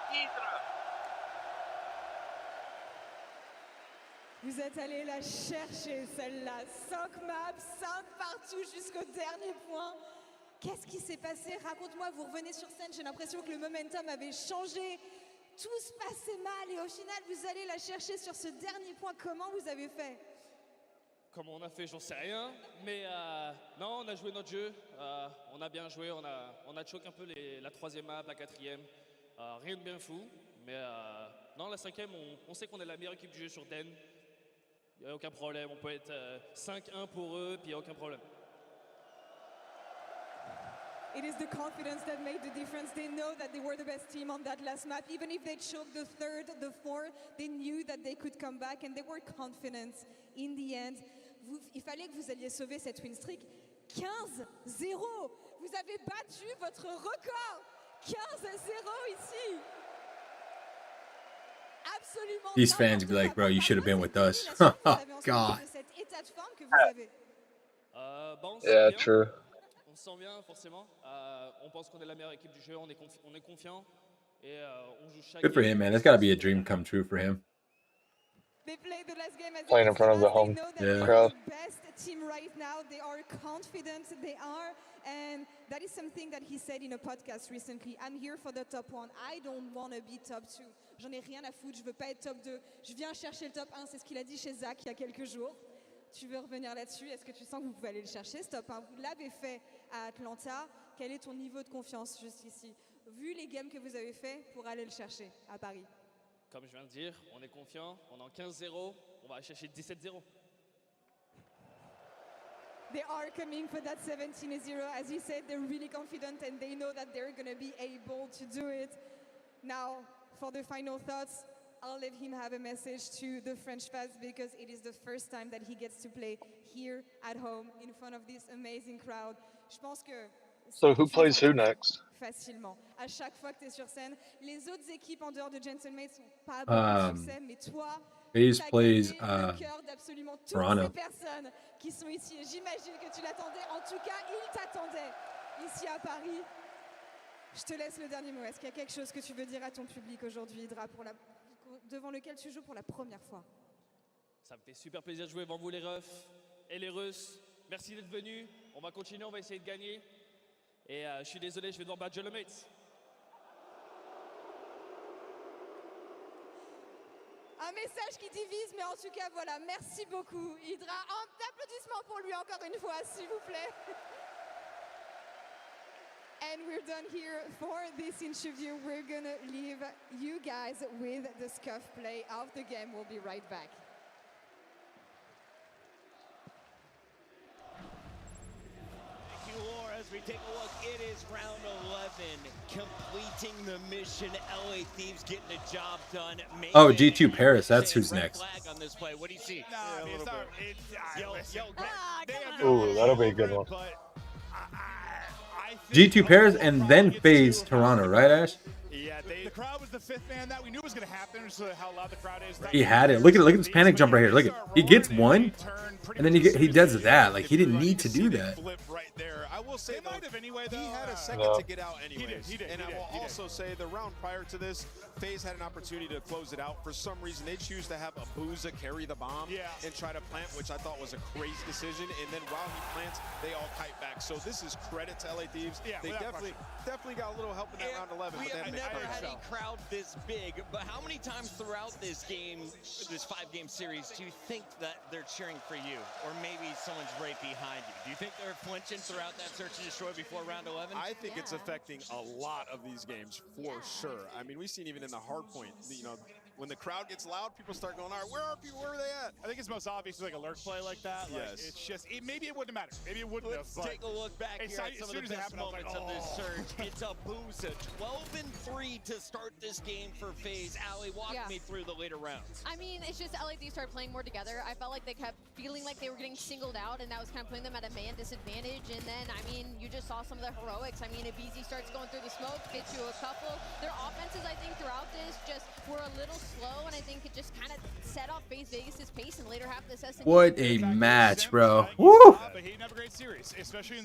Vous êtes allé la chercher, celle-là. 5 maps, 5 partout jusqu'au dernier point. Qu'est-ce qui s'est passé? Raconte-moi, vous revenez sur scène, j'ai l'impression que le momentum avait changé. Tout se passait mal et au final, vous allez la chercher sur ce dernier point. Comment vous avez fait? Comment on a fait, j'en sais rien. Mais non, on a joué notre jeu. On a bien joué. On a choqué un peu la troisième map, la quatrième. Rien de bien fou. Mais non, la cinquième, on sait qu'on est la meilleure équipe du jeu sur Den. Il n'y a aucun problème. On peut être 5-1 pour eux, puis il n'y a aucun problème. It is the confidence that made the difference. They know that they were the best team on that last map. Even if they choked the third, the fourth, they knew that they could come back and they were confident in the end. Il fallait que vous alliez sauver cette win streak. 15-0. Vous avez battu votre record. 15-0 ici. Absolument. These fans be like, bro, you should have been with us. Oh, God. Yeah, true. On se sent bien, forcément. On pense qu'on est la meilleure équipe du jeu, on est confiant. Et on joue chaque Good for him, man. That's got to be a dream come true for him. They played the last game as Playing in front of the home crowd. Best team right now. They are confident. They are, and that is something that he said in a podcast recently. I'm here for the top 1. I don't want to be top 2. J'en ai rien à foutre. Je veux pas être top 2. Je viens chercher le top 1. C'est ce qu'il a dit chez Zach il y a quelques jours. Tu veux revenir là-dessus? Est-ce que tu sens que vous pouvez aller le chercher, ce top 1? Vous l'avez fait à Atlanta. Quel est ton niveau de confiance juste ici, vu les games que vous avez fait pour aller le chercher à Paris? Comme je viens de dire, on est confiant, on est en 15-0, on va aller chercher 17-0. They are coming for that 17-0. As you said, they're really confident and they know that they're going to be able to do it. Now, for the final thoughts, I'll let him have a message to the French fans because it is the first time that he gets to play here at home in front of this amazing crowd. Je pense que So who plays who next? Facilement. À chaque fois que tu es sur scène, les autres équipes en dehors de Gentleman sont pas beaucoup sur scène, mais toi, FaZe t'as plays gagné le cœur d'absolument toutes Toronto. ces personnes qui sont ici. Et j'imagine que tu l'attendais. En tout cas, il t'attendait ici à Paris. Je te laisse le dernier mot. Est-ce qu'il y a quelque chose que tu veux dire à ton public aujourd'hui, Hydra, devant lequel tu joues pour la première fois? Ça me fait super plaisir de jouer devant vous les refs et les Russes. Merci d'être venus. On va continuer, on va essayer de gagner. Et je suis désolé, je vais devoir battre Jolomates. Un message qui divise, mais en tout cas, voilà. Merci beaucoup, Hydra. Un applaudissement pour lui encore une fois, s'il vous plaît. And we're done here for this interview. We're gonna leave you guys with the scuff play of the game. We'll be right back. As we take a look, it is round 11, completing the mission. LA Thieves getting the job done. Oh, G2 Paris, that's who's next. On this play. What do you see? Ooh, that'll be a good one. G2 Paris and then FaZe Toronto, right, Ash? Yeah, the crowd was the fifth man that we knew was going to happen. So how loud the crowd is. He had it. Look at this panic jump right here. Look at he gets one, and then he does that. Like he didn't need to do that. I will say though, he had a second to get out anyways. And I will also say the round prior to this, FaZe had an opportunity to close it out. For some reason, they choose to have Abuza carry the bomb and try to plant, which I thought was a crazy decision. And then while he plants, they all kite back. So this is credit to LA Thieves. They definitely got a little help in that round 11. We but have never had a crowd this big, but how many times throughout this game, this 5-game series, do you think that they're cheering for you? Or maybe someone's right behind you? Do you think they're flinching throughout that search and destroy before round 11? I think it's affecting a lot of these games for sure. I mean, we've seen even in the hard point, you know, when the crowd gets loud, people start going, all right, where are people? Where are they at? I think it's most obvious like a lurk play like that. Like, yes. It's just, maybe it wouldn't matter. Maybe it wouldn't Let's take a look back here at some of the best moments of this surge. It's Abuza, 12-3 to start this game for FaZe. Ali, walk me through the later rounds. I mean, it's just LA Thieves started playing more together. I felt like they kept feeling like they were getting singled out, and that was kind of putting them at a man disadvantage. And then, I mean, you just saw some of the heroics. I mean, Abizi starts going through the smoke, gets you a couple. Their offenses, I think, throughout this just were a little slow, and I think it just kind of set off FaZe Vegas' pace in later half of this SNG. What a match, bro. Woo!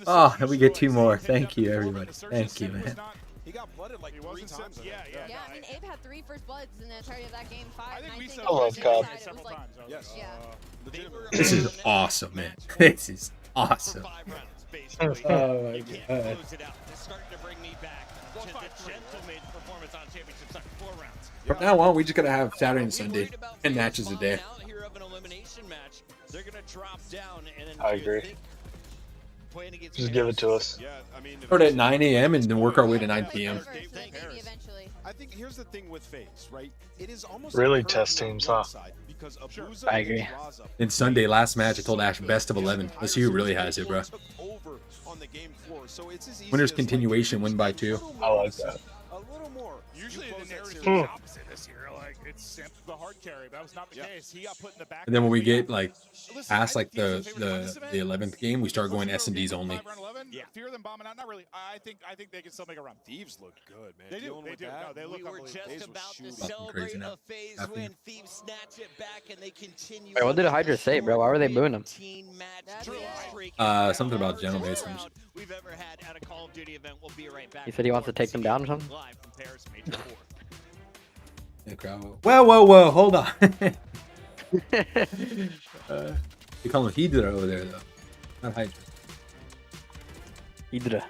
Oh, and we get 2 more. Thank you, everybody. Thank you, man. He got blooded like 3 times. Yeah, I mean, Abe had 3 first bloods in the entirety of that game 5. I love COD. Yes. This is awesome, man. This is awesome. Oh my god. From now on, we just gotta have Saturday and Sunday and matches a day. I agree. playing against Just give it to us. Yeah, I mean, Start at 9 a.m. and then work our way to 9 p.m. I think here's the thing with FaZe, right? It is almost Really like test teams, huh? because Abuza I agree. and Raza And Sunday, last match, I told Ash best of 11. Let's see who really has it, bro. took over on the game floor. So it's as easy Winners as, continuation, win by 2. I like that. a little more. Usually You the close that narrative is series. opposite this year. Like it's Simp the hard carry. That was not the case. He got put in the back. And then when we get like Listen, past I like think Thieves is the favored to win this event. 11th game, we start going First S&Ds round only. 5 round 11, fear them bombing out. Not really. I think they can still make a run. Thieves look good, man. They do. Dealing They with do. that. No, they look We were unbelievable. just FaZe was about to shooting. Fucking celebrate crazy now. a FaZe After win. you. Thieves snatch it back and they continue. Wait, what did Hydra say, bro? Why were they booing him? Something about Genovese. We've ever had at a Call of Duty event. We'll be right back. He said he wants to take them down or something? Live from Paris Major 4. Yeah, crowd. Whoa, hold on. You call him Hydra over there, though. Not Hydra. Hydra.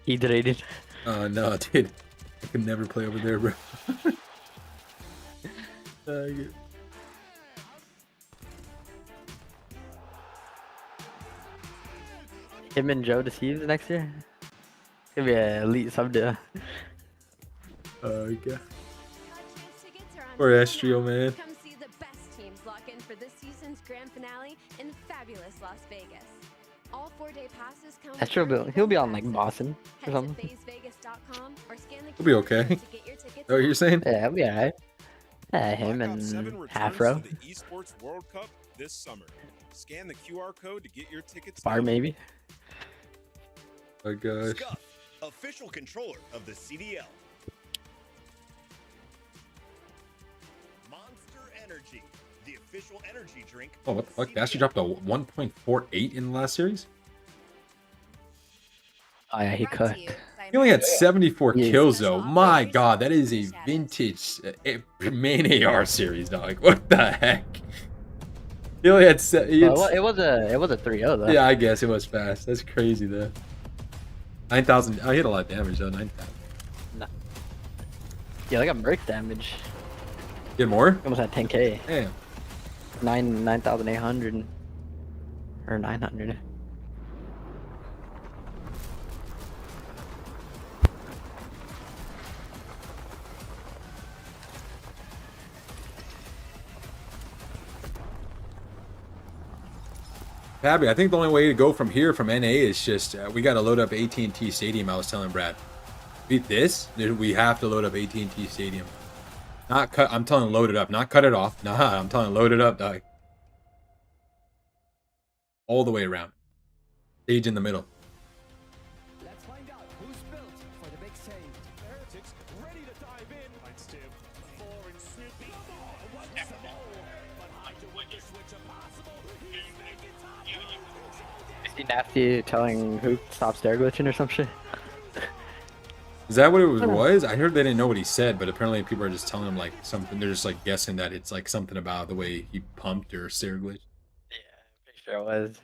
Hydrated. Oh, no, dude. I could never play over there, bro. Him and Joe Deceives next year? Could be an elite sub duo. Okay. Poor Estrio, man. Come see the best teams lock in for this season's grand finale in fabulous Las Vegas. All 4-day passes come with Estrio, he'll be on like Boston or Head to something. FazeVegas.com or scan the He'll be QR okay. code to get your tickets Is that what you're saying? Yeah, he'll be alright. Yeah, him Black Ops 7 and returns Afro. to the Esports World Cup this summer. Scan the QR code to get your tickets. Bar now. maybe. Oh, gosh. Scuff, official controller of the CDL. Monster Energy, the official energy drink. Oh, what the fuck? They actually dropped a 1.48 in the last series? Oh, yeah, he cooked. He only had 74 Yeah. kills, though. My god, that is a vintage main AR series, dog. What the heck? He only had... It was a 3-0 though. Yeah, I guess it was fast. That's crazy, though. 9,000. I hit a lot of damage, though. 9,000. Yeah, they got Merc damage. Get more? Almost had 10k. Damn. 9,800 or 900. Fabby, I think the only way to go from here, from NA, is just we got to load up AT&T Stadium. I was telling Brad, beat this, dude, we have to load up AT&T Stadium. Not cut. I'm telling load it up, not cut it off. Nah, I'm telling load it up, dog. All the way around. Stage in the middle. Let's find out who's built for the big save. The Heretics ready to dive in. Lights two. Four and Snoopy. Once more. But Hydra with the switch impossible. He's making top. Is he nasty telling who stop stair glitching or some shit? Is that what it was? I heard they didn't know what he said, but apparently people are just telling him like something. They're just like guessing that it's like something about the way he pumped or stair glitch. Pretty sure it was.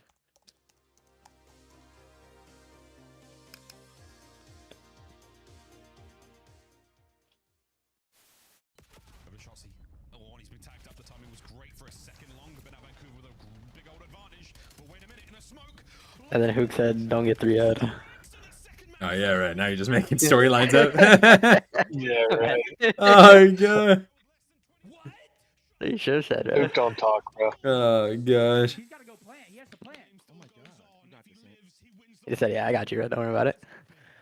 Oh, he's been tagged up. The timing was great for a second long, but now Vancouver with a big old advantage. But wait a minute, in a smoke. And then Hook said, "Don't get 3-0'd." Oh yeah, right. Now you're just making storylines up. Yeah, right. Oh god. You should have said, Hook don't talk, bro. Oh gosh. He said, "Yeah, I got you, bro. Don't worry about it."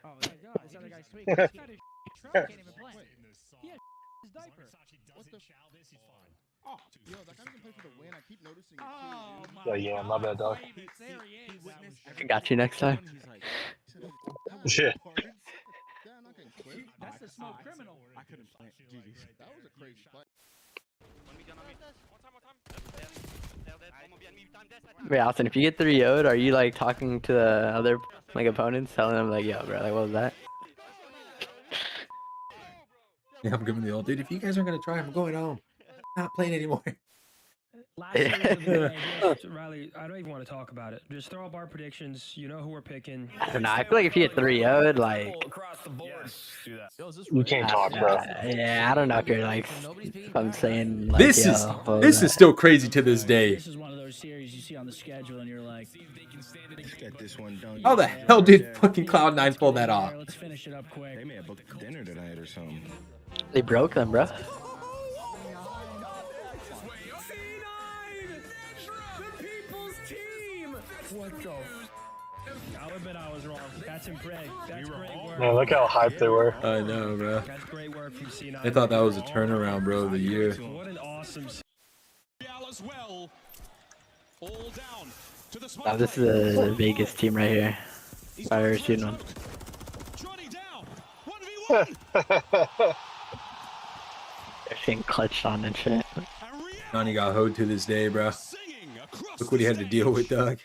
Oh, yeah, no, this other guy's sweet. He's got his can't even play. Yeah, his diaper. What the? Oh, yo, that guy doesn't play for the win. I keep noticing it. Oh, So yeah, my bad, dog. there he is. Got you next time. Yeah. That's the smoke criminal. I couldn't play. GG. That was a crazy play. Wait, Austin, if you get 3-0'd, are you like talking to the other like opponents, telling them like, "Yo, bro, like what was that?" Yeah, I'm giving the old dude. If you guys aren't gonna try, I'm going home. Not playing anymore. Last series of the day, just, Riley, I don't even want to talk about it. Just throw up our predictions. You know who we're picking. I don't know. I feel like if you get 3-0'd, like. You can't talk, bro. Yeah, I don't know if you're like. If I'm saying. Like, This is still crazy to this day. This is one of those series you see on the schedule, and you're like, Get this one done. How the hell did fucking Cloud9 pull that off? let's finish it up quick. They may have booked dinner tonight or something. They broke them, bro. What the? I'll admit I was wrong. That's impressive. That's great work. Man, look how hyped they were. I know, bro. That's great work from C9. I thought that was a turnaround, bro, of the year. What an awesome. Oh, this is a Vegas team right here. If I've ever seen one. They're getting clutched on and shit. Nani got hoed to this day, bro. Look what he had to deal with, dog.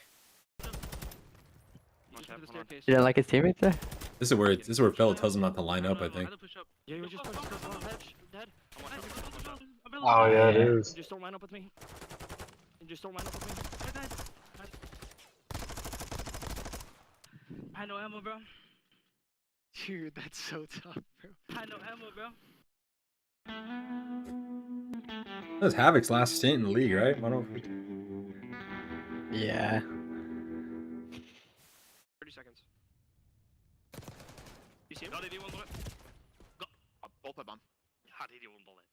You didn't like his teammates there? This is where Fella tells him not to line up, I think. Oh yeah, it is. Just don't line up with me. Just don't line up with me. I know ammo, bro. Dude, that's so tough, bro. I know ammo, bro. That was Havoc's last stint in the league, right? Yeah. 30 seconds. You see him? Got AD one bullet. Got bullet bomb. Had AD one bullet.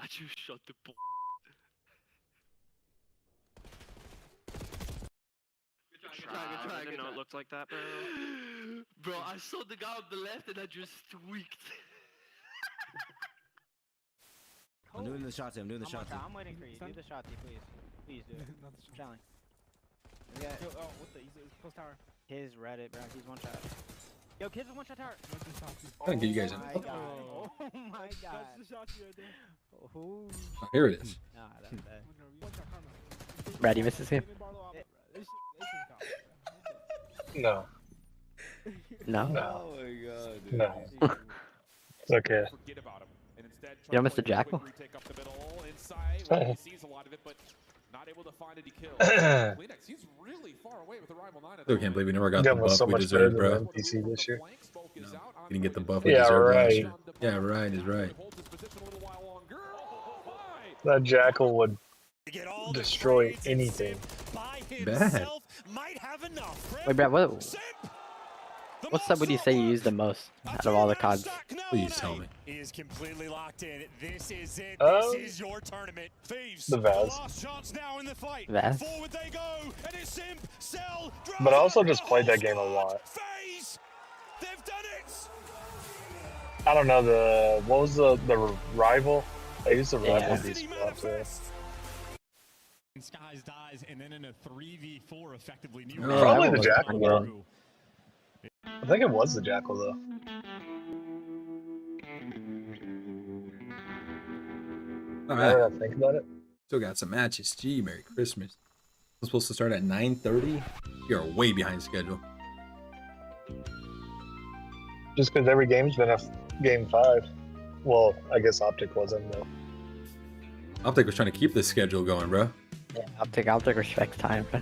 I just shot the ball. Good try. I didn't know it looked like that, bro. Bro, I saw the guy on the left and I just tweaked. I'm doing the shot. I'm doing the shot. I'm waiting for you. Do the shot, please. Please do it. I'm challenging. Yeah. Oh, what the? He's close tower. His Reddit, bro. He's one shot. Yo, kids, one shot tower. I can get you guys in. Oh my god. That's the shot you right there. Oh, here it is. Nah, that's bad. Brad, you missed this game? No. No? No. Oh my god. Dude. No. It's okay. You don't miss the jackal? Still can't believe we never got That the was buff so we much deserved, better bro. than NPC this year. We didn't get the buff we Yeah, deserved last right. year. Yeah, right is right. That jackal would destroy anything. Bad. Wait, Brad, what sub would you say you use the most out of all the CODs? Please tell me. Is completely locked in. This is it. Oh. This is your tournament. Thieves. The Vaz. Last chance now in the fight. Vaz? Forward they go. And it's Simp, Cell, But I also just played that game a lot. They've done it. I don't know, what was the rival? I used the rival Yeah. these spots, yeah. Skies dies, and then in a 3v4 effectively. No, Probably that the was jackal, fun. though. I think it was the jackal, though. All Now that right. I think about it. Still got some matches. Gee, Merry Christmas. We're supposed to start at 9:30. You're way behind schedule. Just because every game's been a game 5. Well, I guess Optic wasn't, though. Optic was trying to keep this schedule going, bro. Yeah, Optic respects time, bro.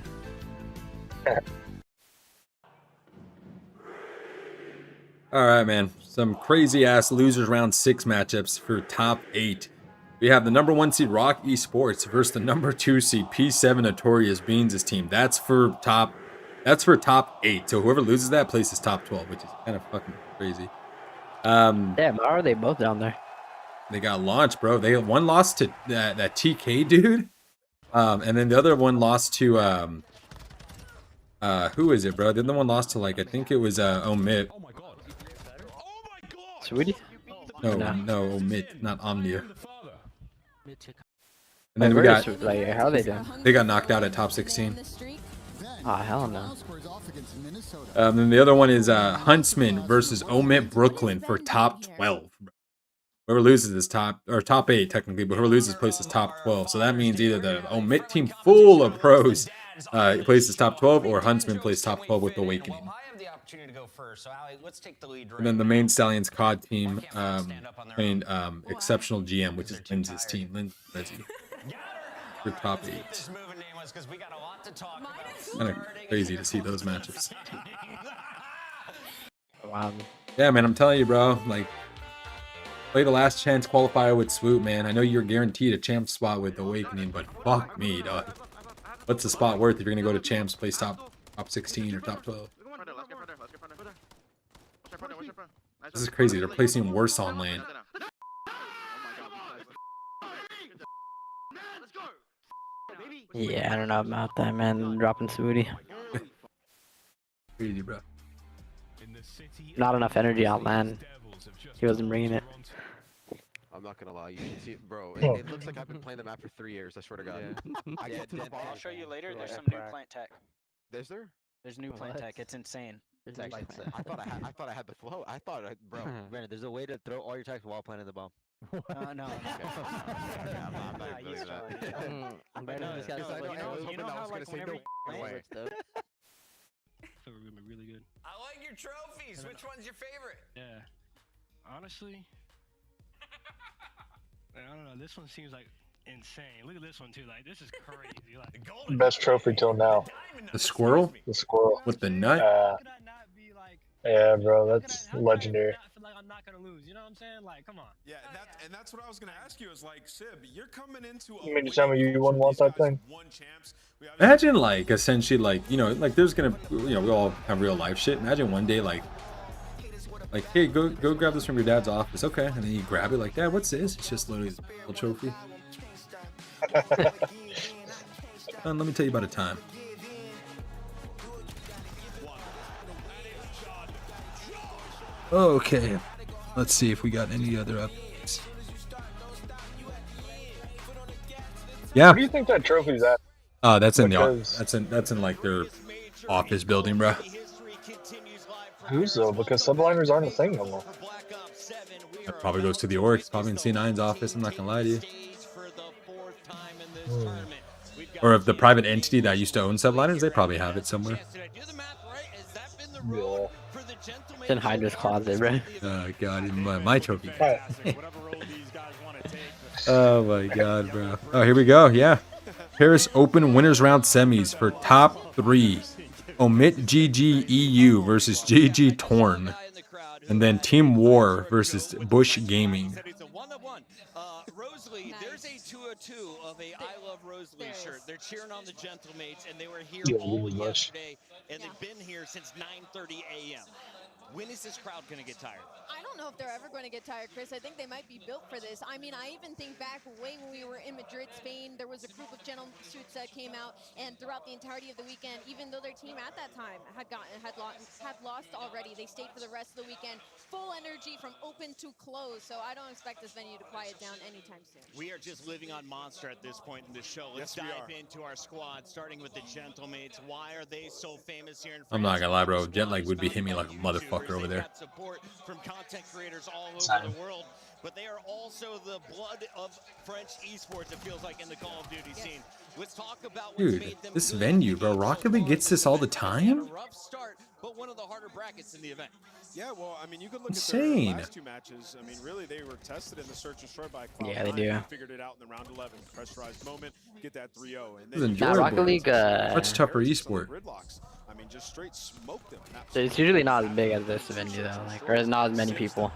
All right, man. Some crazy ass losers round 6 matchups for top 8. We have the number 1 seed Rock Esports versus the number 2 seed P7 Notorious Beans' team. That's for top 8. So whoever loses that places top 12, which is kind of fucking crazy. Damn, how are they both down there? They got launched, bro. They one lost to that TK dude. And then the other one lost to who is it, bro? The other one lost to, like, I think it was Omit. Sweetie? No, Omit, not Omnia. And Wait, then we where got is- like, how are they doing? They got knocked out at top 16. Oh, hell no. Then the other one is Huntsman versus Omit Brooklyn for top 12. Whoever loses is top 8 technically, but whoever loses places top 12. So that means either the Omit team full of pros places top 12, or Huntsman plays top 12 with Awakening. the opportunity to go first. So, Ali, let's take the lead. And then the main Stallions COD team playing Exceptional GM, which is Lindsay's team. Lindsay. For top 8. Kind of crazy to see those matchups. Wow. Yeah, man, I'm telling you, bro. Like, play the last chance qualifier with Swoop, man. I know you're guaranteed a champ spot with Awakening, but fuck me, dog. What's the spot worth if you're gonna go to champs, place top 16 or top 12? This is crazy. They're placing worse on lane. Yeah, I don't know about that, man. Dropping Swooty. Crazy, bro. Not enough energy on land. He wasn't bringing it. I'm not gonna lie, you should see it, bro. It looks like I've been playing the map for 3 years. I swear to God. I get to the ball. I'll show you later. There's some new plant tech. Is there? There's new plant tech. It's insane. It's actually insane. I thought I had the flow. Bro. Brandon, there's a way to throw all your attacks while planting the bomb. No. I'm not believing that. You know how like whenever really good. I like your trophies. Which one's your favorite? Yeah. Honestly, I don't know. This one seems like insane. Look at this one too. Like this is crazy. Like Best trophy till now. The squirrel? The squirrel. With the nut? Yeah, bro, that's legendary. I'm not gonna lose. You know what I'm saying? Like, come on. Yeah, and that's what I was gonna ask you. Is like, Sib, you're coming into. You mean to tell me you wouldn't want that thing? Imagine, like, essentially, like, you know, like, there's gonna, you know, we all have real life shit. Imagine one day, like, hey, go grab this from your dad's office. Okay, and then you grab it, like, Dad, what's this? It's just literally a little trophy. Let me tell you about a time. Okay, let's see if we got any other updates. Yeah. Where do you think that trophy's at? That's in that's in like their office building, bro. Who's though? Because subliners aren't a thing no more. That probably goes to the org. Probably in C9's office. I'm not gonna lie to you. Or if the private entity that used to own subliners, they probably have it somewhere. Yeah. It's in Hydra's closet, bro. Oh god, even my trophy. Oh my god, bro. Oh, here we go. Yeah. Paris Open winners round semis for top 3. Omit GG EU versus GG Torn. And then Team War versus Bush Gaming. Rosalie, there's a 202 of a I Love Rosalie shirt. They're cheering on the Gentlemates, and they were here all yesterday, and they've been here since 9:30 a.m. When is this crowd going to get tired? I don't know if they're ever going to get tired, Chris. I think they might be built for this. I mean, I even think back way when we were in Madrid, Spain, there was a group of gentlemen suits that came out, and throughout the entirety of the weekend, even though their team at that time had lost already, they stayed for the rest of the weekend. Full energy from open to close, so I don't expect this venue to quiet down anytime soon. We are just living on Monster at this point in the show. Let's dive into our squad, starting with the Gentlemates. Why are they so famous here in France? I'm not gonna lie, bro. Jet lag would be hitting me like a motherfucker over there. Support from content creators all over the world, but they are also the blood of French esports, it feels like, in the Call of Duty scene. Let's talk about what's made them this good. venue, bro. Rocket League gets this all the time? Rough start, but one of the harder brackets in the event. Yeah, well, I mean, you could look Insane. at their last 2 matches. I mean, really, they were tested in the search and destroy by Cloud9. Yeah, they do. Figured it out in the round 11. Pressurized moment, get that 3-0. And This is then enjoyable. Rocket League, much tougher esport. I mean, just straight smoked them. So it's usually not as big as this venue though, like, or not as many people.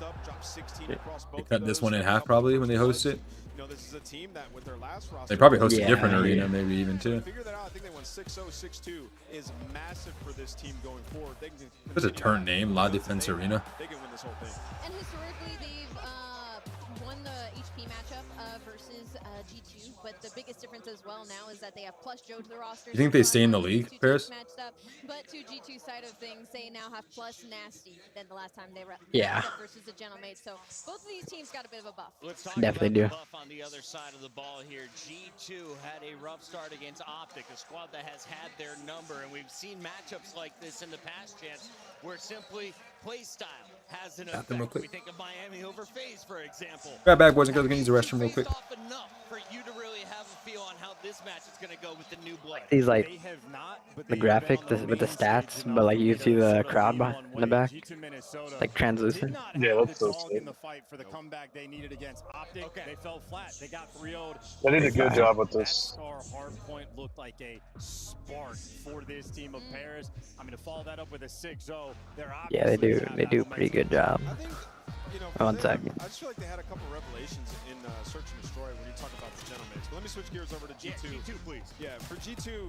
They cut this one in half probably when they host it. You know, this is a team that with their last roster, They probably host a different arena, maybe even too. Figure that out. I think they won 6-0, 6-2 is massive for this team going forward. They can There's a turn name, La Defense Arena. They can win this whole thing. And historically, they've won the HP matchup versus G2, but the biggest difference as well now is that they have Plus Joe to the roster. You think they stay in the league, Paris? But to G2 side of things, they now have Plus Nasty than the last time they were versus the Gentlemates. So both of these teams got a bit of a buff. Let's talk Definitely about do. the buff on the other side of the ball here. G2 had a rough start against Optic, a squad that has had their number, and we've seen matchups like this in the past, Chance, where simply play style has an Bathroom real effect. quick. We think of Miami over FaZe, for example. Grab back, boys and girls. I'm gonna use the restroom real quick. Off enough for you to really have a feel on how this match is going to go with the new blood. These like the graphic with the stats, but like you see the crowd in the back, like translucent. Yeah, that's so sick. In the fight for the comeback they needed against Optic, they fell flat. They got 3-0'd. They did a good job with this. Our hard point looked like a spark for this team of Paris. I mean, to follow that up with a 6-0, they're Yeah, they do a pretty good job. I think, you know, One second. I just feel like they had a couple revelations in Search and Destroy when you talk about the gentlemen. But let me switch gears over to G2. G2, please. Yeah, for G2,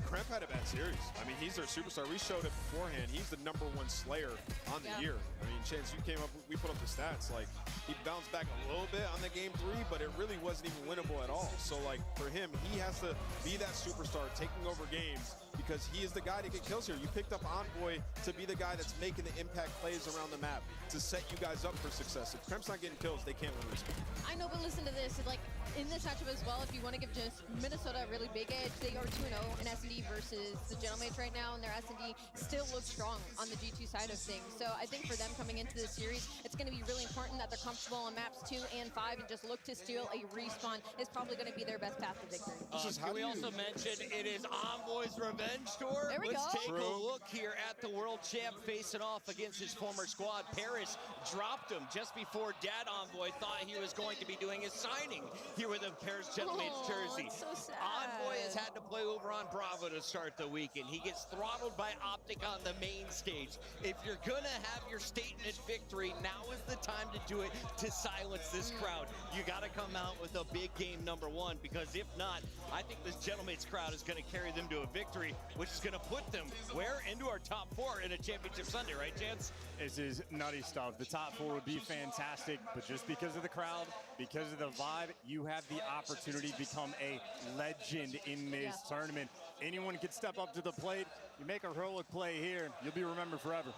Kremp had a bad series. I mean, he's their superstar. We showed it beforehand. He's the #1 slayer on the year. I mean, Chance, you came up, we put up the stats. Like, he bounced back a little bit on the game 3, but it really wasn't even winnable at all. So, like, for him, he has to be that superstar taking over games because he is the guy to get kills here. You picked up Envoy to be the guy that's making the impact plays around the map to set you guys up for success. If Kremp's not getting kills, they can't win this game. I know, but listen to this. Like, in this matchup as well, if you want to give just Minnesota a really big edge, they are 2-0 in S&D versus the Gentlemates right now, and their S&D still looks strong on the G2 side of things. So I think for them coming into this series, it's going to be really important that they're comfortable on maps 2 and 5 and just look to steal a respawn is probably going to be their best path to victory. Can we also mention it is Envoy's revenge tour? There we Let's go. take a look here at the world champ facing off against his former squad. Paris dropped him just before Dad Envoy thought he was going to be doing his signing here with a Paris Gentlemates jersey. So sad. Envoy has had to play over on Bravo to start the weekend. He gets throttled by Optic on the main stage. If you're gonna have your statement victory, now is the time to do it to silence this crowd. You gotta come out with a big game #1 because if not, I think this Gentlemates crowd is gonna carry them to a victory, which is gonna put them where into our top 4 in a championship Sunday, right, Chance? This is nutty stuff. The top 4 would be fantastic, but just because of the crowd, because of the vibe, you have the opportunity to become a legend in this tournament. Anyone can step up to the plate. You make a heroic play here, you'll be remembered forever.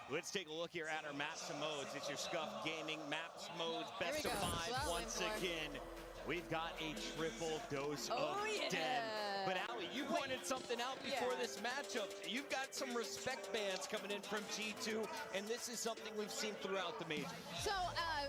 Let's take a look here at our maps and modes. It's your Scuff Gaming maps modes, best of 5 once again. We've got a triple dose of Den. But Allie, you pointed something out before this matchup. You've got some respect bands coming in from G2, and this is something we've seen throughout the major. So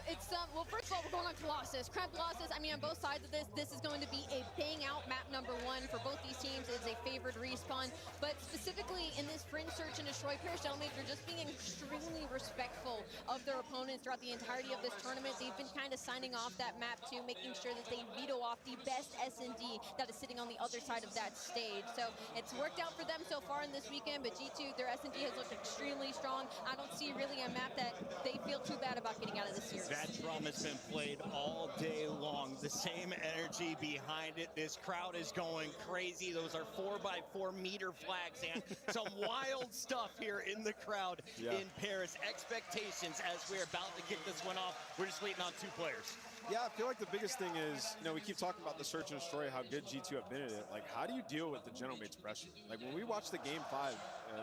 it's well, first of all, we're going on Colossus. Kremp Colossus. I mean, on both sides of this is going to be a bang out map #1 for both these teams. It's a favored respawn, but specifically in this Fringe Search and Destroy, Paris Gentlemates are just being extremely respectful of their opponents throughout the entirety of this tournament. They've been kind of signing off that map too, making sure that they veto off the best S&D that is sitting on the other side of that stage. So it's worked out for them so far in this weekend, but G2, their S&D has looked extremely strong. I don't see really a map that they feel too bad about getting out of this series. That drum has been played all day long. The same energy behind it. This crowd is going crazy. Those are 4x4 meter flags and some wild stuff here in the crowd in Paris. Expectations as we're about to kick this one off. We're just waiting on 2 players. Yeah, I feel like the biggest thing is, you know, we keep talking about the Search and Destroy, how good G2 have been at it. Like, how do you deal with the Gentlemates pressure? Like, when we watched the Game 5,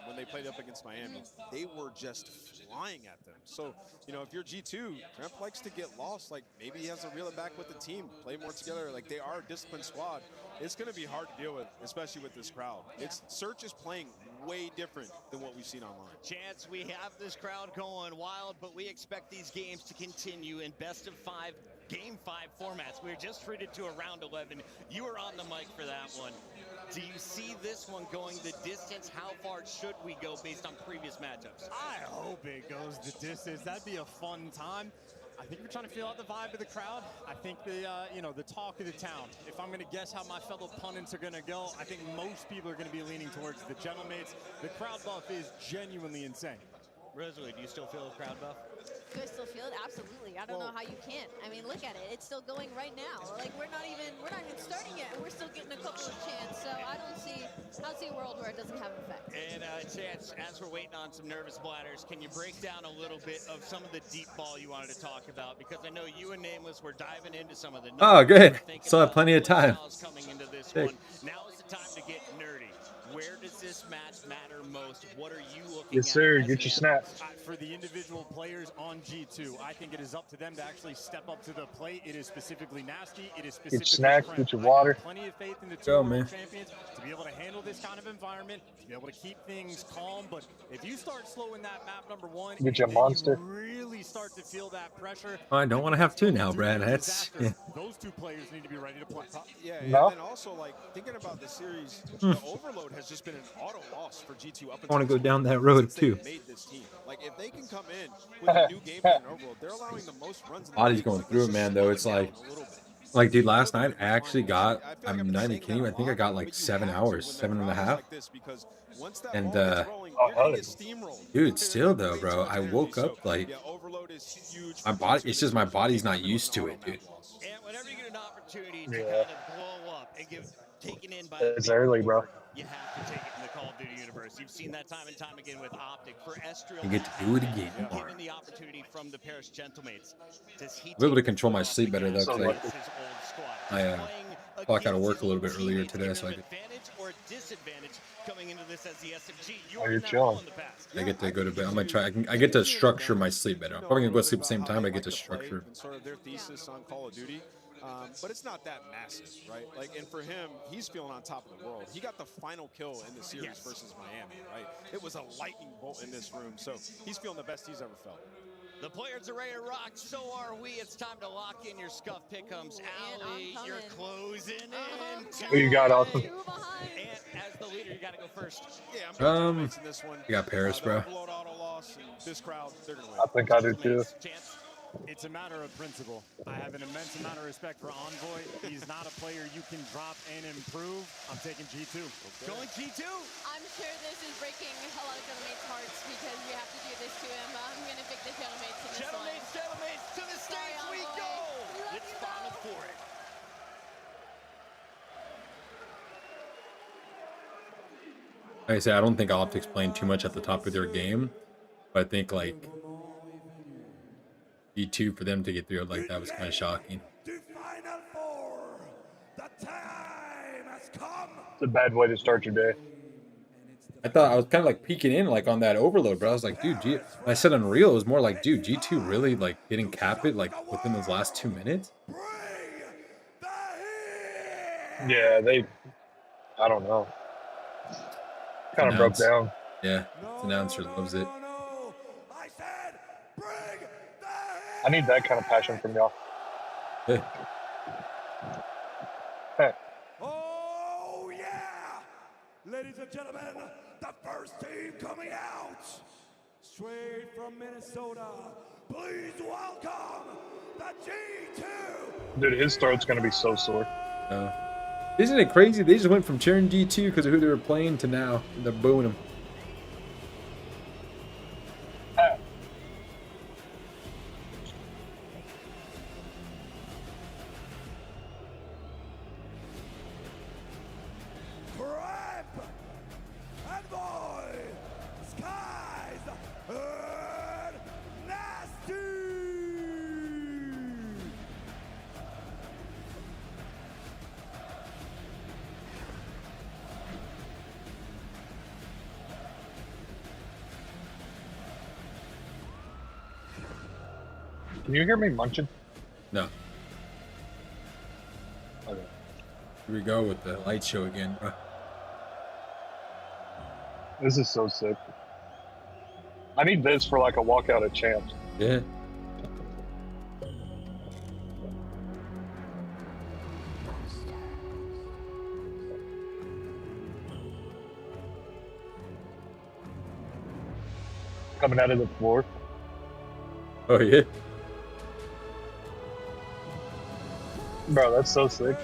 when they played up against Miami, they were just flying at them. So, you know, if you're G2, Kremp likes to get lost. Like, maybe he has to reel it back with the team, play more together. Like, they are a disciplined squad. It's going to be hard to deal with, especially with this crowd. Search is playing way different than what we've seen online. Chance, we have this crowd going wild, but we expect these games to continue in best of 5 Game 5 formats. We were just treated to a round 11. You were on the mic for that one. Do you see this one going the distance? How far should we go based on previous matchups? I hope it goes the distance. That'd be a fun time. I think we're trying to feel out the vibe of the crowd. I think the the talk of the town. If I'm going to guess how my fellow pundits are going to go, I think most people are going to be leaning towards the Gentlemates. The crowd buff is genuinely insane. Rosalie, do you still feel the crowd buff? Do I still feel it? Absolutely. I don't know how you can't. I mean, look at it. It's still going right now. Like, we're not even starting yet, and we're still getting a couple of chants. So I don't see a world where it doesn't have an effect. And Chance, as we're waiting on some nervous bladders, can you break down a little bit of some of the deep ball you wanted to talk about? Because I know you and Nameless were diving into some of the. Oh, good. Still have plenty of time. Coming into this Sick. one. Now is the time to get nerdy. Where does this match matter most? What are you looking Yes, sir. at? Get your snap. For the individual players on G2, I think it is up to them to actually step up to the plate. It is specifically Nasty. It is specifically snacks, Kremp. get your I water. have plenty of faith in the 2 Go, world man. champions to be able to handle this kind of environment, to be able to keep things calm. But if you start slowing that map number one, Get your monster. you really start to feel that pressure. I don't want to have two now, Brad. That's yeah. Those two players need to be ready to play. Yeah, No. and then also, like, thinking about the series, the overload has just been an auto loss for G2 up until I want to go this down point, that road since they've too. made this team. Like, if they can come in with a new game plan and overload, they're allowing the most runs in the Body's league. going Like, through it's it, just man. Though it's slowing like, down a little bit. dude, last night I actually got. I'm not even kidding you. I think I got like 7 hours, 7.5. And dude, still though, bro, I woke up like my body. It's just my body's not used to it, dude. And whenever you get an opportunity to Yeah. kind of blow up and get taken in by It's early, bro. you have to take it in the Call of Duty universe. You've seen that time and time again with Optic. For Estriel, I get to do it again tomorrow. given the opportunity from the Paris Gentlemates, does he I'm able to take control my the foot off sleep the better though, gas because against his old squad? I Playing clock out of against work his a little old bit earlier teammates, today, either so I an get, advantage or a disadvantage coming into this as the SMG. You Oh, are you're in that role chilling. in the past. I get to go to bed. I'm gonna try. I get to structure my sleep better. I'm probably gonna go to sleep at the same time. I get to structure. And sort of their thesis on Call of Duty. But it's not that massive, right? Like, and for him, he's feeling on top of the world. He got the final kill in the series versus Miami, right? It was a lightning bolt in this room, so he's feeling the best he's ever felt. The players are ready to rock, so are we. It's time to lock in your scuff pick'ems. Allie, you're closing in. Who you got, Austin? And as the leader, you got to go first. Yeah, I'm in this one. I got Paris, bro. Overload auto loss, and this crowd, they're gonna win. I think I do too. It's a matter of principle. I have an immense amount of respect for Envoy. He's not a player you can drop and improve. I'm taking G2. Going G2. I'm sure this is breaking a lot of Gentlemates' hearts because we have to do this to him. I'm going to pick the Gentlemates in this one. Gentlemates, to the stage we go. It's final for it. Like I say, I don't think Optic's playing too much at the top of their game, but I think like G2 for them to get through it like that was kind of shocking. It's a bad way to start your day. I thought I was kind of like peeking in like on that overload, but I was like, dude, I said Unreal, it was more like, dude, G2 really like didn't cap it like within those last 2 minutes. Yeah, I don't know. Kind of broke down. Yeah, the announcer loves it. I need that kind of passion from y'all. Yeah. Hey. Oh, yeah! Ladies and gentlemen, the first team coming out, straight from Minnesota. Please welcome the G2. Dude, his throat's going to be so sore. Isn't it crazy? They just went from cheering G2 because of who they were playing to now they're booing them. Can you hear me munching? No. Okay. Here we go with the light show again, bro. This is so sick. I need this for like a walkout at Champs. Yeah. Coming out of the floor. Oh, yeah. Bro, that's so sick.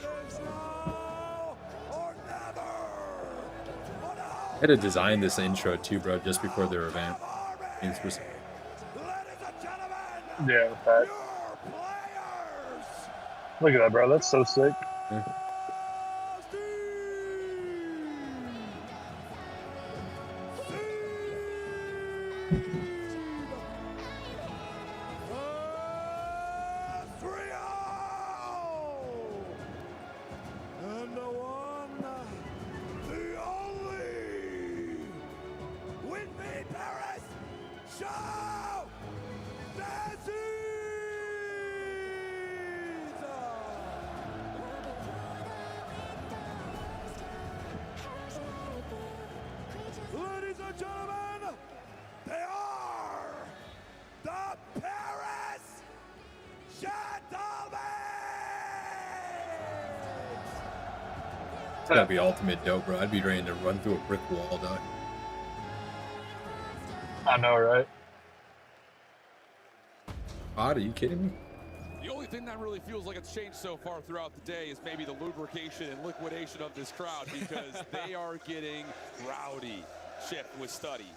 I had to design this intro too, bro, just before the revamp. Yeah, that. Look at that, bro. That's so sick. Yeah. And the one, the only, with me, Paris, show disease! That'd be ultimate dope, bro. I'd be ready to run through a brick wall, dog. I know, right? God, are you kidding me? The only thing that really feels like it's changed so far throughout the day is maybe the lubrication and liquidation of this crowd, because they are getting rowdy. Chip with Study.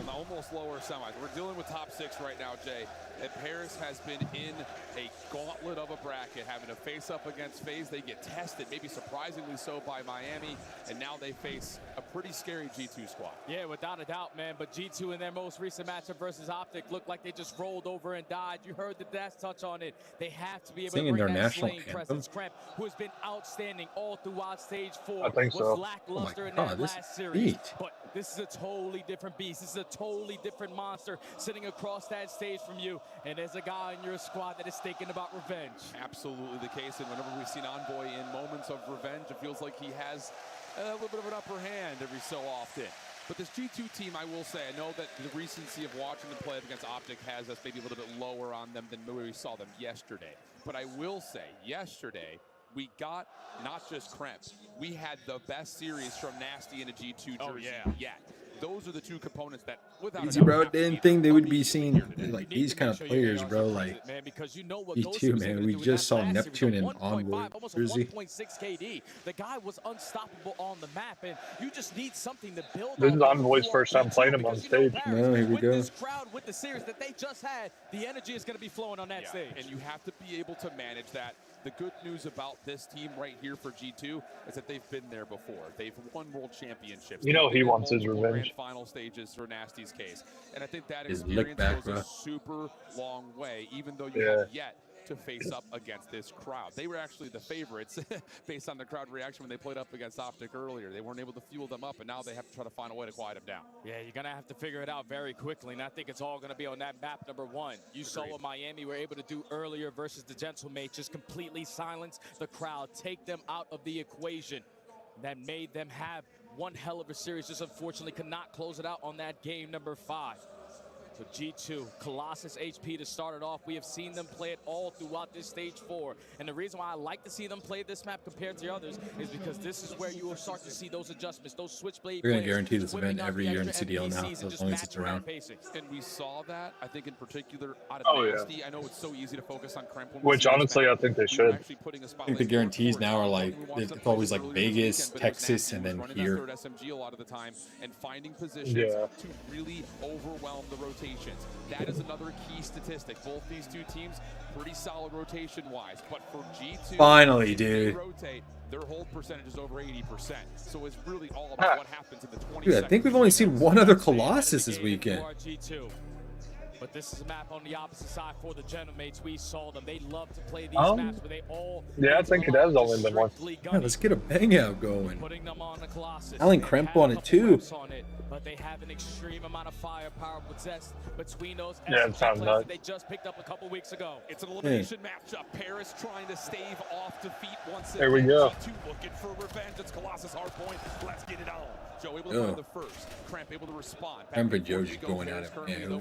Almost lower semis. We're dealing with top 6 right now, Jay. And Paris has been in a gauntlet of a bracket, having to face up against FaZe. They get tested, maybe surprisingly so, by Miami, and now they face a pretty scary G2 squad. Yeah, without a doubt, man. But G2 in their most recent matchup versus Optic looked like they just rolled over and died. You heard the Dash touch on it. They have to be able Singing to bring their that national slaying anthem? presence. Kremp, who has been outstanding all throughout stage 4, I think was so. lackluster in God, that this last series. beat. But this is a totally different beast. This is a totally different monster sitting across that stage from you. And there's a guy in your squad that is thinking about revenge. Absolutely the case, and whenever we've seen Envoy in moments of revenge, it feels like he has a little bit of an upper hand every so often. But this G2 team, I will say, I know that the recency of watching them play up against Optic has us maybe a little bit lower on them than we saw them yesterday. But I will say, yesterday, we got not just Kremp, we had the best series from Nasty in a G2 jersey yet. Those are the two components that, without Easy, bro. Didn't think they would be seeing like these kind of players, bro. Like G2, man. We just saw Neptune and Envoy jersey. 1.6 KD. The guy was unstoppable on the map, and you just need something to build. This is Envoy's first time playing him on stage. No, here we go. This crowd with the series that they just had, the energy is going to be flowing on that stage. And you have to be able to manage that. The good news about this team right here for G2 is that they've been there before. They've won world championships. You know he wants his revenge. Final stages for Nasty's case. And I think that His experience lick back, goes bro. a super long way, even though you have yet to face up against this crowd. They were actually the favorites based on the crowd reaction when they played up against Optic earlier. They weren't able to fuel them up, and now they have to try to find a way to quiet them down. Yeah, you're going to have to figure it out very quickly, and I think it's all going to be on that map number 1. You saw what Miami were able to do earlier versus the Gentlemate, just completely silence the crowd, take them out of the equation. That made them have one hell of a series, just unfortunately could not close it out on that game number 5. So G2, Colossus HP to start it off. We have seen them play it all throughout this stage 4. And the reason why I like to see them play this map compared to the others is because this is where you will start to see those adjustments, those switchblade. We're going to guarantee this event every year in CDL now, as long as it's around. And we saw that, I think, in particular, out of Nasty. I know it's so easy to focus on Kremp. Which, honestly, I think they should. I think the guarantees now are like, it's always like Vegas, Texas, and then here. SMG a lot of the time, and finding positions to really overwhelm the rotations. That is another key statistic. Both these two teams, pretty solid rotation-wise, but for G2, finally, dude. Rotate, their hold percentage is over 80%. So it's really all about what happens in the 20 Dude, I think we've only seen one other Colossus this weekend. But this is a map on the opposite side for the Gentlemates. We saw them. They love to play these maps where they all. Yeah, I think it has only been one. Yeah, let's get a bang out going. Putting them on the Colossus. Alan Kremp on it too. But they have an extreme amount of firepower possessed between those. Yeah, it sounds nuts. They just picked up a couple weeks ago. It's an elimination matchup. Paris trying to stave off defeat once again. There we go. G2 looking for revenge. It's Colossus hardpoint. Let's get it on. Joe able to find the first. Kremp able to respond. Kremp and Joe just going at it.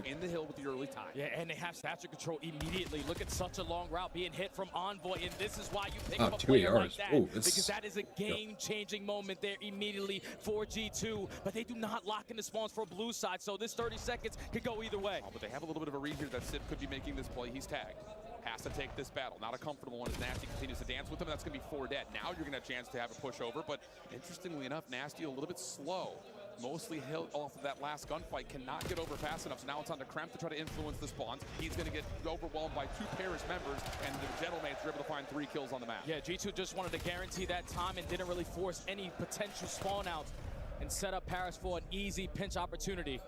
In the hill with the early time. Yeah, and they have stature control immediately. Look at such a long route being hit from Envoy, and this is why you pick up a player like that. Because that is a game-changing moment there immediately for G2. But they do not lock in the spawns for blue side, so this 30 seconds could go either way. But they have a little bit of a read here that Sid could be making this play. He's tagged. Has to take this battle. Not a comfortable one as Nasty continues to dance with him. That's going to be 4 dead. Now you're going to have a chance to have a pushover, but interestingly enough, Nasty a little bit slow. Mostly hit off of that last gunfight, cannot get over fast enough. So now it's on to Kremp to try to influence the spawns. He's going to get overwhelmed by 2 Paris members, and the Gentlemates are able to find 3 kills on the map. Yeah, G2 just wanted to guarantee that time and didn't really force any potential spawn outs and set up Paris for an easy pinch opportunity.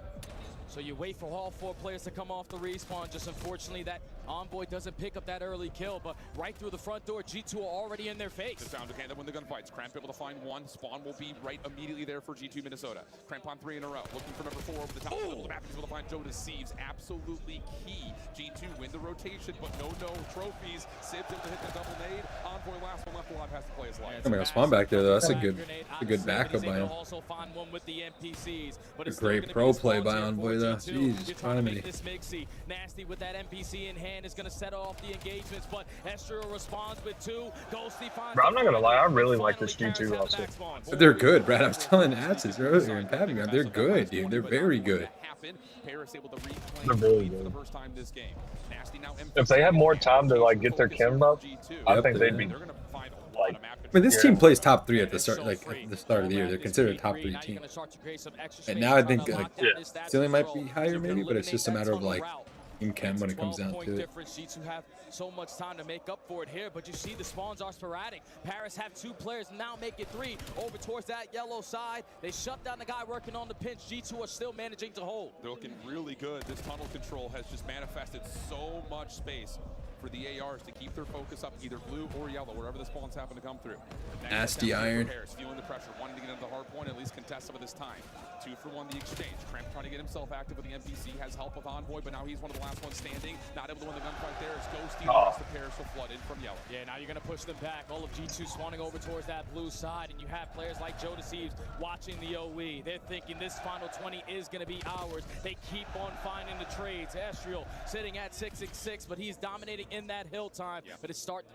So you wait for all 4 players to come off the respawn. Just unfortunately that Envoy doesn't pick up that early kill, but right through the front door, G2 are already in their face. The sound okay, that win the gunfights. Kremp able to find 1. Spawn will be right immediately there for G2 Minnesota. Kremp on 3 in a row. Looking for number 4 over the top of the map. He's able to find Joe Deceives. Absolutely key. G2 win the rotation, but no trophies. Sibs able to hit the double nade. Envoy last one left alive, has to play his life. I'm gonna spawn back there though. That's a good backup by him. Also find one with the NPCs, but a great pro play by Envoy though. Jesus, trying to this Nasty with that NPC in hand. hand is going to set off the engagements, but Ezreal responds with 2. Ghosty finds Bro, I'm not gonna lie, I really like this G2 roster. But they're good, Brad. I was telling Atzis earlier in Pappy, man. They're good, dude. They're very good. They're really good. If they had more time to like get their chem up, I think they'd be like. I mean, this team plays top 3 at the start, like at the start of the year. They're considered a top 3 team. And now I think like ceiling might be higher, maybe, but it's just a matter of like in chem when it comes down to it. So much time to make up for it here, but you see the spawns are sporadic. Paris have 2 players, now make it 3 over towards that yellow side. They shut down the guy working on the pinch. G2 are still managing to hold. They're looking really good. This tunnel control has just manifested so much space for the ARs to keep their focus up, either blue or yellow, wherever the spawns happen to come through. Nasty Iron. Paris feeling the pressure, wanting to get into the hard point, at least contest some of this time. 2 for 1 the exchange. Kremp trying to get himself active with the NPC, has help with Envoy, but now he's one of the last ones standing. Not able to win the gunfight there. As Ghosty lost the Paris will flood in from yellow. Yeah, now you're going to push them back. All of G2 spawning over towards that blue side, and you have players like Joe Deceives watching the OE. They're thinking this final 20 is going to be ours. They keep on finding the trades. Ezreal sitting at 666, but he's dominating in that hill time. Yeah. But it's it's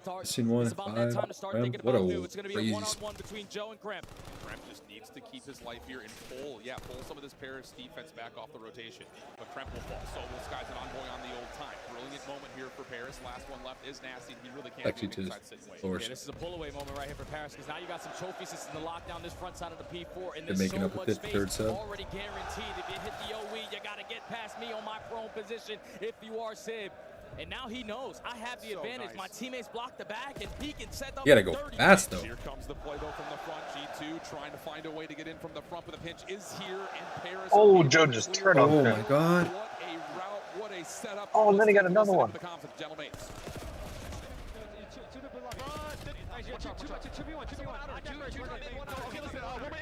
about that time to start thinking about new. It's going to be a one-on-one between Joe and Kremp. Kremp just needs to keep his life here and pull some of this Paris defense back off the rotation. But Kremp will fall. So this guy's an Envoy on the old time. Brilliant moment here for Paris. Last one left is Nasty. He really can't do yeah, this is a pull-away moment right here for Paris, because now you got some trophy systems to lock down this front side of the P4. And they're making up with the third sub. Already guaranteed. If you hit the OE, you got to get past me on my prone position if you are Sib. And now he knows I have the advantage. My teammates block the back, and he can set up. You gotta go fast though. Here comes the play though from the front. G2 trying to find a way to get in from the front, but the pinch is here, and Paris. Oh, Joe just turned on. Oh my God. What a route! What a setup! Oh, and then he got another one.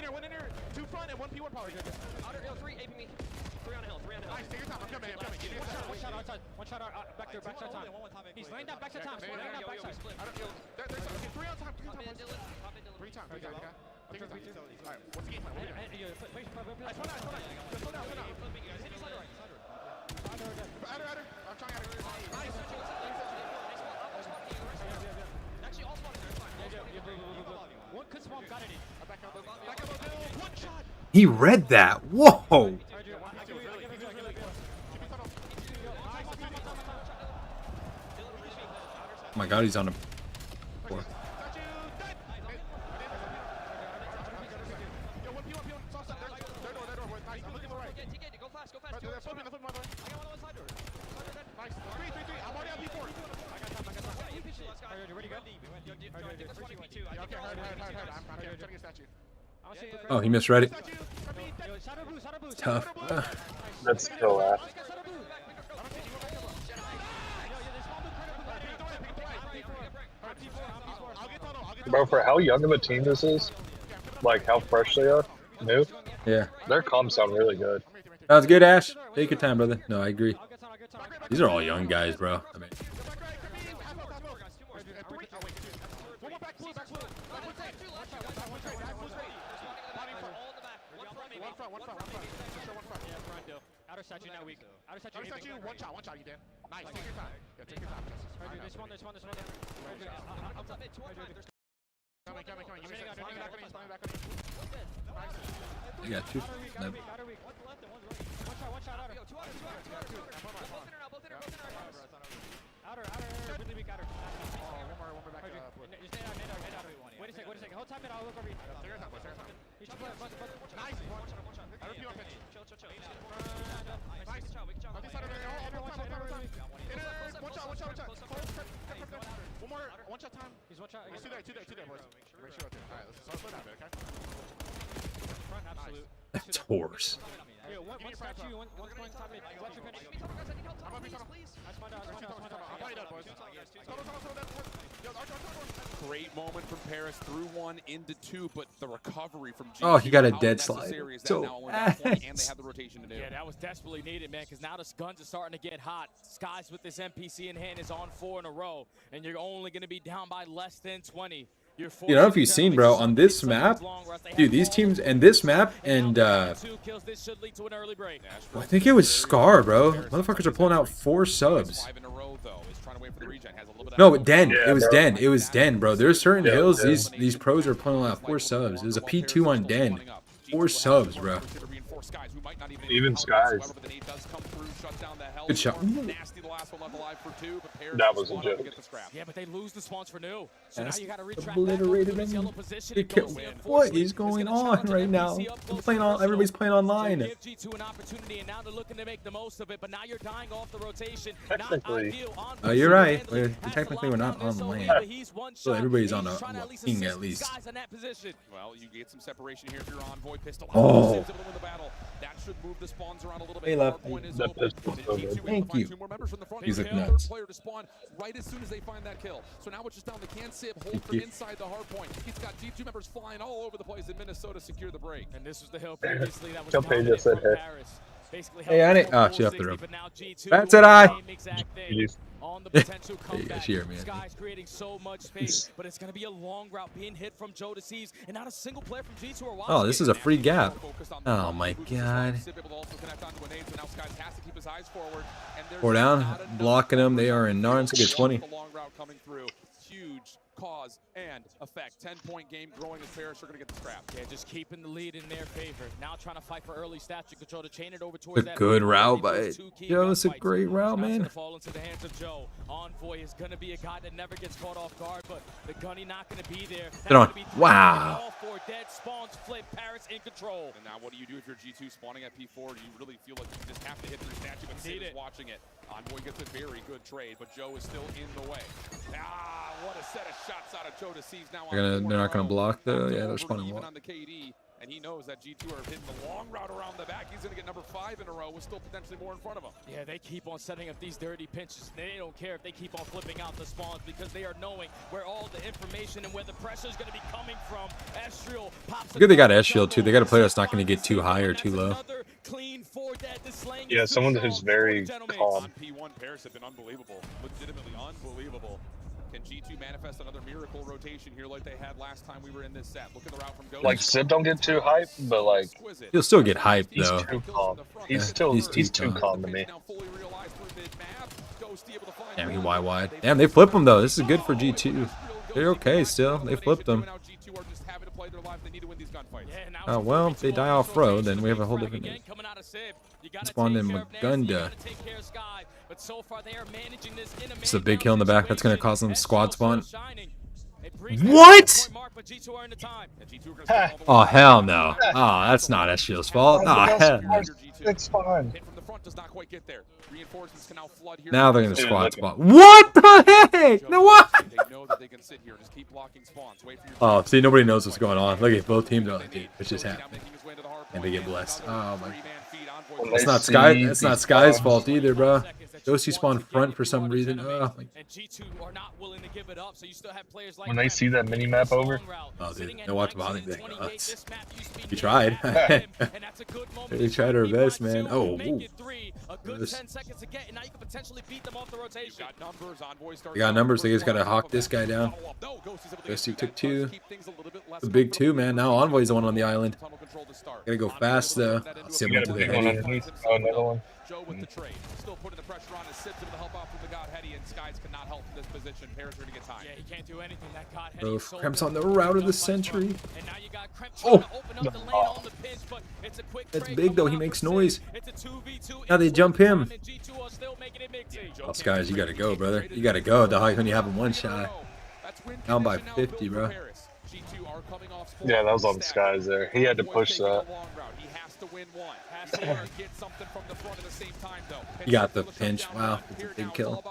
One in here, 2 front and 1 P1 power. Outer hill, 3 AP me. 3 on the hill, 3 on the hill. Nice, take your time. I'm coming. One shot outside. One shot back there, back time. He's laying down back to time. Laying down back side. 3 on time. 3 times. 3 times. Okay. Take your time. All right, what's the game plan? Slow down. Adder. I'm trying to nice. Actually, all spawners are fine. One could spawn, got it in. Back up, 1 shot. He read that. Whoa. Oh my God, he's on a. Oh, he misread it. Tough. That's still that. Bro, for how young of a team this is, like how fresh they are, new. Yeah. Their comms sound really good. That was good, Ash. Take your time, brother. No, I agree. These are all young guys, bro. I mean. Outer statue now weak. Outer statue, one shot, you Dan. Nice, take your time. Yeah, take your time. This one. Coming. Give me a second. Spawn back on you. Nice. I got you. No. One shot outer. Both in her. Outer, really weak outer. One more back. Just head out. Wait a second. Hold time, I'll look over you. Take your time. Nice. I repeat on pitch. Chill. Nice. On this side of the One shot. One more. One shot time. He's one shot. Two there, boys. Make sure out there. Alright, let's slow down, okay? Front, absolute. That's horse. Yeah, one statue, one's going top mid. Watch your finish. I'm gonna be tunnel. Nice find out. I'll play that, boys. Great moment from Paris through 1 into 2, but the recovery from G2. Oh, he got a dead slide. So and they have the rotation to do. Yeah, that was desperately needed, man, because now the guns are starting to get hot. Skies with this NPC in hand is on 4 in a row, and you're only going to be down by less than 20. You know, if you've seen, bro, on this map, Dude, these teams and this map and I think it was Scar, bro. Motherfuckers are pulling out 4 subs. No, Den. It was Den. It was Den, bro. There's certain hills these pros are pulling out 4 subs. It was a P2 on Den. 4 subs, bro. Even Skies. Good shot. That was a joke. Yeah, but they lose the spawns for new. So now you got to retract Obliterated back him. yellow position. What is going on right now? Everybody's playing online. Give G2 an opportunity, and now they're looking to make the most of it. But now you're dying off the rotation. Technically. Oh, you're right. Technically, we're not on land. So everybody's on a king at least. Well, you get some separation here if you're Envoy. Pistol. Oh. That should move the spawns around a little Hey, bit. left. That pistol's so good. Thank you. He's like Third nuts. player to spawn right as soon as they find that kill. So now it's just down to CanSib hold from inside the hard point. He's got G2 members flying all over the place in Minnesota secure the break. And this was the hill previously that was Jump in, just said, hey. Hey, I didn't. Oh, she left the room. That's it, on the potential comeback. Yeah, she heard me. Sky's creating so much space, but it's going to be a long route being hit from Joe to C's, and not a single player from G2 or Oh, this is a free gap. Oh my god. 4 down, blocking them. They are in Narns. Good 20. Huge cause and effect. 10-point game growing as Paris are going to get the scrap. Yeah, just keeping the lead in their favor. Now trying to fight for early stats to control to chain it over towards A good route by Joe. It's a great route, man. Fall into the hands of Joe. Envoy is going to be a guy that never gets caught off guard, but the gunny not going to be there. Get on. Wow. All 4 dead spawns flip. Paris in control. And now what do you do if you're G2 spawning at P4? Do you really feel like you just have to hit through statue, but Sid is watching it? Envoy gets a very good trade, but Joe is still in the way. Ah, what a set of shots out of Joe to seize now. They're not gonna block though. Yeah, they're spawning even wall. on the KD, and he knows that G2 are hitting the long route around the back. He's gonna get number 5 in a row with still potentially more in front of him. Yeah, they keep on setting up these dirty pinches. They don't care if they keep on flipping out the spawns because they are knowing where all the information and where the pressure is going to be coming from. Estriel pops. Good they got S-Shield too. They got a player that's not going to get too high or too low. Yeah, someone who's very calm. On P1, Paris have been unbelievable. Legitimately unbelievable. Can G2 manifest another miracle rotation here like they had last time we were in this set? Look at the route from Ghost. Like Sid don't get too hyped, but like He'll still get hyped though. he's too calm. He's too calm to me. Damn, he wide. Damn, they flip him though. This is good for G2. They're okay still. They flipped them. Oh well, if they die off road, then we have a whole different name. Spawned in Magunda. It's a big kill in the back. That's going to cause them squad spawn. What? Oh, hell no. Oh, that's not S-Shield's fault. Oh, hell no. It's fine. Now they're going to squad spawn. What the heck? No, what? Oh, see, nobody knows what's going on. Look at both teams are like, dude, it's just happening. And they get blessed. Oh, my. It's not Sky. It's not Sky's fault either, bro. Ghosty spawned front for some reason. Oh, when they see that mini map over, oh dude, they'll watch behind me. We tried. We tried our best, man. Oh, we got numbers. They just gotta hawk this guy down. Ghosty took 2. The big 2, man. Now Envoy's the one on the island. Gotta go fast though. Similar to the heady. Oh, another one. Joe with the trade. Still putting the pressure on his Sibs able to help out from the God Heady, and Skies cannot help in this position. Paris are going to get time. Yeah, he can't do anything. That God Heady Bro, Kremp's on the route of the century. And now you got Kremp Oh! to open up the lane on the pinch, but it's a quick That's trade big though. coming He out makes from noise. Sid. It's a 2v2 Now they jump him. and G2 are still making it mixy. Oh, Skies, you gotta go, brother. You gotta go, dog, when you have him one shot. Down by 50, bro. Yeah, that was on the Skies there. He had to push that. You got the pinch. Wow, it's a big kill.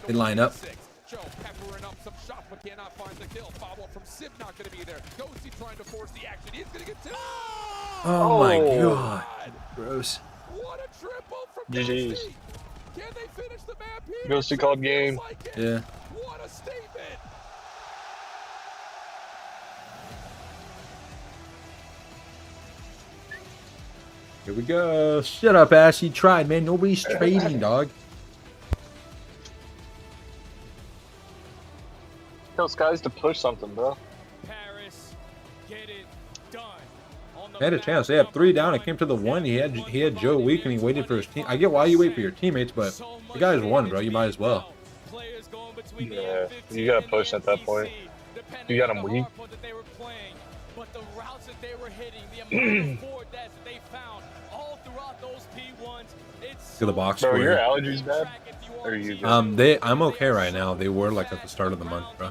They line up. Joe peppering up some shots, but cannot find the kill. Follow up from Sib, not going to be there. Ghosty trying to force the action. He's going to get 2. Oh my god. Gross. What a triple from GG's. Ghosty. Can they finish the map here? Ghosty called game. Yeah. What a statement. Here we go. Shut up, Ash. He tried, man. Nobody's trading, dog. Tell Skies to push something, bro. get it done. They had a chance. They had 3 down. It came to the 1. He had Joe weak, and he waited for his team. I get why you wait for your teammates, but the guys won, bro. You might as well. Yeah, you got to push at that point. You got him weak. But the routes that they were hitting, the amount of forward that they found all throughout those P1s, it's To the box Bro, score. your allergies bad? Or are you good? I'm okay right now. They were like at the start of the month, bro.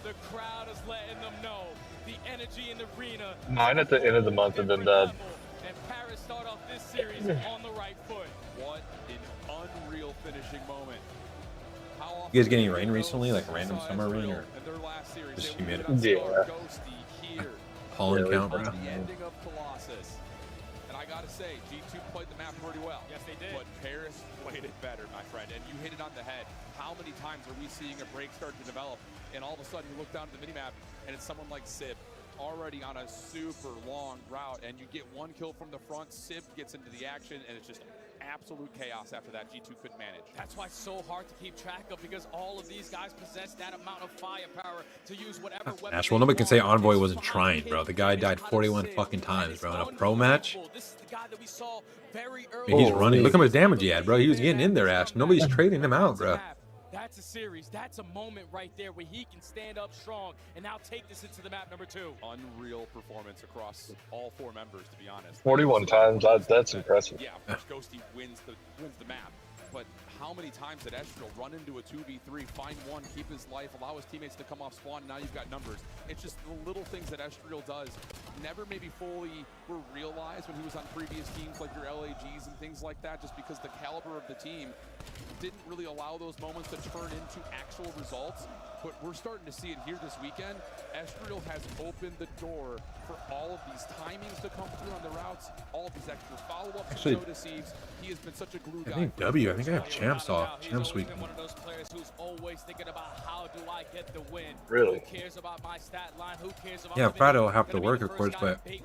the crowd is letting them know the energy in the arena. Mine at the end of the month have been bad. And Paris start off this series on the right foot. What an unreal finishing moment. You guys getting rain recently, like random summer rain, or just humidity? Yeah. Pollen count, bro. The ending of Colossus. And I gotta say, G2 played the map pretty well. Yes, they did. But Paris played it better, my friend. And you hit it on the head. How many times are we seeing a break start to develop, and all of a sudden you look down at the minimap, and it's someone like Sib already on a super long route, and you get 1 kill from the front. Sib gets into the action, and it's just absolute chaos after that. G2 couldn't manage. That's why it's so hard to keep track of, because all of these guys possess that amount of firepower to use whatever weapon. Ash, well, nobody can say Envoy wasn't trying, bro. The guy died 41 fucking times, bro, in a pro match. This is the guy that we saw very I early. mean, he's running. Look how much damage he had, bro. He was getting in there, Ash. Nobody's trading him out, bro. That's a series. That's a moment right there where he can stand up strong and now take this into the map number 2. Unreal performance across all 4 members, to be honest. 41 times, that's impressive. Yeah, of course, Ghosty wins the map. But how many times did Estriel run into a 2v3, find one, keep his life, allow his teammates to come off spawn, and now you've got numbers. It's just the little things that Estriel does never maybe fully were realized when he was on previous teams like your LAGs and things like that, just because the caliber of the team didn't really allow those moments to turn into actual results. But we're starting to see it here this weekend. Estriel has opened the door for all of these timings to come through on the routes, all of these extra follow-ups. Actually, He has been such a glue guy. I think W. I think I have champs off. Champs week. One of those players who's always thinking about how do I get the win. Really? Who cares about my stat line? Who cares about Yeah, Friday will have to work, of course, but I think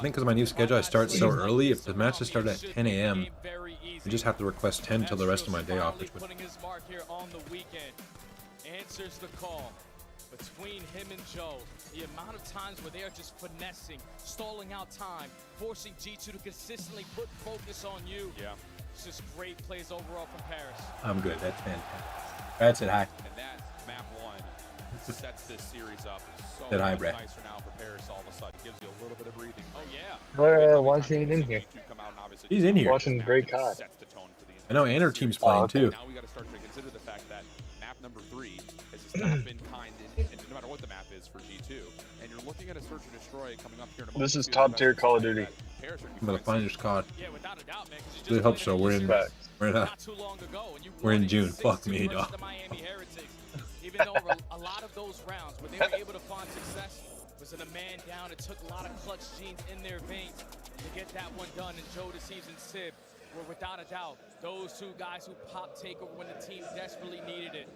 because of my new schedule, I start so early. If the matches start at 10 a.m., I just have to request 10 till the rest of my day off. Which would... Putting his mark here on the weekend. Answers the call between him and Joe. The amount of times where they are just finessing, stalling out time, forcing G2 to consistently put focus on you. Yeah. It's just great plays overall from Paris. I'm good. That's fantastic. That's it. Hi. And that map 1 sets this series up so That high, much Brett. nicer now for Paris. All of a sudden, gives you a little bit of breathing. Oh yeah. Why is he in here? He's in here. Watching Great COD. I know, and our team's playing too. Now we got to start to consider the fact that map number 3 has just not been kind, and no matter what the map is for G2, and you're looking at a search and destroy coming up here in a moment. This is top tier Call of Duty. I'm gonna find your COD. Yeah, without a doubt, man. Really hope so. We're in June. Fuck me, dog. Even though a lot of those rounds where they were able to find success was in a man down, it took a lot of clutch genes in their veins to get that one done. And Joe Deceives and Sib were without a doubt those 2 guys who popped takeover when the team desperately needed it.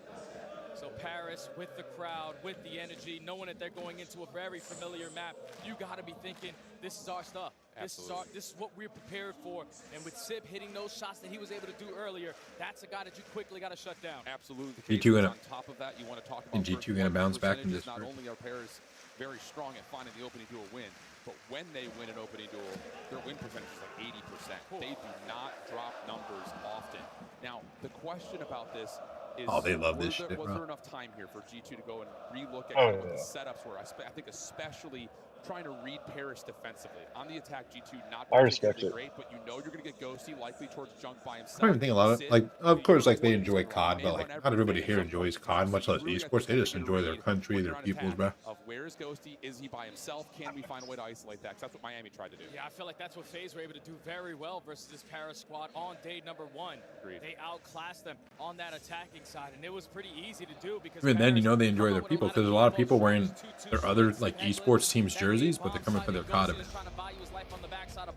So Paris, with the crowd, with the energy, knowing that they're going into a very familiar map, you got to be thinking, this is our stuff. This is what we're prepared for. And with Sib hitting those shots that he was able to do earlier, that's a guy that you quickly got to shut down. Absolutely. G2 gonna. On top of that, you want to talk about And G2 gonna bounce back from this. Not only are Paris very strong at finding the opening duel win, but when they win an opening duel, their win percentage is like 80%. They do not drop numbers often. Now, the question about this is, oh, they love this shit, was bro. there enough time here for G2 to go and relook at what the setups were? I think especially trying to read Paris defensively. On the attack, G2 not particularly great, but you know you're going to get Ghosty likely towards Junk by himself. I don't even think a lot of, like, of course, like, they enjoy COD, but, like, not everybody here enjoys COD, much less esports. They just enjoy their country, their peoples, bro. Of where is Ghosty? Is he by himself? Can we find a way to isolate that? 'Cause that's what Miami tried to do. Yeah, I feel like that's what FaZe were able to do very well versus this Paris squad on day number 1. Agreed. They outclassed them on that attacking side, and it was pretty easy to do because Even then, you know they enjoy their people, because a lot of people wearing their other, like, esports teams jerseys, but they're coming for their COD event.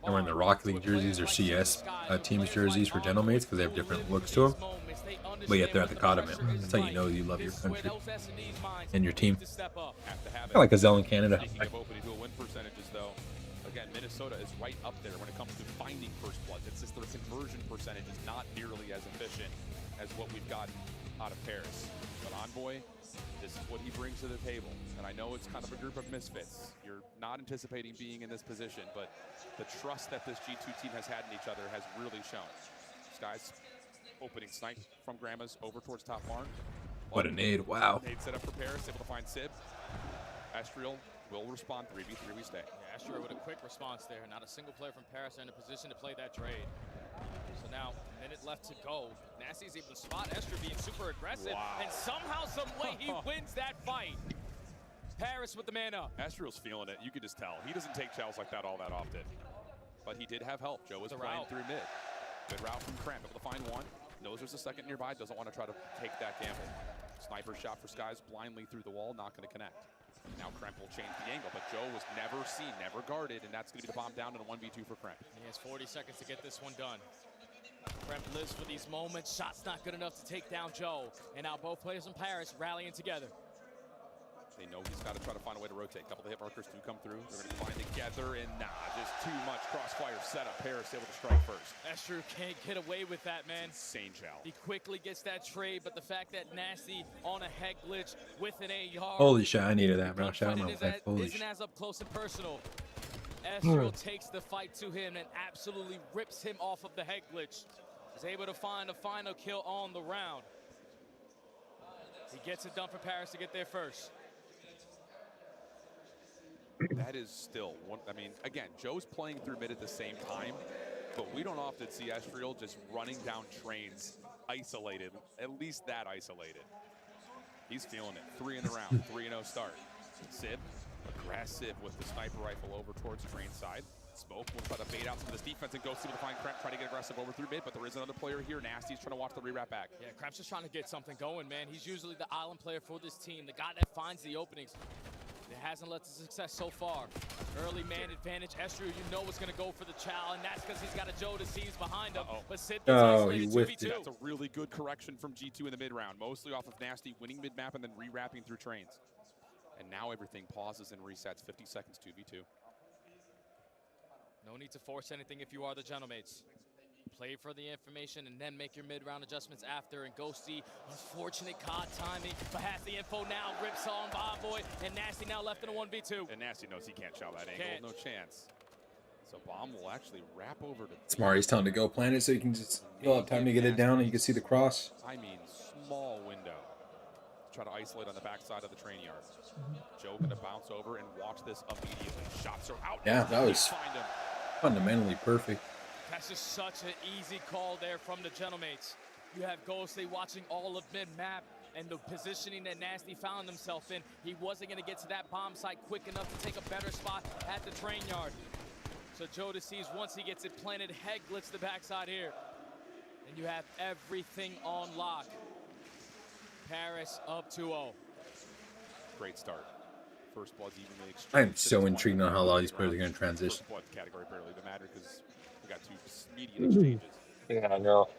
They're wearing their Rocket League jerseys or CS teams jerseys for Gentle Mates because they have different looks to them. But yet they're at the COD event. That's how you know you love your country and your team. Kind of like Gazelle in Canada. Speaking of opening duel win percentages, though, again, Minnesota is right up there when it comes to finding first blood. It's just their conversion percentage is not nearly as efficient as what we've got out of Paris. But Envoy, this is what he brings to the table. And I know it's kind of a group of misfits. You're not anticipating being in this position, but the trust that this G2 team has had in each other has really shown. Sky's opening snipe from Grandma's over towards top barn. What a nade, wow. Nade set up for Paris, able to find Sib. Astriel will respond 3v3, we stay. Yeah, Astriel with a quick response there. Not a single player from Paris in a position to play that trade. So now, a minute left to go. Nasty's able to spot Esther being super aggressive, and somehow, some way, he wins that fight. Paris with the man up. Astriel's feeling it. You can just tell. He doesn't take chows like that all that often. But he did have help. Joe was playing through mid. Good route from Cramp, able to find one. Knows there's a second nearby, doesn't want to try to take that gamble. Sniper shot for Skies blindly through the wall, not going to connect. Now Kremp will change the angle, but Joe was never seen, never guarded, and that's going to be the bomb down in a 1v2 for Kremp. He has 40 seconds to get this one done. Kremp lives for these moments. Shot's not good enough to take down Joe. And now both players in Paris rallying together. They know he's got to try to find a way to rotate. A couple of hit markers do come through. They're going to find together, and just too much crossfire setup. Paris able to strike first. Esther can't get away with that, man. Insane chow. He quickly gets that trade, but the fact that Nasty on a head glitch with an AR. Holy shit, I needed that, bro. Shout out my life. Holy isn't as up close and personal. Esther takes the fight to him and absolutely rips him off of the head glitch. Is able to find a final kill on the round. He gets it done for Paris to get there first. That is still one. I mean, again, Joe's playing through mid at the same time, but we don't often see Astriel just running down trains isolated, at least that isolated. He's feeling it. 3 in the round, 3-0 start. Sib, aggressive with the sniper rifle over towards train side. Smoke will try to bait out some of this defense and go see to find Kremp, try to get aggressive over through mid, but there is another player here. Nasty's trying to watch the re-wrap back. Yeah, Kremp's just trying to get something going, man. He's usually the island player for this team, the guy that finds the openings. It hasn't led to success so far. Early man advantage. Astriel, you know, is going to go for the chow, and that's because he's got a Joe to seize behind him. But Sid gets isolated 2v2. That's a really good correction from G2 in the mid round, mostly off of Nasty winning mid map and then re-wrapping through trains. And now everything pauses and resets. 50 seconds, 2v2. No need to force anything if you are the Gentlemates. Play for the information and then make your mid-round adjustments after. And Ghosty, unfortunate COD timing, but has the info now. Rips on Bomboy, and Nasty now left in a 1v2. And Nasty knows he can't chow that angle. No chance. So Bomb will actually wrap over to... Smart, he's telling him to go plant it so you can just... You'll have time to get it down and you can see the cross. I mean, small window. Try to isolate on the backside of the train yard. Joe going to bounce over and watch this immediately. Shots are out. Yeah, that was fundamentally perfect. That's just such an easy call there from the Gentlemates. You have Ghosty watching all of mid-map and the positioning that Nasty found himself in. He wasn't going to get to that bomb site quick enough to take a better spot at the train yard. So Joe sees once he gets it planted, head glitch the backside here. And you have everything on lock. Paris up 2-0. Great start. First blood's evenly exchanged. I am so intrigued on how a lot of these players are going to transition. First blood category barely to matter because we got 2 immediate exchanges. Yeah, I know.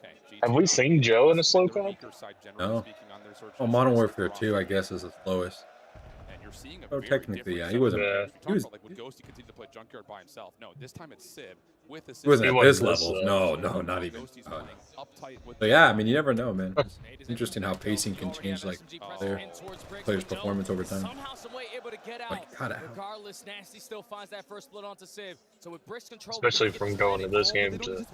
Okay, Have we seen Joe in a slow call? No. Oh, Modern Warfare 2, I guess, is the slowest. And you're seeing a Oh, technically, yeah. He wasn't. He was. Like when Ghosty continued to play Junkyard by himself. No, this time it's Sib with the. He wasn't at this level. No, not even. But yeah, I mean, you never know, man. It's interesting how pacing can change, like, players' performance over time. Somehow, some way able to get out. Regardless, Nasty still finds that first blood onto Sib. So with Brick's control, especially from going to this game to.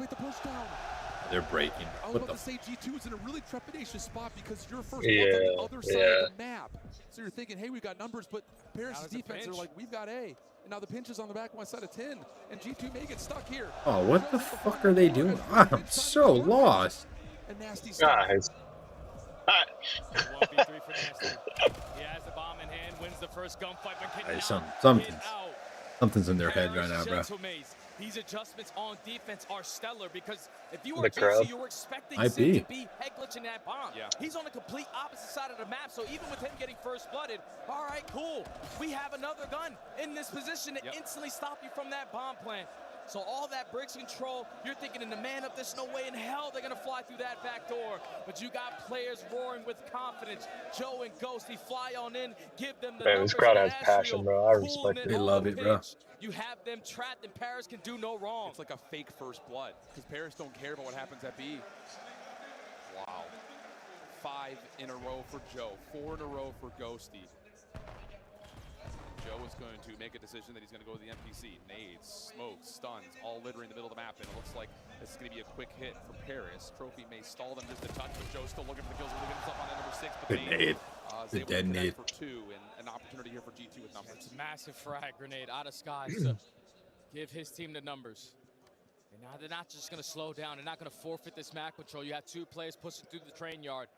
They're breaking. I was about to say G2 is in a really trepidatious spot because you're first on the other side of the map. So you're thinking, hey, we've got numbers, but Paris' defense are like, we've got A. And now the pinch is on the back one side of 10, and G2 may get stuck here. Oh, what the fuck are they doing? I'm so lost. Guys. He has the bomb in hand, wins the first gunfight, but Something's in their head right now, bro. These adjustments on defense are stellar because if you were GC, you were expecting Sid to be head glitching that bomb. Yeah. He's on the complete opposite side of the map, so even with him getting first blooded, all right, cool. We have another gun in this position to instantly stop you from that bomb plant. So all that Bricks control, you're thinking in the man up, there's no way in hell they're going to fly through that back door. But you got players roaring with confidence. Joe and Ghosty fly on in, give them the Man, this crowd has passion, bro. I respect it. They love it, bro. You have them trapped, and Paris can do no wrong. It's like a fake first blood because Paris don't care about what happens at B. Wow. 5 in a row for Joe, 4 in a row for Ghosty. Joe is going to make a decision that he's going to go to the NPC. Nades, smokes, stuns, all littering the middle of the map, and it looks like this is going to be a quick hit for Paris. Trophy may stall them just a touch, but Joe's still looking for the kills. Really getting himself on number 6. But Good nade. The dead nade. For 2, and an opportunity here for G2 with numbers. It's a massive frag grenade out of Skies to give his team the numbers. And now they're not just going to slow down. They're not going to forfeit this map control. You have 2 players pushing through the train yard.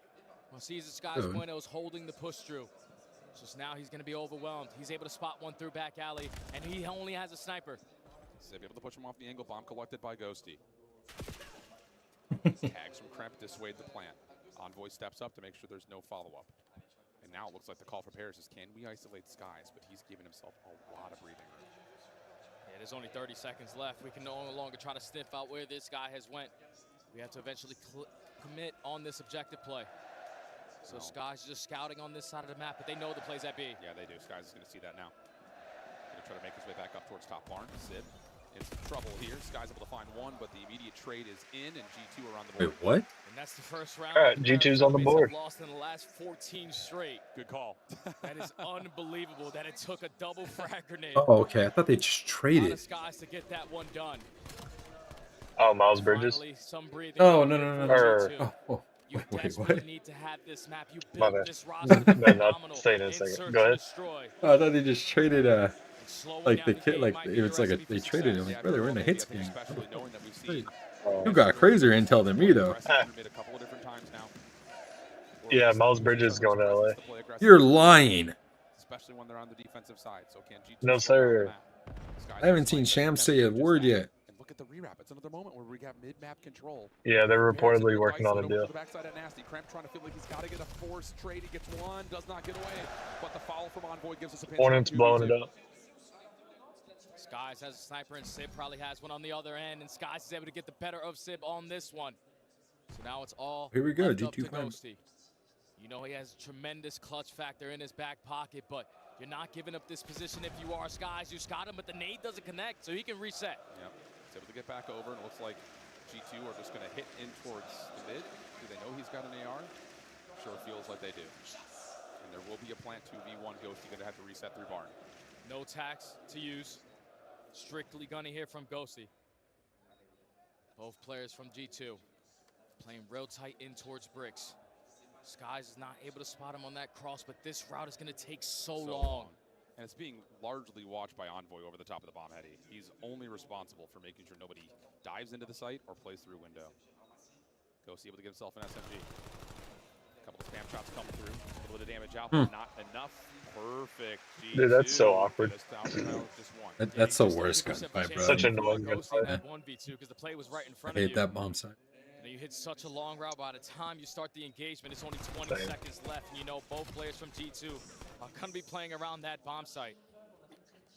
Well, Caesar Skies Bueno is holding the push through. Just now he's going to be overwhelmed. He's able to spot one through back alley, and he only has a sniper. So able to push him off the angle. Bomb collected by Ghosty. Tags from Kremp dissuade the plant. Envoy steps up to make sure there's no follow-up. And now it looks like the call for Paris is, can we isolate Skies? But he's giving himself a lot of breathing room. Yeah, there's only 30 seconds left. We can no longer try to sniff out where this guy has went. We have to eventually commit on this objective play. So Skies is just scouting on this side of the map, but they know the plays at B. Yeah, they do. Skies is going to see that now. Going to try to make his way back up towards top barn. Sid in some trouble here. Skies able to find one, but the immediate trade is in, and G2 are on the board. Wait, what? And that's the first round. All right, G2's on the board. Lost in the last 14 straight. Good call. That is unbelievable that it took a double frag grenade. Oh, okay. I thought they just traded. Skies to get that one done. Oh, Miles Bridges. Finally, some breathing. Oh, no. You wait, desperately what? need to have this map. You My built bad. this roster. Man, I'll say it in a second. Go ahead. Oh, I thought they just traded like the kid, like it was like they traded him. Like, brother, we're in a hits game. You got crazier intel than me though. Yeah, Miles Bridges is going to LA. You're lying. Especially when they're on the defensive side. So can G2 No, sir. I haven't seen Sham say a word yet. And look at the rewrap. It's another moment where we got mid-map control. Yeah, they're reportedly working on a deal. The backside of Nasty. Kremp trying to feel like he's got to get a forced trade. He gets one, does not get away. But the foul from Envoy gives us a pinch. Hornets blowing it up. Skies has a sniper, and Sib probably has one on the other end, and Skies is able to get the better of Sib on this one. So now it's all Here we go, left up G2 to Kremp. Ghosty. You know he has a tremendous clutch factor in his back pocket, but you're not giving up this position if you are Skies. You scout him, but the nade doesn't connect, so he can reset. Yep. He's able to get back over, and it looks like G2 are just going to hit in towards the mid. Do they know he's got an AR? Sure feels like they do. And there will be a plant 2v1. Ghosty going to have to reset through barn. No tax to use. Strictly gunny here from Ghosty. Both players from G2 playing real tight in towards bricks. Skies is not able to spot him on that cross, but this route is going to take so long. And it's being largely watched by Envoy over the top of the bomb heady. He's only responsible for making sure nobody dives into the site or plays through window. Ghosty able to get himself an SMG. A couple of spam shots come through. A little bit of damage out, but not enough. Perfect. G2. Dude, that's so awkward. That's the worst gunfight, bro. Such annoying gunfight. I hate that bomb site. You hit such a long route. By the time you start the engagement, it's only 20 seconds left, and you know both players from G2 are going to be playing around that bomb site.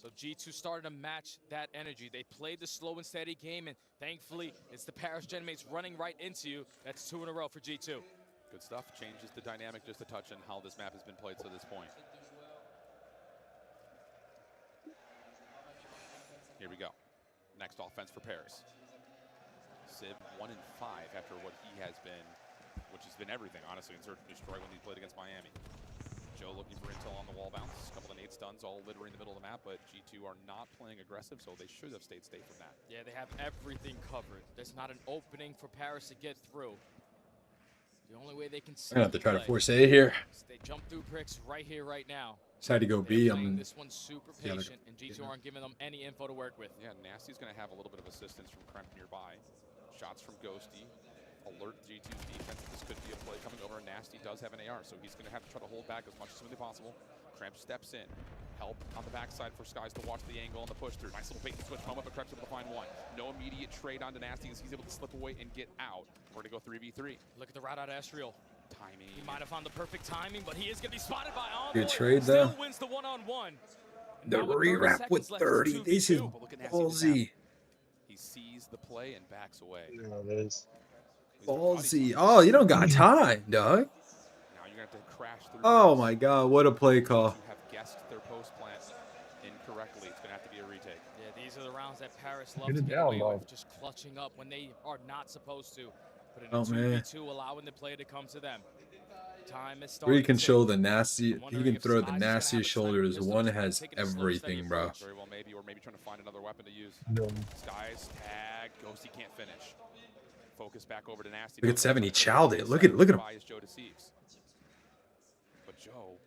So G2 started to match that energy. They played the slow and steady game, and thankfully, it's the Paris Genmates running right into you. That's 2 in a row for G2. Good stuff. Changes the dynamic just a touch on how this map has been played to this point. Here we go. Next offense for Paris. Sib 1 in 5 after what he has been, which has been everything, honestly, in Search and Destroy when he played against Miami. Joe looking for intel on the wall bounce. A couple of nade stuns all littering the middle of the map, but G2 are not playing aggressive, so they should have stayed safe from that. Yeah, they have everything covered. There's not an opening for Paris to get through. The only way they can I'm gonna have to try to force A here. They jump through bricks right here, right now. Decided to go B. This one's super patient, and G2 aren't giving them any info to work with. Yeah, Nasty's going to have a little bit of assistance from Kremp nearby. Shots from Ghosty. Alert G2's defense. This could be a play coming over. Nasty does have an AR, so he's going to have to try to hold back as much as humanly possible. Kremp steps in. Help on the backside for Skies to watch the angle on the push through. Nice little bait and switch home up, but Kremp's able to find one. No immediate trade onto Nasty as he's able to slip away and get out. We're going to go 3v3. Look at the route out of Estriel. Timing. He might have found the perfect timing, but he is going to be spotted by Envoy. Good trade, though. Still wins the one-on-one. The rewrap with 30. This is ballsy. He sees the play and backs away. Yeah, it is. Ballsy. Oh, you don't got time, dog. Now you're going to have to crash through. Oh my God, what a play call. You have guessed their post plant incorrectly. It's going to have to be a retake. Yeah, these are the rounds that Paris loves to get away with, just clutching up when they are not supposed to. But in a 2v2, allowing the play to come to them. Time has Where you started can to show tick. the nasty, he Wondering can if throw the Skies is gonna have nastiest a sniper shoulders. pistol One to has take it a slow, steady everything, bro. approach. Very well, maybe, or maybe trying to find another weapon to use. No. Skies tag. Ghosty can't finish. Focus back over to Nasty. Look at 7, he chowed it. Look at him. Joe deceives. But Joe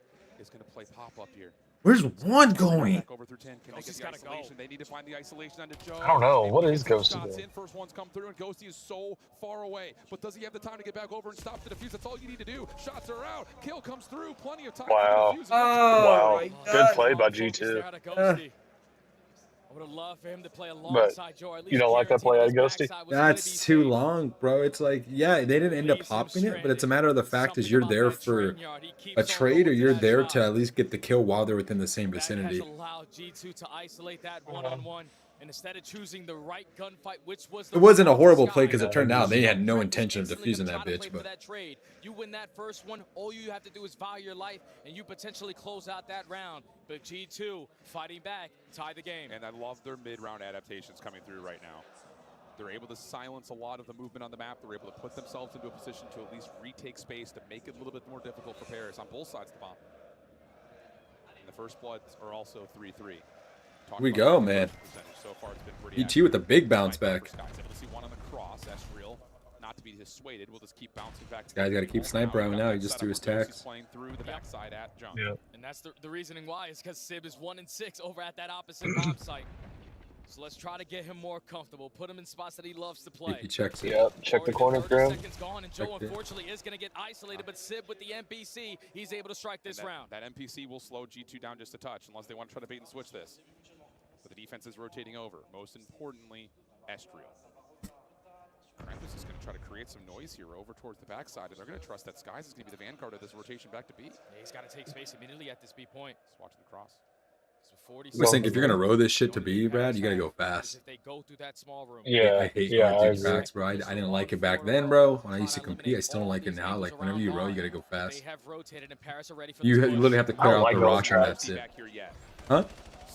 is going to play pop up here. Where's one going? Back over through 10. Can they get the isolation? They need to find the isolation onto Joe. I don't know. They What need to is get some Ghosty shots doing? in. First one's come through, and Ghosty is so far away. But does he have the time to get back over and stop the defuse? That's all you need to do. Shots are out. Kill comes through. Plenty of time. Wow. For the defuse. Wow. Good play by G2. I would have loved for him to play But alongside Joe. At least you don't like that play out of Ghosty? That's too long, bro. It's like, yeah, they didn't end up popping it, but it's a matter of the fact is you're there for a trade or you're there to at least get the kill while they're within the same vicinity. Allowed G2 to isolate that one-on-one. And instead of choosing the right gunfight, which was It wasn't a horrible play because it turned out they had no intention of defusing that bitch, but that trade. You win that first one, all you have to do is value your life, and you potentially close out that round. But G2 fighting back, tie the game. And I love their mid-round adaptations coming through right now. They're able to silence a lot of the movement on the map. They're able to put themselves into a position to at least retake space to make it a little bit more difficult for Paris on both sides of the bomb. And the first bloods are also 3-3. Here we go, man. So far, it's been pretty ET with the big bounce back. Able to see one on the cross. Esriel, not to be dissuaded, will just keep bouncing back. This guy's got to keep sniper out now. He just threw his tax. Playing through the backside at jump. Yeah. And that's the reasoning why is because Sib is 1-6 over at that opposite bomb site. So let's try to get him more comfortable. Put him in spots that he loves to play. He checks it. Yep, check the corner for him. Seconds gone, and Joe unfortunately is going to get isolated, but Sib with the NPC, he's able to strike this round. That NPC will slow G2 down just a touch unless they want to try to bait and switch this. But the defense is rotating over. Most importantly, Esriel. Krampus is going to try to create some noise here over towards the backside, and they're going to trust that Skies is going to be the vanguard of this rotation back to B. Yeah, he's got to take space immediately at this B point. Just watching the cross. I always think if you're gonna row this shit to B, Brad, you gotta go fast. If they go through that small room. Yeah, I hate I backs, bro. I didn't like it back then, bro. When I used to compete, I still don't like it now. Like whenever you row, you gotta go fast. They have rotated and Paris are ready for You literally have to clear out the rock and that's it. Huh?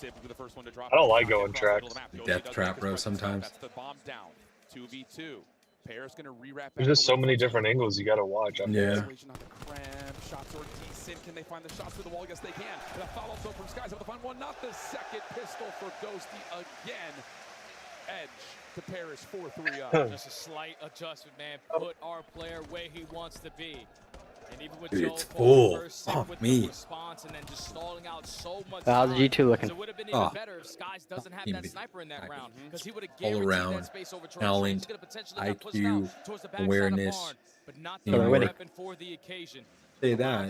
I don't like going track. Death trap, bro. Sometimes. That's the bomb down. 2v2. Paris gonna rewrap. There's just so many different angles you gotta watch. Yeah. Shots are decent. Can they find the shots through the wall? Yes, they can. The follow throw from Skies able to find one. Not the second pistol for Ghosty again. Edge to Paris 4-3 up. Just a slight adjustment, man. Put our player where he wants to be. And even with Dude, Joe it's full. first Oh, with me. the response and then just stalling out so much How's time. G2 looking? So it would have been even Oh. better if Skies doesn't have He that beat- sniper in that round. Because he would have All guaranteed around, that space over Toronto. talent, He's gonna potentially got pushed IQ, out towards the backside awareness, of barn, but not teamwork. the Winning. weapon for the occasion. Say that.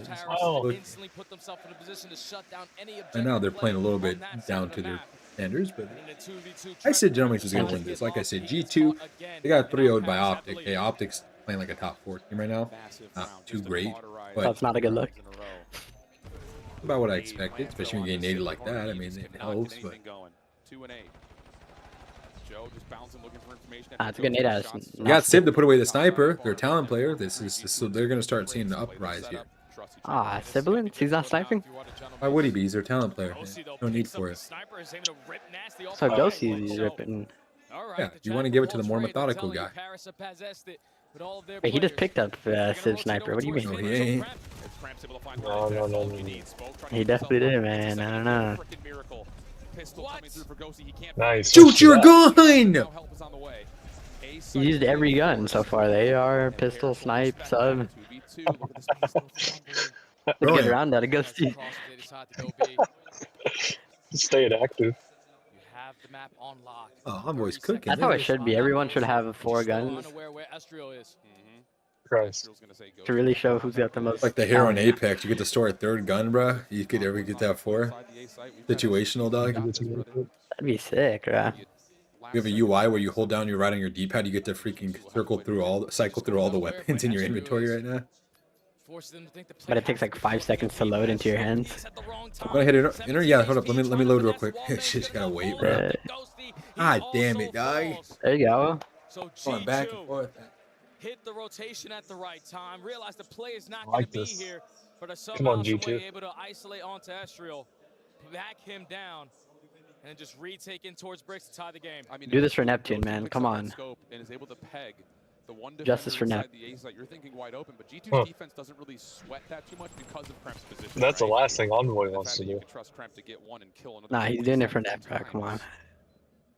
Instantly put themselves in a position to shut down any I know they're playing a little bit down to their standards, but I said Gentlemen was going to win this. Like I said, G2, they got 3-0'd by Optic. Hey, Optic's playing like a top 4 team right now. Not too great, but That's not a good look. about what I expected, especially when you get naded like that. I mean, it helps, but 2-8. Joe just bouncing, looking for information. It's a good nade ass. you got Sib to put away the sniper. They're a talent player. So they're going to start seeing the uprise here. Ah, siblings? He's not sniping? Why would he be? He's their talent player. No need for it. So Ghosty is ripping. Yeah, you want to give it to the more methodical guy. Wait, he just picked up Civ Sniper. What do you mean? No, he ain't. No. He definitely did, man. I don't know. Nice. Shoot your gun! He used every gun so far. They are pistol, snipe, sub. Let's get around that. Ghosty. Stay active. Oh, Envoy's cooking. That's how it should be. Everyone should have 4 guns Christ. to really show who's got the most. Like the hero in Apex, you get to store a 3rd gun, bro. You could ever get that 4. Situational, dog. That'd be sick, bro. You have a UI where you hold down your right on your D-pad, you get to freaking cycle through all the weapons in your inventory right now. But it takes like 5 seconds to load into your hands. I'm gonna hit it. Enter. Yeah, hold up. Let me load real quick. Shit, gotta wait, bro. God damn it, dog. There you go. Going back and forth. Hit the rotation at the right time. Realize the play is not I going like to be this. here, but are Come on, somehow G2. able to isolate onto Esriel, back him down, and then just retake in towards bricks to tie the game. I mean, Do this for Neptune, man. Come on. And is able to peg The one Justice for defender Nap. inside the ace that you're thinking wide open, but G2's Huh. defense doesn't really sweat that too much because of Kremp's position. That's the right? last thing Envoy The wants fact to that you do. can trust Kremp to get one and kill another. Nah, he's 40 doing it for seconds Nap, bro. Come on.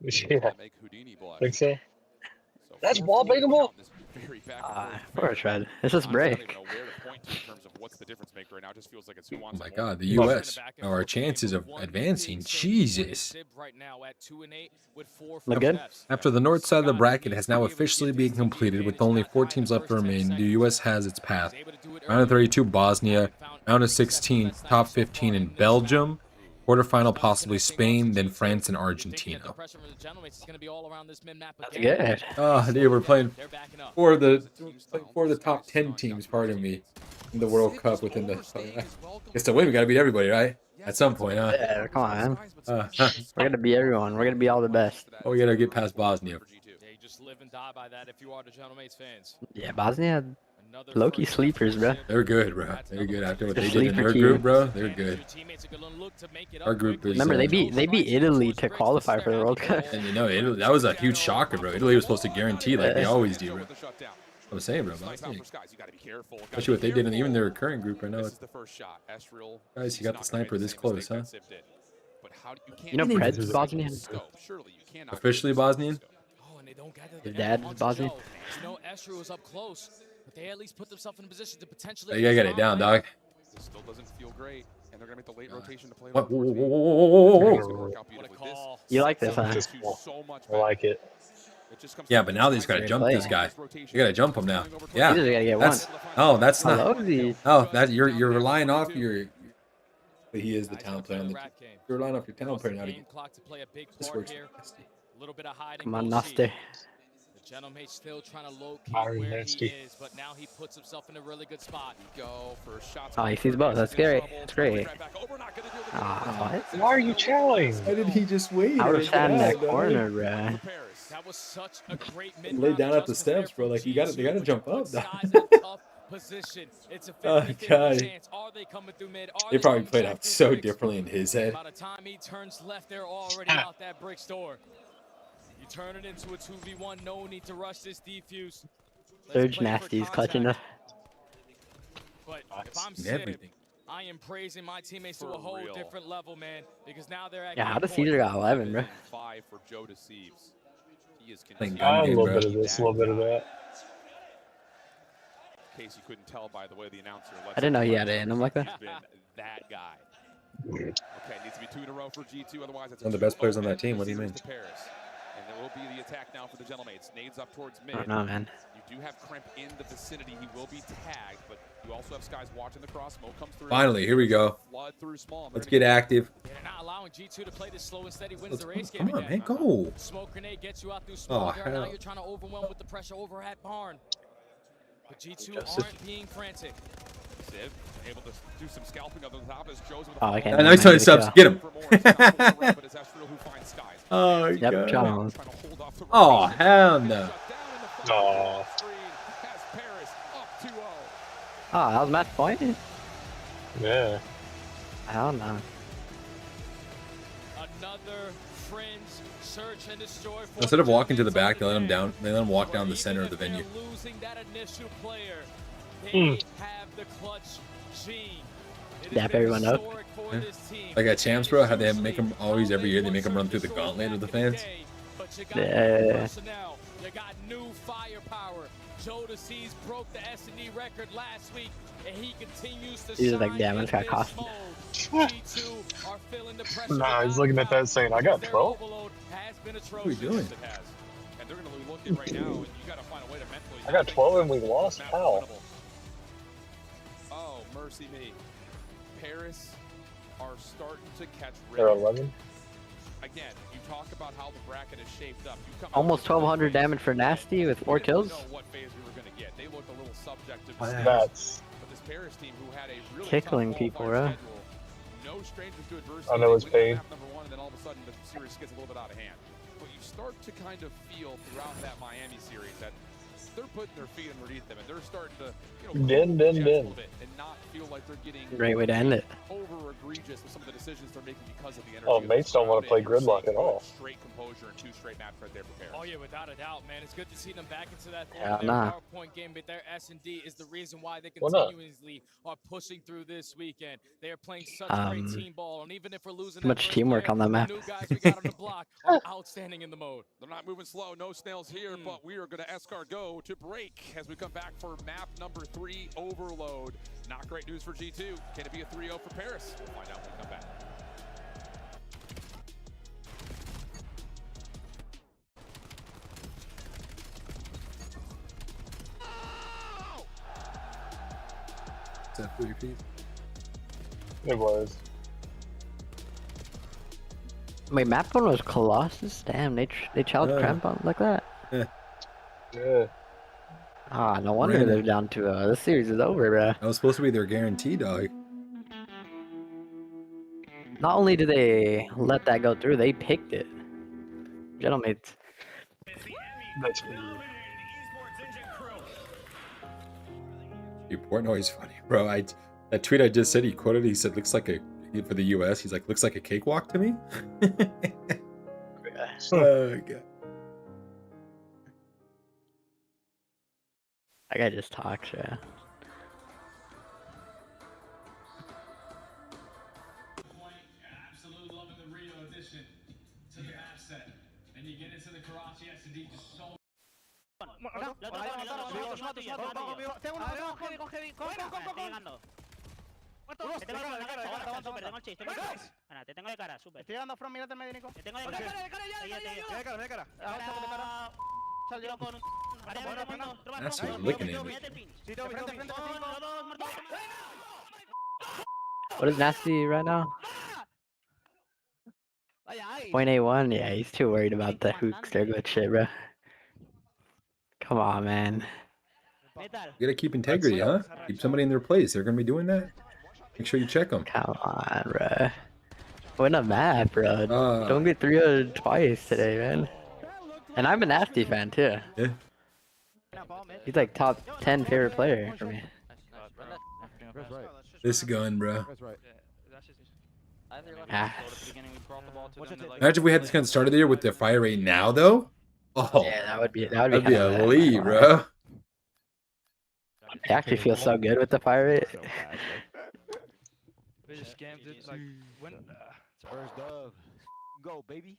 Yeah. Make Houdini blush. Think so? So That's 4-4 wall breakable? count in this very back and forth Of course, affair. Red. It's just Honestly, I don't break. even know where to point to in terms of what's the difference maker right now. It just feels like it's who Oh wants my it more. God, the U.S. Our chances of advancing. Jesus. Look good? After the north side of the bracket has now officially been completed with only 4 teams left to remain, the U.S. has its path. Round of 32, Bosnia. Round of 16, top 15 in Belgium. Quarterfinal, possibly Spain, then France and Argentina. That's good. Oh, dude, we're playing for the top 10 teams, pardon me, in the World Cup within the... It's to win, we gotta beat everybody, right? At some point, huh? Yeah, come on, man. We're gonna be everyone. We're gonna be all the best. Oh, we gotta get past Bosnia. Yeah, Bosnia, low-key sleepers, bro. They're good, bro. They're good after what They're they did in sleeper their team. group, bro. They're good. Our group is... Remember, they beat Italy to qualify for the World Cup. And you know, Italy, that was a huge shocker, bro. Italy was supposed to guarantee like they always do, bro. I was saying, bro. Especially what they did in even their current group right now. Guys, you got the sniper this close, huh? You know, Pred's Bosnian. Officially Bosnian? His dad's Bosnian. You know, Escher was up close, but they at least put themselves in a position to potentially. You gotta get it down, dog. This still doesn't feel great, and they're gonna make the late rotation to play. What? Whoa, whoa, whoa, whoa, whoa. You like this, huh? I like it. Yeah, but now they just gotta jump this guy. You gotta jump him now. Yeah. You just gotta get That's, one. oh, that's Hello, not. Z. Oh, that you're relying off your. But he is the talent player on the team. You're relying off your talent player now to get. This works. Come on, Nasty. Gentlemate still trying to locate Byron where Nasty. he is, but now he puts himself in a really good spot. Go for shots. Oh, he sees both. That's great. That's great. Oh, what? Why are you challenging? Why did he just wait? I would have sat in that corner, bro. That was such a great Lay down at the steps, bro. Like you gotta jump up. position. It's a Oh 50-50 God. chance. Are they coming through mid? Are They probably coming played back out through so six? differently in his head. By the time he turns left, they're already out that brick store. You turn it into a 2v1. No need to rush this defuse. Surge Nasty's clutching up. But if I'm Everything. sitting, I am praising my teammates to a whole different level, man. Because now they're at Yeah, how does Caesar got 11, bro? 5 for Joe Deceives. He is Playing A gun game, little bro. bit of this, a little bit of that. In case you couldn't tell by the way the announcer lets I didn't know it he run, had it in him like that. He's been that guy. Okay, needs to be 2 in a row for G2, otherwise it's One of the best players on that team. What do you mean? to Paris. And there will be the attack now for the Gentlemates. Nades up towards mid. I don't know, man. You do have Kremp in the vicinity. He will be tagged, but you also have Skies watching the cross. Smoke comes through. Finally, here we go. Flood through small. Let's get active. They're not allowing G2 to play this slow and steady wins Let's the race come game on, again. man, go. Smoke grenade gets you out through Oh, smoke. Now hell. you're trying to overwhelm with the pressure over at Barn. But G2 Justice. aren't being frantic. Civ able to do some scalping up on the top as Joe's with Oh, I can't. Nice do subs. it. Get him. but it's Astral who finds Skies. Oh, Yep, God. John. Trying to hold off the Oh, hell no. Oh. has Paris up 2-0. Oh, that was match point? Yeah. I don't know. Another fringe search and destroy for Instead of walking to the Gentlemates back, they let him over down. They let him walk down the Even center of if the venue. they're losing that initial player, they Mm. have the clutch gene. It has Dap been everyone up. historic for Yeah. this team. Like at Champs, bro, how they make them always every year. They make them run through the gauntlet of the fans. But you got Yeah. new personnel. You got new firepower. Joe Deceives broke the S&D record last week, and he continues to He's like, shine damn, in it's got this cost. mode. G2 are feeling the pressure Nah, he's without looking at doubt. that saying, I got Their 12. overload has been What are we atrocious. doing? It has. And they're going to be looking right now, and you got to find a way to mentally. I got 12 and we lost? Not How? winnable. Oh, mercy me. Paris are starting to catch They're rhythm. 11. Again, you talk about how the bracket is shaped up. You come out Almost with a 1,200 phase. damage for Nasty with 4 We didn't kills. know what phase we were going to get. They looked a little subjective. Oh, to yeah. stats. That's. But this Paris team, who had a really Tickling tough people, qualifier right? schedule, no strangers to adversity. I know it's They win pain. map number 1, and then all of a sudden the series gets a little bit out of hand. But you start to kind of feel throughout that Miami series that they're putting their feet underneath them, and they're starting to, Din. and not feel like they're getting Great way to end it. over egregious with some of the decisions they're making because of the energy. Oh, mates don't want to play Gridlock at all. Straight composure and 2 straight maps right there for Paris. Oh yeah, without a doubt, man. It's good to see them back into that Yeah, nah. PowerPoint game, but their S&D is the reason why they Why not? continuously are pushing through this weekend. They are playing such Um, great team ball, and even if we're losing too much teamwork on that map. the new guys we got on the block are outstanding in the mode. They're not moving slow, no snails here, but we are going to escargot to break as we come back for map number 3, Overload. Not great news for G2. Can it be a 3-0 for Paris? We'll find out when we come back. Is that 3 feet? It was. Wait, map 1 was Colossus? Damn, they challenged Crampon like that. Yeah. Ah, no wonder Random. they're down to this series is over, bro. That was supposed to be their guarantee, dog. Not only did they let that go through, they picked it. Gentlemen, Dude, Portnoy's funny, bro. That tweet I just said, he quoted. He said, "Looks like for the U.S." He's like, "Looks like a cakewalk to me." Oh god. that guy just talks, yeah. Absolutely loving the Rio addition to the map set. And you get into the Karachi SD just so. Te tengo de cara, super. Estoy dando front, mírate el medio, Nico. Te tengo de cara. De cara. Salió con un... That's what I'm looking at. What is Nasty right now? 0.81? Yeah, he's too worried about the hookster glitch shit, bro. Come on, man. You gotta keep integrity, huh? Keep somebody in their place. They're gonna be doing that. Make sure you check them. Come on, bro. Win a map, bro. Don't get 3-0 twice today, man. And I'm a Nasty fan, too. Yeah. He's like top 10 favorite player for me. This gun, bro. Ah. Imagine if we had this kind of start of the year with the fire rate now, though. Oh, Yeah, that would be that'd be kinda a lead, bro. It actually feels so good with the fire rate. We just scammed it, like, when... First dub. Go, baby.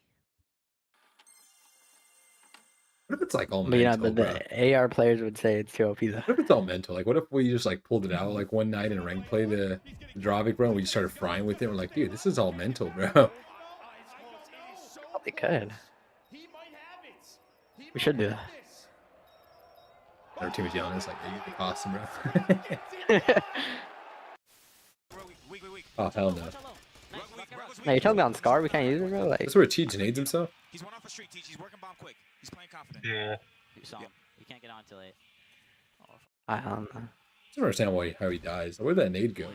What if it's like all But you know, mental, bro? the AR players would say it's too OP though. What if it's all mental? Like, what if we just like pulled it out like one night in a rank play the Dravic, bro, and we just started frying with it? We're like, dude, this is all mental, bro. They could. We should do that. Our team is yelling at us like, they get the costume, bro. Oh, hell no. Now you telling me on Scar we can't use it, bro? Like, That's where Teach nades himself? He's one off a street, He's working bomb quick. He's playing confident. Yeah. You saw him. You can't get on till 8. I don't know. I don't understand how he dies. Where'd that nade go?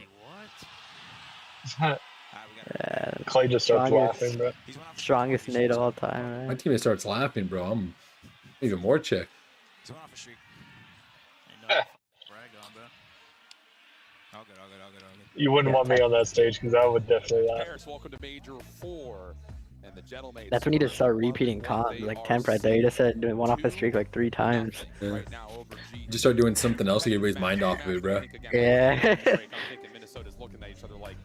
Clay just starts laughing, bro. Strongest nade of all time, My right? teammate starts laughing, bro. I'm even more checked. He's one off a street. Yeah. Brag on, bro. All good. You wouldn't want me on that stage because I would definitely laugh. Paris, welcome to Major 4. And the gentlemen. That's when you just start repeating comms, like Temp right there. You just said doing one off a streak like 3 times. Yeah. You just start doing something else to get everybody's mind off of it, bro. Yeah. I'm thinking Minnesota's looking at each other like,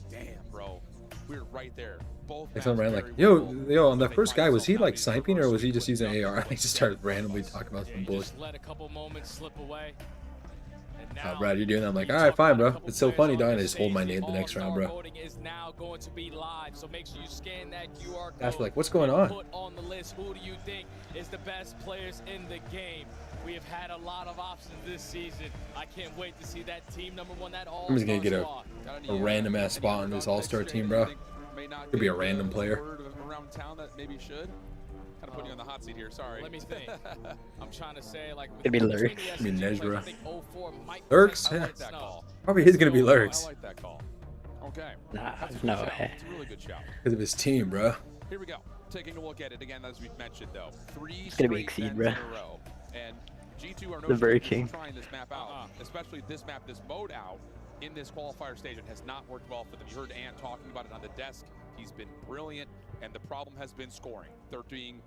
damn, bro, we're right there. Both. Like someone ran like, yo, on that first guy, was he like sniping or was he just using AR? He just started randomly talking about some bullshit. Let a couple moments slip away. Oh, Brad, you're doing that. I'm like, all right, fine, bro. It's so funny, dog. And I just hold my nade the next round, bro. Voting is now going to be live, so make sure you scan that QR code. That's like, what's going on? Put on the list who do you think is the best players in the game. We have had a lot of options this season. I can't wait to see that team number 1. That all. I'm just gonna get a random ass spot on this all-star team, bro. Could be a random player. Around town that maybe should. Kind of putting you on the hot seat here. Sorry. Let me think. I'm trying to say like. Could be Lurks. Could be Nejra. 04 Lurks? Yeah. Probably is gonna be Lurks. I like that call. Okay. Nah, no way. It's a really good shout. Because of his team, bro. Here we go. Taking a look at it again, as we mentioned, though. 3 It's gonna be straight Exceed, ends bro. in a row. And G2 are no The Burger strangers King. to trying this map out, especially this map, this mode out in this qualifier stage. It has not worked well for them. You heard Ant talking about it on the desk. He's been brilliant, and the problem has been scoring. They're being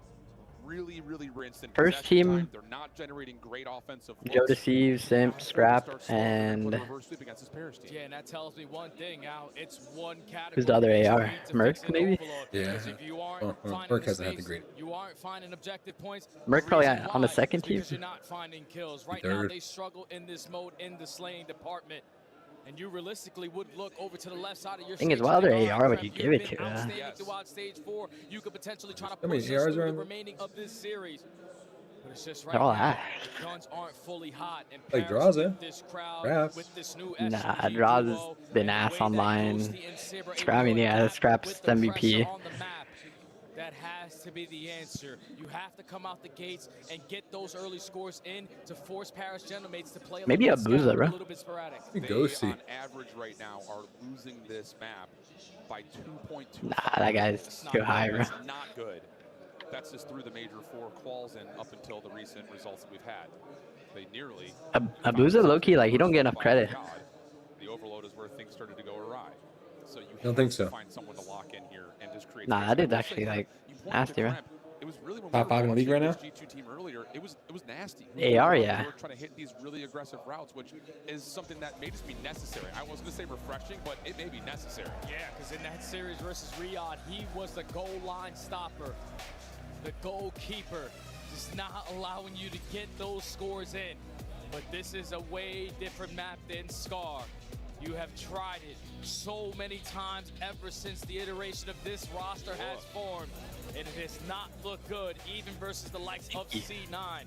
really, really rinsed in First possession team, time. They're not generating great offensive Joe looks. Deceive, Simp, Scrap, and Yeah, and that tells me one thing, Al. It's one category. who's the other that you AR? need to Merc, fix and maybe? overload. Yeah. Because if you aren't Well, finding Merc the hasn't had the space, great. you aren't finding objective points. Merc The probably reason on the why second is because team. you're not finding kills. Right now, Third. they struggle in this mode in the slaying department. And you realistically would look over to the left side of your Thing is, stage what and other think, AR would crap, you you've give it been to, outstanding throughout stage 4. You could potentially try to How many push us ARs through are the in there? remaining of this series. But it's just right They're all now, ass. the guns aren't fully hot. And Like Paris Draza. with this crowd, Raps. with this new Nah, SMG Draza's duo, been and the ass way that online. Ghosty and Sib are able Scrap, I mean, to yeah, adapt Scrap's with the MVP. pressure on the map. That has to be the answer. You have to come out the gates and get those early scores in to force Paris Genomates to play Maybe a a little bit Booza, scattered, bro. a little bit sporadic. Be They, ghosty. on average right now, are losing this map by 2.2. Nah, that guy's too high, bro. That's not good. That's just through the major 4 quals and up until the recent results that we've had. They nearly. Abuza, low-key, like, he don't get enough credit. God, the overload is where things started to go awry. So you Don't think have to so. find someone to lock in here and just create. Nah, space. that dude's I will actually, say like, you pointed to nasty, bro. Kremp. It was really when Top we 5 in the league right now? watching this G2 team earlier. It was nasty. We AR, were yeah. trying to hit these really aggressive routes, which is something that may just be necessary. I wasn't gonna say refreshing, but it may be necessary. Yeah, because in that series versus Riyadh, he was the goal line stopper, the goalkeeper, just not allowing you to get those scores in. But this is a way different map than Scar. You have tried it so many times ever since the iteration of this roster has formed, and it has not looked good, even versus the likes of C9.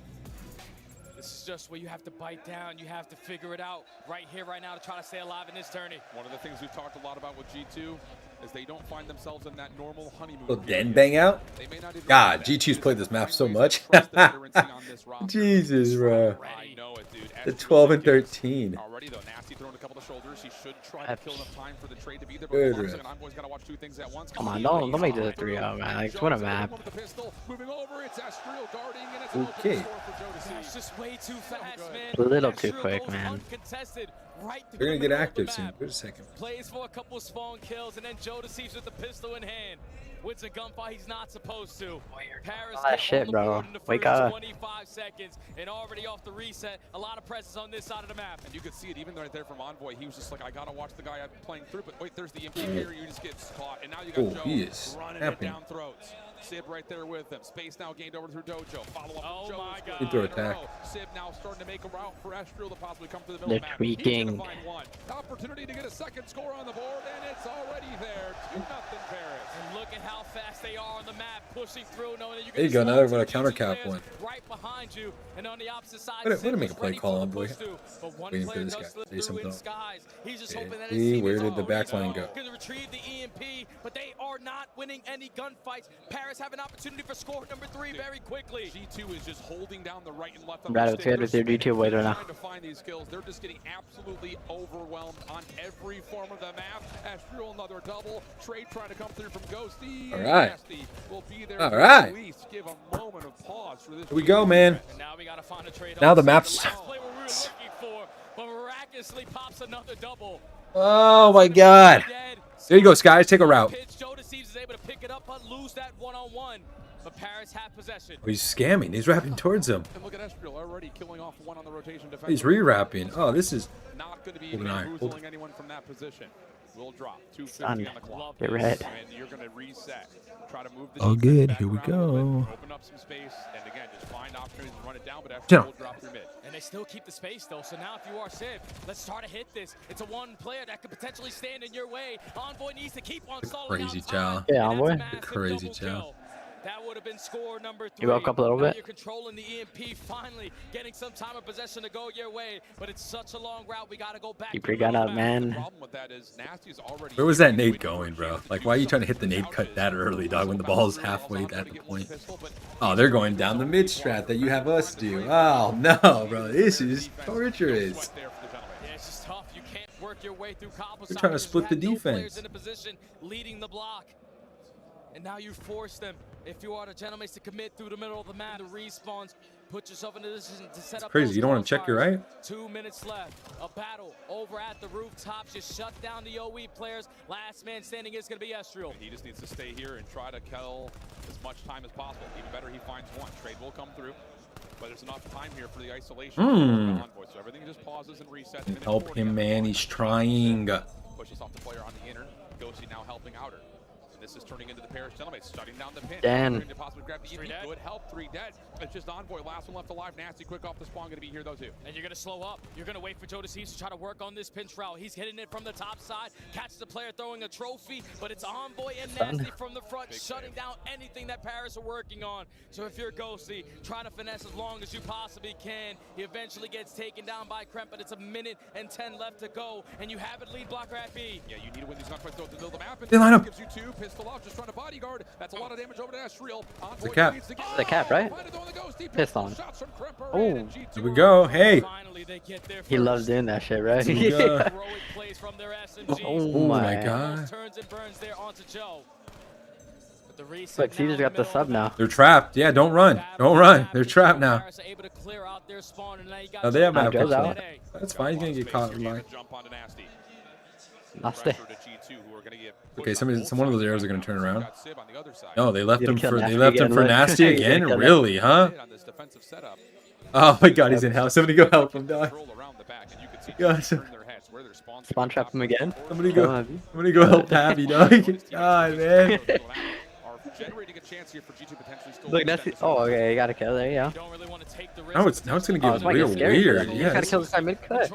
This is just where you have to bite down. You have to figure it out right here, right now to try to stay alive in this tourney. One of the things we've talked a lot about with G2 is they don't find themselves in that normal honeymoon. Will period. Den bang out? They may not even God, do that. G2's played this map so much. Trust the veterancy on this roster. Jesus, bro. I know it, dude. The As 12 and Drew said, 13. Already though, Nasty throwing a couple of shoulders. He should try to kill enough time for the trade to be there. Good, But Riff. and Envoy's got to watch 2 things at once. Come on, don't make this a 3-0, man. Like, what a map. With the pistol, moving over, it's Astriel guarding, and it's an open Okay. score for Joe to see. It's just way too fast, man. A little too Astriel quick, goes man. uncontested right to They're gonna the get middle of the active soon. map. Wait a second. Plays for a couple spawn kills, and then Joe deceives with the pistol in hand. Wins a gunfight he's not supposed to. Paris All that get shit, on the bro. board in the Wake first up. 25 seconds, and already off the reset, a lot of presence on this side of the map. And you could see it even right there from Envoy. He was just like, I gotta watch the guy I'm playing through. But wait, there's the MP here. You just get caught, and now you got Oh, Joe he is running snapping. it down throats. Sib right there with him. Space now gained over through Dojo. Follow up Oh with Joe. my God. He threw attack. Sib now starting to make a route for Astriel to possibly come to the middle They're of the map. He's tweaking. gonna find one. Opportunity to get a second score on the board, and it's already there. 2-0 Paris. And look at how fast they are on the map, pushing through, knowing that you're There you gonna go, another slide one, a two counter G2 cap players one. right behind you, and on the opposite side, Way to Sib make was a play ready call, for the Envoy. push through, but one Waiting for player this does guy to slip say through in something. skies. He's just Okay. hoping that He his team where is did the on. backline go? Gonna retrieve the EMP, but they are not winning any gunfights. Paris have an opportunity for score number 3 very quickly. G2 is just holding down the right and left. Brad, what's good with your G2 boys right now? Trying to find these kills. They're just getting absolutely overwhelmed on every form of the map. Astriel another double. Trade trying to come through from Ghosty. All right. Nasty will be there All to right. at least give a moment of pause for this. Here we go, man. And now we gotta find a trade. Now the map's- last play we were looking for, but miraculously pops another double. Oh my God. There you go, Skies. Take a route. Pitch. Joe Deceives is able to pick it up, but lose that one-on-one. But Paris have possession. Oh, he's scamming. He's rapping towards him. And look at Astriel already killing off one on the rotation defense. He's re-rapping. Oh, this is... Not going to be Hold an eye. bamboozling anyone from that position. Will drop. 250 Son, on the clock. get red. And you're going to reset. Try to move the Oh, defense good. back Here we around a little go. bit, open up some space, and again, just find opportunities to run it down, but Yeah. Astriel will drop through mid. And they still keep the space, though. So now if you are Sib, let's try to hit this. It's a one player that could potentially stand in your way. Envoy needs to keep on stalling Crazy out chow. time. Yeah, And that's a Envoy. massive Crazy double chow. kill. That would have been score number 3. You woke up a little Now bit? You're controlling the EMP, finally getting some time of possession to go your way. But it's such a long route. We got to go back. Keep to your the gun up, roadmap. man. Problem with that is Nasty's already. Where was that nade going, bro? Like, why are you trying to hit the nade cut that early, dog, when the ball's halfway at the point? Oh, they're going down the mid strat that you have us do. Oh, no, bro. This is torturous. Yeah, it's just tough. You can't work your way through cobblestone. They're trying to because split you the have no players defense. in a position leading the block. And now you force them, if you are the Gentlemen, to commit through the middle of the map. The respawns, put yourself in a position to set up. Crazy. You don't want to check your right? 2 minutes left. A battle over at the rooftops. Just shut down the OE players. Last man standing is going to be Estriel. He just needs to stay here and try to kill as much time as possible. Even better, he finds one. Trade will come through. But there's enough time here for the isolation. So everything just pauses and resets. Help him, man. He's trying. Pushes off the player on the inner. Ghosty now helping outer. And this is turning into the Paris Gentlemen, shutting down the pin. Dan. To possibly grab the EP. Good help. 3 dead. It's just Envoy. Last one left alive. Nasty quick off the spawn. Going to be here, though, too. And you're going to slow up. You're going to wait for Joe Deceased to try to work on this pinch route. He's hitting it from the top side. Catches the player throwing a trophy. But it's Envoy and Nasty from the front, shutting down anything that Paris are working on. So if you're Ghosty, try to finesse as long as you possibly can. He eventually gets taken down by Kremp, but it's 1 minute and 10 left to go. And you have it lead blocker at B. Yeah, you need to win these gunfights to build the map. And they line up. Gives you 2. Pistol out. Just trying to bodyguard. That's a lot of damage over to Estriel. The cap. The cap, right? Pissed on. Oh, here we go. Hey. He loves doing that shit, right? Yeah. Oh my god. Look, Caesar's got the sub now. They're trapped. Yeah, don't run. Don't run. They're trapped now. Oh, they have map control. That's fine. He's gonna get caught in line. Nasty. Okay, some one of those arrows are gonna turn around. No, they left him for again, Nasty again. Really, huh? Oh my god, he's in house. Somebody go help him, dog. Gosh. Spawn trap him again. Somebody go help Pappy, dog. God, man. Look, that's oh, okay, you got to kill. There you go. Now it's gonna get real weird. You gotta kill this guy mid cut.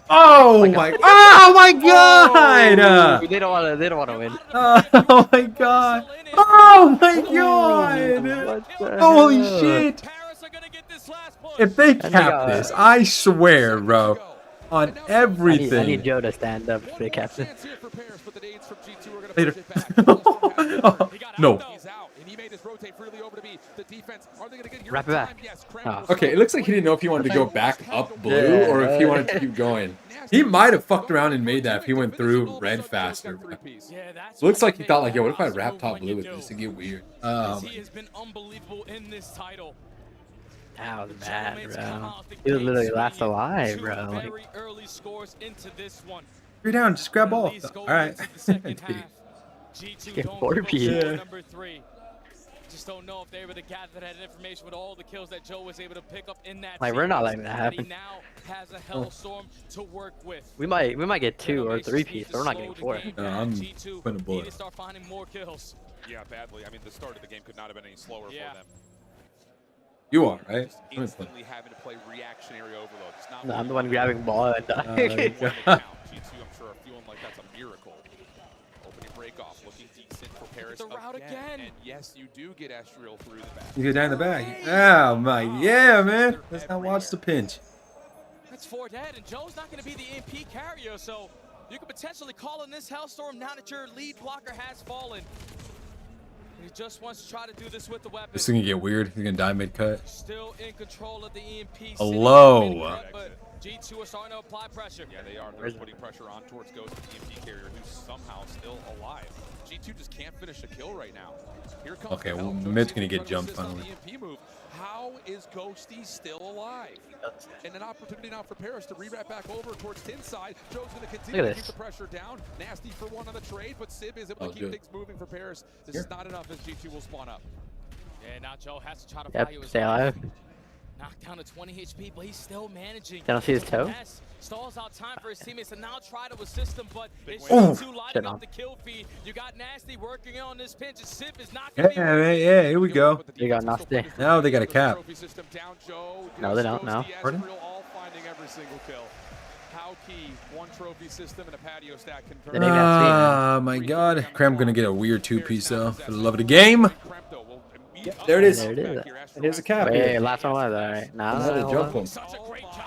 Oh my! Oh my god! They don't want to win. Oh my god! Oh my god! Holy shit! If they cap this, I swear, bro, on everything. I need Joe to stand up if they cap this. Later. No. Wrap it back. Oh. Okay, it looks like he didn't know if he wanted to go back up blue or if he wanted to keep going. He might have fucked around and made that if he went through red faster. Looks like he thought like, yo, what if I wrap top blue with this to get weird? He has been unbelievable in this title. That was bad, bro. He was literally last alive, bro. Like, you're down, just grab all. Alright. Get 4 piece. Just don't know if they were able to gather that information with all the kills that Joe was able to pick up in that. Like, we're not letting that happen. He now has a Hellstorm to work with. We might get 2 or 3 piece, but we're not getting 4. No, I'm putting a bullet. Start finding more kills. Yeah, badly. I mean, the start of the game could not have been any slower for them. You are, right? Instantly having to play reactionary overload. It's not No, I'm the one grabbing ball and dying. G2, I'm sure, are feeling like that's a miracle. Opening break off, looking decent for Paris the route again. And yes, you do get Estriel through the back. You get down the back. Oh my, yeah, man. Let's not watch the pinch. That's 4 dead, and Joe's not going to be the MP carrier, so you could potentially call in this Hellstorm now that your lead blocker has fallen. He just wants to try to do this with the weapon. This is gonna get weird. He's gonna die mid-cut. Still in control of the EMP. Hello. But G2 are starting to apply pressure. Yeah, they are. They're putting pressure on towards Ghost, the EMP carrier, who's somehow still alive. G2 just can't finish a kill right now. Here comes okay, well, mid's gonna get jumped finally. EMP move. How is Ghosty still alive? And an opportunity now for Paris to re-wrap back over towards Tin side. Joe's going to continue to keep the pressure down. Nasty for one on the trade, but Sib is able to keep things moving for Paris. This is not enough as G2 will spawn up. Yeah, now Joe has to try to value his stay alive. Knocked down to 20 HP, but he's still managing. Can I see his toe? Stalls out time for his teammates to now try to assist him, but it's too lighting up the kill feed. You got Nasty working on this pinch. Sib is not going to be here we go. They got Nasty. Now they got a cap. No, they don't. No. Pardon? All finding every single kill. How key, one trophy system and a patio stack can Ah, my God. Kremp gonna get a weird 2-piece though. For the love of the game. Yep, there it is. There it is. It is a cap. Hey, last one was alright. Now jump him.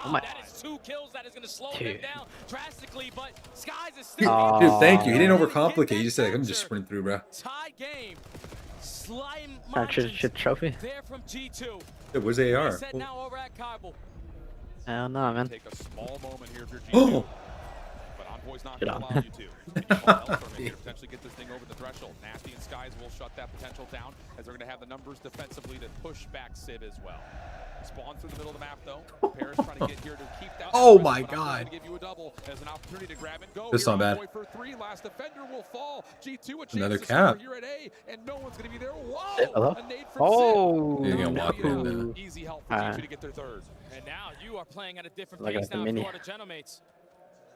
Oh my. 2 kills that is going to slow him down drastically, but Skies is still. Dude, thank you. He didn't overcomplicate. He just said, "I'm just sprint through, bro." Tie game. Slime should trophy. There from G2. Dude, where's the AR? Now over at Kybal. I don't know, man. Take a small moment here if you're G2. Oh. Envoy's not Shit going to on. allow you to. Potentially get this thing over the threshold. Nasty and Skies will shut that potential down as they're going to have the numbers defensively to push back Civ as well. Spawn through the middle of the map though. Paris trying to get here to keep that. Oh my God. To give you a double as an opportunity to grab and go. This is not bad. For 3, last defender will fall. G2 a chance Another to cap. score here at A, and no one's going to be there. Whoa! Hello? A nade from Oh. He's gonna walk it in there. Easy help for G2 to get their third. And now you are playing at a different Look pace at the now, mini. Florida Genomates.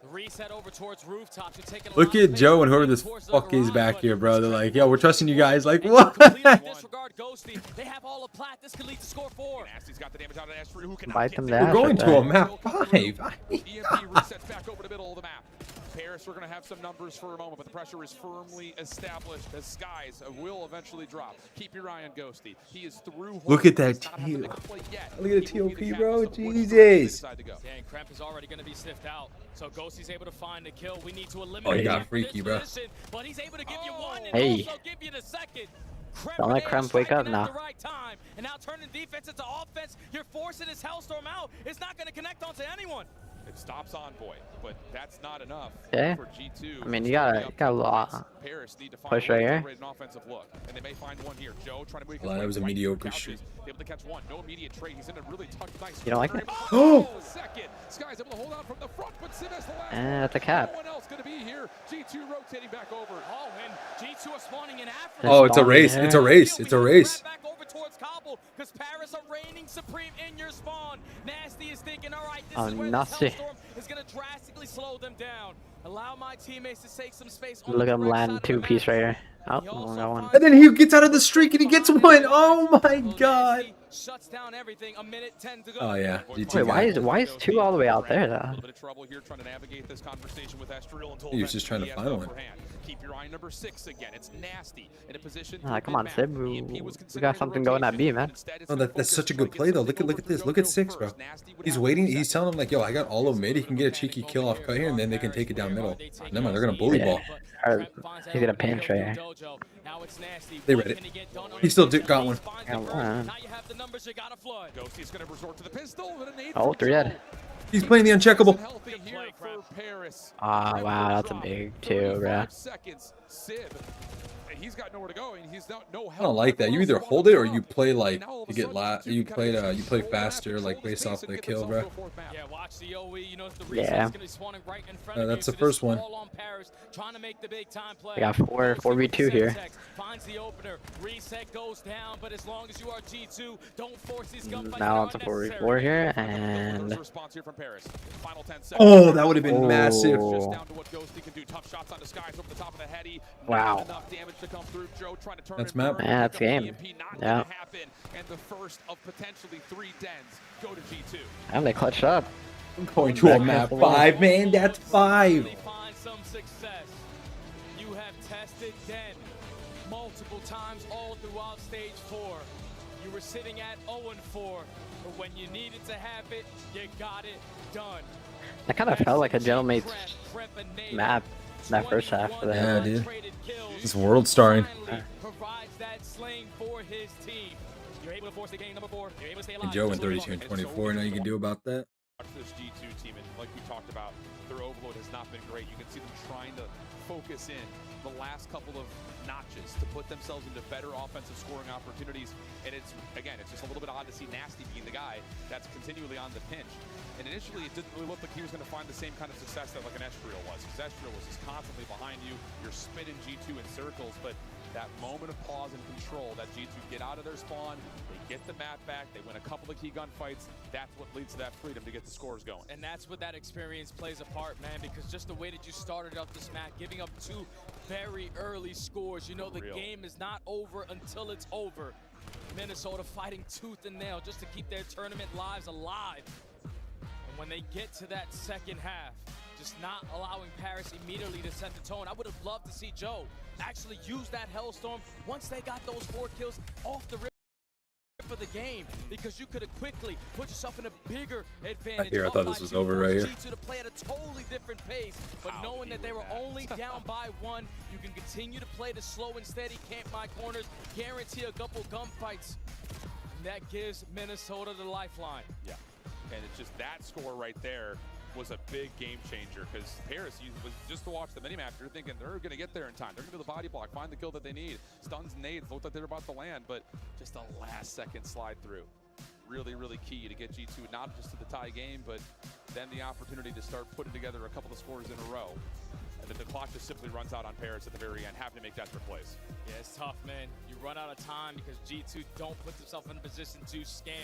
The reset over towards rooftops. You're taking a Look lot of at Joe and whoever this fuck is back here, bro. They're like, yo, we're trusting you guys. Like, what? disregard Ghosty. They have all of plat. This could lead to score 4. Nasty's got the damage out of Astrid, who can Bite them We're down. going to a map 5. EMP resets back over the middle of the map. Paris, we're going to have some numbers for a moment, but the pressure is firmly established as Skies will eventually drop. Keep your eye on Ghosty. He is through. Look at that teal. Look at the TOP, bro. Jesus. Yeah, and Kremp is already going to be sniffed out. So Ghosty's able to find the kill. We need to eliminate. Oh, he got him freaky, from bro. this position, but he's able to give you one and Hey. also give you the second. Don't let Kremp wake up now. The right time, and now turning defense into offense. You're forcing his Hellstorm out. It's not going to connect onto anyone. It stops Envoy, but that's not enough Okay. for G2. I mean, you got a lot. Paris need to find Push a way right to here. generate an offensive look, and they may find one here. Joe trying to make his Well, way that was a right mediocre through shoot. couches. Able to catch one. No immediate trade. He's in a really tough, nice. You don't like that? Oh, second. Skies able to hold on from the front, but Civ has the last. That's a cap. No one else going to be here. G2 rotating back over. Oh, and G2 are spawning in Africa. Oh, it's a race. It's a race. It's a race. Back over towards Cobble, because Paris are reigning supreme in your spawn. Nasty is thinking, all right, this Oh, is where Nasty. this Hellstorm is going to drastically slow them down. Allow my teammates to take some space. Look at him land 2-piece right here. Oh, only got one. And then he gets out of the streak and he gets one. Oh my God. Shuts down everything. A minute 10 to go. Oh yeah. GT Wait, guy. why is 2 all the way out there A though? little bit of trouble here trying to navigate this conversation with Estriel until He was just trying to eventually he find has one. the upper hand. Keep your eye on number 6 again. It's Nasty in a position. Ah, to come on, mid-map. Sib. EMP We was got considering something going at B, rotation. man. Instead, it's Oh, gonna that's focus, such a try good to play get though. something Look at over this. to Look at JoJo 6, bro. first. Nasty would He's have waiting. the He's telling him like, yo, I got all of mid. He can get a cheeky kill off cut here, and then they can take it down middle. Never mind, they're gonna bully ball. Or, he's gonna pinch right here. They read it. He still got one. Got one. Now you have the numbers you got to flood. Ghosty's going to resort to the pistol. With a nade Oh, from 3 dead. He's playing the uncheckable. Healthy here for Paris. Ah, wow, that's a big 2, bro. 35 seconds. Civ. And he's got nowhere to go. And he's no help. I don't like that. You either hold it or you play like you get you play faster, like based off the kill, bro. Yeah, watch the OE. You know the Yeah. gonna be spawning right in front of That's you, the so this first one. is all on Paris, trying to make the big time play. We got 4v2 here. Finds the opener. Reset goes down, but as long as you are G2, don't force these gunfights. Now it's a 4v4 here, and Response here from Paris. Final 10 seconds. Oh, that would have been Oh. massive. Just down to what Ghosty can do. Tough shots on the Skies over the top of the heady. Wow. Not enough damage to come through. Joe trying to turn That's it map. burn. Yeah, that's Pick up game. EMP, not Yeah. gonna happen. And the first of potentially 3 dens go to G2. and they clutched up. I'm going to a map 5, man. That's 5. Find some success. You have tested Den multiple times all throughout stage 4. You were sitting at 0-4, but when you needed to have it, you got it done. That kind of felt like a Gentleman's map that first half of the Yeah, dude. This world starring. Provides that sling for his team. You're able to force the game number 4. You're able to stay alive. And Joe went 32 and 24. Now you can do about that. Watch this G2 team, and like we talked about, their overload has not been great. You can see them trying to focus in the last couple of notches to put themselves into better offensive scoring opportunities. And it's, again, it's just a little bit odd to see Nasty being the guy that's continually on the pinch. And initially, it didn't really look like he was going to find the same kind of success that like an Estriel was. Because Estriel was just constantly behind you. You're spinning G2 in circles, but that moment of pause and control, that G2 get out of their spawn, they get the map back, they win a couple of key gunfights, that's what leads to that freedom to get the scores going. And that's what that experience plays a part, man, because just the way that you started up this match, giving up 2 very early scores, you know the game is not over until it's over. Minnesota fighting tooth and nail just to keep their tournament lives alive. And when they get to that second half, just not allowing Paris immediately to set the tone. I would have loved to see Joe actually use that Hellstorm once they got those 4 kills off the rip for the game, because you could have quickly put yourself in a bigger advantage. I thought this was over right here. To play at a totally different pace, but knowing that they were only down by 1, you can continue to play the slow and steady, camp my corners, guarantee a couple gunfights. And that gives Minnesota the lifeline. Yeah, and it's just that score right there was a big game changer because Paris, was just to watch the minimap, you're thinking they're going to get there in time. They're going to do the body block, find the kill that they need. Stuns and nades looked like they're about to land, but just a last-second slide through. Really, really key to get G2 not just to the tie game, but then the opportunity to start putting together a couple of scores in a row. And then the clock just simply runs out on Paris at the very end, having to make desperate plays. Yeah, it's tough, man. You run out of time because G2 don't put themselves in a position to scan.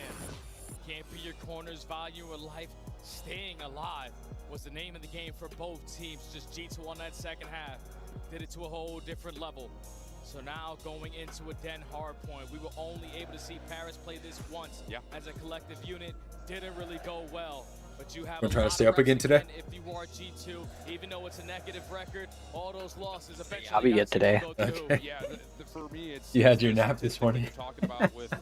Can't be your corner's value of life. Staying alive was the name of the game for both teams. Just G2 on that second half did it to a whole different level. So now going into a Den hardpoint, we were only able to see Paris play this once as a collective unit. Didn't really go well. But you have I'm trying to stay up again today. If you are G2, even though it's a negative record, all those losses eventually I'll be good today. Okay. Yeah, for me, it's... You had your nap this morning. You're talking about with,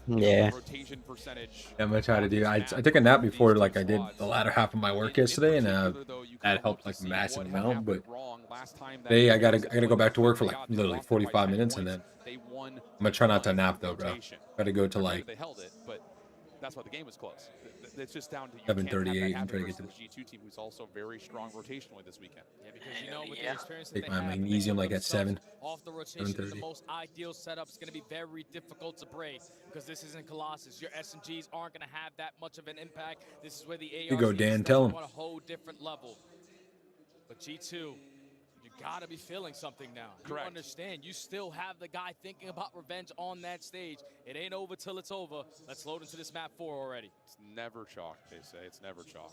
yeah. rotation percentage. I'm gonna try to do. I took a nap before, like I did the latter half of my work yesterday, and that helped like a massive amount. But today I gotta go back to work for like literally 45 minutes, and then I'm gonna try not to nap though, bro. Gotta go to like. They held it, but that's why the game was close. It's just down to 7:38 and try to get to the G2 team, who's also very strong rotationally this weekend. Yeah, because you know with the experience Take that my they have, magnesium like at 7. Off the rotation is the 7:30. most ideal setup. It's going to be very difficult to break because this isn't Colossus. Your SMGs aren't going to have that much of an impact. This is where the AR you go, Dan. Tell him. on a whole different level. But G2, you gotta be feeling something now. You understand. You still have the guy thinking about revenge on that stage. It ain't over till it's over. Let's load into this map 4 already. It's never chalk, they say. It's never chalk.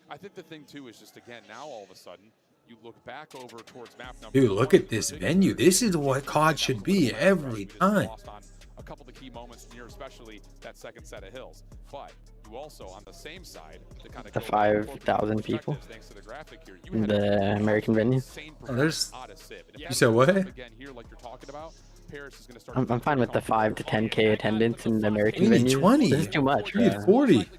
I think the thing too is just again now all of a sudden you look back over towards map number. Dude, look at this venue. This is what COD should be every time. Lost on a couple of the key moments near, especially that second set of hills. But you also on the same side to kind of The 5,000 people. thanks to the graphic here. The American venue. Oh, there's. You said what? Again here, like you're talking about. Paris is going to start. I'm fine with the 5 to 10K attendance in the American We need venue. 20. This is too much. We need bro. 40.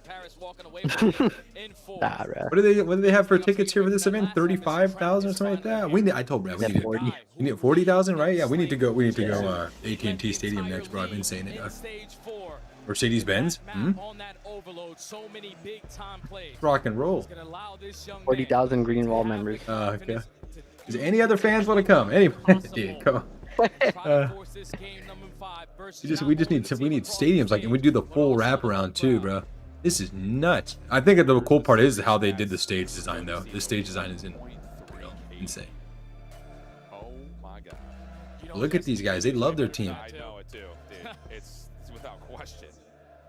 Nah, bro. What do they have for tickets here for this event? 35,000 or something like that. We need. I told Brad we need 40. We need 40,000, right? Yeah, we need to go. We need to go. AT&T Stadium next, bro. I've been saying it. Mercedes-Benz. Rock and roll. 40,000 Greenwall members. Okay. Does any other fans want to come? Anyway, dude, come on. We just need stadiums like, and we do the full wraparound too, bro. This is nuts. I think the cool part is how they did the stage design though. The stage design is insane. Oh my god. Look at these guys. They love their team. I know it too, dude. It's without question.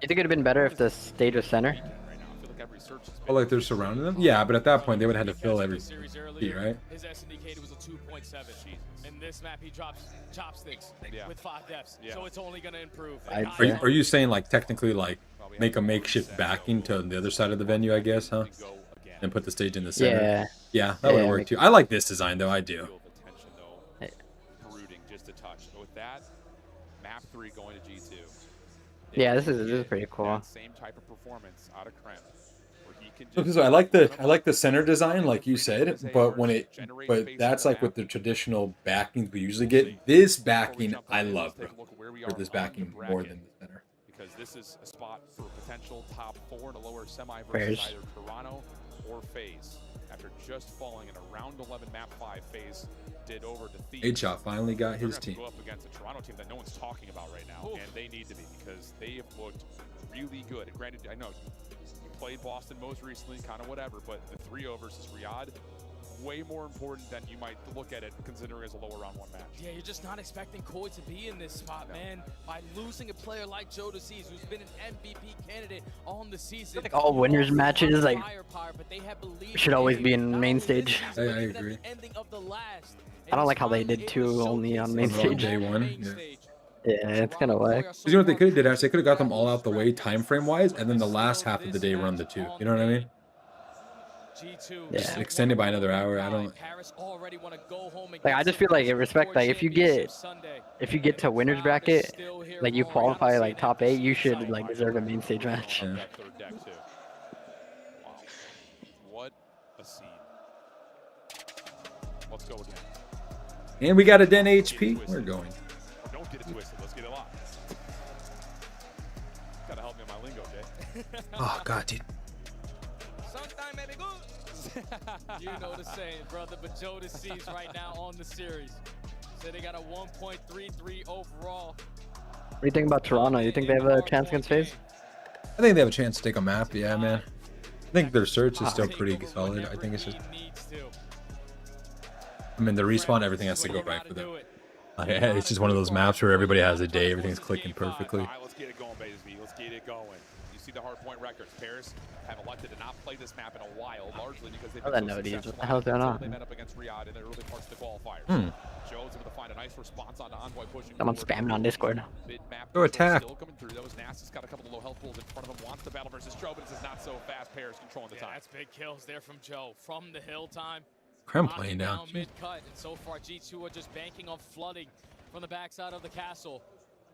You think it'd have been better if the stage was center? Oh, like they're surrounding them? Yeah, but at that point they would have had to fill every seat, right? His S indicator was a 2.7. In this map, he drops chopsticks with 5 depths, so it's only going to improve. Are you saying like technically like make a makeshift backing to the other side of the venue, I guess, huh? And put the stage in the center? Yeah. Yeah, that would work too. I like this design though, I do. Brooding just a touch. With that, map 3 going to G2. Yeah, this is pretty cool. Same type of performance out of Kremp. So I like the center design, like you said, but that's like with the traditional backings we usually get. This backing I love, bro. For this backing more than the center. Because this is a spot for potential top 4 in a lower semi versus either Toronto or FaZe. After just falling in a round 11 map 5, FaZe did over to Thieves. H-Shot finally got his team. Go up against a Toronto team that no one's talking about right now, and they need to be because they have looked really good. And granted, I know played Boston most recently, kind of whatever, but the 3-0 versus Riyadh, way more important than you might look at it, considering as a lower round 1 match. Yeah, you're just not expecting Koi to be in this spot, man. By losing a player like Joe DeCease, who's been an MVP candidate on the season. Like all winners matches, like should always be in main stage. I agree. I don't like how they did 2 only on main stage. Day 1. Yeah. Yeah, it's kind of whack. You know what they could have did? Actually, they could have got them all out the way time frame wise, and then the last half of the day run the 2. You know what I mean? Just extended by another hour. I don't. Like I just feel like in respect, like if you get to winners bracket, like you qualify like top 8, you should like deserve a main stage match. Yeah. What a scene. Let's go again. And we got a Den HP. We're going. Don't get it twisted. Let's get it locked. Gotta help me on my lingo, Jay. Oh god, dude. You know the saying, brother, but Joe Deceased right now on the series. So they got a 1.33 overall. What do you think about Toronto? You think they have a chance against FaZe? I think they have a chance to take a map. Yeah, man. I think their search is still pretty solid. I think it's just. I mean, the respawn, everything has to go right for them. It's just one of those maps where everybody has a day, everything's clicking perfectly. All right, let's get it going, Baysby. Let's get it going. You see the hardpoint records. Paris have elected to not play this map in a while, largely because they've been so successful. What the hell's going on? They met up against Riyadh in the early parts of the qualifiers. Joe's able to find a nice response on Envoy pushing. Someone spamming on Discord. Go attack. Still coming through. That was Nasty's got a couple of low health pools in front of him. Wants the battle versus Joe, but this is not so fast. Paris controlling the time. That's big kills there from Joe. From the hill time. Krem playing down. Mid-cut, and so far G2 are just banking on flooding from the backside of the castle.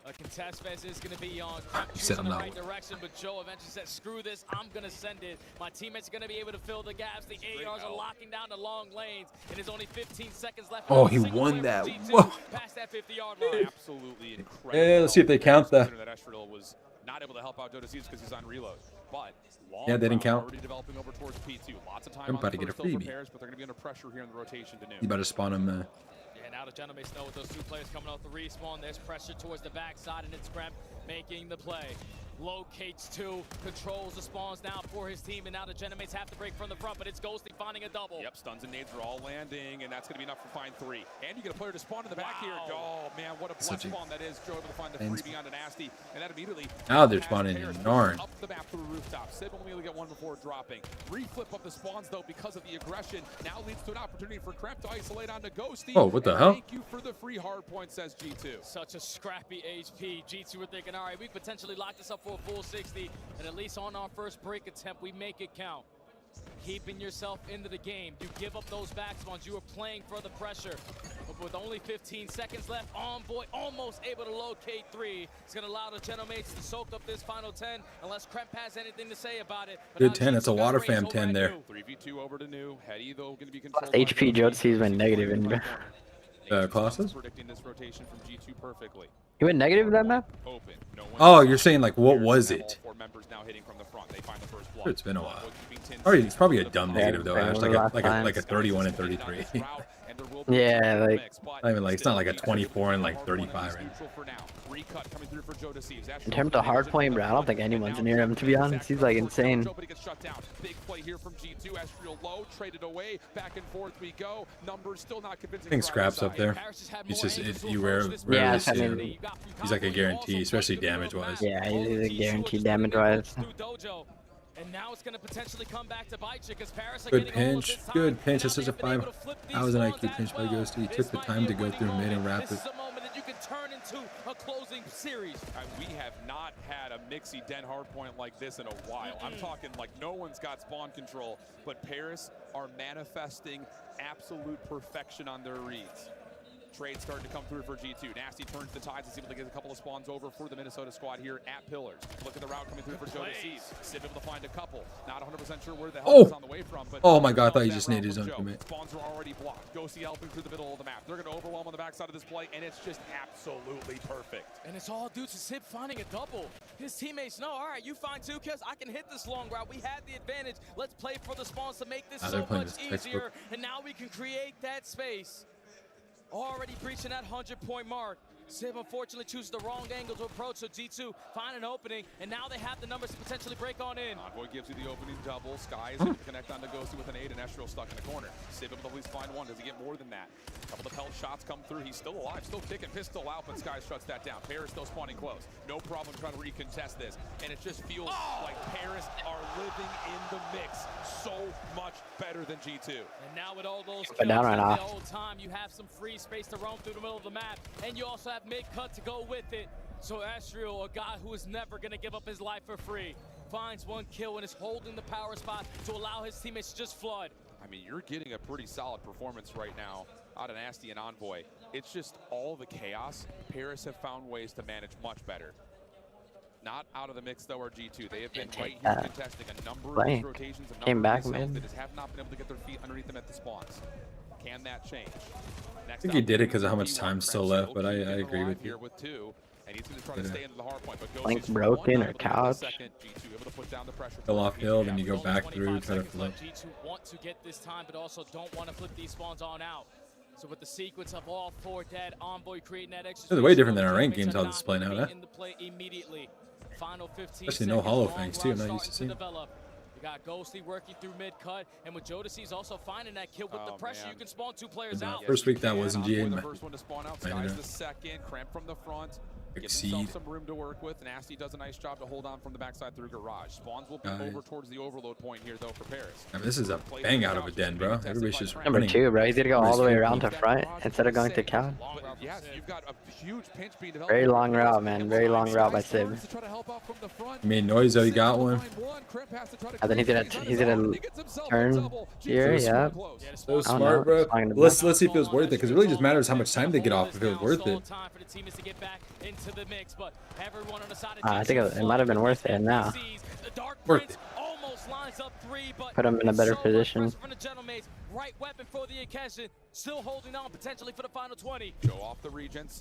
A contest phase is going to be on. Krem in the right direction, but Joe eventually said, screw this, I'm going to send it. My teammates are going to be able to fill the gaps. The ARs are locking down the long lanes, and there's only 15 seconds left. Oh, he won that. Whoa. Past that 50-yard line. Absolutely incredible. Yeah, let's see if they count that. Ezreal was not able to help out Joe Deceased because he's on reload. But yeah, they didn't count. Already developing over towards P2. Lots of time I'm about to get a freebie. Repairs, but they're going to be under pressure here in the rotation to noon. You better spawn him. Yeah, now the gentlemen know with those two players coming off the respawn, there's pressure towards the backside, and it's Krem making the play. Locates two, controls the spawns now for his team, and now the Genomates have to break from the front, but it's Ghosty finding a double. Yep, stuns and nades are all landing, and that's going to be enough for find three. And you get a player to spawn in the back here. Oh, man, what a blessed spawn that is. Joe able to find the freebie onto Nasty, and that immediately... Now they're spawning in Narn. Up the map through the rooftop. Sid will immediately get one before dropping. Reflip of the spawns, though, because of the aggression, now leads to an opportunity for Krem to isolate onto Ghosty. Oh, what the hell? Thank you for the free hard point, says G2. Such a scrappy HP. G2 were thinking, all right, we potentially lock this up for a full 60. And at least on our first break attempt, we make it count. Keeping yourself into the game. You give up those back spawns. You are playing for the pressure. But with only 15 seconds left, Envoy almost able to locate three. It's going to allow the Genomates to soak up this final 10, unless Kremp has anything to say about it. Good 10. That's a water fam 10 there. 3v2 over to new. Hetty, though, going to be controlled. HP Jodeci's been negative in classes? Predicting this rotation from G2 perfectly. You went negative that map? Open. No oh, you're saying like what was it? Four members now hitting from the front. They find the first block. It's been a while. It's probably a dumb negative though. It's like a 31 and 33. Yeah, like I mean, like it's not like a 24 and like 35 right now. In terms of hard point, bro, I don't think anyone's near him, to be honest. He's like insane. Big play here from G2. Ezreal low, traded away, back and forth we go. Numbers still not convincing. I think Scrap's up there. It's just you rarely see him. He's like a guarantee, especially damage wise. Yeah, he's a guarantee damage wise. And now it's going to potentially come back to bite you because Paris are good pinch, good pinch. This is a 5,000 IQ pinch by Ghosty. He took the time to go through mid and wrap it. This is the moment that you can turn into a closing series. We have not had a Mixie Den hardpoint like this in a while. I'm talking like no one's got spawn control, but Paris are manifesting absolute perfection on their reads. Trade starting to come through for G2. Nasty turns the tides and is able to get a couple of spawns over for the Minnesota squad here at Pillars. Look at the route coming through for Joe Deceased. Sid able to find a couple. Not 100% sure where the hell he's on the way from. But oh my god, I thought he just needed his own commit. Spawns are already blocked. Ghosty helping through the middle of the map. They're going to overwhelm on the backside of this play, and it's just absolutely perfect. And it's all due to Sid finding a double. His teammates know, all right, you find 2 kills, I can hit this long route. We had the advantage. Let's play for the spawns to make this so much easier. And now we can create that space. Already breaching that 100-point mark. Civ unfortunately chooses the wrong angle to approach, so G2 find an opening, and now they have the numbers to potentially break on in. Envoy gives you the opening double. Sky is able to connect onto Ghosty with an 8, and Ezreal stuck in the corner. Civ able to at least find one. Does he get more than that? A couple of pelt shots come through. He's still alive, still kicking, pistol out, but Sky shuts that down. Paris still spawning close. No problem trying to recontest this, and it just feels like Paris are living in the mix so much better than G2. And now with all those kills down right the off. whole time, you have some free space to roam through the middle of the map, and you also have mid-cut to go with it. So Ezreal, a guy who is never going to give up his life for free, finds 1 kill and is holding the power spot to allow his teammates to just flood. I mean, you're getting a pretty solid performance right now out of Nasty and Envoy. It's just all the chaos. Paris have found ways to manage much better. Not out of the mix, though, are G2. They have been right here contesting a number of these rotations. Came back, man. That just have not been able to get their feet underneath them at the spawns. Can that change? I think he did it because of how much time's still left, but I agree with you. Here with 2. And he's going to try to stay into the hard point. But Flank broken or couch. G2 able to put down the pressure. Fill off hill, then you go back through, try to flip. G2 want to get this time, but also don't want to put these spawns on out. So with the sequence of all 4 dead, Envoy creating that extra. This is way different than our ranked games how this is playing out, huh? Final 15 Especially no hollow fangs too. I'm not used to seeing. We got Ghostly working through mid-cut, and with Jodeci's also finding that kill with the pressure, you can spawn 2 players out. First week that wasn't GA. The first one to spawn out, Sky's the second, Cramp from the front. Gives himself some room to work with. Nasty does a nice job to hold on from the backside through garage. Spawns will be over towards the overload point here, though, for Paris. I mean, this is a bang out of a den, bro. Everybody's just Number 2, bro. He's gonna go all the way around to front instead of going to couch. Yes, you've got a huge pinch being developed. Very long route, man. Very long route by Sib. He made noise though. He got one. And then he's gonna turn here. Yeah. So smart, bro. Let's see if it was worth it, because it really just matters how much time they get off if it was worth it. I think it might have been worth it now. Worth it. Put him in a better position. Right weapon for the occasion, still holding on potentially for the final 20.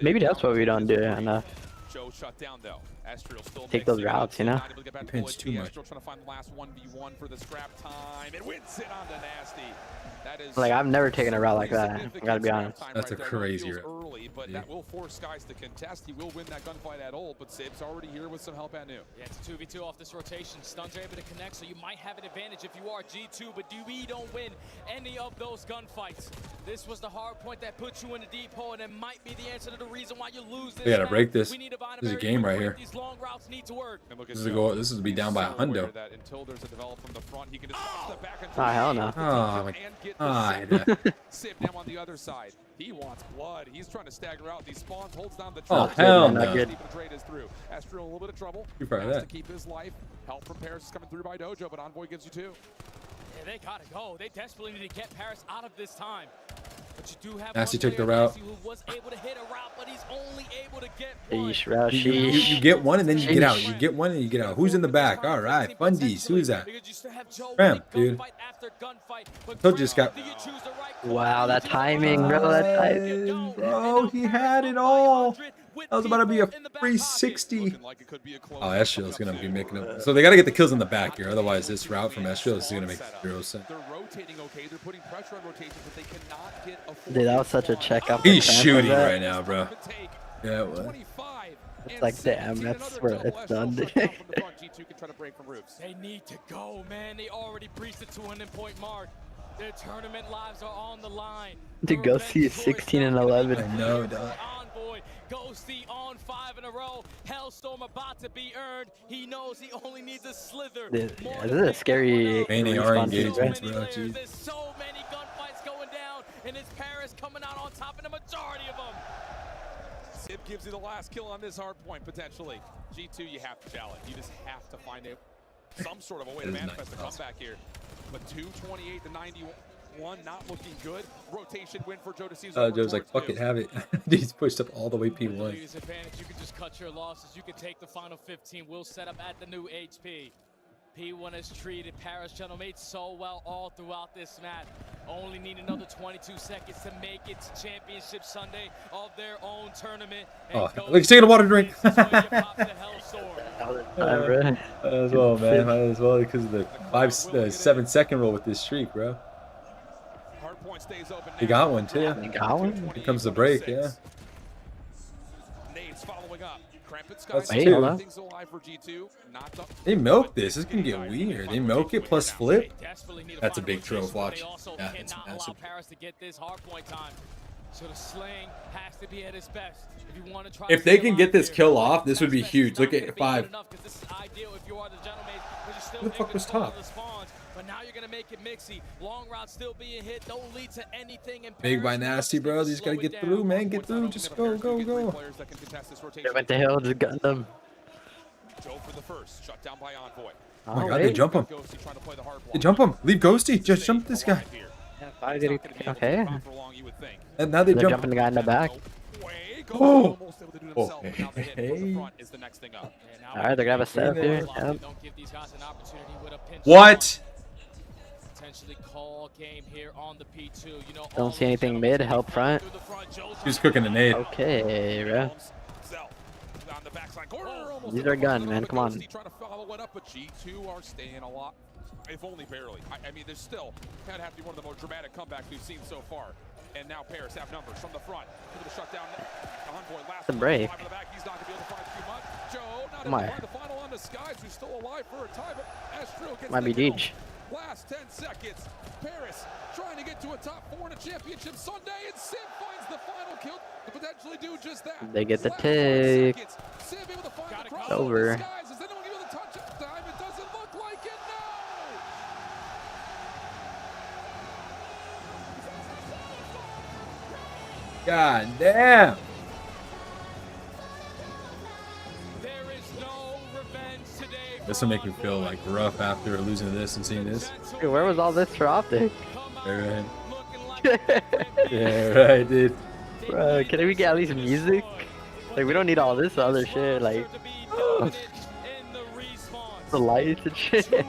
Maybe that's what we don't do enough. Joe shut down though. Astriel still take those routes, you know. He pinched too much. Trying to find the last 1v1 for the scrap time. It wins it on to Nasty. That is like I've never taken a route like that. I gotta be honest. That's a crazy route. Early, but that will force Skies to contest. He will win that gunfight at ult, but Sib's already here with some help at new. Yeah, it's a 2v2 off this rotation. Stuns are able to connect, so you might have an advantage if you are G2, but we don't win any of those gunfights. This was the hard point that put you in the deep hole, and it might be the answer to the reason why you lose this. We gotta break this. This is a game right here. These long routes need to work. This is a goal. This is to be down by a hundo. Oh hell no. Oh my god. Sib now on the other side. He wants blood. He's trying to stagger out these spawns, holds down the trap. Oh hell no. Astriel a little bit of trouble. Has to keep his life. Help from Paris is coming through by Dojo, but Envoy gives you 2. Yeah, they gotta go. They desperately need to get Paris out of this time. But you do have Nasty took the route. Who was able to hit a route, but he's only able to get you get one and then you get out. You get one and you get out. Who's in the back? All right, Fundies. Who's that? Cramp, dude. So just got. Wow, that timing, bro. That timing. Bro, he had it all. That was about to be a 360. Oh, Astriel is going to be making up. So they got to get the kills in the back here. Otherwise, this route from Astriel is going to make 0 sense. Dude, that was such a check up. He's shooting right now, bro. Yeah, it was. It's like, damn, that's where it's done. They need to go, man. They already breached the 200-point mark. Their tournament lives are on the line. To go see 16 and 11. I know, dog. Ghosty on 5 in a row. Hellstorm about to be earned. He knows he only needs a slither. Dude, yeah, this is a scary engagements, bro. There's so many gunfights going down, and it's Paris coming out on top in the majority of them. Sib gives you the last kill on this hard point, potentially. G2, you have to challenge. You just have to find some sort of a way to manifest the comeback here. But 228 to 91, not looking good. Rotation win for Jodeci. Joe's like, fuck it, have it. He's pushed up all the way P1. You can just cut your losses. You can take the final 15. We'll set up at the new HP. P1 has treated Paris Gentlemate so well all throughout this match. Only need another 22 seconds to make it to Championship Sunday of their own tournament. Oh, look, he's taking a water drink. As well, man. Might as well because of the 7 second rule with this streak, bro. He got one too. He got one. Here comes the break, yeah. That's Wait, hold on. They milk this. This can get weird. They milk it plus flip. That's a big trove. Watch. Yeah, it's massive. So the slaying has to be at its best. If they can get this kill off, this would be huge. Look at 5. Who the fuck was top? But now you're gonna make it mixy. Long route still being hit. Don't lead to anything. Big by Nasty, bro. You just gotta get through, man. Get through. Just go, go, go. They went to hill, just got them. Joe for the first, shut down by Envoy. Oh my god, they jump him. They jump him. Leave Ghosty. Just jump this guy. Okay. And now they They're jump. jumping the guy in the back. Oh. Oh. Hey. Alright, they're gonna have a setup here. Yep. What? Don't see anything mid, help front. He's cooking the nade. Okay, bro. on the backside corner. Use our gun, man. Come on. Trying to follow it up, but G2 are staying a lot, if only barely. I mean, there's still kind of have to be one of the more dramatic comebacks we've seen so far. And now Paris have numbers from the front. Able to shut down Envoy. Last break. the back. He's not going to be able to find too much. Joe not Come able to on. find the final on the skies, who's still alive for a time. But Astro gets Might be the kill. Deej. Last 10 seconds. Paris trying to get to a top 4 in a championship Sunday, and Sim finds the final kill to potentially do just that. They get the Last 5 tick. seconds. Sim able to find the cross It's over. on the skies. Is anyone giving the touch at time? It doesn't look like it. No! God damn. This will make me feel like rough after losing to this and seeing this. Dude, where was all this for Optic? Yeah, right. Yeah, right, dude. Bro, can we get at least music? Like, we don't need all this other shit, like the lights and shit.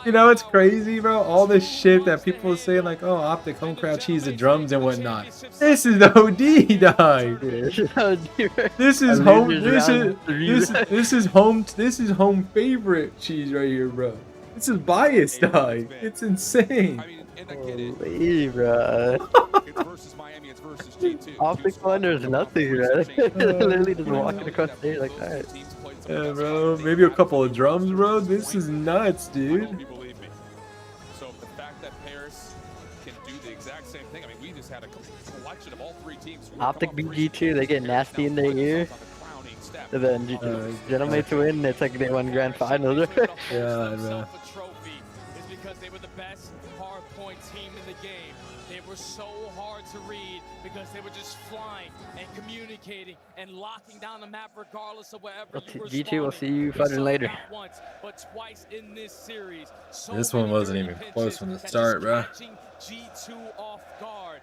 You know what's crazy, bro? All this shit that people say, like, oh, Optic home crowd cheese the drums and whatnot. This is the OD, dog. This is home. This is home favorite cheese right here, bro. This is biased, dog. It's insane. Holy, bro. Optic Wonders nothing, bro. Literally just walking across the stage like that. Yeah, bro. Maybe a couple of drums, bro. This is nuts, dude. So the fact that Paris can do the exact same thing. I mean, we just had a collection of all 3 teams. Optic BG2, they get nasty in their ear. And then Gentlemen to win, it's like they won grand finals. Yeah, bro. Is because they were the best hardpoint team in the game. They were so hard to read because they were just flying and communicating and locking down the map regardless of wherever you were G2, we'll see spawning. you fighting later. Not once, but twice in this series. So This one wasn't even close from the start, bro. catching G2 off guard.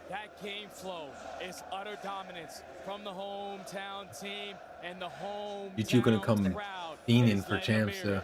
That game flow is utter dominance from the hometown team and the home. G2 gonna come fiending for champs, so.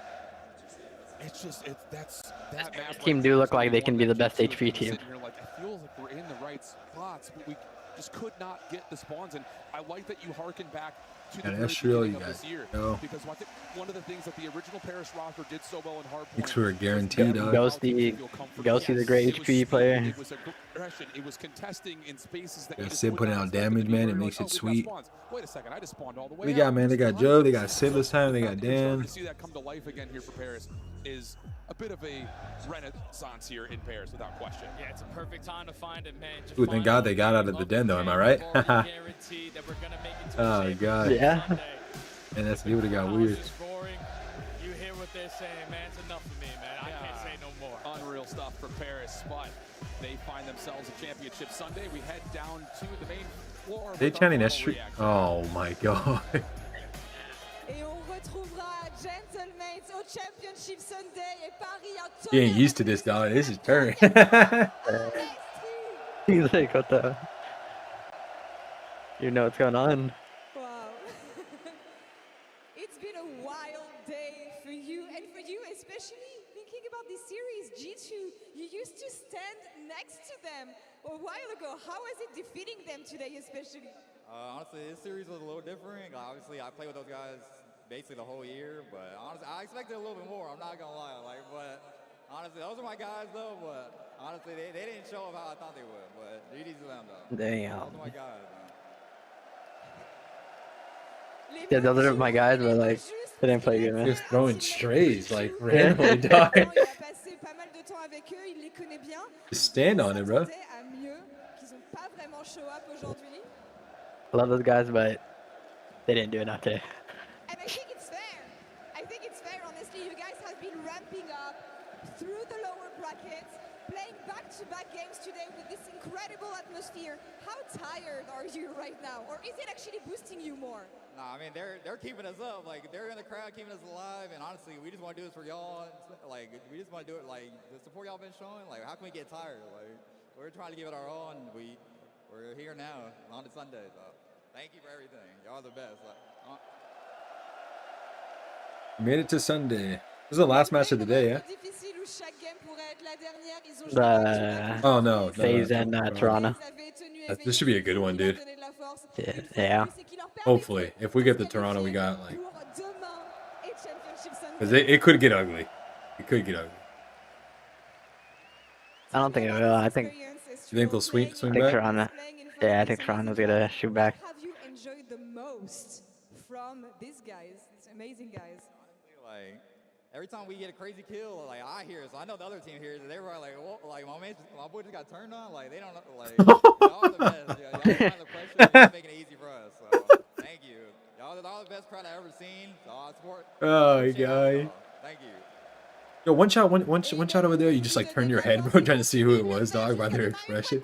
It's just that map Team do look like they can be the best HP team. Like, I feel like we're in the right spots, but we just could not get the spawns. And I like that you harken back to the Yeah, very that's real, beginning you of this guys year. know. Because I think one of the things that the original Paris roster did so well in Hardpoint. Thanks for a guarantee, dog. Ghosty the great HP player. It was aggression. It was contesting in spaces that Yeah, you just Sid wouldn't putting out expect damage, to be man. It where you're makes like, it oh, we've sweet. got spawns. Wait a second, I just spawned all the way They got, out. man. They got Joe. They got Sid this time. They got Dan. To see that come to life again here for Paris is a bit of a renaissance here in Paris, without question. Yeah, it's a perfect time to find it, man. Ooh, thank God they got out of the den, though. Am I right? Oh, God. Yeah. And that's it would have got weird. You hear what they're saying, man. It's enough for me, man. I can't say no more. Unreal stuff for Paris, but they find themselves a championship Sunday. We head down to the main floor. They chanting that street. Oh, my God. Et on retrouvera Gentlemates au Championship Sunday et Paris à You ain't used to this, dog. This is turn. He's like, what the? You know what's going on. Wow. It's been a wild day for you and for you especially thinking about this series. G2, you used to stand next to them a while ago. How was it defeating them today especially? Honestly, this series was a little different. Obviously, I played with those guys basically the whole year, but honestly, I expected a little bit more. I'm not gonna lie, but honestly, those are my guys though. But honestly, they didn't show up how I thought they would. But GG's to them though. Damn. Those are my guys, man. Yeah, those are my guys, but like, they didn't play good, man. Just throwing strays, like, randomly, dog. Just stand on it, bro. I love those guys, but they didn't do enough today. And I think it's fair. I think it's fair, honestly. You guys have been ramping up through the lower brackets, playing back-to-back games today with this incredible atmosphere. How tired are you right now? Or is it actually boosting you more? Nah, I mean, they're keeping us up. Like, they're in the crowd keeping us alive. And honestly, we just want to do this for y'all. Like, we just want to do it, like, the support y'all been showing. Like, how can we get tired? Like, we're trying to give it our all, and we're here now on the Sunday. So, thank you for everything. Y'all are the best. Like, Made it to Sunday. This is the last match of the day, yeah? Oh, no. FaZe and Toronto. This should be a good one, dude. Yeah. Hopefully, if we get the Toronto, we got like, because it could get ugly. It could get ugly. I don't think it will. I think. You think they'll swing I think back? Toronto. Yeah, I think Toronto's gonna shoot back. Have you enjoyed the most from these guys, these amazing guys? Like, every time we get a crazy kill, like I hear it, so I know the other team hears it. They're like, "Whoa," like my boy just got turned on. Like they don't know, like y'all are the best. Y'all applying the pressure, y'all making it easy for us. So thank you. Y'all are the best crowd I've ever seen. So I support. Oh, guy. Thank you. Yo, one shot over there. You just like turn your head, bro, trying to see who it was, dog, by their expression.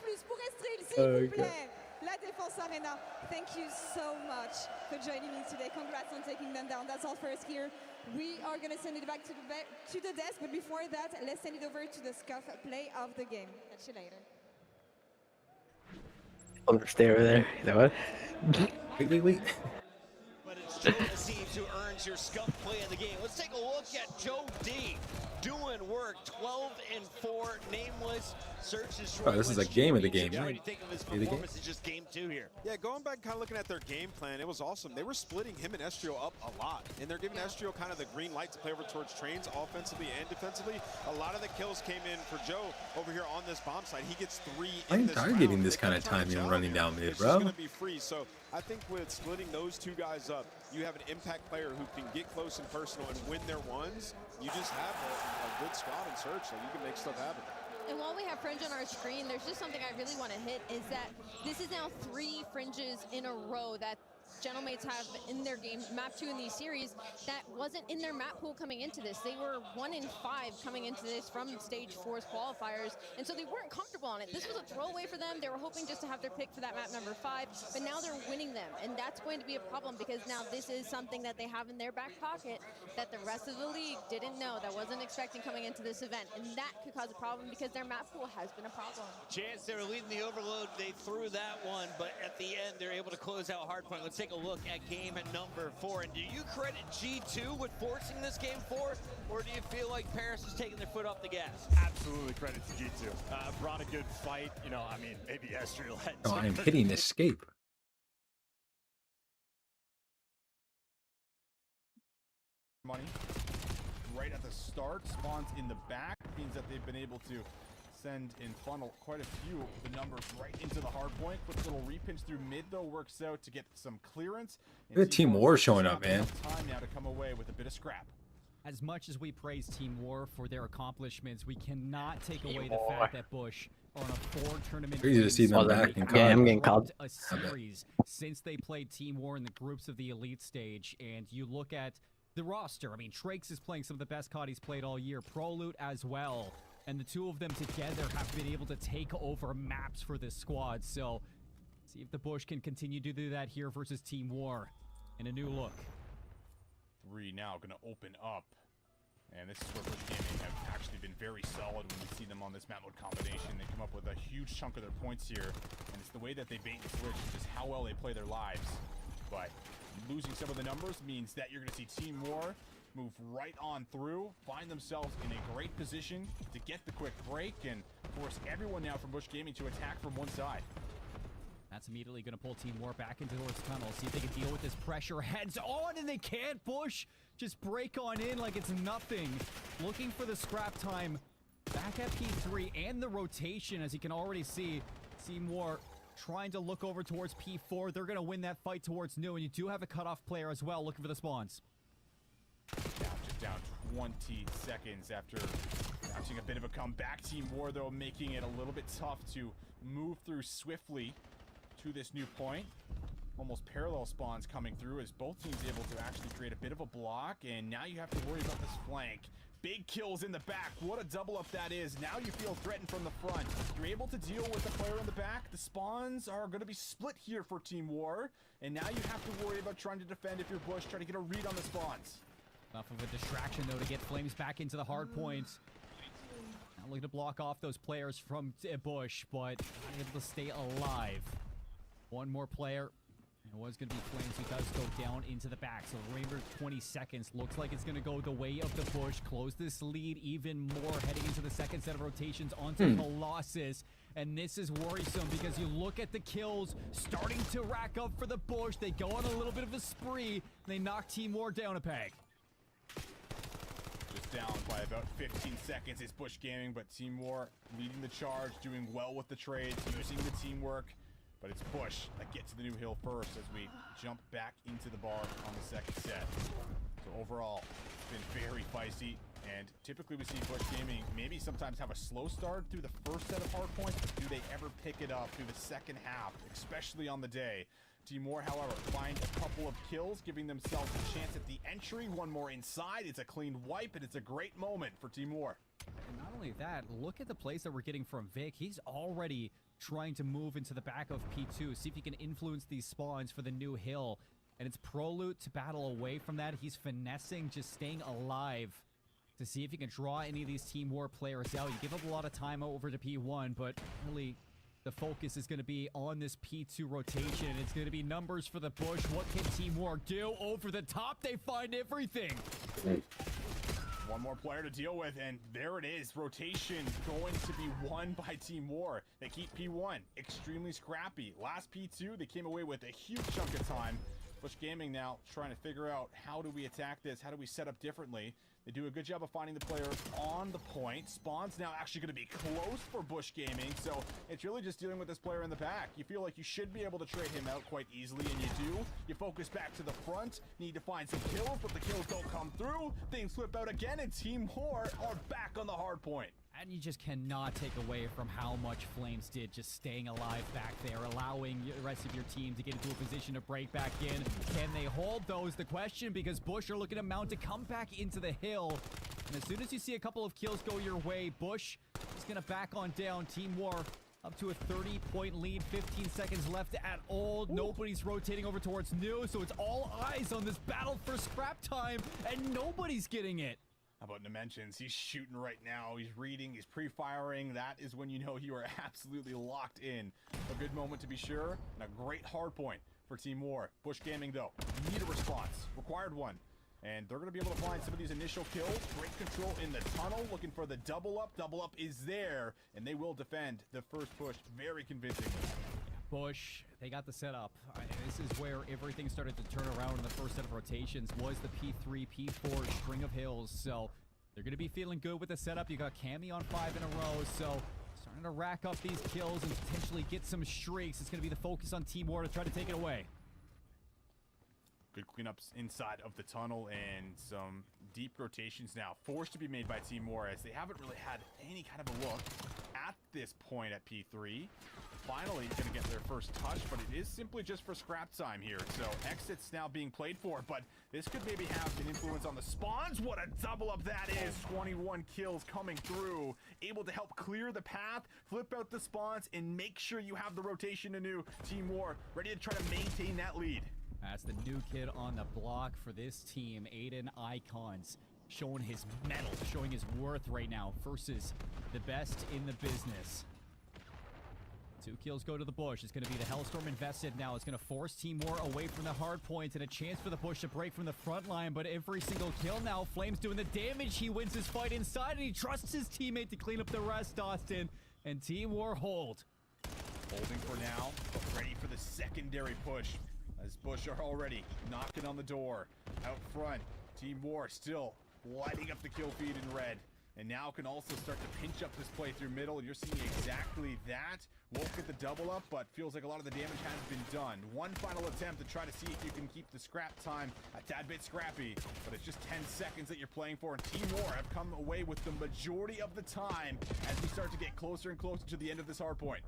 Oh, God. La Défense Arena, thank you so much for joining me today. Congrats on taking them down. That's all for us here. We are going to send it back to the desk, but before that, let's send it over to the Scuff play of the game. Catch you later. I'll just stay over there. Is that what? Wait. But it's Joe Deceives who earns your Scuff play of the game. Let's take a look at Joe D. Doing work, 12-4, nameless. Searches for this is a game of the game. What do you think of his performance? It's just game 2 here. Yeah, going back kind of looking at their game plan, it was awesome. They were splitting him and Estrio up a lot, and they're giving Estrio kind of the green light to play over towards Trains offensively and defensively. A lot of the kills came in for Joe over here on this bomb site. He gets 3 I'm targeting this kind of timing and running down mid, bro. It's going to be free, so I think with splitting those 2 guys up, you have an impact player who can get close and personal and win their ones. You just have a good squad in Search, so you can make stuff happen. And while we have Fringe on our screen, there's just something I really want to hit, is that this is now 3 Fringes in a row that Gentlemates have in their game, map 2 in these series, that wasn't in their map pool coming into this. They were 1 in 5 coming into this from stage 4's qualifiers, and so they weren't comfortable on it. This was a throwaway for them. They were hoping just to have their pick for that map number 5, but now they're winning them, and that's going to be a problem because now this is something that they have in their back pocket that the rest of the league didn't know, that wasn't expecting coming into this event, and that could cause a problem because their map pool has been a problem. Chance, they were leading the overload. They threw that one, but at the end, they're able to close out hardpoint. Let's take a look at game at number 4. And do you credit G2 with forcing this game 4, or do you feel like Paris is taking their foot off the gas? Absolutely credit to G2. Brought a good fight. You know, I mean, maybe Estrio had. Oh, I'm hitting escape. Money right at the start. Spawns in the back means that they've been able to send and funnel quite a few of the numbers right into the hard point. Quick little repinch through mid though works out to get some clearance. Look at Team War showing up, man. Time now to come away with a bit of scrap. As much as we praise Team War for their accomplishments, we cannot take away the fact that Bush are on a 4-tournament. Crazy to see them back in Yeah, I'm getting called. A series since they played Team War in the groups of the elite stage, and you look at the roster. I mean, Trakes is playing some of the best COD he's played all year. Prolute as well. And the 2 of them together have been able to take over maps for this squad. So, see if the Bush can continue to do that here versus Team War in a new look. 3 now going to open up. And this is where Bush Gaming have actually been very solid when we see them on this map mode combination. They come up with a huge chunk of their points here. And it's the way that they bait and switch, just how well they play their lives. But losing some of the numbers means that you're going to see Team War move right on through, find themselves in a great position to get the quick break, and force everyone now from Bush Gaming to attack from one side. That's immediately going to pull Team War back into towards tunnel. See if they can deal with this pressure. Heads on, and they can't. Bush just break on in like it's nothing. Looking for the scrap time back at P3 and the rotation, as you can already see. Team War trying to look over towards P4. They're going to win that fight towards New, and you do have a cutoff player as well looking for the spawns. Just down 20 seconds after watching a bit of a comeback. Team War, though, making it a little bit tough to move through swiftly to this new point. Almost parallel spawns coming through as both teams able to actually create a bit of a block, and now you have to worry about this flank. Big kills in the back. What a double up that is. Now you feel threatened from the front. You're able to deal with the player in the back. The spawns are going to be split here for Team War, and now you have to worry about trying to defend if you're Bush, try to get a read on the spawns. Enough of a distraction, though, to get Flames back into the hard points. Now looking to block off those players from Bush, but not able to stay alive. One more player. It was going to be Flames, who does go down into the back. So the remainder 20 seconds. Looks like it's going to go the way of the Bush. Close this lead even more, heading into the second set of rotations onto Colossus. And this is worrisome because you look at the kills starting to rack up for the Bush. They go on a little bit of a spree. And they knock Team War down a peg. Just down by about 15 seconds is Bush Gaming, but Team War leading the charge, doing well with the trades, using the teamwork. But it's Bush that gets to the new hill first as we jump back into the bar on the second set. So overall, it's been very feisty. And typically we see Bush Gaming maybe sometimes have a slow start through the first set of hard points, but do they ever pick it up through the second half, especially on the day? Team War, however, find a couple of kills, giving themselves a chance at the entry. One more inside. It's a clean wipe, and it's a great moment for Team War. And not only that, look at the plays that we're getting from Vic. He's already trying to move into the back of P2, see if he can influence these spawns for the new hill. And it's Proloot to battle away from that. He's finessing, just staying alive to see if you can draw any of these Team War players out. You give up a lot of time over to P1, but really the focus is going to be on this P2 rotation. It's going to be numbers for the Bush. What can Team War do? Over the top, they find everything. One more player to deal with, and there it is. Rotation going to be won by Team War. They keep P1 extremely scrappy. Last P2, they came away with a huge chunk of time. Bush Gaming now trying to figure out how do we attack this? How do we set up differently? They do a good job of finding the player on the point. Spawn's now actually going to be close for Bush Gaming, so it's really just dealing with this player in the back. You feel like you should be able to trade him out quite easily, and you do. You focus back to the front, need to find some kills, but the kills don't come through. Things flip out again, and Team War are back on the hard point. And you just cannot take away from how much Flames did just staying alive back there, allowing the rest of your team to get into a position to break back in. Can they hold those? The question, because Bush are looking to mount to come back into the hill. And as soon as you see a couple of kills go your way, Bush is going to back on down. Team War up to a 30-point lead, 15 seconds left at Old. Nobody's rotating over towards New, so it's all eyes on this battle for scrap time, and nobody's getting it. How about Dimensions? He's shooting right now. He's reading. He's pre-firing. That is when you know you are absolutely locked in. A good moment to be sure, and a great hard point for Team War. Bush Gaming, though, need a response. Required one. And they're going to be able to find some of these initial kills. Great control in the tunnel, looking for the double up. Double up is there, and they will defend the first push very convincingly. Bush, they got the setup. This is where everything started to turn around in the first set of rotations, was the P3, P4 string of hills. So they're going to be feeling good with the setup. You got Cammy on 5 in a row, so starting to rack up these kills and potentially get some streaks. It's going to be the focus on Team War to try to take it away. Good cleanups inside of the tunnel and some deep rotations now forced to be made by Team War, as they haven't really had any kind of a look at this point at P3. Finally going to get their first touch, but it is simply just for scrap time here. So exits now being played for, but this could maybe have an influence on the spawns. What a double up that is. 21 kills coming through, able to help clear the path, flip out the spawns, and make sure you have the rotation to new Team War ready to try to maintain that lead. That's the new kid on the block for this team, Aiden Icons, showing his mettle, showing his worth right now versus the best in the business. 2 kills go to the Bush. It's going to be the Hellstorm invested now. It's going to force Team War away from the hard points and a chance for the Bush to break from the front line. But every single kill now, Flames doing the damage. He wins his fight inside, and he trusts his teammate to clean up the rest, Austin. And Team War hold. Holding for now, but ready for the secondary push, as Bush are already knocking on the door. Out front, Team War still lighting up the kill feed in red. And now can also start to pinch up this play through middle, and you're seeing exactly that. Won't get the double up, but feels like a lot of the damage has been done. One final attempt to try to see if you can keep the scrap time a tad bit scrappy, but it's just 10 seconds that you're playing for, and Team War have come away with the majority of the time as we start to get closer and closer to the end of this hard point.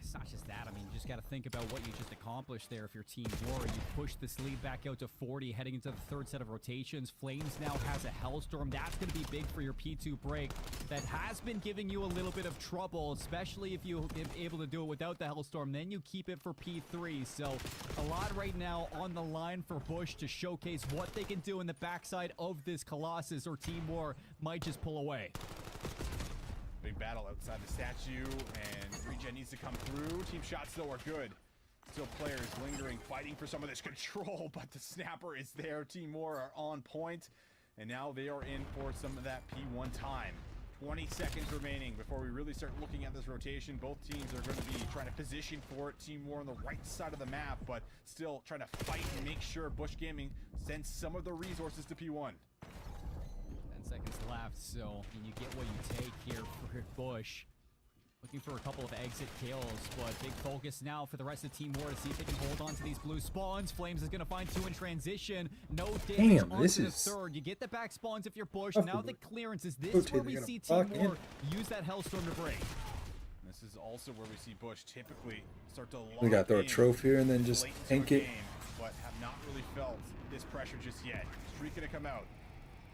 It's not just that. I mean, you just got to think about what you just accomplished there if you're Team War. You push this lead back out to 40 heading into the third set of rotations. Flames now has a Hellstorm. That's going to be big for your P2 break. That has been giving you a little bit of trouble, especially if you're able to do it without the Hellstorm. Then you keep it for P3. So a lot right now on the line for Bush to showcase what they can do in the backside of this Colossus, or Team War might just pull away. Big battle outside the statue, and regen needs to come through. Team shots though are good. Still players lingering, fighting for some of this control, but the snapper is there. Team War are on point, and now they are in for some of that P1 time. 20 seconds remaining before we really start looking at this rotation. Both teams are going to be trying to position for it. Team War on the right side of the map, but still trying to fight and make sure Bush Gaming sends some of the resources to P1. 10 seconds left, so you get what you take here for Bush. Looking for a couple of exit kills, but big focus now for the rest of Team War to see if they can hold on to these blue spawns. Flames is going to find 2 in transition. No damage onto the third. You get the back spawns if you're Bush. Now the clearances. This is where we see Team War use that Hellstorm to break. This is also where we see Bush typically start to We got to throw a trophy here and then just tank it. But have not really felt this pressure just yet. Streak gonna come out.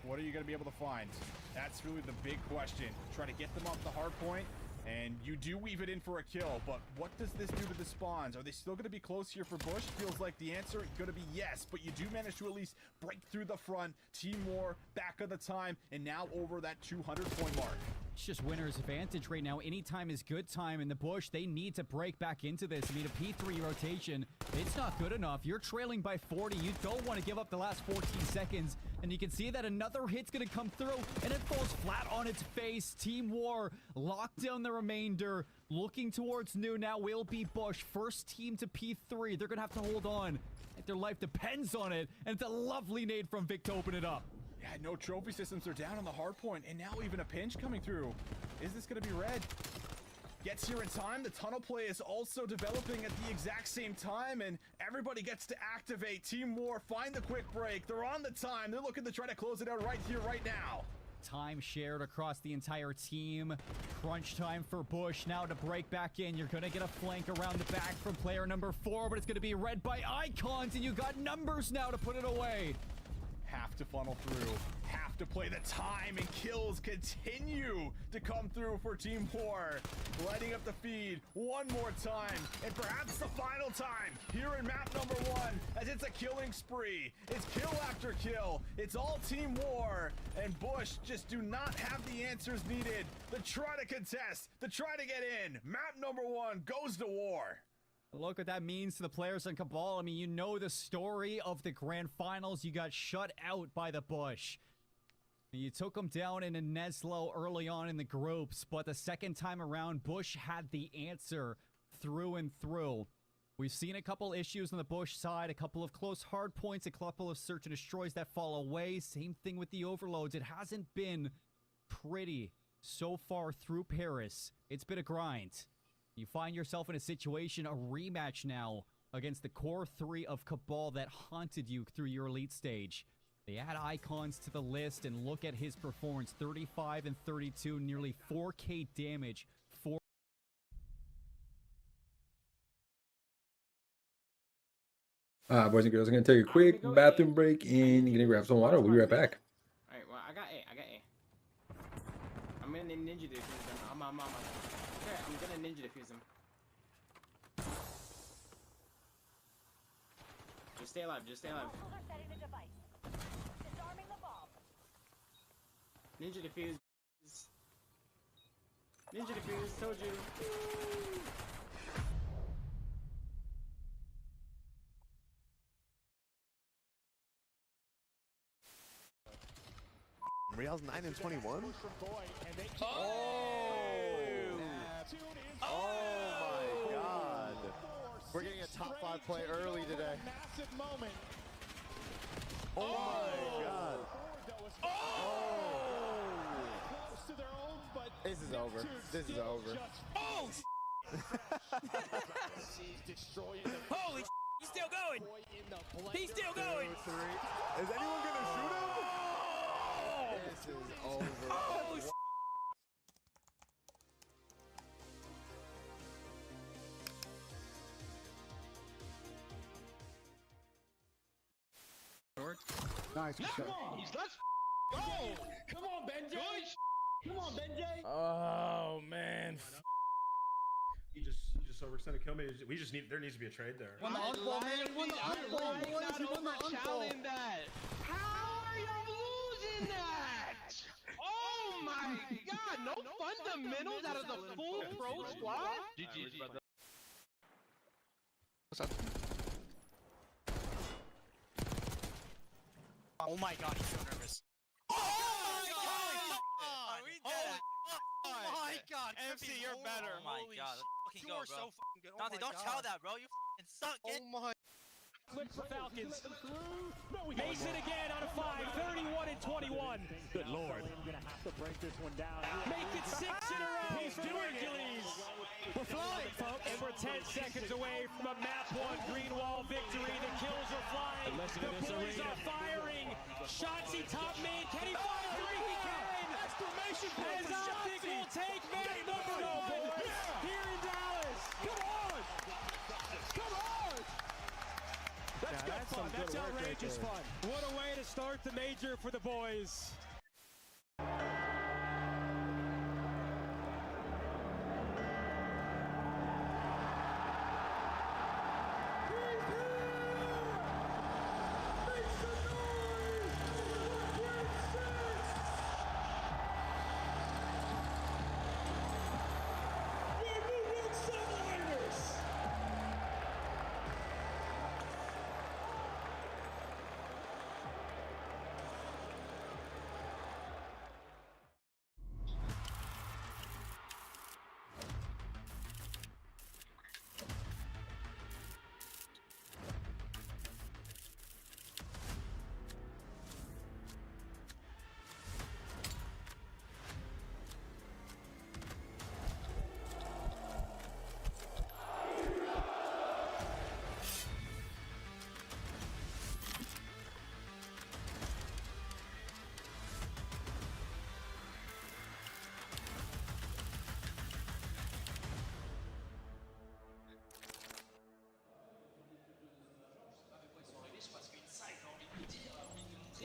What are you gonna be able to find? That's really the big question. Try to get them off the hard point. And you do weave it in for a kill, but what does this do to the spawns? Are they still going to be close here for Bush? Feels like the answer is going to be yes, but you do manage to at least break through the front. Team War back on the time, and now over that 200-point mark. It's just winner's advantage right now. Any time is good time in the Bush. They need to break back into this. I mean, a P3 rotation, it's not good enough. You're trailing by 40. You don't want to give up the last 14 seconds. And you can see that another hit's going to come through, and it falls flat on its face. Team War locked down the remainder. Looking towards new now will be Bush. First team to P3. They're going to have to hold on. Like their life depends on it. And it's a lovely nade from Vic to open it up. Yeah, no trophy systems are down on the hard point, and now even a pinch coming through. Is this going to be red? Gets here in time. The tunnel play is also developing at the exact same time, and everybody gets to activate. Team War find the quick break. They're on the time. They're looking to try to close it out right here, right now. Time shared across the entire team. Crunch time for Bush now to break back in. You're going to get a flank around the back from player number 4, but it's going to be read by Icons, and you got numbers now to put it away. Have to funnel through, have to play the time, and kills continue to come through for Team War. Lighting up the feed one more time, and perhaps the final time here in map number 1, as it's a killing spree. It's kill after kill. It's all Team War, and Bush just do not have the answers needed. The try to contest, the try to get in. Map number 1 goes to War. Look what that means to the players on Cabal. I mean, you know the story of the grand finals. You got shut out by the Bush. You took them down in a Neslo early on in the groups, but the second time around, Bush had the answer through and through. We've seen a couple issues on the Bush side, a couple of close hard points, a couple of search and destroys that fall away. Same thing with the overloads. It hasn't been pretty so far through Paris. It's been a grind. You find yourself in a situation, a rematch now against the core 3 of Cabal that haunted you through your elite stage. They add Icons to the list, and look at his performance. 35 and 32, nearly 4K damage. Boys and girls, I'm going to take a quick bathroom break and you're going to grab some water. We'll be right back. Alright, well, I got A. I'm gonna ninja defuse him. I'm gonna ninja defuse him. Just stay alive, Ninja defuse. Ninja defuse, told you. Real's 9 and 21. Oh my God! We're getting a top 5 play early today. Oh my God! This is over. This is over. Oh! Holy shit, he's still going! He's still going! Is anyone gonna shoot him? This is over. Oh, nice. Let's go! Come on, Benjay! Come on, Benjay! Oh man. He just overextended kill me. There needs to be a trade there. Won the unball, man! Won the unball, boys! He won the unball! That! How are you losing that? Oh my God! No fundamentals out of the full pro squad? GG, brother. What's up? Oh my God, he's so nervous. Oh my God! We did it! my god, MC, you're better. Oh my Holy god, shit, fucking you go, are bro. so fucking good. Oh Dante, my don't god. tell that, bro. You fucking suck. Oh my. Flip for Falcons. Mason again on a 5, 31 and 21. Good lord. Gonna have to break this one down. Make it 6 in a row. He's doing Hercules. We're flying, folks. And we're 10 seconds away from a map 1 green wall victory. The kills are flying. The boys are firing. Shotzi top main. Can he fire 3? He can. Exclamation point for Shotzi. Will take map number 1 here in Dallas. Come on. Come on. That's good fun. That's outrageous fun. What a way to start the major for the boys.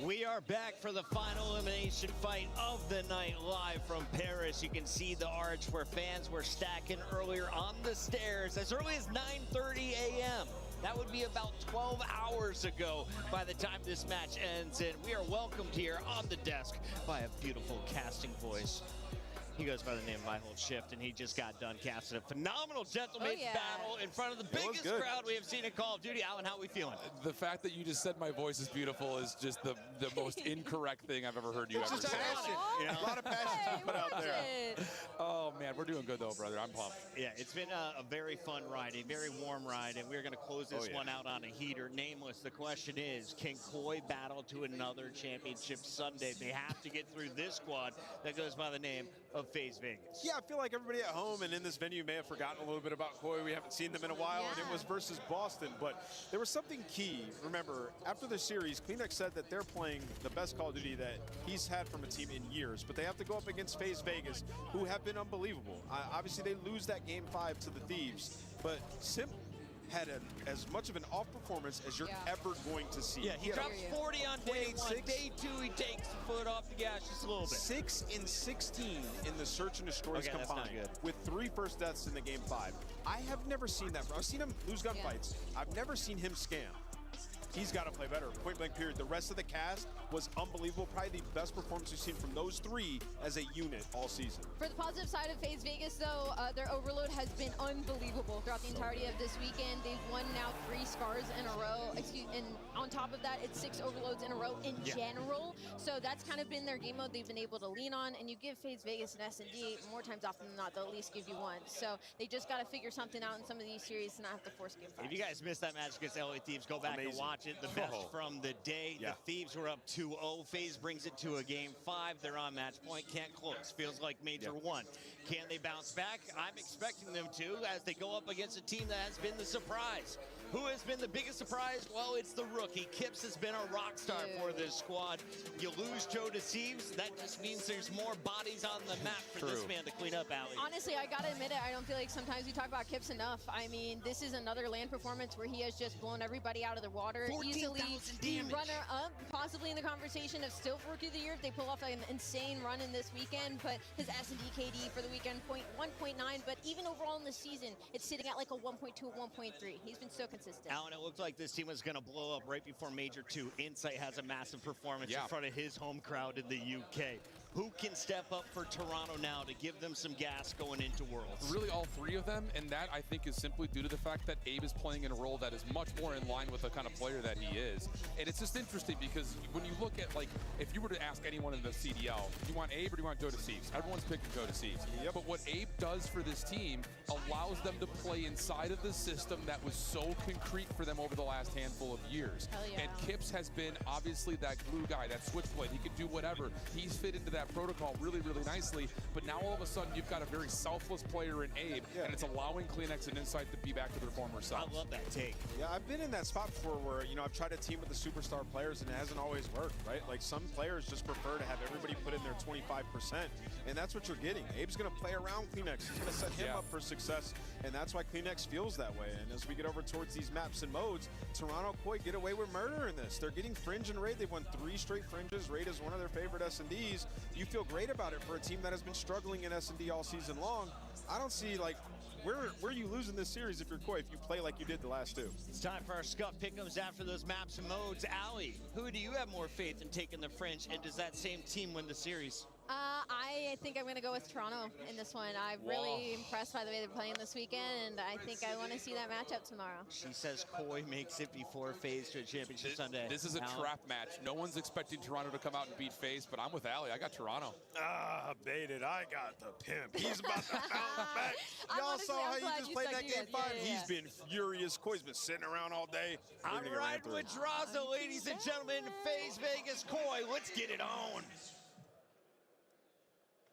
We are back for the final elimination fight of the night, live from Paris. You can see the arch where fans were stacking earlier on the stairs as early as 9:30 a.m. That would be about 12 hours ago by the time this match ends, and we are welcomed here on the desk by a beautiful casting voice. He goes by the name of My Whole Shift, and he just got done casting a phenomenal gentleman's battle in front of the biggest crowd we have seen in Call of Duty. Alan, how are we feeling? The fact that you just said my voice is beautiful is just the most incorrect thing I've ever heard you ever say. A lot of passion to put out there. Oh, man, we're doing good, though, brother. I'm pumped. Yeah, it's been a very fun ride, a very warm ride, and we're going to close this one out on a heater. Nameless, the question is, can Koi battle to another championship Sunday? They have to get through this squad that goes by the name of FaZe Vegas. Yeah, I feel like everybody at home and in this venue may have forgotten a little bit about Koi. We haven't seen them in a while, and it was versus Boston. But there was something key. Remember, after the series, Kleenex said that they're playing the best Call of Duty that he's had from a team in years. But they have to go up against FaZe Vegas, who have been unbelievable. Obviously, they lose that Game 5 to the Thieves. But Simp had as much of an off performance as you're ever going to see. Yeah, he drops 40 on day 1. Day 2, he takes the foot off the gas just a little bit. 6 in 16 in the search and destroys combined, with 3 first deaths in the Game 5. I have never seen that. I've seen him lose gunfights. I've never seen him scam. He's got to play better, point blank period. The rest of the cast was unbelievable. Probably the best performance we've seen from those 3 as a unit all season. For the positive side of FaZe Vegas, though, their overload has been unbelievable throughout the entirety of this weekend. They've won now 3 scars in a row. And on top of that, it's 6 overloads in a row in general. So that's kind of been their game mode they've been able to lean on. And you give FaZe Vegas an S&D, more times often than not, they'll at least give you 1. So they just got to figure something out in some of these series to not have to force Game 5. If you guys missed that match against LA Thieves, go back and watch it. The best from the day. The Thieves were up 2-0. FaZe brings it to a Game 5. They're on match point. Can't close. Feels like Major 1. Can they bounce back? I'm expecting them to, as they go up against a team that has been the surprise. Who has been the biggest surprise? Well, it's the rookie. Kips has been a rock star for this squad. You lose Joe Deceives, that just means there's more bodies on the map for this man to clean up, Allie. Honestly, I gotta admit it, I don't feel like sometimes we talk about Kips enough. I mean, this is another land performance where he has just blown everybody out of the water. Easily the runner-up, possibly in the conversation of still Rookie of the Year if they pull off an insane run in this weekend. But his S&D KD for the weekend, 1.9, but even overall in the season, it's sitting at like a 1.2, 1.3. He's been so consistent. Alan, it looked like this team was going to blow up right before Major 2. Insight has a massive performance in front of his home crowd in the UK. Who can step up for Toronto now to give them some gas going into Worlds? Really all three of them, and that I think is simply due to the fact that Abe is playing in a role that is much more in line with the kind of player that he is. And it's just interesting because when you look at, like, if you were to ask anyone in the CDL, do you want Abe or do you want Dota Sieves? Everyone's picking Dota Sieves. Yep. But what Abe does for this team allows them to play inside of the system that was so concrete for them over the last handful of years. Yeah. And Kips has been obviously that glue guy, that switchblade. He could do whatever. He's fit into that protocol really, really nicely. But now all of a sudden you've got a very selfless player in Abe, and it's allowing CleanX and Insight to be back to their former selves. I love that take. Yeah, I've been in that spot before where, you know, I've tried to team with the superstar players and it hasn't always worked, right? Like some players just prefer to have everybody put in their 25%, and that's what you're getting. Abe's going to play around CleanX. He's going to set him up for success, and that's why CleanX feels that way. And as we get over towards these maps and modes, Toronto Koi get away with murder in this. They're getting Fringe and Raid. They've won 3 straight Fringes. Raid is one of their favorite S&Ds. You feel great about it for a team that has been struggling in S&D all season long. I don't see, like, where are you losing this series if you're Koi, if you play like you did the last 2? It's time for our Scuff Pick'ems after those maps and modes. Allie, who do you have more faith in taking the French, and does that same team win the series? I think I'm going to go with Toronto in this one. I'm really impressed by the way they're playing this weekend, and I think I want to see that matchup tomorrow. She says Koi makes it before FaZe to a championship Sunday. This is a Allie? trap match. No one's expecting Toronto to come out and beat FaZe, but I'm with Allie. I got Toronto. Baited. I got the pimp. He's about to bounce back. Y'all saw how he just played that game 5. He's been furious. Koi's been sitting around all day. I'm riding with Drazo, ladies and gentlemen. FaZe Vegas Koi, let's get it on.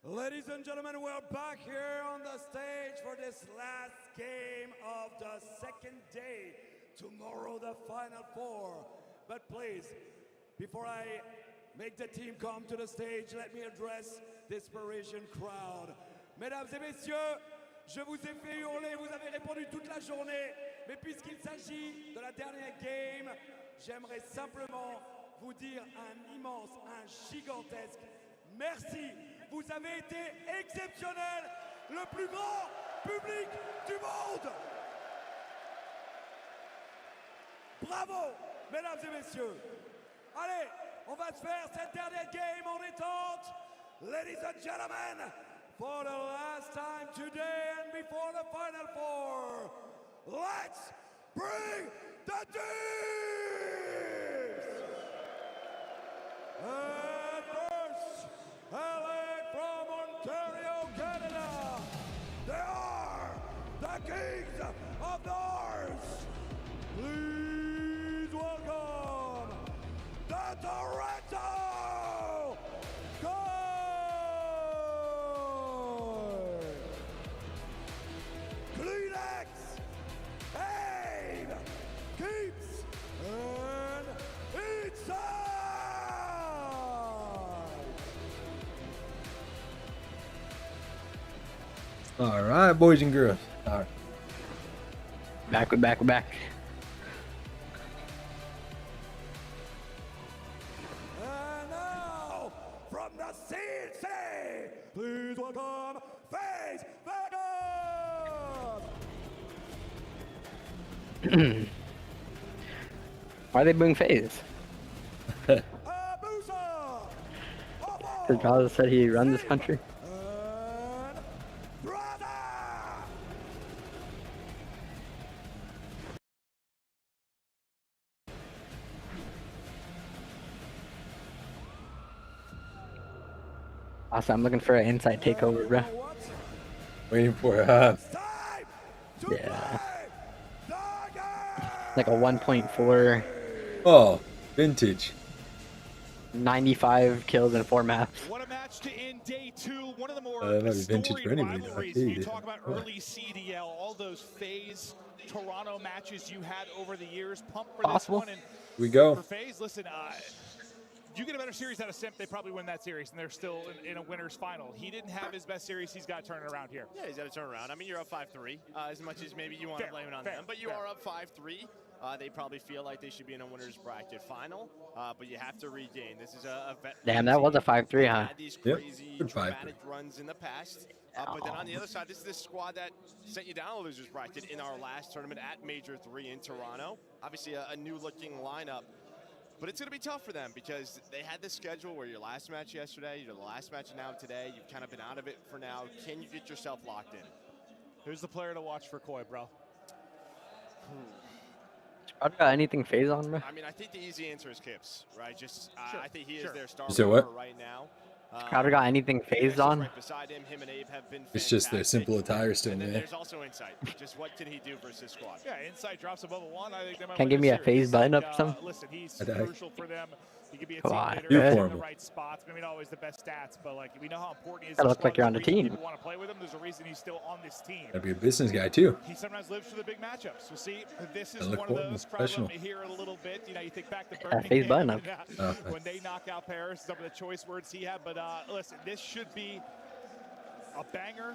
Ladies and gentlemen, we're back here on the stage for this last game of the second day. Tomorrow, the Final Four. But please, before I make the team come to the stage, let me address this Parisian crowd. Mesdames et messieurs, je vous ai fait hurler, vous avez répondu toute la journée. Mais puisqu'il s'agit de la dernière game, j'aimerais simplement vous dire un immense, un gigantesque merci. Vous avez été exceptionnel, le plus grand public du monde. Bravo, mesdames et messieurs. Allez, on va se faire cette dernière game en détente. Ladies and gentlemen, for the last time today and before the Final Four, let's bring the teams! And first, LA from Ontario, Canada. They are the Kings of North. Please welcome the Toronto Koi. CleanX, Abe, Keeps, and Inside. All right, boys and girls. All right. We're back. And now, from the CNC, please welcome FaZe Vegas! Why are they booing FaZe? Because Draza said he run this country. Awesome, I'm looking for an inside takeover, bro. Waiting for yeah. Like a 1.4. Oh, vintage. 95 kills in 4 maps. What a match to end day 2. One of the more That might be vintage for anybody. rivalries. You talk about early CDL, all those FaZe Toronto matches you had over the years. Pump for Possible. this one. And We go. For FaZe, listen, you get a better series out of Simp, they probably win that series, and they're still in a winner's final. He didn't have his best series. He's got to turn it around here. Yeah, he's got to turn around. I mean, you're up 5-3, as much as maybe you want to blame it on them. But you are up 5-3. They probably feel like they should be in a winner's bracket final, but you have to regain. This is a Damn, that was a 5-3, huh? Had these Yep, crazy good 5-3. dramatic runs in the past. But then on the other side, this is the squad that sent you down a loser's bracket in our last tournament at Major 3 in Toronto. Obviously, a new-looking lineup. But it's going to be tough for them because they had this schedule where your last match yesterday, you're the last match now today. You've kind of been out of it for now. Can you get yourself locked in? Who's the player to watch for Koi, bro? I got anything phase on, bro? I mean, I think the easy answer is Kips, right? Just I think he is their star So what? right now. Crowder got anything phased on? Right beside him and Abe have been It's just their simple attire still, and then man. there's also Insight. Just what can he do versus this squad? Yeah, Insight drops above a 1. I think they might Can't win give me the a phase series. button up or something? Listen, he's I died. crucial for them. He could be a Come team on, leader. man. He's in Horrible. the right spots. Maybe not always the best stats, but like we know how important he is. Gotta to look like squad. you're on the There's a reason team. People want to play with him. There's a reason he's still on this team. Gotta be a business guy too. He sometimes lives for the big matchups. We'll see. This is Gotta look one of cool and those. Crowd professional. let me hear it a little bit. You know, you think back to phase Birmingham button up. when they knock out Paris. Some of the choice words he had, but listen, this should be a banger.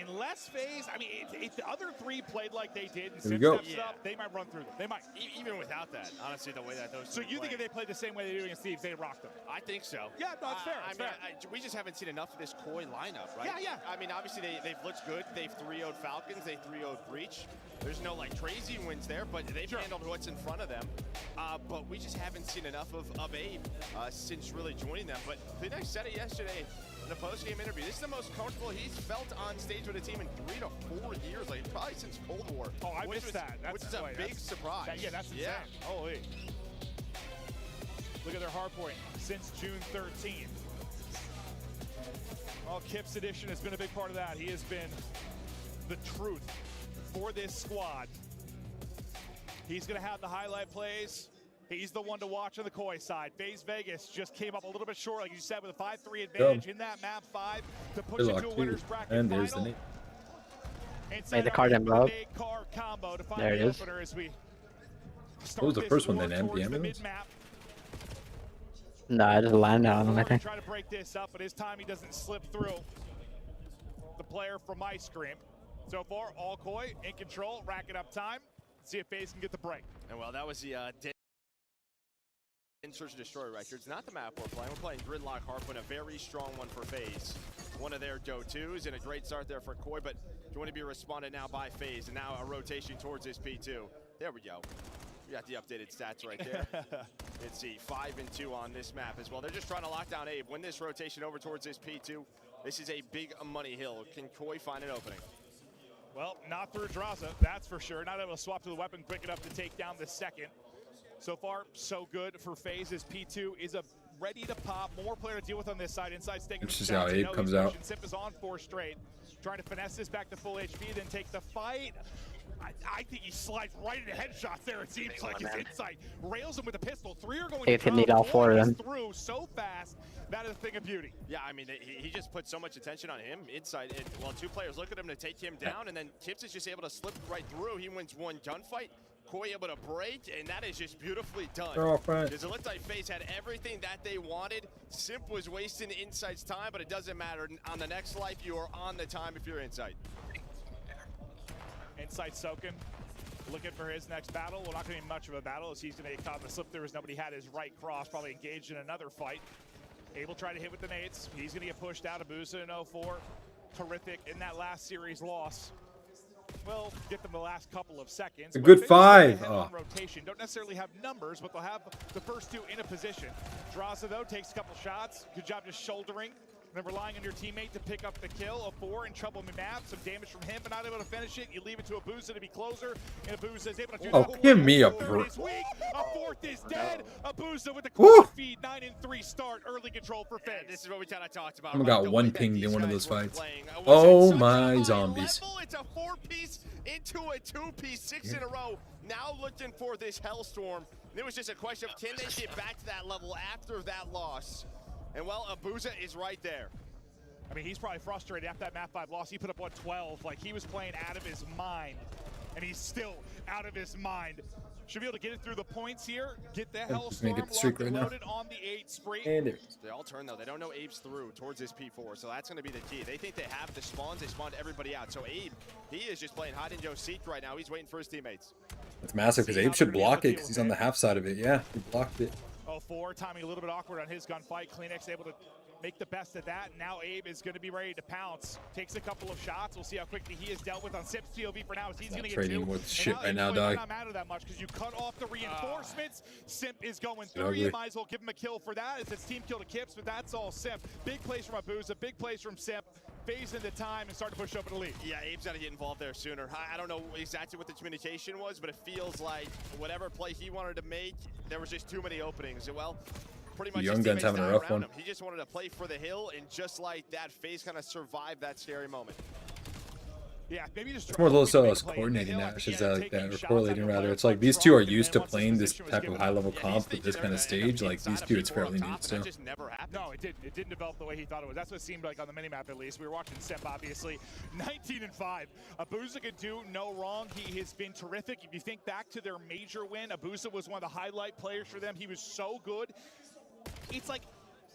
Unless FaZe, I mean, if the other three played like they did and There we Sim go. steps it up, they might run through them. They might. Even without that, honestly, the way that those. So two you think play. if they played the same way they do against Thieves, they rock them? I think so. Yeah, no, it's fair. I It's mean, fair. we just haven't seen enough of this Koi lineup, right? Yeah, yeah. I mean, obviously they've looked good. They've 3-0'd Falcons. They 3-0'd Breach. There's no like crazy wins there, but they've handled what's in front of them. But we just haven't seen enough of Abe since really joining them. But Phoenix said it yesterday in a post-game interview. This is the most comfortable he's felt on stage with a team in 3 to 4 years, like probably since Cold War. Oh, I missed that. Which is a big surprise. Yeah, that's insane. Holy. Look at their hard point since June 13th. Well, Kip's edition has been a big part of that. He has been the truth for this squad. He's going to have the highlight plays. He's the one to watch on the Koi side. FaZe Vegas just came up a little bit short, like you said, with a 5-3 advantage in that map 5 to push Good it luck, to a too. winner's bracket And there's the final. name. Made the card in, bro. There it is. What was the first one they named? The ambulance? No, I just landed on him, I think. Try to break this up, but his time he doesn't slip through. The player from Ice Cream. So far, all Koi in control, racking up time. See if FaZe can get the break. And well, that was the Search and Destroy records. Not the map we're playing. We're playing Gridlock Harpoon, a very strong one for FaZe. One of their go-tos and a great start there for Koi, but going to be responded now by FaZe, and now a rotation towards this P2. There we go. We got the updated stats right there. Let's see, 5 and 2 on this map as well. They're just trying to lock down Abe. Win this rotation over towards this P2. This is a big money hill. Can Koi find an opening? Well, not through Draza, that's for sure. Not able to swap to the weapon quick enough to take down the second. So far, so good for FaZe as P2 is ready to pop. More player to deal with on this side. Inside sticking. Let's just see how Abe comes out. Sip is on 4 straight. Trying to finesse this back to full HP, then take the fight. I think he slides right into headshots there. It seems like his Insight rails him with a pistol. 3 are going They to need all 4 of them. through so fast. That is a thing of beauty. Yeah, I mean, he just put so much attention on him. Insight, while 2 players look at him to take him down, and then Kips is just able to slip right through. He wins 1 gunfight. Koi able to break, and that is just beautifully done. They're all front. Because it looked like FaZe had everything that they wanted. Simp was wasting Insight's time, but it doesn't matter. On the next life, you are on the time if you're Insight. Insight soaking, looking for his next battle. Well, not going to be much of a battle as he's going to get caught in the slip through as nobody had his right cross, probably engaged in another fight. Able to try to hit with the nades. He's going to get pushed out of Abuza in 0-4. Terrific in that last series loss. Well, get them the last couple of seconds. A good But 5. on rotation. Don't necessarily have numbers, but they'll have the first 2 in a position. Draza, though, takes a couple shots. Good job just shouldering. Then relying on your teammate to pick up the kill. A 4 in trouble map. Some damage from him, but not able to finish it. You leave it to Abuza to be closer. And Abuza is able to do Oh, that. give me a Third break. is weak. A 4th is dead. Abuza with the quick feed. 9 and 3 start. Early control for FaZe. This is what we kind of talked about. I right? got The 1 way that pinged these in one of guys those were fights. playing. Was Oh at such my a high zombies. level. It's a 4-piece into a 2-piece, 6 in a row. Now looking for this Hellstorm. And it was just a question of can they get back to that level after that loss? And well, Abuza is right there. I mean, he's probably frustrated after that map 5 loss. He put up 112. Like, he was playing out of his mind. And he's still out of his mind. Should be able to get it through the points here. Get the Hellstorm get the streak locked and right now. loaded on the 8 spree. And there it is. They all turn, though. They don't know Abe's through towards this P4, so that's going to be the key. They think they have the spawns. They spawned everybody out. So Abe, he is just playing hide and go seek right now. He's waiting for his teammates. That's massive because Abe should block it because he's on the half side of it. Yeah, he blocked it. 0-4, timing a little bit awkward on his gunfight. Kleenex able to make the best of that. Now Abe is going to be ready to pounce. Takes a couple of shots. We'll see how quickly he is dealt with on Sip's POV for now. He's going to get trading 2. with shit right now, It dog. might not matter that much because you cut off the reinforcements. Simp is going through. You might as well give him a kill for that. It's team kill to Kips, but that's all Simp. Big plays from Abuza, big plays from Simp. Phase into time and start to push open the lead. Yeah, Abe's got to get involved there sooner. I don't know exactly what the communication was, but it feels like whatever play he wanted to make, there was just too many openings. Well, pretty much Young Gun's having a rough one. He just wanted to play for the hill, and just like that, FaZe kind of survived that scary moment. Yeah, maybe just It's more or less coordinating that, which is like that, or correlating rather. It's like these two are used to playing this type of high-level comp with this kind of stage. Like these two, it's fairly new still. No, it didn't. It didn't develop the way he thought it was. That's what it seemed like on the minimap, at least. We were watching Simp, obviously. 19-5. Abuza could do no wrong. He has been terrific. If you think back to their major win, Abuza was one of the highlight players for them. He was so good. It's like,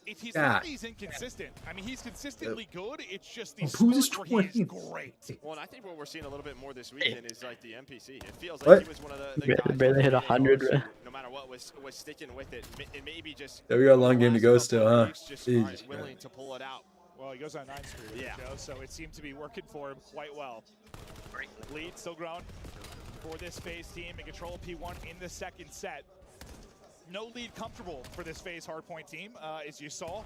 he's not he's inconsistent. I mean, he's consistently good. It's just these spurts where he is great. Well, and I think what we're seeing a little bit more this weekend is like the NPC. It feels like he was one of the guys barely hit 100. No matter what, was sticking with it. It may be just. Yeah, we got a long game to go still, huh? Just willing to pull it out. Well, he goes on 9 speed with it, Joe, so it seemed to be working for him quite well. Lead still growing for this FaZe team in control of P1 in the second set. No lead comfortable for this FaZe Hardpoint team, as you saw.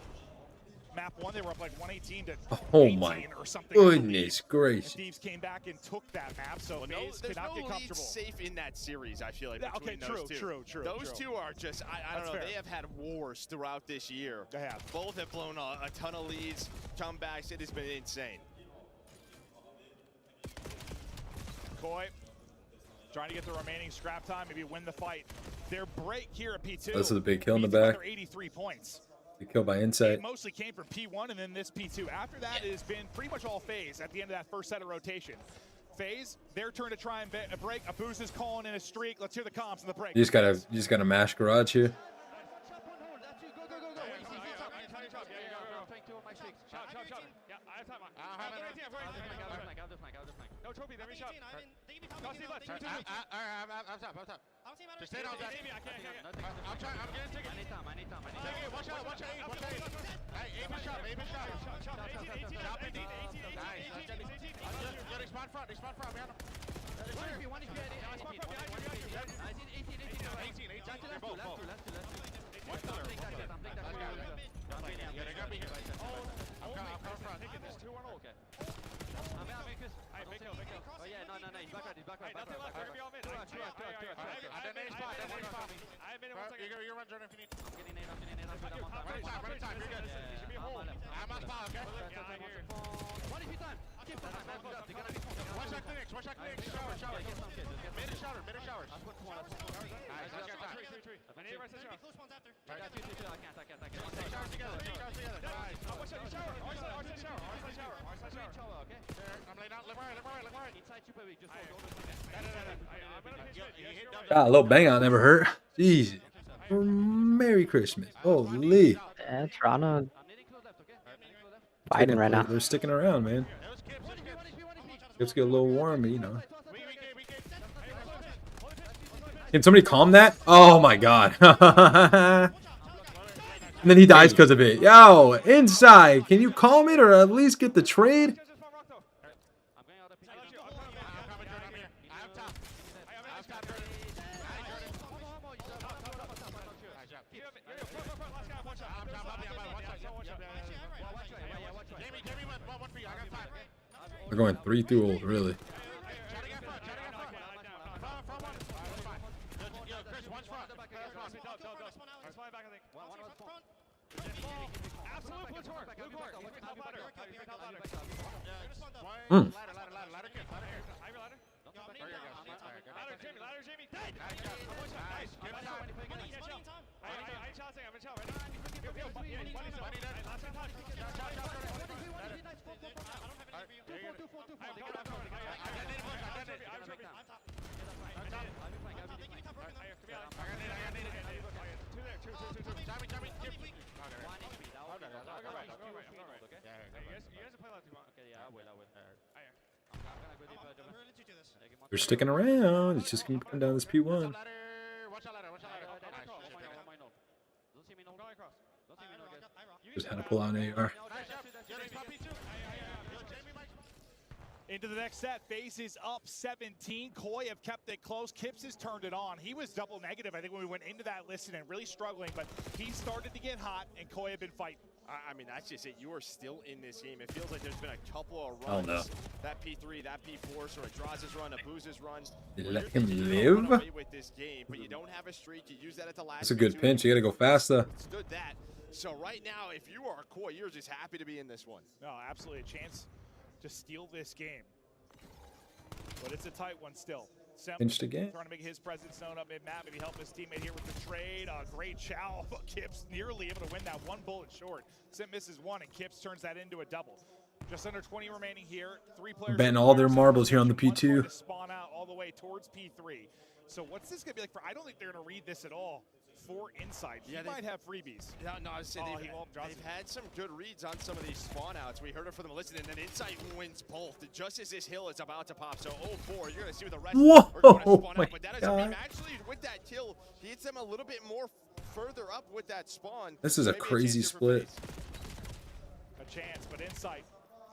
Map 1, they were up like 118 to 18 or something. Goodness gracious. Thieves came back and took that map, so FaZe there's cannot no get comfortable. safe in that series, I feel like. Yeah, okay, those two. True. Those two are just, I don't know, fair. they have had wars throughout this year. They have. Both have blown a ton of leads, comebacks. It has been insane. Koi trying to get the remaining scrap time, maybe win the fight. Their break here at P2. This is a big kill in the back. 83 points. Big kill by Insight. It mostly came from P1 and then this P2. After that, it has been pretty much all FaZe at the end of that first set of rotation. FaZe, their turn to try and break. Abuza's calling in a streak. Let's hear the comps in the break. You just gotta mash garage here. No trophy, then we shot. Go see left. Just stay down, Zach. I'm trying, I'm getting tickets. I need time. Watch out. Hey, aim and shot. Shot 18. Nice. Yo, they spawn front, behind them. 1 HP, 18. Both. What's the other? Yeah, they got me here. I'm coming front. There's 2 on all. Okay. Big kill. Oh yeah, no, he's back right. Nothing left, we're gonna be all mid. I did nade spot. I have made it 1 second. You run, Jordan, if you need. I'm getting nade. Run in time, you're good. There should be a hole. I'm on spot, okay? What if you time? Watch that clinics. Shower. Mid and showers. I put 1. Nice, I got time. 3. I need to rest the shower. Close ones after. I got 2. I can't. Take showers together. Nice. Watch out, shower. Okay. I'm laying out. Look right. Inside super weak. Just Ah, a little bang out never hurt. Jeez. Merry Christmas. Holy. Yeah, Toronto fighting right now. They're sticking around, man. Let's get a little warm, you know. Can somebody calm that? Oh my god. And then he dies because of it. Yo, Inside, can you calm it or at least get the trade? We're going 3 through old, really. They're sticking around. It's just going to come down this P1. Just Trying to pull out an AR. Into the next set, FaZe is up 17. Koi have kept it close. Kips has turned it on. He was double negative, I think, when we went into that listen and really struggling, but he started to get hot, and Koi have been fighting. I mean, that's just it. You are still in this game. It feels like there's been a couple of Oh, runs. no. That P3, that P4, so Draza's run, Abuza's run. You where let you're him thinking you're gonna run live? away with this game, but you don't have a streak. You use that at the last. That's a good P2. pinch. You gotta go fast though. Stood that. So right now, if you are Koi, you're just happy to be in this one. No, absolutely a chance to steal this game. But it's a tight one still. Semp Pinched again. trying to make his presence known up mid-map, maybe help his teammate here with the trade. Great chow, but Kips nearly able to win that one bullet short. Semp misses one, and Kips turns that into a double. Just under 20 remaining here. 3 players. Betting all their marbles here on the One more P2. to spawn out all the way towards P3. So what's this gonna be like for? I don't think they're gonna read this at all. For Insight, Yeah, he they might have freebies. No, I was saying Oh, they've, he won't draw they've had some good reads on some of these spawn outs. We heard it from the listen, and then Insight wins both. Just as this hill is about to pop, so 0-4, you're gonna see what the rest Whoa, are going to spawn my out. But that doesn't mean God. actually with that kill, he hits them a little bit more further up with that spawn. This is a Maybe crazy chance here for split. FaZe. A chance, but Insight,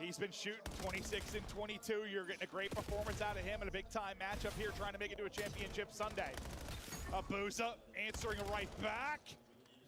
he's been shooting 26 and 22. You're getting a great performance out of him in a big-time matchup here, trying to make it to a championship Sunday. Abuza answering right back.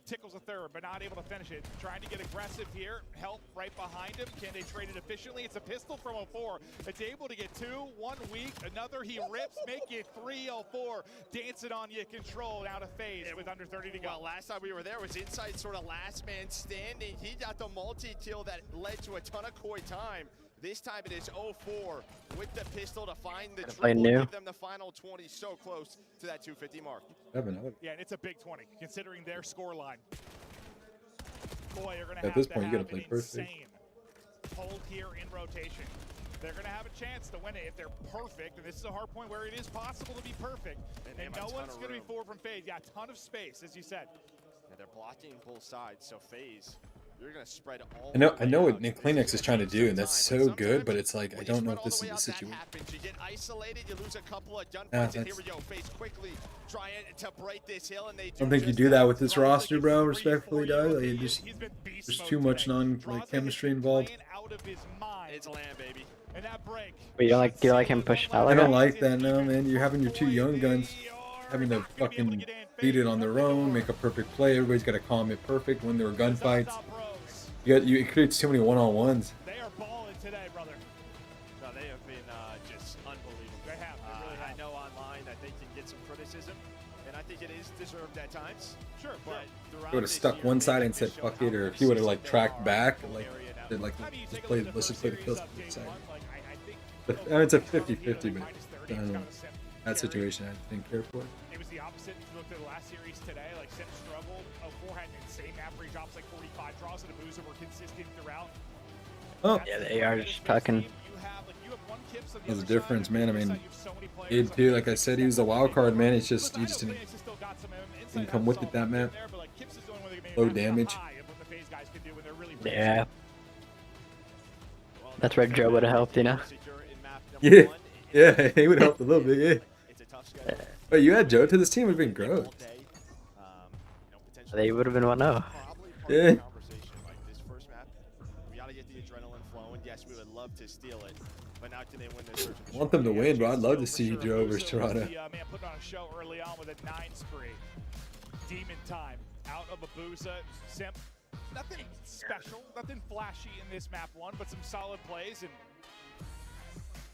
Tickles a third, but not able to finish it. Trying to get aggressive here. Help right behind him. Can they trade it efficiently? It's a pistol from 04. It's able to get 2, 1 weak. Another he rips, make it 3-04. Dancing on you, control out of FaZe with under 30 to go. Well, last time we were there was Insight sort of last man standing. He got the multi-kill that led to a ton of Koi time. This time it is 0-4 with the pistol to find the play triple, new. give them the final 20, so close to that 250 mark. Yeah, and it's a big 20, considering their score line. Koi are going to At have this to point, you have gotta an play perfect. insane hold here in rotation. They're going to have a chance to win it if they're perfect, and this is a hard point where it is possible to be perfect. And they And have a no ton one's of going to be room. forward from FaZe. Yeah, a ton of space, as you said. Yeah, they're blocking both sides, so FaZe, you're going to spread all I know what Nick Kleenex is trying to do, and that's so good, but it's like I don't know if this is the situation. You get isolated, you lose a couple of gunfights, Yeah, and here that's- we go. FaZe quickly trying to break this hill, and they I don't think you do that with this roster, bro. Respectfully, dog. Like, it just there's too much chemistry involved. It's land, baby. And that break. But you don't like him pushing out I like don't that? like that, no, man. You're having your 2 young guns having to fucking beat it on their own, make a perfect play. Everybody's got to calm it perfect when there are gunfights. It creates too many one-on-ones. They are balling today, brother. No, they have been just unbelievable. They have. They really have. I know online that they can get some criticism, and I think it is deserved at times. Sure, but He would have stuck one side and said fuck it, or if he would have like tracked back, did like just play, let's just play the kills side. But I mean, it's a 50-50, but I don't know. That situation, I didn't care for it. It was the opposite. If you looked at the last series today, like Sim struggled. 04 had an insane map where he drops like 45 draws, and Abuza were consistent throughout. Oh, Yeah, they are just tucking. There's a difference, man. I mean, Abe too, like I said, he was a wild card, man. It's just, he just didn't come with it that map. Low damage. Yeah. That's where Joe would have helped, you know? Yeah, yeah, he would have helped a little bit, yeah. But you had Joe to this team, would have been gross. They would have been 1-0. Yeah. We got to get the adrenaline flowing. Yes, we would love to steal it, but now can they win this search? I want them to win, but I'd love to see Joe versus Toronto. The man put on a show early on with a 9 spree. Demon time out of Abuza. Simp. Nothing special, nothing flashy in this map 1, but some solid plays. And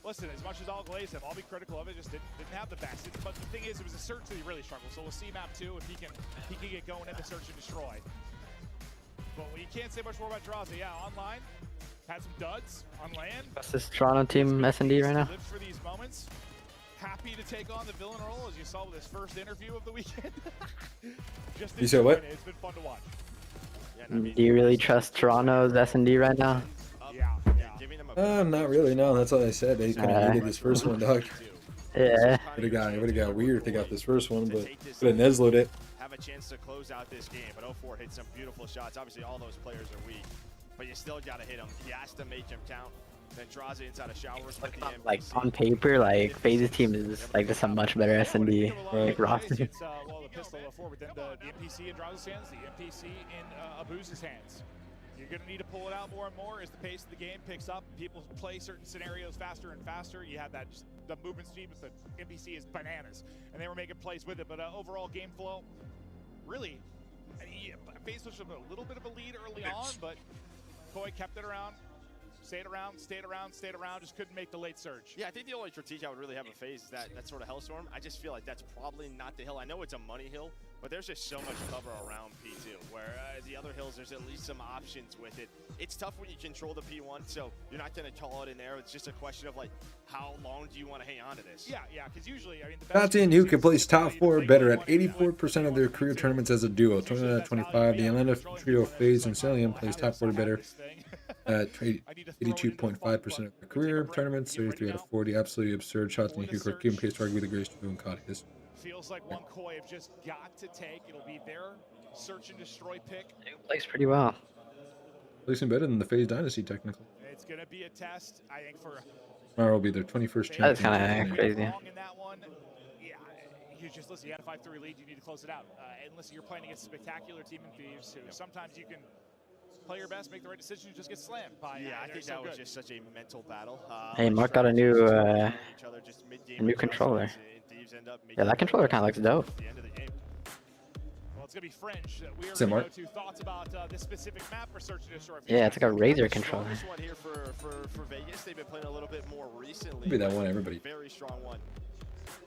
listen, as much as I'll glaze him, I'll be critical of it. Just didn't have the best. But the thing is, it was a search that he really struggled. So we'll see map 2 if he can get going in the search and destroy. But you can't say much more about Draza. Yeah, online had some duds on land. What's this Toronto team S&D right now? Lives for these moments. Happy to take on the villain role, as you saw with his first interview of the weekend. Just You said what? It's been fun to watch. Do you really trust Toronto's S&D right now? Not really, no. That's all I said. They could have needed this first one, dog. Yeah. Would have got weird if they got this first one, but could have Nesloed it. Have a chance to close out this game, but 04 hit some beautiful shots. Obviously, all those players are weak, but you still got to hit them. He has to make him count. Then draws it inside of showers with the Like, on paper, like, FaZe's team is, like, just a much better S&D like, roster. It's, well, the pistol 04, but then the NPC in Draza's hands, the NPC in Abuza's hands. You're going to need to pull it out more and more as the pace of the game picks up. People play certain scenarios faster and faster. You have that the movement speed with the NPC is bananas, and they were making plays with it. But overall game flow, really, FaZe was a little bit of a lead early on, but Koi kept it around. Stayed around, just couldn't make the late surge. Yeah, I think the only critique I would really have of FaZe is that sort of Hellstorm. I just feel like that's probably not the hill. I know it's a money hill, but there's just so much cover around P2, where the other hills, there's at least some options with it. It's tough when you control the P1, so you're not going to call it in there. It's just a question of, like, how long do you want to hang on to this? Yeah, because usually, I mean, Tati and Nuke plays top 4 better at 84% of their career tournaments as a duo. 20 out of 25. The Atlanta trio FaZe and Cellium plays top 40 better at 82.5% of their career tournaments. 33 out of 40. Absolutely absurd. Shots in Nuke are keeping pace to argue the greatest duo in COD. Feels like one Koi have just got to take. It'll be their search and destroy pick. Plays pretty well. Placing better than the FaZe Dynasty, technically. It's going to be a test, I think, for... Tomorrow will be their 21st champion. That's kind of crazy. In that one, yeah, you just listen, you had a 5-3 lead, you need to close it out. Unless you're playing against a spectacular team in Thieves, who sometimes you can play your best, make the right decision, you just get slammed by. Yeah, I think that was just such a mental battle. Hey, Mark got a new controller. Yeah, that controller kind of looks dope. Well, it's gonna be French. We are going to go to thoughts about this specific map for Search and Destroy. Yeah, it's like a Razer controller. This one here for Vegas, they've been playing a little bit more recently. Maybe that one, everybody. Very strong one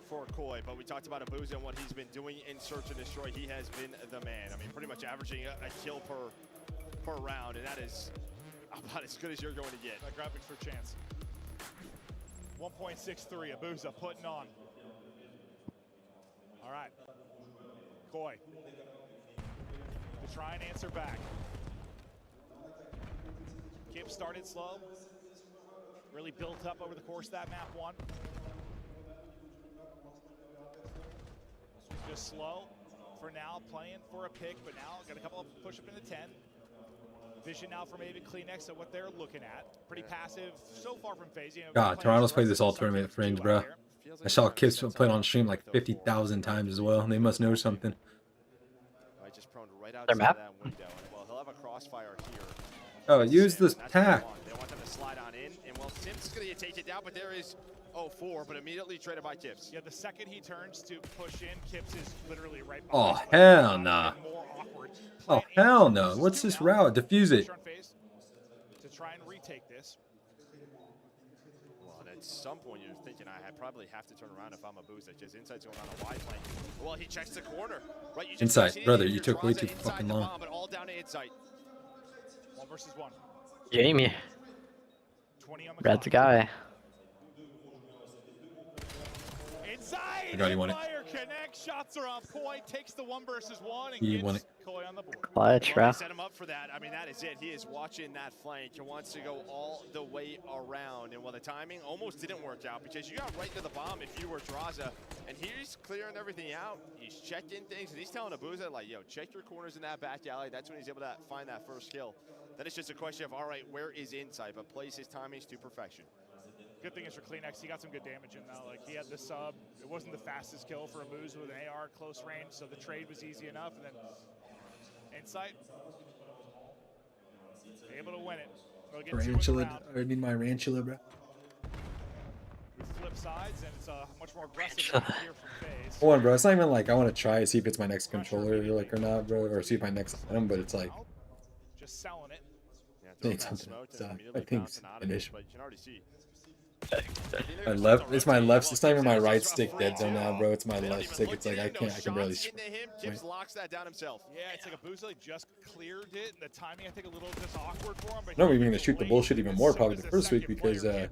for Koi, but we talked about Abuza and what he's been doing in Search and Destroy. He has been the man. I mean, pretty much averaging a kill per round, and that is about as good as you're going to get. Graphics for chance. 1.63, Abuza putting on. All right, Koi to try and answer back. Kip started slow, really built up over the course of that map one. Just slow for now, playing for a pick, but now got a couple of push up into 10. Vision now from Avid Kleenex at what they're looking at. Pretty passive so far from FaZe. God, Toronto's played this all tournament Fringe, bro. I saw Kips playing on stream like 50,000 times as well. They must know something. Just prone right out Their map? that window. Well, he'll have a crossfire here. Oh, use this tack. They want them to slide on in, and well, Sims is going to get taken down, but there is 0-4, but immediately traded by Kips. Yeah, the second he turns to push in, Kips is literally right Oh, behind. hell nah. Oh, hell no. What's this route? Diffuse it. To try and retake this. Well, and at some point you're thinking I probably have to turn around if I'm Abuza, because Insight's going on a wide lane. Well, he checks the corner. Right, you just Insight, brother, you took way too fucking long. But all down to Insight. 1 versus 1. Jamie. 20 on the Brad's a guy. Inside. God, he won it. Fire connect. Shots are on point. Takes the 1 versus 1 and He gets won it. Koi on the board. Clutch, bro. Set him up for that. I mean, that is it. He is watching that flank and wants to go all the way around. And while the timing almost didn't work out because you got right to the bomb if you were Draza. And he's clearing everything out. He's checking things. And he's telling Abuza, like, yo, check your corners in that back alley. That's when he's able to find that first kill. Then it's just a question of, all right, where is Insight? But plays his timings to perfection. Good thing is for Kleenex, he got some good damage in though. Like, he had the sub. It wasn't the fastest kill for Abuza with an AR close range, so the trade was easy enough. And then Insight able to win it. Ranchula. I need my Ranchula, bro. We flip sides, and it's a much more aggressive here from FaZe. Hold on, bro. It's not even like I want to try to see if it's my next controller, like, or not, bro, or see if my next item, but it's like. Just selling it. I think something. I think it's an issue. But you can already see. My left, it's my left. It's not even my right stick dead zone now, bro. It's my left stick. It's like I can barely. Kips locks that down himself. Yeah, it's like Abuza just cleared it, and the timing I think a little just awkward for him. But No, we're going to shoot the bullshit even more probably the first week because at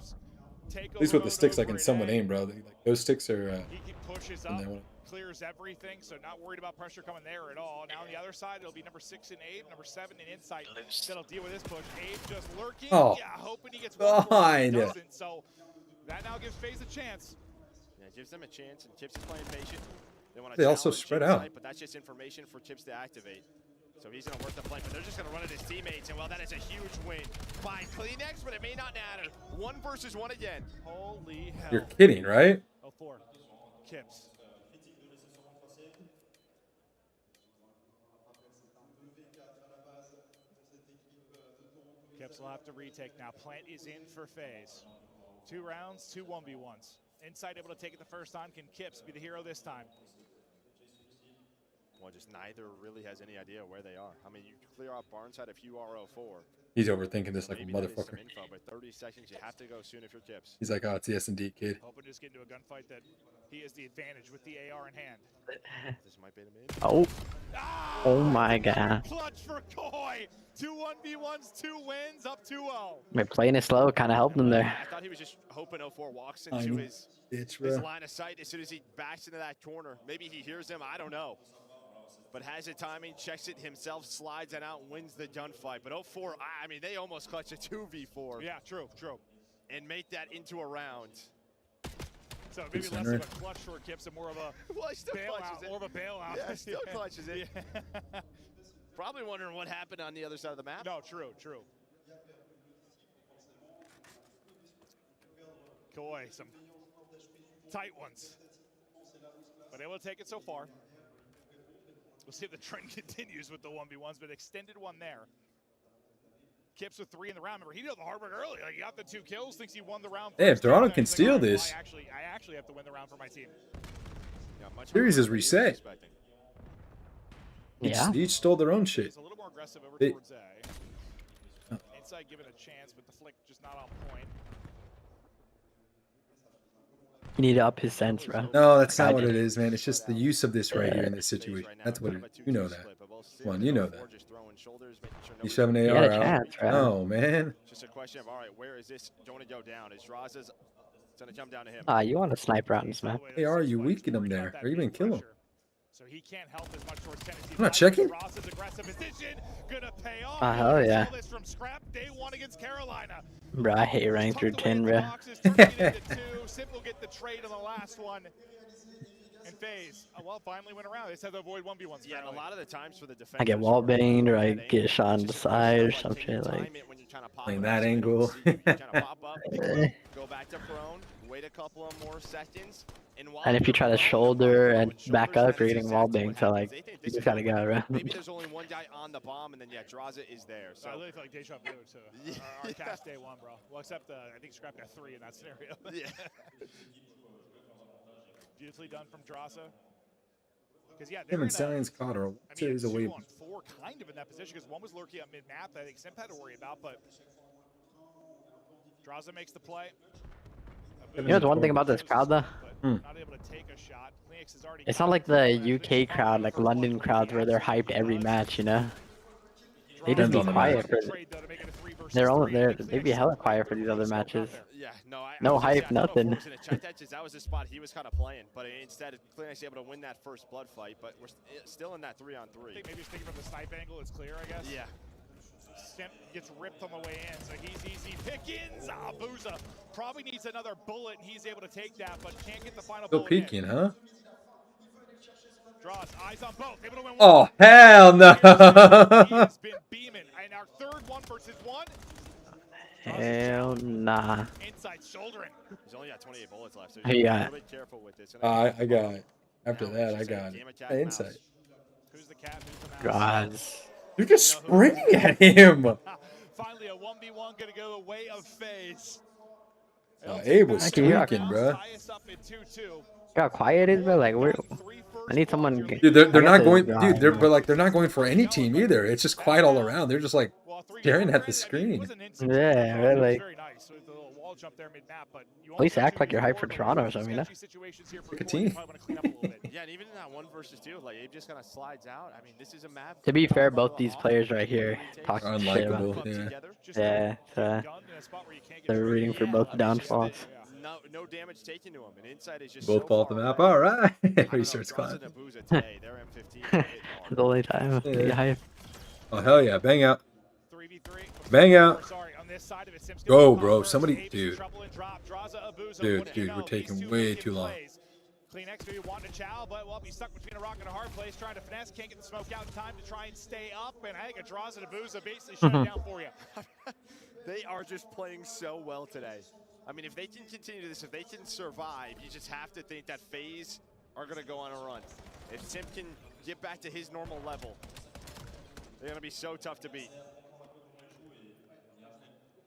least with the sticks I can somewhat aim, bro. Like, those sticks are. He pushes up, clears everything, so not worried about pressure coming there at all. Now on the other side, it'll be number 6 and Abe, number 7 and Insight that'll deal with this push. Abe just lurking, oh, yeah, hoping he gets one more, he doesn't, so that now gives FaZe a chance. Yeah, it gives them a chance, and Kips is playing patient. They also spread out. But that's just information for Kips to activate. So he's going to work the play, but they're just going to run at his teammates, and well, that is a huge win by Kleenex, but it may not matter. 1 versus 1 again. Holy hell. You're kidding, right? 0-4. Kips. Kips will have to retake now. Plant is in for FaZe. 2 rounds, 2 1v1s. Inside able to take it the first time. Can Kips be the hero this time? Well, just neither really has any idea where they are. I mean, you clear out Barnside if you are 0-4. He's overthinking this like a Maybe that is some motherfucker. info, but 30 seconds, you have to go soon if you're Kips. He's like, oh, it's the S&D kid. Hoping to just get into a gunfight that he has the advantage with the AR in hand. This might be the mid. Oh. Oh my god. Clutch for Koi. 2 1v1s, 2 wins, up 2-0. My playing it slow kind of helped him there. I thought he was just hoping 0-4 walks I into know. his Bro. line of sight as soon as he backs into that corner. Maybe he hears him, I don't know. But has the timing, checks it himself, slides and out, wins the gunfight. But 0-4, I mean, they almost clutch a 2v4. Yeah, true. And make that into a round. So maybe less of a clutch for Kips and more of a Well, he still clutches bailout. it. More of a bailout. Yeah, still clutches it. Yeah. Probably wondering what happened on the other side of the map. No, true. Koi, some tight ones. But able to take it so far. We'll see if the trend continues with the 1v1s, but extended one there. Kips with 3 in the round. Remember, he did the hard work early. Like, he got the 2 kills, thinks he won the round. Hey, if first. Toronto He's can like, steal all right, well, this, I actually have to win the round for my team. Yeah, much series is harder than reset. expecting. Yeah. Each stole their own shit. He's a little more aggressive over They- towards A. Inside given a chance, but the flick just not on point. You need to up his sense, bro. No, that's not what it is, man. It's just the use of this right here in this situation. That's what it is. You know that. Come on, you know that. You shove an AR out. chance, bro. No, man. Just a question of, all right, where is this going to go down? Is Draza's going to come down to him? You want to snipe rounds, man. Hey, are you weaken him there? Or even kill him? So he can't help as much towards Tennessee. I'm not checking. Ross's aggressive position gonna pay off. Hell yeah. This from Scrap day 1 against Carolina. Bro, I hate ranked through 10, bro. Sip will get the trade on the last one. And FaZe, well, finally went around. They said to avoid 1v1s. Yeah, and a lot of the times for the defense. I get wall banged or I get shot on the side or some shit like. Playing that angle. Go back to prone, wait a couple of more seconds. And if you try to shoulder and back up, you're getting wall banged. So like, you just gotta go, bro. Maybe there's only one guy on the bomb, and then yeah, Draza is there. So I really feel like Deja Vu to our cast day 1, bro. Well, except I think Scrap got 3 in that scenario. Yeah. Beautifully done from Draza. Because yeah, Him and Science caught her. Series away. 2-on-4 kind of in that position because one was lurking up mid-map that I think Simp had to worry about, but Draza makes the play. You know the one thing about this crowd though? Not able to take a shot. Phoenix is already It's not like the UK crowd, like London crowds, where they're hyped every match, you know? They just be quiet for. They'd be hella quiet for these other matches. Yeah, No hype, nothing. That was the spot he was kind of playing, but instead, Kleenex able to win that first blood fight. But we're still in that 3-on-3. I think maybe he's thinking from the snipe angle. It's clear, I guess. Yeah. Simp gets ripped on the way in, so he's easy pickings. Booza probably needs another bullet, and he's able to take that, but can't get the final Still bullet peeking, in. huh? Draws, eyes on both. Able to win one. Oh, hell no. He has been beaming. And our third 1v1. Hell nah. Inside shouldering. He's only got 28 bullets left, so Hey, he's yeah. a little bit careful with this. I got it. After that, I got it. Insight. Who's the cat? Who's the God. You're just springing at him. Finally, a 1v1 gonna go the way of FaZe. Abe was streaking, bro. How quiet it is, bro. Like, I need someone. Dude, they're not going. Dude, they're not going for any team either. It's just quiet all around. They're just like staring at the screen. Yeah, right, like. At least act like you're hyped for Toronto or something, you know? Like a team. Yeah, and even in that 1 versus 2, like Abe just kind of slides out. I mean, this is a map. To be fair, both these players right here talk Are shit about. unlikable, yeah. Yeah, so they're rooting for both downfalls. No damage taken to him, and inside is just Both fall off the map. All right. He starts clapping. The only time. Yeah. Get hype. Oh hell yeah! Bang out. Bang out. Go, bro. Somebody, dude. Dude, we're taking way too long. Kleenex maybe wanting to chow, but well, he's stuck between a rock and a hard place, trying to finesse, can't get the smoke out in time to try and stay up, and I think a Draza and Abuza basically shut it down for you. They are just playing so well today. I mean, if they can continue this, if they can survive, you just have to think that FaZe are going to go on a run. If Simp can get back to his normal level, they're going to be so tough to beat.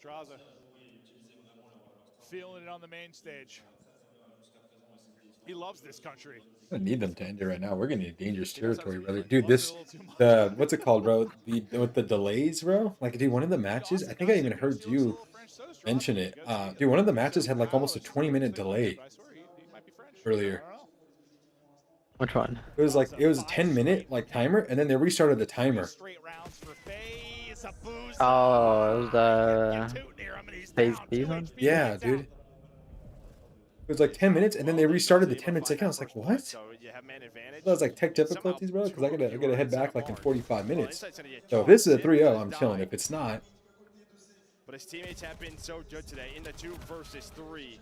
Draza feeling it on the main stage. He loves this country. I need them to end it right now. We're getting into dangerous territory, brother. Dude, the what's it called, bro? With the delays, bro. Like, dude, one of the matches, I think I even heard you mention it. Dude, one of the matches had like almost a 20-minute delay earlier. Which one? It was like a 10-minute like timer, and then they restarted the timer. Oh, it was the phase B one? Yeah, dude. It was like 10 minutes, and then they restarted the 10 minutes again. I was like, what? That was like tech difficulties, bro, because I gotta head back like in 45 minutes. So if this is a 3-0, I'm chilling. If it's not, but his teammates have been so good today in the 2 versus 3.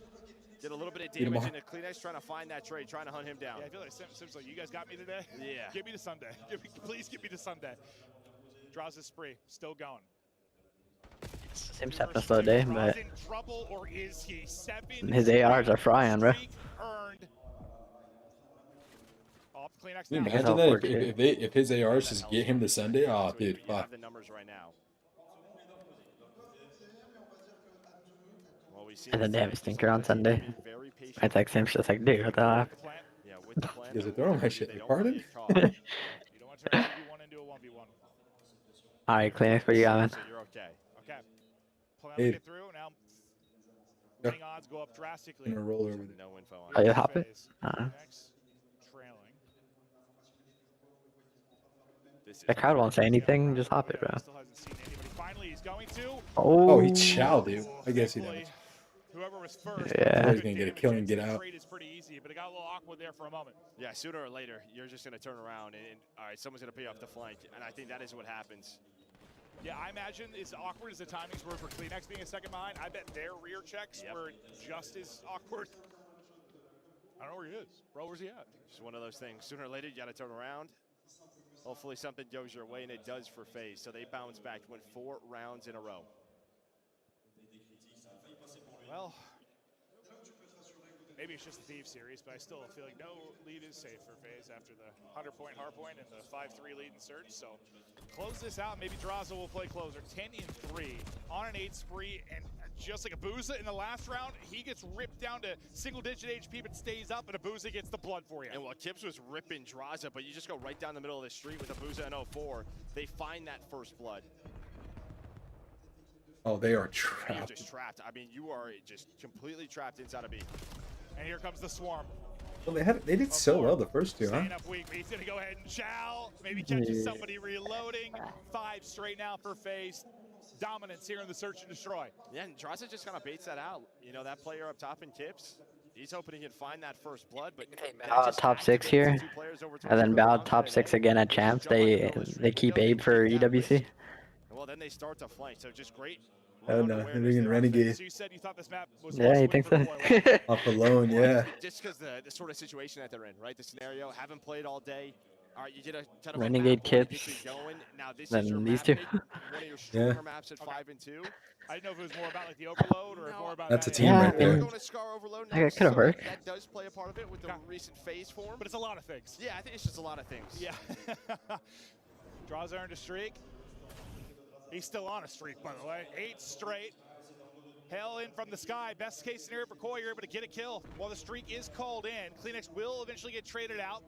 Did a little bit of damage into Kleenex, trying to find that trade, trying to hunt him down. Yeah, I feel like Sim's like, you guys got me today? Yeah. Give me to Sunday. Please give me to Sunday. Draws his spree, still going. Sim's having a slow day, but In trouble, or is he? 7 his ARs are frying, bro. earned. Off Kleenex can you now. imagine that if his ARs just get him to Sunday? Oh, dude, You fuck. have the numbers right now. Well, we see And then they have a stinker on Sunday. I text Sim, just like, dude, what the fuck? Yeah, with the plan. Is it throwing my shit? Like, pardon? You don't want to turn a 1v1 into a 1v1. Alright, Kleenex, what you got, man? So you're okay. Okay. Plan Hey. to get through. Now winning odds go up drastically. I'm gonna roll over there. No info on Oh, it. you hop it? Next, trailing. The crowd won't say anything, just hop it, bro. Still hasn't seen anybody. Finally, he's going to. Oh, he chowed, dude. I guess he did. Whoever was first. Yeah. He's gonna get a kill and get out. Trade is pretty easy, but it got a little awkward there for a moment. Yeah, sooner or later, you're just going to turn around and all right, someone's going to pay off the flank, and I think that is what happens. Yeah, I imagine as awkward as the timings were for Kleenex being a second behind, I bet their rear checks were just as awkward. I don't know where he is. Bro, where's he at? Just one of those things. Sooner or later, you got to turn around. Hopefully something goes your way, and it does for FaZe. So they bounce back, went 4 rounds in a row. Well, maybe it's just the Thieves series, but I still feel like no lead is safe for FaZe after the 100-point hardpoint and the 5-3 lead in Surge. So close this out. Maybe Draza will play closer. 10-3 on an 8 spree, and just like Abuza in the last round, he gets ripped down to single-digit HP, but stays up, and Abuza gets the blood for you. And while Kips was ripping Draza, but you just go right down the middle of the street with Abuza and 04, they find that first blood. Oh, they are You're trapped. just trapped. I mean, you are just completely trapped inside of B. And here comes the swarm. Well, they did so well the first 2, huh? Staying up weak, but he's gonna go ahead and chow. Maybe catches somebody reloading. 5 straight now for FaZe. Dominance here in the search and destroy. Yeah, and Draza just kind of baits that out. You know, that player up top in Kips, he's hoping he can find that first blood, but Top 6 here, and then Bowd top 6 again at Champs. They keep Abe for EWC. well, then they start to flank. So just great. Oh no, they're being Renegade. So you said you thought this map was Yeah, you think so? Off alone, yeah. Just because the sort of situation that they're in, right? The scenario, haven't played all day. All right, you get a ton of Renegade Kips, Now this then is your these map two. pick, one of your stronger maps at 5 and 2. I didn't know if it was more about like the overload or more about That's a that. team right there. Going to Scar overload That next, could have so worked. That does play a part of it with the recent FaZe form. But it's a lot of things. Yeah, I think it's just a lot of things. Yeah. Draws earned a streak. He's still on a streak, by the way. 8 straight. Hail in from the sky. Best case scenario for Koi, you're able to get a kill while the streak is called in. Kleenex will eventually get traded out.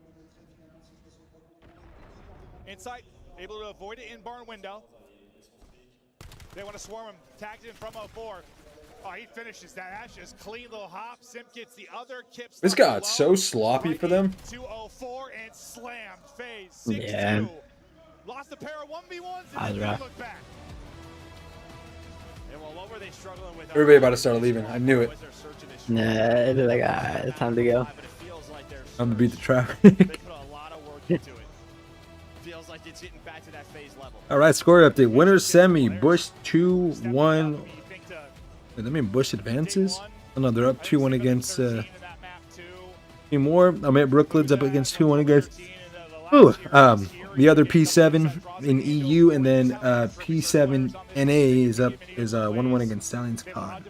Insight, able to avoid it in barn window. They want to swarm him. Tagged in from 04. Oh, he finishes that. That's just clean little hop. Simp gets the other Kips. This got so sloppy for them. 204 and slammed. FaZe 6-2. Yeah. Lost a pair of 1v1s That was and rough. then look back. And what were they struggling with? Everybody about to start leaving. I knew it. Nah, they're like, alright, it's time to go. I'm to beat the traffic. They put a lot of work into it. Feels like it's getting back to that FaZe level. All right, score update. Winner semi. Bush 2-1. Wait, that mean Bush advances? Oh no, they're up 2-1 against Team War. I'm at Brooklyn's up against 2-1 against. Ooh, the other P7 in EU, and then P7 NA is 1-1 against Stallions Con.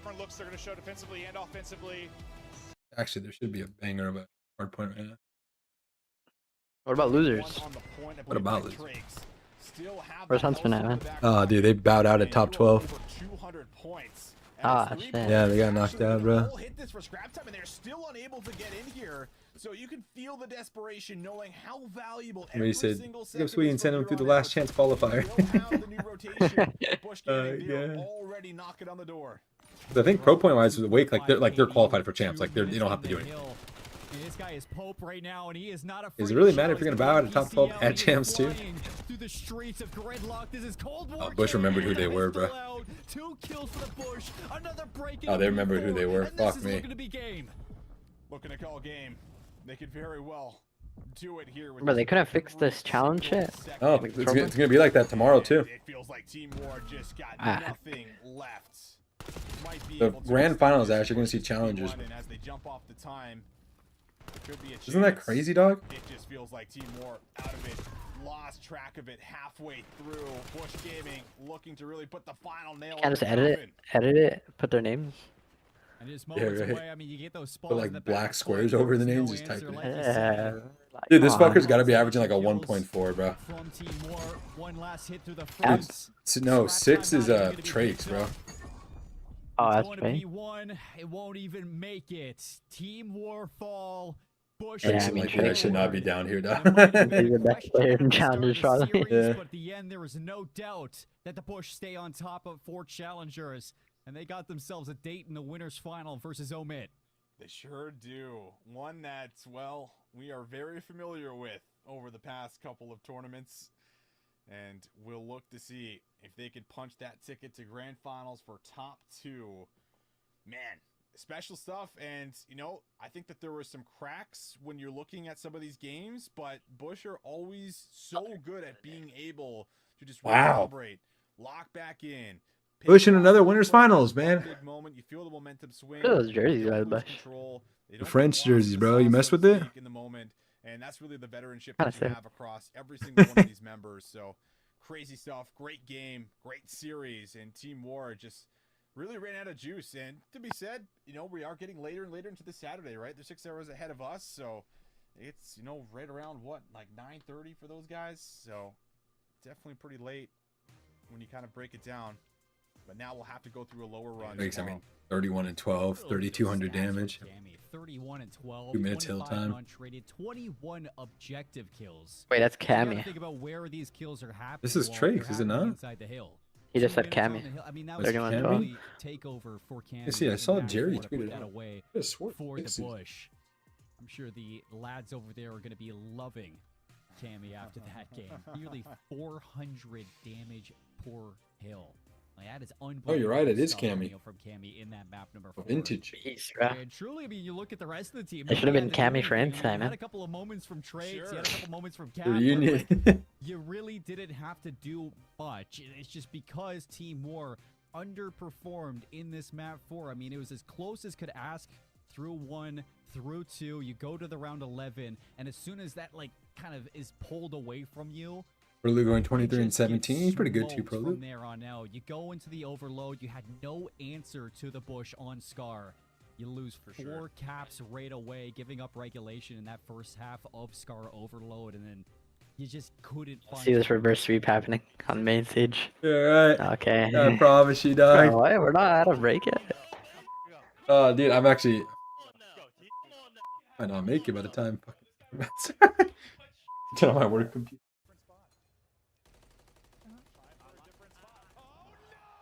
Actually, there should be a banger of a hard point right now. What about losers? What about losers? Where's Huntsman at, man? Oh, dude, they bowed out at top 12. 100 points. Ah, shit. Yeah, they got knocked out, bro. Hit this for scrap time, and they're still unable to get in here. So you can feel the desperation, knowing how valuable every said, single "Pick up second Sweet and send him through the last chance qualifier." Bush Gaming, they're already knocking on the door. I think pro point wise with Wake, they're qualified for champs. Like they don't have to do anything. This guy is Pope right now, and he is not afraid. Does it really matter if you're gonna bow out of top 12 at champs too? Through the streets of Gridlock. This is Cold War. Oh, Bush remembered who they were, bro. 2 kills for the Bush. Another break. Oh, they remembered who they were. Fuck me. Looking to call game. They could very well do it here. Bro, they couldn't fix this challenge yet. Oh, it's gonna be like that tomorrow too. It feels like Team War just got nothing left. The grand final is actually going to see challengers. As they jump off the time, could be a Isn't that crazy, dog? It just feels like Team War out of it, lost track of it halfway through. Bush Gaming looking to really put the final nail. Can't just edit it, put their names. And just Yeah, right. away. I mean, you get those Put like black squares over the names, just type it. Yeah. Dude, this fucker's got to be averaging like a 1.4, bro. From Team War, one last hit through the front. No, 6 is Trakes, bro. Oh, that's going right. to be 1. It won't even make it. Team War fall. Bush. Yeah, I mean, that should not be down here, dog. He's the best player in challengers, probably. Yeah. But at the end, there was no doubt that the Bush stay on top of 4 challengers, and they got themselves a date in the winners final versus Omid. They sure do. One that, well, we are very familiar with over the past couple of tournaments. And we'll look to see if they could punch that ticket to grand finals for top 2. Man, special stuff. And, you know, I think that there were some cracks when you're looking at some of these games, but Bush are always so good at being able to just recalibrate, lock back in. Bush in another winners finals, man. Big moment. You feel the momentum swing. Look at those jerseys, right, Bush. The French jerseys, bro. You mess with it? In the moment. And that's really the veteranship Kinda that you sick. have across every single one of these members. So crazy stuff, great game, great series, and Team War just really ran out of juice. And to be said, you know, we are getting later and later into the Saturday, right? They're 6 hours ahead of us, so it's, you know, right around what, like 9:30 for those guys. So definitely pretty late when you kind of break it down. But now we'll have to go through a lower run. I mean, 31 and 12, 3,200 damage. 31 and 12. 2 minutes hill 25 time. untraded, 21 objective kills. Wait, that's You gotta Cammy. think about where these kills are happening. This is Trakes, is it not? Inside the hill. He just 2 said minutes on Cammy. the hill. I mean, that That's was Cammy? really takeover for Cammy. Yeah, see, I saw and Jerry Matt tweet put it that out. away I swore for the Trakes. Bush. I'm sure the lads over there are going to be loving Cammy after that game. Nearly 400 damage per hill. Like, that is unbelievable. Oh, you're right, it is stuff Cammy. coming out from Cammy in that map number 4. Vintage. Jeez, bro. And truly, I mean, you look at the rest of the team. It should have been nobody had to Cammy do for anything. Inside, You man. had a couple of moments from trades. You had a couple moments from Cap. Reunion. but, like, you really didn't have to do much. It's just because Team War underperformed in this map 4. I mean, it was as close as could ask through 1, through 2. You go to the round 11, and as soon as that, like, kind of is pulled away from you, Prolu going 23 and just get 17. He's pretty good too, smoked Prolu. From there on out, you go into the overload. You had no answer to the Bush on Scar. You lose 4 caps right away, giving up regulation in that first half of Scar overload, and then you just couldn't find. See this reverse sweep happening on main stage. Yeah, right. Okay. I promise you, dog. Bro, what? We're not out of break yet. Oh, dude, I'm actually. Might not make it by the time. Turn on my work computer.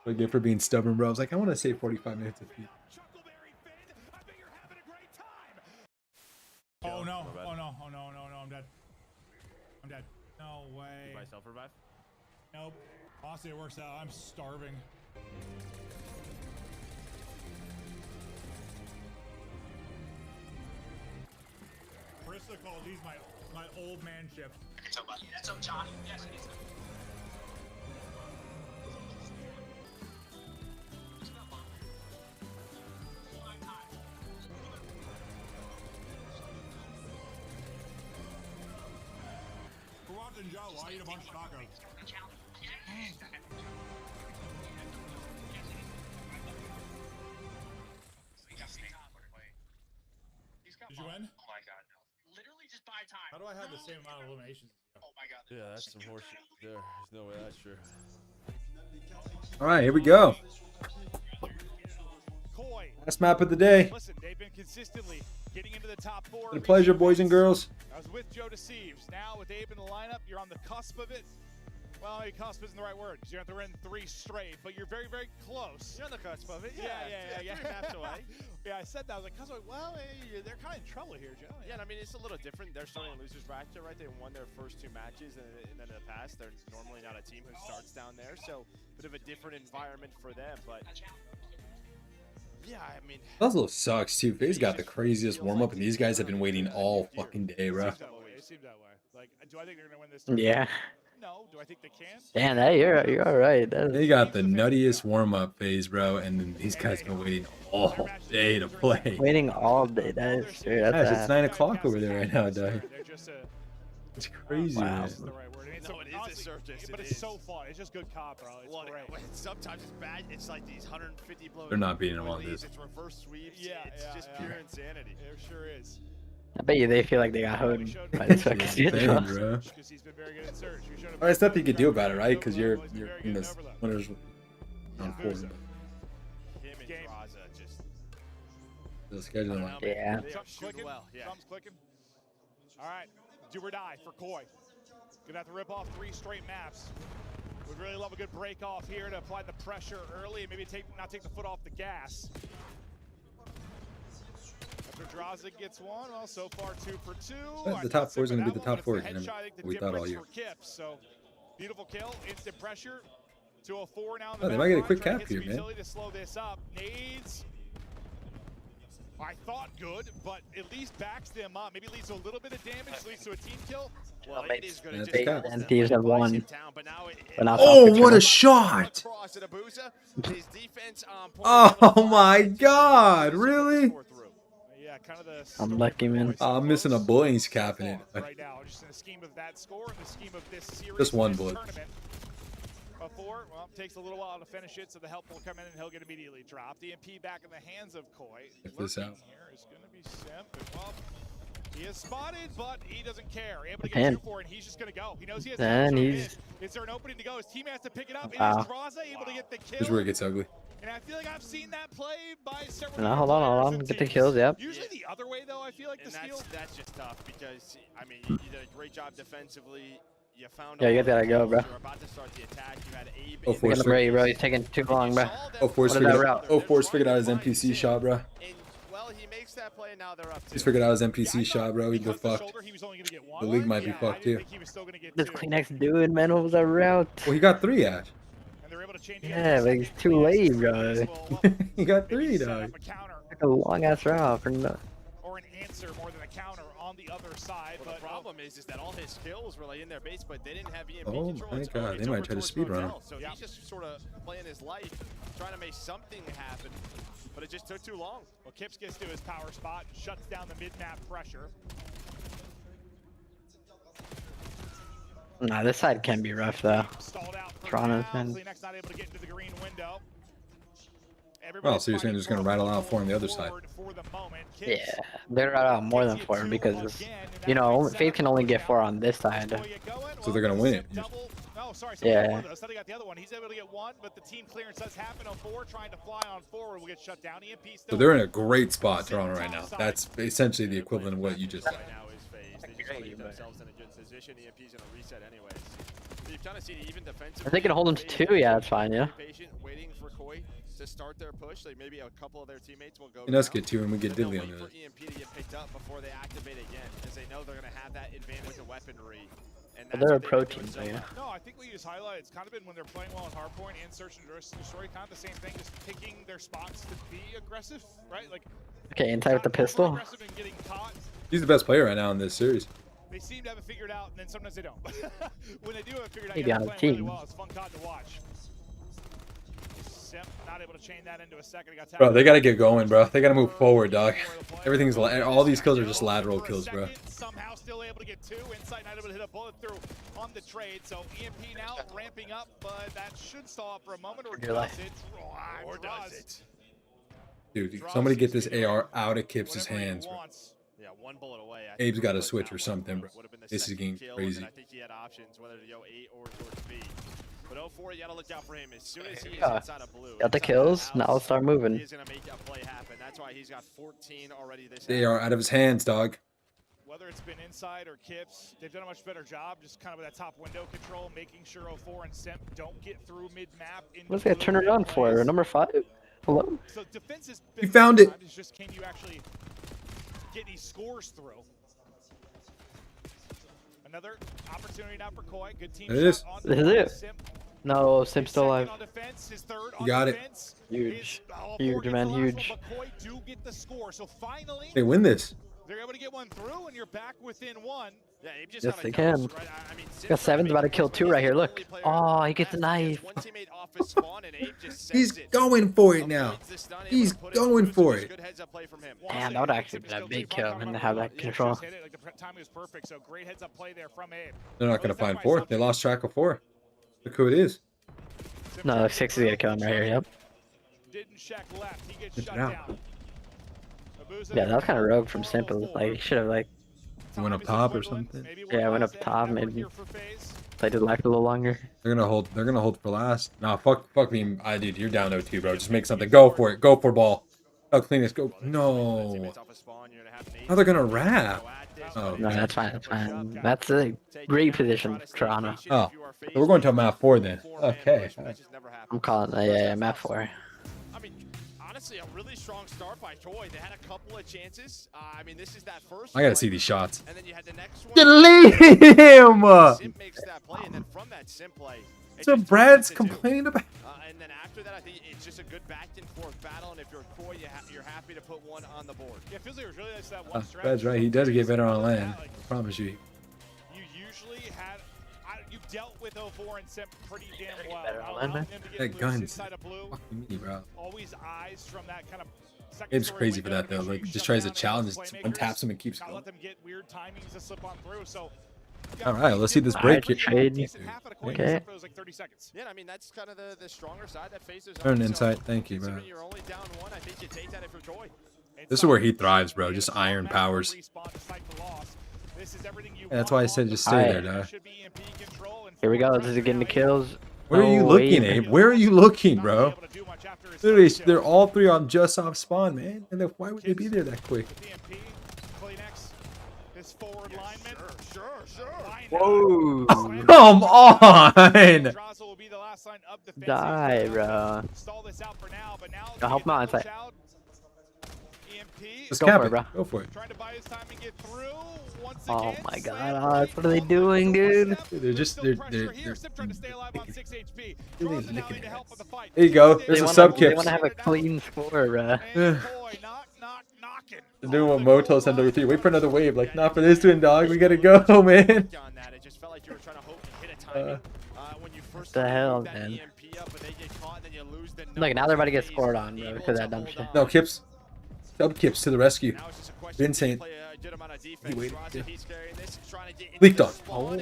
Again, for being stubborn, bro. I was like, I want to save 45 minutes of feet. Oh no, oh no, oh no, no, no, I'm dead. I'm dead. No way. Myself revive? Nope. Honestly, it works out. I'm starving. Krista calls these my old man ship. That's up, Johnny. Yes, it is. We're watching Joe. I'll eat a bunch of tacos. Did you win? Oh my god, no. Literally just buy time. How do I have the same amount of eliminations? Oh my god. Yeah, that's some horseshit there. There's no way that's true. All right, here we go. Last map of the day. Listen, they've been consistently getting into the top 4. Been a pleasure, boys and girls. I was with Joe Deceives. Now with Abe in the lineup, you're on the cusp of it. Well, maybe cusp isn't the right word. You have to win 3 straight, but you're very, very close. You're on the cusp of it. Yeah. 3 maps away. Yeah, I said that. I was like, well, hey, they're kind of in trouble here, Joe. Yeah, and I mean, it's a little different. They're starting a loser's bracket, right? They won their first 2 matches, and then in the past, they're normally not a team who starts down there, so a bit of a different environment for them, but yeah, I mean, Puzzle sucks too. FaZe got the craziest warm up, and these guys have been waiting all fucking day, bro. It seems that way. Like, do I think they're gonna win this? Yeah. No. Do I think they can? Damn, that you're all right. They got the nuttiest warm up phase, bro, and then these guys been waiting all day to play. Waiting all day. That is true. That's Guys, it's 9 o'clock over there right now, dog. It's crazy, Wow. man. No, it is a circus. But it's so fun. It's just good cop, bro. It's great. Sometimes it's bad. It's like these 150 blows. They're not beating them on leads, this. It's reverse sweeps. It's just pure insanity. It sure is. I bet you they feel like they got hoed by this fucking Insane, bro. There's nothing you can do about it, right? Because you're in this winners on 4. Him and Raza just. The scheduling. Yeah. Trump's clicking. Trump's clicking. All right. Do or die for Koi. Gonna have to rip off 3 straight maps. We'd really love a good break off here to apply the pressure early and maybe not take the foot off the gas. After Draza gets one, well, so far 2 for 2. The top 4 is going to be the top 4 again. We thought all year. So beautiful kill, instant pressure. 204 now. Oh, they might get a quick cap here, man. To slow this up. Nades. I thought good, but at least backs them up. Maybe leads to a little bit of damage, leads to a team kill. Well, it is going to They and Thieves have won. Oh, what a shot! Oh my God! Really? Yeah, kind of the. I'm lucky, man. I'm missing a Billings cap in it. Right now, just in the scheme of that score and the scheme of this series. Just one bullet. Before, well, takes a little while to finish it, so the help will come in and he'll get immediately dropped. EMP back in the hands of Koi. Check this out. Here is going to be Simp. Well, he is spotted, but he doesn't care. Able to get 2 for it, and he's just going to go. He knows he has and he's. Is there an opening to go? His team has to pick it up. Wow. It is Draza able to get the kill. This is where it gets ugly. And I feel like I've seen that play by several. No, hold on. Get the kills, yep. Usually the other way, though, I feel like and the steal. That's just tough because, I mean, you did a great job defensively. You found Yeah, you gotta go, bro. You're about to start the attack. You had Abe. Oh, Look at him, bro. He's taking too long, bro. Oh, Force figured out his NPC shot, bro. Well, he makes that play, and now they're up 2. He's figured out his NPC shot, bro. He got fucked. The league might be fucked too. This Kleenex dude, man, what was that route? Well, he got 3, Ash. Yeah, but he's too late, bro. He got 3, dog. Like a long ass route for no. Or an answer more than a counter on the other side. Well, the problem is that all his skills were like in their base, but they didn't have EMP Oh control. my God, they might try to speedrun him. So he's just sort of playing his life, trying to make something happen, but it just took too long. Well, Kips gets to his power spot, shuts down the mid-map pressure. Nah, this side can be rough though. Toronto's been. Kleenex not able to get into the green window. Well, so you're saying they're just going to rattle out 4 on the other side? Yeah, they're right out more than 4 because, you know, FaZe can only get 4 on this side. So they're going to win it. Oh, sorry. Yeah. I thought he got the other one. He's able to get 1, but the team clearance does happen on 4. Trying to fly on forward will get shut down. EMP still. So they're in a great spot, Toronto, right now. That's essentially the equivalent of what you just said. Right now is FaZe. They just want to get themselves in a good position. EMP's going to reset anyways. You've kind of seen even defensively. If they can hold him to 2, yeah, that's fine, yeah. Patient, waiting for Koi to start their push. Like maybe a couple of their teammates will go. And us get 2 and we get Diddley on the for EMP to get picked up before they activate again, because they know they're going to have that advantage with the weaponry. And But they're a pro team, so yeah. No, I think what you just highlighted, it's kind of been when they're playing well in hardpoint and search and destroy, kind of the same thing, just picking their spots to be aggressive, right? Like. Okay, inside with the pistol. He's the best player right now in this series. They seem to have it figured out, and then sometimes they don't. When they do have it figured out, Maybe they're on the playing really team. well. It's fun COD to watch. Simp not able to chain that into a second. Bro, they got to get going, bro. They got to move forward, dog. Everything's all these kills are just lateral kills, bro. Somehow still able to get 2. Insight not able to hit a bullet through on the trade. So EMP now ramping up, but that should stall for a moment, or does it? Or does it? Dude, somebody get this AR out of Kips' hands, bro. Yeah, 1 bullet away. Abe's got to switch or something, bro. This is getting crazy. I think he had options whether to go A or towards B. But 04, you got to look out for him as soon as he is inside of blue. Got the kills, now let's start moving. He's going to make that play happen. That's why he's got 14 already this They are out of his hands, dog. Whether it's been inside or Kips, they've done a much better job just kind of with that top window control, making sure 04 and Simp don't get through mid-map. What's that turn it on for? Number 5? Hello? So defense is You found it. It's just can you actually get these scores through? Another opportunity now for Koi. Good team It is. shot on This is it. Simp. No, Simp's still alive. On defense, his third You on got it. defense. Huge. All Huge, four gets man, the last one, huge. but Koi do get the score. So finally, They win this. they're able to get one through, and you're back within one. Yeah, Abe just Yes, got a they ghost, can. right? I mean, Got Seven's about to kill 2 right here. Look. Oh, he gets a knife. One teammate off his spawn, and Abe just He's sends it. going for it now. Avoids the stun, able He's to put it going through, so for it's it. good heads-up play from him. Damn, that would actually be a big kill and to have that control. Hit it, like the timing was perfect. So great heads-up play there from Abe. They're not going to find 4th. They lost track of 4. Look who it is. No, 6 is gonna kill him right here. Yep. Didn't check left. He gets Good shut job. down. Yeah, that was kind of rogue from Simple. Like, should have like. He went up top or something. Yeah, went up top. Maybe played his life a little longer. They're gonna hold. They're gonna hold for last. Nah, fuck me. I dude, you're down 0-2, bro. Just make something. Go for it. Go for ball. Oh, clean this. Go. No. Now they're gonna wrap. Oh, No, that's fine. That's fine. That's a great position, Toronto. Oh, so we're going to a map 4 then. Okay. I'm calling that. Yeah, map 4. I mean, honestly, a really strong start by Koi. They had a couple of chances. I mean, this is that first. I gotta see these shots. And then you had the next one. Delete him! Simp makes that play, and then from that Simp play. So Brad's complaining about. And then after that, I think it's just a good back and forth battle. And if you're Koi, you're happy to put one on the board. Yeah, it feels like it was really nice that one stretch. Brad's right. He does get better on land. I promise you. You usually had. You dealt with 04 and Simp pretty damn well. better on land, man. That gun's inside of blue. fucking me, bro. Always eyes from that kind of. It's crazy for that though. Like, just tries to challenge, one taps him and keeps Gotta going. let them get weird timings to slip on through. So. All right, let's see this Alright, break. trade. Okay. Yeah, I mean that's kind of the stronger side that faces. Turn insight. Thank you, bro. You're only down 1. I think you take that if you're Koi. This is where he thrives, bro. Just iron powers. Yeah, that's why I said just stay there, dog. Here we go. This is getting the kills. Where are you Oh, looking, wait. Abe? Where are you looking, bro? Literally, they're all 3 on just off spawn, man. And then why would they be there that quick? Whoa. Come on! Die, bro. I'll help him out inside. Just Go cap for it, it. bro. Go for it. Oh my god, what are they doing, dude? They're just they're licking it. There you go. There's a sub They kip. want to have a clean score, bro. They're doing what Moto said over 3. Wait for another wave. Like, not for this twin, dog. We gotta go, man. What the hell, man? Look, now they're about to get scored on, bro, because of that dumb shit. No, Kips. Sub Kips to the rescue. Vincent. He waited. Yeah. Leaked on. Oh.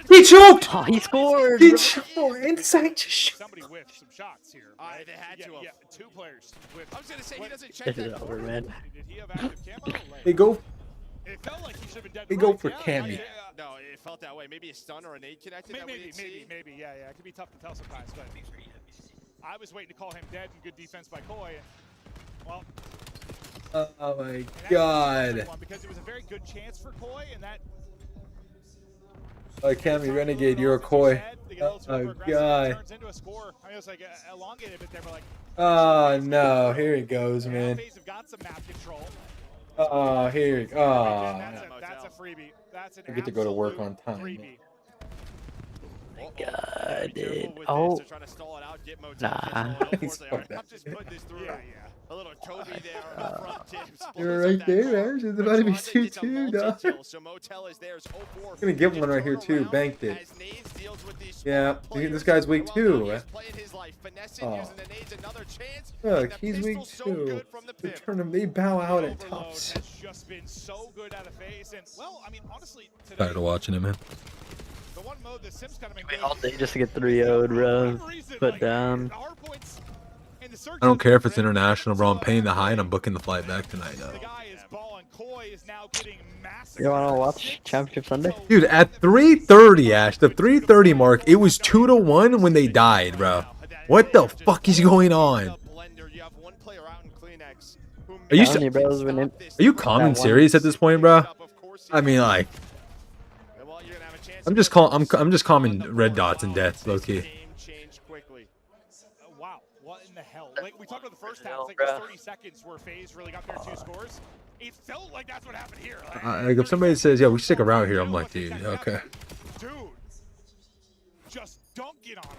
He choked! Oh, he scored! He bro. choked! Inside to shoot. Somebody whiffed some shots here. They had to have. Yeah, 2 players whiffed. I was gonna say he doesn't check This that. is over, man. Did he have active camo? They go. It felt like he should have been dead. They go right, for yeah, Cammy. No, it felt that way. Maybe a stun or a nade connected. that we didn't see. Maybe. Yeah. It can be tough to tell sometimes, but I was waiting to call him dead and good defense by Koi. And, well, Oh my god. because it was a very good chance for Koi, and that. Cammy Renegade, you're a Koi. Oh god. Turns into a score. I mean, it was like elongated, but they were like. Oh no, here he goes, man. Have got some map control. Oh, here he goes. That's a freebie. That's an I get to go to work absolute on time. freebie. God, dude. Oh. Nah. He's fucked up. Yeah. A little Kobe there on the front tips. You're right there, man. It's about to be 2-2, dog. So Motel is there. I'm gonna give him one right here too. Banked it. Yeah, this guy's weak too. Oh. Look, he's weak too. They turn him. They bow out at tops. That's just been so good out of phase, and well, I mean, honestly, today, Tired of watching him, man. the one mode that Sim's kind of been Wait good. all day just to get 3-0'd, bro. Put down. I don't care if it's international, bro. I'm paying the high and I'm booking the flight back tonight. The guy is balling. Koi is now getting massive. You wanna watch Championship Sunday? Dude, at 3:30, Ash, the 3:30 mark, it was 2-1 when they died, bro. What the fuck is going on? Kleenex. Are you calming serious at this point, bro? I mean, like, I'm just calming red dots and death, low key. Wow, what in the hell? Like we talked about the first half, it's like there's 30 seconds where FaZe really got their 2 scores. It felt like that's what happened here. Like if somebody says, "Yeah, we should stick around here," I'm like, dude, okay. Dude, just dunk it on him.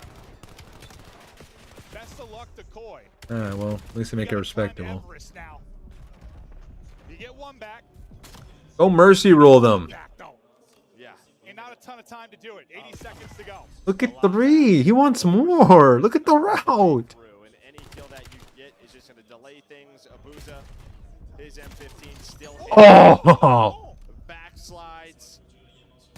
Best of luck to Koi. Alright, well, at least they make it respectable. You get one back. Go mercy roll them. Yeah. And not a ton of time to do it. 80 seconds to go. Look at 3. He wants more. Look at the route. And any kill that you get is just going to delay things. Abuza, his M15 still hit. Oh! Backslides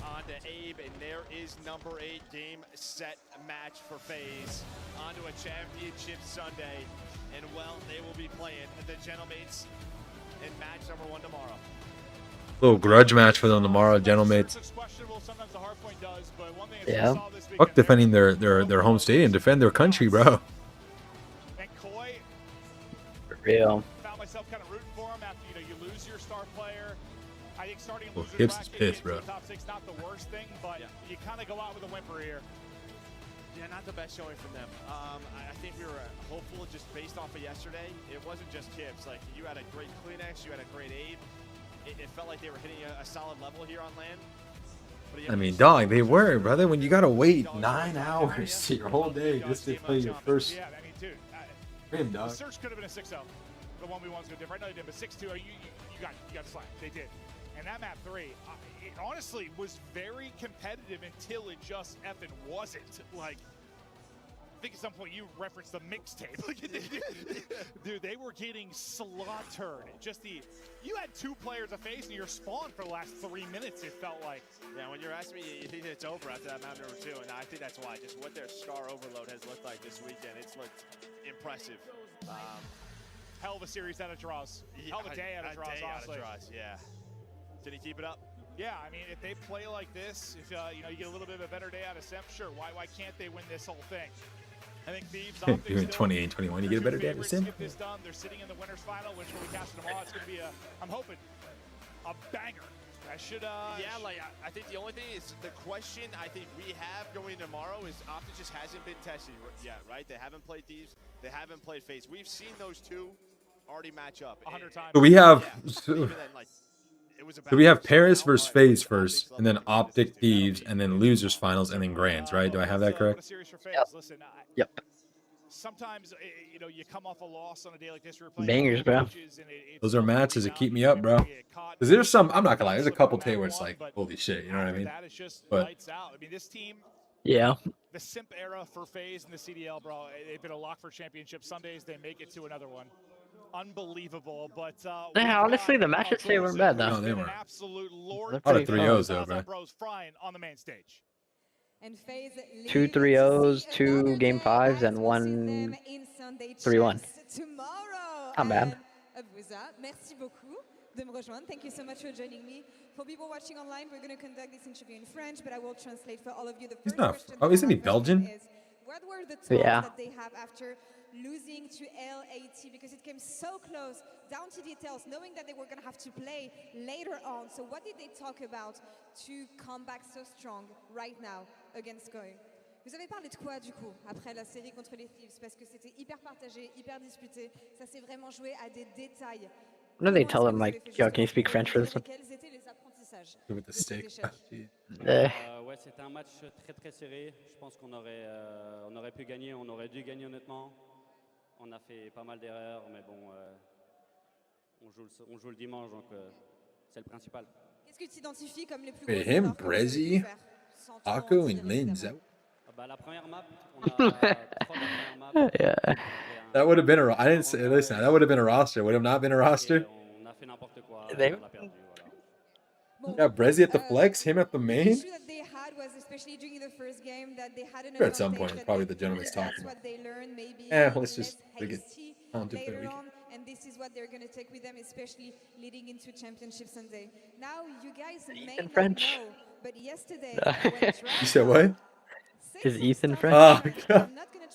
onto Abe, and there is number 8 game set match for FaZe onto a championship Sunday. And well, they will be playing the Gentlemates in match number 1 tomorrow. Little grudge match for them tomorrow, Gentlemates. Yeah. Fuck defending their home stadium. Defend their country, bro. For real. Found myself kind of rooting for him after you lose your star player. I think starting Oh, losers Hips last is game pissed, into bro. the top 6 not the worst thing, but you kind of go out with a whimper here. Yeah, not the best showing from them. I think we were hopeful just based off of yesterday. It wasn't just Kibbs. Like, you had a great Kleenex, you had a great Abe. It felt like they were hitting a solid level here on land. But I mean, dog, they were, brother. When you gotta wait 9 hours to your whole day just to play your first Yeah, I mean, dude. game, dog. The search could have been a 6-0. The 1v1's go different. I know they did, but 6-2, you got slapped. They did. And that map 3, it honestly was very competitive until it just effing wasn't. Like, I think at some point you referenced the mixtape. Dude, they were getting slaughtered. You had 2 players of FaZe in your spawn for the last 3 minutes, it felt like. Yeah, when you're asking me, you think it's over after that map number 2, and I think that's why. Just what their star overload has looked like this weekend. It's looked impressive. Hell of a series out of draws. Hell of a day out of draws, honestly. Yeah. Did he keep it up? Yeah, I mean, if they play like this, if you get a little bit of a better day out of Semp, sure. Why can't they win this whole thing? I think Thieves You're in 28-21. You get a better day to sim. They're sitting in the winners final, which will be casting them all. It's going to be I'm hoping, a banger. I should. Yeah, like I think the only thing is the question I think we have going tomorrow is Optic just hasn't been tested yet, right? They haven't played Thieves. They haven't played FaZe. We've seen those 2 already match up 100 times. So we have. Yeah, So we have Paris versus FaZe first, and then Optic, Thieves, and then Losers Finals, and then Grands, right? Do I have that correct? Yep. Listen, Yep. Sometimes you come off a loss on a day like this. Bangers, bro. Those are matches that keep me up, bro. Because there's some, I'm not gonna lie, there's a couple today where it's like, holy shit, you know what I mean? But I mean, this team. Yeah. The Simp era for FaZe and the CDL, bro. They've been a lock for championship Sundays. They make it to another one. Unbelievable, but yeah, honestly, the matches today weren't bad though. No, they weren't. Absolute Lord. A lot of 3-0s though, bro. Bros frying on the main stage. And FaZe 2 3-0s, 2 game 5s, and 1 3-1. Not bad. Abuza, merci beaucoup de me rejoindre. Thank you so much for joining me. For people watching online, we're going to conduct this interview in French, but I will translate for all of you. The first question Oh, isn't he Belgian? is, what were the Yeah. talks that they have after losing to LAT, because it came so close, down to details, knowing that they were going to have to play later on. So what did they talk about to come back so strong right now against Koi? Vous avez parlé de quoi du coup après la série contre les Thieves? Parce que c'était hyper partagé, hyper disputé. Ça s'est vraiment joué à des détails. What do they tell him, like, yo, can you speak French for this one? Quels étaient les apprentissages With the de stick. cet échec? Ouais, c'était un match très serré. Je pense qu'on aurait pu gagner, on aurait dû gagner honnêtement. On a fait pas mal d'erreurs, mais bon, on joue le dimanche, donc c'est le principal. Qu'est-ce que tu identifies comme les plus Wait, grosses him, erreurs que vous avez pu Brezzy, faire sans Akko, trop and tirer, Linz. évidemment? Bah, la première map, on a 3 premières maps. Yeah. That would have been a. I didn't say. Listen, that would have been a roster. Would have not been a roster. On a fait n'importe quoi. They- On a perdu, voilà. Yeah, Brezzy at the flex, him at the The main. issue that they had was, especially during the first game, that they had an Sure, at some advantage point, that probably they- the gentleman's that's talking what they learned, maybe Let's just less get hasty onto the later weekend. on, and this is what they're going to take with them, especially leading into Championship Sunday. Now, you guys may in not French. know, but yesterday, You said what? Is Ethan French? Oh, God.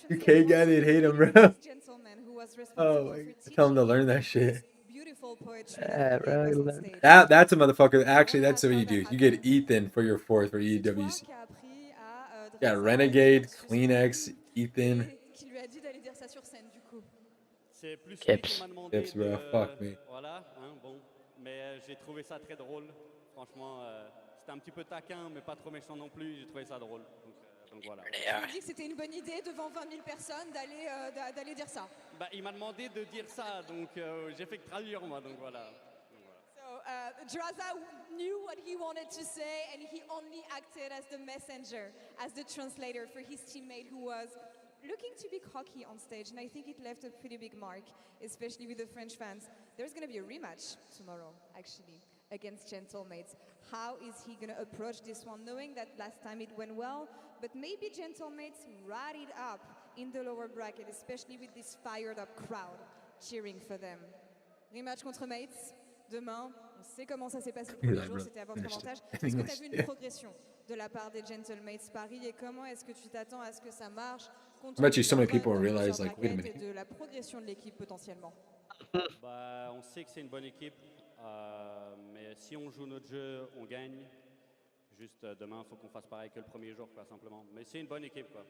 You can't get it. Hate him, bro. gentleman who was Oh, responsible for tell him to teaching learn that shit. beautiful poetry Yeah, that bro, was on stage. that's a motherfucker. Actually, that's what you do. You get Ethan for your fourth for EWC. Yeah, Renegade, Kleenex, Ethan. Qui lui a dit d'aller dire ça sur scène, du coup. C'est plus lui Kips. qui m'a demandé Kips, bro. Fuck me. Voilà, hein, bon. Mais j'ai trouvé ça très drôle. Franchement, c'était un petit peu taquin, mais pas trop méchant non plus. J'ai trouvé ça drôle. Donc voilà. Il a dit que c'était une bonne idée devant 20 000 personnes d'aller dire ça. Bah, il m'a demandé de dire ça, donc j'ai fait que traduire moi, donc voilà. So Draza knew what he wanted to say, and he only acted as the messenger, as the translator for his teammate who was looking to be cocky on stage, and I think it left a pretty big mark, especially with the French fans. There's going to be a rematch tomorrow, actually, against Gentlemates. How is he going to approach this one, knowing that last time it went well, but maybe Gentlemates rallied up in the lower bracket, especially with this fired-up crowd cheering for them. Rematch contre Mates. Demain, on sait comment ça s'est passé le premier jour, c'était à votre avantage. Est-ce que tu as vu une progression de la part des Gentlemates Paris et comment est-ce que tu t'attends à ce que ça marche I bet you so many people realize, like, wait a minute. de la progression de l'équipe potentiellement? Bah, on sait que c'est une bonne équipe, mais si on joue notre jeu, on gagne. Juste demain, il faut qu'on fasse pareil que le premier jour, quoi, simplement. Mais c'est une bonne équipe, quoi.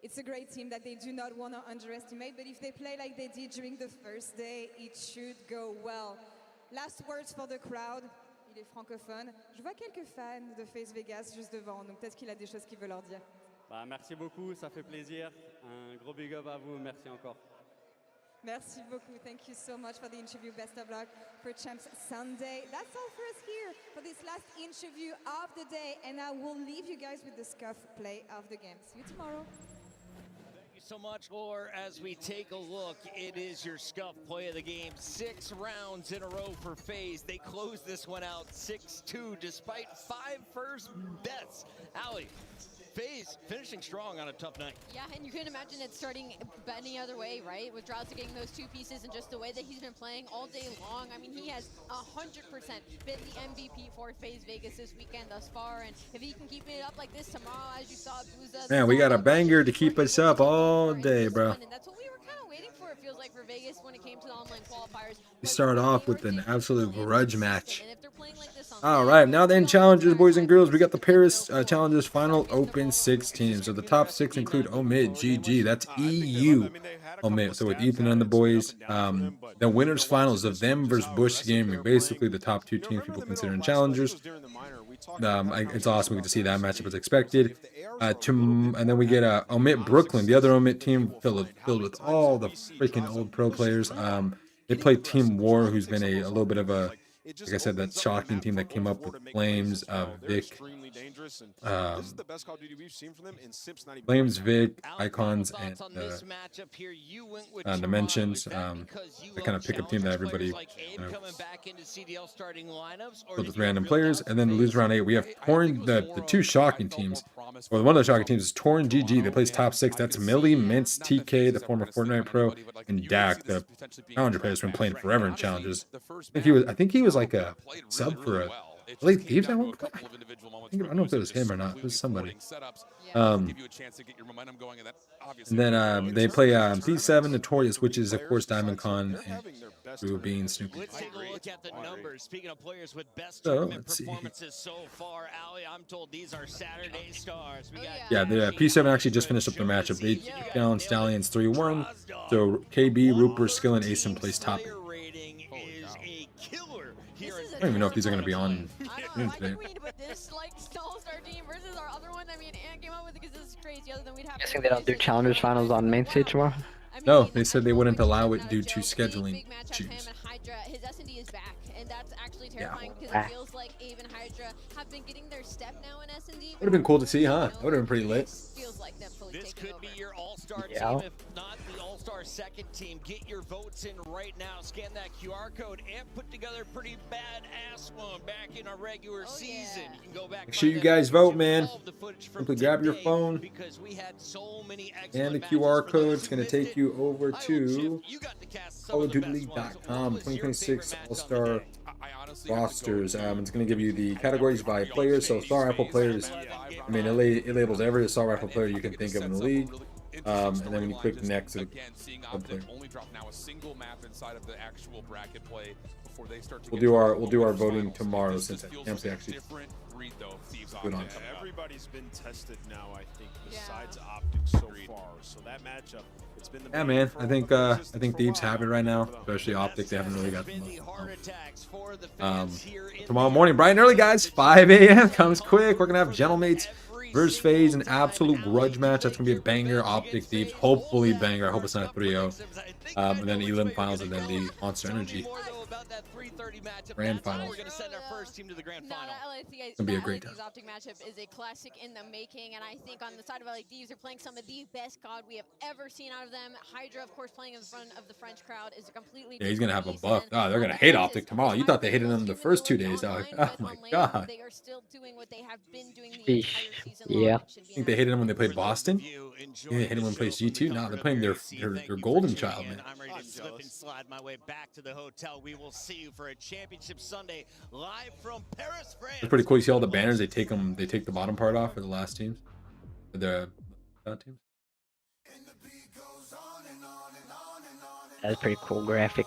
It's a great team that they do not want to underestimate, but if they play like they did during the first day, it should go well. Last words for the crowd. Il est francophone. Je vois quelques fans de FaZe Vegas juste devant, donc peut-être qu'il a des choses qu'il veut leur dire. Bah, merci beaucoup, ça fait plaisir. Un gros big up à vous, merci encore. Merci beaucoup. Thank you so much for the interview. Best of luck for Champs Sunday. That's all for us here for this last interview of the day, and I will leave you guys with the Scuff play of the game. See you tomorrow. So much more as we take a look. It is your Scuff play of the game. 6 rounds in a row for FaZe. They closed this one out 6-2 despite 5 first bets. Allie, FaZe finishing strong on a tough night. Yeah, and you can imagine it starting any other way, right? With Drowsy getting those 2 pieces and just the way that he's been playing all day long. I mean, he has 100% been the MVP for FaZe Vegas this weekend thus far. And if he can keep it up like this tomorrow, as you saw, Booza. Man, we got a banger to keep us up all day, bro. And that's what we were kind of waiting for, it feels like, for Vegas when it came to the online qualifiers. We start off with an absolute grudge match. All right, now then, challengers, boys and girls. We got the Paris Challengers Final Open 16. So the top 6 include Omid, GG. That's EU Omid. So with Ethan and the boys, the winners finals of them versus Bush Gaming. Basically, the top 2 teams people considering challengers. It's awesome. We get to see that matchup as expected. And then we get Omid Brooklyn, the other Omid team filled with all the freaking old pro players. They play Team War, who's been a little bit of a, like I said, that shocking team that came up with Flames, Vic, Flames, Vic, Icons, and Dimensions. The kind of pickup team that everybody with random players. And then lose round 8, we have Torn, the 2 shocking teams. Well, one of the shocking teams is Torn GG. They plays top 6. That's Millie, Mince, TK, the former Fortnite pro, and Dak, the challenger player, has been playing forever in challenges. I think he was like a sub for a Elite Thieves. I don't know if it was him or not. It was somebody. And then they play P7 Notorious, which is of course Diamond Con and Blue Bean, Snoopy. Let's take a look at the numbers. Speaking of players with best So, tournament let's see. performances so far, Allie, I'm told these are Saturday stars. We got Yeah, the P7 actually just finished up their matchup. They took down Stallions 3-1. So KB, Rupert, Skill, and Asen plays top 8. I don't even know if these are going to be on today. But this, like, All-Star team versus our other one, I mean, Ant came up with it because this is crazy. Other than we'd have Guessing they don't do challengers finals on main stage tomorrow. No, they said they wouldn't allow it due to scheduling issues. His S&D is back, and that's actually terrifying because Yeah. it feels like Ave and Hydra have been getting their step now in S&D. Would have been cool to see, huh? That would have been pretty lit. Feels like them fully This could be your all-star Yeah. team, if not the all-star second team. Get your votes in right now. Scan that QR code and put together a pretty badass one back in our regular season. You can go back. Make sure you guys vote, man. Simply grab your phone because we had so many and the QR code. It's going to take you over to CallOfDutyLeague.com 2026 All-Star rosters. It's going to give you the categories by players. So Star Rifle players, I mean, it labels every Star Rifle player you can think of in the league. And then when you click next, again, seeing Optic only drop now a single map inside of the actual bracket play before they start to we'll do our voting tomorrow since Campsy actually. Breed, though, Thieves Good on. Everybody's been tested now, I think, besides Optic so far. So that matchup, it's been the Yeah, man. I think Thieves have it right now, especially Optic. They haven't really got the tomorrow morning, bright and early, guys. 5 a.m. comes quick. We're gonna have Gentlemates versus FaZe, an absolute grudge match. That's gonna be a banger. Optic Thieves, hopefully banger. I hope it's not a 3-0. And then Elim finals, and then the Monster Energy grand finals. We're going to send our first team to the grand final. It's gonna be a great time. Optic matchup is a classic in the making, and I think on the side of LA Thieves, they're playing some of the best COD we have ever seen out of them. Hydra, of course, playing in front of the French crowd is a completely Yeah, he's gonna have a buff. Oh, they're gonna hate Optic tomorrow. You thought they hated him the first 2 days, dog. Oh my god. They are still doing what they have been doing the entire season. Yeah. I think they hated him when they played Boston. Yeah, they hated him when they played G2. Now they're playing their golden child, man. I'm ready to slip and slide my way back to the hotel. We will see you for a championship Sunday live from Paris, France. It's pretty cool. You see all the banners? They take the bottom part off for the last teams. For the teams. That's a pretty cool graphic.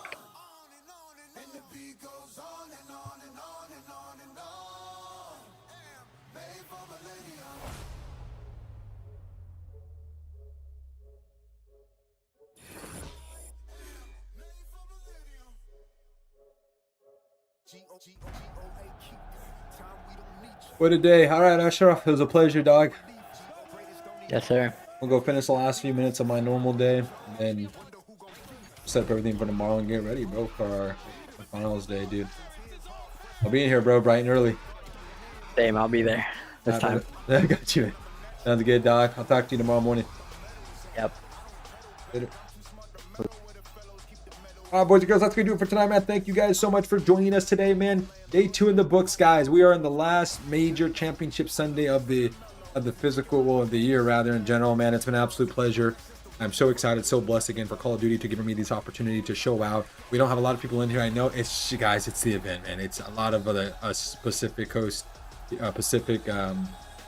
What a day. All right, Ashraf. It was a pleasure, dog. Yes, sir. We'll go finish the last few minutes of my normal day, and then set up everything for tomorrow and get ready, bro, for our finals day, dude. I'll be in here, bro, bright and early. Same, I'll be there this time. I got you. Sounds good, dog. I'll talk to you tomorrow morning. Yep. Later. All right, boys and girls, that's going to do it for tonight, man. Thank you guys so much for joining us today, man. Day 2 in the books, guys. We are in the last major championship Sunday of the physical, well, of the year, rather, in general, man. It's been an absolute pleasure. I'm so excited, so blessed again for Call of Duty to giving me this opportunity to show out. We don't have a lot of people in here. I know it's, guys, it's the event, man. It's a lot of other Pacific Coast,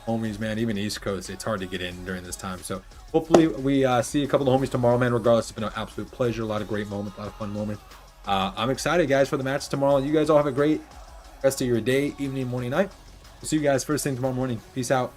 homies, man. Even East Coast, it's hard to get in during this time. So hopefully we see a couple of homies tomorrow, man. Regardless, it's been an absolute pleasure. A lot of great moments, a lot of fun moments. I'm excited, guys, for the match tomorrow. You guys all have a great rest of your day, evening, morning, night. We'll see you guys first thing tomorrow morning. Peace out.